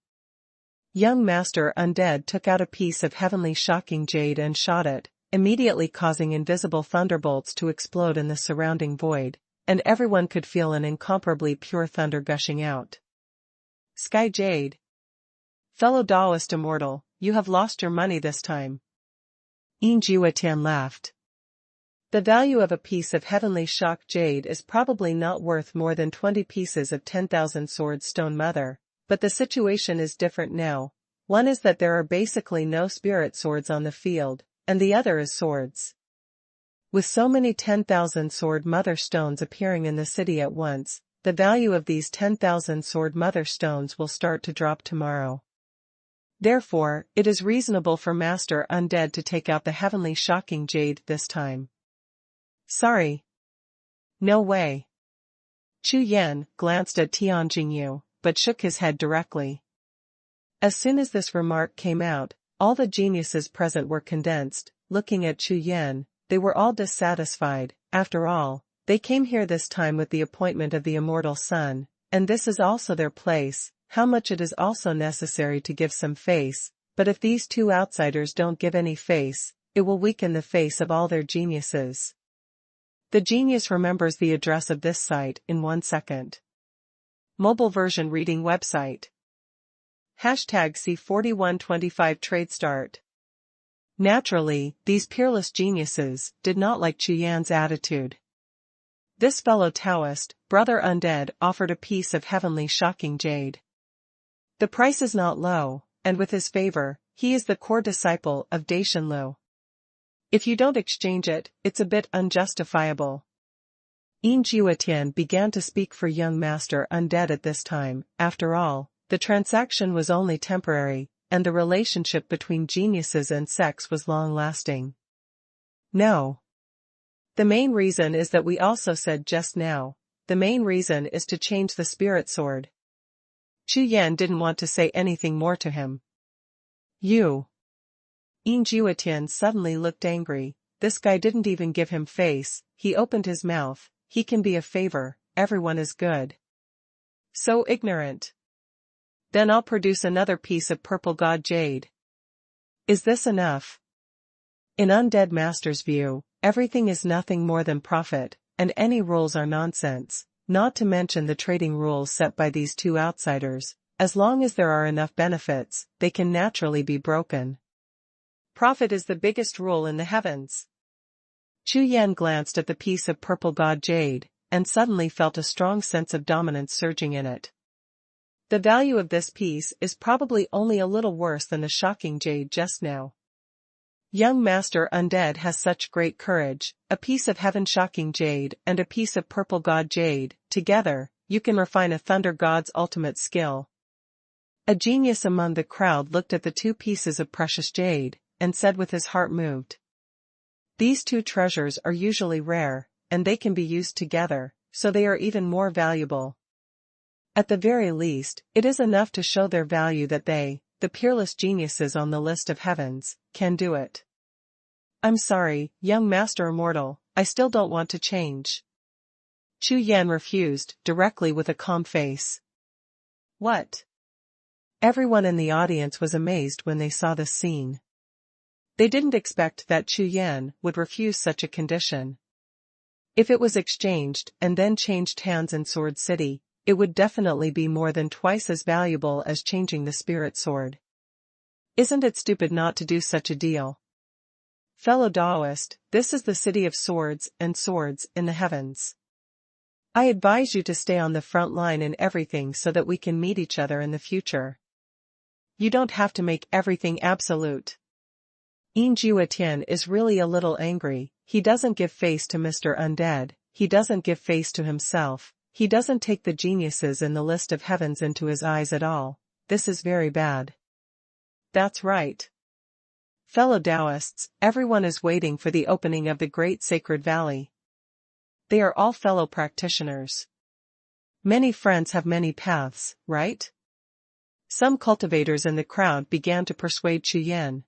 [SPEAKER 1] Young Master Undead took out a piece of heavenly shocking jade and shot it, immediately causing invisible thunderbolts to explode in the surrounding void, and everyone could feel an incomparably pure thunder gushing out. Sky Jade. Fellow Taoist immortal, you have lost your money this time. Jiuxiao laughed. The value of a piece of heavenly shock jade is probably not worth more than 20 pieces of 10,000 sword stone mother, but the situation is different now. One is that there are basically no spirit swords on the field, and the other is swords. With so many 10,000 sword mother stones appearing in the city at once, the value of these 10,000 sword mother stones will start to drop tomorrow. Therefore, it is reasonable for Master Undead to take out the heavenly shocking jade this time. Sorry. No way. Chu Yan glanced at Tianjingyu, but shook his head directly. As soon as this remark came out, all the geniuses present were condensed, looking at Chu Yan. They were all dissatisfied. After all, they came here this time with the appointment of the immortal sun, and this is also their place. How much it is also necessary to give some face, but if these two outsiders don't give any face, it will weaken the face of all their geniuses. The genius remembers the address of this site in 1 second. Mobile version reading website. Hashtag C4125 Trade Start. Naturally, these peerless geniuses did not like Chu Yan's attitude. This fellow Taoist, Brother Undead, offered a piece of heavenly shocking jade. The price is not low, and with his favor, he is the core disciple of Daishanlu. If you don't exchange it, it's a bit unjustifiable. Jiuxiao began to speak for young Master Undead at this time. After all, the transaction was only temporary, and the relationship between geniuses and sects was long-lasting. No. The main reason is that we also said just now, the main reason is to change the spirit sword. Chu Yan didn't want to say anything more to him. You. Jiuxiao suddenly looked angry. This guy didn't even give him face. He opened his mouth. He can be a favor. Everyone is good. So ignorant. Then I'll produce another piece of purple god jade. Is this enough? In Undead Master's view, everything is nothing more than profit, and any rules are nonsense. Not to mention the trading rules set by these two outsiders. As long as there are enough benefits, they can naturally be broken. Profit is the biggest rule in the heavens. Chu Yan glanced at the piece of purple god jade, and suddenly felt a strong sense of dominance surging in it. The value of this piece is probably only a little worse than the shocking jade just now. Young Master Undead has such great courage. A piece of heaven-shocking jade and a piece of purple god jade, together, you can refine a thunder god's ultimate skill. A genius among the crowd looked at the two pieces of precious jade, and said with his heart moved. These two treasures are usually rare, and they can be used together, so they are even more valuable. At the very least, it is enough to show their value that they, the peerless geniuses on the list of heavens, can do it. I'm sorry, young Master Immortal, I still don't want to change. Chu Yan refused, directly with a calm face. What? Everyone in the audience was amazed when they saw this scene. They didn't expect that Chu Yan would refuse such a condition. If it was exchanged and then changed hands in Sword City, it would definitely be more than twice as valuable as changing the spirit sword. Isn't it stupid not to do such a deal? Fellow Taoist, this is the city of swords and swords in the heavens. I advise you to stay on the front line in everything so that we can meet each other in the future. You don't have to make everything absolute. Jiuxiao is really a little angry. He doesn't give face to Mr. Undead, he doesn't give face to himself, he doesn't take the geniuses in the list of heavens into his eyes at all. This is very bad. That's right. Fellow Taoists, everyone is waiting for the opening of the great sacred valley. They are all fellow practitioners. Many friends have many paths, right? Some cultivators in the crowd began to persuade Chu Yan.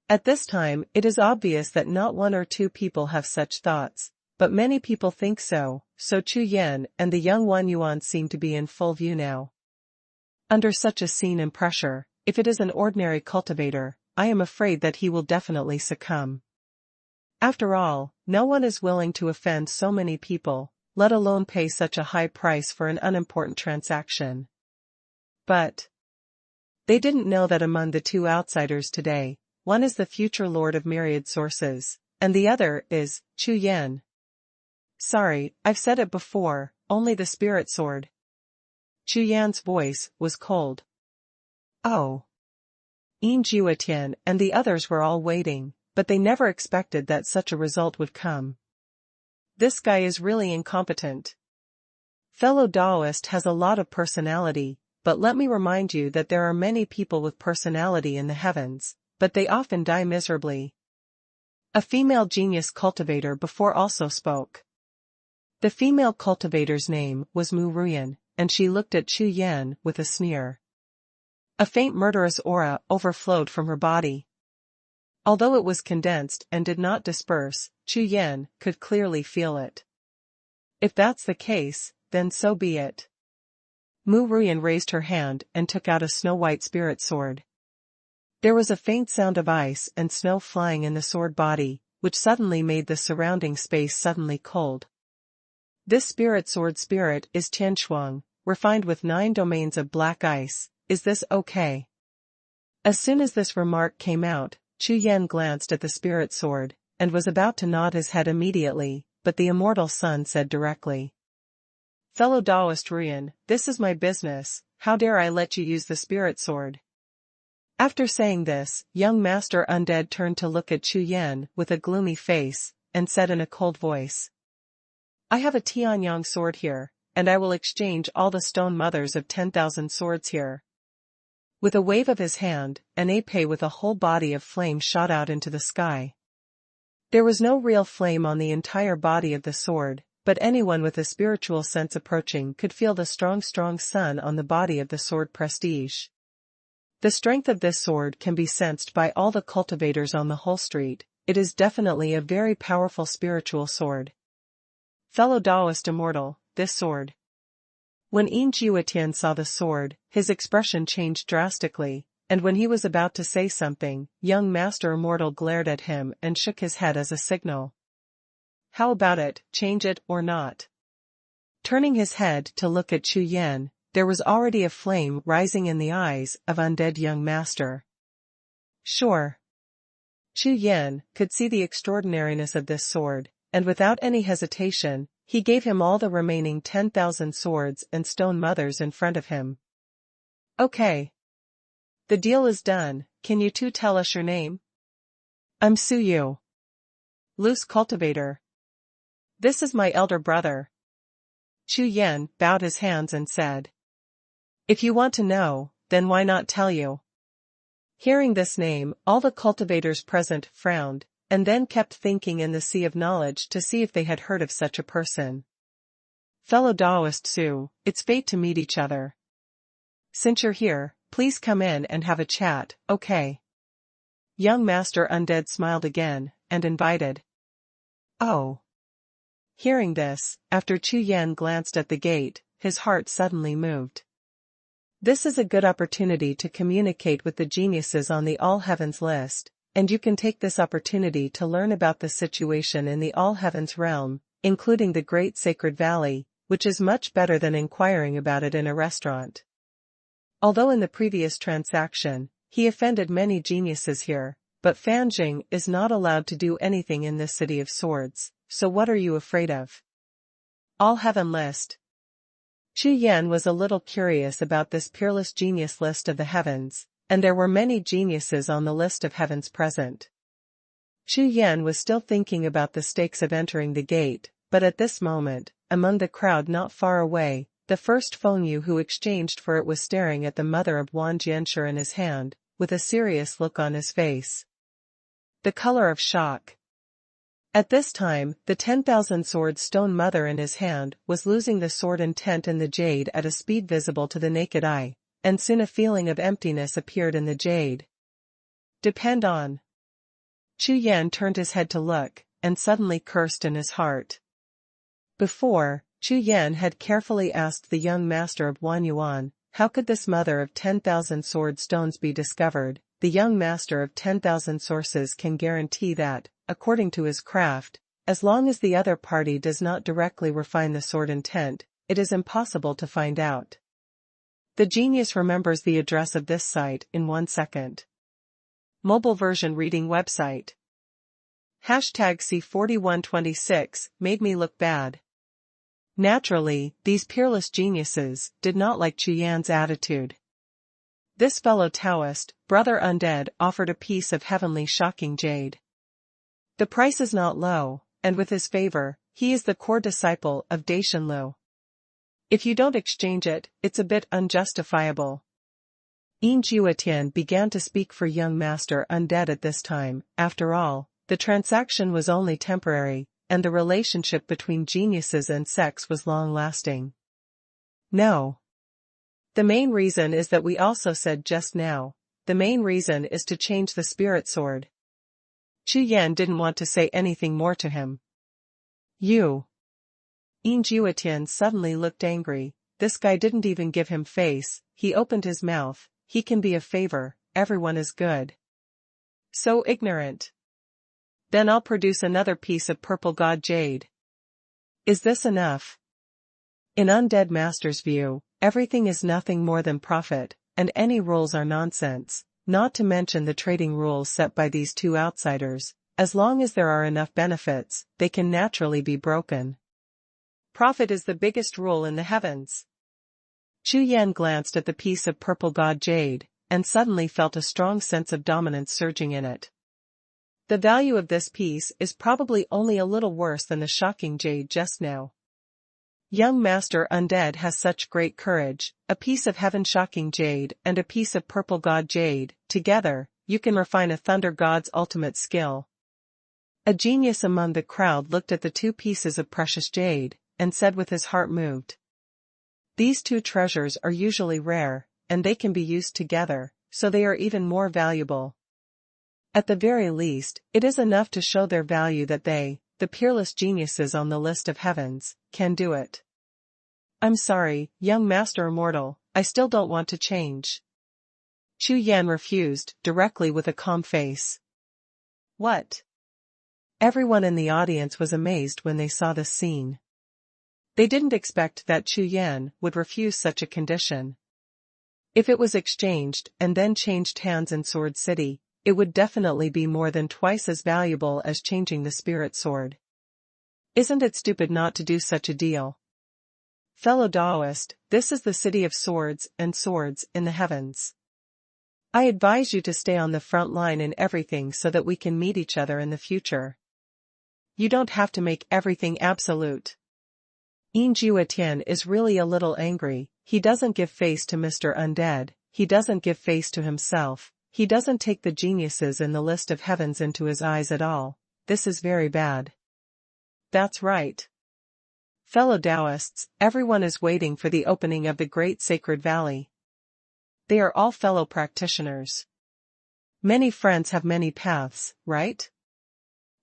[SPEAKER 1] At this time, it is obvious that not one or two people have such thoughts, but many people think so, so Chu Yan and the young Xuanhuan seem to be in full view now. Under such a scene and pressure, if it is an ordinary cultivator, I am afraid that he will definitely succumb. After all, no one is willing to offend so many people, let alone pay such a high price for an unimportant transaction. But they didn't know that among the two outsiders today, one is the future lord of myriad sources, and the other is Chu Yan. Sorry, I've said it before, only the spirit sword. Chu Yan's voice was cold. Oh. Jiuxiao and the others were all waiting, but they never expected that such a result would come. This guy is really incompetent. Fellow Taoist has a lot of personality, but let me remind you that there are many people with personality in the heavens, but they often die miserably. A female genius cultivator before also spoke. The female cultivator's name was Wuhun, and she looked at Chu Yan with a sneer. A faint murderous aura overflowed from her body. Although it was condensed and did not disperse, Chu Yan could clearly feel it. If that's the case, then so be it. Wuhun raised her hand and took out a snow-white spirit sword. There was a faint sound of ice and snow flying in the sword body, which suddenly made the surrounding space suddenly cold. This spirit sword spirit is Tianshuang, refined with 9 domains of black ice. Is this okay? As soon as this remark came out, Chu Yan glanced at the spirit sword, and was about to nod his head immediately, but the immortal sun said directly. Fellow Taoist Ruyan, this is my business, how dare I let you use the spirit sword? After saying this, young Master Undead turned to look at Chu Yan with a gloomy face, and said in a cold voice. I have a Tianyang sword here, and I will exchange all the stone mothers of 10,000 swords here. With a wave of his hand, an ape with a whole body of flame shot out into the sky. There was no real flame on the entire body of the sword, but anyone with a spiritual sense approaching could feel the strong sun on the body of the sword prestige. The strength of this sword can be sensed by all the cultivators on the whole street. It is definitely a very powerful spiritual sword. Fellow Taoist immortal, this sword. When Jiuxiao saw the sword, his expression changed drastically, and when he was about to say something, young Master Immortal glared at him and shook his head as a signal. How about it, change it or not? Turning his head to look at Chu Yan, there was already a flame rising in the eyes of undead young master. Sure. Chu Yan could see the extraordinariness of this sword, and without any hesitation, he gave him all the remaining 10,000 swords and stone mothers in front of him. Okay. The deal is done, can you two tell us your name? I'm Suyu. Loose cultivator. This is my elder brother. Chu Yan bowed his hands and said. If you want to know, then why not tell you? Hearing this name, all the cultivators present frowned, and then kept thinking in the sea of knowledge to see if they had heard of such a person. Fellow Taoist Su, it's fate to meet each other. Since you're here, please come in and have a chat, okay? Young Master Undead smiled again, and invited. Oh. Hearing this, after Chu Yan glanced at the gate, his heart suddenly moved. This is a good opportunity to communicate with the geniuses on the All Heavens list, and you can take this opportunity to learn about the situation in the All Heavens realm, including the Great Sacred Valley, which is much better than inquiring about it in a restaurant. Although in the previous transaction, he offended many geniuses here, but Fanjing is not allowed to do anything in this city of swords, so what are you afraid of? All Heaven list. Chu Yan was a little curious about this peerless genius list of the heavens, and there were many geniuses on the list of heavens present. Chu Yan was still thinking about the stakes of entering the gate, but at this moment, among the crowd not far away, the first Fengyu who exchanged for it was staring at the mother of Wang Jianshi in his hand, with a serious look on his face. The color of shock. At this time, the 10,000 sword stone mother in his hand was losing the sword intent in the jade at a speed visible to the naked eye, and soon a feeling of emptiness appeared in the jade. Depend on. Chu Yan turned his head to look, and suddenly cursed in his heart. Before, Chu Yan had carefully asked the young master of Xuanhuan, how could this mother of 10,000 sword stones be discovered? The young master of 10,000 sources can guarantee that, according to his craft, as long as the other party does not directly refine the sword intent, it is impossible to find out. The genius remembers the address of this site in 1 second. Mobile version reading website. #C4126 made me look bad. Naturally, these peerless geniuses did not like Chu Yan's attitude. This fellow Taoist, brother undead, offered a piece of heavenly shocking jade. The price is not low, and with his favor, he is the core disciple of Daishanlu. If you don't exchange it, it's a bit unjustifiable. Yin Jiuetian began to speak for young master undead at this time. After all, the transaction was only temporary, and the relationship between geniuses and sex was long-lasting. No. The main reason is that we also said just now, the main reason is to change the spirit sword. Chu Yan didn't want to say anything more to him. You. Yin Jiuetian suddenly looked angry. This guy didn't even give him face. He opened his mouth. He can be a favor, everyone is good. So ignorant. Then I'll produce another piece of purple god jade. Is this enough? In Undead Master's view, everything is nothing more than profit, and any rules are nonsense, not to mention the trading rules set by these two outsiders. As long as there are enough benefits, they can naturally be broken. Profit is the biggest rule in the heavens. Chu Yan glanced at the piece of purple god jade, and suddenly felt a strong sense of dominance surging in it. The value of this piece is probably only a little worse than the shocking jade just now. Young Master Undead has such great courage, a piece of heaven shocking jade and a piece of purple god jade, together, you can refine a thunder god's ultimate skill. A genius among the crowd looked at the two pieces of precious jade, and said with his heart moved. These two treasures are usually rare, and they can be used together, so they are even more valuable. At the very least, it is enough to show their value that they, the peerless geniuses on the list of heavens, can do it. I'm sorry, young Master Immortal, I still don't want to change. Chu Yan refused, directly with a calm face. What? Everyone in the audience was amazed when they saw this scene. They didn't expect that Chu Yan would refuse such a condition. If it was exchanged and then changed hands in Sword City, it would definitely be more than twice as valuable as changing the spirit sword. Isn't it stupid not to do such a deal? Fellow Taoist, this is the city of swords and swords in the heavens. I advise you to stay on the front line in everything so that we can meet each other in the future. You don't have to make everything absolute. Yin Jiuetian is really a little angry. He doesn't give face to Mr. Undead, he doesn't give face to himself, he doesn't take the geniuses in the list of heavens into his eyes at all. This is very bad. That's right. Fellow Taoists, everyone is waiting for the opening of the great sacred valley. They are all fellow practitioners. Many friends have many paths, right?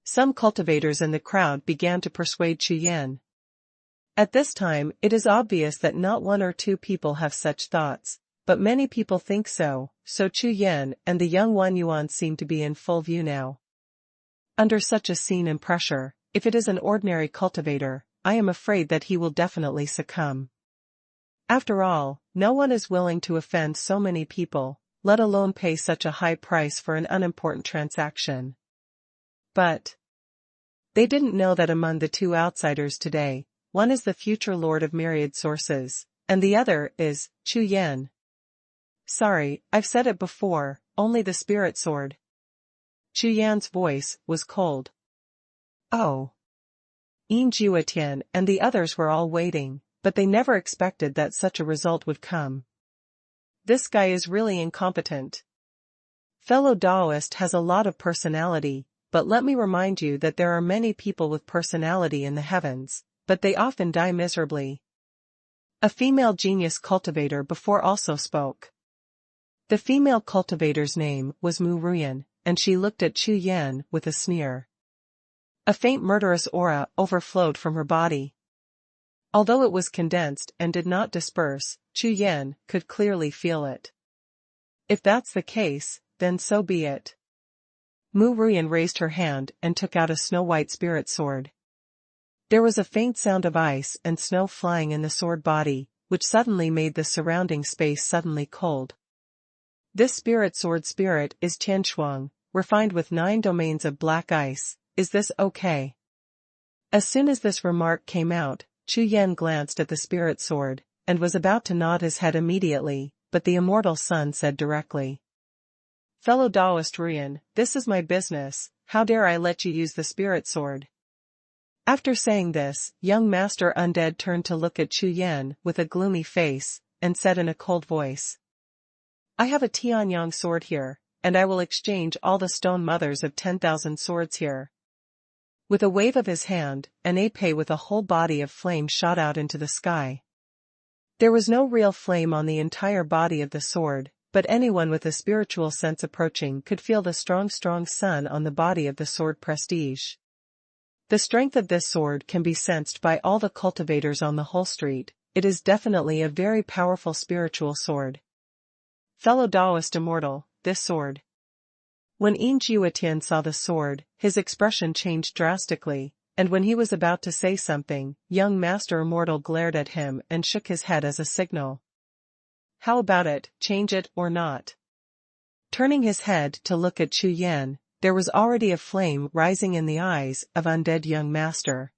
[SPEAKER 1] Some cultivators in the crowd began to persuade Chu Yan. At this time, it is obvious that not one or two people have such thoughts, but many people think so, so Chu Yan and the young Xuanhuan seem to be in full view now. Under such a scene and pressure, if it is an ordinary cultivator, I am afraid that he will definitely succumb. After all, no one is willing to offend so many people, let alone pay such a high price for an unimportant transaction. But they didn't know that among the two outsiders today, one is the future Lord of Myriad Sources, and the other is Chu Yan. Sorry, I've said it before, only the spirit sword. Chu Yan's voice was cold. Oh. Yin Jiuetian and the others were all waiting, but they never expected that such a result would come. This guy is really incompetent. Fellow Taoist has a lot of personality, but let me remind you that there are many people with personality in the heavens, but they often die miserably. A female genius cultivator before also spoke. The female cultivator's name was Mu Ruyan, and she looked at Chu Yan with a sneer. A faint murderous aura overflowed from her body. Although it was condensed and did not disperse, Chu Yan could clearly feel it. If that's the case, then so be it. Mu Ruyan raised her hand and took out a snow-white spirit sword. There was a faint sound of ice and snow flying in the sword body, which suddenly made the surrounding space suddenly cold. This spirit sword spirit is Tianshuang, refined with 9 domains of black ice. Is this okay? As soon as this remark came out, Chu Yan glanced at the spirit sword, and was about to nod his head immediately, but the immortal sun said directly. Fellow Taoist Ruyan, this is my business, how dare I let you use the spirit sword? After saying this, young Master Undead turned to look at Chu Yan with a gloomy face, and said in a cold voice. I have a Tianyang sword here, and I will exchange all the stone mothers of 10,000 swords here. With a wave of his hand, an épée with a whole body of flame shot out into the sky. There was no real flame on the entire body of the sword, but anyone with a spiritual sense approaching could feel the strong sun on the body of the sword prestige. The strength of this sword can be sensed by all the cultivators on the whole street. It is definitely a very powerful spiritual sword. Fellow Taoist immortal, this sword. When Yin Jiuetian saw the sword, his expression changed drastically, and when he was about to say something, young Master Immortal glared at him and shook his head as a signal. How about it, change it or not? Turning his head to look at Chu Yan, there was already a flame rising in the eyes of undead young master.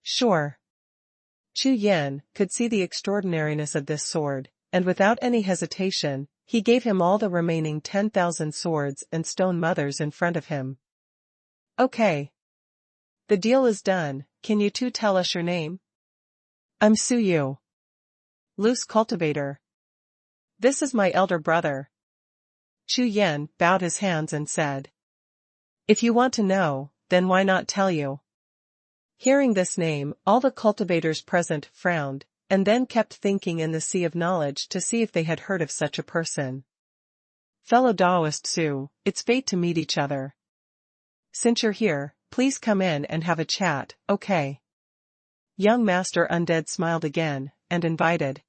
[SPEAKER 1] Sure. Chu Yan could see the extraordinariness of this sword, and without any hesitation, he gave him all the remaining 10,000 swords and stone mothers in front of him. Okay. The deal is done, can you two tell us your name? I'm Su Yu. Loose cultivator. This is my elder brother. Chu Yan bowed his hands and said. If you want to know, then why not tell you? Hearing this name, all the cultivators present frowned, and then kept thinking in the sea of knowledge to see if they had heard of such a person. Fellow Taoist Su, it's fate to meet each other. Since you're here, please come in and have a chat, okay? Young Master Undead smiled again, and invited.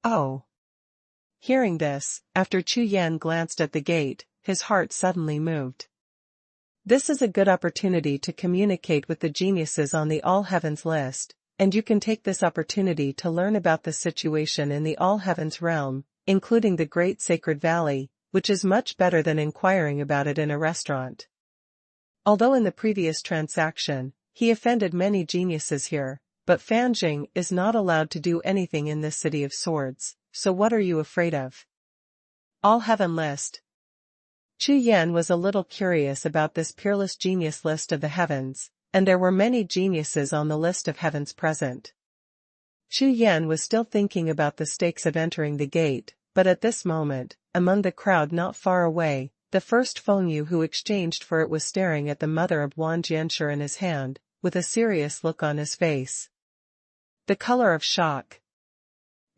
[SPEAKER 1] Oh. Hearing this, after Chu Yan glanced at the gate, his heart suddenly moved. This is a good opportunity to communicate with the geniuses on the All Heavens list, and you can take this opportunity to learn about the situation in the All Heavens realm, including the Great Sacred Valley, which is much better than inquiring about it in a restaurant. Although in the previous transaction, he offended many geniuses here, but Fanjing is not allowed to do anything in this city of swords, so what are you afraid of? All Heaven list. Chu Yan was a little curious about this peerless genius list of the heavens, and there were many geniuses on the list of heavens present. Chu Yan was still thinking about the stakes of entering the gate, but at this moment, among the crowd not far away, the first Fengyu who exchanged for it was staring at the mother of Wang Jianshi in his hand, with a serious look on his face. The color of shock.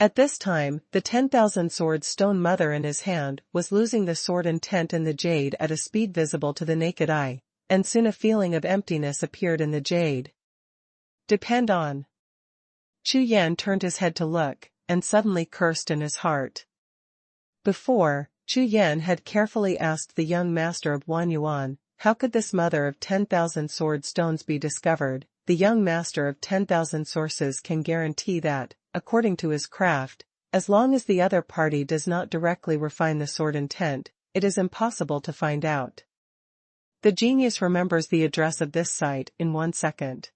[SPEAKER 1] At this time, the 10,000 sword stone mother in his hand was losing the sword intent in the jade at a speed visible to the naked eye, and soon a feeling of emptiness appeared in the jade. Depend on. Chu Yan turned his head to look, and suddenly cursed in his heart. Before, Chu Yan had carefully asked the young master of Xuanhuan, how could this mother of 10,000 sword stones be discovered? The young master of 10,000 sources can guarantee that, according to his craft, as long as the other party does not directly refine the sword intent, it is impossible to find out. The genius remembers the address of this site in 1 second.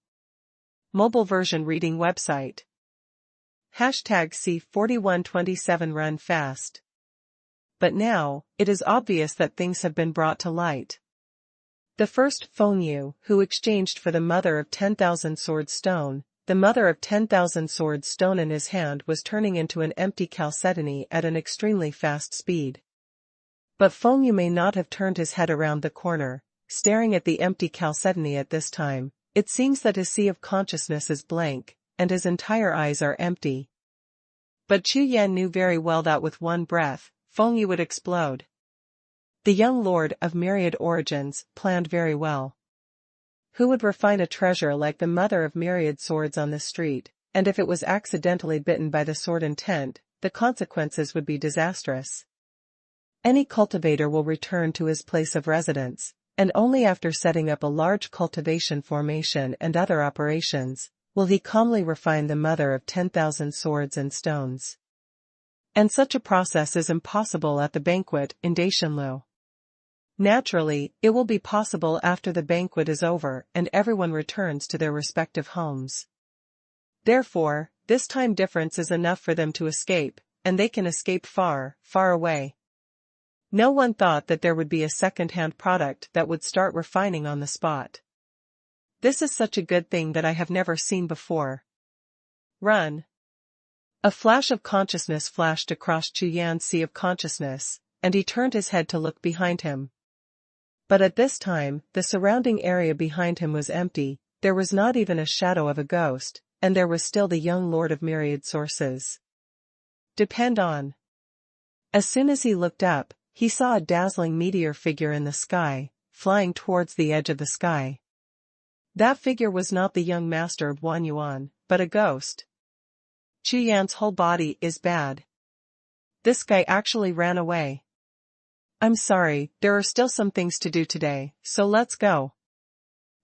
[SPEAKER 1] Mobile version reading website. #C4127 Run fast. But now, it is obvious that things have been brought to light. The first Fengyu who exchanged for the mother of 10,000 sword stone, the mother of 10,000 sword stone in his hand was turning into an empty chalcedony at an extremely fast speed. But Fengyu may not have turned his head around the corner, staring at the empty chalcedony at this time. It seems that his sea of consciousness is blank, and his entire eyes are empty. But Chu Yan knew very well that with one breath, Fengyu would explode. The young lord of myriad origins planned very well. Who would refine a treasure like the mother of myriad swords on the street, and if it was accidentally bitten by the sword intent, the consequences would be disastrous. Any cultivator will return to his place of residence, and only after setting up a large cultivation formation and other operations, will he calmly refine the mother of 10,000 swords and stones. And such a process is impossible at the banquet in Daishanlu. Naturally, it will be possible after the banquet is over and everyone returns to their respective homes. Therefore, this time difference is enough for them to escape, and they can escape far, far away. No one thought that there would be a second-hand product that would start refining on the spot. This is such a good thing that I have never seen before. Run. A flash of consciousness flashed across Chu Yan's sea of consciousness, and he turned his head to look behind him. But at this time, the surrounding area behind him was empty, there was not even a shadow of a ghost, and there was still the young lord of myriad sources. Depend on. As soon as he looked up, he saw a dazzling meteor figure in the sky, flying towards the edge of the sky. That figure was not the young master of Xuanhuan, but a ghost. Chu Yan's whole body is bad. This guy actually ran away. I'm sorry, there are still some things to do today, so let's go.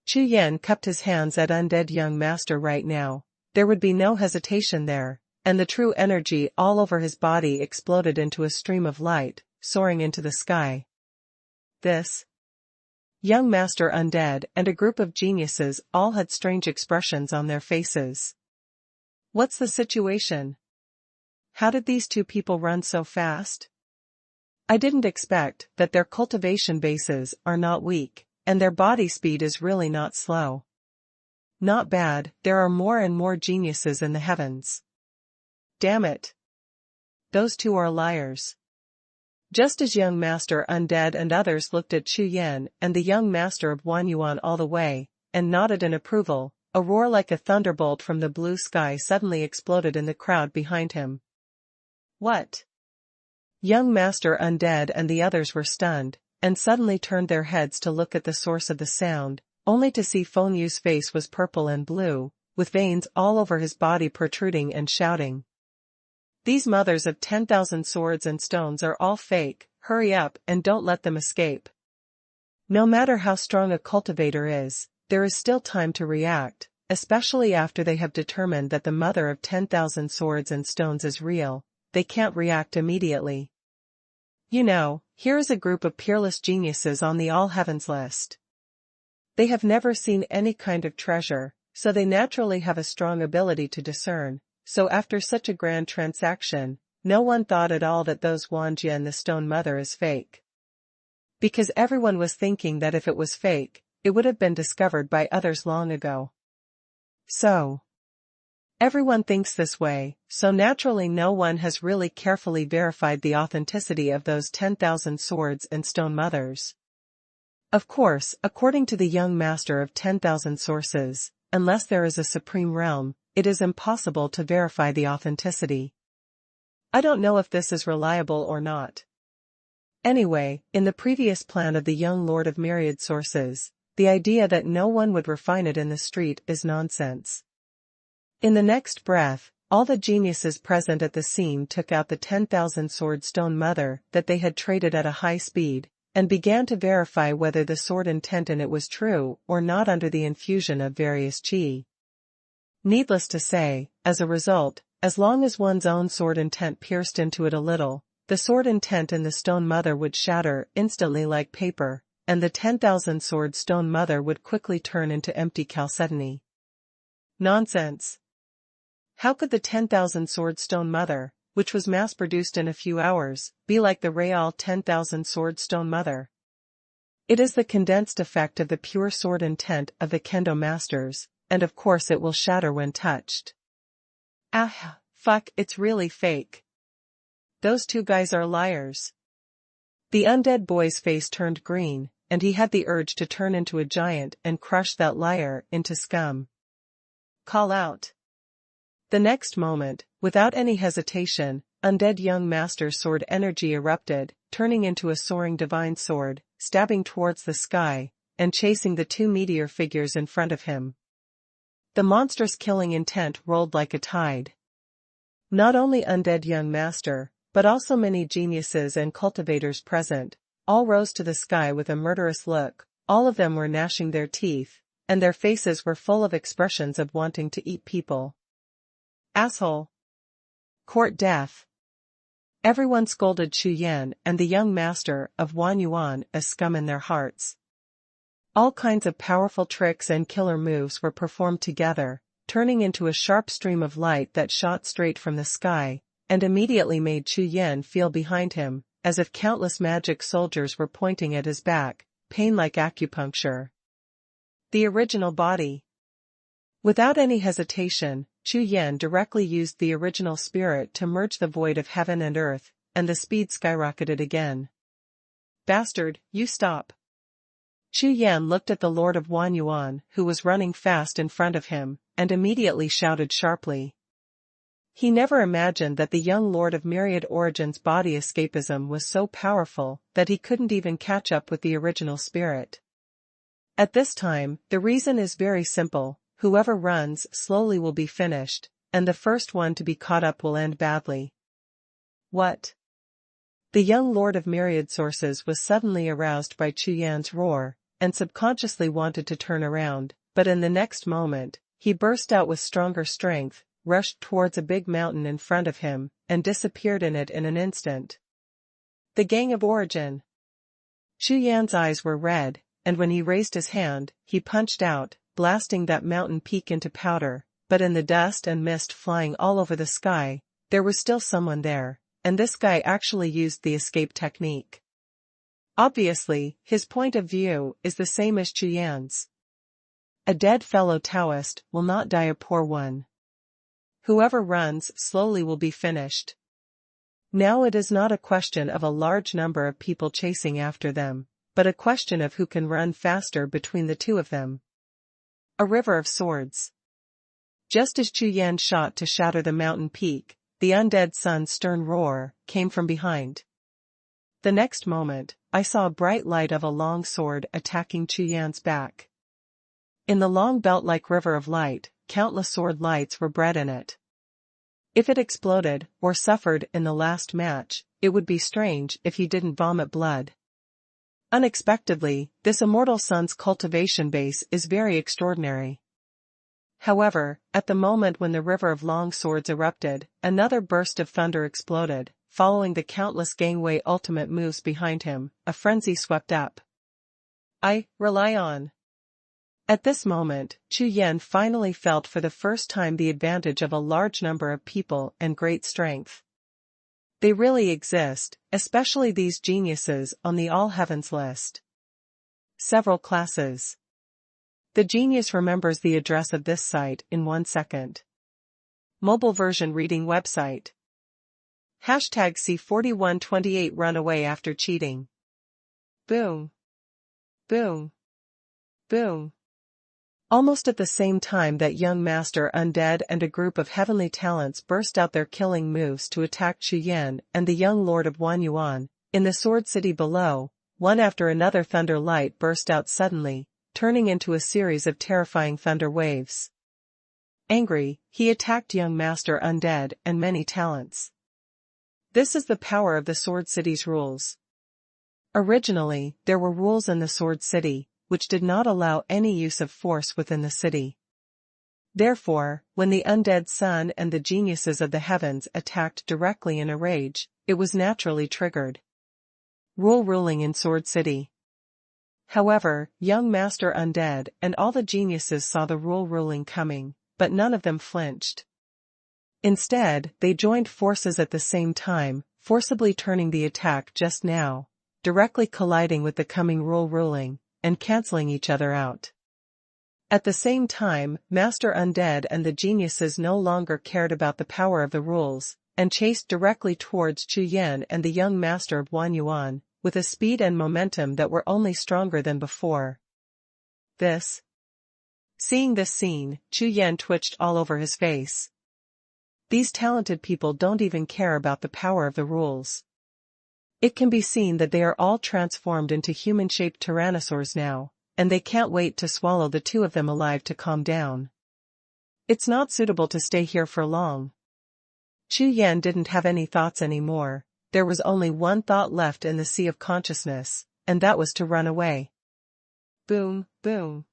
[SPEAKER 1] Chu Yan cupped his hands at undead young master right now. There would be no hesitation there, and the true energy all over his body exploded into a stream of light, soaring into the sky. This young master undead and a group of geniuses all had strange expressions on their faces. What's the situation? How did these two people run so fast? I didn't expect that their cultivation bases are not weak, and their body speed is really not slow. Not bad, there are more and more geniuses in the heavens. Damn it. Those two are liars. Just as young master undead and others looked at Chu Yan and the young master of Xuanhuan all the way, and nodded in approval, a roar like a thunderbolt from the blue sky suddenly exploded in the crowd behind him. What? Young master undead and the others were stunned, and suddenly turned their heads to look at the source of the sound, only to see Fengyu's face was purple and blue, with veins all over his body protruding and shouting. These mothers of 10,000 swords and stones are all fake, hurry up and don't let them escape. No matter how strong a cultivator is, there is still time to react, especially after they have determined that the mother of 10,000 swords and stones is real, they can't react immediately. You know, here is a group of peerless geniuses on the all heavens list. They have never seen any kind of treasure, so they naturally have a strong ability to discern, so after such a grand transaction, no one thought at all that those Wanjie and the stone mother is fake. Because everyone was thinking that if it was fake, it would have been discovered by others long ago. So, everyone thinks this way, so naturally no one has really carefully verified the authenticity of those 10,000 swords and stone mothers. Of course, according to the young master of 10,000 sources, unless there is a supreme realm, it is impossible to verify the authenticity. I don't know if this is reliable or not. Anyway, in the previous plan of the young lord of myriad sources, the idea that no one would refine it in the street is nonsense. In the next breath, all the geniuses present at the scene took out the 10,000 sword stone mother that they had traded at a high speed, and began to verify whether the sword intent in it was true or not under the infusion of various qi. Needless to say, as a result, as long as one's own sword intent pierced into it a little, the sword intent in the stone mother would shatter instantly like paper, and the 10,000 sword stone mother would quickly turn into empty chalcedony. Nonsense. How could the 10,000 sword stone mother, which was mass-produced in a few hours, be like the real 10,000 sword stone mother? It is the condensed effect of the pure sword intent of the kendo masters, and of course it will shatter when touched. Ah, fuck, it's really fake. Those two guys are liars. The undead boy's face turned green, and he had the urge to turn into a giant and crush that liar into scum. Call out. The next moment, without any hesitation, undead young master's sword energy erupted, turning into a soaring divine sword, stabbing towards the sky, and chasing the two meteor figures in front of him. The monstrous killing intent rolled like a tide. Not only undead young master, but also many geniuses and cultivators present, all rose to the sky with a murderous look. All of them were gnashing their teeth, and their faces were full of expressions of wanting to eat people. Asshole! Court death! Everyone scolded Chu Yan and the young master of Xuanhuan as scum in their hearts. All kinds of powerful tricks and killer moves were performed together, turning into a sharp stream of light that shot straight from the sky, and immediately made Chu Yan feel behind him, as if countless magic soldiers were pointing at his back, pain like acupuncture. The original body. Without any hesitation, Chu Yan directly used the original spirit to merge the void of heaven and earth, and the speed skyrocketed again. Bastard, you stop! Chu Yan looked at the Lord of Xuanhuan, who was running fast in front of him, and immediately shouted sharply. He never imagined that the young Lord of Myriad Origins' body escapism was so powerful that he couldn't even catch up with the original spirit. At this time, the reason is very simple: whoever runs slowly will be finished, and the first one to be caught up will end badly. What? The young Lord of Myriad Sources was suddenly aroused by Chu Yan's roar, and subconsciously wanted to turn around, but in the next moment, he burst out with stronger strength, rushed towards a big mountain in front of him, and disappeared in it in an instant. The Gang of Origin! Chu Yan's eyes were red, and when he raised his hand, he punched out, blasting that mountain peak into powder, but in the dust and mist flying all over the sky, there was still someone there, and this guy actually used the escape technique. Obviously, his point of view is the same as Chu Yan's. A dead fellow Taoist will not die a poor one. Whoever runs slowly will be finished. Now it is not a question of a large number of people chasing after them, but a question of who can run faster between the two of them. A river of swords. Just as Chu Yan shot to shatter the mountain peak, the undead sun's stern roar came from behind. The next moment, I saw a bright light of a long sword attacking Chu Yan's back. In the long belt-like river of light, countless sword lights were bred in it. If it exploded, or suffered in the last match, it would be strange if he didn't vomit blood. Unexpectedly, this immortal sun's cultivation base is very extraordinary. However, at the moment when the river of long swords erupted, another burst of thunder exploded, following the countless gangway ultimate moves behind him. A frenzy swept up. I rely on. At this moment, Chu Yan finally felt for the first time the advantage of a large number of people and great strength. They really exist, especially these geniuses on the All Heavens list. Several classes. The genius remembers the address of this site in 1 second. Mobile version reading website. Hashtag C4128 run away after cheating. Boom. Boom. Boom. Almost at the same time that young master undead and a group of heavenly talents burst out their killing moves to attack Chu Yan and the young lord of Xuanhuan, in the Sword City below, one after another thunder light burst out suddenly, turning into a series of terrifying thunder waves. Angry, he attacked young master undead and many talents. This is the power of the Sword City's rules. Originally, there were rules in the Sword City, which did not allow any use of force within the city. Therefore, when the undead sun and the geniuses of the heavens attacked directly in a rage, it was naturally triggered. Rule ruling in Sword City. However, young master undead and all the geniuses saw the rule ruling coming, but none of them flinched. Instead, they joined forces at the same time, forcibly turning the attack just now, directly colliding with the coming rule ruling, and canceling each other out. At the same time, Master Undead and the geniuses no longer cared about the power of the rules, and chased directly towards Chu Yan and the young master of Xuanhuan, with a speed and momentum that were only stronger than before. Seeing this scene, Chu Yan twitched all over his face. These talented people don't even care about the power of the rules. It can be seen that they are all transformed into human-shaped tyrannosaurs now, and they can't wait to swallow the two of them alive to calm down. It's not suitable to stay here for long. Chu Yan didn't have any thoughts anymore. There was only one thought left in the sea of consciousness, and that was to run away. Boom, boom.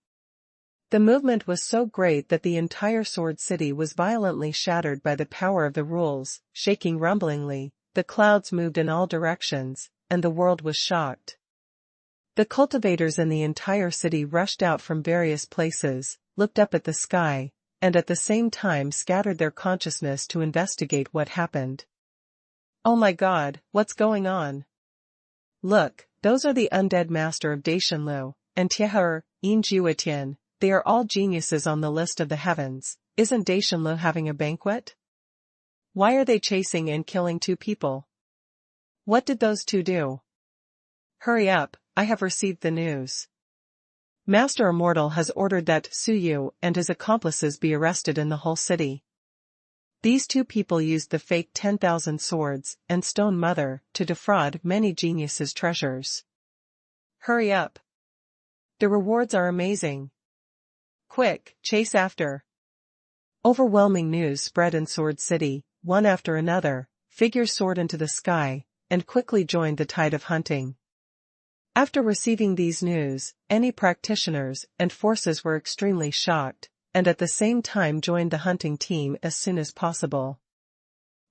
[SPEAKER 1] The movement was so great that the entire Sword City was violently shattered by the power of the rules, shaking rumblingly. The clouds moved in all directions, and the world was shocked. The cultivators in the entire city rushed out from various places, looked up at the sky, and at the same time scattered their consciousness to investigate what happened. Oh my God, what's going on? Look, those are the undead master of Daishanlu, and Tiehe, Yin Jiuetian, they are all geniuses on the list of the heavens. Isn't Daishanlu having a banquet? Why are they chasing and killing two people? What did those two do? Hurry up, I have received the news. Master Immortal has ordered that Suyu and his accomplices be arrested in the whole city. These two people used the fake 10,000 swords and Stone Mother to defraud many geniuses' treasures. Hurry up. The rewards are amazing. Quick, chase after. Overwhelming news spread in Sword City. One after another, figures soared into the sky, and quickly joined the tide of hunting. After receiving these news, any practitioners and forces were extremely shocked, and at the same time joined the hunting team as soon as possible.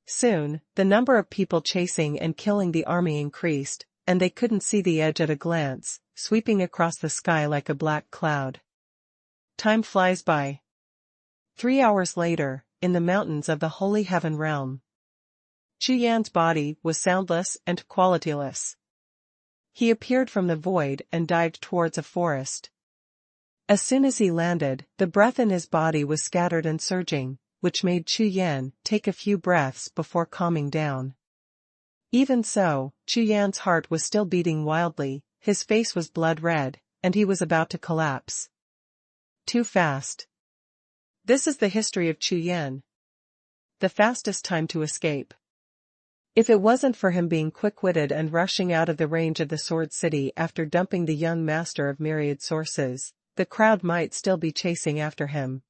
[SPEAKER 1] Soon, the number of people chasing and killing the army increased, and they couldn't see the edge at a glance, sweeping across the sky like a black cloud. Time flies by. 3 hours later, in the mountains of the Holy Heaven Realm, Chu Yan's body was soundless and qualityless. He appeared from the void and dived towards a forest. As soon as he landed, the breath in his body was scattered and surging, which made Chu Yan take a few breaths before calming down. Even so, Chu Yan's heart was still beating wildly, his face was blood red, and he was about to collapse. Too fast. This is the history of Chu Yan. The fastest time to escape. If it wasn't for him being quick-witted and rushing out of the range of the Sword City after dumping the young master of myriad sources, the crowd might still be chasing after him.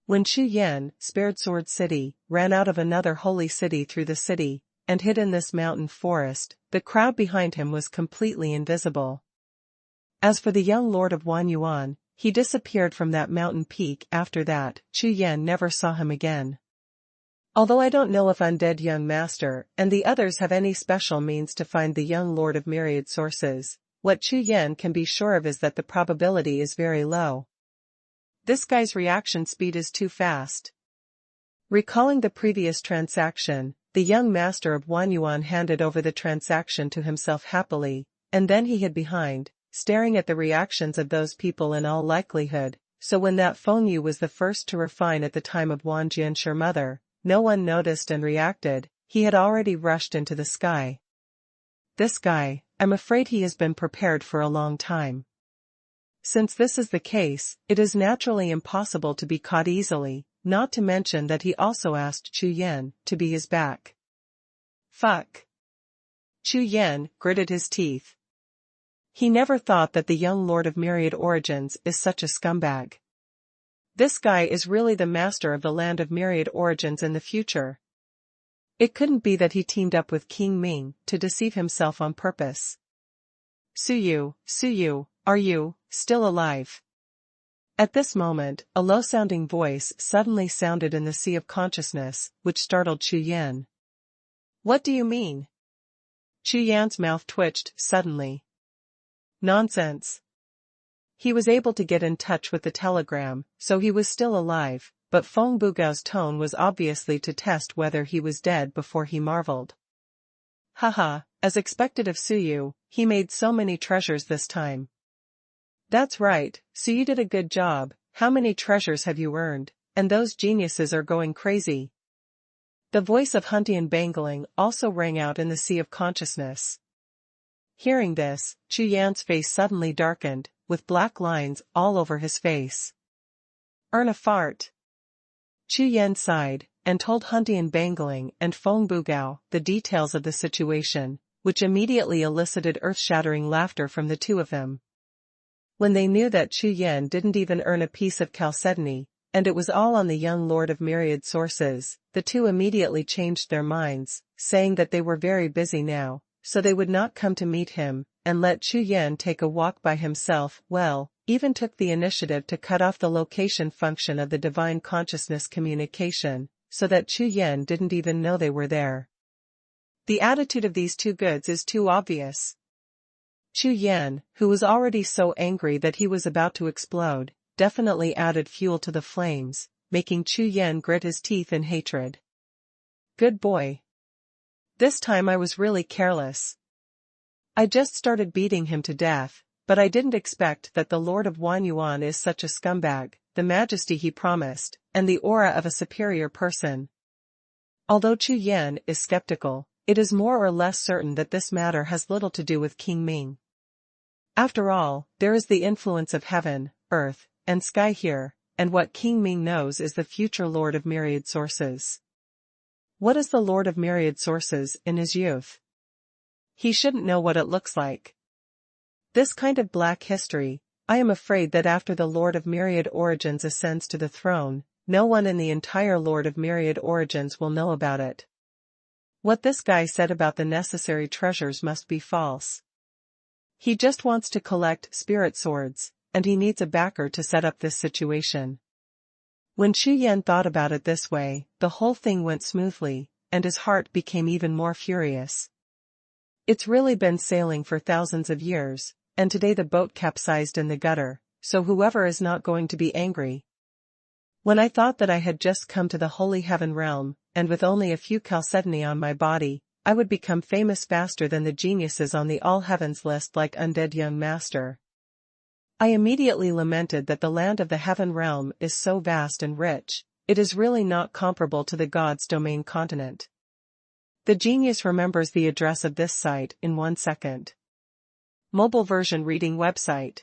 [SPEAKER 1] When Chu Yan, spared Sword City, ran out of another holy city through the city, and hid in this mountain forest, the crowd behind him was completely invisible. As for the young lord of Xuanhuan, he disappeared from that mountain peak. After that, Chu Yan never saw him again. Although I don't know if Undead Young Master and the others have any special means to find the young Lord of Myriad Sources, what Chu Yan can be sure of is that the probability is very low. This guy's reaction speed is too fast. Recalling the previous transaction, the young master of Xuanhuan handed over the transaction to himself happily, and then he hid behind, staring at the reactions of those people in all likelihood, so when that Feng Yu was the first to refine at the time of Wang Jianshi mother, no one noticed and reacted, he had already rushed into the sky. This guy, I'm afraid he has been prepared for a long time. Since this is the case, it is naturally impossible to be caught easily, not to mention that he also asked Chu Yan to be his back. Fuck. Chu Yan gritted his teeth. He never thought that the young Lord of Myriad Origins is such a scumbag. This guy is really the master of the land of Myriad Origins in the future. It couldn't be that he teamed up with King Ming to deceive himself on purpose. Suyu, are you still alive? At this moment, a low-sounding voice suddenly sounded in the sea of consciousness, which startled Chu Yan. What do you mean? Chu Yan's mouth twitched suddenly. Nonsense. He was able to get in touch with the telegram, so he was still alive, but Feng Bugao's tone was obviously to test whether he was dead before he marveled. Haha, as expected of Suyu, he made so many treasures this time. That's right, Suyu did a good job. How many treasures have you earned? And those geniuses are going crazy. The voice of Huntian Bangling also rang out in the sea of consciousness. Hearing this, Chu Yan's face suddenly darkened, with black lines all over his face. Earn a fart. Chu Yan sighed, and told Huntian Bangling and Feng Bugao the details of the situation, which immediately elicited earth-shattering laughter from the two of them. When they knew that Chu Yan didn't even earn a piece of chalcedony, and it was all on the young lord of myriad sources, the two immediately changed their minds, saying that they were very busy now, so they would not come to meet him, and let Chu Yan take a walk by himself, even took the initiative to cut off the location function of the divine consciousness communication, so that Chu Yan didn't even know they were there. The attitude of these two goods is too obvious. Chu Yan, who was already so angry that he was about to explode, definitely added fuel to the flames, making Chu Yan grit his teeth in hatred. Good boy. This time I was really careless. I just started beating him to death, but I didn't expect that the Lord of Xuanhuan is such a scumbag, the majesty he promised, and the aura of a superior person. Although Chu Yan is skeptical, it is more or less certain that this matter has little to do with King Ming. After all, there is the influence of heaven, earth, and sky here, and what King Ming knows is the future Lord of Myriad Sources. What is the Lord of Myriad Sources in his youth? He shouldn't know what it looks like. This kind of black history, I am afraid that after the Lord of Myriad Origins ascends to the throne, no one in the entire Lord of Myriad Origins will know about it. What this guy said about the necessary treasures must be false. He just wants to collect spirit swords, and he needs a backer to set up this situation. When Chu Yan thought about it this way, the whole thing went smoothly, and his heart became even more furious. It's really been sailing for thousands of years, and today the boat capsized in the gutter, so whoever is not going to be angry. When I thought that I had just come to the holy heaven realm, and with only a few chalcedony on my body, I would become famous faster than the geniuses on the all heavens list like undead young master. I immediately lamented that the land of the heaven realm is so vast and rich, it is really not comparable to the god's domain continent. The genius remembers the address of this site in 1 second. Mobile version reading website.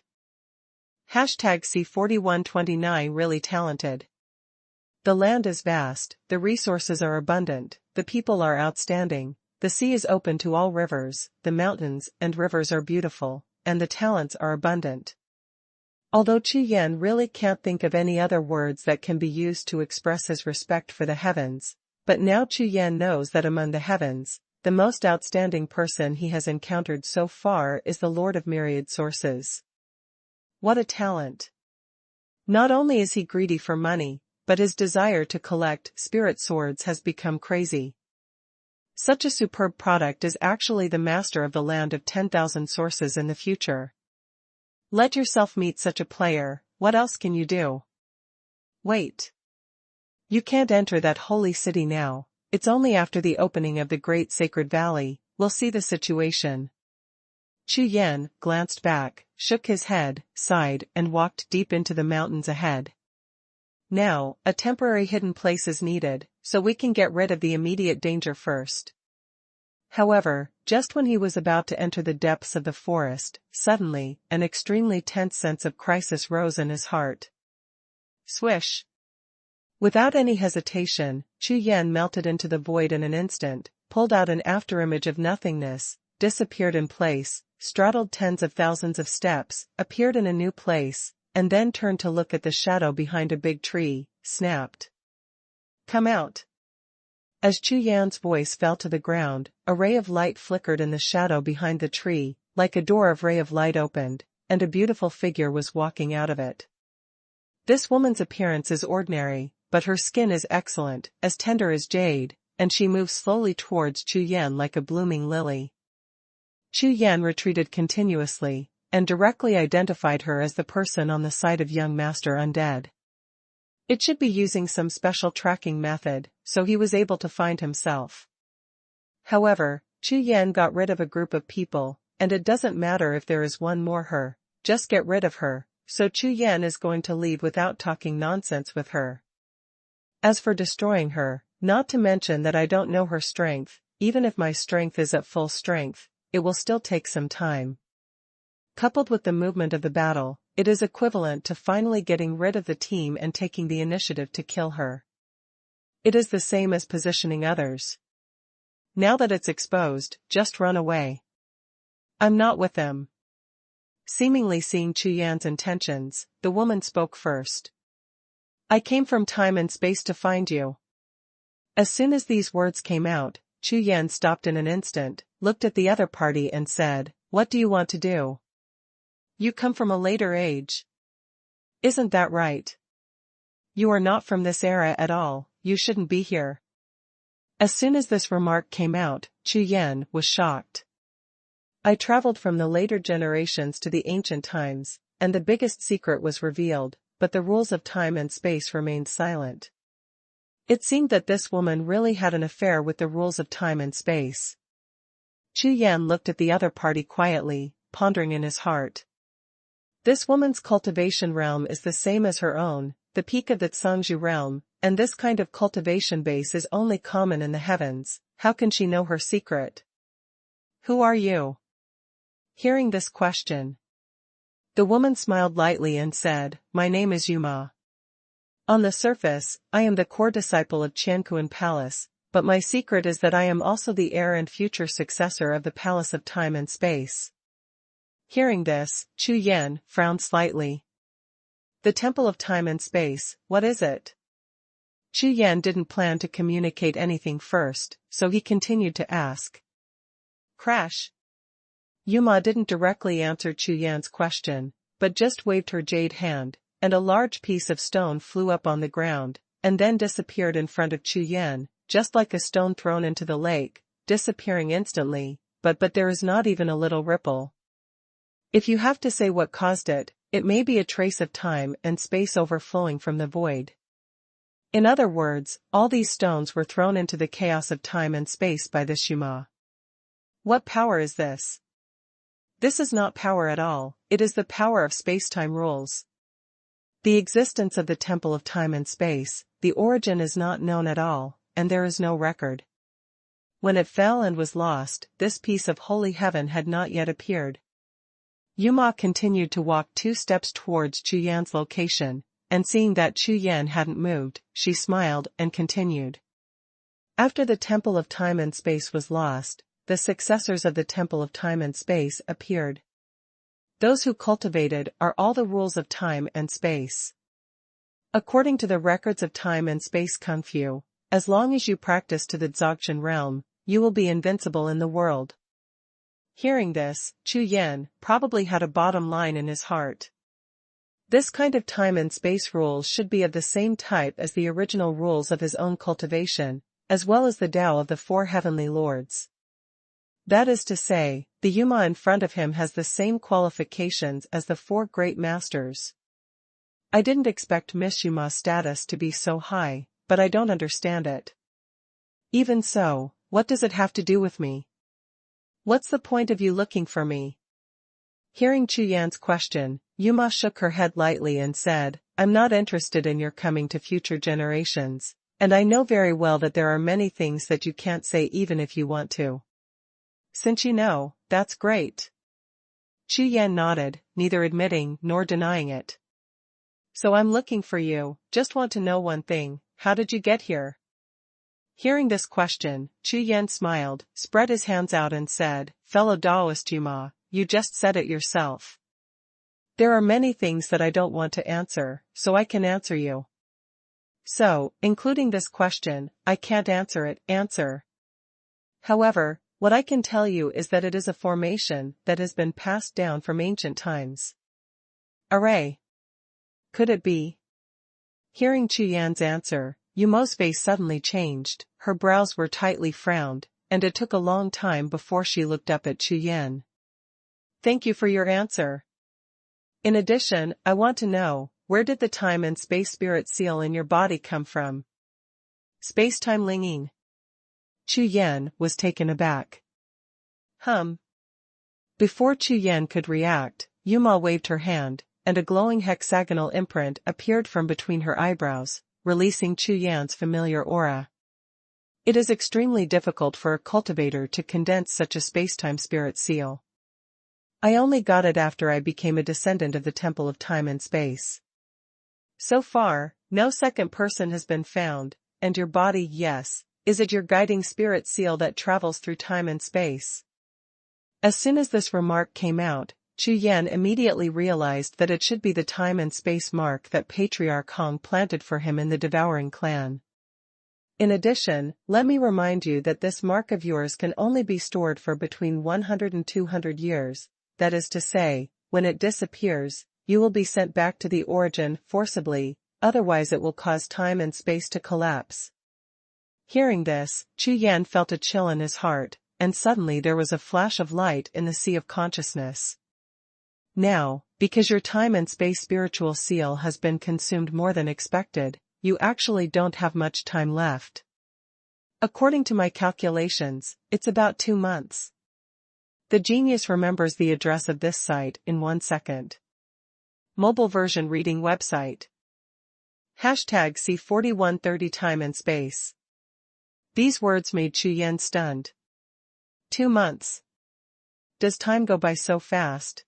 [SPEAKER 1] #C4129 really talented. The land is vast, the resources are abundant, the people are outstanding, the sea is open to all rivers, the mountains and rivers are beautiful, and the talents are abundant. Although Chu Yan really can't think of any other words that can be used to express his respect for the heavens, but now Chu Yan knows that among the heavens, the most outstanding person he has encountered so far is the Lord of Myriad Sources. What a talent! Not only is he greedy for money, but his desire to collect spirit swords has become crazy. Such a superb product is actually the master of the land of 10,000 sources in the future. Let yourself meet such a player, what else can you do? Wait. You can't enter that holy city now, it's only after the opening of the Great Sacred Valley, we'll see the situation. Chu Yan glanced back, shook his head, sighed, and walked deep into the mountains ahead. Now, a temporary hidden place is needed, so we can get rid of the immediate danger first. However, just when he was about to enter the depths of the forest, suddenly, an extremely tense sense of crisis rose in his heart. Swish! Without any hesitation, Chu Yan melted into the void in an instant, pulled out an afterimage of nothingness, disappeared in place, straddled tens of thousands of steps, appeared in a new place, and then turned to look at the shadow behind a big tree, snapped. Come out! As Chu Yan's voice fell to the ground, a ray of light flickered in the shadow behind the tree, like a door of ray of light opened, and a beautiful figure was walking out of it. This woman's appearance is ordinary, but her skin is excellent, as tender as jade, and she moves slowly towards Chu Yan like a blooming lily. Chu Yan retreated continuously, and directly identified her as the person on the side of young Master Undead. It should be using some special tracking method, so he was able to find himself. However, Chu Yan got rid of a group of people, and it doesn't matter if there is one more her, just get rid of her, so Chu Yan is going to leave without talking nonsense with her. As for destroying her, not to mention that I don't know her strength, even if my strength is at full strength, it will still take some time. Coupled with the movement of the battle, it is equivalent to finally getting rid of the team and taking the initiative to kill her. It is the same as positioning others. Now that it's exposed, just run away. I'm not with them. Seemingly seeing Chu Yan's intentions, the woman spoke first. I came from time and space to find you. As soon as these words came out, Chu Yan stopped in an instant, looked at the other party and said, What do you want to do? You come from a later age. Isn't that right? You are not from this era at all, you shouldn't be here. As soon as this remark came out, Chu Yan was shocked. I traveled from the later generations to the ancient times, and the biggest secret was revealed, but the rules of time and space remained silent. It seemed that this woman really had an affair with the rules of time and space. Chu Yan looked at the other party quietly, pondering in his heart. This woman's cultivation realm is the same as her own, the peak of the Zhangzhu realm, and this kind of cultivation base is only common in the heavens. How can she know her secret? Who are you? Hearing this question, the woman smiled lightly and said, My name is Yuma. On the surface, I am the core disciple of Qianquan Palace, but my secret is that I am also the heir and future successor of the Palace of Time and Space. Hearing this, Chu Yan frowned slightly. The Temple of Time and Space, what is it? Chu Yan didn't plan to communicate anything first, so he continued to ask. Crash. Yuma didn't directly answer Chu Yan's question, but just waved her jade hand, and a large piece of stone flew up on the ground, and then disappeared in front of Chu Yan, just like a stone thrown into the lake, disappearing instantly, but there is not even a little ripple. If you have to say what caused it, it may be a trace of time and space overflowing from the void. In other words, all these stones were thrown into the chaos of time and space by this Yuma. What power is this? This is not power at all, it is the power of space-time rules. The existence of the Temple of Time and Space, the origin is not known at all, and there is no record. When it fell and was lost, this piece of holy heaven had not yet appeared. Yuma continued to walk 2 steps towards Chu Yan's location, and seeing that Chu Yan hadn't moved, she smiled and continued. After the Temple of Time and Space was lost, the successors of the Temple of Time and Space appeared. Those who cultivated are all the rules of time and space. According to the records of time and space Kung Fu, as long as you practice to the Dzogchen realm, you will be invincible in the world. Hearing this, Chu Yan probably had a bottom line in his heart. This kind of time and space rules should be of the same type as the original rules of his own cultivation, as well as the Tao of the 4 heavenly lords. That is to say, the Yuma in front of him has the same qualifications as the 4 great masters. I didn't expect Miss Yuma's status to be so high, but I don't understand it. Even so, what does it have to do with me? What's the point of you looking for me? Hearing Chu Yan's question, Yuma shook her head lightly and said, I'm not interested in your coming to future generations, and I know very well that there are many things that you can't say even if you want to. Since you know, that's great. Chu Yan nodded, neither admitting nor denying it. So I'm looking for you, just want to know one thing, how did you get here? Hearing this question, Chu Yan smiled, spread his hands out and said, Fellow Taoist Yuma, you just said it yourself. There are many things that I don't want to answer, so I can answer you. So, including this question, I can't answer it, answer. However, what I can tell you is that it is a formation that has been passed down from ancient times. Array. Could it be? Hearing Chu Yan's answer, Yuma's face suddenly changed, her brows were tightly frowned, and it took a long time before she looked up at Chu Yan. Thank you for your answer. In addition, I want to know, where did the time and space spirit seal in your body come from? Space-time linging. Chu Yan was taken aback. Before Chu Yan could react, Yuma waved her hand, and a glowing hexagonal imprint appeared from between her eyebrows, releasing Chu Yan's familiar aura. It is extremely difficult for a cultivator to condense such a spacetime spirit seal. I only got it after I became a descendant of the Temple of Time and Space. So far, no second person has been found, and your body, yes, is it your guiding spirit seal that travels through time and space? As soon as this remark came out, Chu Yan immediately realized that it should be the time and space mark that Patriarch Hong planted for him in the devouring clan. In addition, let me remind you that this mark of yours can only be stored for between 100 and 200 years, that is to say, when it disappears, you will be sent back to the origin forcibly, otherwise it will cause time and space to collapse. Hearing this, Chu Yan felt a chill in his heart, and suddenly there was a flash of light in the sea of consciousness. Now, because your time and space spiritual seal has been consumed more than expected, you actually don't have much time left. According to my calculations, it's about 2 months. The genius remembers the address of this site in 1 second. Mobile version reading website. Hashtag C4130 time and space. These words made Chu Yan stunned. 2 months. Does time go by so fast?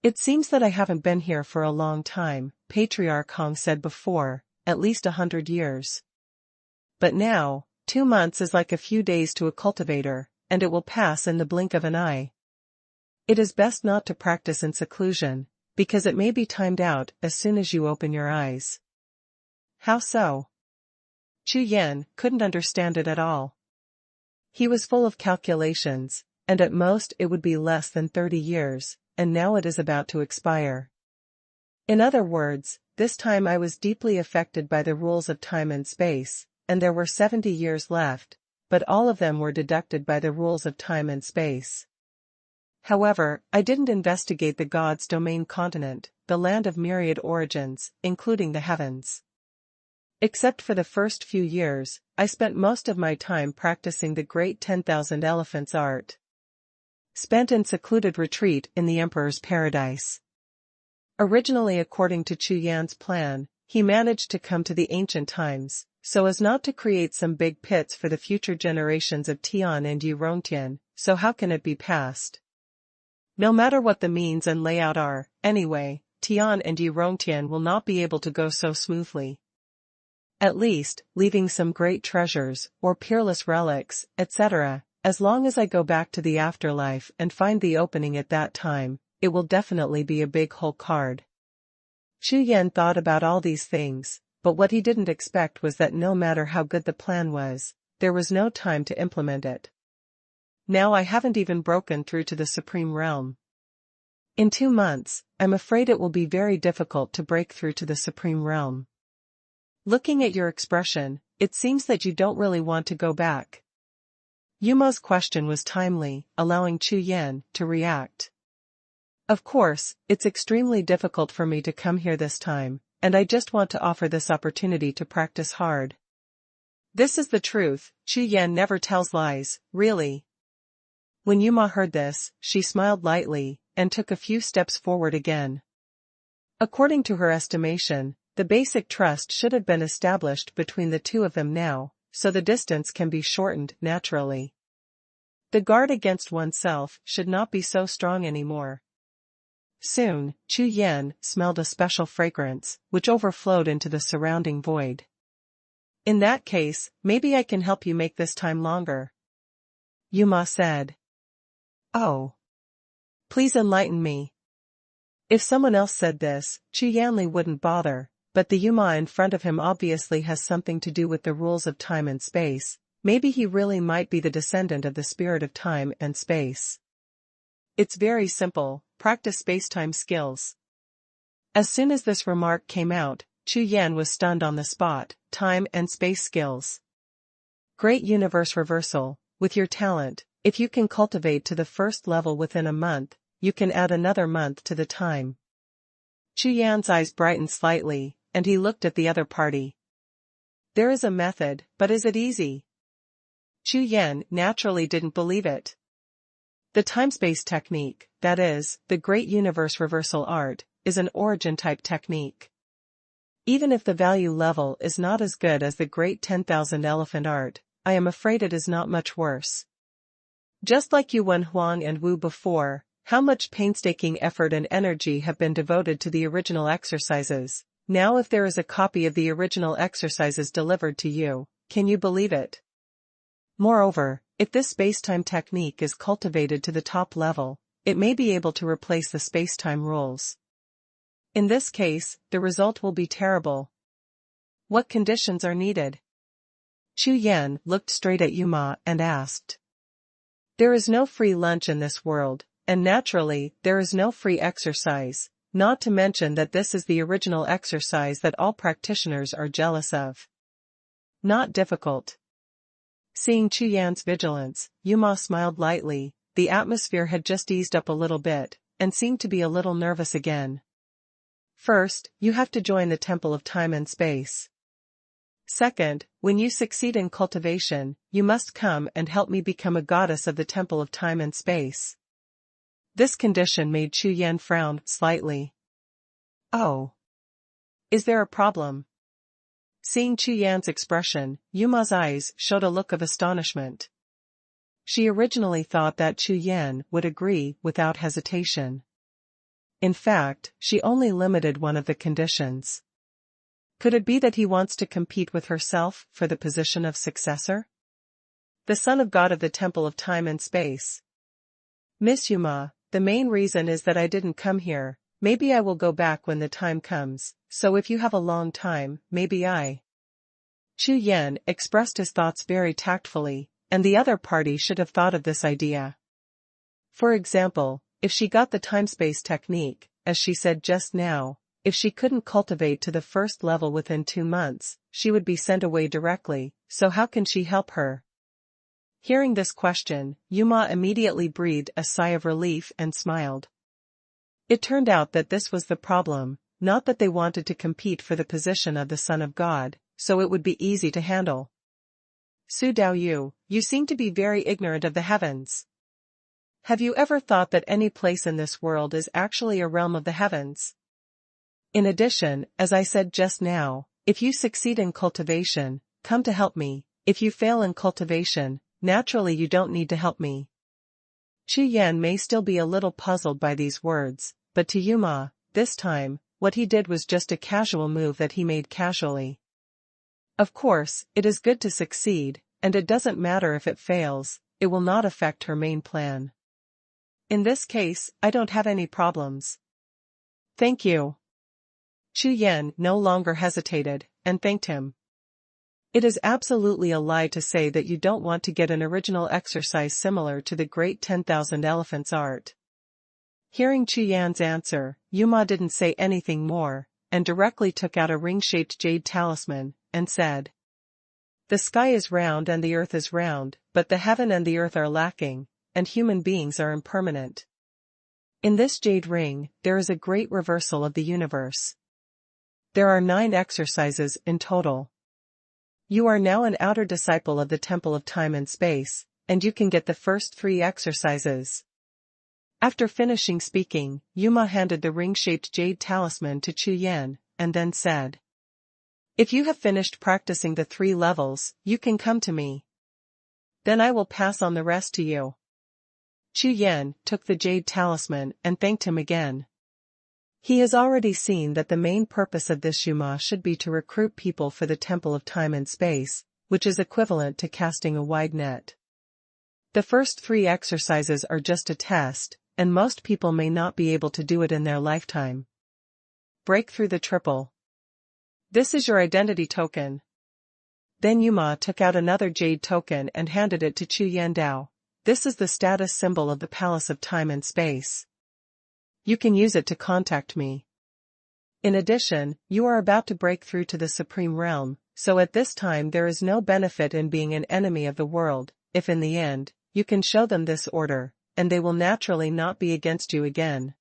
[SPEAKER 1] It seems that I haven't been here for a long time, Patriarch Hong said before, at least 100 years. But now, 2 months is like a few days to a cultivator, and it will pass in the blink of an eye. It is best not to practice in seclusion, because it may be timed out as soon as you open your eyes. How so? Chu Yan couldn't understand it at all. He was full of calculations, and at most it would be less than 30 years, and now it is about to expire. In other words, this time I was deeply affected by the rules of time and space, and there were 70 years left, but all of them were deducted by the rules of time and space. However, I didn't investigate the gods' domain continent, the land of myriad origins, including the heavens. Except for the first few years, I spent most of my time practicing the great 10,000 elephants art. Spent in secluded retreat in the Emperor's paradise. Originally, according to Chu Yan's plan, he managed to come to the ancient times, so as not to create some big pits for the future generations of Tian and Yurongtian, so how can it be passed? No matter what the means and layout are, anyway, Tian and Yurongtian will not be able to go so smoothly. At least, leaving some great treasures, or peerless relics, etc., as long as I go back to the afterlife and find the opening at that time, it will definitely be a big hole card. Chu Yan thought about all these things, but what he didn't expect was that no matter how good the plan was, there was no time to implement it. Now I haven't even broken through to the Supreme Realm. In 2 months, I'm afraid it will be very difficult to break through to the Supreme Realm. Looking at your expression, it seems that you don't really want to go back. Yuma's question was timely, allowing Chu Yan to react. Of course, it's extremely difficult for me to come here this time, and I just want to offer this opportunity to practice hard. This is the truth, Chu Yan never tells lies, really. When Yuma heard this, she smiled lightly, and took a few steps forward again. According to her estimation, the basic trust should have been established between the two of them now, so the distance can be shortened naturally. The guard against oneself should not be so strong anymore. Soon, Chu Yan smelled a special fragrance, which overflowed into the surrounding void. In that case, maybe I can help you make this time longer. Yuma said. Oh. Please enlighten me. If someone else said this, Chu Yanli wouldn't bother. But the Yuma in front of him obviously has something to do with the rules of time and space. Maybe he really might be the descendant of the spirit of time and space. It's very simple, practice space-time skills. As soon as this remark came out, Chu Yan was stunned on the spot, time and space skills. Great universe reversal, with your talent, if you can cultivate to the first level within a month, you can add another month to the time. Chu Yan's eyes brightened slightly, and he looked at the other party. There is a method, but is it easy? Chu Yan naturally didn't believe it. The time-space technique, that is, the Great Universe Reversal art, is an origin-type technique. Even if the value level is not as good as the Great 10,000 Elephant art, I am afraid it is not much worse. Just like Xuanhuan and Wu before, how much painstaking effort and energy have been devoted to the original exercises, Now if there is a copy of the original exercises delivered to you, can you believe it? Moreover, if this spacetime technique is cultivated to the top level, it may be able to replace the spacetime rules. In this case, the result will be terrible. What conditions are needed? Chu Yan looked straight at Yuma and asked. There is no free lunch in this world, and naturally, there is no free exercise, not to mention that this is the original exercise that all practitioners are jealous of. Not difficult. Seeing Chu Yan's vigilance, Yuma smiled lightly. The atmosphere had just eased up a little bit, and seemed to be a little nervous again. First, you have to join the Temple of Time and Space. Second, when you succeed in cultivation, you must come and help me become a goddess of the Temple of Time and Space. This condition made Chu Yan frown slightly. Oh. Is there a problem? Seeing Chu Yan's expression, Yuma's eyes showed a look of astonishment. She originally thought that Chu Yan would agree without hesitation. In fact, she only limited one of the conditions. Could it be that he wants to compete with herself for the position of successor? The son of God of the Temple of Time and Space. Miss Yuma, the main reason is that I didn't come here. Maybe I will go back when the time comes, so if you have a long time, maybe I. Chu Yan expressed his thoughts very tactfully, and the other party should have thought of this idea. For example, if she got the time-space technique, as she said just now, if she couldn't cultivate to the first level within 2 months, she would be sent away directly, so how can she help her? Hearing this question, Yuma immediately breathed a sigh of relief and smiled. It turned out that this was the problem, not that they wanted to compete for the position of the Son of God, so it would be easy to handle. Su Daoyu, you seem to be very ignorant of the heavens. Have you ever thought that any place in this world is actually a realm of the heavens? In addition, as I said just now, if you succeed in cultivation, come to help me. If you fail in cultivation, naturally you don't need to help me. Chu Yan may still be a little puzzled by these words, but to Yuma, this time, what he did was just a casual move that he made casually. Of course, it is good to succeed, and it doesn't matter if it fails, it will not affect her main plan. In this case, I don't have any problems. Thank you. Chu Yan no longer hesitated, and thanked him. It is absolutely a lie to say that you don't want to get an original exercise similar to the great 10,000 elephants art. Hearing Chu Yan's answer, Yuma didn't say anything more, and directly took out a ring-shaped jade talisman, and said, The sky is round and the earth is round, but the heaven and the earth are lacking, and human beings are impermanent. In this jade ring, there is a great reversal of the universe. There are 9 exercises in total. You are now an outer disciple of the Temple of Time and Space, and you can get the first 3 exercises. After finishing speaking, Yuma handed the ring-shaped jade talisman to Chu Yan, and then said, If you have finished practicing the 3 levels, you can come to me. Then I will pass on the rest to you. Chu Yan took the jade talisman and thanked him again. He has already seen that the main purpose of this Yuma should be to recruit people for the Temple of Time and Space, which is equivalent to casting a wide net. The first 3 exercises are just a test, and most people may not be able to do it in their lifetime. Break through the triple. This is your identity token. Then Yuma took out another jade token and handed it to Chu Yan Dao. This is the status symbol of the Palace of Time and Space. You can use it to contact me. In addition, you are about to break through to the Supreme Realm, so at this time there is no benefit in being an enemy of the world, if in the end, you can show them this order, and they will naturally not be against you again.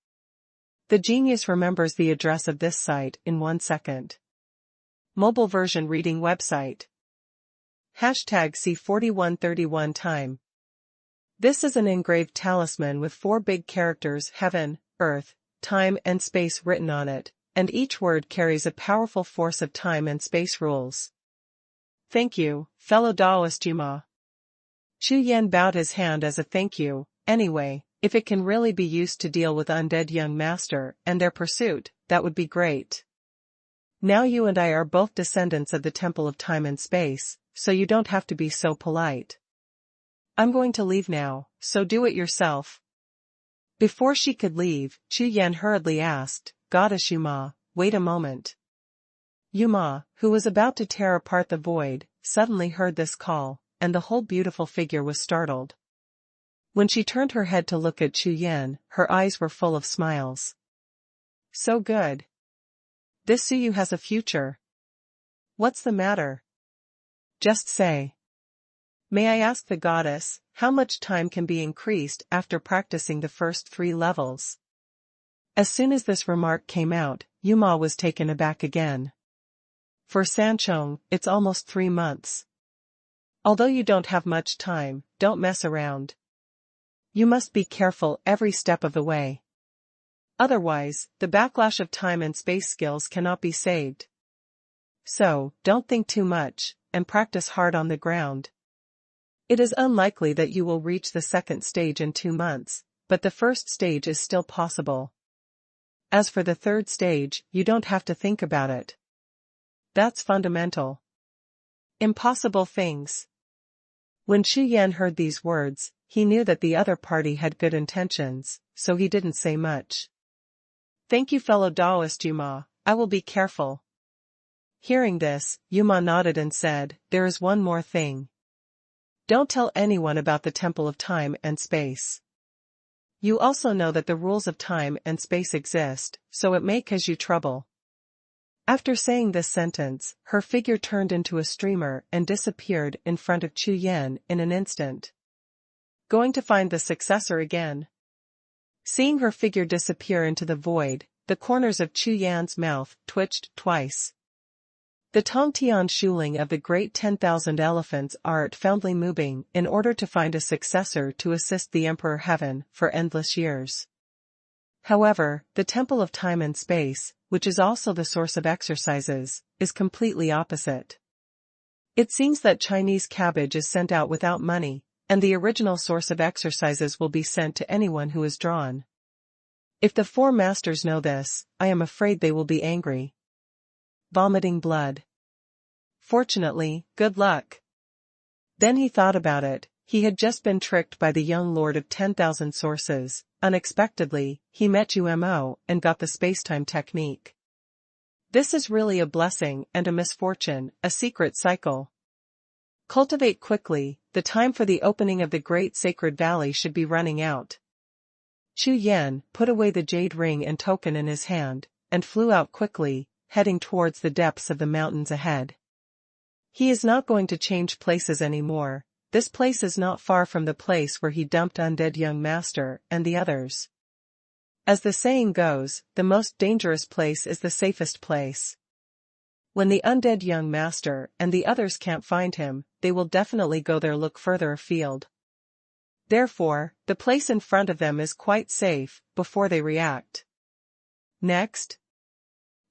[SPEAKER 1] The genius remembers the address of this site in 1 second. Mobile version reading website. #C4131 time. This is an engraved talisman with 4 big characters heaven, earth, time and space written on it, and each word carries a powerful force of time and space rules. Thank you, fellow Taoist Yuma. Chu Yan bowed his hand as a thank you. Anyway, if it can really be used to deal with undead young master and their pursuit, that would be great. Now you and I are both descendants of the Temple of Time and Space, so you don't have to be so polite. I'm going to leave now, so do it yourself. Before she could leave, Chu Yan hurriedly asked, Goddess Yuma, wait a moment. Yuma, who was about to tear apart the void, suddenly heard this call, and the whole beautiful figure was startled. When she turned her head to look at Chu Yan, her eyes were full of smiles. So good. This Suyu has a future. What's the matter? Just say. May I ask the goddess, how much time can be increased after practicing the first 3 levels? As soon as this remark came out, Yuma was taken aback again. For Sanchong, it's almost 3 months. Although you don't have much time, don't mess around. You must be careful every step of the way. Otherwise, the backlash of time and space skills cannot be saved. So, don't think too much, and practice hard on the ground. It is unlikely that you will reach the second stage in 2 months, but the first stage is still possible. As for the third stage, you don't have to think about it. That's fundamental. Impossible things. When Chu Yan heard these words, he knew that the other party had good intentions, so he didn't say much. Thank you, fellow Taoist Yuma, I will be careful. Hearing this, Yuma nodded and said, there is one more thing. Don't tell anyone about the Temple of Time and Space. You also know that the rules of time and space exist, so it may cause you trouble. After saying this sentence, her figure turned into a streamer and disappeared in front of Chu Yan in an instant. Going to find the successor again? Seeing her figure disappear into the void, the corners of Chu Yan's mouth twitched twice. The Tongtian Shuling of the Great 10,000 Elephants art foundly moving in order to find a successor to assist the Emperor Heaven for endless years. However, the Temple of Time and Space, which is also the source of exercises, is completely opposite. It seems that Chinese cabbage is sent out without money, and the original source of exercises will be sent to anyone who is drawn. If the 4 masters know this, I am afraid they will be angry. Vomiting blood. Fortunately, good luck. Then he thought about it, he had just been tricked by the young lord of 10,000 sources. Unexpectedly, he met Umo and got the spacetime technique. This is really a blessing and a misfortune, a secret cycle. Cultivate quickly, the time for the opening of the great sacred valley should be running out. Chu Yan put away the jade ring and token in his hand, and flew out quickly, heading towards the depths of the mountains ahead. He is not going to change places anymore. This place is not far from the place where he dumped undead young master and the others. As the saying goes, the most dangerous place is the safest place. When the undead young master and the others can't find him, they will definitely go there look further afield. Therefore, the place in front of them is quite safe before they react. Next,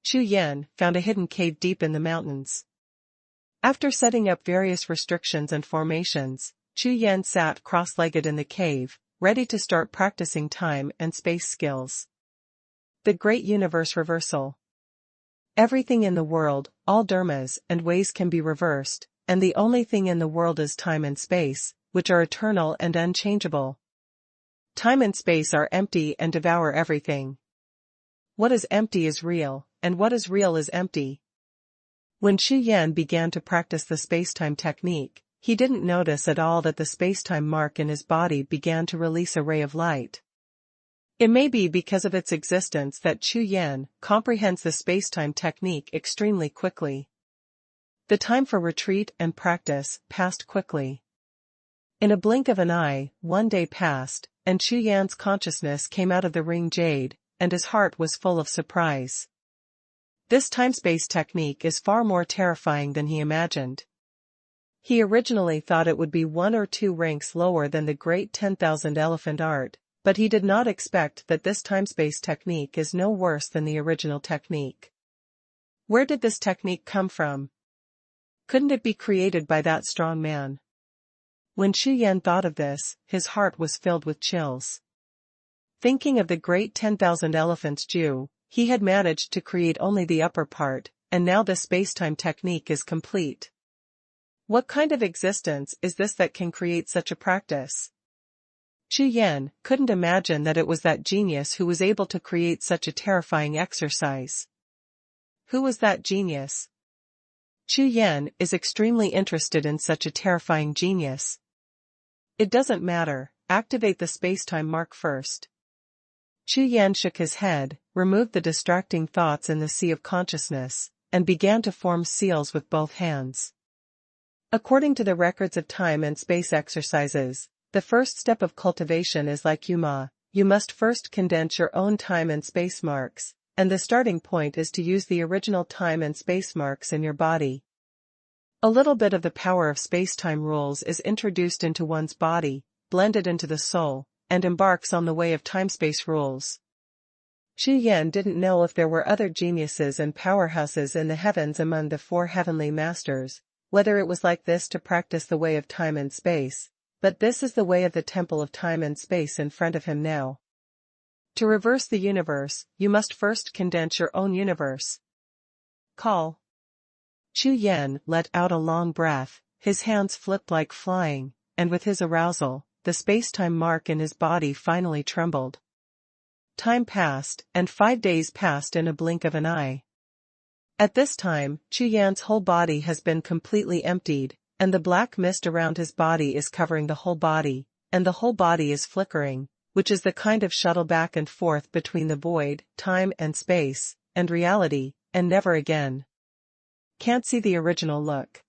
[SPEAKER 1] Chu Yan found a hidden cave deep in the mountains. After setting up various restrictions and formations, Chu Yan sat cross-legged in the cave, ready to start practicing time and space skills. The Great Universe Reversal. Everything in the world, all dharmas and ways can be reversed, and the only thing in the world is time and space, which are eternal and unchangeable. Time and space are empty and devour everything. What is empty is real, and what is real is empty. When Chu Yan began to practice the spacetime technique, he didn't notice at all that the spacetime mark in his body began to release a ray of light. It may be because of its existence that Chu Yan comprehends the spacetime technique extremely quickly. The time for retreat and practice passed quickly. In a blink of an eye, 1 day passed, and Chu Yan's consciousness came out of the ring jade, and his heart was full of surprise. This time-space technique is far more terrifying than he imagined. He originally thought it would be 1 or 2 ranks lower than the Great 10,000 Elephant art, but he did not expect that this time-space technique is no worse than the original technique. Where did this technique come from? Couldn't it be created by that strong man? When Chu Yan thought of this, his heart was filled with chills. Thinking of the Great 10,000 Elephants Jiu, he had managed to create only the upper part, and now the space-time technique is complete. What kind of existence is this that can create such a practice? Chu Yan couldn't imagine that it was that genius who was able to create such a terrifying exercise. Who was that genius? Chu Yan is extremely interested in such a terrifying genius. It doesn't matter, activate the space-time mark first. Chu Yan shook his head, removed the distracting thoughts in the sea of consciousness, and began to form seals with both hands. According to the records of time and space exercises, the first step of cultivation is like Yuma. You must first condense your own time and space marks, and the starting point is to use the original time and space marks in your body. A little bit of the power of space-time rules is introduced into one's body, blended into the soul, and embarks on the way of time-space rules. Chu Yan didn't know if there were other geniuses and powerhouses in the heavens among the four heavenly masters, whether it was like this to practice the way of time and space, but this is the way of the temple of time and space in front of him now. To reverse the universe, you must first condense your own universe. Call. Chu Yan let out a long breath, his hands flipped like flying, and with his arousal, the space-time mark in his body finally trembled. Time passed, and 5 days passed in a blink of an eye. At this time, Chu Yan's whole body has been completely emptied, and the black mist around his body is covering the whole body, and the whole body is flickering, which is the kind of shuttle back and forth between the void, time and space, and reality, and never again. Can't see the original look.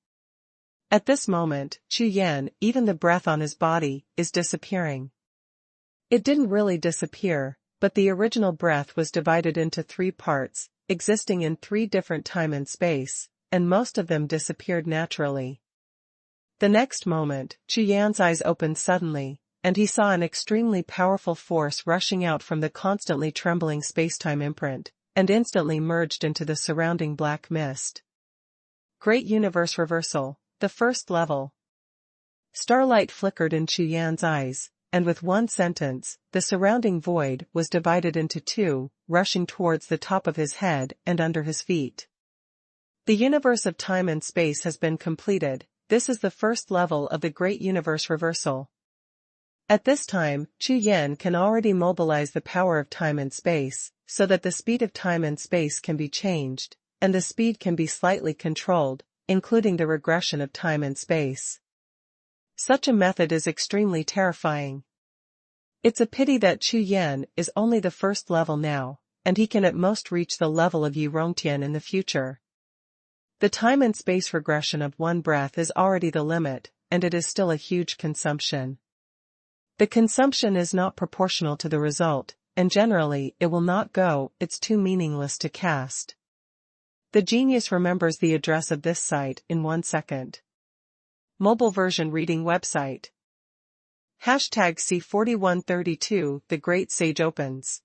[SPEAKER 1] At this moment, Chu Yan, even the breath on his body, is disappearing. It didn't really disappear, but the original breath was divided into 3 parts, existing in 3 different time and space, and most of them disappeared naturally. The next moment, Chu Yan's eyes opened suddenly, and he saw an extremely powerful force rushing out from the constantly trembling space-time imprint, and instantly merged into the surrounding black mist. Great Universe Reversal, the first level. Starlight flickered in Chu Yan's eyes, and with one sentence, the surrounding void was divided into 2, rushing towards the top of his head and under his feet. The universe of time and space has been completed. This is the first level of the Great Universe Reversal. At this time, Chu Yan can already mobilize the power of time and space, so that the speed of time and space can be changed, and the speed can be slightly controlled, including the regression of time and space. Such a method is extremely terrifying. It's a pity that Chu Yan is only the first level now, and he can at most reach the level of Yi Rongtian in the future. The time and space regression of one breath is already the limit, and it is still a huge consumption. The consumption is not proportional to the result, and generally it will not go, it's too meaningless to cast. The genius remembers the address of this site in 1 second. Mobile version reading website. #C4132 The Great Sage opens.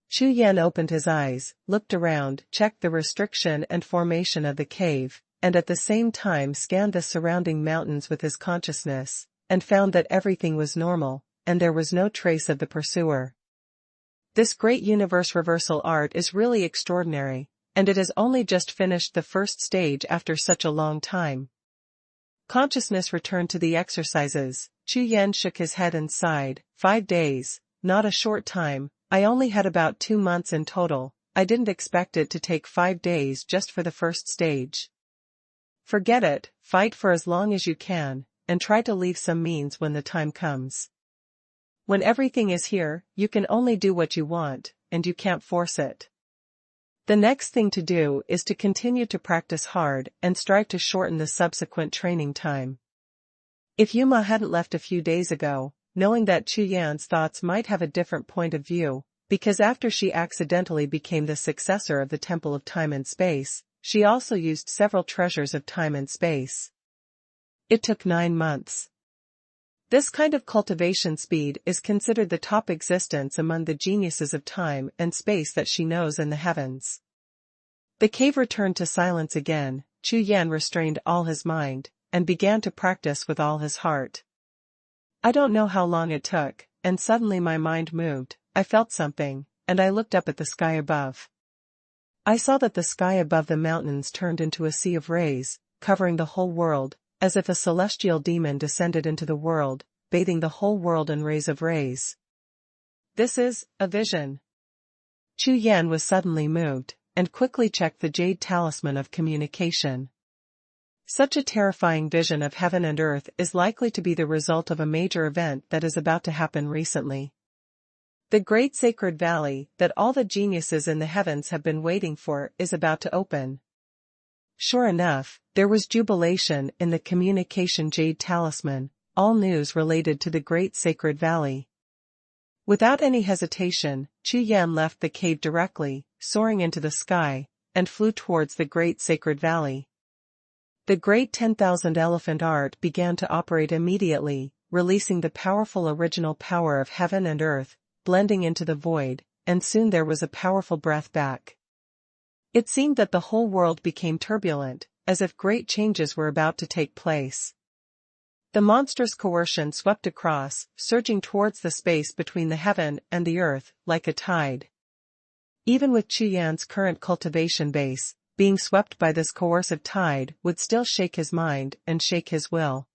[SPEAKER 1] Chu Yan opened his eyes, looked around, checked the restriction and formation of the cave, and at the same time scanned the surrounding mountains with his consciousness, and found that everything was normal, and there was no trace of the pursuer. This great universe reversal art is really extraordinary, and it has only just finished the first stage after such a long time. Consciousness returned to the exercises. Chu Yan shook his head and sighed. 5 days, not a short time. I only had about 2 months in total. I didn't expect it to take 5 days just for the first stage. Forget it, fight for as long as you can, and try to leave some means when the time comes. When everything is here, you can only do what you want, and you can't force it. The next thing to do is to continue to practice hard and strive to shorten the subsequent training time. If Yuma hadn't left a few days ago, knowing that Chu Yan's thoughts might have a different point of view, because after she accidentally became the successor of the Temple of Time and Space, she also used several treasures of time and space. It took 9 months. This kind of cultivation speed is considered the top existence among the geniuses of time and space that she knows in the heavens. The cave returned to silence again. Chu Yan restrained all his mind, and began to practice with all his heart. I don't know how long it took, and suddenly my mind moved, I felt something, and I looked up at the sky above. I saw that the sky above the mountains turned into a sea of rays, covering the whole world, as if a celestial demon descended into the world, bathing the whole world in rays of rays. This is a vision. Chu Yan was suddenly moved, and quickly checked the jade talisman of communication. Such a terrifying vision of heaven and earth is likely to be the result of a major event that is about to happen recently. The great sacred valley that all the geniuses in the heavens have been waiting for is about to open. Sure enough, there was jubilation in the communication jade talisman, all news related to the great sacred valley. Without any hesitation, Chu Yan left the cave directly, soaring into the sky, and flew towards the great sacred valley. The great 10,000 elephant art began to operate immediately, releasing the powerful original power of heaven and earth, blending into the void, and soon there was a powerful breath back. It seemed that the whole world became turbulent, as if great changes were about to take place. The monstrous coercion swept across, surging towards the space between the heaven and the earth, like a tide. Even with Chu Yan's current cultivation base, being swept by this coercive tide would still shake his mind and shake his will.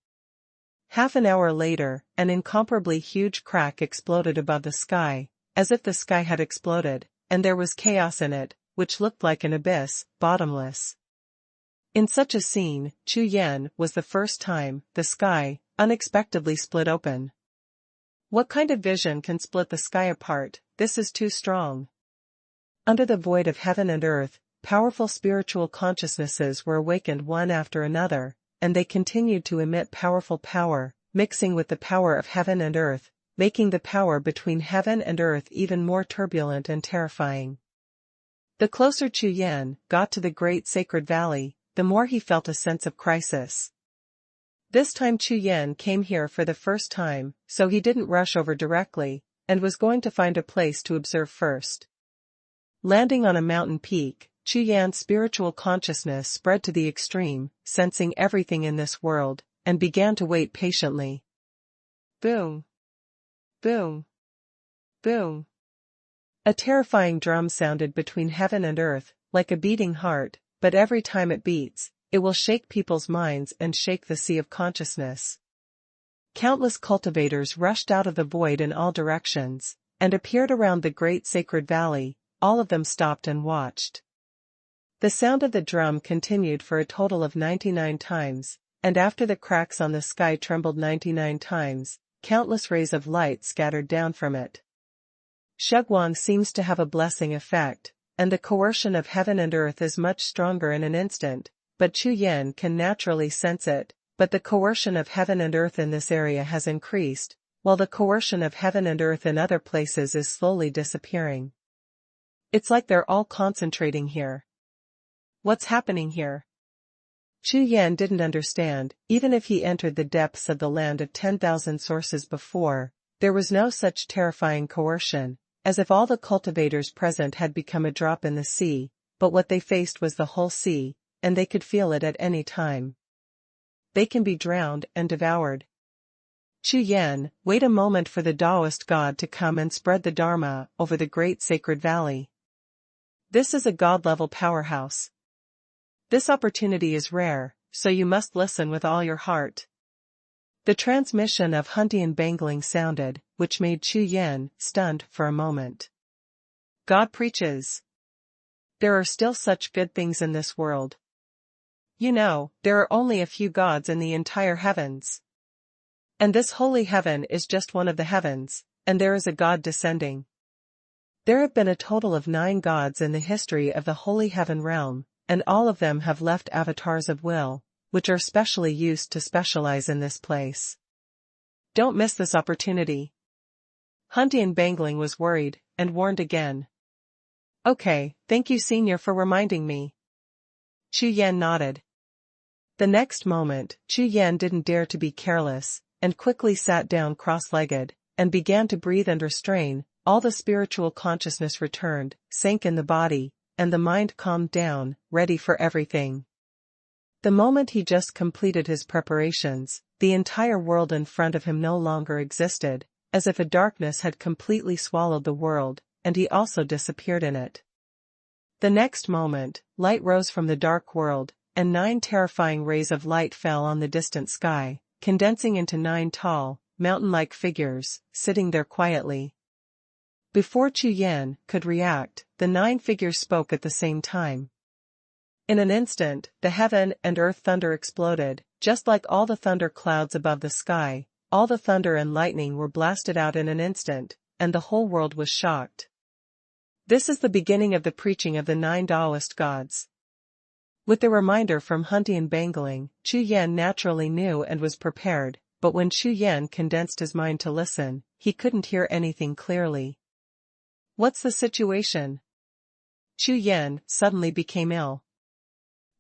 [SPEAKER 1] Half an hour later, an incomparably huge crack exploded above the sky, as if the sky had exploded, and there was chaos in it, which looked like an abyss, bottomless. In such a scene, Chu Yan was the first time the sky unexpectedly split open. What kind of vision can split the sky apart? This is too strong. Under the void of heaven and earth, powerful spiritual consciousnesses were awakened one after another, and they continued to emit powerful power, mixing with the power of heaven and earth, making the power between heaven and earth even more turbulent and terrifying. The closer Chu Yan got to the great sacred valley, the more he felt a sense of crisis. This time Chu Yan came here for the first time, so he didn't rush over directly, and was going to find a place to observe first. Landing on a mountain peak, Chu Yan's spiritual consciousness spread to the extreme, sensing everything in this world, and began to wait patiently. Boom! Boom! Boom! A terrifying drum sounded between heaven and earth, like a beating heart, but every time it beats, it will shake people's minds and shake the sea of consciousness. Countless cultivators rushed out of the void in all directions, and appeared around the great sacred valley. All of them stopped and watched. The sound of the drum continued for a total of 99 times, and after the cracks on the sky trembled 99 times, countless rays of light scattered down from it. Xuanhuan seems to have a blessing effect, and the coercion of heaven and earth is much stronger in an instant, but Chu Yan can naturally sense it, but the coercion of heaven and earth in this area has increased, while the coercion of heaven and earth in other places is slowly disappearing. It's like they're all concentrating here. What's happening here? Chu Yan didn't understand. Even if he entered the depths of the land of 10,000 sources before, there was no such terrifying coercion, as if all the cultivators present had become a drop in the sea, but what they faced was the whole sea, and they could feel it at any time. They can be drowned and devoured. Chu Yan, wait a moment for the Taoist God to come and spread the Dharma over the great sacred valley. This is a God-level powerhouse. This opportunity is rare, so you must listen with all your heart. The transmission of Huntian bangling sounded, which made Chu Yan stunned for a moment. God preaches. There are still such good things in this world. You know, there are only a few gods in the entire heavens. And this holy heaven is just one of the heavens, and there is a God descending. There have been a total of 9 gods in the history of the holy heaven realm, and all of them have left avatars of will, which are specially used to specialize in this place. Don't miss this opportunity. Huntian Bangling was worried, and warned again. Okay, thank you Senior for reminding me. Chu Yan nodded. The next moment, Chu Yan didn't dare to be careless, and quickly sat down cross-legged, and began to breathe and restrain. All the spiritual consciousness returned, sank in the body, and the mind calmed down, ready for everything. The moment he just completed his preparations, the entire world in front of him no longer existed, as if a darkness had completely swallowed the world, and he also disappeared in it. The next moment, light rose from the dark world, and 9 terrifying rays of light fell on the distant sky, condensing into 9 tall, mountain-like figures, sitting there quietly. Before Chu Yan could react, the 9 figures spoke at the same time. In an instant, the heaven and earth thunder exploded, just like all the thunder clouds above the sky. All the thunder and lightning were blasted out in an instant, and the whole world was shocked. This is the beginning of the preaching of the 9 Taoist gods. With the reminder from Huntian Bangling, Chu Yan naturally knew and was prepared, but when Chu Yan condensed his mind to listen, he couldn't hear anything clearly. What's the situation? Chu Yan suddenly became ill.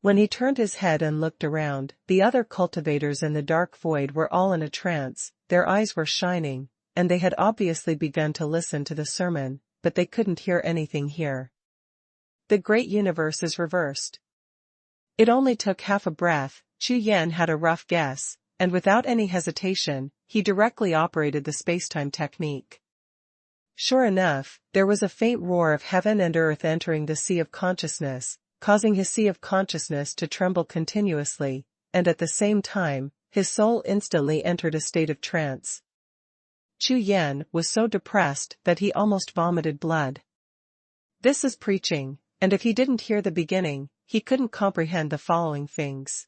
[SPEAKER 1] When he turned his head and looked around, the other cultivators in the dark void were all in a trance, their eyes were shining, and they had obviously begun to listen to the sermon, but they couldn't hear anything here. The great universe is reversed. It only took half a breath. Chu Yan had a rough guess, and without any hesitation, he directly operated the spacetime technique. Sure enough, there was a faint roar of heaven and earth entering the sea of consciousness, causing his sea of consciousness to tremble continuously, and at the same time, his soul instantly entered a state of trance. Chu Yan was so depressed that he almost vomited blood. This is preaching, and if he didn't hear the beginning, he couldn't comprehend the following things.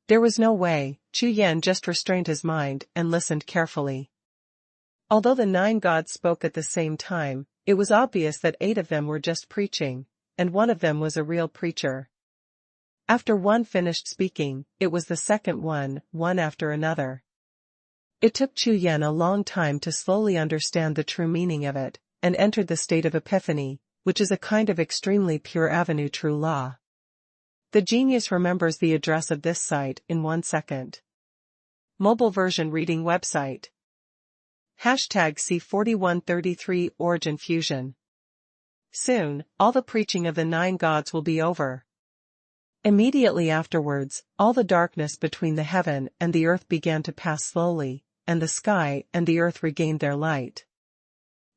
[SPEAKER 1] There was no way. Chu Yan just restrained his mind and listened carefully. Although the 9 gods spoke at the same time, it was obvious that 8 of them were just preaching, and one of them was a real preacher. After one finished speaking, it was the second one after another. It took Chu Yan a long time to slowly understand the true meaning of it, and entered the state of epiphany, which is a kind of extremely pure avenue true law. The genius remembers the address of this site in 1 second. Mobile version reading website. #C4133 Origin Fusion. Soon, all the preaching of the 9 gods will be over. Immediately afterwards, all the darkness between the heaven and the earth began to pass slowly, and the sky and the earth regained their light.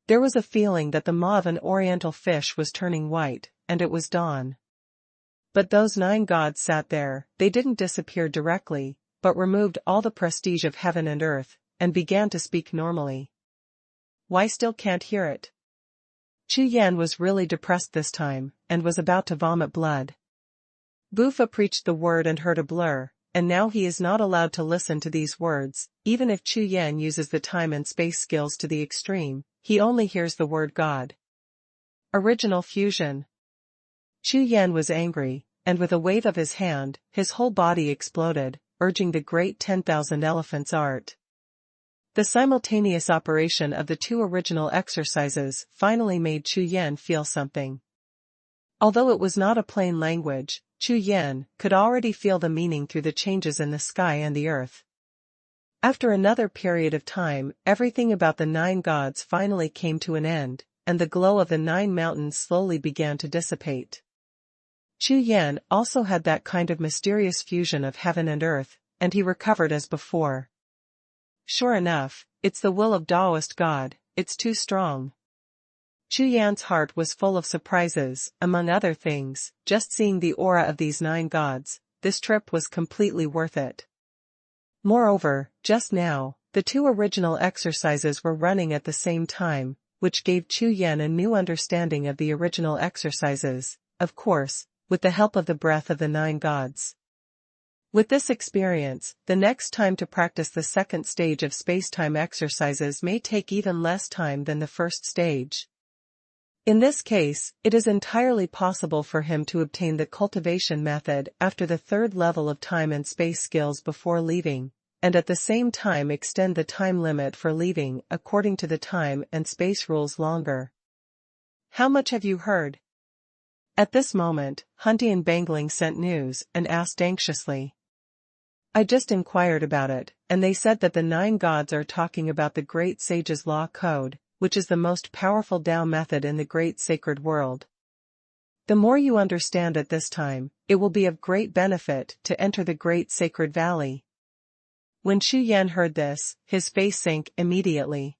[SPEAKER 1] There was a feeling that the maw of an oriental fish was turning white, and it was dawn. But those 9 gods sat there. They didn't disappear directly, but removed all the prestige of heaven and earth, and began to speak normally. Why still can't hear it? Chu Yan was really depressed this time, and was about to vomit blood. Bufa preached the word and heard a blur, and now he is not allowed to listen to these words. Even if Chu Yan uses the time and space skills to the extreme, he only hears the word God. Original fusion. Chu Yan was angry, and with a wave of his hand, his whole body exploded, urging the great 10,000 elephants art. The simultaneous operation of the 2 original exercises finally made Chu Yan feel something. Although it was not a plain language, Chu Yan could already feel the meaning through the changes in the sky and the earth. After another period of time, everything about the 9 gods finally came to an end, and the glow of the 9 mountains slowly began to dissipate. Chu Yan also had that kind of mysterious fusion of heaven and earth, and he recovered as before. Sure enough, it's the will of Taoist God, it's too strong. Chu Yan's heart was full of surprises. Among other things, just seeing the aura of these 9 gods, this trip was completely worth it. Moreover, just now, the 2 original exercises were running at the same time, which gave Chu Yan a new understanding of the original exercises, of course, with the help of the breath of the 9 gods. With this experience, the next time to practice the second stage of space-time exercises may take even less time than the first stage. In this case, it is entirely possible for him to obtain the cultivation method after the 3rd level of time and space skills before leaving, and at the same time extend the time limit for leaving according to the time and space rules longer. How much have you heard? At this moment, Huntian Bangling sent news and asked anxiously. I just inquired about it, and they said that the 9 gods are talking about the Great Sage's Law Code, which is the most powerful Tao method in the Great Sacred World. The more you understand at this time, it will be of great benefit to enter the Great Sacred Valley. When Chu Yan heard this, his face sank immediately.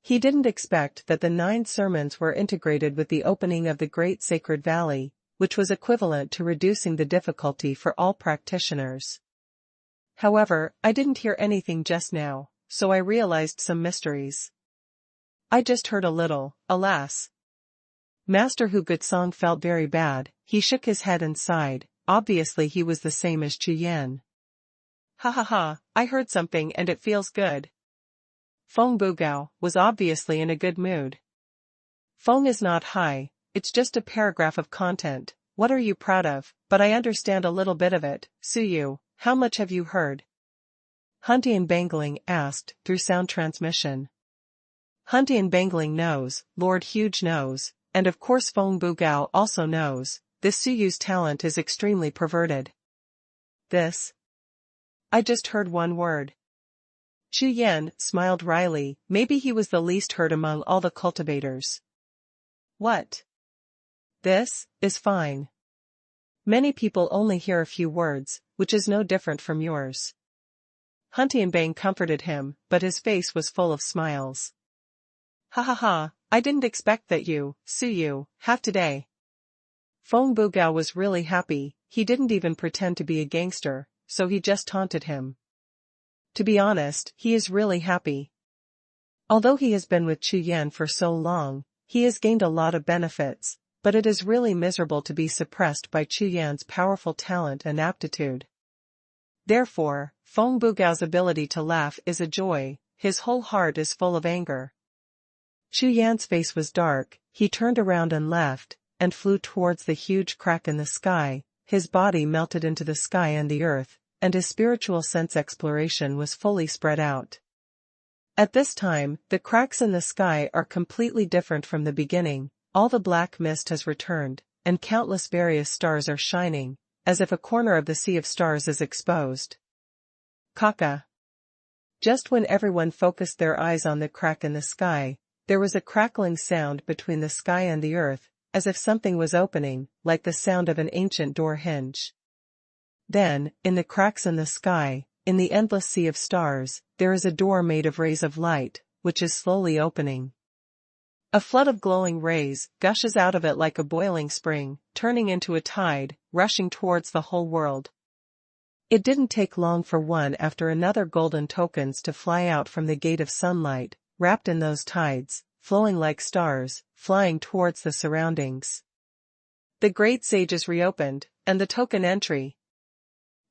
[SPEAKER 1] He didn't expect that the 9 sermons were integrated with the opening of the Great Sacred Valley, which was equivalent to reducing the difficulty for all practitioners. However, I didn't hear anything just now, so I realized some mysteries. I just heard a little, alas. Master Hu Gutsong felt very bad. He shook his head and sighed. Obviously he was the same as Chu Yan. Ha ha ha, I heard something and it feels good. Feng Bugao was obviously in a good mood. Feng is not high, it's just a paragraph of content. What are you proud of? But I understand a little bit of it. Suyu, how much have you heard? Huntian Bangling asked through sound transmission. Huntian Bangling knows, Lord Huge knows, and of course Feng Bugao also knows, this Suyu's talent is extremely perverted. This? I just heard one word. Chu Yan smiled wryly. Maybe he was the least heard among all the cultivators. What? This is fine. Many people only hear a few words, which is no different from yours. Huntianbang comforted him, but his face was full of smiles. Ha ha ha, I didn't expect that you, Suyu, have today. Feng Bugao was really happy. He didn't even pretend to be a gangster, so he just taunted him. To be honest, he is really happy. Although he has been with Chu Yan for so long, he has gained a lot of benefits, but it is really miserable to be suppressed by Chu Yan's powerful talent and aptitude. Therefore, Feng Bugao's ability to laugh is a joy, his whole heart is full of anger. Chu Yan's face was dark, he turned around and left, and flew towards the huge crack in the sky. His body melted into the sky and the earth, and his spiritual sense exploration was fully spread out. At this time, the cracks in the sky are completely different from the beginning. All the black mist has returned, and countless various stars are shining, as if a corner of the sea of stars is exposed. Kaka. Just when everyone focused their eyes on the crack in the sky, there was a crackling sound between the sky and the earth, as if something was opening, like the sound of an ancient door hinge. Then, in the cracks in the sky, in the endless sea of stars, there is a door made of rays of light, which is slowly opening. A flood of glowing rays gushes out of it like a boiling spring, turning into a tide, rushing towards the whole world. It didn't take long for one after another golden tokens to fly out from the gate of sunlight, wrapped in those tides, flowing like stars, flying towards the surroundings. The great sages reopened, and the token entry.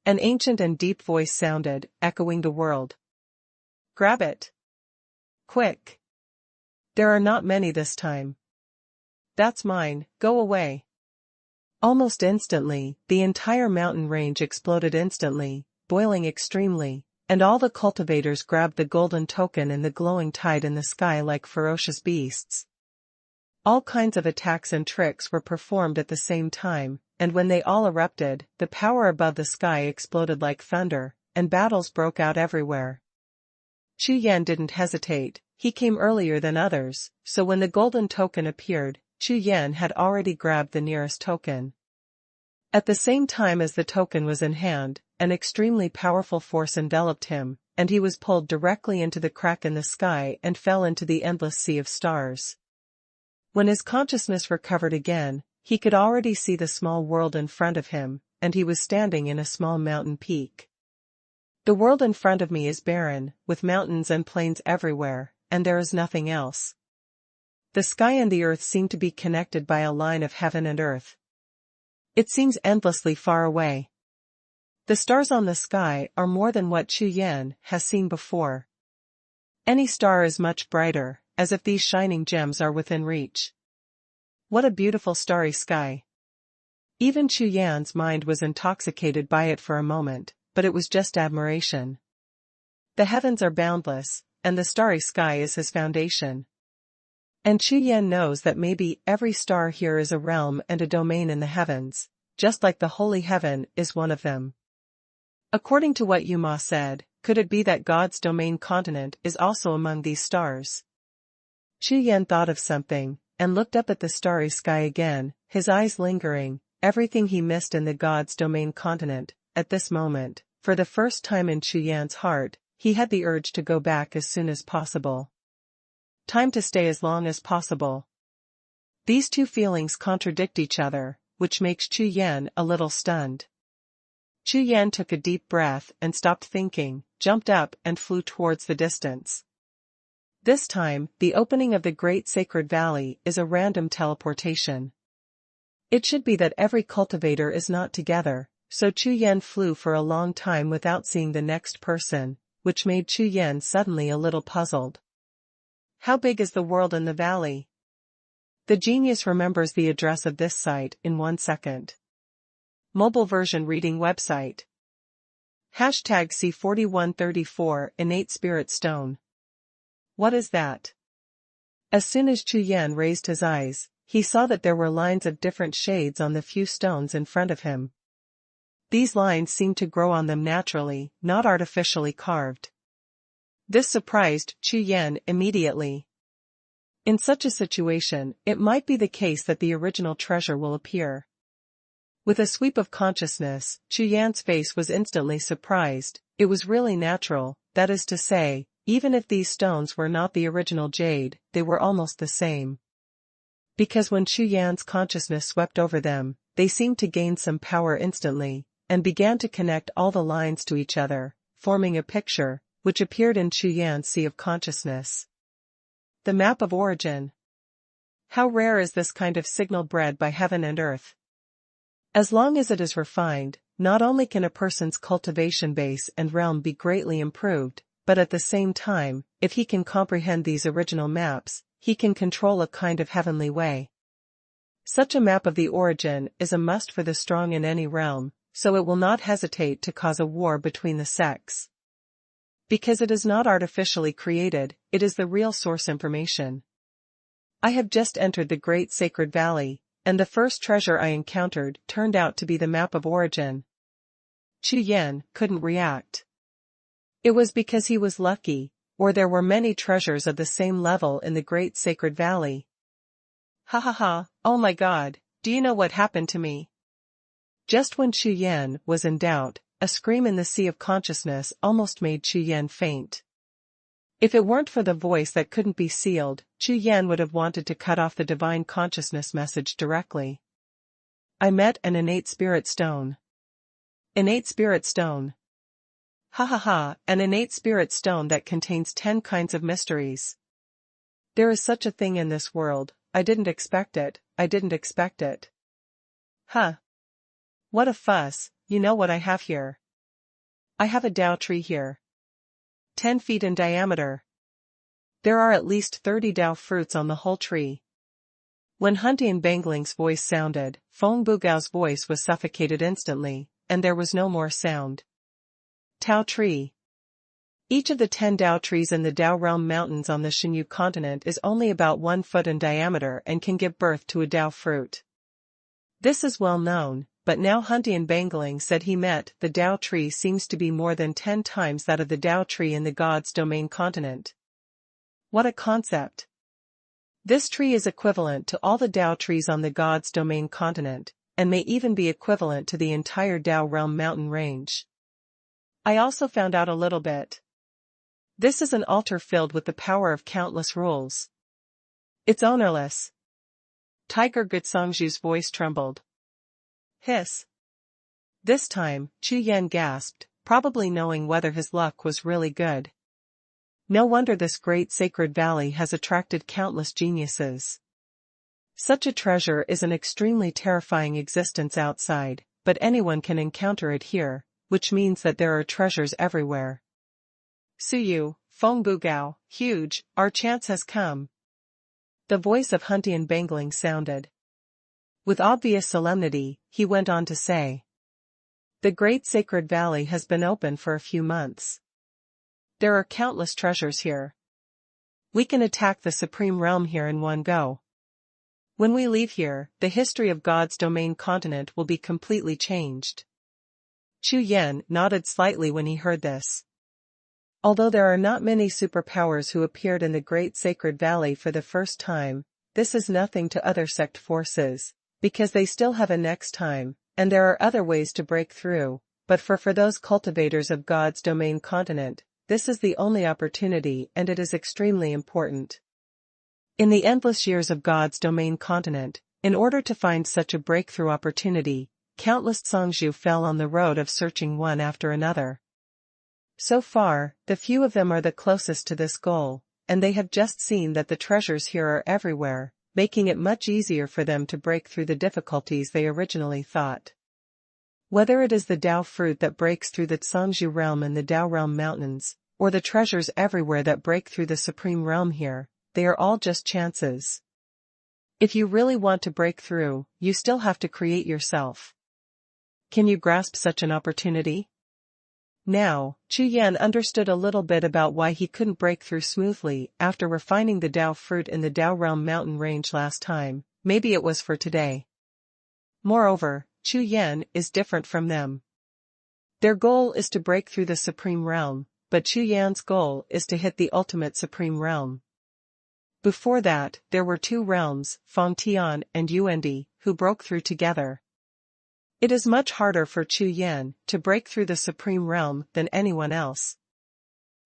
[SPEAKER 1] An ancient and deep voice sounded, echoing the world. Grab it. Quick. There are not many this time. That's mine, go away. Almost instantly, the entire mountain range exploded instantly, boiling extremely, and all the cultivators grabbed the golden token in the glowing tide in the sky like ferocious beasts. All kinds of attacks and tricks were performed at the same time, and when they all erupted, the power above the sky exploded like thunder, and battles broke out everywhere. Chu Yan didn't hesitate, he came earlier than others, so when the golden token appeared, Chu Yan had already grabbed the nearest token. At the same time as the token was in hand, an extremely powerful force enveloped him, and he was pulled directly into the crack in the sky and fell into the endless sea of stars. When his consciousness recovered again, he could already see the small world in front of him, and he was standing in a small mountain peak. The world in front of me is barren, with mountains and plains everywhere, and there is nothing else. The sky and the earth seem to be connected by a line of heaven and earth. It seems endlessly far away. The stars on the sky are more than what Chu Yan has seen before. Any star is much brighter, as if these shining gems are within reach. What a beautiful starry sky. Even Chu Yan's mind was intoxicated by it for a moment, but it was just admiration. The heavens are boundless, and the starry sky is his foundation. And Chu Yan knows that maybe every star here is a realm and a domain in the heavens, just like the holy heaven is one of them. According to what Yuma said, could it be that God's domain continent is also among these stars? Chu Yan thought of something, and looked up at the starry sky again, his eyes lingering, everything he missed in the God's domain continent. At this moment, for the first time in Chu Yan's heart, he had the urge to go back as soon as possible. Time to stay as long as possible. These two feelings contradict each other, which makes Chu Yan a little stunned. Chu Yan took a deep breath and stopped thinking, jumped up and flew towards the distance. This time, the opening of the Great Sacred Valley is a random teleportation. It should be that every cultivator is not together, so Chu Yan flew for a long time without seeing the next person, which made Chu Yan suddenly a little puzzled. How big is the world in the valley? The genius remembers the address of this site in 1 second. Mobile version reading website. Hashtag C4134 Innate Spirit Stone. What is that? As soon as Chu Yan raised his eyes, he saw that there were lines of different shades on the few stones in front of him. These lines seemed to grow on them naturally, not artificially carved. This surprised Chu Yan immediately. In such a situation, it might be the case that the original treasure will appear. With a sweep of consciousness, Chu Yan's face was instantly surprised. It was really natural, that is to say, even if these stones were not the original jade, they were almost the same. Because when Chu Yan's consciousness swept over them, they seemed to gain some power instantly, and began to connect all the lines to each other, forming a picture, which appeared in Chu Yan's sea of consciousness. The map of origin. How rare is this kind of signal bred by heaven and earth? As long as it is refined, not only can a person's cultivation base and realm be greatly improved, but at the same time, if he can comprehend these original maps, he can control a kind of heavenly way. Such a map of the origin is a must for the strong in any realm, so it will not hesitate to cause a war between the sects. Because it is not artificially created, it is the real source information. I have just entered the Great Sacred Valley, and the first treasure I encountered turned out to be the map of origin. Chu Yan couldn't react. It was because he was lucky, or there were many treasures of the same level in the Great Sacred Valley. Ha ha ha, oh my God, do you know what happened to me? Just when Chu Yan was in doubt, a scream in the sea of consciousness almost made Chu Yan faint. If it weren't for the voice that couldn't be sealed, Chu Yan would have wanted to cut off the divine consciousness message directly. I met an innate spirit stone. Innate spirit stone. Ha ha ha, an innate spirit stone that contains 10 kinds of mysteries. There is such a thing in this world, I didn't expect it, I didn't expect it. Huh. What a fuss, you know what I have here? I have a Dao tree here. 10 feet in diameter. There are at least 30 Dao fruits on the whole tree. When Huntian Bangling's voice sounded, Feng Bugao's voice was suffocated instantly, and there was no more sound. Tao tree. Each of the 10 Dao trees in the Dao realm mountains on the Xinyu continent is only about 1 foot in diameter and can give birth to a Dao fruit. This is well known, but now Huntian Bangling said he met the Dao tree seems to be more than 10 times that of the Dao tree in the God's domain continent. What a concept! This tree is equivalent to all the Dao trees on the God's domain continent, and may even be equivalent to the entire Dao realm mountain range. I also found out a little bit. This is an altar filled with the power of countless rules. It's ownerless. Tiger Gutsongzhu's voice trembled. Hiss. This time, Chu Yan gasped, probably knowing whether his luck was really good. No wonder this great sacred valley has attracted countless geniuses. Such a treasure is an extremely terrifying existence outside, but anyone can encounter it here, which means that there are treasures everywhere. Suyu, Feng Bugao, huge, our chance has come. The voice of Huntian Bangling sounded. With obvious solemnity, he went on to say. The Great Sacred Valley has been open for a few months. There are countless treasures here. We can attack the Supreme Realm here in one go. When we leave here, the history of God's domain continent will be completely changed. Chu Yan nodded slightly when he heard this. Although there are not many superpowers who appeared in the Great Sacred Valley for the first time, this is nothing to other sect forces, because they still have a next time, and there are other ways to break through, but for those cultivators of God's domain continent, this is the only opportunity and it is extremely important. In the endless years of God's domain continent, in order to find such a breakthrough opportunity, countless Songzhu fell on the road of searching one after another. So far, the few of them are the closest to this goal, and they have just seen that the treasures here are everywhere, making it much easier for them to break through the difficulties they originally thought. Whether it is the Dao fruit that breaks through the Songzhu realm and the Dao realm mountains, or the treasures everywhere that break through the supreme realm here, they are all just chances. If you really want to break through, you still have to create yourself. Can you grasp such an opportunity? Now, Chu Yan understood a little bit about why he couldn't break through smoothly after refining the Dao fruit in the Dao realm mountain range last time. Maybe it was for today. Moreover, Chu Yan is different from them. Their goal is to break through the supreme realm, but Chu Yan's goal is to hit the ultimate supreme realm. Before that, there were two realms, Feng Tian and Yuandi, who broke through together. It is much harder for Chu Yan to break through the supreme realm than anyone else.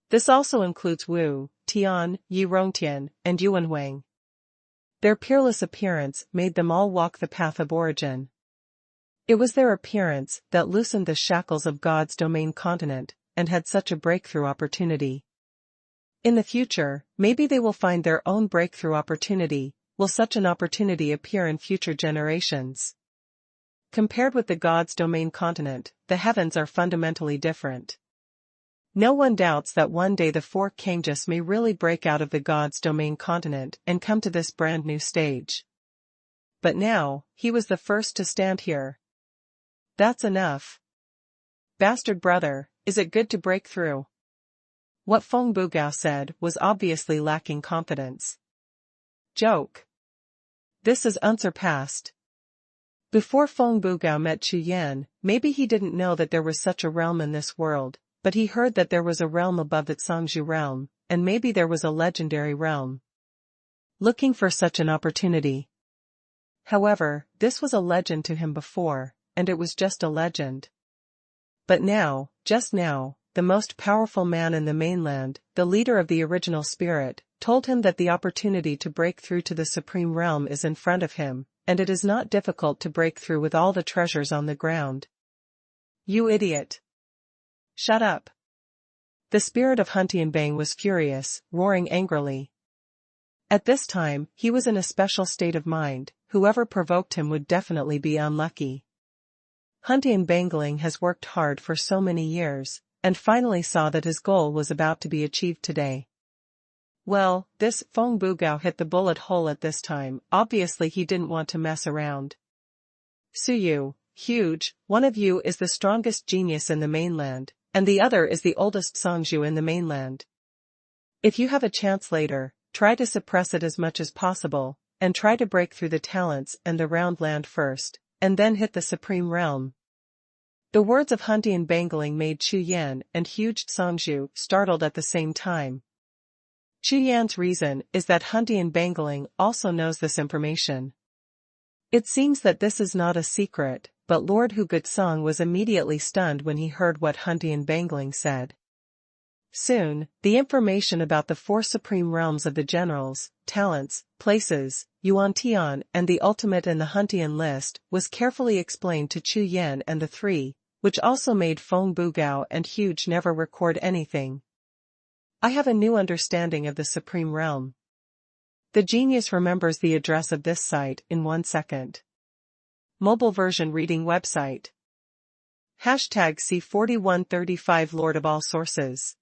[SPEAKER 1] This also includes Wu, Tian, Yi Rongtian, and Xuanhuan. Their peerless appearance made them all walk the path of origin. It was their appearance that loosened the shackles of God's domain continent, and had such a breakthrough opportunity. In the future, maybe they will find their own breakthrough opportunity. Will such an opportunity appear in future generations? Compared with the God's domain continent, the heavens are fundamentally different. No one doubts that one day the four Kangjus may really break out of the God's domain continent and come to this brand new stage. But now, he was the first to stand here. That's enough. Bastard brother, is it good to break through? What Feng Bugao said was obviously lacking confidence. Joke. This is unsurpassed. Before Feng Bugao met Chu Yan, maybe he didn't know that there was such a realm in this world, but he heard that there was a realm above the Songzhu realm, and maybe there was a legendary realm. Looking for such an opportunity. However, this was a legend to him before, and it was just a legend. But now, just now, the most powerful man in the mainland, the leader of the original spirit, told him that the opportunity to break through to the supreme realm is in front of him, and it is not difficult to break through with all the treasures on the ground. You idiot! Shut up! The spirit of Hun Tianbang was furious, roaring angrily. At this time, he was in a special state of mind. Whoever provoked him would definitely be unlucky. Hun Tianbang has worked hard for so many years, and finally saw that his goal was about to be achieved today. Well, this Feng Bugao hit the bullet hole at this time. Obviously he didn't want to mess around. Suyu, huge, one of you is the strongest genius in the mainland, and the other is the oldest Songzhu in the mainland. If you have a chance later, try to suppress it as much as possible, and try to break through the talents and the round land first, and then hit the supreme realm. The words of Hun Tianbang made Chu Yan and huge Songzhu startled at the same time. Chu Yan's reason is that Hun Tianbang also knows this information. It seems that this is not a secret, but Lord Hu Gutsong was immediately stunned when he heard what Hun Tianbang said. Soon, the information about the four supreme realms of the generals, talents, places, Yuan Tian and the ultimate in the Hun Tian list was carefully explained to Chu Yan and the three, which also made Feng Bugao and Huge never record anything. I have a new understanding of the supreme realm. The genius remembers the address of this site in 1 second. Mobile version reading website. Hashtag C4135 Lord of all sources.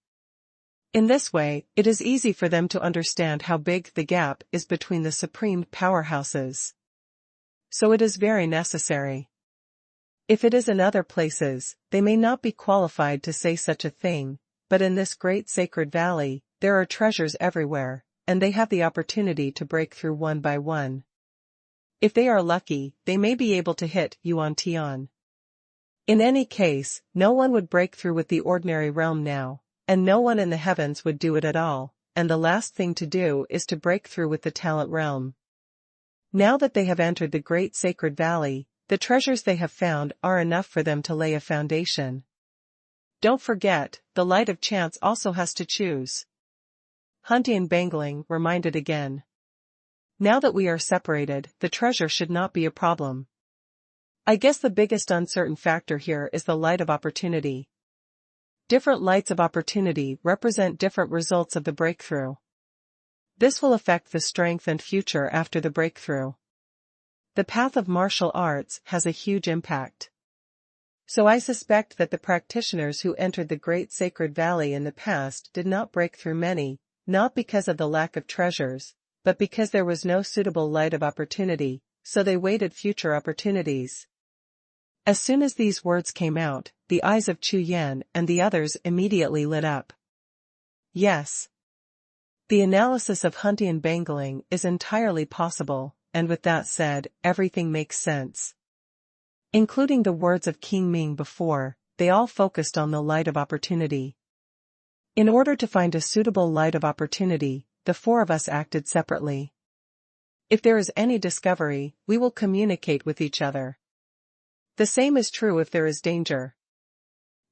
[SPEAKER 1] In this way, it is easy for them to understand how big the gap is between the supreme powerhouses. So it is very necessary. If it is in other places, they may not be qualified to say such a thing, but in this great sacred valley, there are treasures everywhere, and they have the opportunity to break through one by one. If they are lucky, they may be able to hit Yuan Tian. In any case, no one would break through with the ordinary realm now, and no one in the heavens would do it at all, and the last thing to do is to break through with the talent realm. Now that they have entered the great sacred valley, the treasures they have found are enough for them to lay a foundation. Don't forget, the light of chance also has to choose. Hun Tianbang reminded again. Now that we are separated, the treasure should not be a problem. I guess the biggest uncertain factor here is the light of opportunity. Different lights of opportunity represent different results of the breakthrough. This will affect the strength and future after the breakthrough. The path of martial arts has a huge impact. So I suspect that the practitioners who entered the Great Sacred Valley in the past did not break through many, not because of the lack of treasures, but because there was no suitable light of opportunity, so they waited future opportunities. As soon as these words came out, the eyes of Chu Yan and the others immediately lit up. Yes. The analysis of Huntian bangling is entirely possible, and with that said, everything makes sense. Including the words of King Ming before, they all focused on the light of opportunity. In order to find a suitable light of opportunity, the four of us acted separately. If there is any discovery, we will communicate with each other. The same is true if there is danger.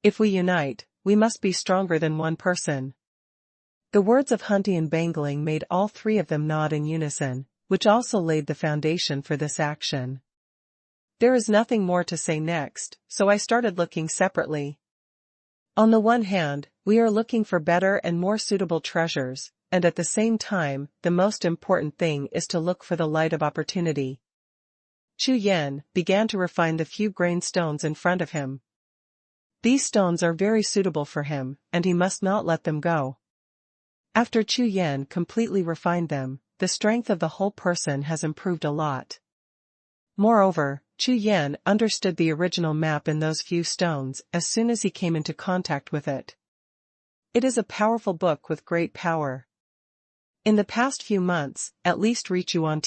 [SPEAKER 1] If we unite, we must be stronger than one person. The words of Huntian bangling made all three of them nod in unison, which also laid the foundation for this action. There is nothing more to say next, so I started looking separately. On the one hand, we are looking for better and more suitable treasures, and at the same time, the most important thing is to look for the light of opportunity. Chu Yan began to refine the few grain stones in front of him. These stones are very suitable for him, and he must not let them go. After Chu Yan completely refined them, the strength of the whole person has improved a lot. Moreover, Chu Yan understood the original map in those few stones as soon as he came into contact with it. It is a powerful book with great power. In the past few months, at least reach Yuan.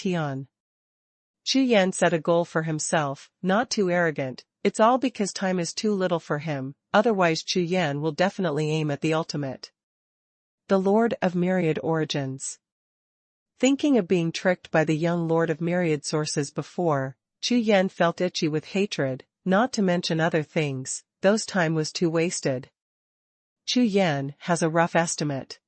[SPEAKER 1] Chu Yan set a goal for himself, not too arrogant, it's all because time is too little for him, otherwise Chu Yan will definitely aim at the ultimate. The Lord of Myriad Origins. Thinking of being tricked by the young Lord of Myriad Sources before, Chu Yan felt itchy with hatred, not to mention other things, those time was too wasted. Chu Yan has a rough estimate.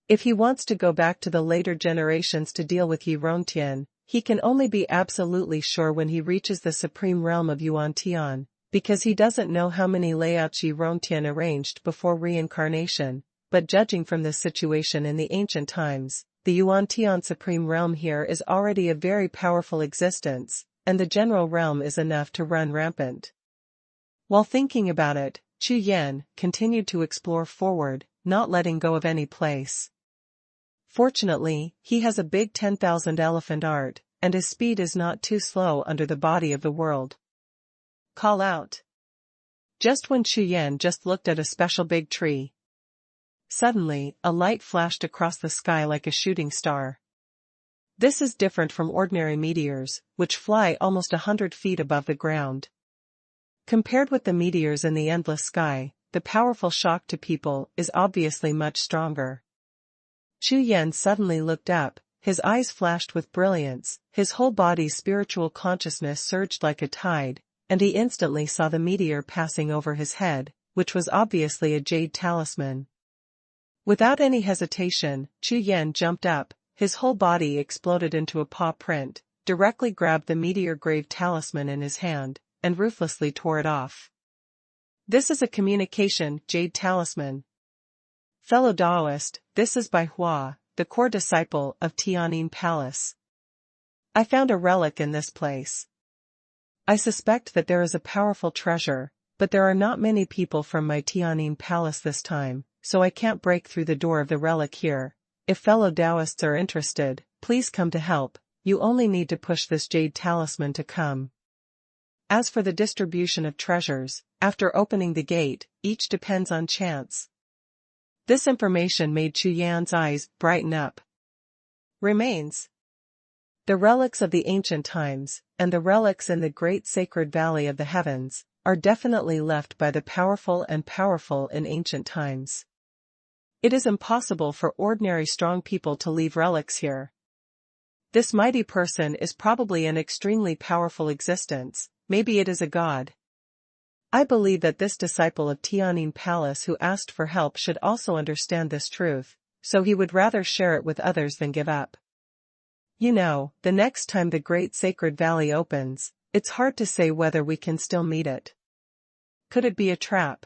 [SPEAKER 1] If he wants to go back to the later generations to deal with Yi Rontian, he can only be absolutely sure when he reaches the supreme realm of Yuan-Tian, because he doesn't know how many layouts Yi Rontian arranged before reincarnation, but judging from the situation in the ancient times, the Yuan-Tian supreme realm here is already a very powerful existence, and the general realm is enough to run rampant. While thinking about it, Chu Yan continued to explore forward, not letting go of any place. Fortunately, he has a big 10,000 elephant art, and his speed is not too slow under the body of the world. Call out. Just when Chu Yan just looked at a special big tree. Suddenly, a light flashed across the sky like a shooting star. This is different from ordinary meteors, which fly almost 100 feet above the ground. Compared with the meteors in the endless sky, the powerful shock to people is obviously much stronger. Chu Yan suddenly looked up, his eyes flashed with brilliance, his whole body's spiritual consciousness surged like a tide, and he instantly saw the meteor passing over his head, which was obviously a jade talisman. Without any hesitation, Chu Yan jumped up, his whole body exploded into a paw print, directly grabbed the meteor-graved talisman in his hand, and ruthlessly tore it off. This is a communication jade talisman. Fellow Taoist, this is by Hua, the core disciple of Tianyin Palace. I found a relic in this place. I suspect that there is a powerful treasure, but there are not many people from my Tianyin Palace this time, so I can't break through the door of the relic here. If fellow Taoists are interested, please come to help, you only need to push this jade talisman to come. As for the distribution of treasures, after opening the gate, each depends on chance. This information made Chu Yan's eyes brighten up. Remains. The relics of the ancient times, and the relics in the great sacred valley of the heavens, are definitely left by the powerful and powerful in ancient times. It is impossible for ordinary strong people to leave relics here. This mighty person is probably an extremely powerful existence, maybe it is a god. I believe that this disciple of Tianyin Palace who asked for help should also understand this truth, so he would rather share it with others than give up. The next time the Great Sacred Valley opens, it's hard to say whether we can still meet it. Could it be a trap?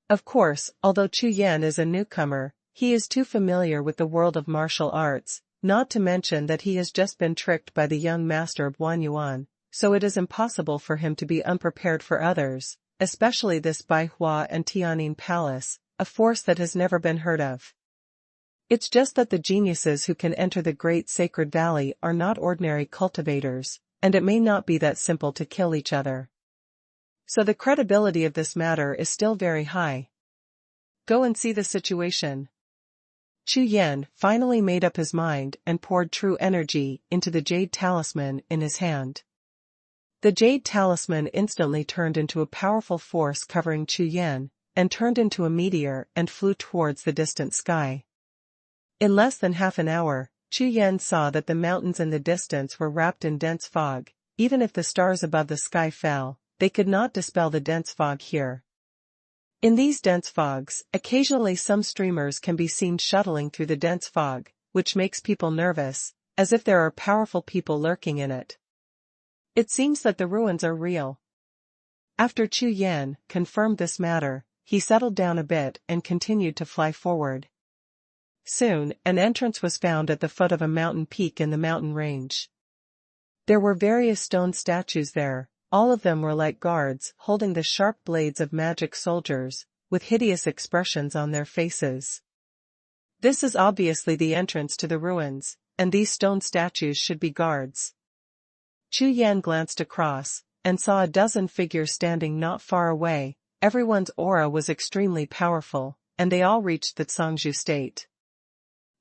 [SPEAKER 1] Of course, although Chu Yan is a newcomer, he is too familiar with the world of martial arts, not to mention that he has just been tricked by the young master of Xuanhuan, so it is impossible for him to be unprepared for others, especially this Baihua and Tianning Palace, a force that has never been heard of. It's just that the geniuses who can enter the Great Sacred Valley are not ordinary cultivators, and it may not be that simple to kill each other. So the credibility of this matter is still very high. Go and see the situation. Chu Yan finally made up his mind and poured true energy into the jade talisman in his hand. The jade talisman instantly turned into a powerful force covering Chu Yan, and turned into a meteor and flew towards the distant sky. In less than half an hour, Chu Yan saw that the mountains in the distance were wrapped in dense fog. Even if the stars above the sky fell, they could not dispel the dense fog here. In these dense fogs, occasionally some streamers can be seen shuttling through the dense fog, which makes people nervous, as if there are powerful people lurking in it. It seems that the ruins are real. After Chu Yan confirmed this matter, he settled down a bit and continued to fly forward. Soon, an entrance was found at the foot of a mountain peak in the mountain range. There were various stone statues there, all of them were like guards holding the sharp blades of magic soldiers, with hideous expressions on their faces. This is obviously the entrance to the ruins, and these stone statues should be guards. Chu Yan glanced across, and saw a dozen figures standing not far away. Everyone's aura was extremely powerful, and they all reached the Zhangzhu state.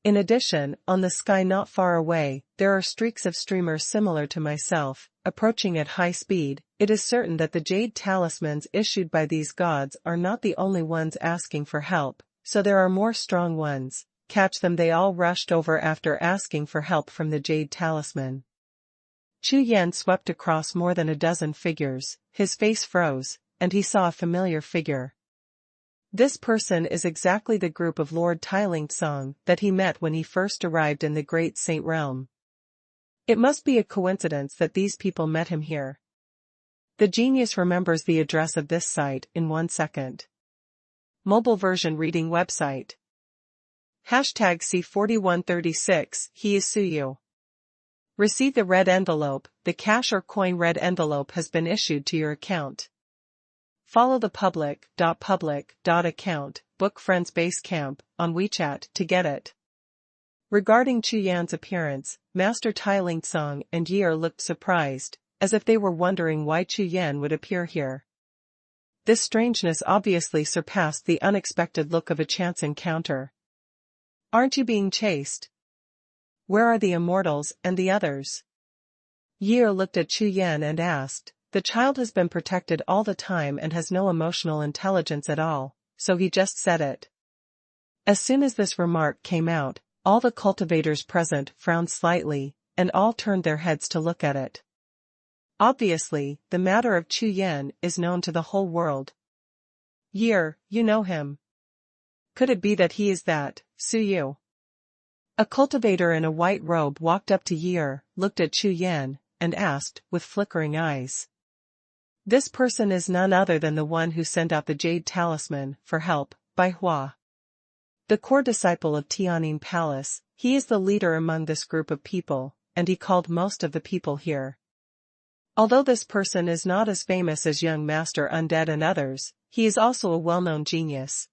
[SPEAKER 1] In addition, on the sky not far away, there are streaks of streamers similar to myself, approaching at high speed. It is certain that the jade talismans issued by these gods are not the only ones asking for help, so there are more strong ones. Catch them! They all rushed over after asking for help from the jade talisman. Chu Yan swept across more than a dozen figures, his face froze, and he saw a familiar figure. This person is exactly the group of Lord Dingdanfang that he met when he first arrived in the Great Saint Realm. It must be a coincidence that these people met him here. The genius remembers the address of this site in 1 second. Mobile version reading website. Hashtag C4136, he is Suyu. Receive the red envelope. The cash or coin red envelope has been issued to your account. Follow the public.account, book friends base camp, on WeChat to get it. Regarding Chu Yan's appearance, Master Dingdanfang and Ye looked surprised, as if they were wondering why Chu Yan would appear here. This strangeness obviously surpassed the unexpected look of a chance encounter. Aren't you being chased? Where are the immortals and the others? Ye looked at Chu Yan and asked. The child has been protected all the time and has no emotional intelligence at all, so he just said it. As soon as this remark came out, all the cultivators present frowned slightly, and all turned their heads to look at it. Obviously, the matter of Chu Yan is known to the whole world. Ye, you know him. Could it be that he is that, Suyu? A cultivator in a white robe walked up to Ye, looked at Chu Yan, and asked, with flickering eyes. This person is none other than the one who sent out the jade talisman for help, Baihua. The core disciple of Tianning Palace, he is the leader among this group of people, and he called most of the people here. Although this person is not as famous as young Master Undead and others, he is also a well-known genius.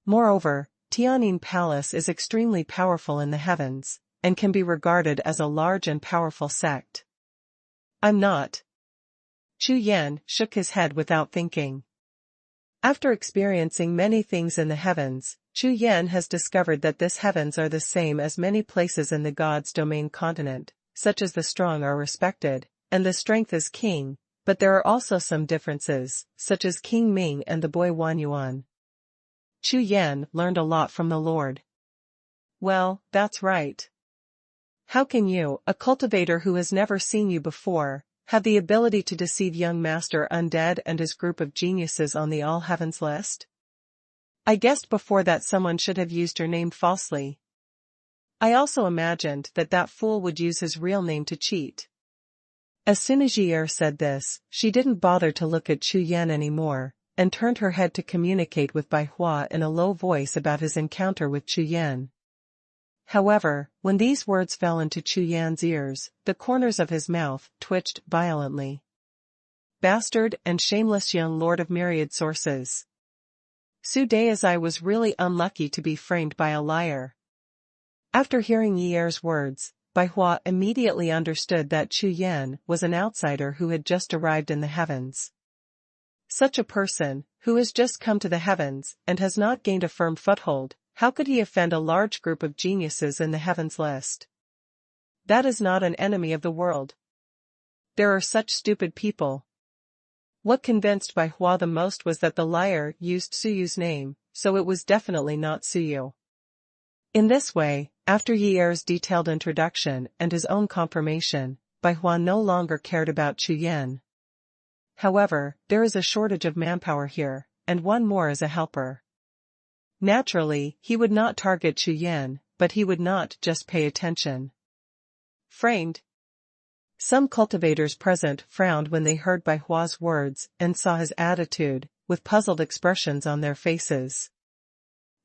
[SPEAKER 1] Moreover, Tianning Palace is extremely powerful in the heavens, and can be regarded as a large and powerful sect. I'm not. Chu Yan shook his head without thinking. After experiencing many things in the heavens, Chu Yan has discovered that this heavens are the same as many places in the God's domain continent, such as the strong are respected, and the strength is king, but there are also some differences, such as King Ming and the boy Xuanhuan. Chu Yan learned a lot from the Lord. Well, that's right. How can you, a cultivator who has never seen you before, have the ability to deceive young Master Undead and his group of geniuses on the All Heavens list? I guessed before that someone should have used your name falsely. I also imagined that that fool would use his real name to cheat. As soon as Yi said this, she didn't bother to look at Chu Yan anymore, and turned her head to communicate with Bai Hua in a low voice about his encounter with Chu Yan. However, when these words fell into Chu Yan's ears, the corners of his mouth twitched violently. Bastard and shameless young lord of myriad sources. Su Deizai was really unlucky to be framed by a liar. After hearing Yi's words, Bai Hua immediately understood that Chu Yan was an outsider who had just arrived in the heavens. Such a person, who has just come to the heavens and has not gained a firm foothold, how could he offend a large group of geniuses in the heavens list? That is not an enemy of the world. There are such stupid people. What convinced Bai Hua the most was that the liar used Suyu's name, so it was definitely not Suyu. In this way, after Yi's detailed introduction and his own confirmation, Bai Hua no longer cared about Chu Yan. However, there is a shortage of manpower here, and one more as a helper. Naturally, he would not target Chu Yan, but he would not just pay attention. Framed. Some cultivators present frowned when they heard Bai Hua's words and saw his attitude, with puzzled expressions on their faces.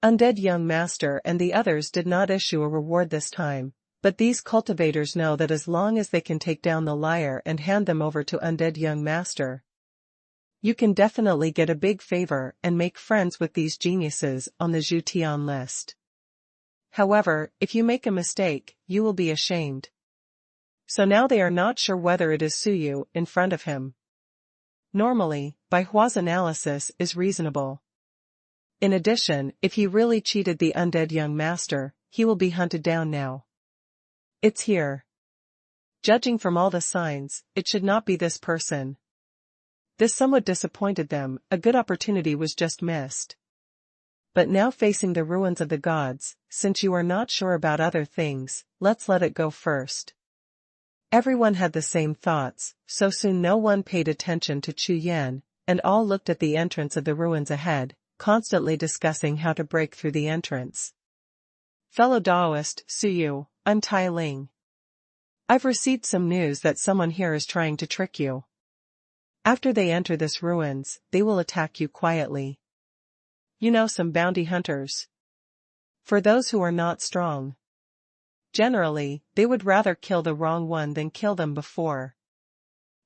[SPEAKER 1] Undead Young Master and the others did not issue a reward this time, but these cultivators know that as long as they can take down the liar and hand them over to Undead Young Master, you can definitely get a big favor and make friends with these geniuses on the Zhutian list. However, if you make a mistake, you will be ashamed. So now they are not sure whether it is Suyu in front of him. Normally, Bai Hua's analysis is reasonable. In addition, if he really cheated the Undead Young Master, he will be hunted down now. It's here. Judging from all the signs, it should not be this person. This somewhat disappointed them, a good opportunity was just missed. But now facing the ruins of the gods, since you are not sure about other things, let's let it go first. Everyone had the same thoughts, so soon no one paid attention to Chu Yan, and all looked at the entrance of the ruins ahead, constantly discussing how to break through the entrance. Fellow Daoist, Suyu, I'm Tai Ling. I've received some news that someone here is trying to trick you. After they enter this ruins, they will attack you quietly. You know some bounty hunters. For those who are not strong. Generally, they would rather kill the wrong one than kill them before.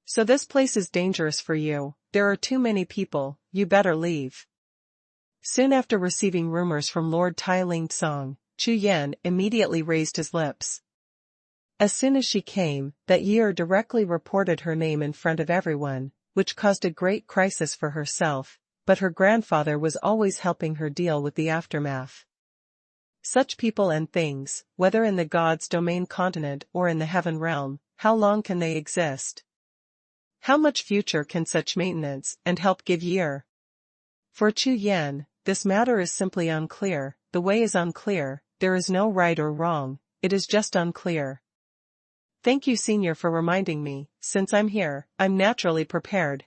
[SPEAKER 1] So this place is dangerous for you, there are too many people, you better leave. Soon after receiving rumors from Lord Tai Ling Tsong, Chu Yan immediately raised his lips. As soon as she came, that Yi directly reported her name in front of everyone, which caused a great crisis for herself, but her grandfather was always helping her deal with the aftermath. Such people and things, whether in the gods' domain continent or in the heaven realm, how long can they exist? How much future can such maintenance and help give Yi? For Chu Yan, this matter is simply unclear, the way is unclear, there is no right or wrong, it is just unclear. Thank you Senior for reminding me, since I'm here, I'm naturally prepared.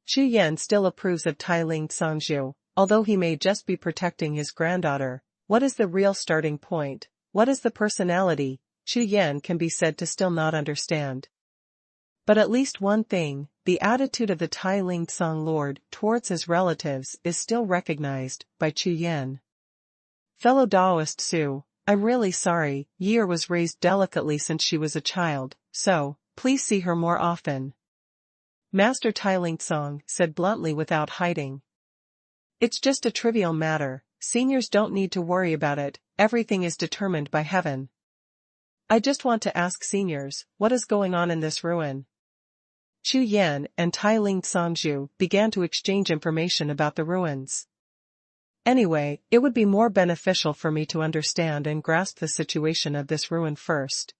[SPEAKER 1] Chu Yan still approves of Tai Ling Tsangzhu, although he may just be protecting his granddaughter. What is the real starting point? What is the personality? Chu Yan can be said to still not understand. But at least one thing, the attitude of the Tai Ling Tsang Lord towards his relatives is still recognized by Chu Yan. Fellow Daoist Su, I'm really sorry, Yi was raised delicately since she was a child, so, please see her more often. Master Tai Ling Tsang said bluntly without hiding. It's just a trivial matter, seniors don't need to worry about it, everything is determined by heaven. I just want to ask seniors, what is going on in this ruin? Chu Yan and Tai Ling Tsangzhu began to exchange information about the ruins. Anyway, it would be more beneficial for me to understand and grasp the situation of this ruin first.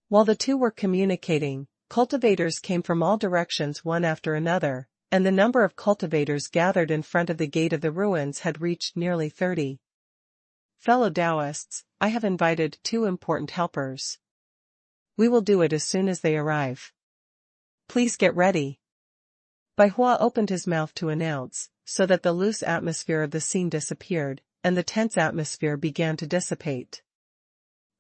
[SPEAKER 1] While the two were communicating, cultivators came from all directions one after another, and the number of cultivators gathered in front of the gate of the ruins had reached nearly 30. Fellow Taoists, I have invited 2 important helpers. We will do it as soon as they arrive. Please get ready. Bai Hua opened his mouth to announce, so that the loose atmosphere of the scene disappeared, and the tense atmosphere began to dissipate.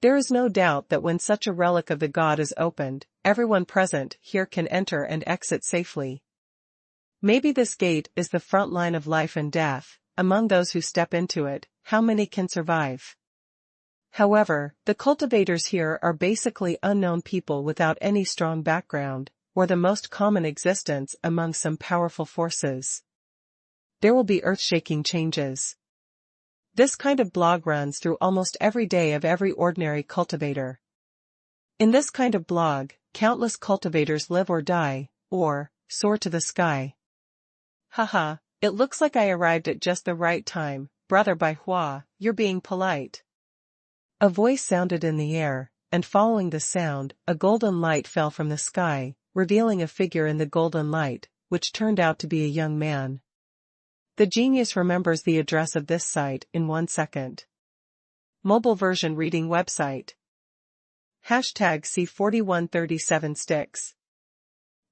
[SPEAKER 1] There is no doubt that when such a relic of the god is opened, everyone present here can enter and exit safely. Maybe this gate is the front line of life and death. Among those who step into it, how many can survive? However, the cultivators here are basically unknown people without any strong background, or the most common existence among some powerful forces. There will be earth-shaking changes. This kind of blog runs through almost every day of every ordinary cultivator. In this kind of blog, countless cultivators live or die, or soar to the sky. Haha, it looks like I arrived at just the right time, Brother Baihua, you're being polite. A voice sounded in the air, and following the sound, a golden light fell from the sky, revealing a figure in the golden light, which turned out to be a young man. The genius remembers the address of this site in 1 second. Mobile version reading website. #C4137 sticks.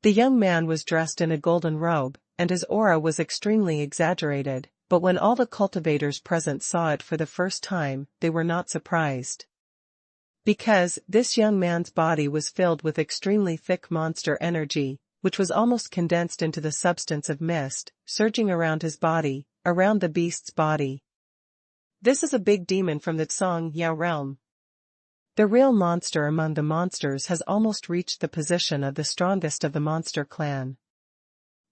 [SPEAKER 1] The young man was dressed in a golden robe, and his aura was extremely exaggerated, but when all the cultivators present saw it for the first time, they were not surprised. Because this young man's body was filled with extremely thick monster energy, which was almost condensed into the substance of mist, surging around his body, around the beast's body. This is a big demon from the Xiao realm. The real monster among the monsters has almost reached the position of the strongest of the monster clan.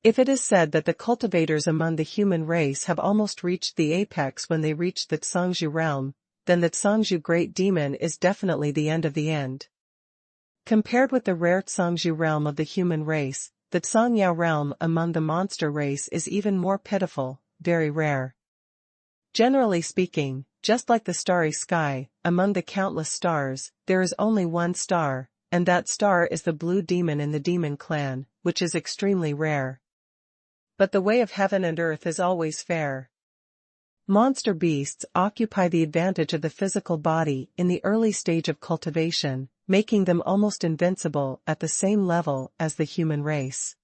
[SPEAKER 1] If it is said that the cultivators among the human race have almost reached the apex when they reached the Xiao realm, then the Xiao great demon is definitely the end of the end. Compared with the rare Xiao realm of the human race, the Xiao realm among the monster race is even more pitiful, very rare. Generally speaking, just like the starry sky, among the countless stars, there is only one star, and that star is the blue demon in the demon clan, which is extremely rare. But the way of heaven and earth is always fair. Monster beasts occupy the advantage of the physical body in the early stage of cultivation, making them almost invincible at the same level as the human race.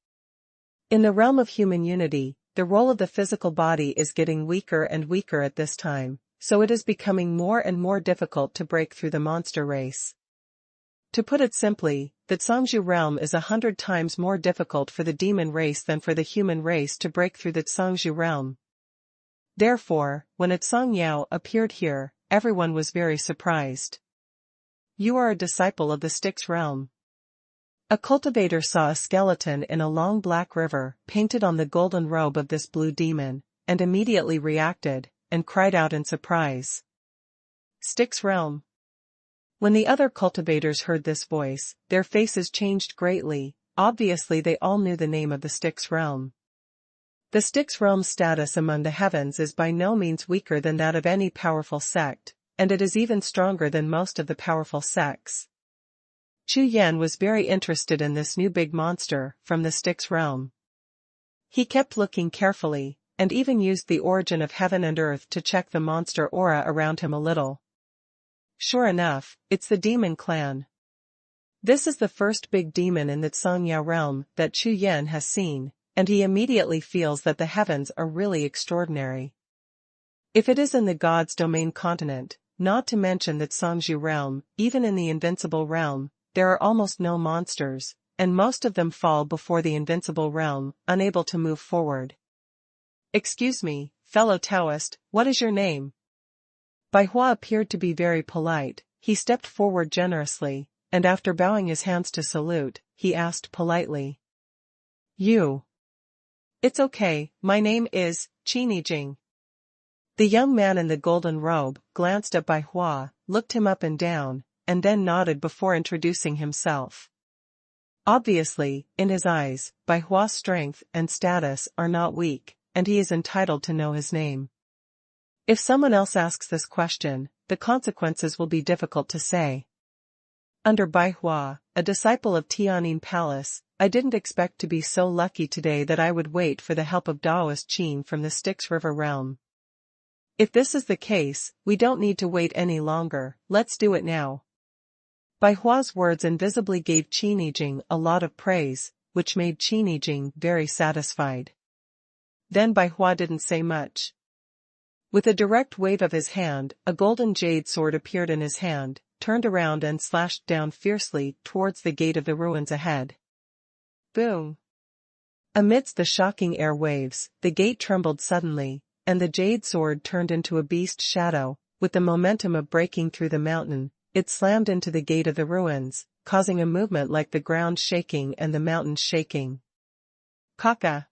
[SPEAKER 1] In the realm of human unity, the role of the physical body is getting weaker and weaker at this time, so it is becoming more and more difficult to break through the monster race. To put it simply, the Xiao realm is 100 times more difficult for the demon race than for the human race to break through the Xiao realm. Therefore, when a Xiao appeared here, everyone was very surprised. You are a disciple of the Styx realm. A cultivator saw a skeleton in a long black river painted on the golden robe of this blue demon, and immediately reacted, and cried out in surprise. Styx realm. When the other cultivators heard this voice, their faces changed greatly. Obviously they all knew the name of the Styx realm. The Styx realm's status among the heavens is by no means weaker than that of any powerful sect, and it is even stronger than most of the powerful sects. Chu Yan was very interested in this new big monster from the Styx realm. He kept looking carefully, and even used the origin of heaven and earth to check the monster aura around him a little. Sure enough, it's the demon clan. This is the first big demon in the Xiao realm that Chu Yan has seen, and he immediately feels that the heavens are really extraordinary. If it is in the God's domain continent, not to mention the Xiao realm, even in the invincible realm, there are almost no monsters, and most of them fall before the invincible realm, unable to move forward. Excuse me, fellow Taoist, what is your name? Baihua appeared to be very polite. He stepped forward generously, and after bowing his hands to salute, he asked politely. You. It's okay, my name is Qinijing. The young man in the golden robe glanced at Baihua, looked him up and down, and then nodded before introducing himself. Obviously, in his eyes, Baihua's strength and status are not weak, and he is entitled to know his name. If someone else asks this question, the consequences will be difficult to say. Under Baihua, a disciple of Tianyin Palace, I didn't expect to be so lucky today that I would wait for the help of Daoist Qin from the Styx River realm. If this is the case, we don't need to wait any longer, let's do it now. Baihua's words invisibly gave Qinijing a lot of praise, which made Qinijing very satisfied. Then Baihua didn't say much. With a direct wave of his hand, a golden jade sword appeared in his hand, turned around and slashed down fiercely towards the gate of the ruins ahead. Boom! Amidst the shocking air waves, the gate trembled suddenly, and the jade sword turned into a beast shadow. With the momentum of breaking through the mountain, it slammed into the gate of the ruins, causing a movement like the ground shaking and the mountains shaking. Kaka!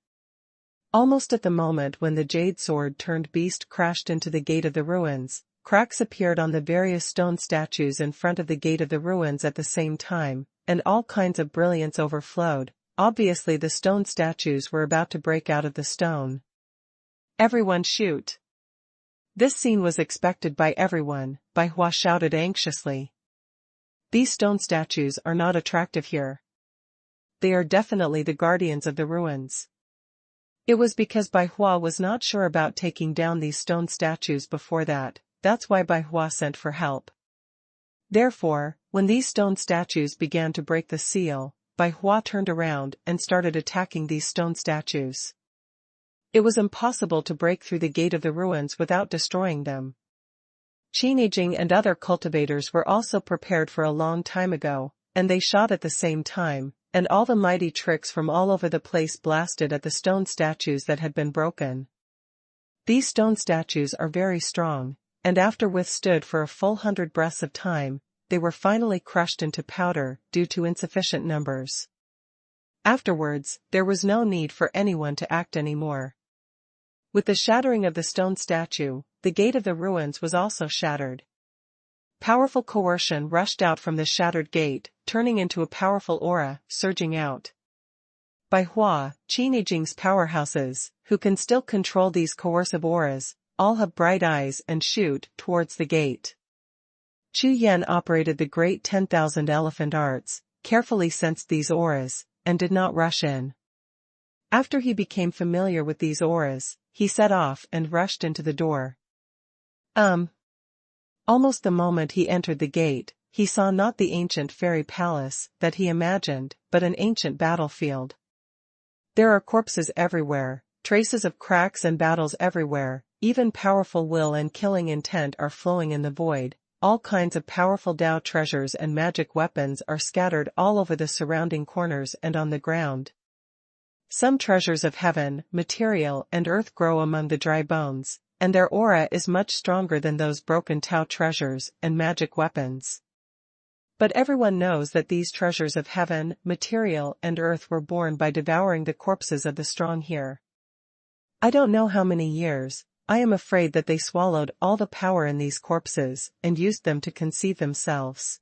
[SPEAKER 1] Almost at the moment when the jade sword turned beast crashed into the gate of the ruins, cracks appeared on the various stone statues in front of the gate of the ruins at the same time, and all kinds of brilliance overflowed. Obviously the stone statues were about to break out of the stone. Everyone shoot! This scene was expected by everyone, Bai Hua shouted anxiously. These stone statues are not attractive here. They are definitely the guardians of the ruins. It was because Bai Hua was not sure about taking down these stone statues before that's why Bai Hua sent for help. Therefore, when these stone statues began to break the seal, Bai Hua turned around and started attacking these stone statues. It was impossible to break through the gate of the ruins without destroying them. Qi Jing and other cultivators were also prepared for a long time ago, and they shot at the same time, and all the mighty tricks from all over the place blasted at the stone statues that had been broken. These stone statues are very strong, and after withstood for a full 100 breaths of time, they were finally crushed into powder due to insufficient numbers. Afterwards, there was no need for anyone to act anymore. With the shattering of the stone statue, the gate of the ruins was also shattered. Powerful coercion rushed out from the shattered gate, turning into a powerful aura, surging out. Bai Hua, Qi Jing's powerhouses, who can still control these coercive auras, all have bright eyes and shoot towards the gate. Chu Yan operated the great 10,000 elephant arts, carefully sensed these auras, and did not rush in. After he became familiar with these auras, he set off and rushed into the door. Almost the moment he entered the gate, he saw not the ancient fairy palace that he imagined, but an ancient battlefield. There are corpses everywhere, traces of cracks and battles everywhere, even powerful will and killing intent are flowing in the void. All kinds of powerful Dao treasures and magic weapons are scattered all over the surrounding corners and on the ground. Some treasures of heaven, material, and earth grow among the dry bones, and their aura is much stronger than those broken Tao treasures and magic weapons. But everyone knows that these treasures of heaven, material, and earth were born by devouring the corpses of the strong here. I don't know how many years. I am afraid that they swallowed all the power in these corpses and used them to conceive themselves.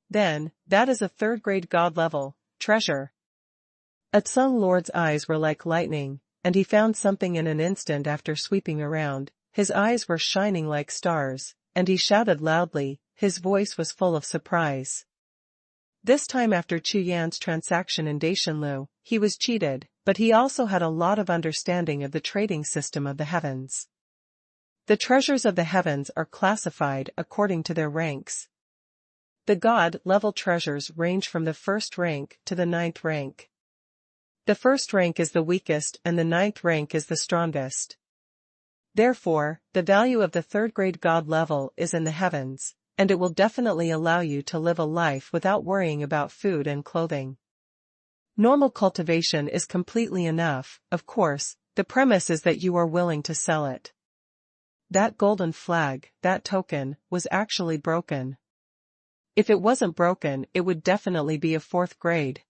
[SPEAKER 1] Then, that is a third-grade god-level treasure. Atsung Lord's eyes were like lightning, and he found something in an instant after sweeping around. His eyes were shining like stars, and he shouted loudly. His voice was full of surprise. This time after Chu Yan's transaction in Daishanlu, he was cheated, but he also had a lot of understanding of the trading system of the heavens. The treasures of the heavens are classified according to their ranks. The god-level treasures range from the 1st rank to the 9th rank. The 1st rank is the weakest and the 9th rank is the strongest. Therefore, the value of the 3rd-grade god level is in the heavens, and it will definitely allow you to live a life without worrying about food and clothing. Normal cultivation is completely enough, of course, the premise is that you are willing to sell it. That golden flag, that token, was actually broken. If it wasn't broken, it would definitely be a 4th grade.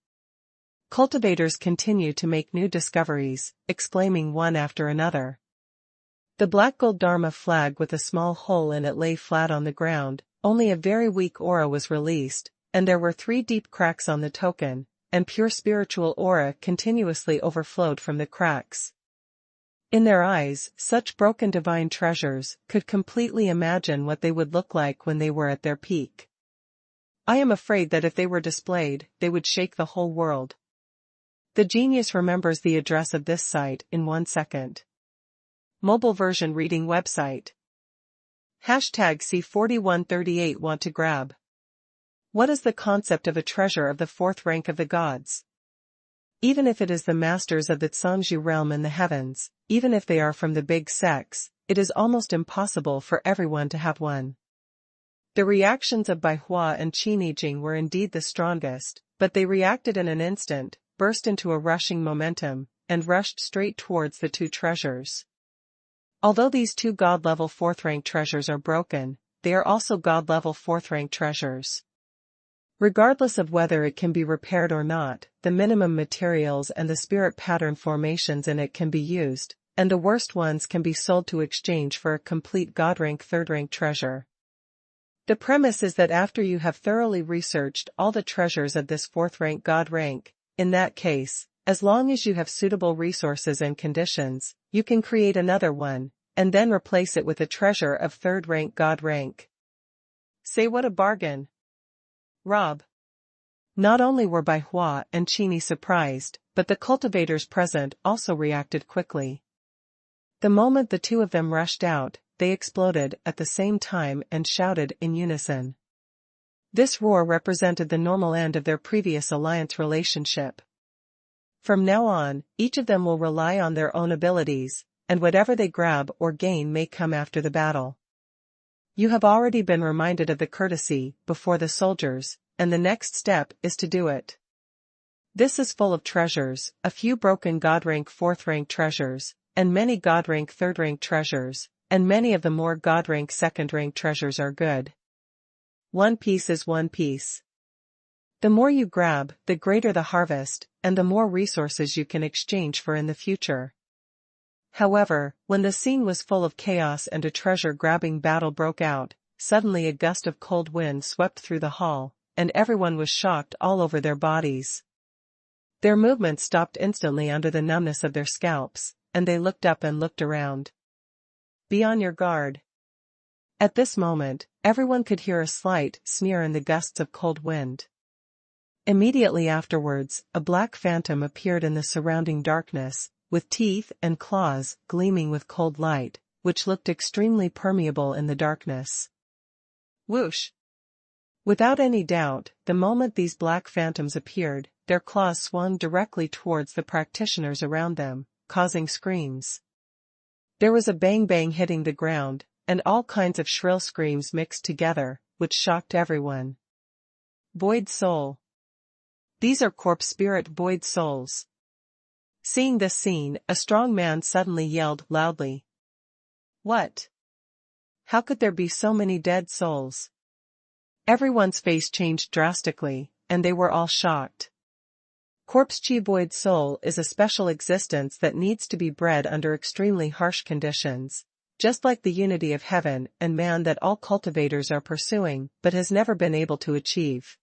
[SPEAKER 1] Cultivators continue to make new discoveries, exclaiming one after another. The black gold Dharma flag with a small hole in it lay flat on the ground, only a very weak aura was released, and there were 3 deep cracks on the token, and pure spiritual aura continuously overflowed from the cracks. In their eyes, such broken divine treasures could completely imagine what they would look like when they were at their peak. I am afraid that if they were displayed, they would shake the whole world. The genius remembers the address of this site in 1 second. Mobile version reading website. #C4138 want to grab. What is the concept of a treasure of the 4th rank of the gods? Even if it is the masters of the Zhangzhu realm in the heavens, even if they are from the big sects, it is almost impossible for everyone to have one. The reactions of Bai Hua and Qi Nijing were indeed the strongest, but they reacted in an instant, burst into a rushing momentum, and rushed straight towards the two treasures. Although these two God-level 4th-rank treasures are broken, they are also God-level 4th-rank treasures. Regardless of whether it can be repaired or not, the minimum materials and the spirit pattern formations in it can be used, and the worst ones can be sold to exchange for a complete God-rank 3rd-rank treasure. The premise is that after you have thoroughly researched all the treasures of this 4th-rank God rank, in that case, as long as you have suitable resources and conditions, you can create another one, and then replace it with a treasure of 3rd-rank God rank. Say what a bargain! Rob. Not only were Bai Hua and Qini surprised, but the cultivators present also reacted quickly. The moment the two of them rushed out, they exploded at the same time and shouted in unison. This roar represented the normal end of their previous alliance relationship. From now on, each of them will rely on their own abilities, and whatever they grab or gain may come after the battle. You have already been reminded of the courtesy before the soldiers, and the next step is to do it. This is full of treasures, a few broken God-rank 4th-rank treasures, and many God-rank 3rd-rank treasures, and many of the more God-rank 2nd-rank treasures are good. One piece is one piece. The more you grab, the greater the harvest, and the more resources you can exchange for in the future. However, when the scene was full of chaos and a treasure-grabbing battle broke out, suddenly a gust of cold wind swept through the hall, and everyone was shocked all over their bodies. Their movements stopped instantly under the numbness of their scalps, and they looked up and looked around. Be on your guard. At this moment, everyone could hear a slight sneer in the gusts of cold wind. Immediately afterwards, a black phantom appeared in the surrounding darkness, with teeth and claws gleaming with cold light, which looked extremely permeable in the darkness. Whoosh! Without any doubt, the moment these black phantoms appeared, their claws swung directly towards the practitioners around them, causing screams. There was a bang-bang hitting the ground, and all kinds of shrill screams mixed together, which shocked everyone. Void soul. These are corpse spirit void souls. Seeing this scene, a strong man suddenly yelled loudly. What? How could there be so many dead souls? Everyone's face changed drastically, and they were all shocked. Corpse chi void soul is a special existence that needs to be bred under extremely harsh conditions, just like the unity of heaven and man that all cultivators are pursuing but has never been able to achieve.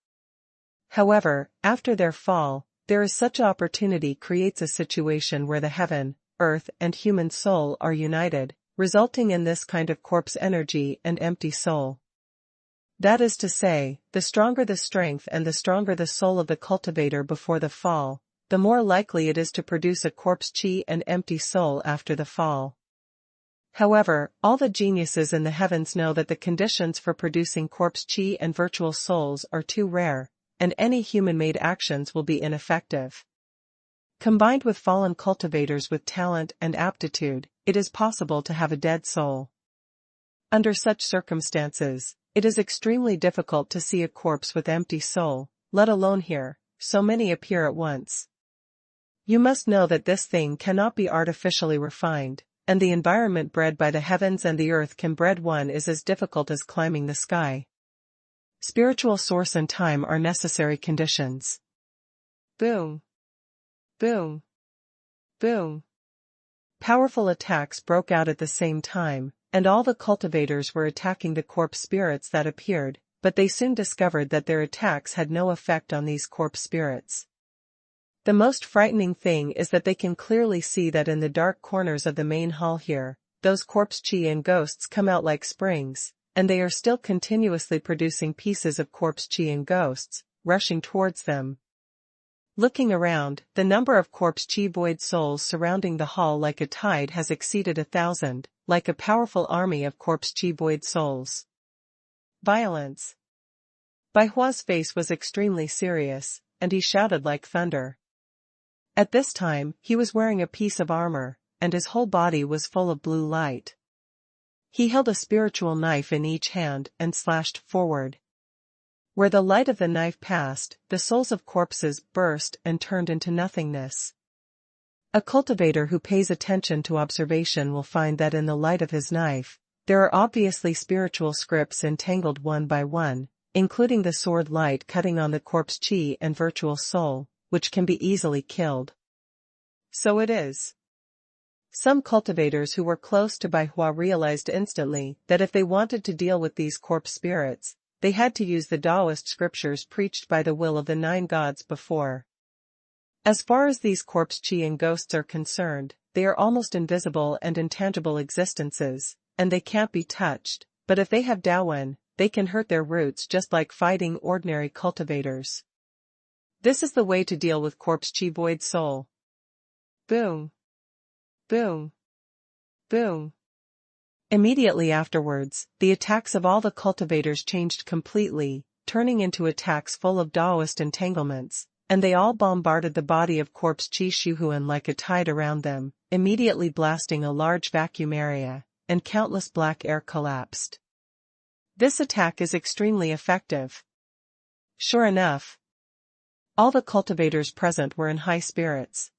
[SPEAKER 1] However, after their fall, there is such opportunity creates a situation where the heaven, earth and human soul are united, resulting in this kind of corpse energy and empty soul. That is to say, the stronger the strength and the stronger the soul of the cultivator before the fall, the more likely it is to produce a corpse chi and empty soul after the fall. However, all the geniuses in the heavens know that the conditions for producing corpse chi and virtual souls are too rare, and any human-made actions will be ineffective. Combined with fallen cultivators with talent and aptitude, it is possible to have a dead soul. Under such circumstances, it is extremely difficult to see a corpse with empty soul, let alone hear so many appear at once. You must know that this thing cannot be artificially refined, and the environment bred by the heavens and the earth can bred one is as difficult as climbing the sky. Spiritual source and time are necessary conditions. Boom. Boom. Boom. Powerful attacks broke out at the same time, and all the cultivators were attacking the corpse spirits that appeared, but they soon discovered that their attacks had no effect on these corpse spirits. The most frightening thing is that they can clearly see that in the dark corners of the main hall here, those corpse chi and ghosts come out like springs, and they are still continuously producing pieces of corpse chi and ghosts, rushing towards them. Looking around, the number of corpse chi void souls surrounding the hall like a tide has exceeded 1,000, like a powerful army of corpse chi void souls. Violence. Bai Hua's face was extremely serious, and he shouted like thunder. At this time, he was wearing a piece of armor, and his whole body was full of blue light. He held a spiritual knife in each hand and slashed forward. Where the light of the knife passed, the souls of corpses burst and turned into nothingness. A cultivator who pays attention to observation will find that in the light of his knife, there are obviously spiritual scripts entangled one by one, including the sword light cutting on the corpse chi and virtual soul, which can be easily killed. So it is. Some cultivators who were close to Baihua realized instantly that if they wanted to deal with these corpse spirits, they had to use the Taoist scriptures preached by the will of the 9 gods before. As far as these corpse chi and ghosts are concerned, they are almost invisible and intangible existences, and they can't be touched, but if they have Daowen, they can hurt their roots just like fighting ordinary cultivators. This is the way to deal with corpse chi void soul. Boom. Boom. Boom. Immediately afterwards, the attacks of all the cultivators changed completely, turning into attacks full of Taoist entanglements, and they all bombarded the body of corpse chi Xuanhuan like a tide around them, immediately blasting a large vacuum area, and countless black air collapsed. This attack is extremely effective. Sure enough, all the cultivators present were in high spirits.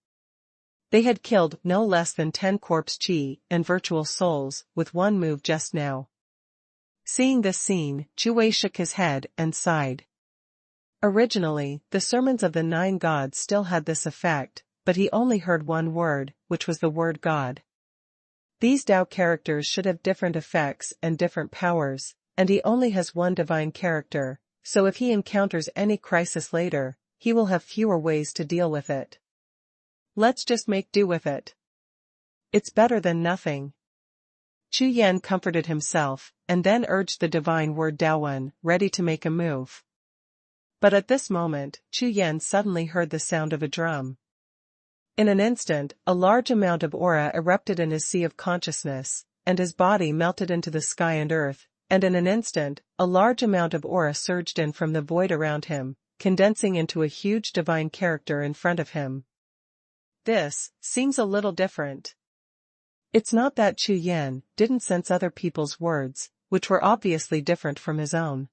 [SPEAKER 1] They had killed no less than 10 corpse chi and virtual souls with one move just now. Seeing this scene, Chu Wei shook his head and sighed. Originally, the sermons of the 9 gods still had this effect, but he only heard one word, which was the word God. These Tao characters should have different effects and different powers, and he only has one divine character, so if he encounters any crisis later, he will have fewer ways to deal with it. Let's just make do with it. It's better than nothing. Chu Yan comforted himself, and then urged the divine word Daowen, ready to make a move. But at this moment, Chu Yan suddenly heard the sound of a drum. In an instant, a large amount of aura erupted in his sea of consciousness, and his body melted into the sky and earth, and in an instant, a large amount of aura surged in from the void around him, condensing into a huge divine character in front of him. This seems a little different. It's not that Chu Yan didn't sense other people's words, which were obviously different from his own.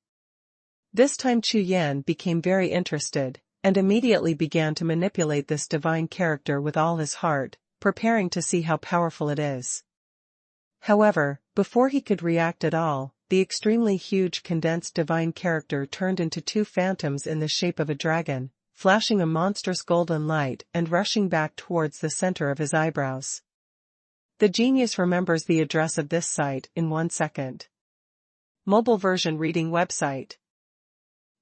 [SPEAKER 1] This time Chu Yan became very interested, and immediately began to manipulate this divine character with all his heart, preparing to see how powerful it is. However, before he could react at all, the extremely huge condensed divine character turned into 2 phantoms in the shape of a dragon, flashing a monstrous golden light and rushing back towards the center of his eyebrows. The genius remembers the address of this site in 1 second. Mobile version reading website.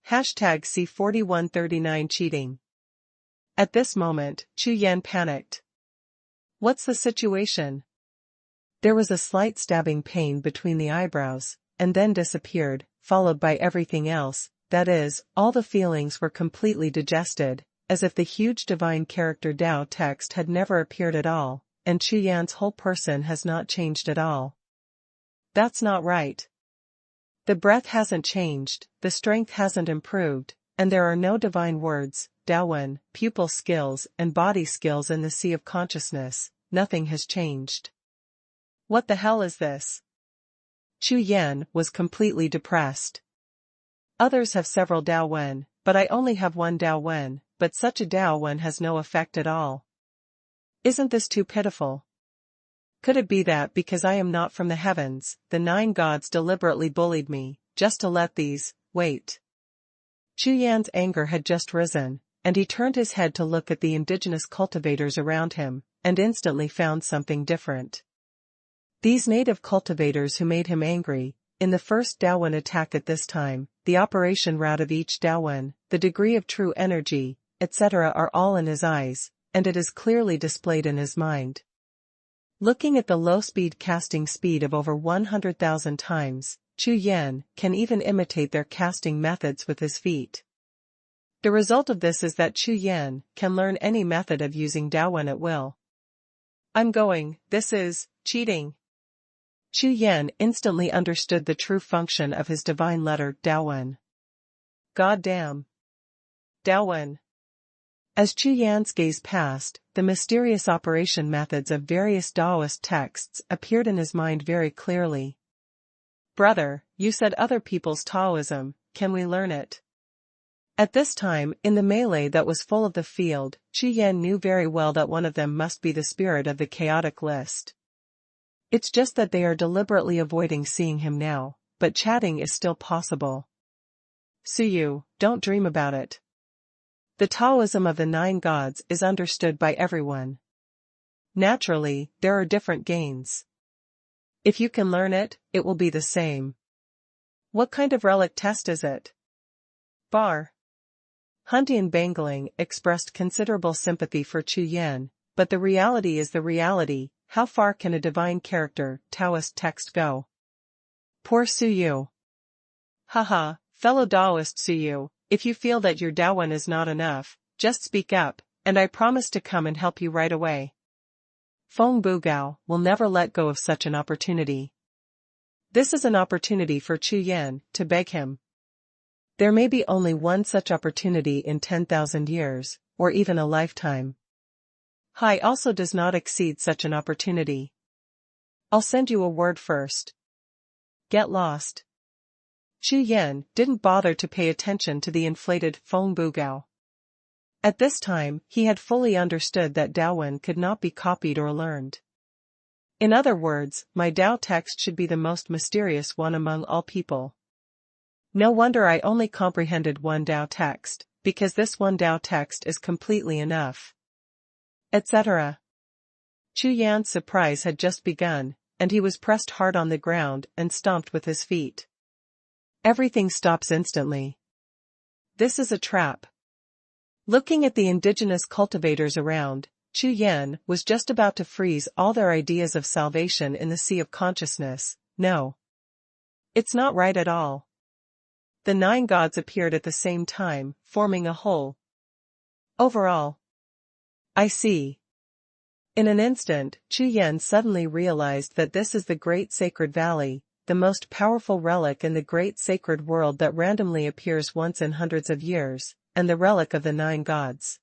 [SPEAKER 1] #C4139 cheating. At this moment, Chu Yan panicked. What's the situation? There was a slight stabbing pain between the eyebrows, and then disappeared, followed by everything else. That is, all the feelings were completely digested, as if the huge divine character Tao text had never appeared at all, and Chu Yan's whole person has not changed at all. That's not right. The breath hasn't changed, the strength hasn't improved, and there are no divine words, Daowen, pupil skills and body skills in the sea of consciousness. Nothing has changed. What the hell is this? Chu Yan was completely depressed. Others have several Daowen, but I only have one Daowen, but such a Daowen has no effect at all. Isn't this too pitiful? Could it be that because I am not from the heavens, the 9 gods deliberately bullied me, just to let these, wait? Chu Yan's anger had just risen, and he turned his head to look at the indigenous cultivators around him, and instantly found something different. These native cultivators who made him angry, in the first Daowen attack at this time, the operation route of each Daowen, the degree of true energy, etc. are all in his eyes, and it is clearly displayed in his mind. Looking at the low-speed casting speed of over 100,000 times, Chu Yan can even imitate their casting methods with his feet. The result of this is that Chu Yan can learn any method of using Daowen at will. This is cheating. Chu Yan instantly understood the true function of his divine letter Daowen. God damn. Daowen. As Chu Yan's gaze passed, the mysterious operation methods of various Taoist texts appeared in his mind very clearly, Brother, you said other people's Taoism, can we learn it? At this time, in the melee that was full of the field, Chu Yan knew very well that one of them must be the spirit of the chaotic list. It's just that they are deliberately avoiding seeing him now, but chatting is still possible. Suyu, don't dream about it. The Taoism of the 9 gods is understood by everyone. Naturally, there are different gains. If you can learn it, it will be the same. What kind of relic test is it? Bar. Huntian Bangling expressed considerable sympathy for Chu Yan, but the reality is the reality. How far can a divine character, Taoist text go? Poor Suyu. Haha, fellow Taoist Suyu, if you feel that your Daowen is not enough, just speak up, and I promise to come and help you right away. Feng Bugao will never let go of such an opportunity. This is an opportunity for Chu Yan to beg him. There may be only one such opportunity in 10,000 years, or even a lifetime. Hai also does not exceed such an opportunity. I'll send you a word first. Get lost. Chu Yan didn't bother to pay attention to the inflated Feng Bugao. At this time, he had fully understood that Daowen could not be copied or learned. In other words, my Dao text should be the most mysterious one among all people. No wonder I only comprehended one Dao text, because this one Dao text is completely enough. Etc. Chu Yan's surprise had just begun, and he was pressed hard on the ground and stomped with his feet. Everything stops instantly. This is a trap. Looking at the indigenous cultivators around, Chu Yan was just about to freeze all their ideas of salvation in the sea of consciousness. No. It's not right at all. The 9 gods appeared at the same time, forming a whole. Overall. I see. In an instant, Chu Yan suddenly realized that this is the Great Sacred Valley, the most powerful relic in the Great Sacred World that randomly appears once in hundreds of years, and the relic of the 9 gods.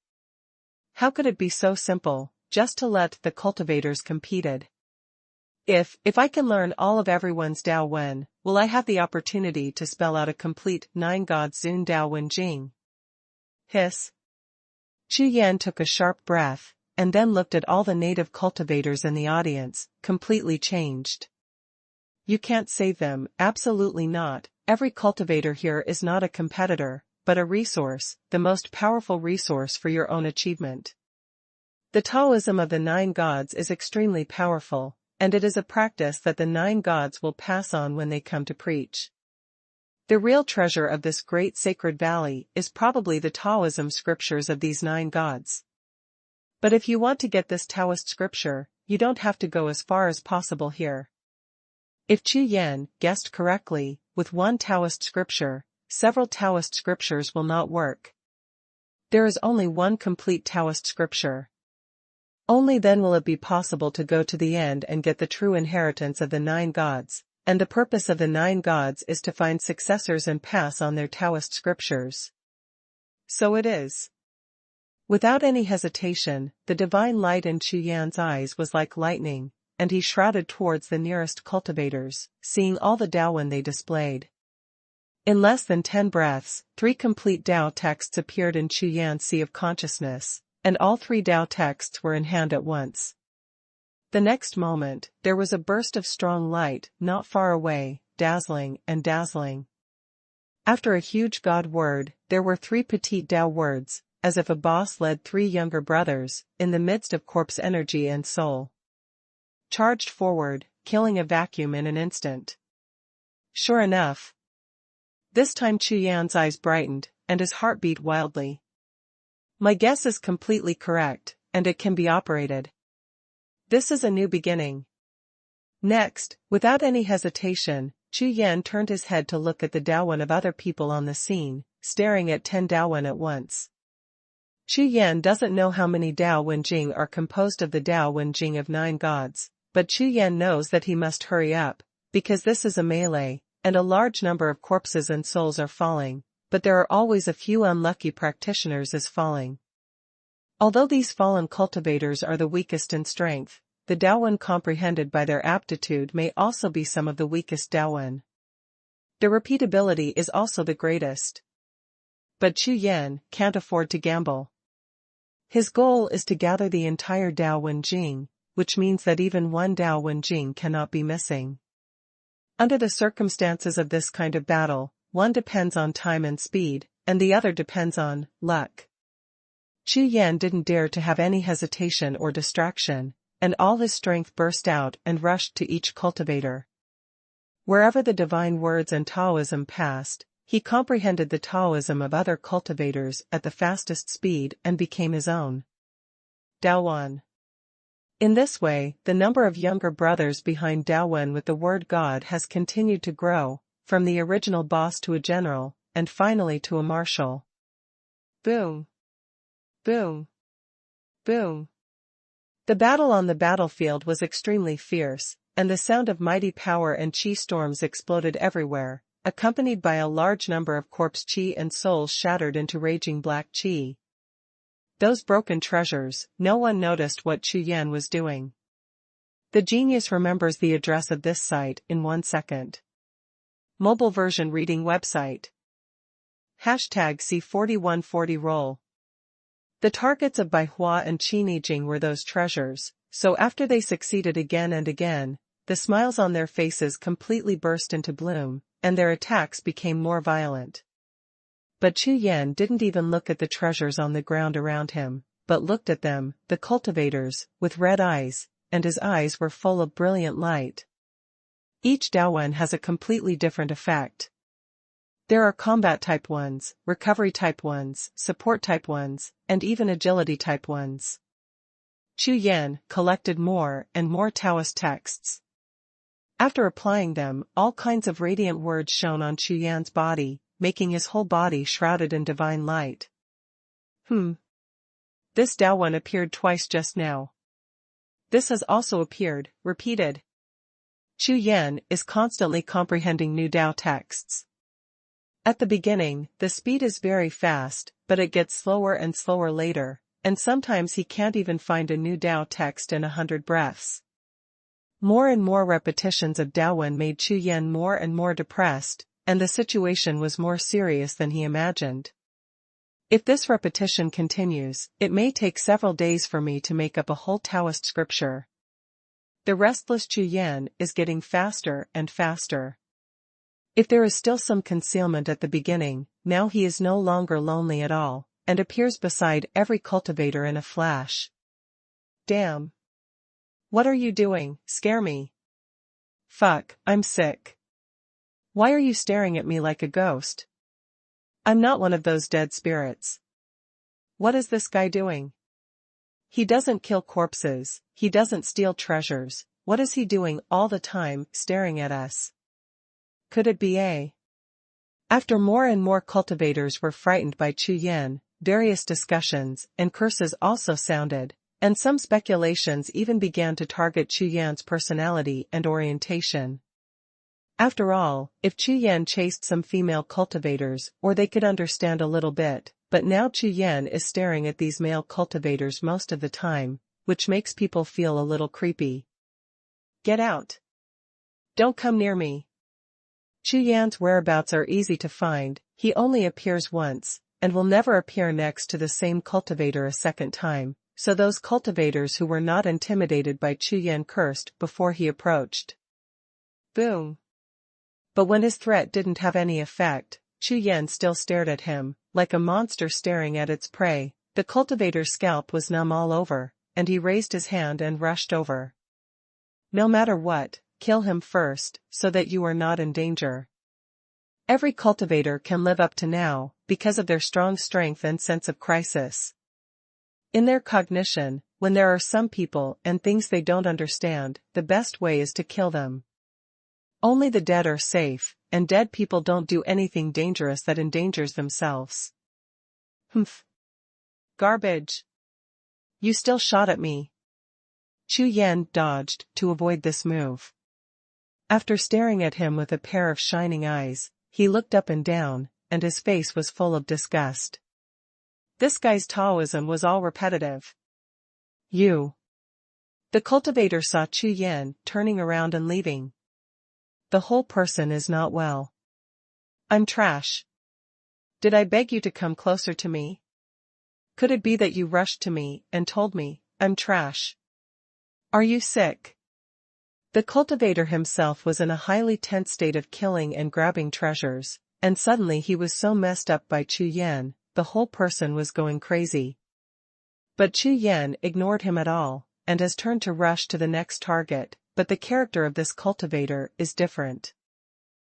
[SPEAKER 1] How could it be so simple, just to let the cultivators competed? If I can learn all of everyone's Dao Wen, will I have the opportunity to spell out a complete 9 gods Zun Dao Wen Jing? Hiss. Chu Yan took a sharp breath, and then looked at all the native cultivators in the audience, completely changed. You can't save them, absolutely not. Every cultivator here is not a competitor, but a resource, the most powerful resource for your own achievement. The Taoism of the 9 gods is extremely powerful, and it is a practice that the 9 gods will pass on when they come to preach. The real treasure of this great sacred valley is probably the Taoism scriptures of these 9 gods. But if you want to get this Taoist scripture, you don't have to go as far as possible here. If Chu Yan guessed correctly, with one Taoist scripture, several Taoist scriptures will not work. There is only one complete Taoist scripture. Only then will it be possible to go to the end and get the true inheritance of the 9 gods, and the purpose of the 9 gods is to find successors and pass on their Taoist scriptures. So it is. Without any hesitation, the divine light in Chu Yan's eyes was like lightning, and he shrouded towards the nearest cultivators, seeing all the Daowen they displayed. In less than 10 breaths, 3 complete Dao texts appeared in Chu Yan's sea of consciousness, and all 3 Dao texts were in hand at once. The next moment, there was a burst of strong light, not far away, dazzling and dazzling. After a huge God word, there were 3 petite Dao words, as if a boss led 3 younger brothers, in the midst of corpse energy and soul. Charged forward, killing a vacuum in an instant. Sure enough. This time Chu Yan's eyes brightened, and his heart beat wildly. My guess is completely correct, and it can be operated. This is a new beginning. Next, without any hesitation, Chu Yan turned his head to look at the Daowen of other people on the scene, staring at 10 Daowen at once. Chu Yan doesn't know how many Dao Wen Jing are composed of the Dao Wen Jing of 9 gods, but Chu Yan knows that he must hurry up, because this is a melee, and a large number of corpses and souls are falling, but there are always a few unlucky practitioners as falling. Although these fallen cultivators are the weakest in strength, the Daowen comprehended by their aptitude may also be some of the weakest Daowen. The repeatability is also the greatest. But Chu Yan can't afford to gamble. His goal is to gather the entire Dao Wenjing, which means that even one Dao Wenjing cannot be missing. Under the circumstances of this kind of battle, one depends on time and speed, and the other depends on luck. Chu Yan didn't dare to have any hesitation or distraction, and all his strength burst out and rushed to each cultivator. Wherever the divine words and Taoism passed, he comprehended the Taoism of other cultivators at the fastest speed and became his own. Daowen. In this way, the number of younger brothers behind Daowen with the word God has continued to grow, from the original boss to a general, and finally to a marshal. Boom. Boom. Boom. The battle on the battlefield was extremely fierce, and the sound of mighty power and qi storms exploded everywhere, accompanied by a large number of corpse qi and souls shattered into raging black qi. Those broken treasures, no one noticed what Chu Yan was doing. The genius remembers the address of this site in 1 second. Mobile version reading website. #C4140 roll. The targets of Baihua and Qinijing were those treasures, so after they succeeded again and again, the smiles on their faces completely burst into bloom, and their attacks became more violent. But Chu Yan didn't even look at the treasures on the ground around him, but looked at them, the cultivators, with red eyes, and his eyes were full of brilliant light. Each Daowen has a completely different effect. There are combat type ones, recovery type ones, support type ones, and even agility type ones. Chu Yan collected more and more Taoist texts. After applying them, all kinds of radiant words shone on Chu Yan's body, making his whole body shrouded in divine light. This Daowen appeared twice just now. This has also appeared, repeated. Chu Yan is constantly comprehending new Dao texts. At the beginning, the speed is very fast, but it gets slower and slower later, and sometimes he can't even find a new Dao text in 100 breaths. More and more repetitions of Daowen made Chu Yan more and more depressed, and the situation was more serious than he imagined. If this repetition continues, it may take several days for me to make up a whole Taoist scripture. The restless Chu Yan is getting faster and faster. If there is still some concealment at the beginning, now he is no longer lonely at all, and appears beside every cultivator in a flash. Damn. What are you doing? Scare me. Fuck, I'm sick. Why are you staring at me like a ghost? I'm not one of those dead spirits. What is this guy doing? He doesn't kill corpses, he doesn't steal treasures, what is he doing all the time, staring at us? Could it be a? After more and more cultivators were frightened by Chu Yan, various discussions and curses also sounded, and some speculations even began to target Chu Yan's personality and orientation. After all, if Chu Yan chased some female cultivators, or they could understand a little bit, but now Chu Yan is staring at these male cultivators most of the time, which makes people feel a little creepy. Get out. Don't come near me. Chu Yan's whereabouts are easy to find, he only appears once, and will never appear next to the same cultivator a second time, so those cultivators who were not intimidated by Chu Yan cursed before he approached. Boom. But when his threat didn't have any effect, Chu Yan still stared at him, like a monster staring at its prey. The cultivator's scalp was numb all over, and he raised his hand and rushed over. No matter what, kill him first, so that you are not in danger. Every cultivator can live up to now, because of their strong strength and sense of crisis. In their cognition, when there are some people and things they don't understand, the best way is to kill them. Only the dead are safe, and dead people don't do anything dangerous that endangers themselves. Humph. Garbage. You still shot at me. Chu Yan dodged to avoid this move. After staring at him with a pair of shining eyes, he looked up and down, and his face was full of disgust. This guy's Taoism was all repetitive. You. The cultivator saw Chu Yan turning around and leaving. The whole person is not well. I'm trash. Did I beg you to come closer to me? Could it be that you rushed to me and told me, I'm trash? Are you sick? The cultivator himself was in a highly tense state of killing and grabbing treasures, and suddenly he was so messed up by Chu Yan, the whole person was going crazy. But Chu Yan ignored him at all, and has turned to rush to the next target, but the character of this cultivator is different.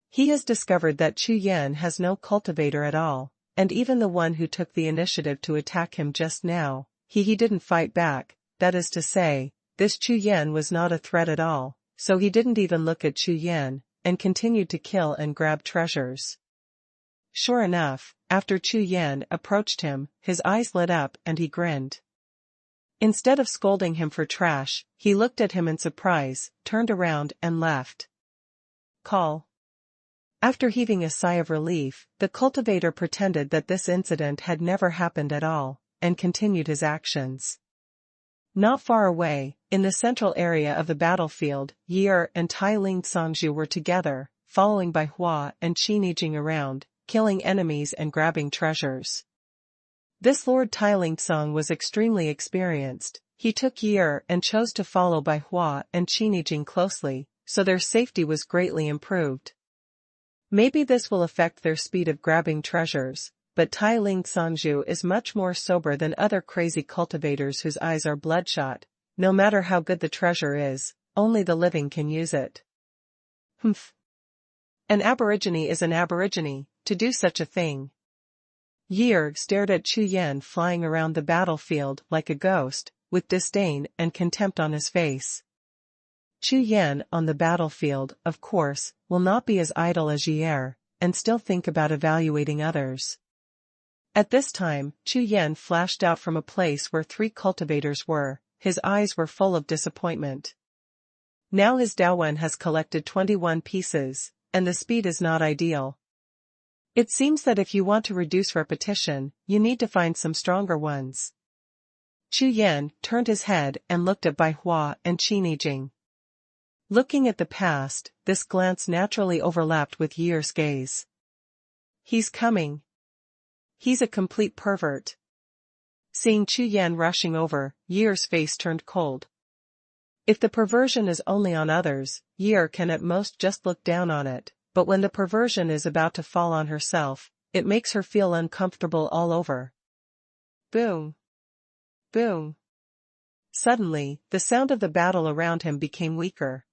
[SPEAKER 1] He has discovered that Chu Yan has no cultivator at all, and even the one who took the initiative to attack him just now, he didn't fight back, that is to say, this Chu Yan was not a threat at all, so he didn't even look at Chu Yan, and continued to kill and grab treasures. Sure enough, after Chu Yan approached him, his eyes lit up and he grinned. Instead of scolding him for trash, he looked at him in surprise, turned around and left. Call. After heaving a sigh of relief, the cultivator pretended that this incident had never happened at all, and continued his actions. Not far away, in the central area of the battlefield, Yi and Tailing Songzhu were together, following by Hua and Qin Yijing around, killing enemies and grabbing treasures. This Lord Tailing Song was extremely experienced. He took Yi and chose to follow by Hua and Qin Yijing closely, so their safety was greatly improved. Maybe this will affect their speed of grabbing treasures, but Tailing Songzhu is much more sober than other crazy cultivators whose eyes are bloodshot. No matter how good the treasure is, only the living can use it. Humph. An aborigine is an aborigine, to do such a thing. Yi stared at Chu Yan flying around the battlefield like a ghost, with disdain and contempt on his face. Chu Yan on the battlefield, of course, will not be as idle as Yi, and still think about evaluating others. At this time, Chu Yan flashed out from a place where 3 cultivators were. His eyes were full of disappointment. Now his Daowen has collected 21 pieces, and the speed is not ideal. It seems that if you want to reduce repetition, you need to find some stronger ones. Chu Yan turned his head and looked at Bai Hua and Qin Yijing. Looking at the past, this glance naturally overlapped with Yi's gaze. He's coming. He's a complete pervert. Seeing Chu Yan rushing over, Yi's face turned cold. If the perversion is only on others, Yi can at most just look down on it, but when the perversion is about to fall on herself, it makes her feel uncomfortable all over. Boom. Boom. Suddenly, the sound of the battle around him became weaker.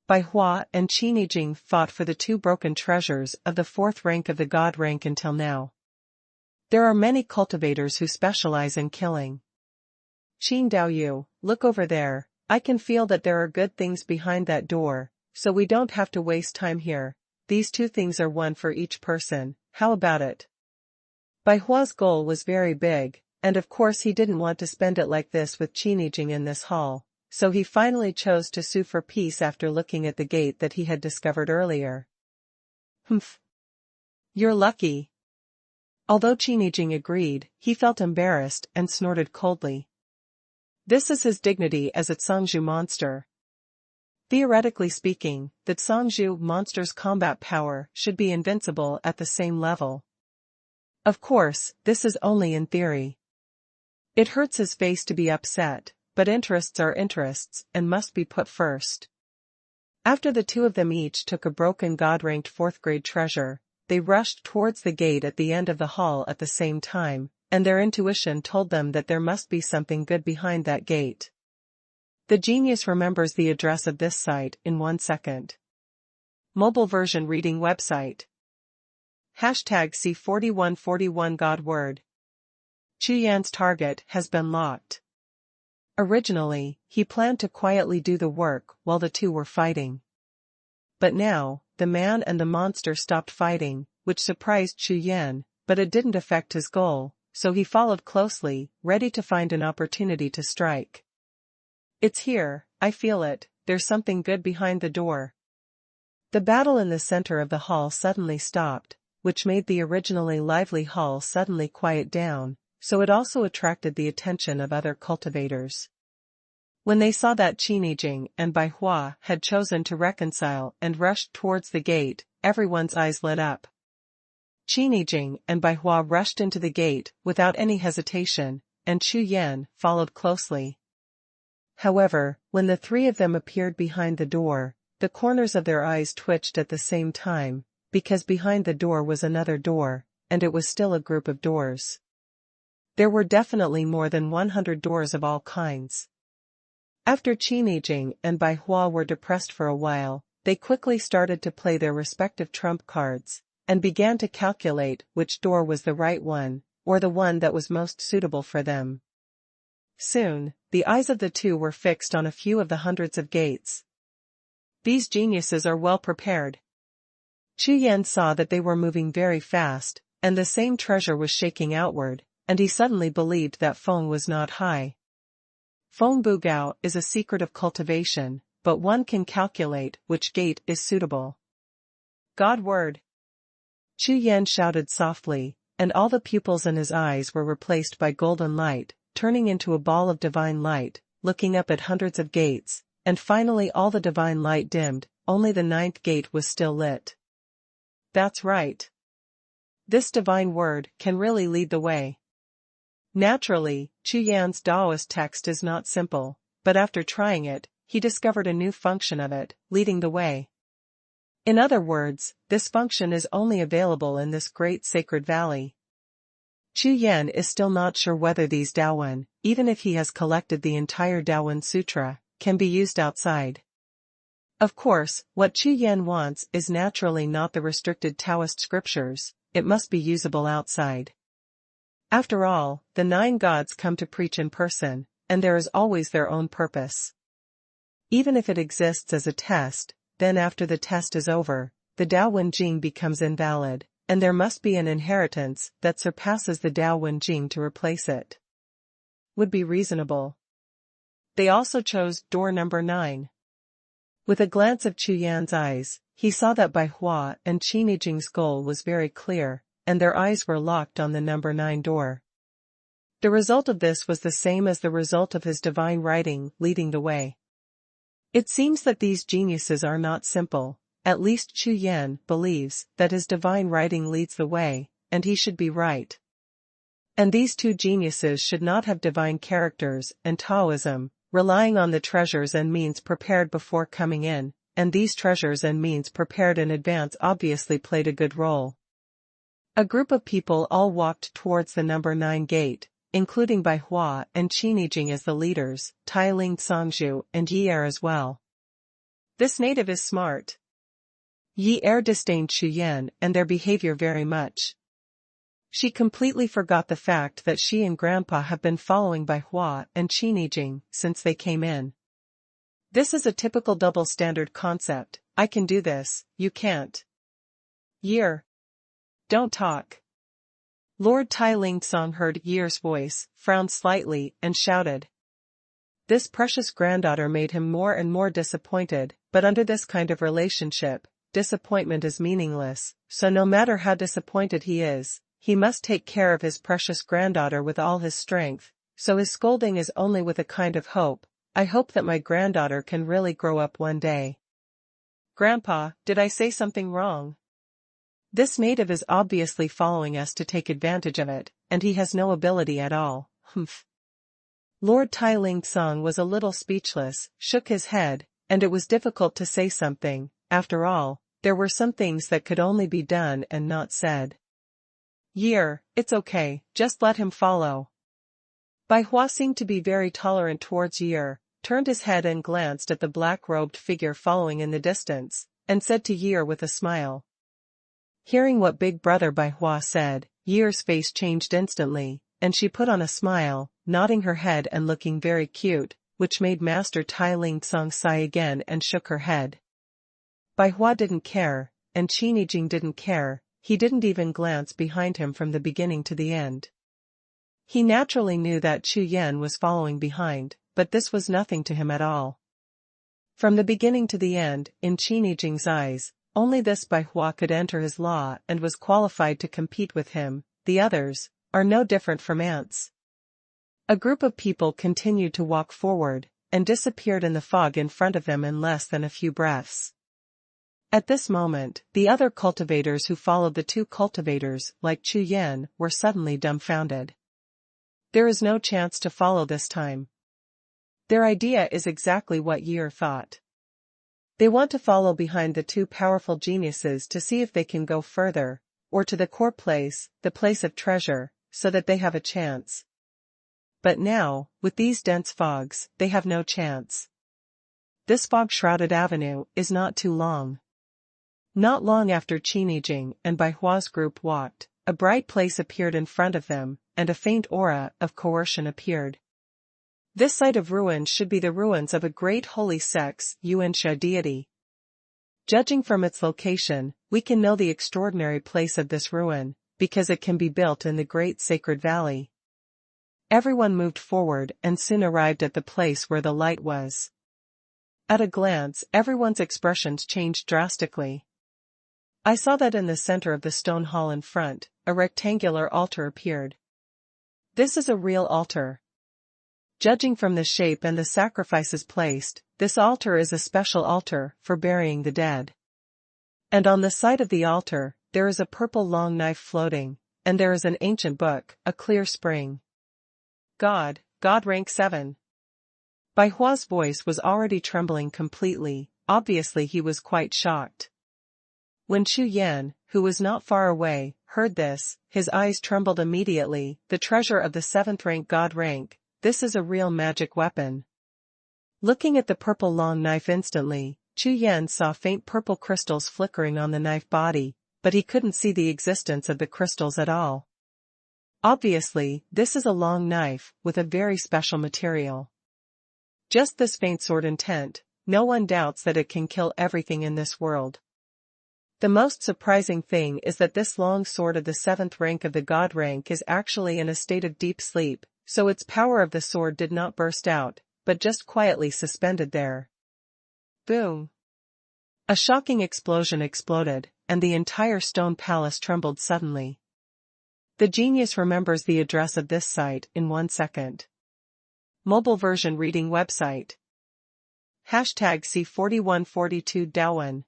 [SPEAKER 1] Bai Hua and Qin Yijing fought for the 2 broken treasures of the 4th rank of the God rank until now. There are many cultivators who specialize in killing. Qin Daoyu, look over there, I can feel that there are good things behind that door, so we don't have to waste time here. These 2 things are one for each person, how about it? Bai Hua's goal was very big, and of course he didn't want to spend it like this with Qin Yijing in this hall, so he finally chose to sue for peace after looking at the gate that he had discovered earlier. Humph. You're lucky. Although Qin Yijing agreed, he felt embarrassed and snorted coldly. This is his dignity as a Songzhu monster. Theoretically speaking, the Songzhu monster's combat power should be invincible at the same level. Of course, this is only in theory. It hurts his face to be upset, but interests are interests and must be put first. After the 2 of them each took a broken God-ranked 4th grade treasure, they rushed towards the gate at the end of the hall at the same time, and their intuition told them that there must be something good behind that gate. The genius remembers the address of this site in 1 second. Mobile version reading website. #C4141 God word. Chu Yan's target has been locked. Originally, he planned to quietly do the work while the 2 were fighting. But now, the man and the monster stopped fighting, which surprised Chu Yan, but it didn't affect his goal, so he followed closely, ready to find an opportunity to strike. It's here, I feel it, there's something good behind the door. The battle in the center of the hall suddenly stopped, which made the originally lively hall suddenly quiet down, so it also attracted the attention of other cultivators. When they saw that Qin Yijing and Bai Hua had chosen to reconcile and rushed towards the gate, everyone's eyes lit up. Qinijing and Bai Hua rushed into the gate without any hesitation, and Chu Yan followed closely. However, when the three of them appeared behind the door, the corners of their eyes twitched at the same time, because behind the door was another door, and it was still a group of doors. There were definitely more than 100 doors of all kinds. After Qinijing and Bai Hua were depressed for a while, they quickly started to play their respective trump cards, and began to calculate which door was the right one, or the one that was most suitable for them. Soon, the eyes of the two were fixed on a few of the hundreds of gates. These geniuses are well prepared. Chu Yan saw that they were moving very fast, and the same treasure was shaking outward, and he suddenly believed that Feng was not high. Feng Bugao is a secret of cultivation, but one can calculate which gate is suitable. God word! Chu Yan shouted softly, and all the pupils in his eyes were replaced by golden light, turning into a ball of divine light, looking up at hundreds of gates, and finally all the divine light dimmed, only the 9th gate was still lit. That's right. This divine word can really lead the way. Naturally, Chu Yan's Taoist text is not simple, but after trying it, he discovered a new function of it, leading the way. In other words, this function is only available in this great sacred valley. Chu Yan is still not sure whether these Daowen, even if he has collected the entire Daowen Sutra, can be used outside. Of course, what Chu Yan wants is naturally not the restricted Taoist scriptures, it must be usable outside. After all, the 9 gods come to preach in person, and there is always their own purpose. Even if it exists as a test, then after the test is over, the Daowen Jing becomes invalid, and there must be an inheritance that surpasses the Daowen Jing to replace it. Would be reasonable. They also chose door number 9. With a glance of Chu Yan's eyes, he saw that Bai Hua and Qinijing's goal was very clear, and their eyes were locked on the number 9 door. The result of this was the same as the result of his divine writing leading the way. It seems that these geniuses are not simple, at least Chu Yan believes that his divine writing leads the way, and he should be right. And these two geniuses should not have divine characters and Taoism, relying on the treasures and means prepared before coming in, and these treasures and means prepared in advance obviously played a good role. A group of people all walked towards the number 9 gate, including Bai Hua and Qinijing as the leaders, Tailing Songzhu and Yi Er as well. This native is smart. Yi Er disdained Chu Yan and their behavior very much. She completely forgot the fact that she and Grandpa have been following Bai Hua and Qinijing since they came in. This is a typical double standard concept, I can do this, you can't. Yi Er. Don't talk. Lord Tailing Song heard Yi Er's voice, frowned slightly, and shouted. This precious granddaughter made him more and more disappointed, but under this kind of relationship, disappointment is meaningless, so no matter how disappointed he is, he must take care of his precious granddaughter with all his strength, so his scolding is only with a kind of hope. I hope that my granddaughter can really grow up one day. Grandpa, did I say something wrong? This native is obviously following us to take advantage of it, and he has no ability at all. Humph. Lord Tailing Song was a little speechless, shook his head, and it was difficult to say something. After all, there were some things that could only be done and not said. Yi Er, it's okay, just let him follow. Bai Hua seemed to be very tolerant towards Yi Er, turned his head and glanced at the black-robed figure following in the distance, and said to Yi Er with a smile. Hearing what Big Brother Bai Hua said, Yi Er's face changed instantly, and she put on a smile, nodding her head and looking very cute, which made Master Tailing Song sigh again and shook her head. Bai Hua didn't care, and Qinijing didn't care, he didn't even glance behind him from the beginning to the end. He naturally knew that Chu Yan was following behind, but this was nothing to him at all. From the beginning to the end, in Qinijing's eyes, only this Bai Hua could enter his law and was qualified to compete with him, the others are no different from ants. A group of people continued to walk forward, and disappeared in the fog in front of them in less than a few breaths. At this moment, the other cultivators who followed the two cultivators, like Chu Yan, were suddenly dumbfounded. There is no chance to follow this time. Their idea is exactly what Ye thought. They want to follow behind the two powerful geniuses to see if they can go further, or to the core place, the place of treasure, so that they have a chance. But now, with these dense fogs, they have no chance. This fog-shrouded avenue is not too long. Not long after Qinijing and Baihua's group walked, a bright place appeared in front of them, and a faint aura of coercion appeared. This site of ruins should be the ruins of a great holy sex, Yuansha deity. Judging from its location, we can know the extraordinary place of this ruin, because it can be built in the great sacred valley. Everyone moved forward and soon arrived at the place where the light was. At a glance, everyone's expressions changed drastically. I saw that in the center of the stone hall in front, a rectangular altar appeared. This is a real altar. Judging from the shape and the sacrifices placed, this altar is a special altar for burying the dead. And on the side of the altar, there is a purple long knife floating, and there is an ancient book, a clear spring. God rank 7. Baihua's voice was already trembling completely, obviously he was quite shocked. When Chu Yan, who was not far away, heard this, his eyes trembled immediately. The treasure of the 7th rank God rank, this is a real magic weapon. Looking at the purple long knife instantly, Chu Yan saw faint purple crystals flickering on the knife body, but he couldn't see the existence of the crystals at all. Obviously, this is a long knife, with a very special material. Just this faint sword intent, no one doubts that it can kill everything in this world. The most surprising thing is that this long sword of the 7th rank of the God rank is actually in a state of deep sleep, so its power of the sword did not burst out, but just quietly suspended there. Boom! A shocking explosion exploded, and the entire stone palace trembled suddenly. The genius remembers the address of this site in 1 second. Mobile version reading website. #C4142 Dawen.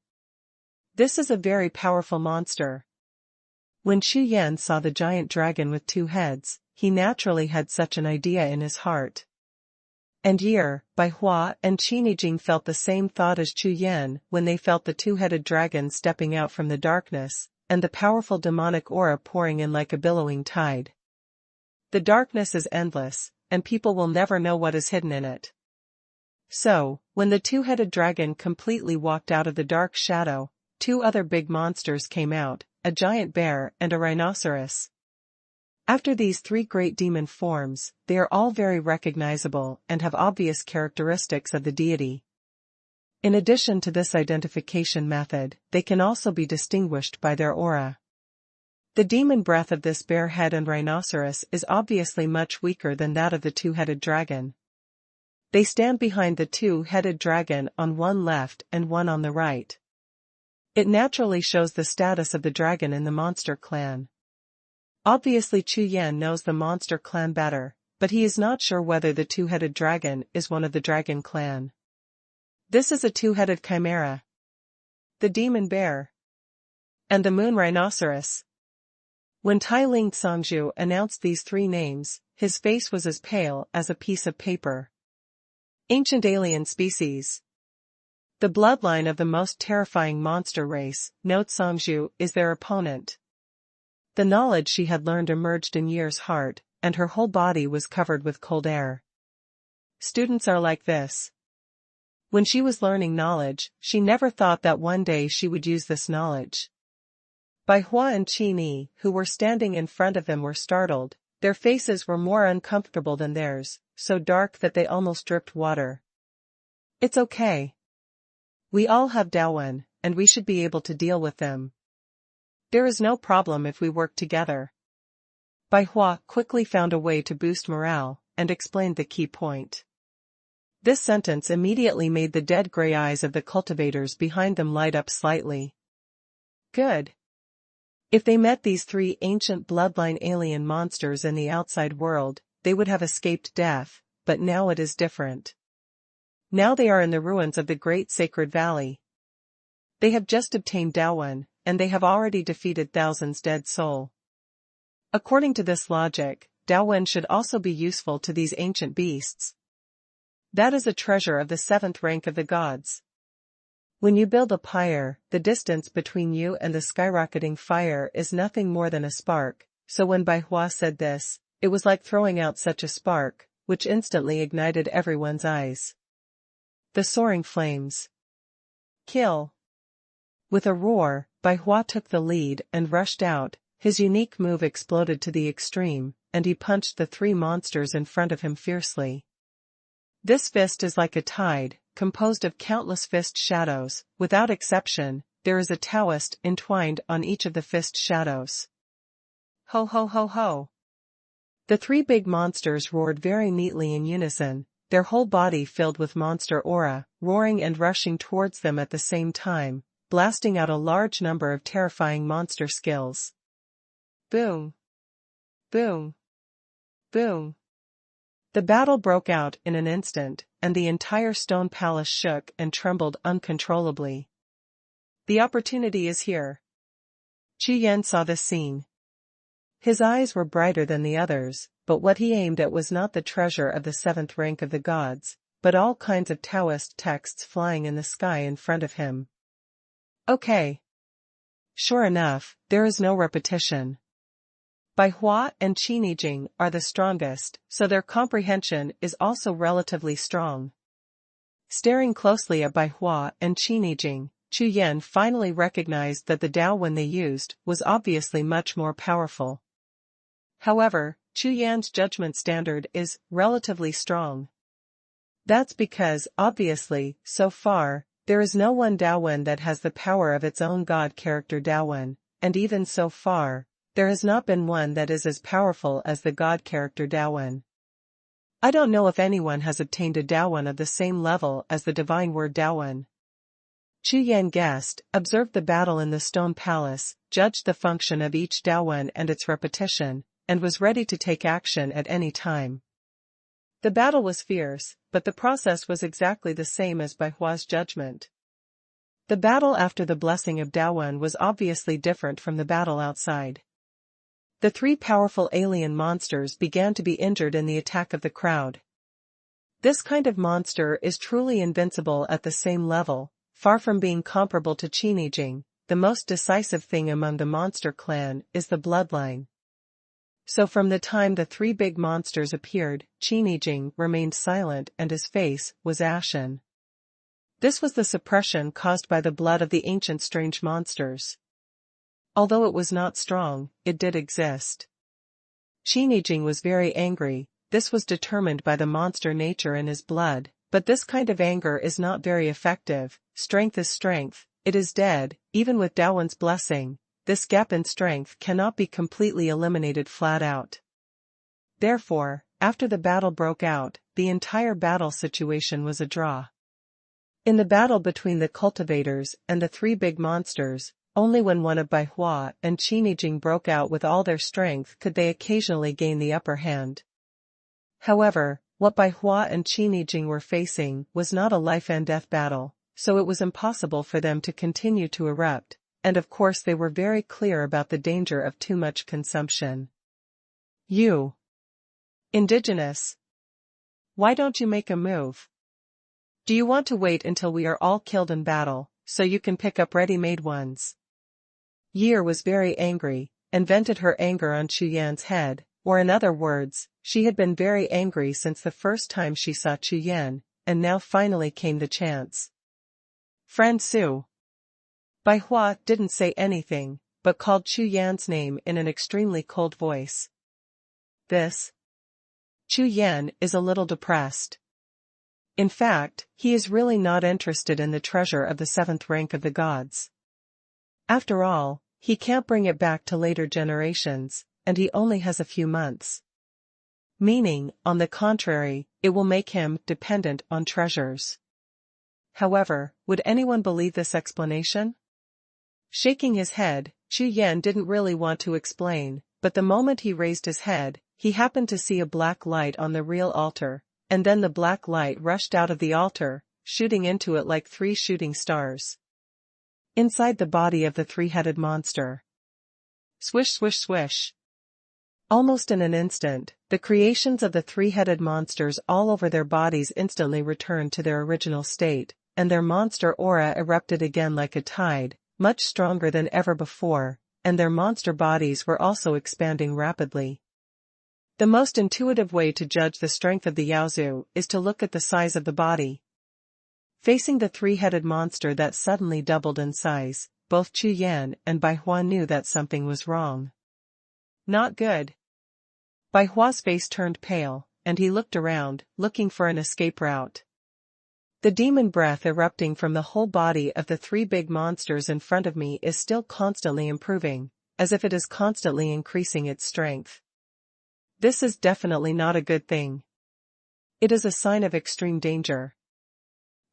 [SPEAKER 1] This is a very powerful monster. When Chu Yan saw the giant dragon with 2 heads, he naturally had such an idea in his heart. And Ye, Baihua and Qinijing felt the same thought as Chu Yan when they felt the 2-headed dragon stepping out from the darkness, and the powerful demonic aura pouring in like a billowing tide. The darkness is endless, and people will never know what is hidden in it. So, when the 2-headed dragon completely walked out of the dark shadow, 2 other big monsters came out, a giant bear and a rhinoceros. After these 3 great demon forms, they are all very recognizable and have obvious characteristics of the deity. In addition to this identification method, they can also be distinguished by their aura. The demon breath of this bear head and rhinoceros is obviously much weaker than that of the 2-headed dragon. They stand behind the 2-headed dragon on one left and one on the right. It naturally shows the status of the dragon in the monster clan. Obviously Chu Yan knows the monster clan better, but he is not sure whether the 2-headed dragon is one of the dragon clan. This is a 2-headed chimera. The demon bear. And the moon rhinoceros. When Tai Ling Tsangzhu announced these 3 names, his face was as pale as a piece of paper. Ancient alien species. The bloodline of the most terrifying monster race, no Tsangzhu, is their opponent. The knowledge she had learned emerged in Ye's heart, and her whole body was covered with cold air. Students are like this. When she was learning knowledge, she never thought that one day she would use this knowledge. Baihua and Qini, who were standing in front of them, were startled. Their faces were more uncomfortable than theirs, so dark that they almost dripped water. It's okay. We all have Dawen, and we should be able to deal with them. There is no problem if we work together. Baihua quickly found a way to boost morale, and explained the key point. This sentence immediately made the dead gray eyes of the cultivators behind them light up slightly. Good. If they met these 3 ancient bloodline alien monsters in the outside world, they would have escaped death, but now it is different. Now they are in the ruins of the great sacred valley. They have just obtained Dawen, and they have already defeated thousands dead soul. According to this logic, Dawen should also be useful to these ancient beasts. That is a treasure of the 7th rank of the gods. When you build a pyre, the distance between you and the skyrocketing fire is nothing more than a spark, so when Bai Hua said this, it was like throwing out such a spark, which instantly ignited everyone's eyes. The soaring flames. Kill. With a roar, Bai Hua took the lead and rushed out. His unique move exploded to the extreme, and he punched the 3 monsters in front of him fiercely. This fist is like a tide, composed of countless fist shadows. Without exception, there is a Taoist entwined on each of the fist shadows. Ho ho ho ho. The 3 big monsters roared very neatly in unison, their whole body filled with monster aura, roaring and rushing towards them at the same time, blasting out a large number of terrifying monster skills. Boom. Boom. Boom. The battle broke out in an instant, and the entire stone palace shook and trembled uncontrollably. The opportunity is here. Chu Yan saw this scene. His eyes were brighter than the others, but what he aimed at was not the treasure of the 7th rank of the gods, but all kinds of Taoist texts flying in the sky in front of him. Okay. Sure enough, there is no repetition. Bai Hua and Qinijing are the strongest, so their comprehension is also relatively strong. Staring closely at Bai Hua and Qinijing, Chu Yan finally recognized that the Dawen they used was obviously much more powerful. However, Chu Yan's judgment standard is relatively strong. That's because, obviously, so far, there is no one Dawen that has the power of its own god character Dawen, and even so far, there has not been one that is as powerful as the god character Dawen. I don't know if anyone has obtained a Dawen of the same level as the divine word Dawen. Chu Yan guessed, observed the battle in the stone palace, judged the function of each Dawen and its repetition, and was ready to take action at any time. The battle was fierce, but the process was exactly the same as Bai Hua's judgment. The battle after the blessing of Dawen was obviously different from the battle outside. The 3 powerful alien monsters began to be injured in the attack of the crowd. This kind of monster is truly invincible at the same level, far from being comparable to Qinijing. The most decisive thing among the monster clan is the bloodline. So from the time the 3 big monsters appeared, Qinijing remained silent and his face was ashen. This was the suppression caused by the blood of the ancient strange monsters. Although it was not strong, it did exist. Qinijing was very angry. This was determined by the monster nature in his blood, but this kind of anger is not very effective. Strength is strength, it is dead, even with Dawen's blessing. This gap in strength cannot be completely eliminated flat out. Therefore, after the battle broke out, the entire battle situation was a draw. In the battle between the cultivators and the 3 big monsters, only when one of Bai Hua and Qinijing broke out with all their strength could they occasionally gain the upper hand. However, what Bai Hua and Qinijing were facing was not a life-and-death battle, so it was impossible for them to continue to erupt, and of course they were very clear about the danger of too much consumption. You. Indigenous. Why don't you make a move? Do you want to wait until we are all killed in battle, so you can pick up ready-made ones? Year was very angry, and vented her anger on Chu Yan's head, or in other words, she had been very angry since the first time she saw Chu Yan, and now finally came the chance. Friend Su. Bai Hua didn't say anything, but called Chu Yan's name in an extremely cold voice. This. Chu Yan is a little depressed. In fact, he is really not interested in the treasure of the 7th rank of the gods. After all, he can't bring it back to later generations, and he only has a few months. Meaning, on the contrary, it will make him dependent on treasures. However, would anyone believe this explanation? Shaking his head, Chu Yan didn't really want to explain, but the moment he raised his head, he happened to see a black light on the real altar, and then the black light rushed out of the altar, shooting into it like 3 shooting stars. inside the body of the three-headed monster. Swish swish swish. Almost in an instant, the creations of the three-headed monsters all over their bodies instantly returned to their original state, and their monster aura erupted again like a tide, much stronger than ever before, and their monster bodies were also expanding rapidly. The most intuitive way to judge the strength of the Yaozu is to look at the size of the body. Facing the three-headed monster that suddenly doubled in size, both Chu Yan and Bai Hua knew that something was wrong. Not good. Bai Hua's face turned pale, and he looked around, looking for an escape route. The demon breath erupting from the whole body of the three big monsters in front of me is still constantly improving, as if it is constantly increasing its strength. This is definitely not a good thing. It is a sign of extreme danger.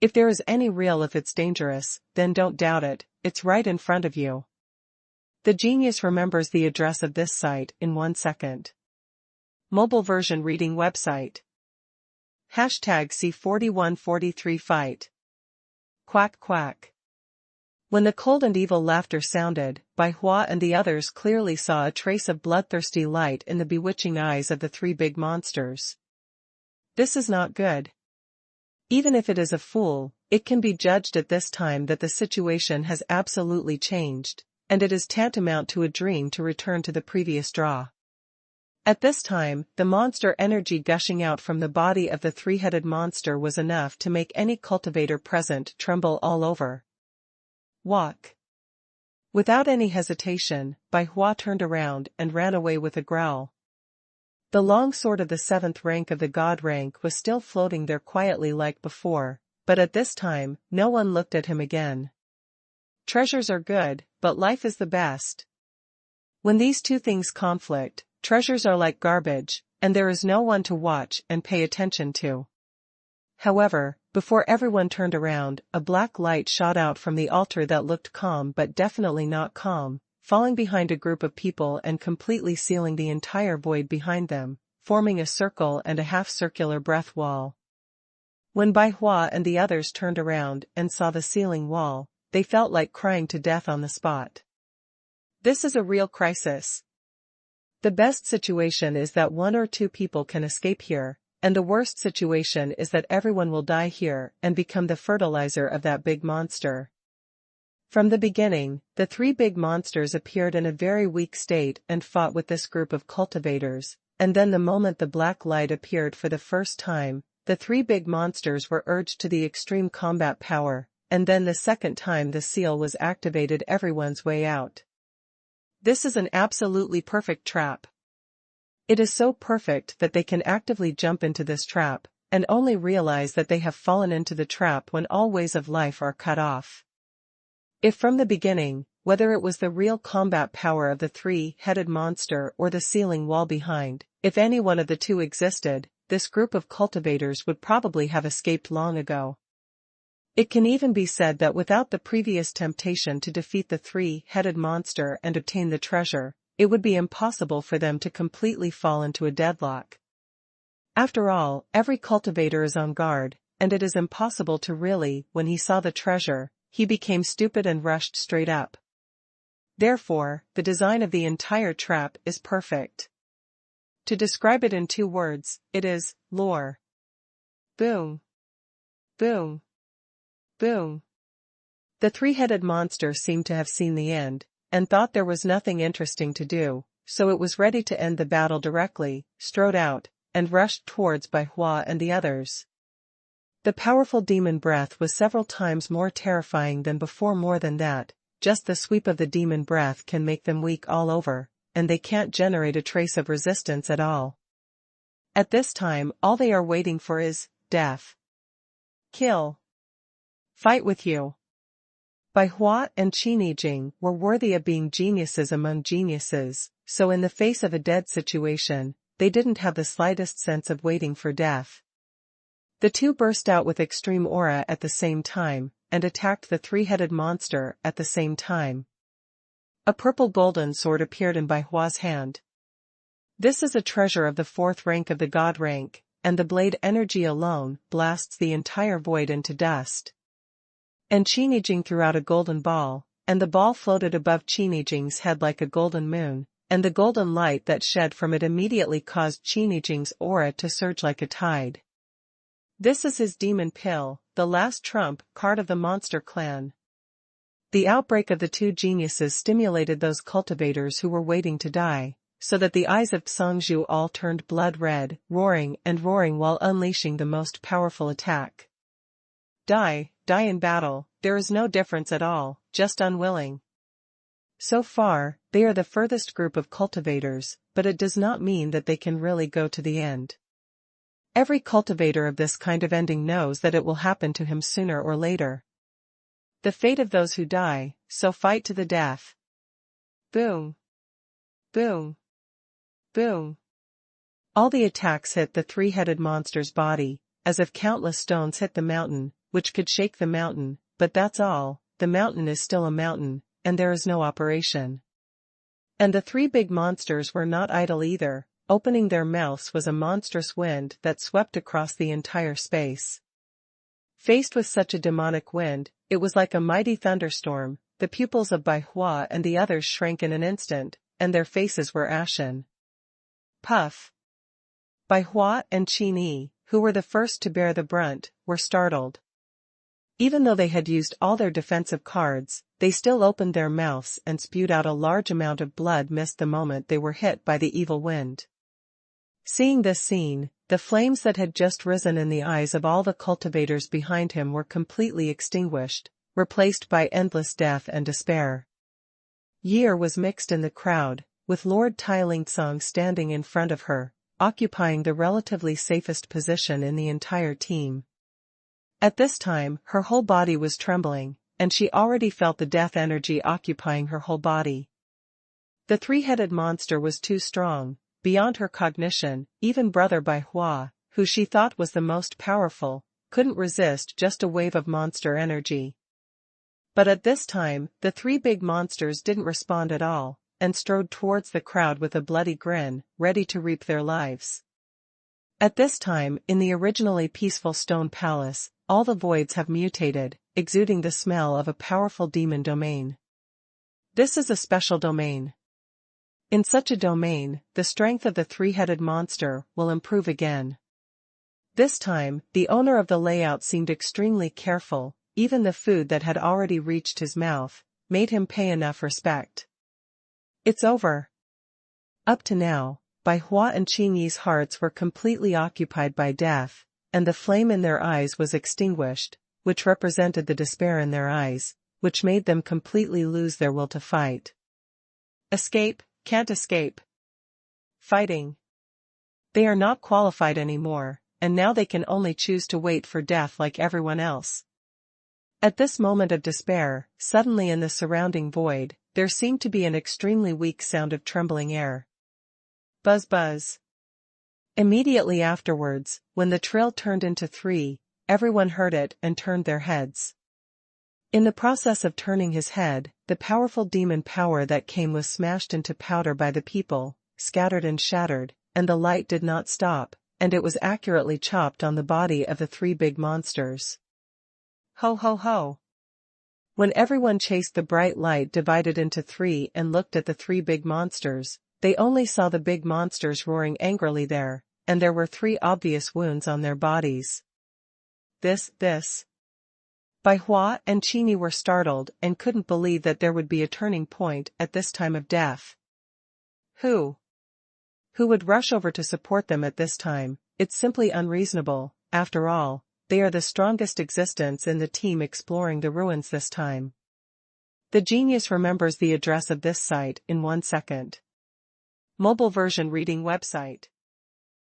[SPEAKER 1] If there is any real if it's dangerous, then don't doubt it, it's right in front of you. The genius remembers the address of this site in 1 second. Mobile version reading website. #C4143fight. Quack quack. When the cold and evil laughter sounded, Bai Hua and the others clearly saw a trace of bloodthirsty light in the bewitching eyes of the three big monsters. This is not good. Even if it is a fool, it can be judged at this time that the situation has absolutely changed, and it is tantamount to a dream to return to the previous draw. At this time, the monster energy gushing out from the body of the three-headed monster was enough to make any cultivator present tremble all over. Walk. Without any hesitation, Bai Hua turned around and ran away with a growl. The long sword of the 7th rank of the god rank was still floating there quietly like before, but at this time, no one looked at him again. Treasures are good, but life is the best. When these two things conflict, treasures are like garbage, and there is no one to watch and pay attention to. However, before everyone turned around, a black light shot out from the altar that looked calm but definitely not calm, falling behind a group of people and completely sealing the entire void behind them, forming a circle and a half-circular breath wall. When Bai Hua and the others turned around and saw the sealing wall, they felt like crying to death on the spot. This is a real crisis. The best situation is that 1 or 2 people can escape here, and the worst situation is that everyone will die here and become the fertilizer of that big monster. From the beginning, the 3 big monsters appeared in a very weak state and fought with this group of cultivators, and then the moment the black light appeared for the first time, the 3 big monsters were urged to the extreme combat power, and then the second time the seal was activated everyone's way out. This is an absolutely perfect trap. It is so perfect that they can actively jump into this trap, and only realize that they have fallen into the trap when all ways of life are cut off. If from the beginning, whether it was the real combat power of the 3-headed monster or the sealing wall behind, if any one of the two existed, this group of cultivators would probably have escaped long ago. It can even be said that without the previous temptation to defeat the 3-headed monster and obtain the treasure, it would be impossible for them to completely fall into a deadlock. After all, every cultivator is on guard, and it is impossible to really, when he saw the treasure, he became stupid and rushed straight up. Therefore, the design of the entire trap is perfect. To describe it in 2 words, it is lore. Boom. Boom. Boom. The 3-headed monster seemed to have seen the end, and thought there was nothing interesting to do, so it was ready to end the battle directly, strode out, and rushed towards Bai Hua and the others. The powerful demon breath was several times more terrifying than before. More than that, just the sweep of the demon breath can make them weak all over, and they can't generate a trace of resistance at all. At this time, all they are waiting for is death. Kill. Fight with you. Bai Hua and Qinijing were worthy of being geniuses among geniuses, so in the face of a dead situation, they didn't have the slightest sense of waiting for death. The two burst out with extreme aura at the same time, and attacked the 3-headed monster at the same time. A purple golden sword appeared in Bai Hua's hand. This is a treasure of the 4th rank of the god rank, and the blade energy alone blasts the entire void into dust. And Qinijing threw out a golden ball, and the ball floated above Qinijing's head like a golden moon, and the golden light that shed from it immediately caused Qinijing's aura to surge like a tide. This is his demon pill, the last trump card of the monster clan. The outbreak of the two geniuses stimulated those cultivators who were waiting to die, so that the eyes of Songzhu all turned blood red, roaring while unleashing the most powerful attack. Die in battle, there is no difference at all, just unwilling. So far, they are the furthest group of cultivators, but it does not mean that they can really go to the end. Every cultivator of this kind of ending knows that it will happen to him sooner or later. The fate of those who die, so fight to the death. Boom. Boom. Boom. All the attacks hit the three-headed monster's body, as if countless stones hit the mountain, which could shake the mountain, but that's all, the mountain is still a mountain, and there is no operation. And the three big monsters were not idle either. Opening their mouths was a monstrous wind that swept across the entire space. Faced with such a demonic wind, it was like a mighty thunderstorm. The pupils of Bai Hua and the others shrank in an instant, and their faces were ashen. Puff. Bai Hua and Qin Yi, who were the first to bear the brunt, were startled. Even though they had used all their defensive cards, they still opened their mouths and spewed out a large amount of blood mist the moment they were hit by the evil wind. Seeing this scene, the flames that had just risen in the eyes of all the cultivators behind him were completely extinguished, replaced by endless death and despair. Year was mixed in the crowd, with Lord Tailingsong standing in front of her, occupying the relatively safest position in the entire team. At this time, her whole body was trembling, and she already felt the death energy occupying her whole body. The three-headed monster was too strong, beyond her cognition. Even Brother Bai Hua, who she thought was the most powerful, couldn't resist just a wave of monster energy. But at this time, the three big monsters didn't respond at all, and strode towards the crowd with a bloody grin, ready to reap their lives. At this time, in the originally peaceful stone palace, all the voids have mutated, exuding the smell of a powerful demon domain. This is a special domain. In such a domain, the strength of the three-headed monster will improve again. This time, the owner of the layout seemed extremely careful. Even the food that had already reached his mouth made him pay enough respect. It's over. Up to now, Bai Hua and Qin Yi's hearts were completely occupied by death, and the flame in their eyes was extinguished, which represented the despair in their eyes, which made them completely lose their will to fight. Escape, can't escape. Fighting. They are not qualified anymore, and now they can only choose to wait for death like everyone else. At this moment of despair, suddenly in the surrounding void, there seemed to be an extremely weak sound of trembling air. Buzz buzz. Immediately afterwards, when the trill turned into 3, everyone heard it and turned their heads. In the process of turning his head, the powerful demon power that came was smashed into powder by the people, scattered and shattered, and the light did not stop, and it was accurately chopped on the body of the 3 big monsters. Ho ho ho. When everyone chased the bright light divided into 3 and looked at the 3 big monsters, they only saw the big monsters roaring angrily there, and there were 3 obvious wounds on their bodies. This. Bai Hua and Qin Yi were startled and couldn't believe that there would be a turning point at this time of death. Who would rush over to support them at this time? It's simply unreasonable. After all, they are the strongest existence in the team exploring the ruins this time. The genius remembers the address of this site in 1 second. Mobile version reading website.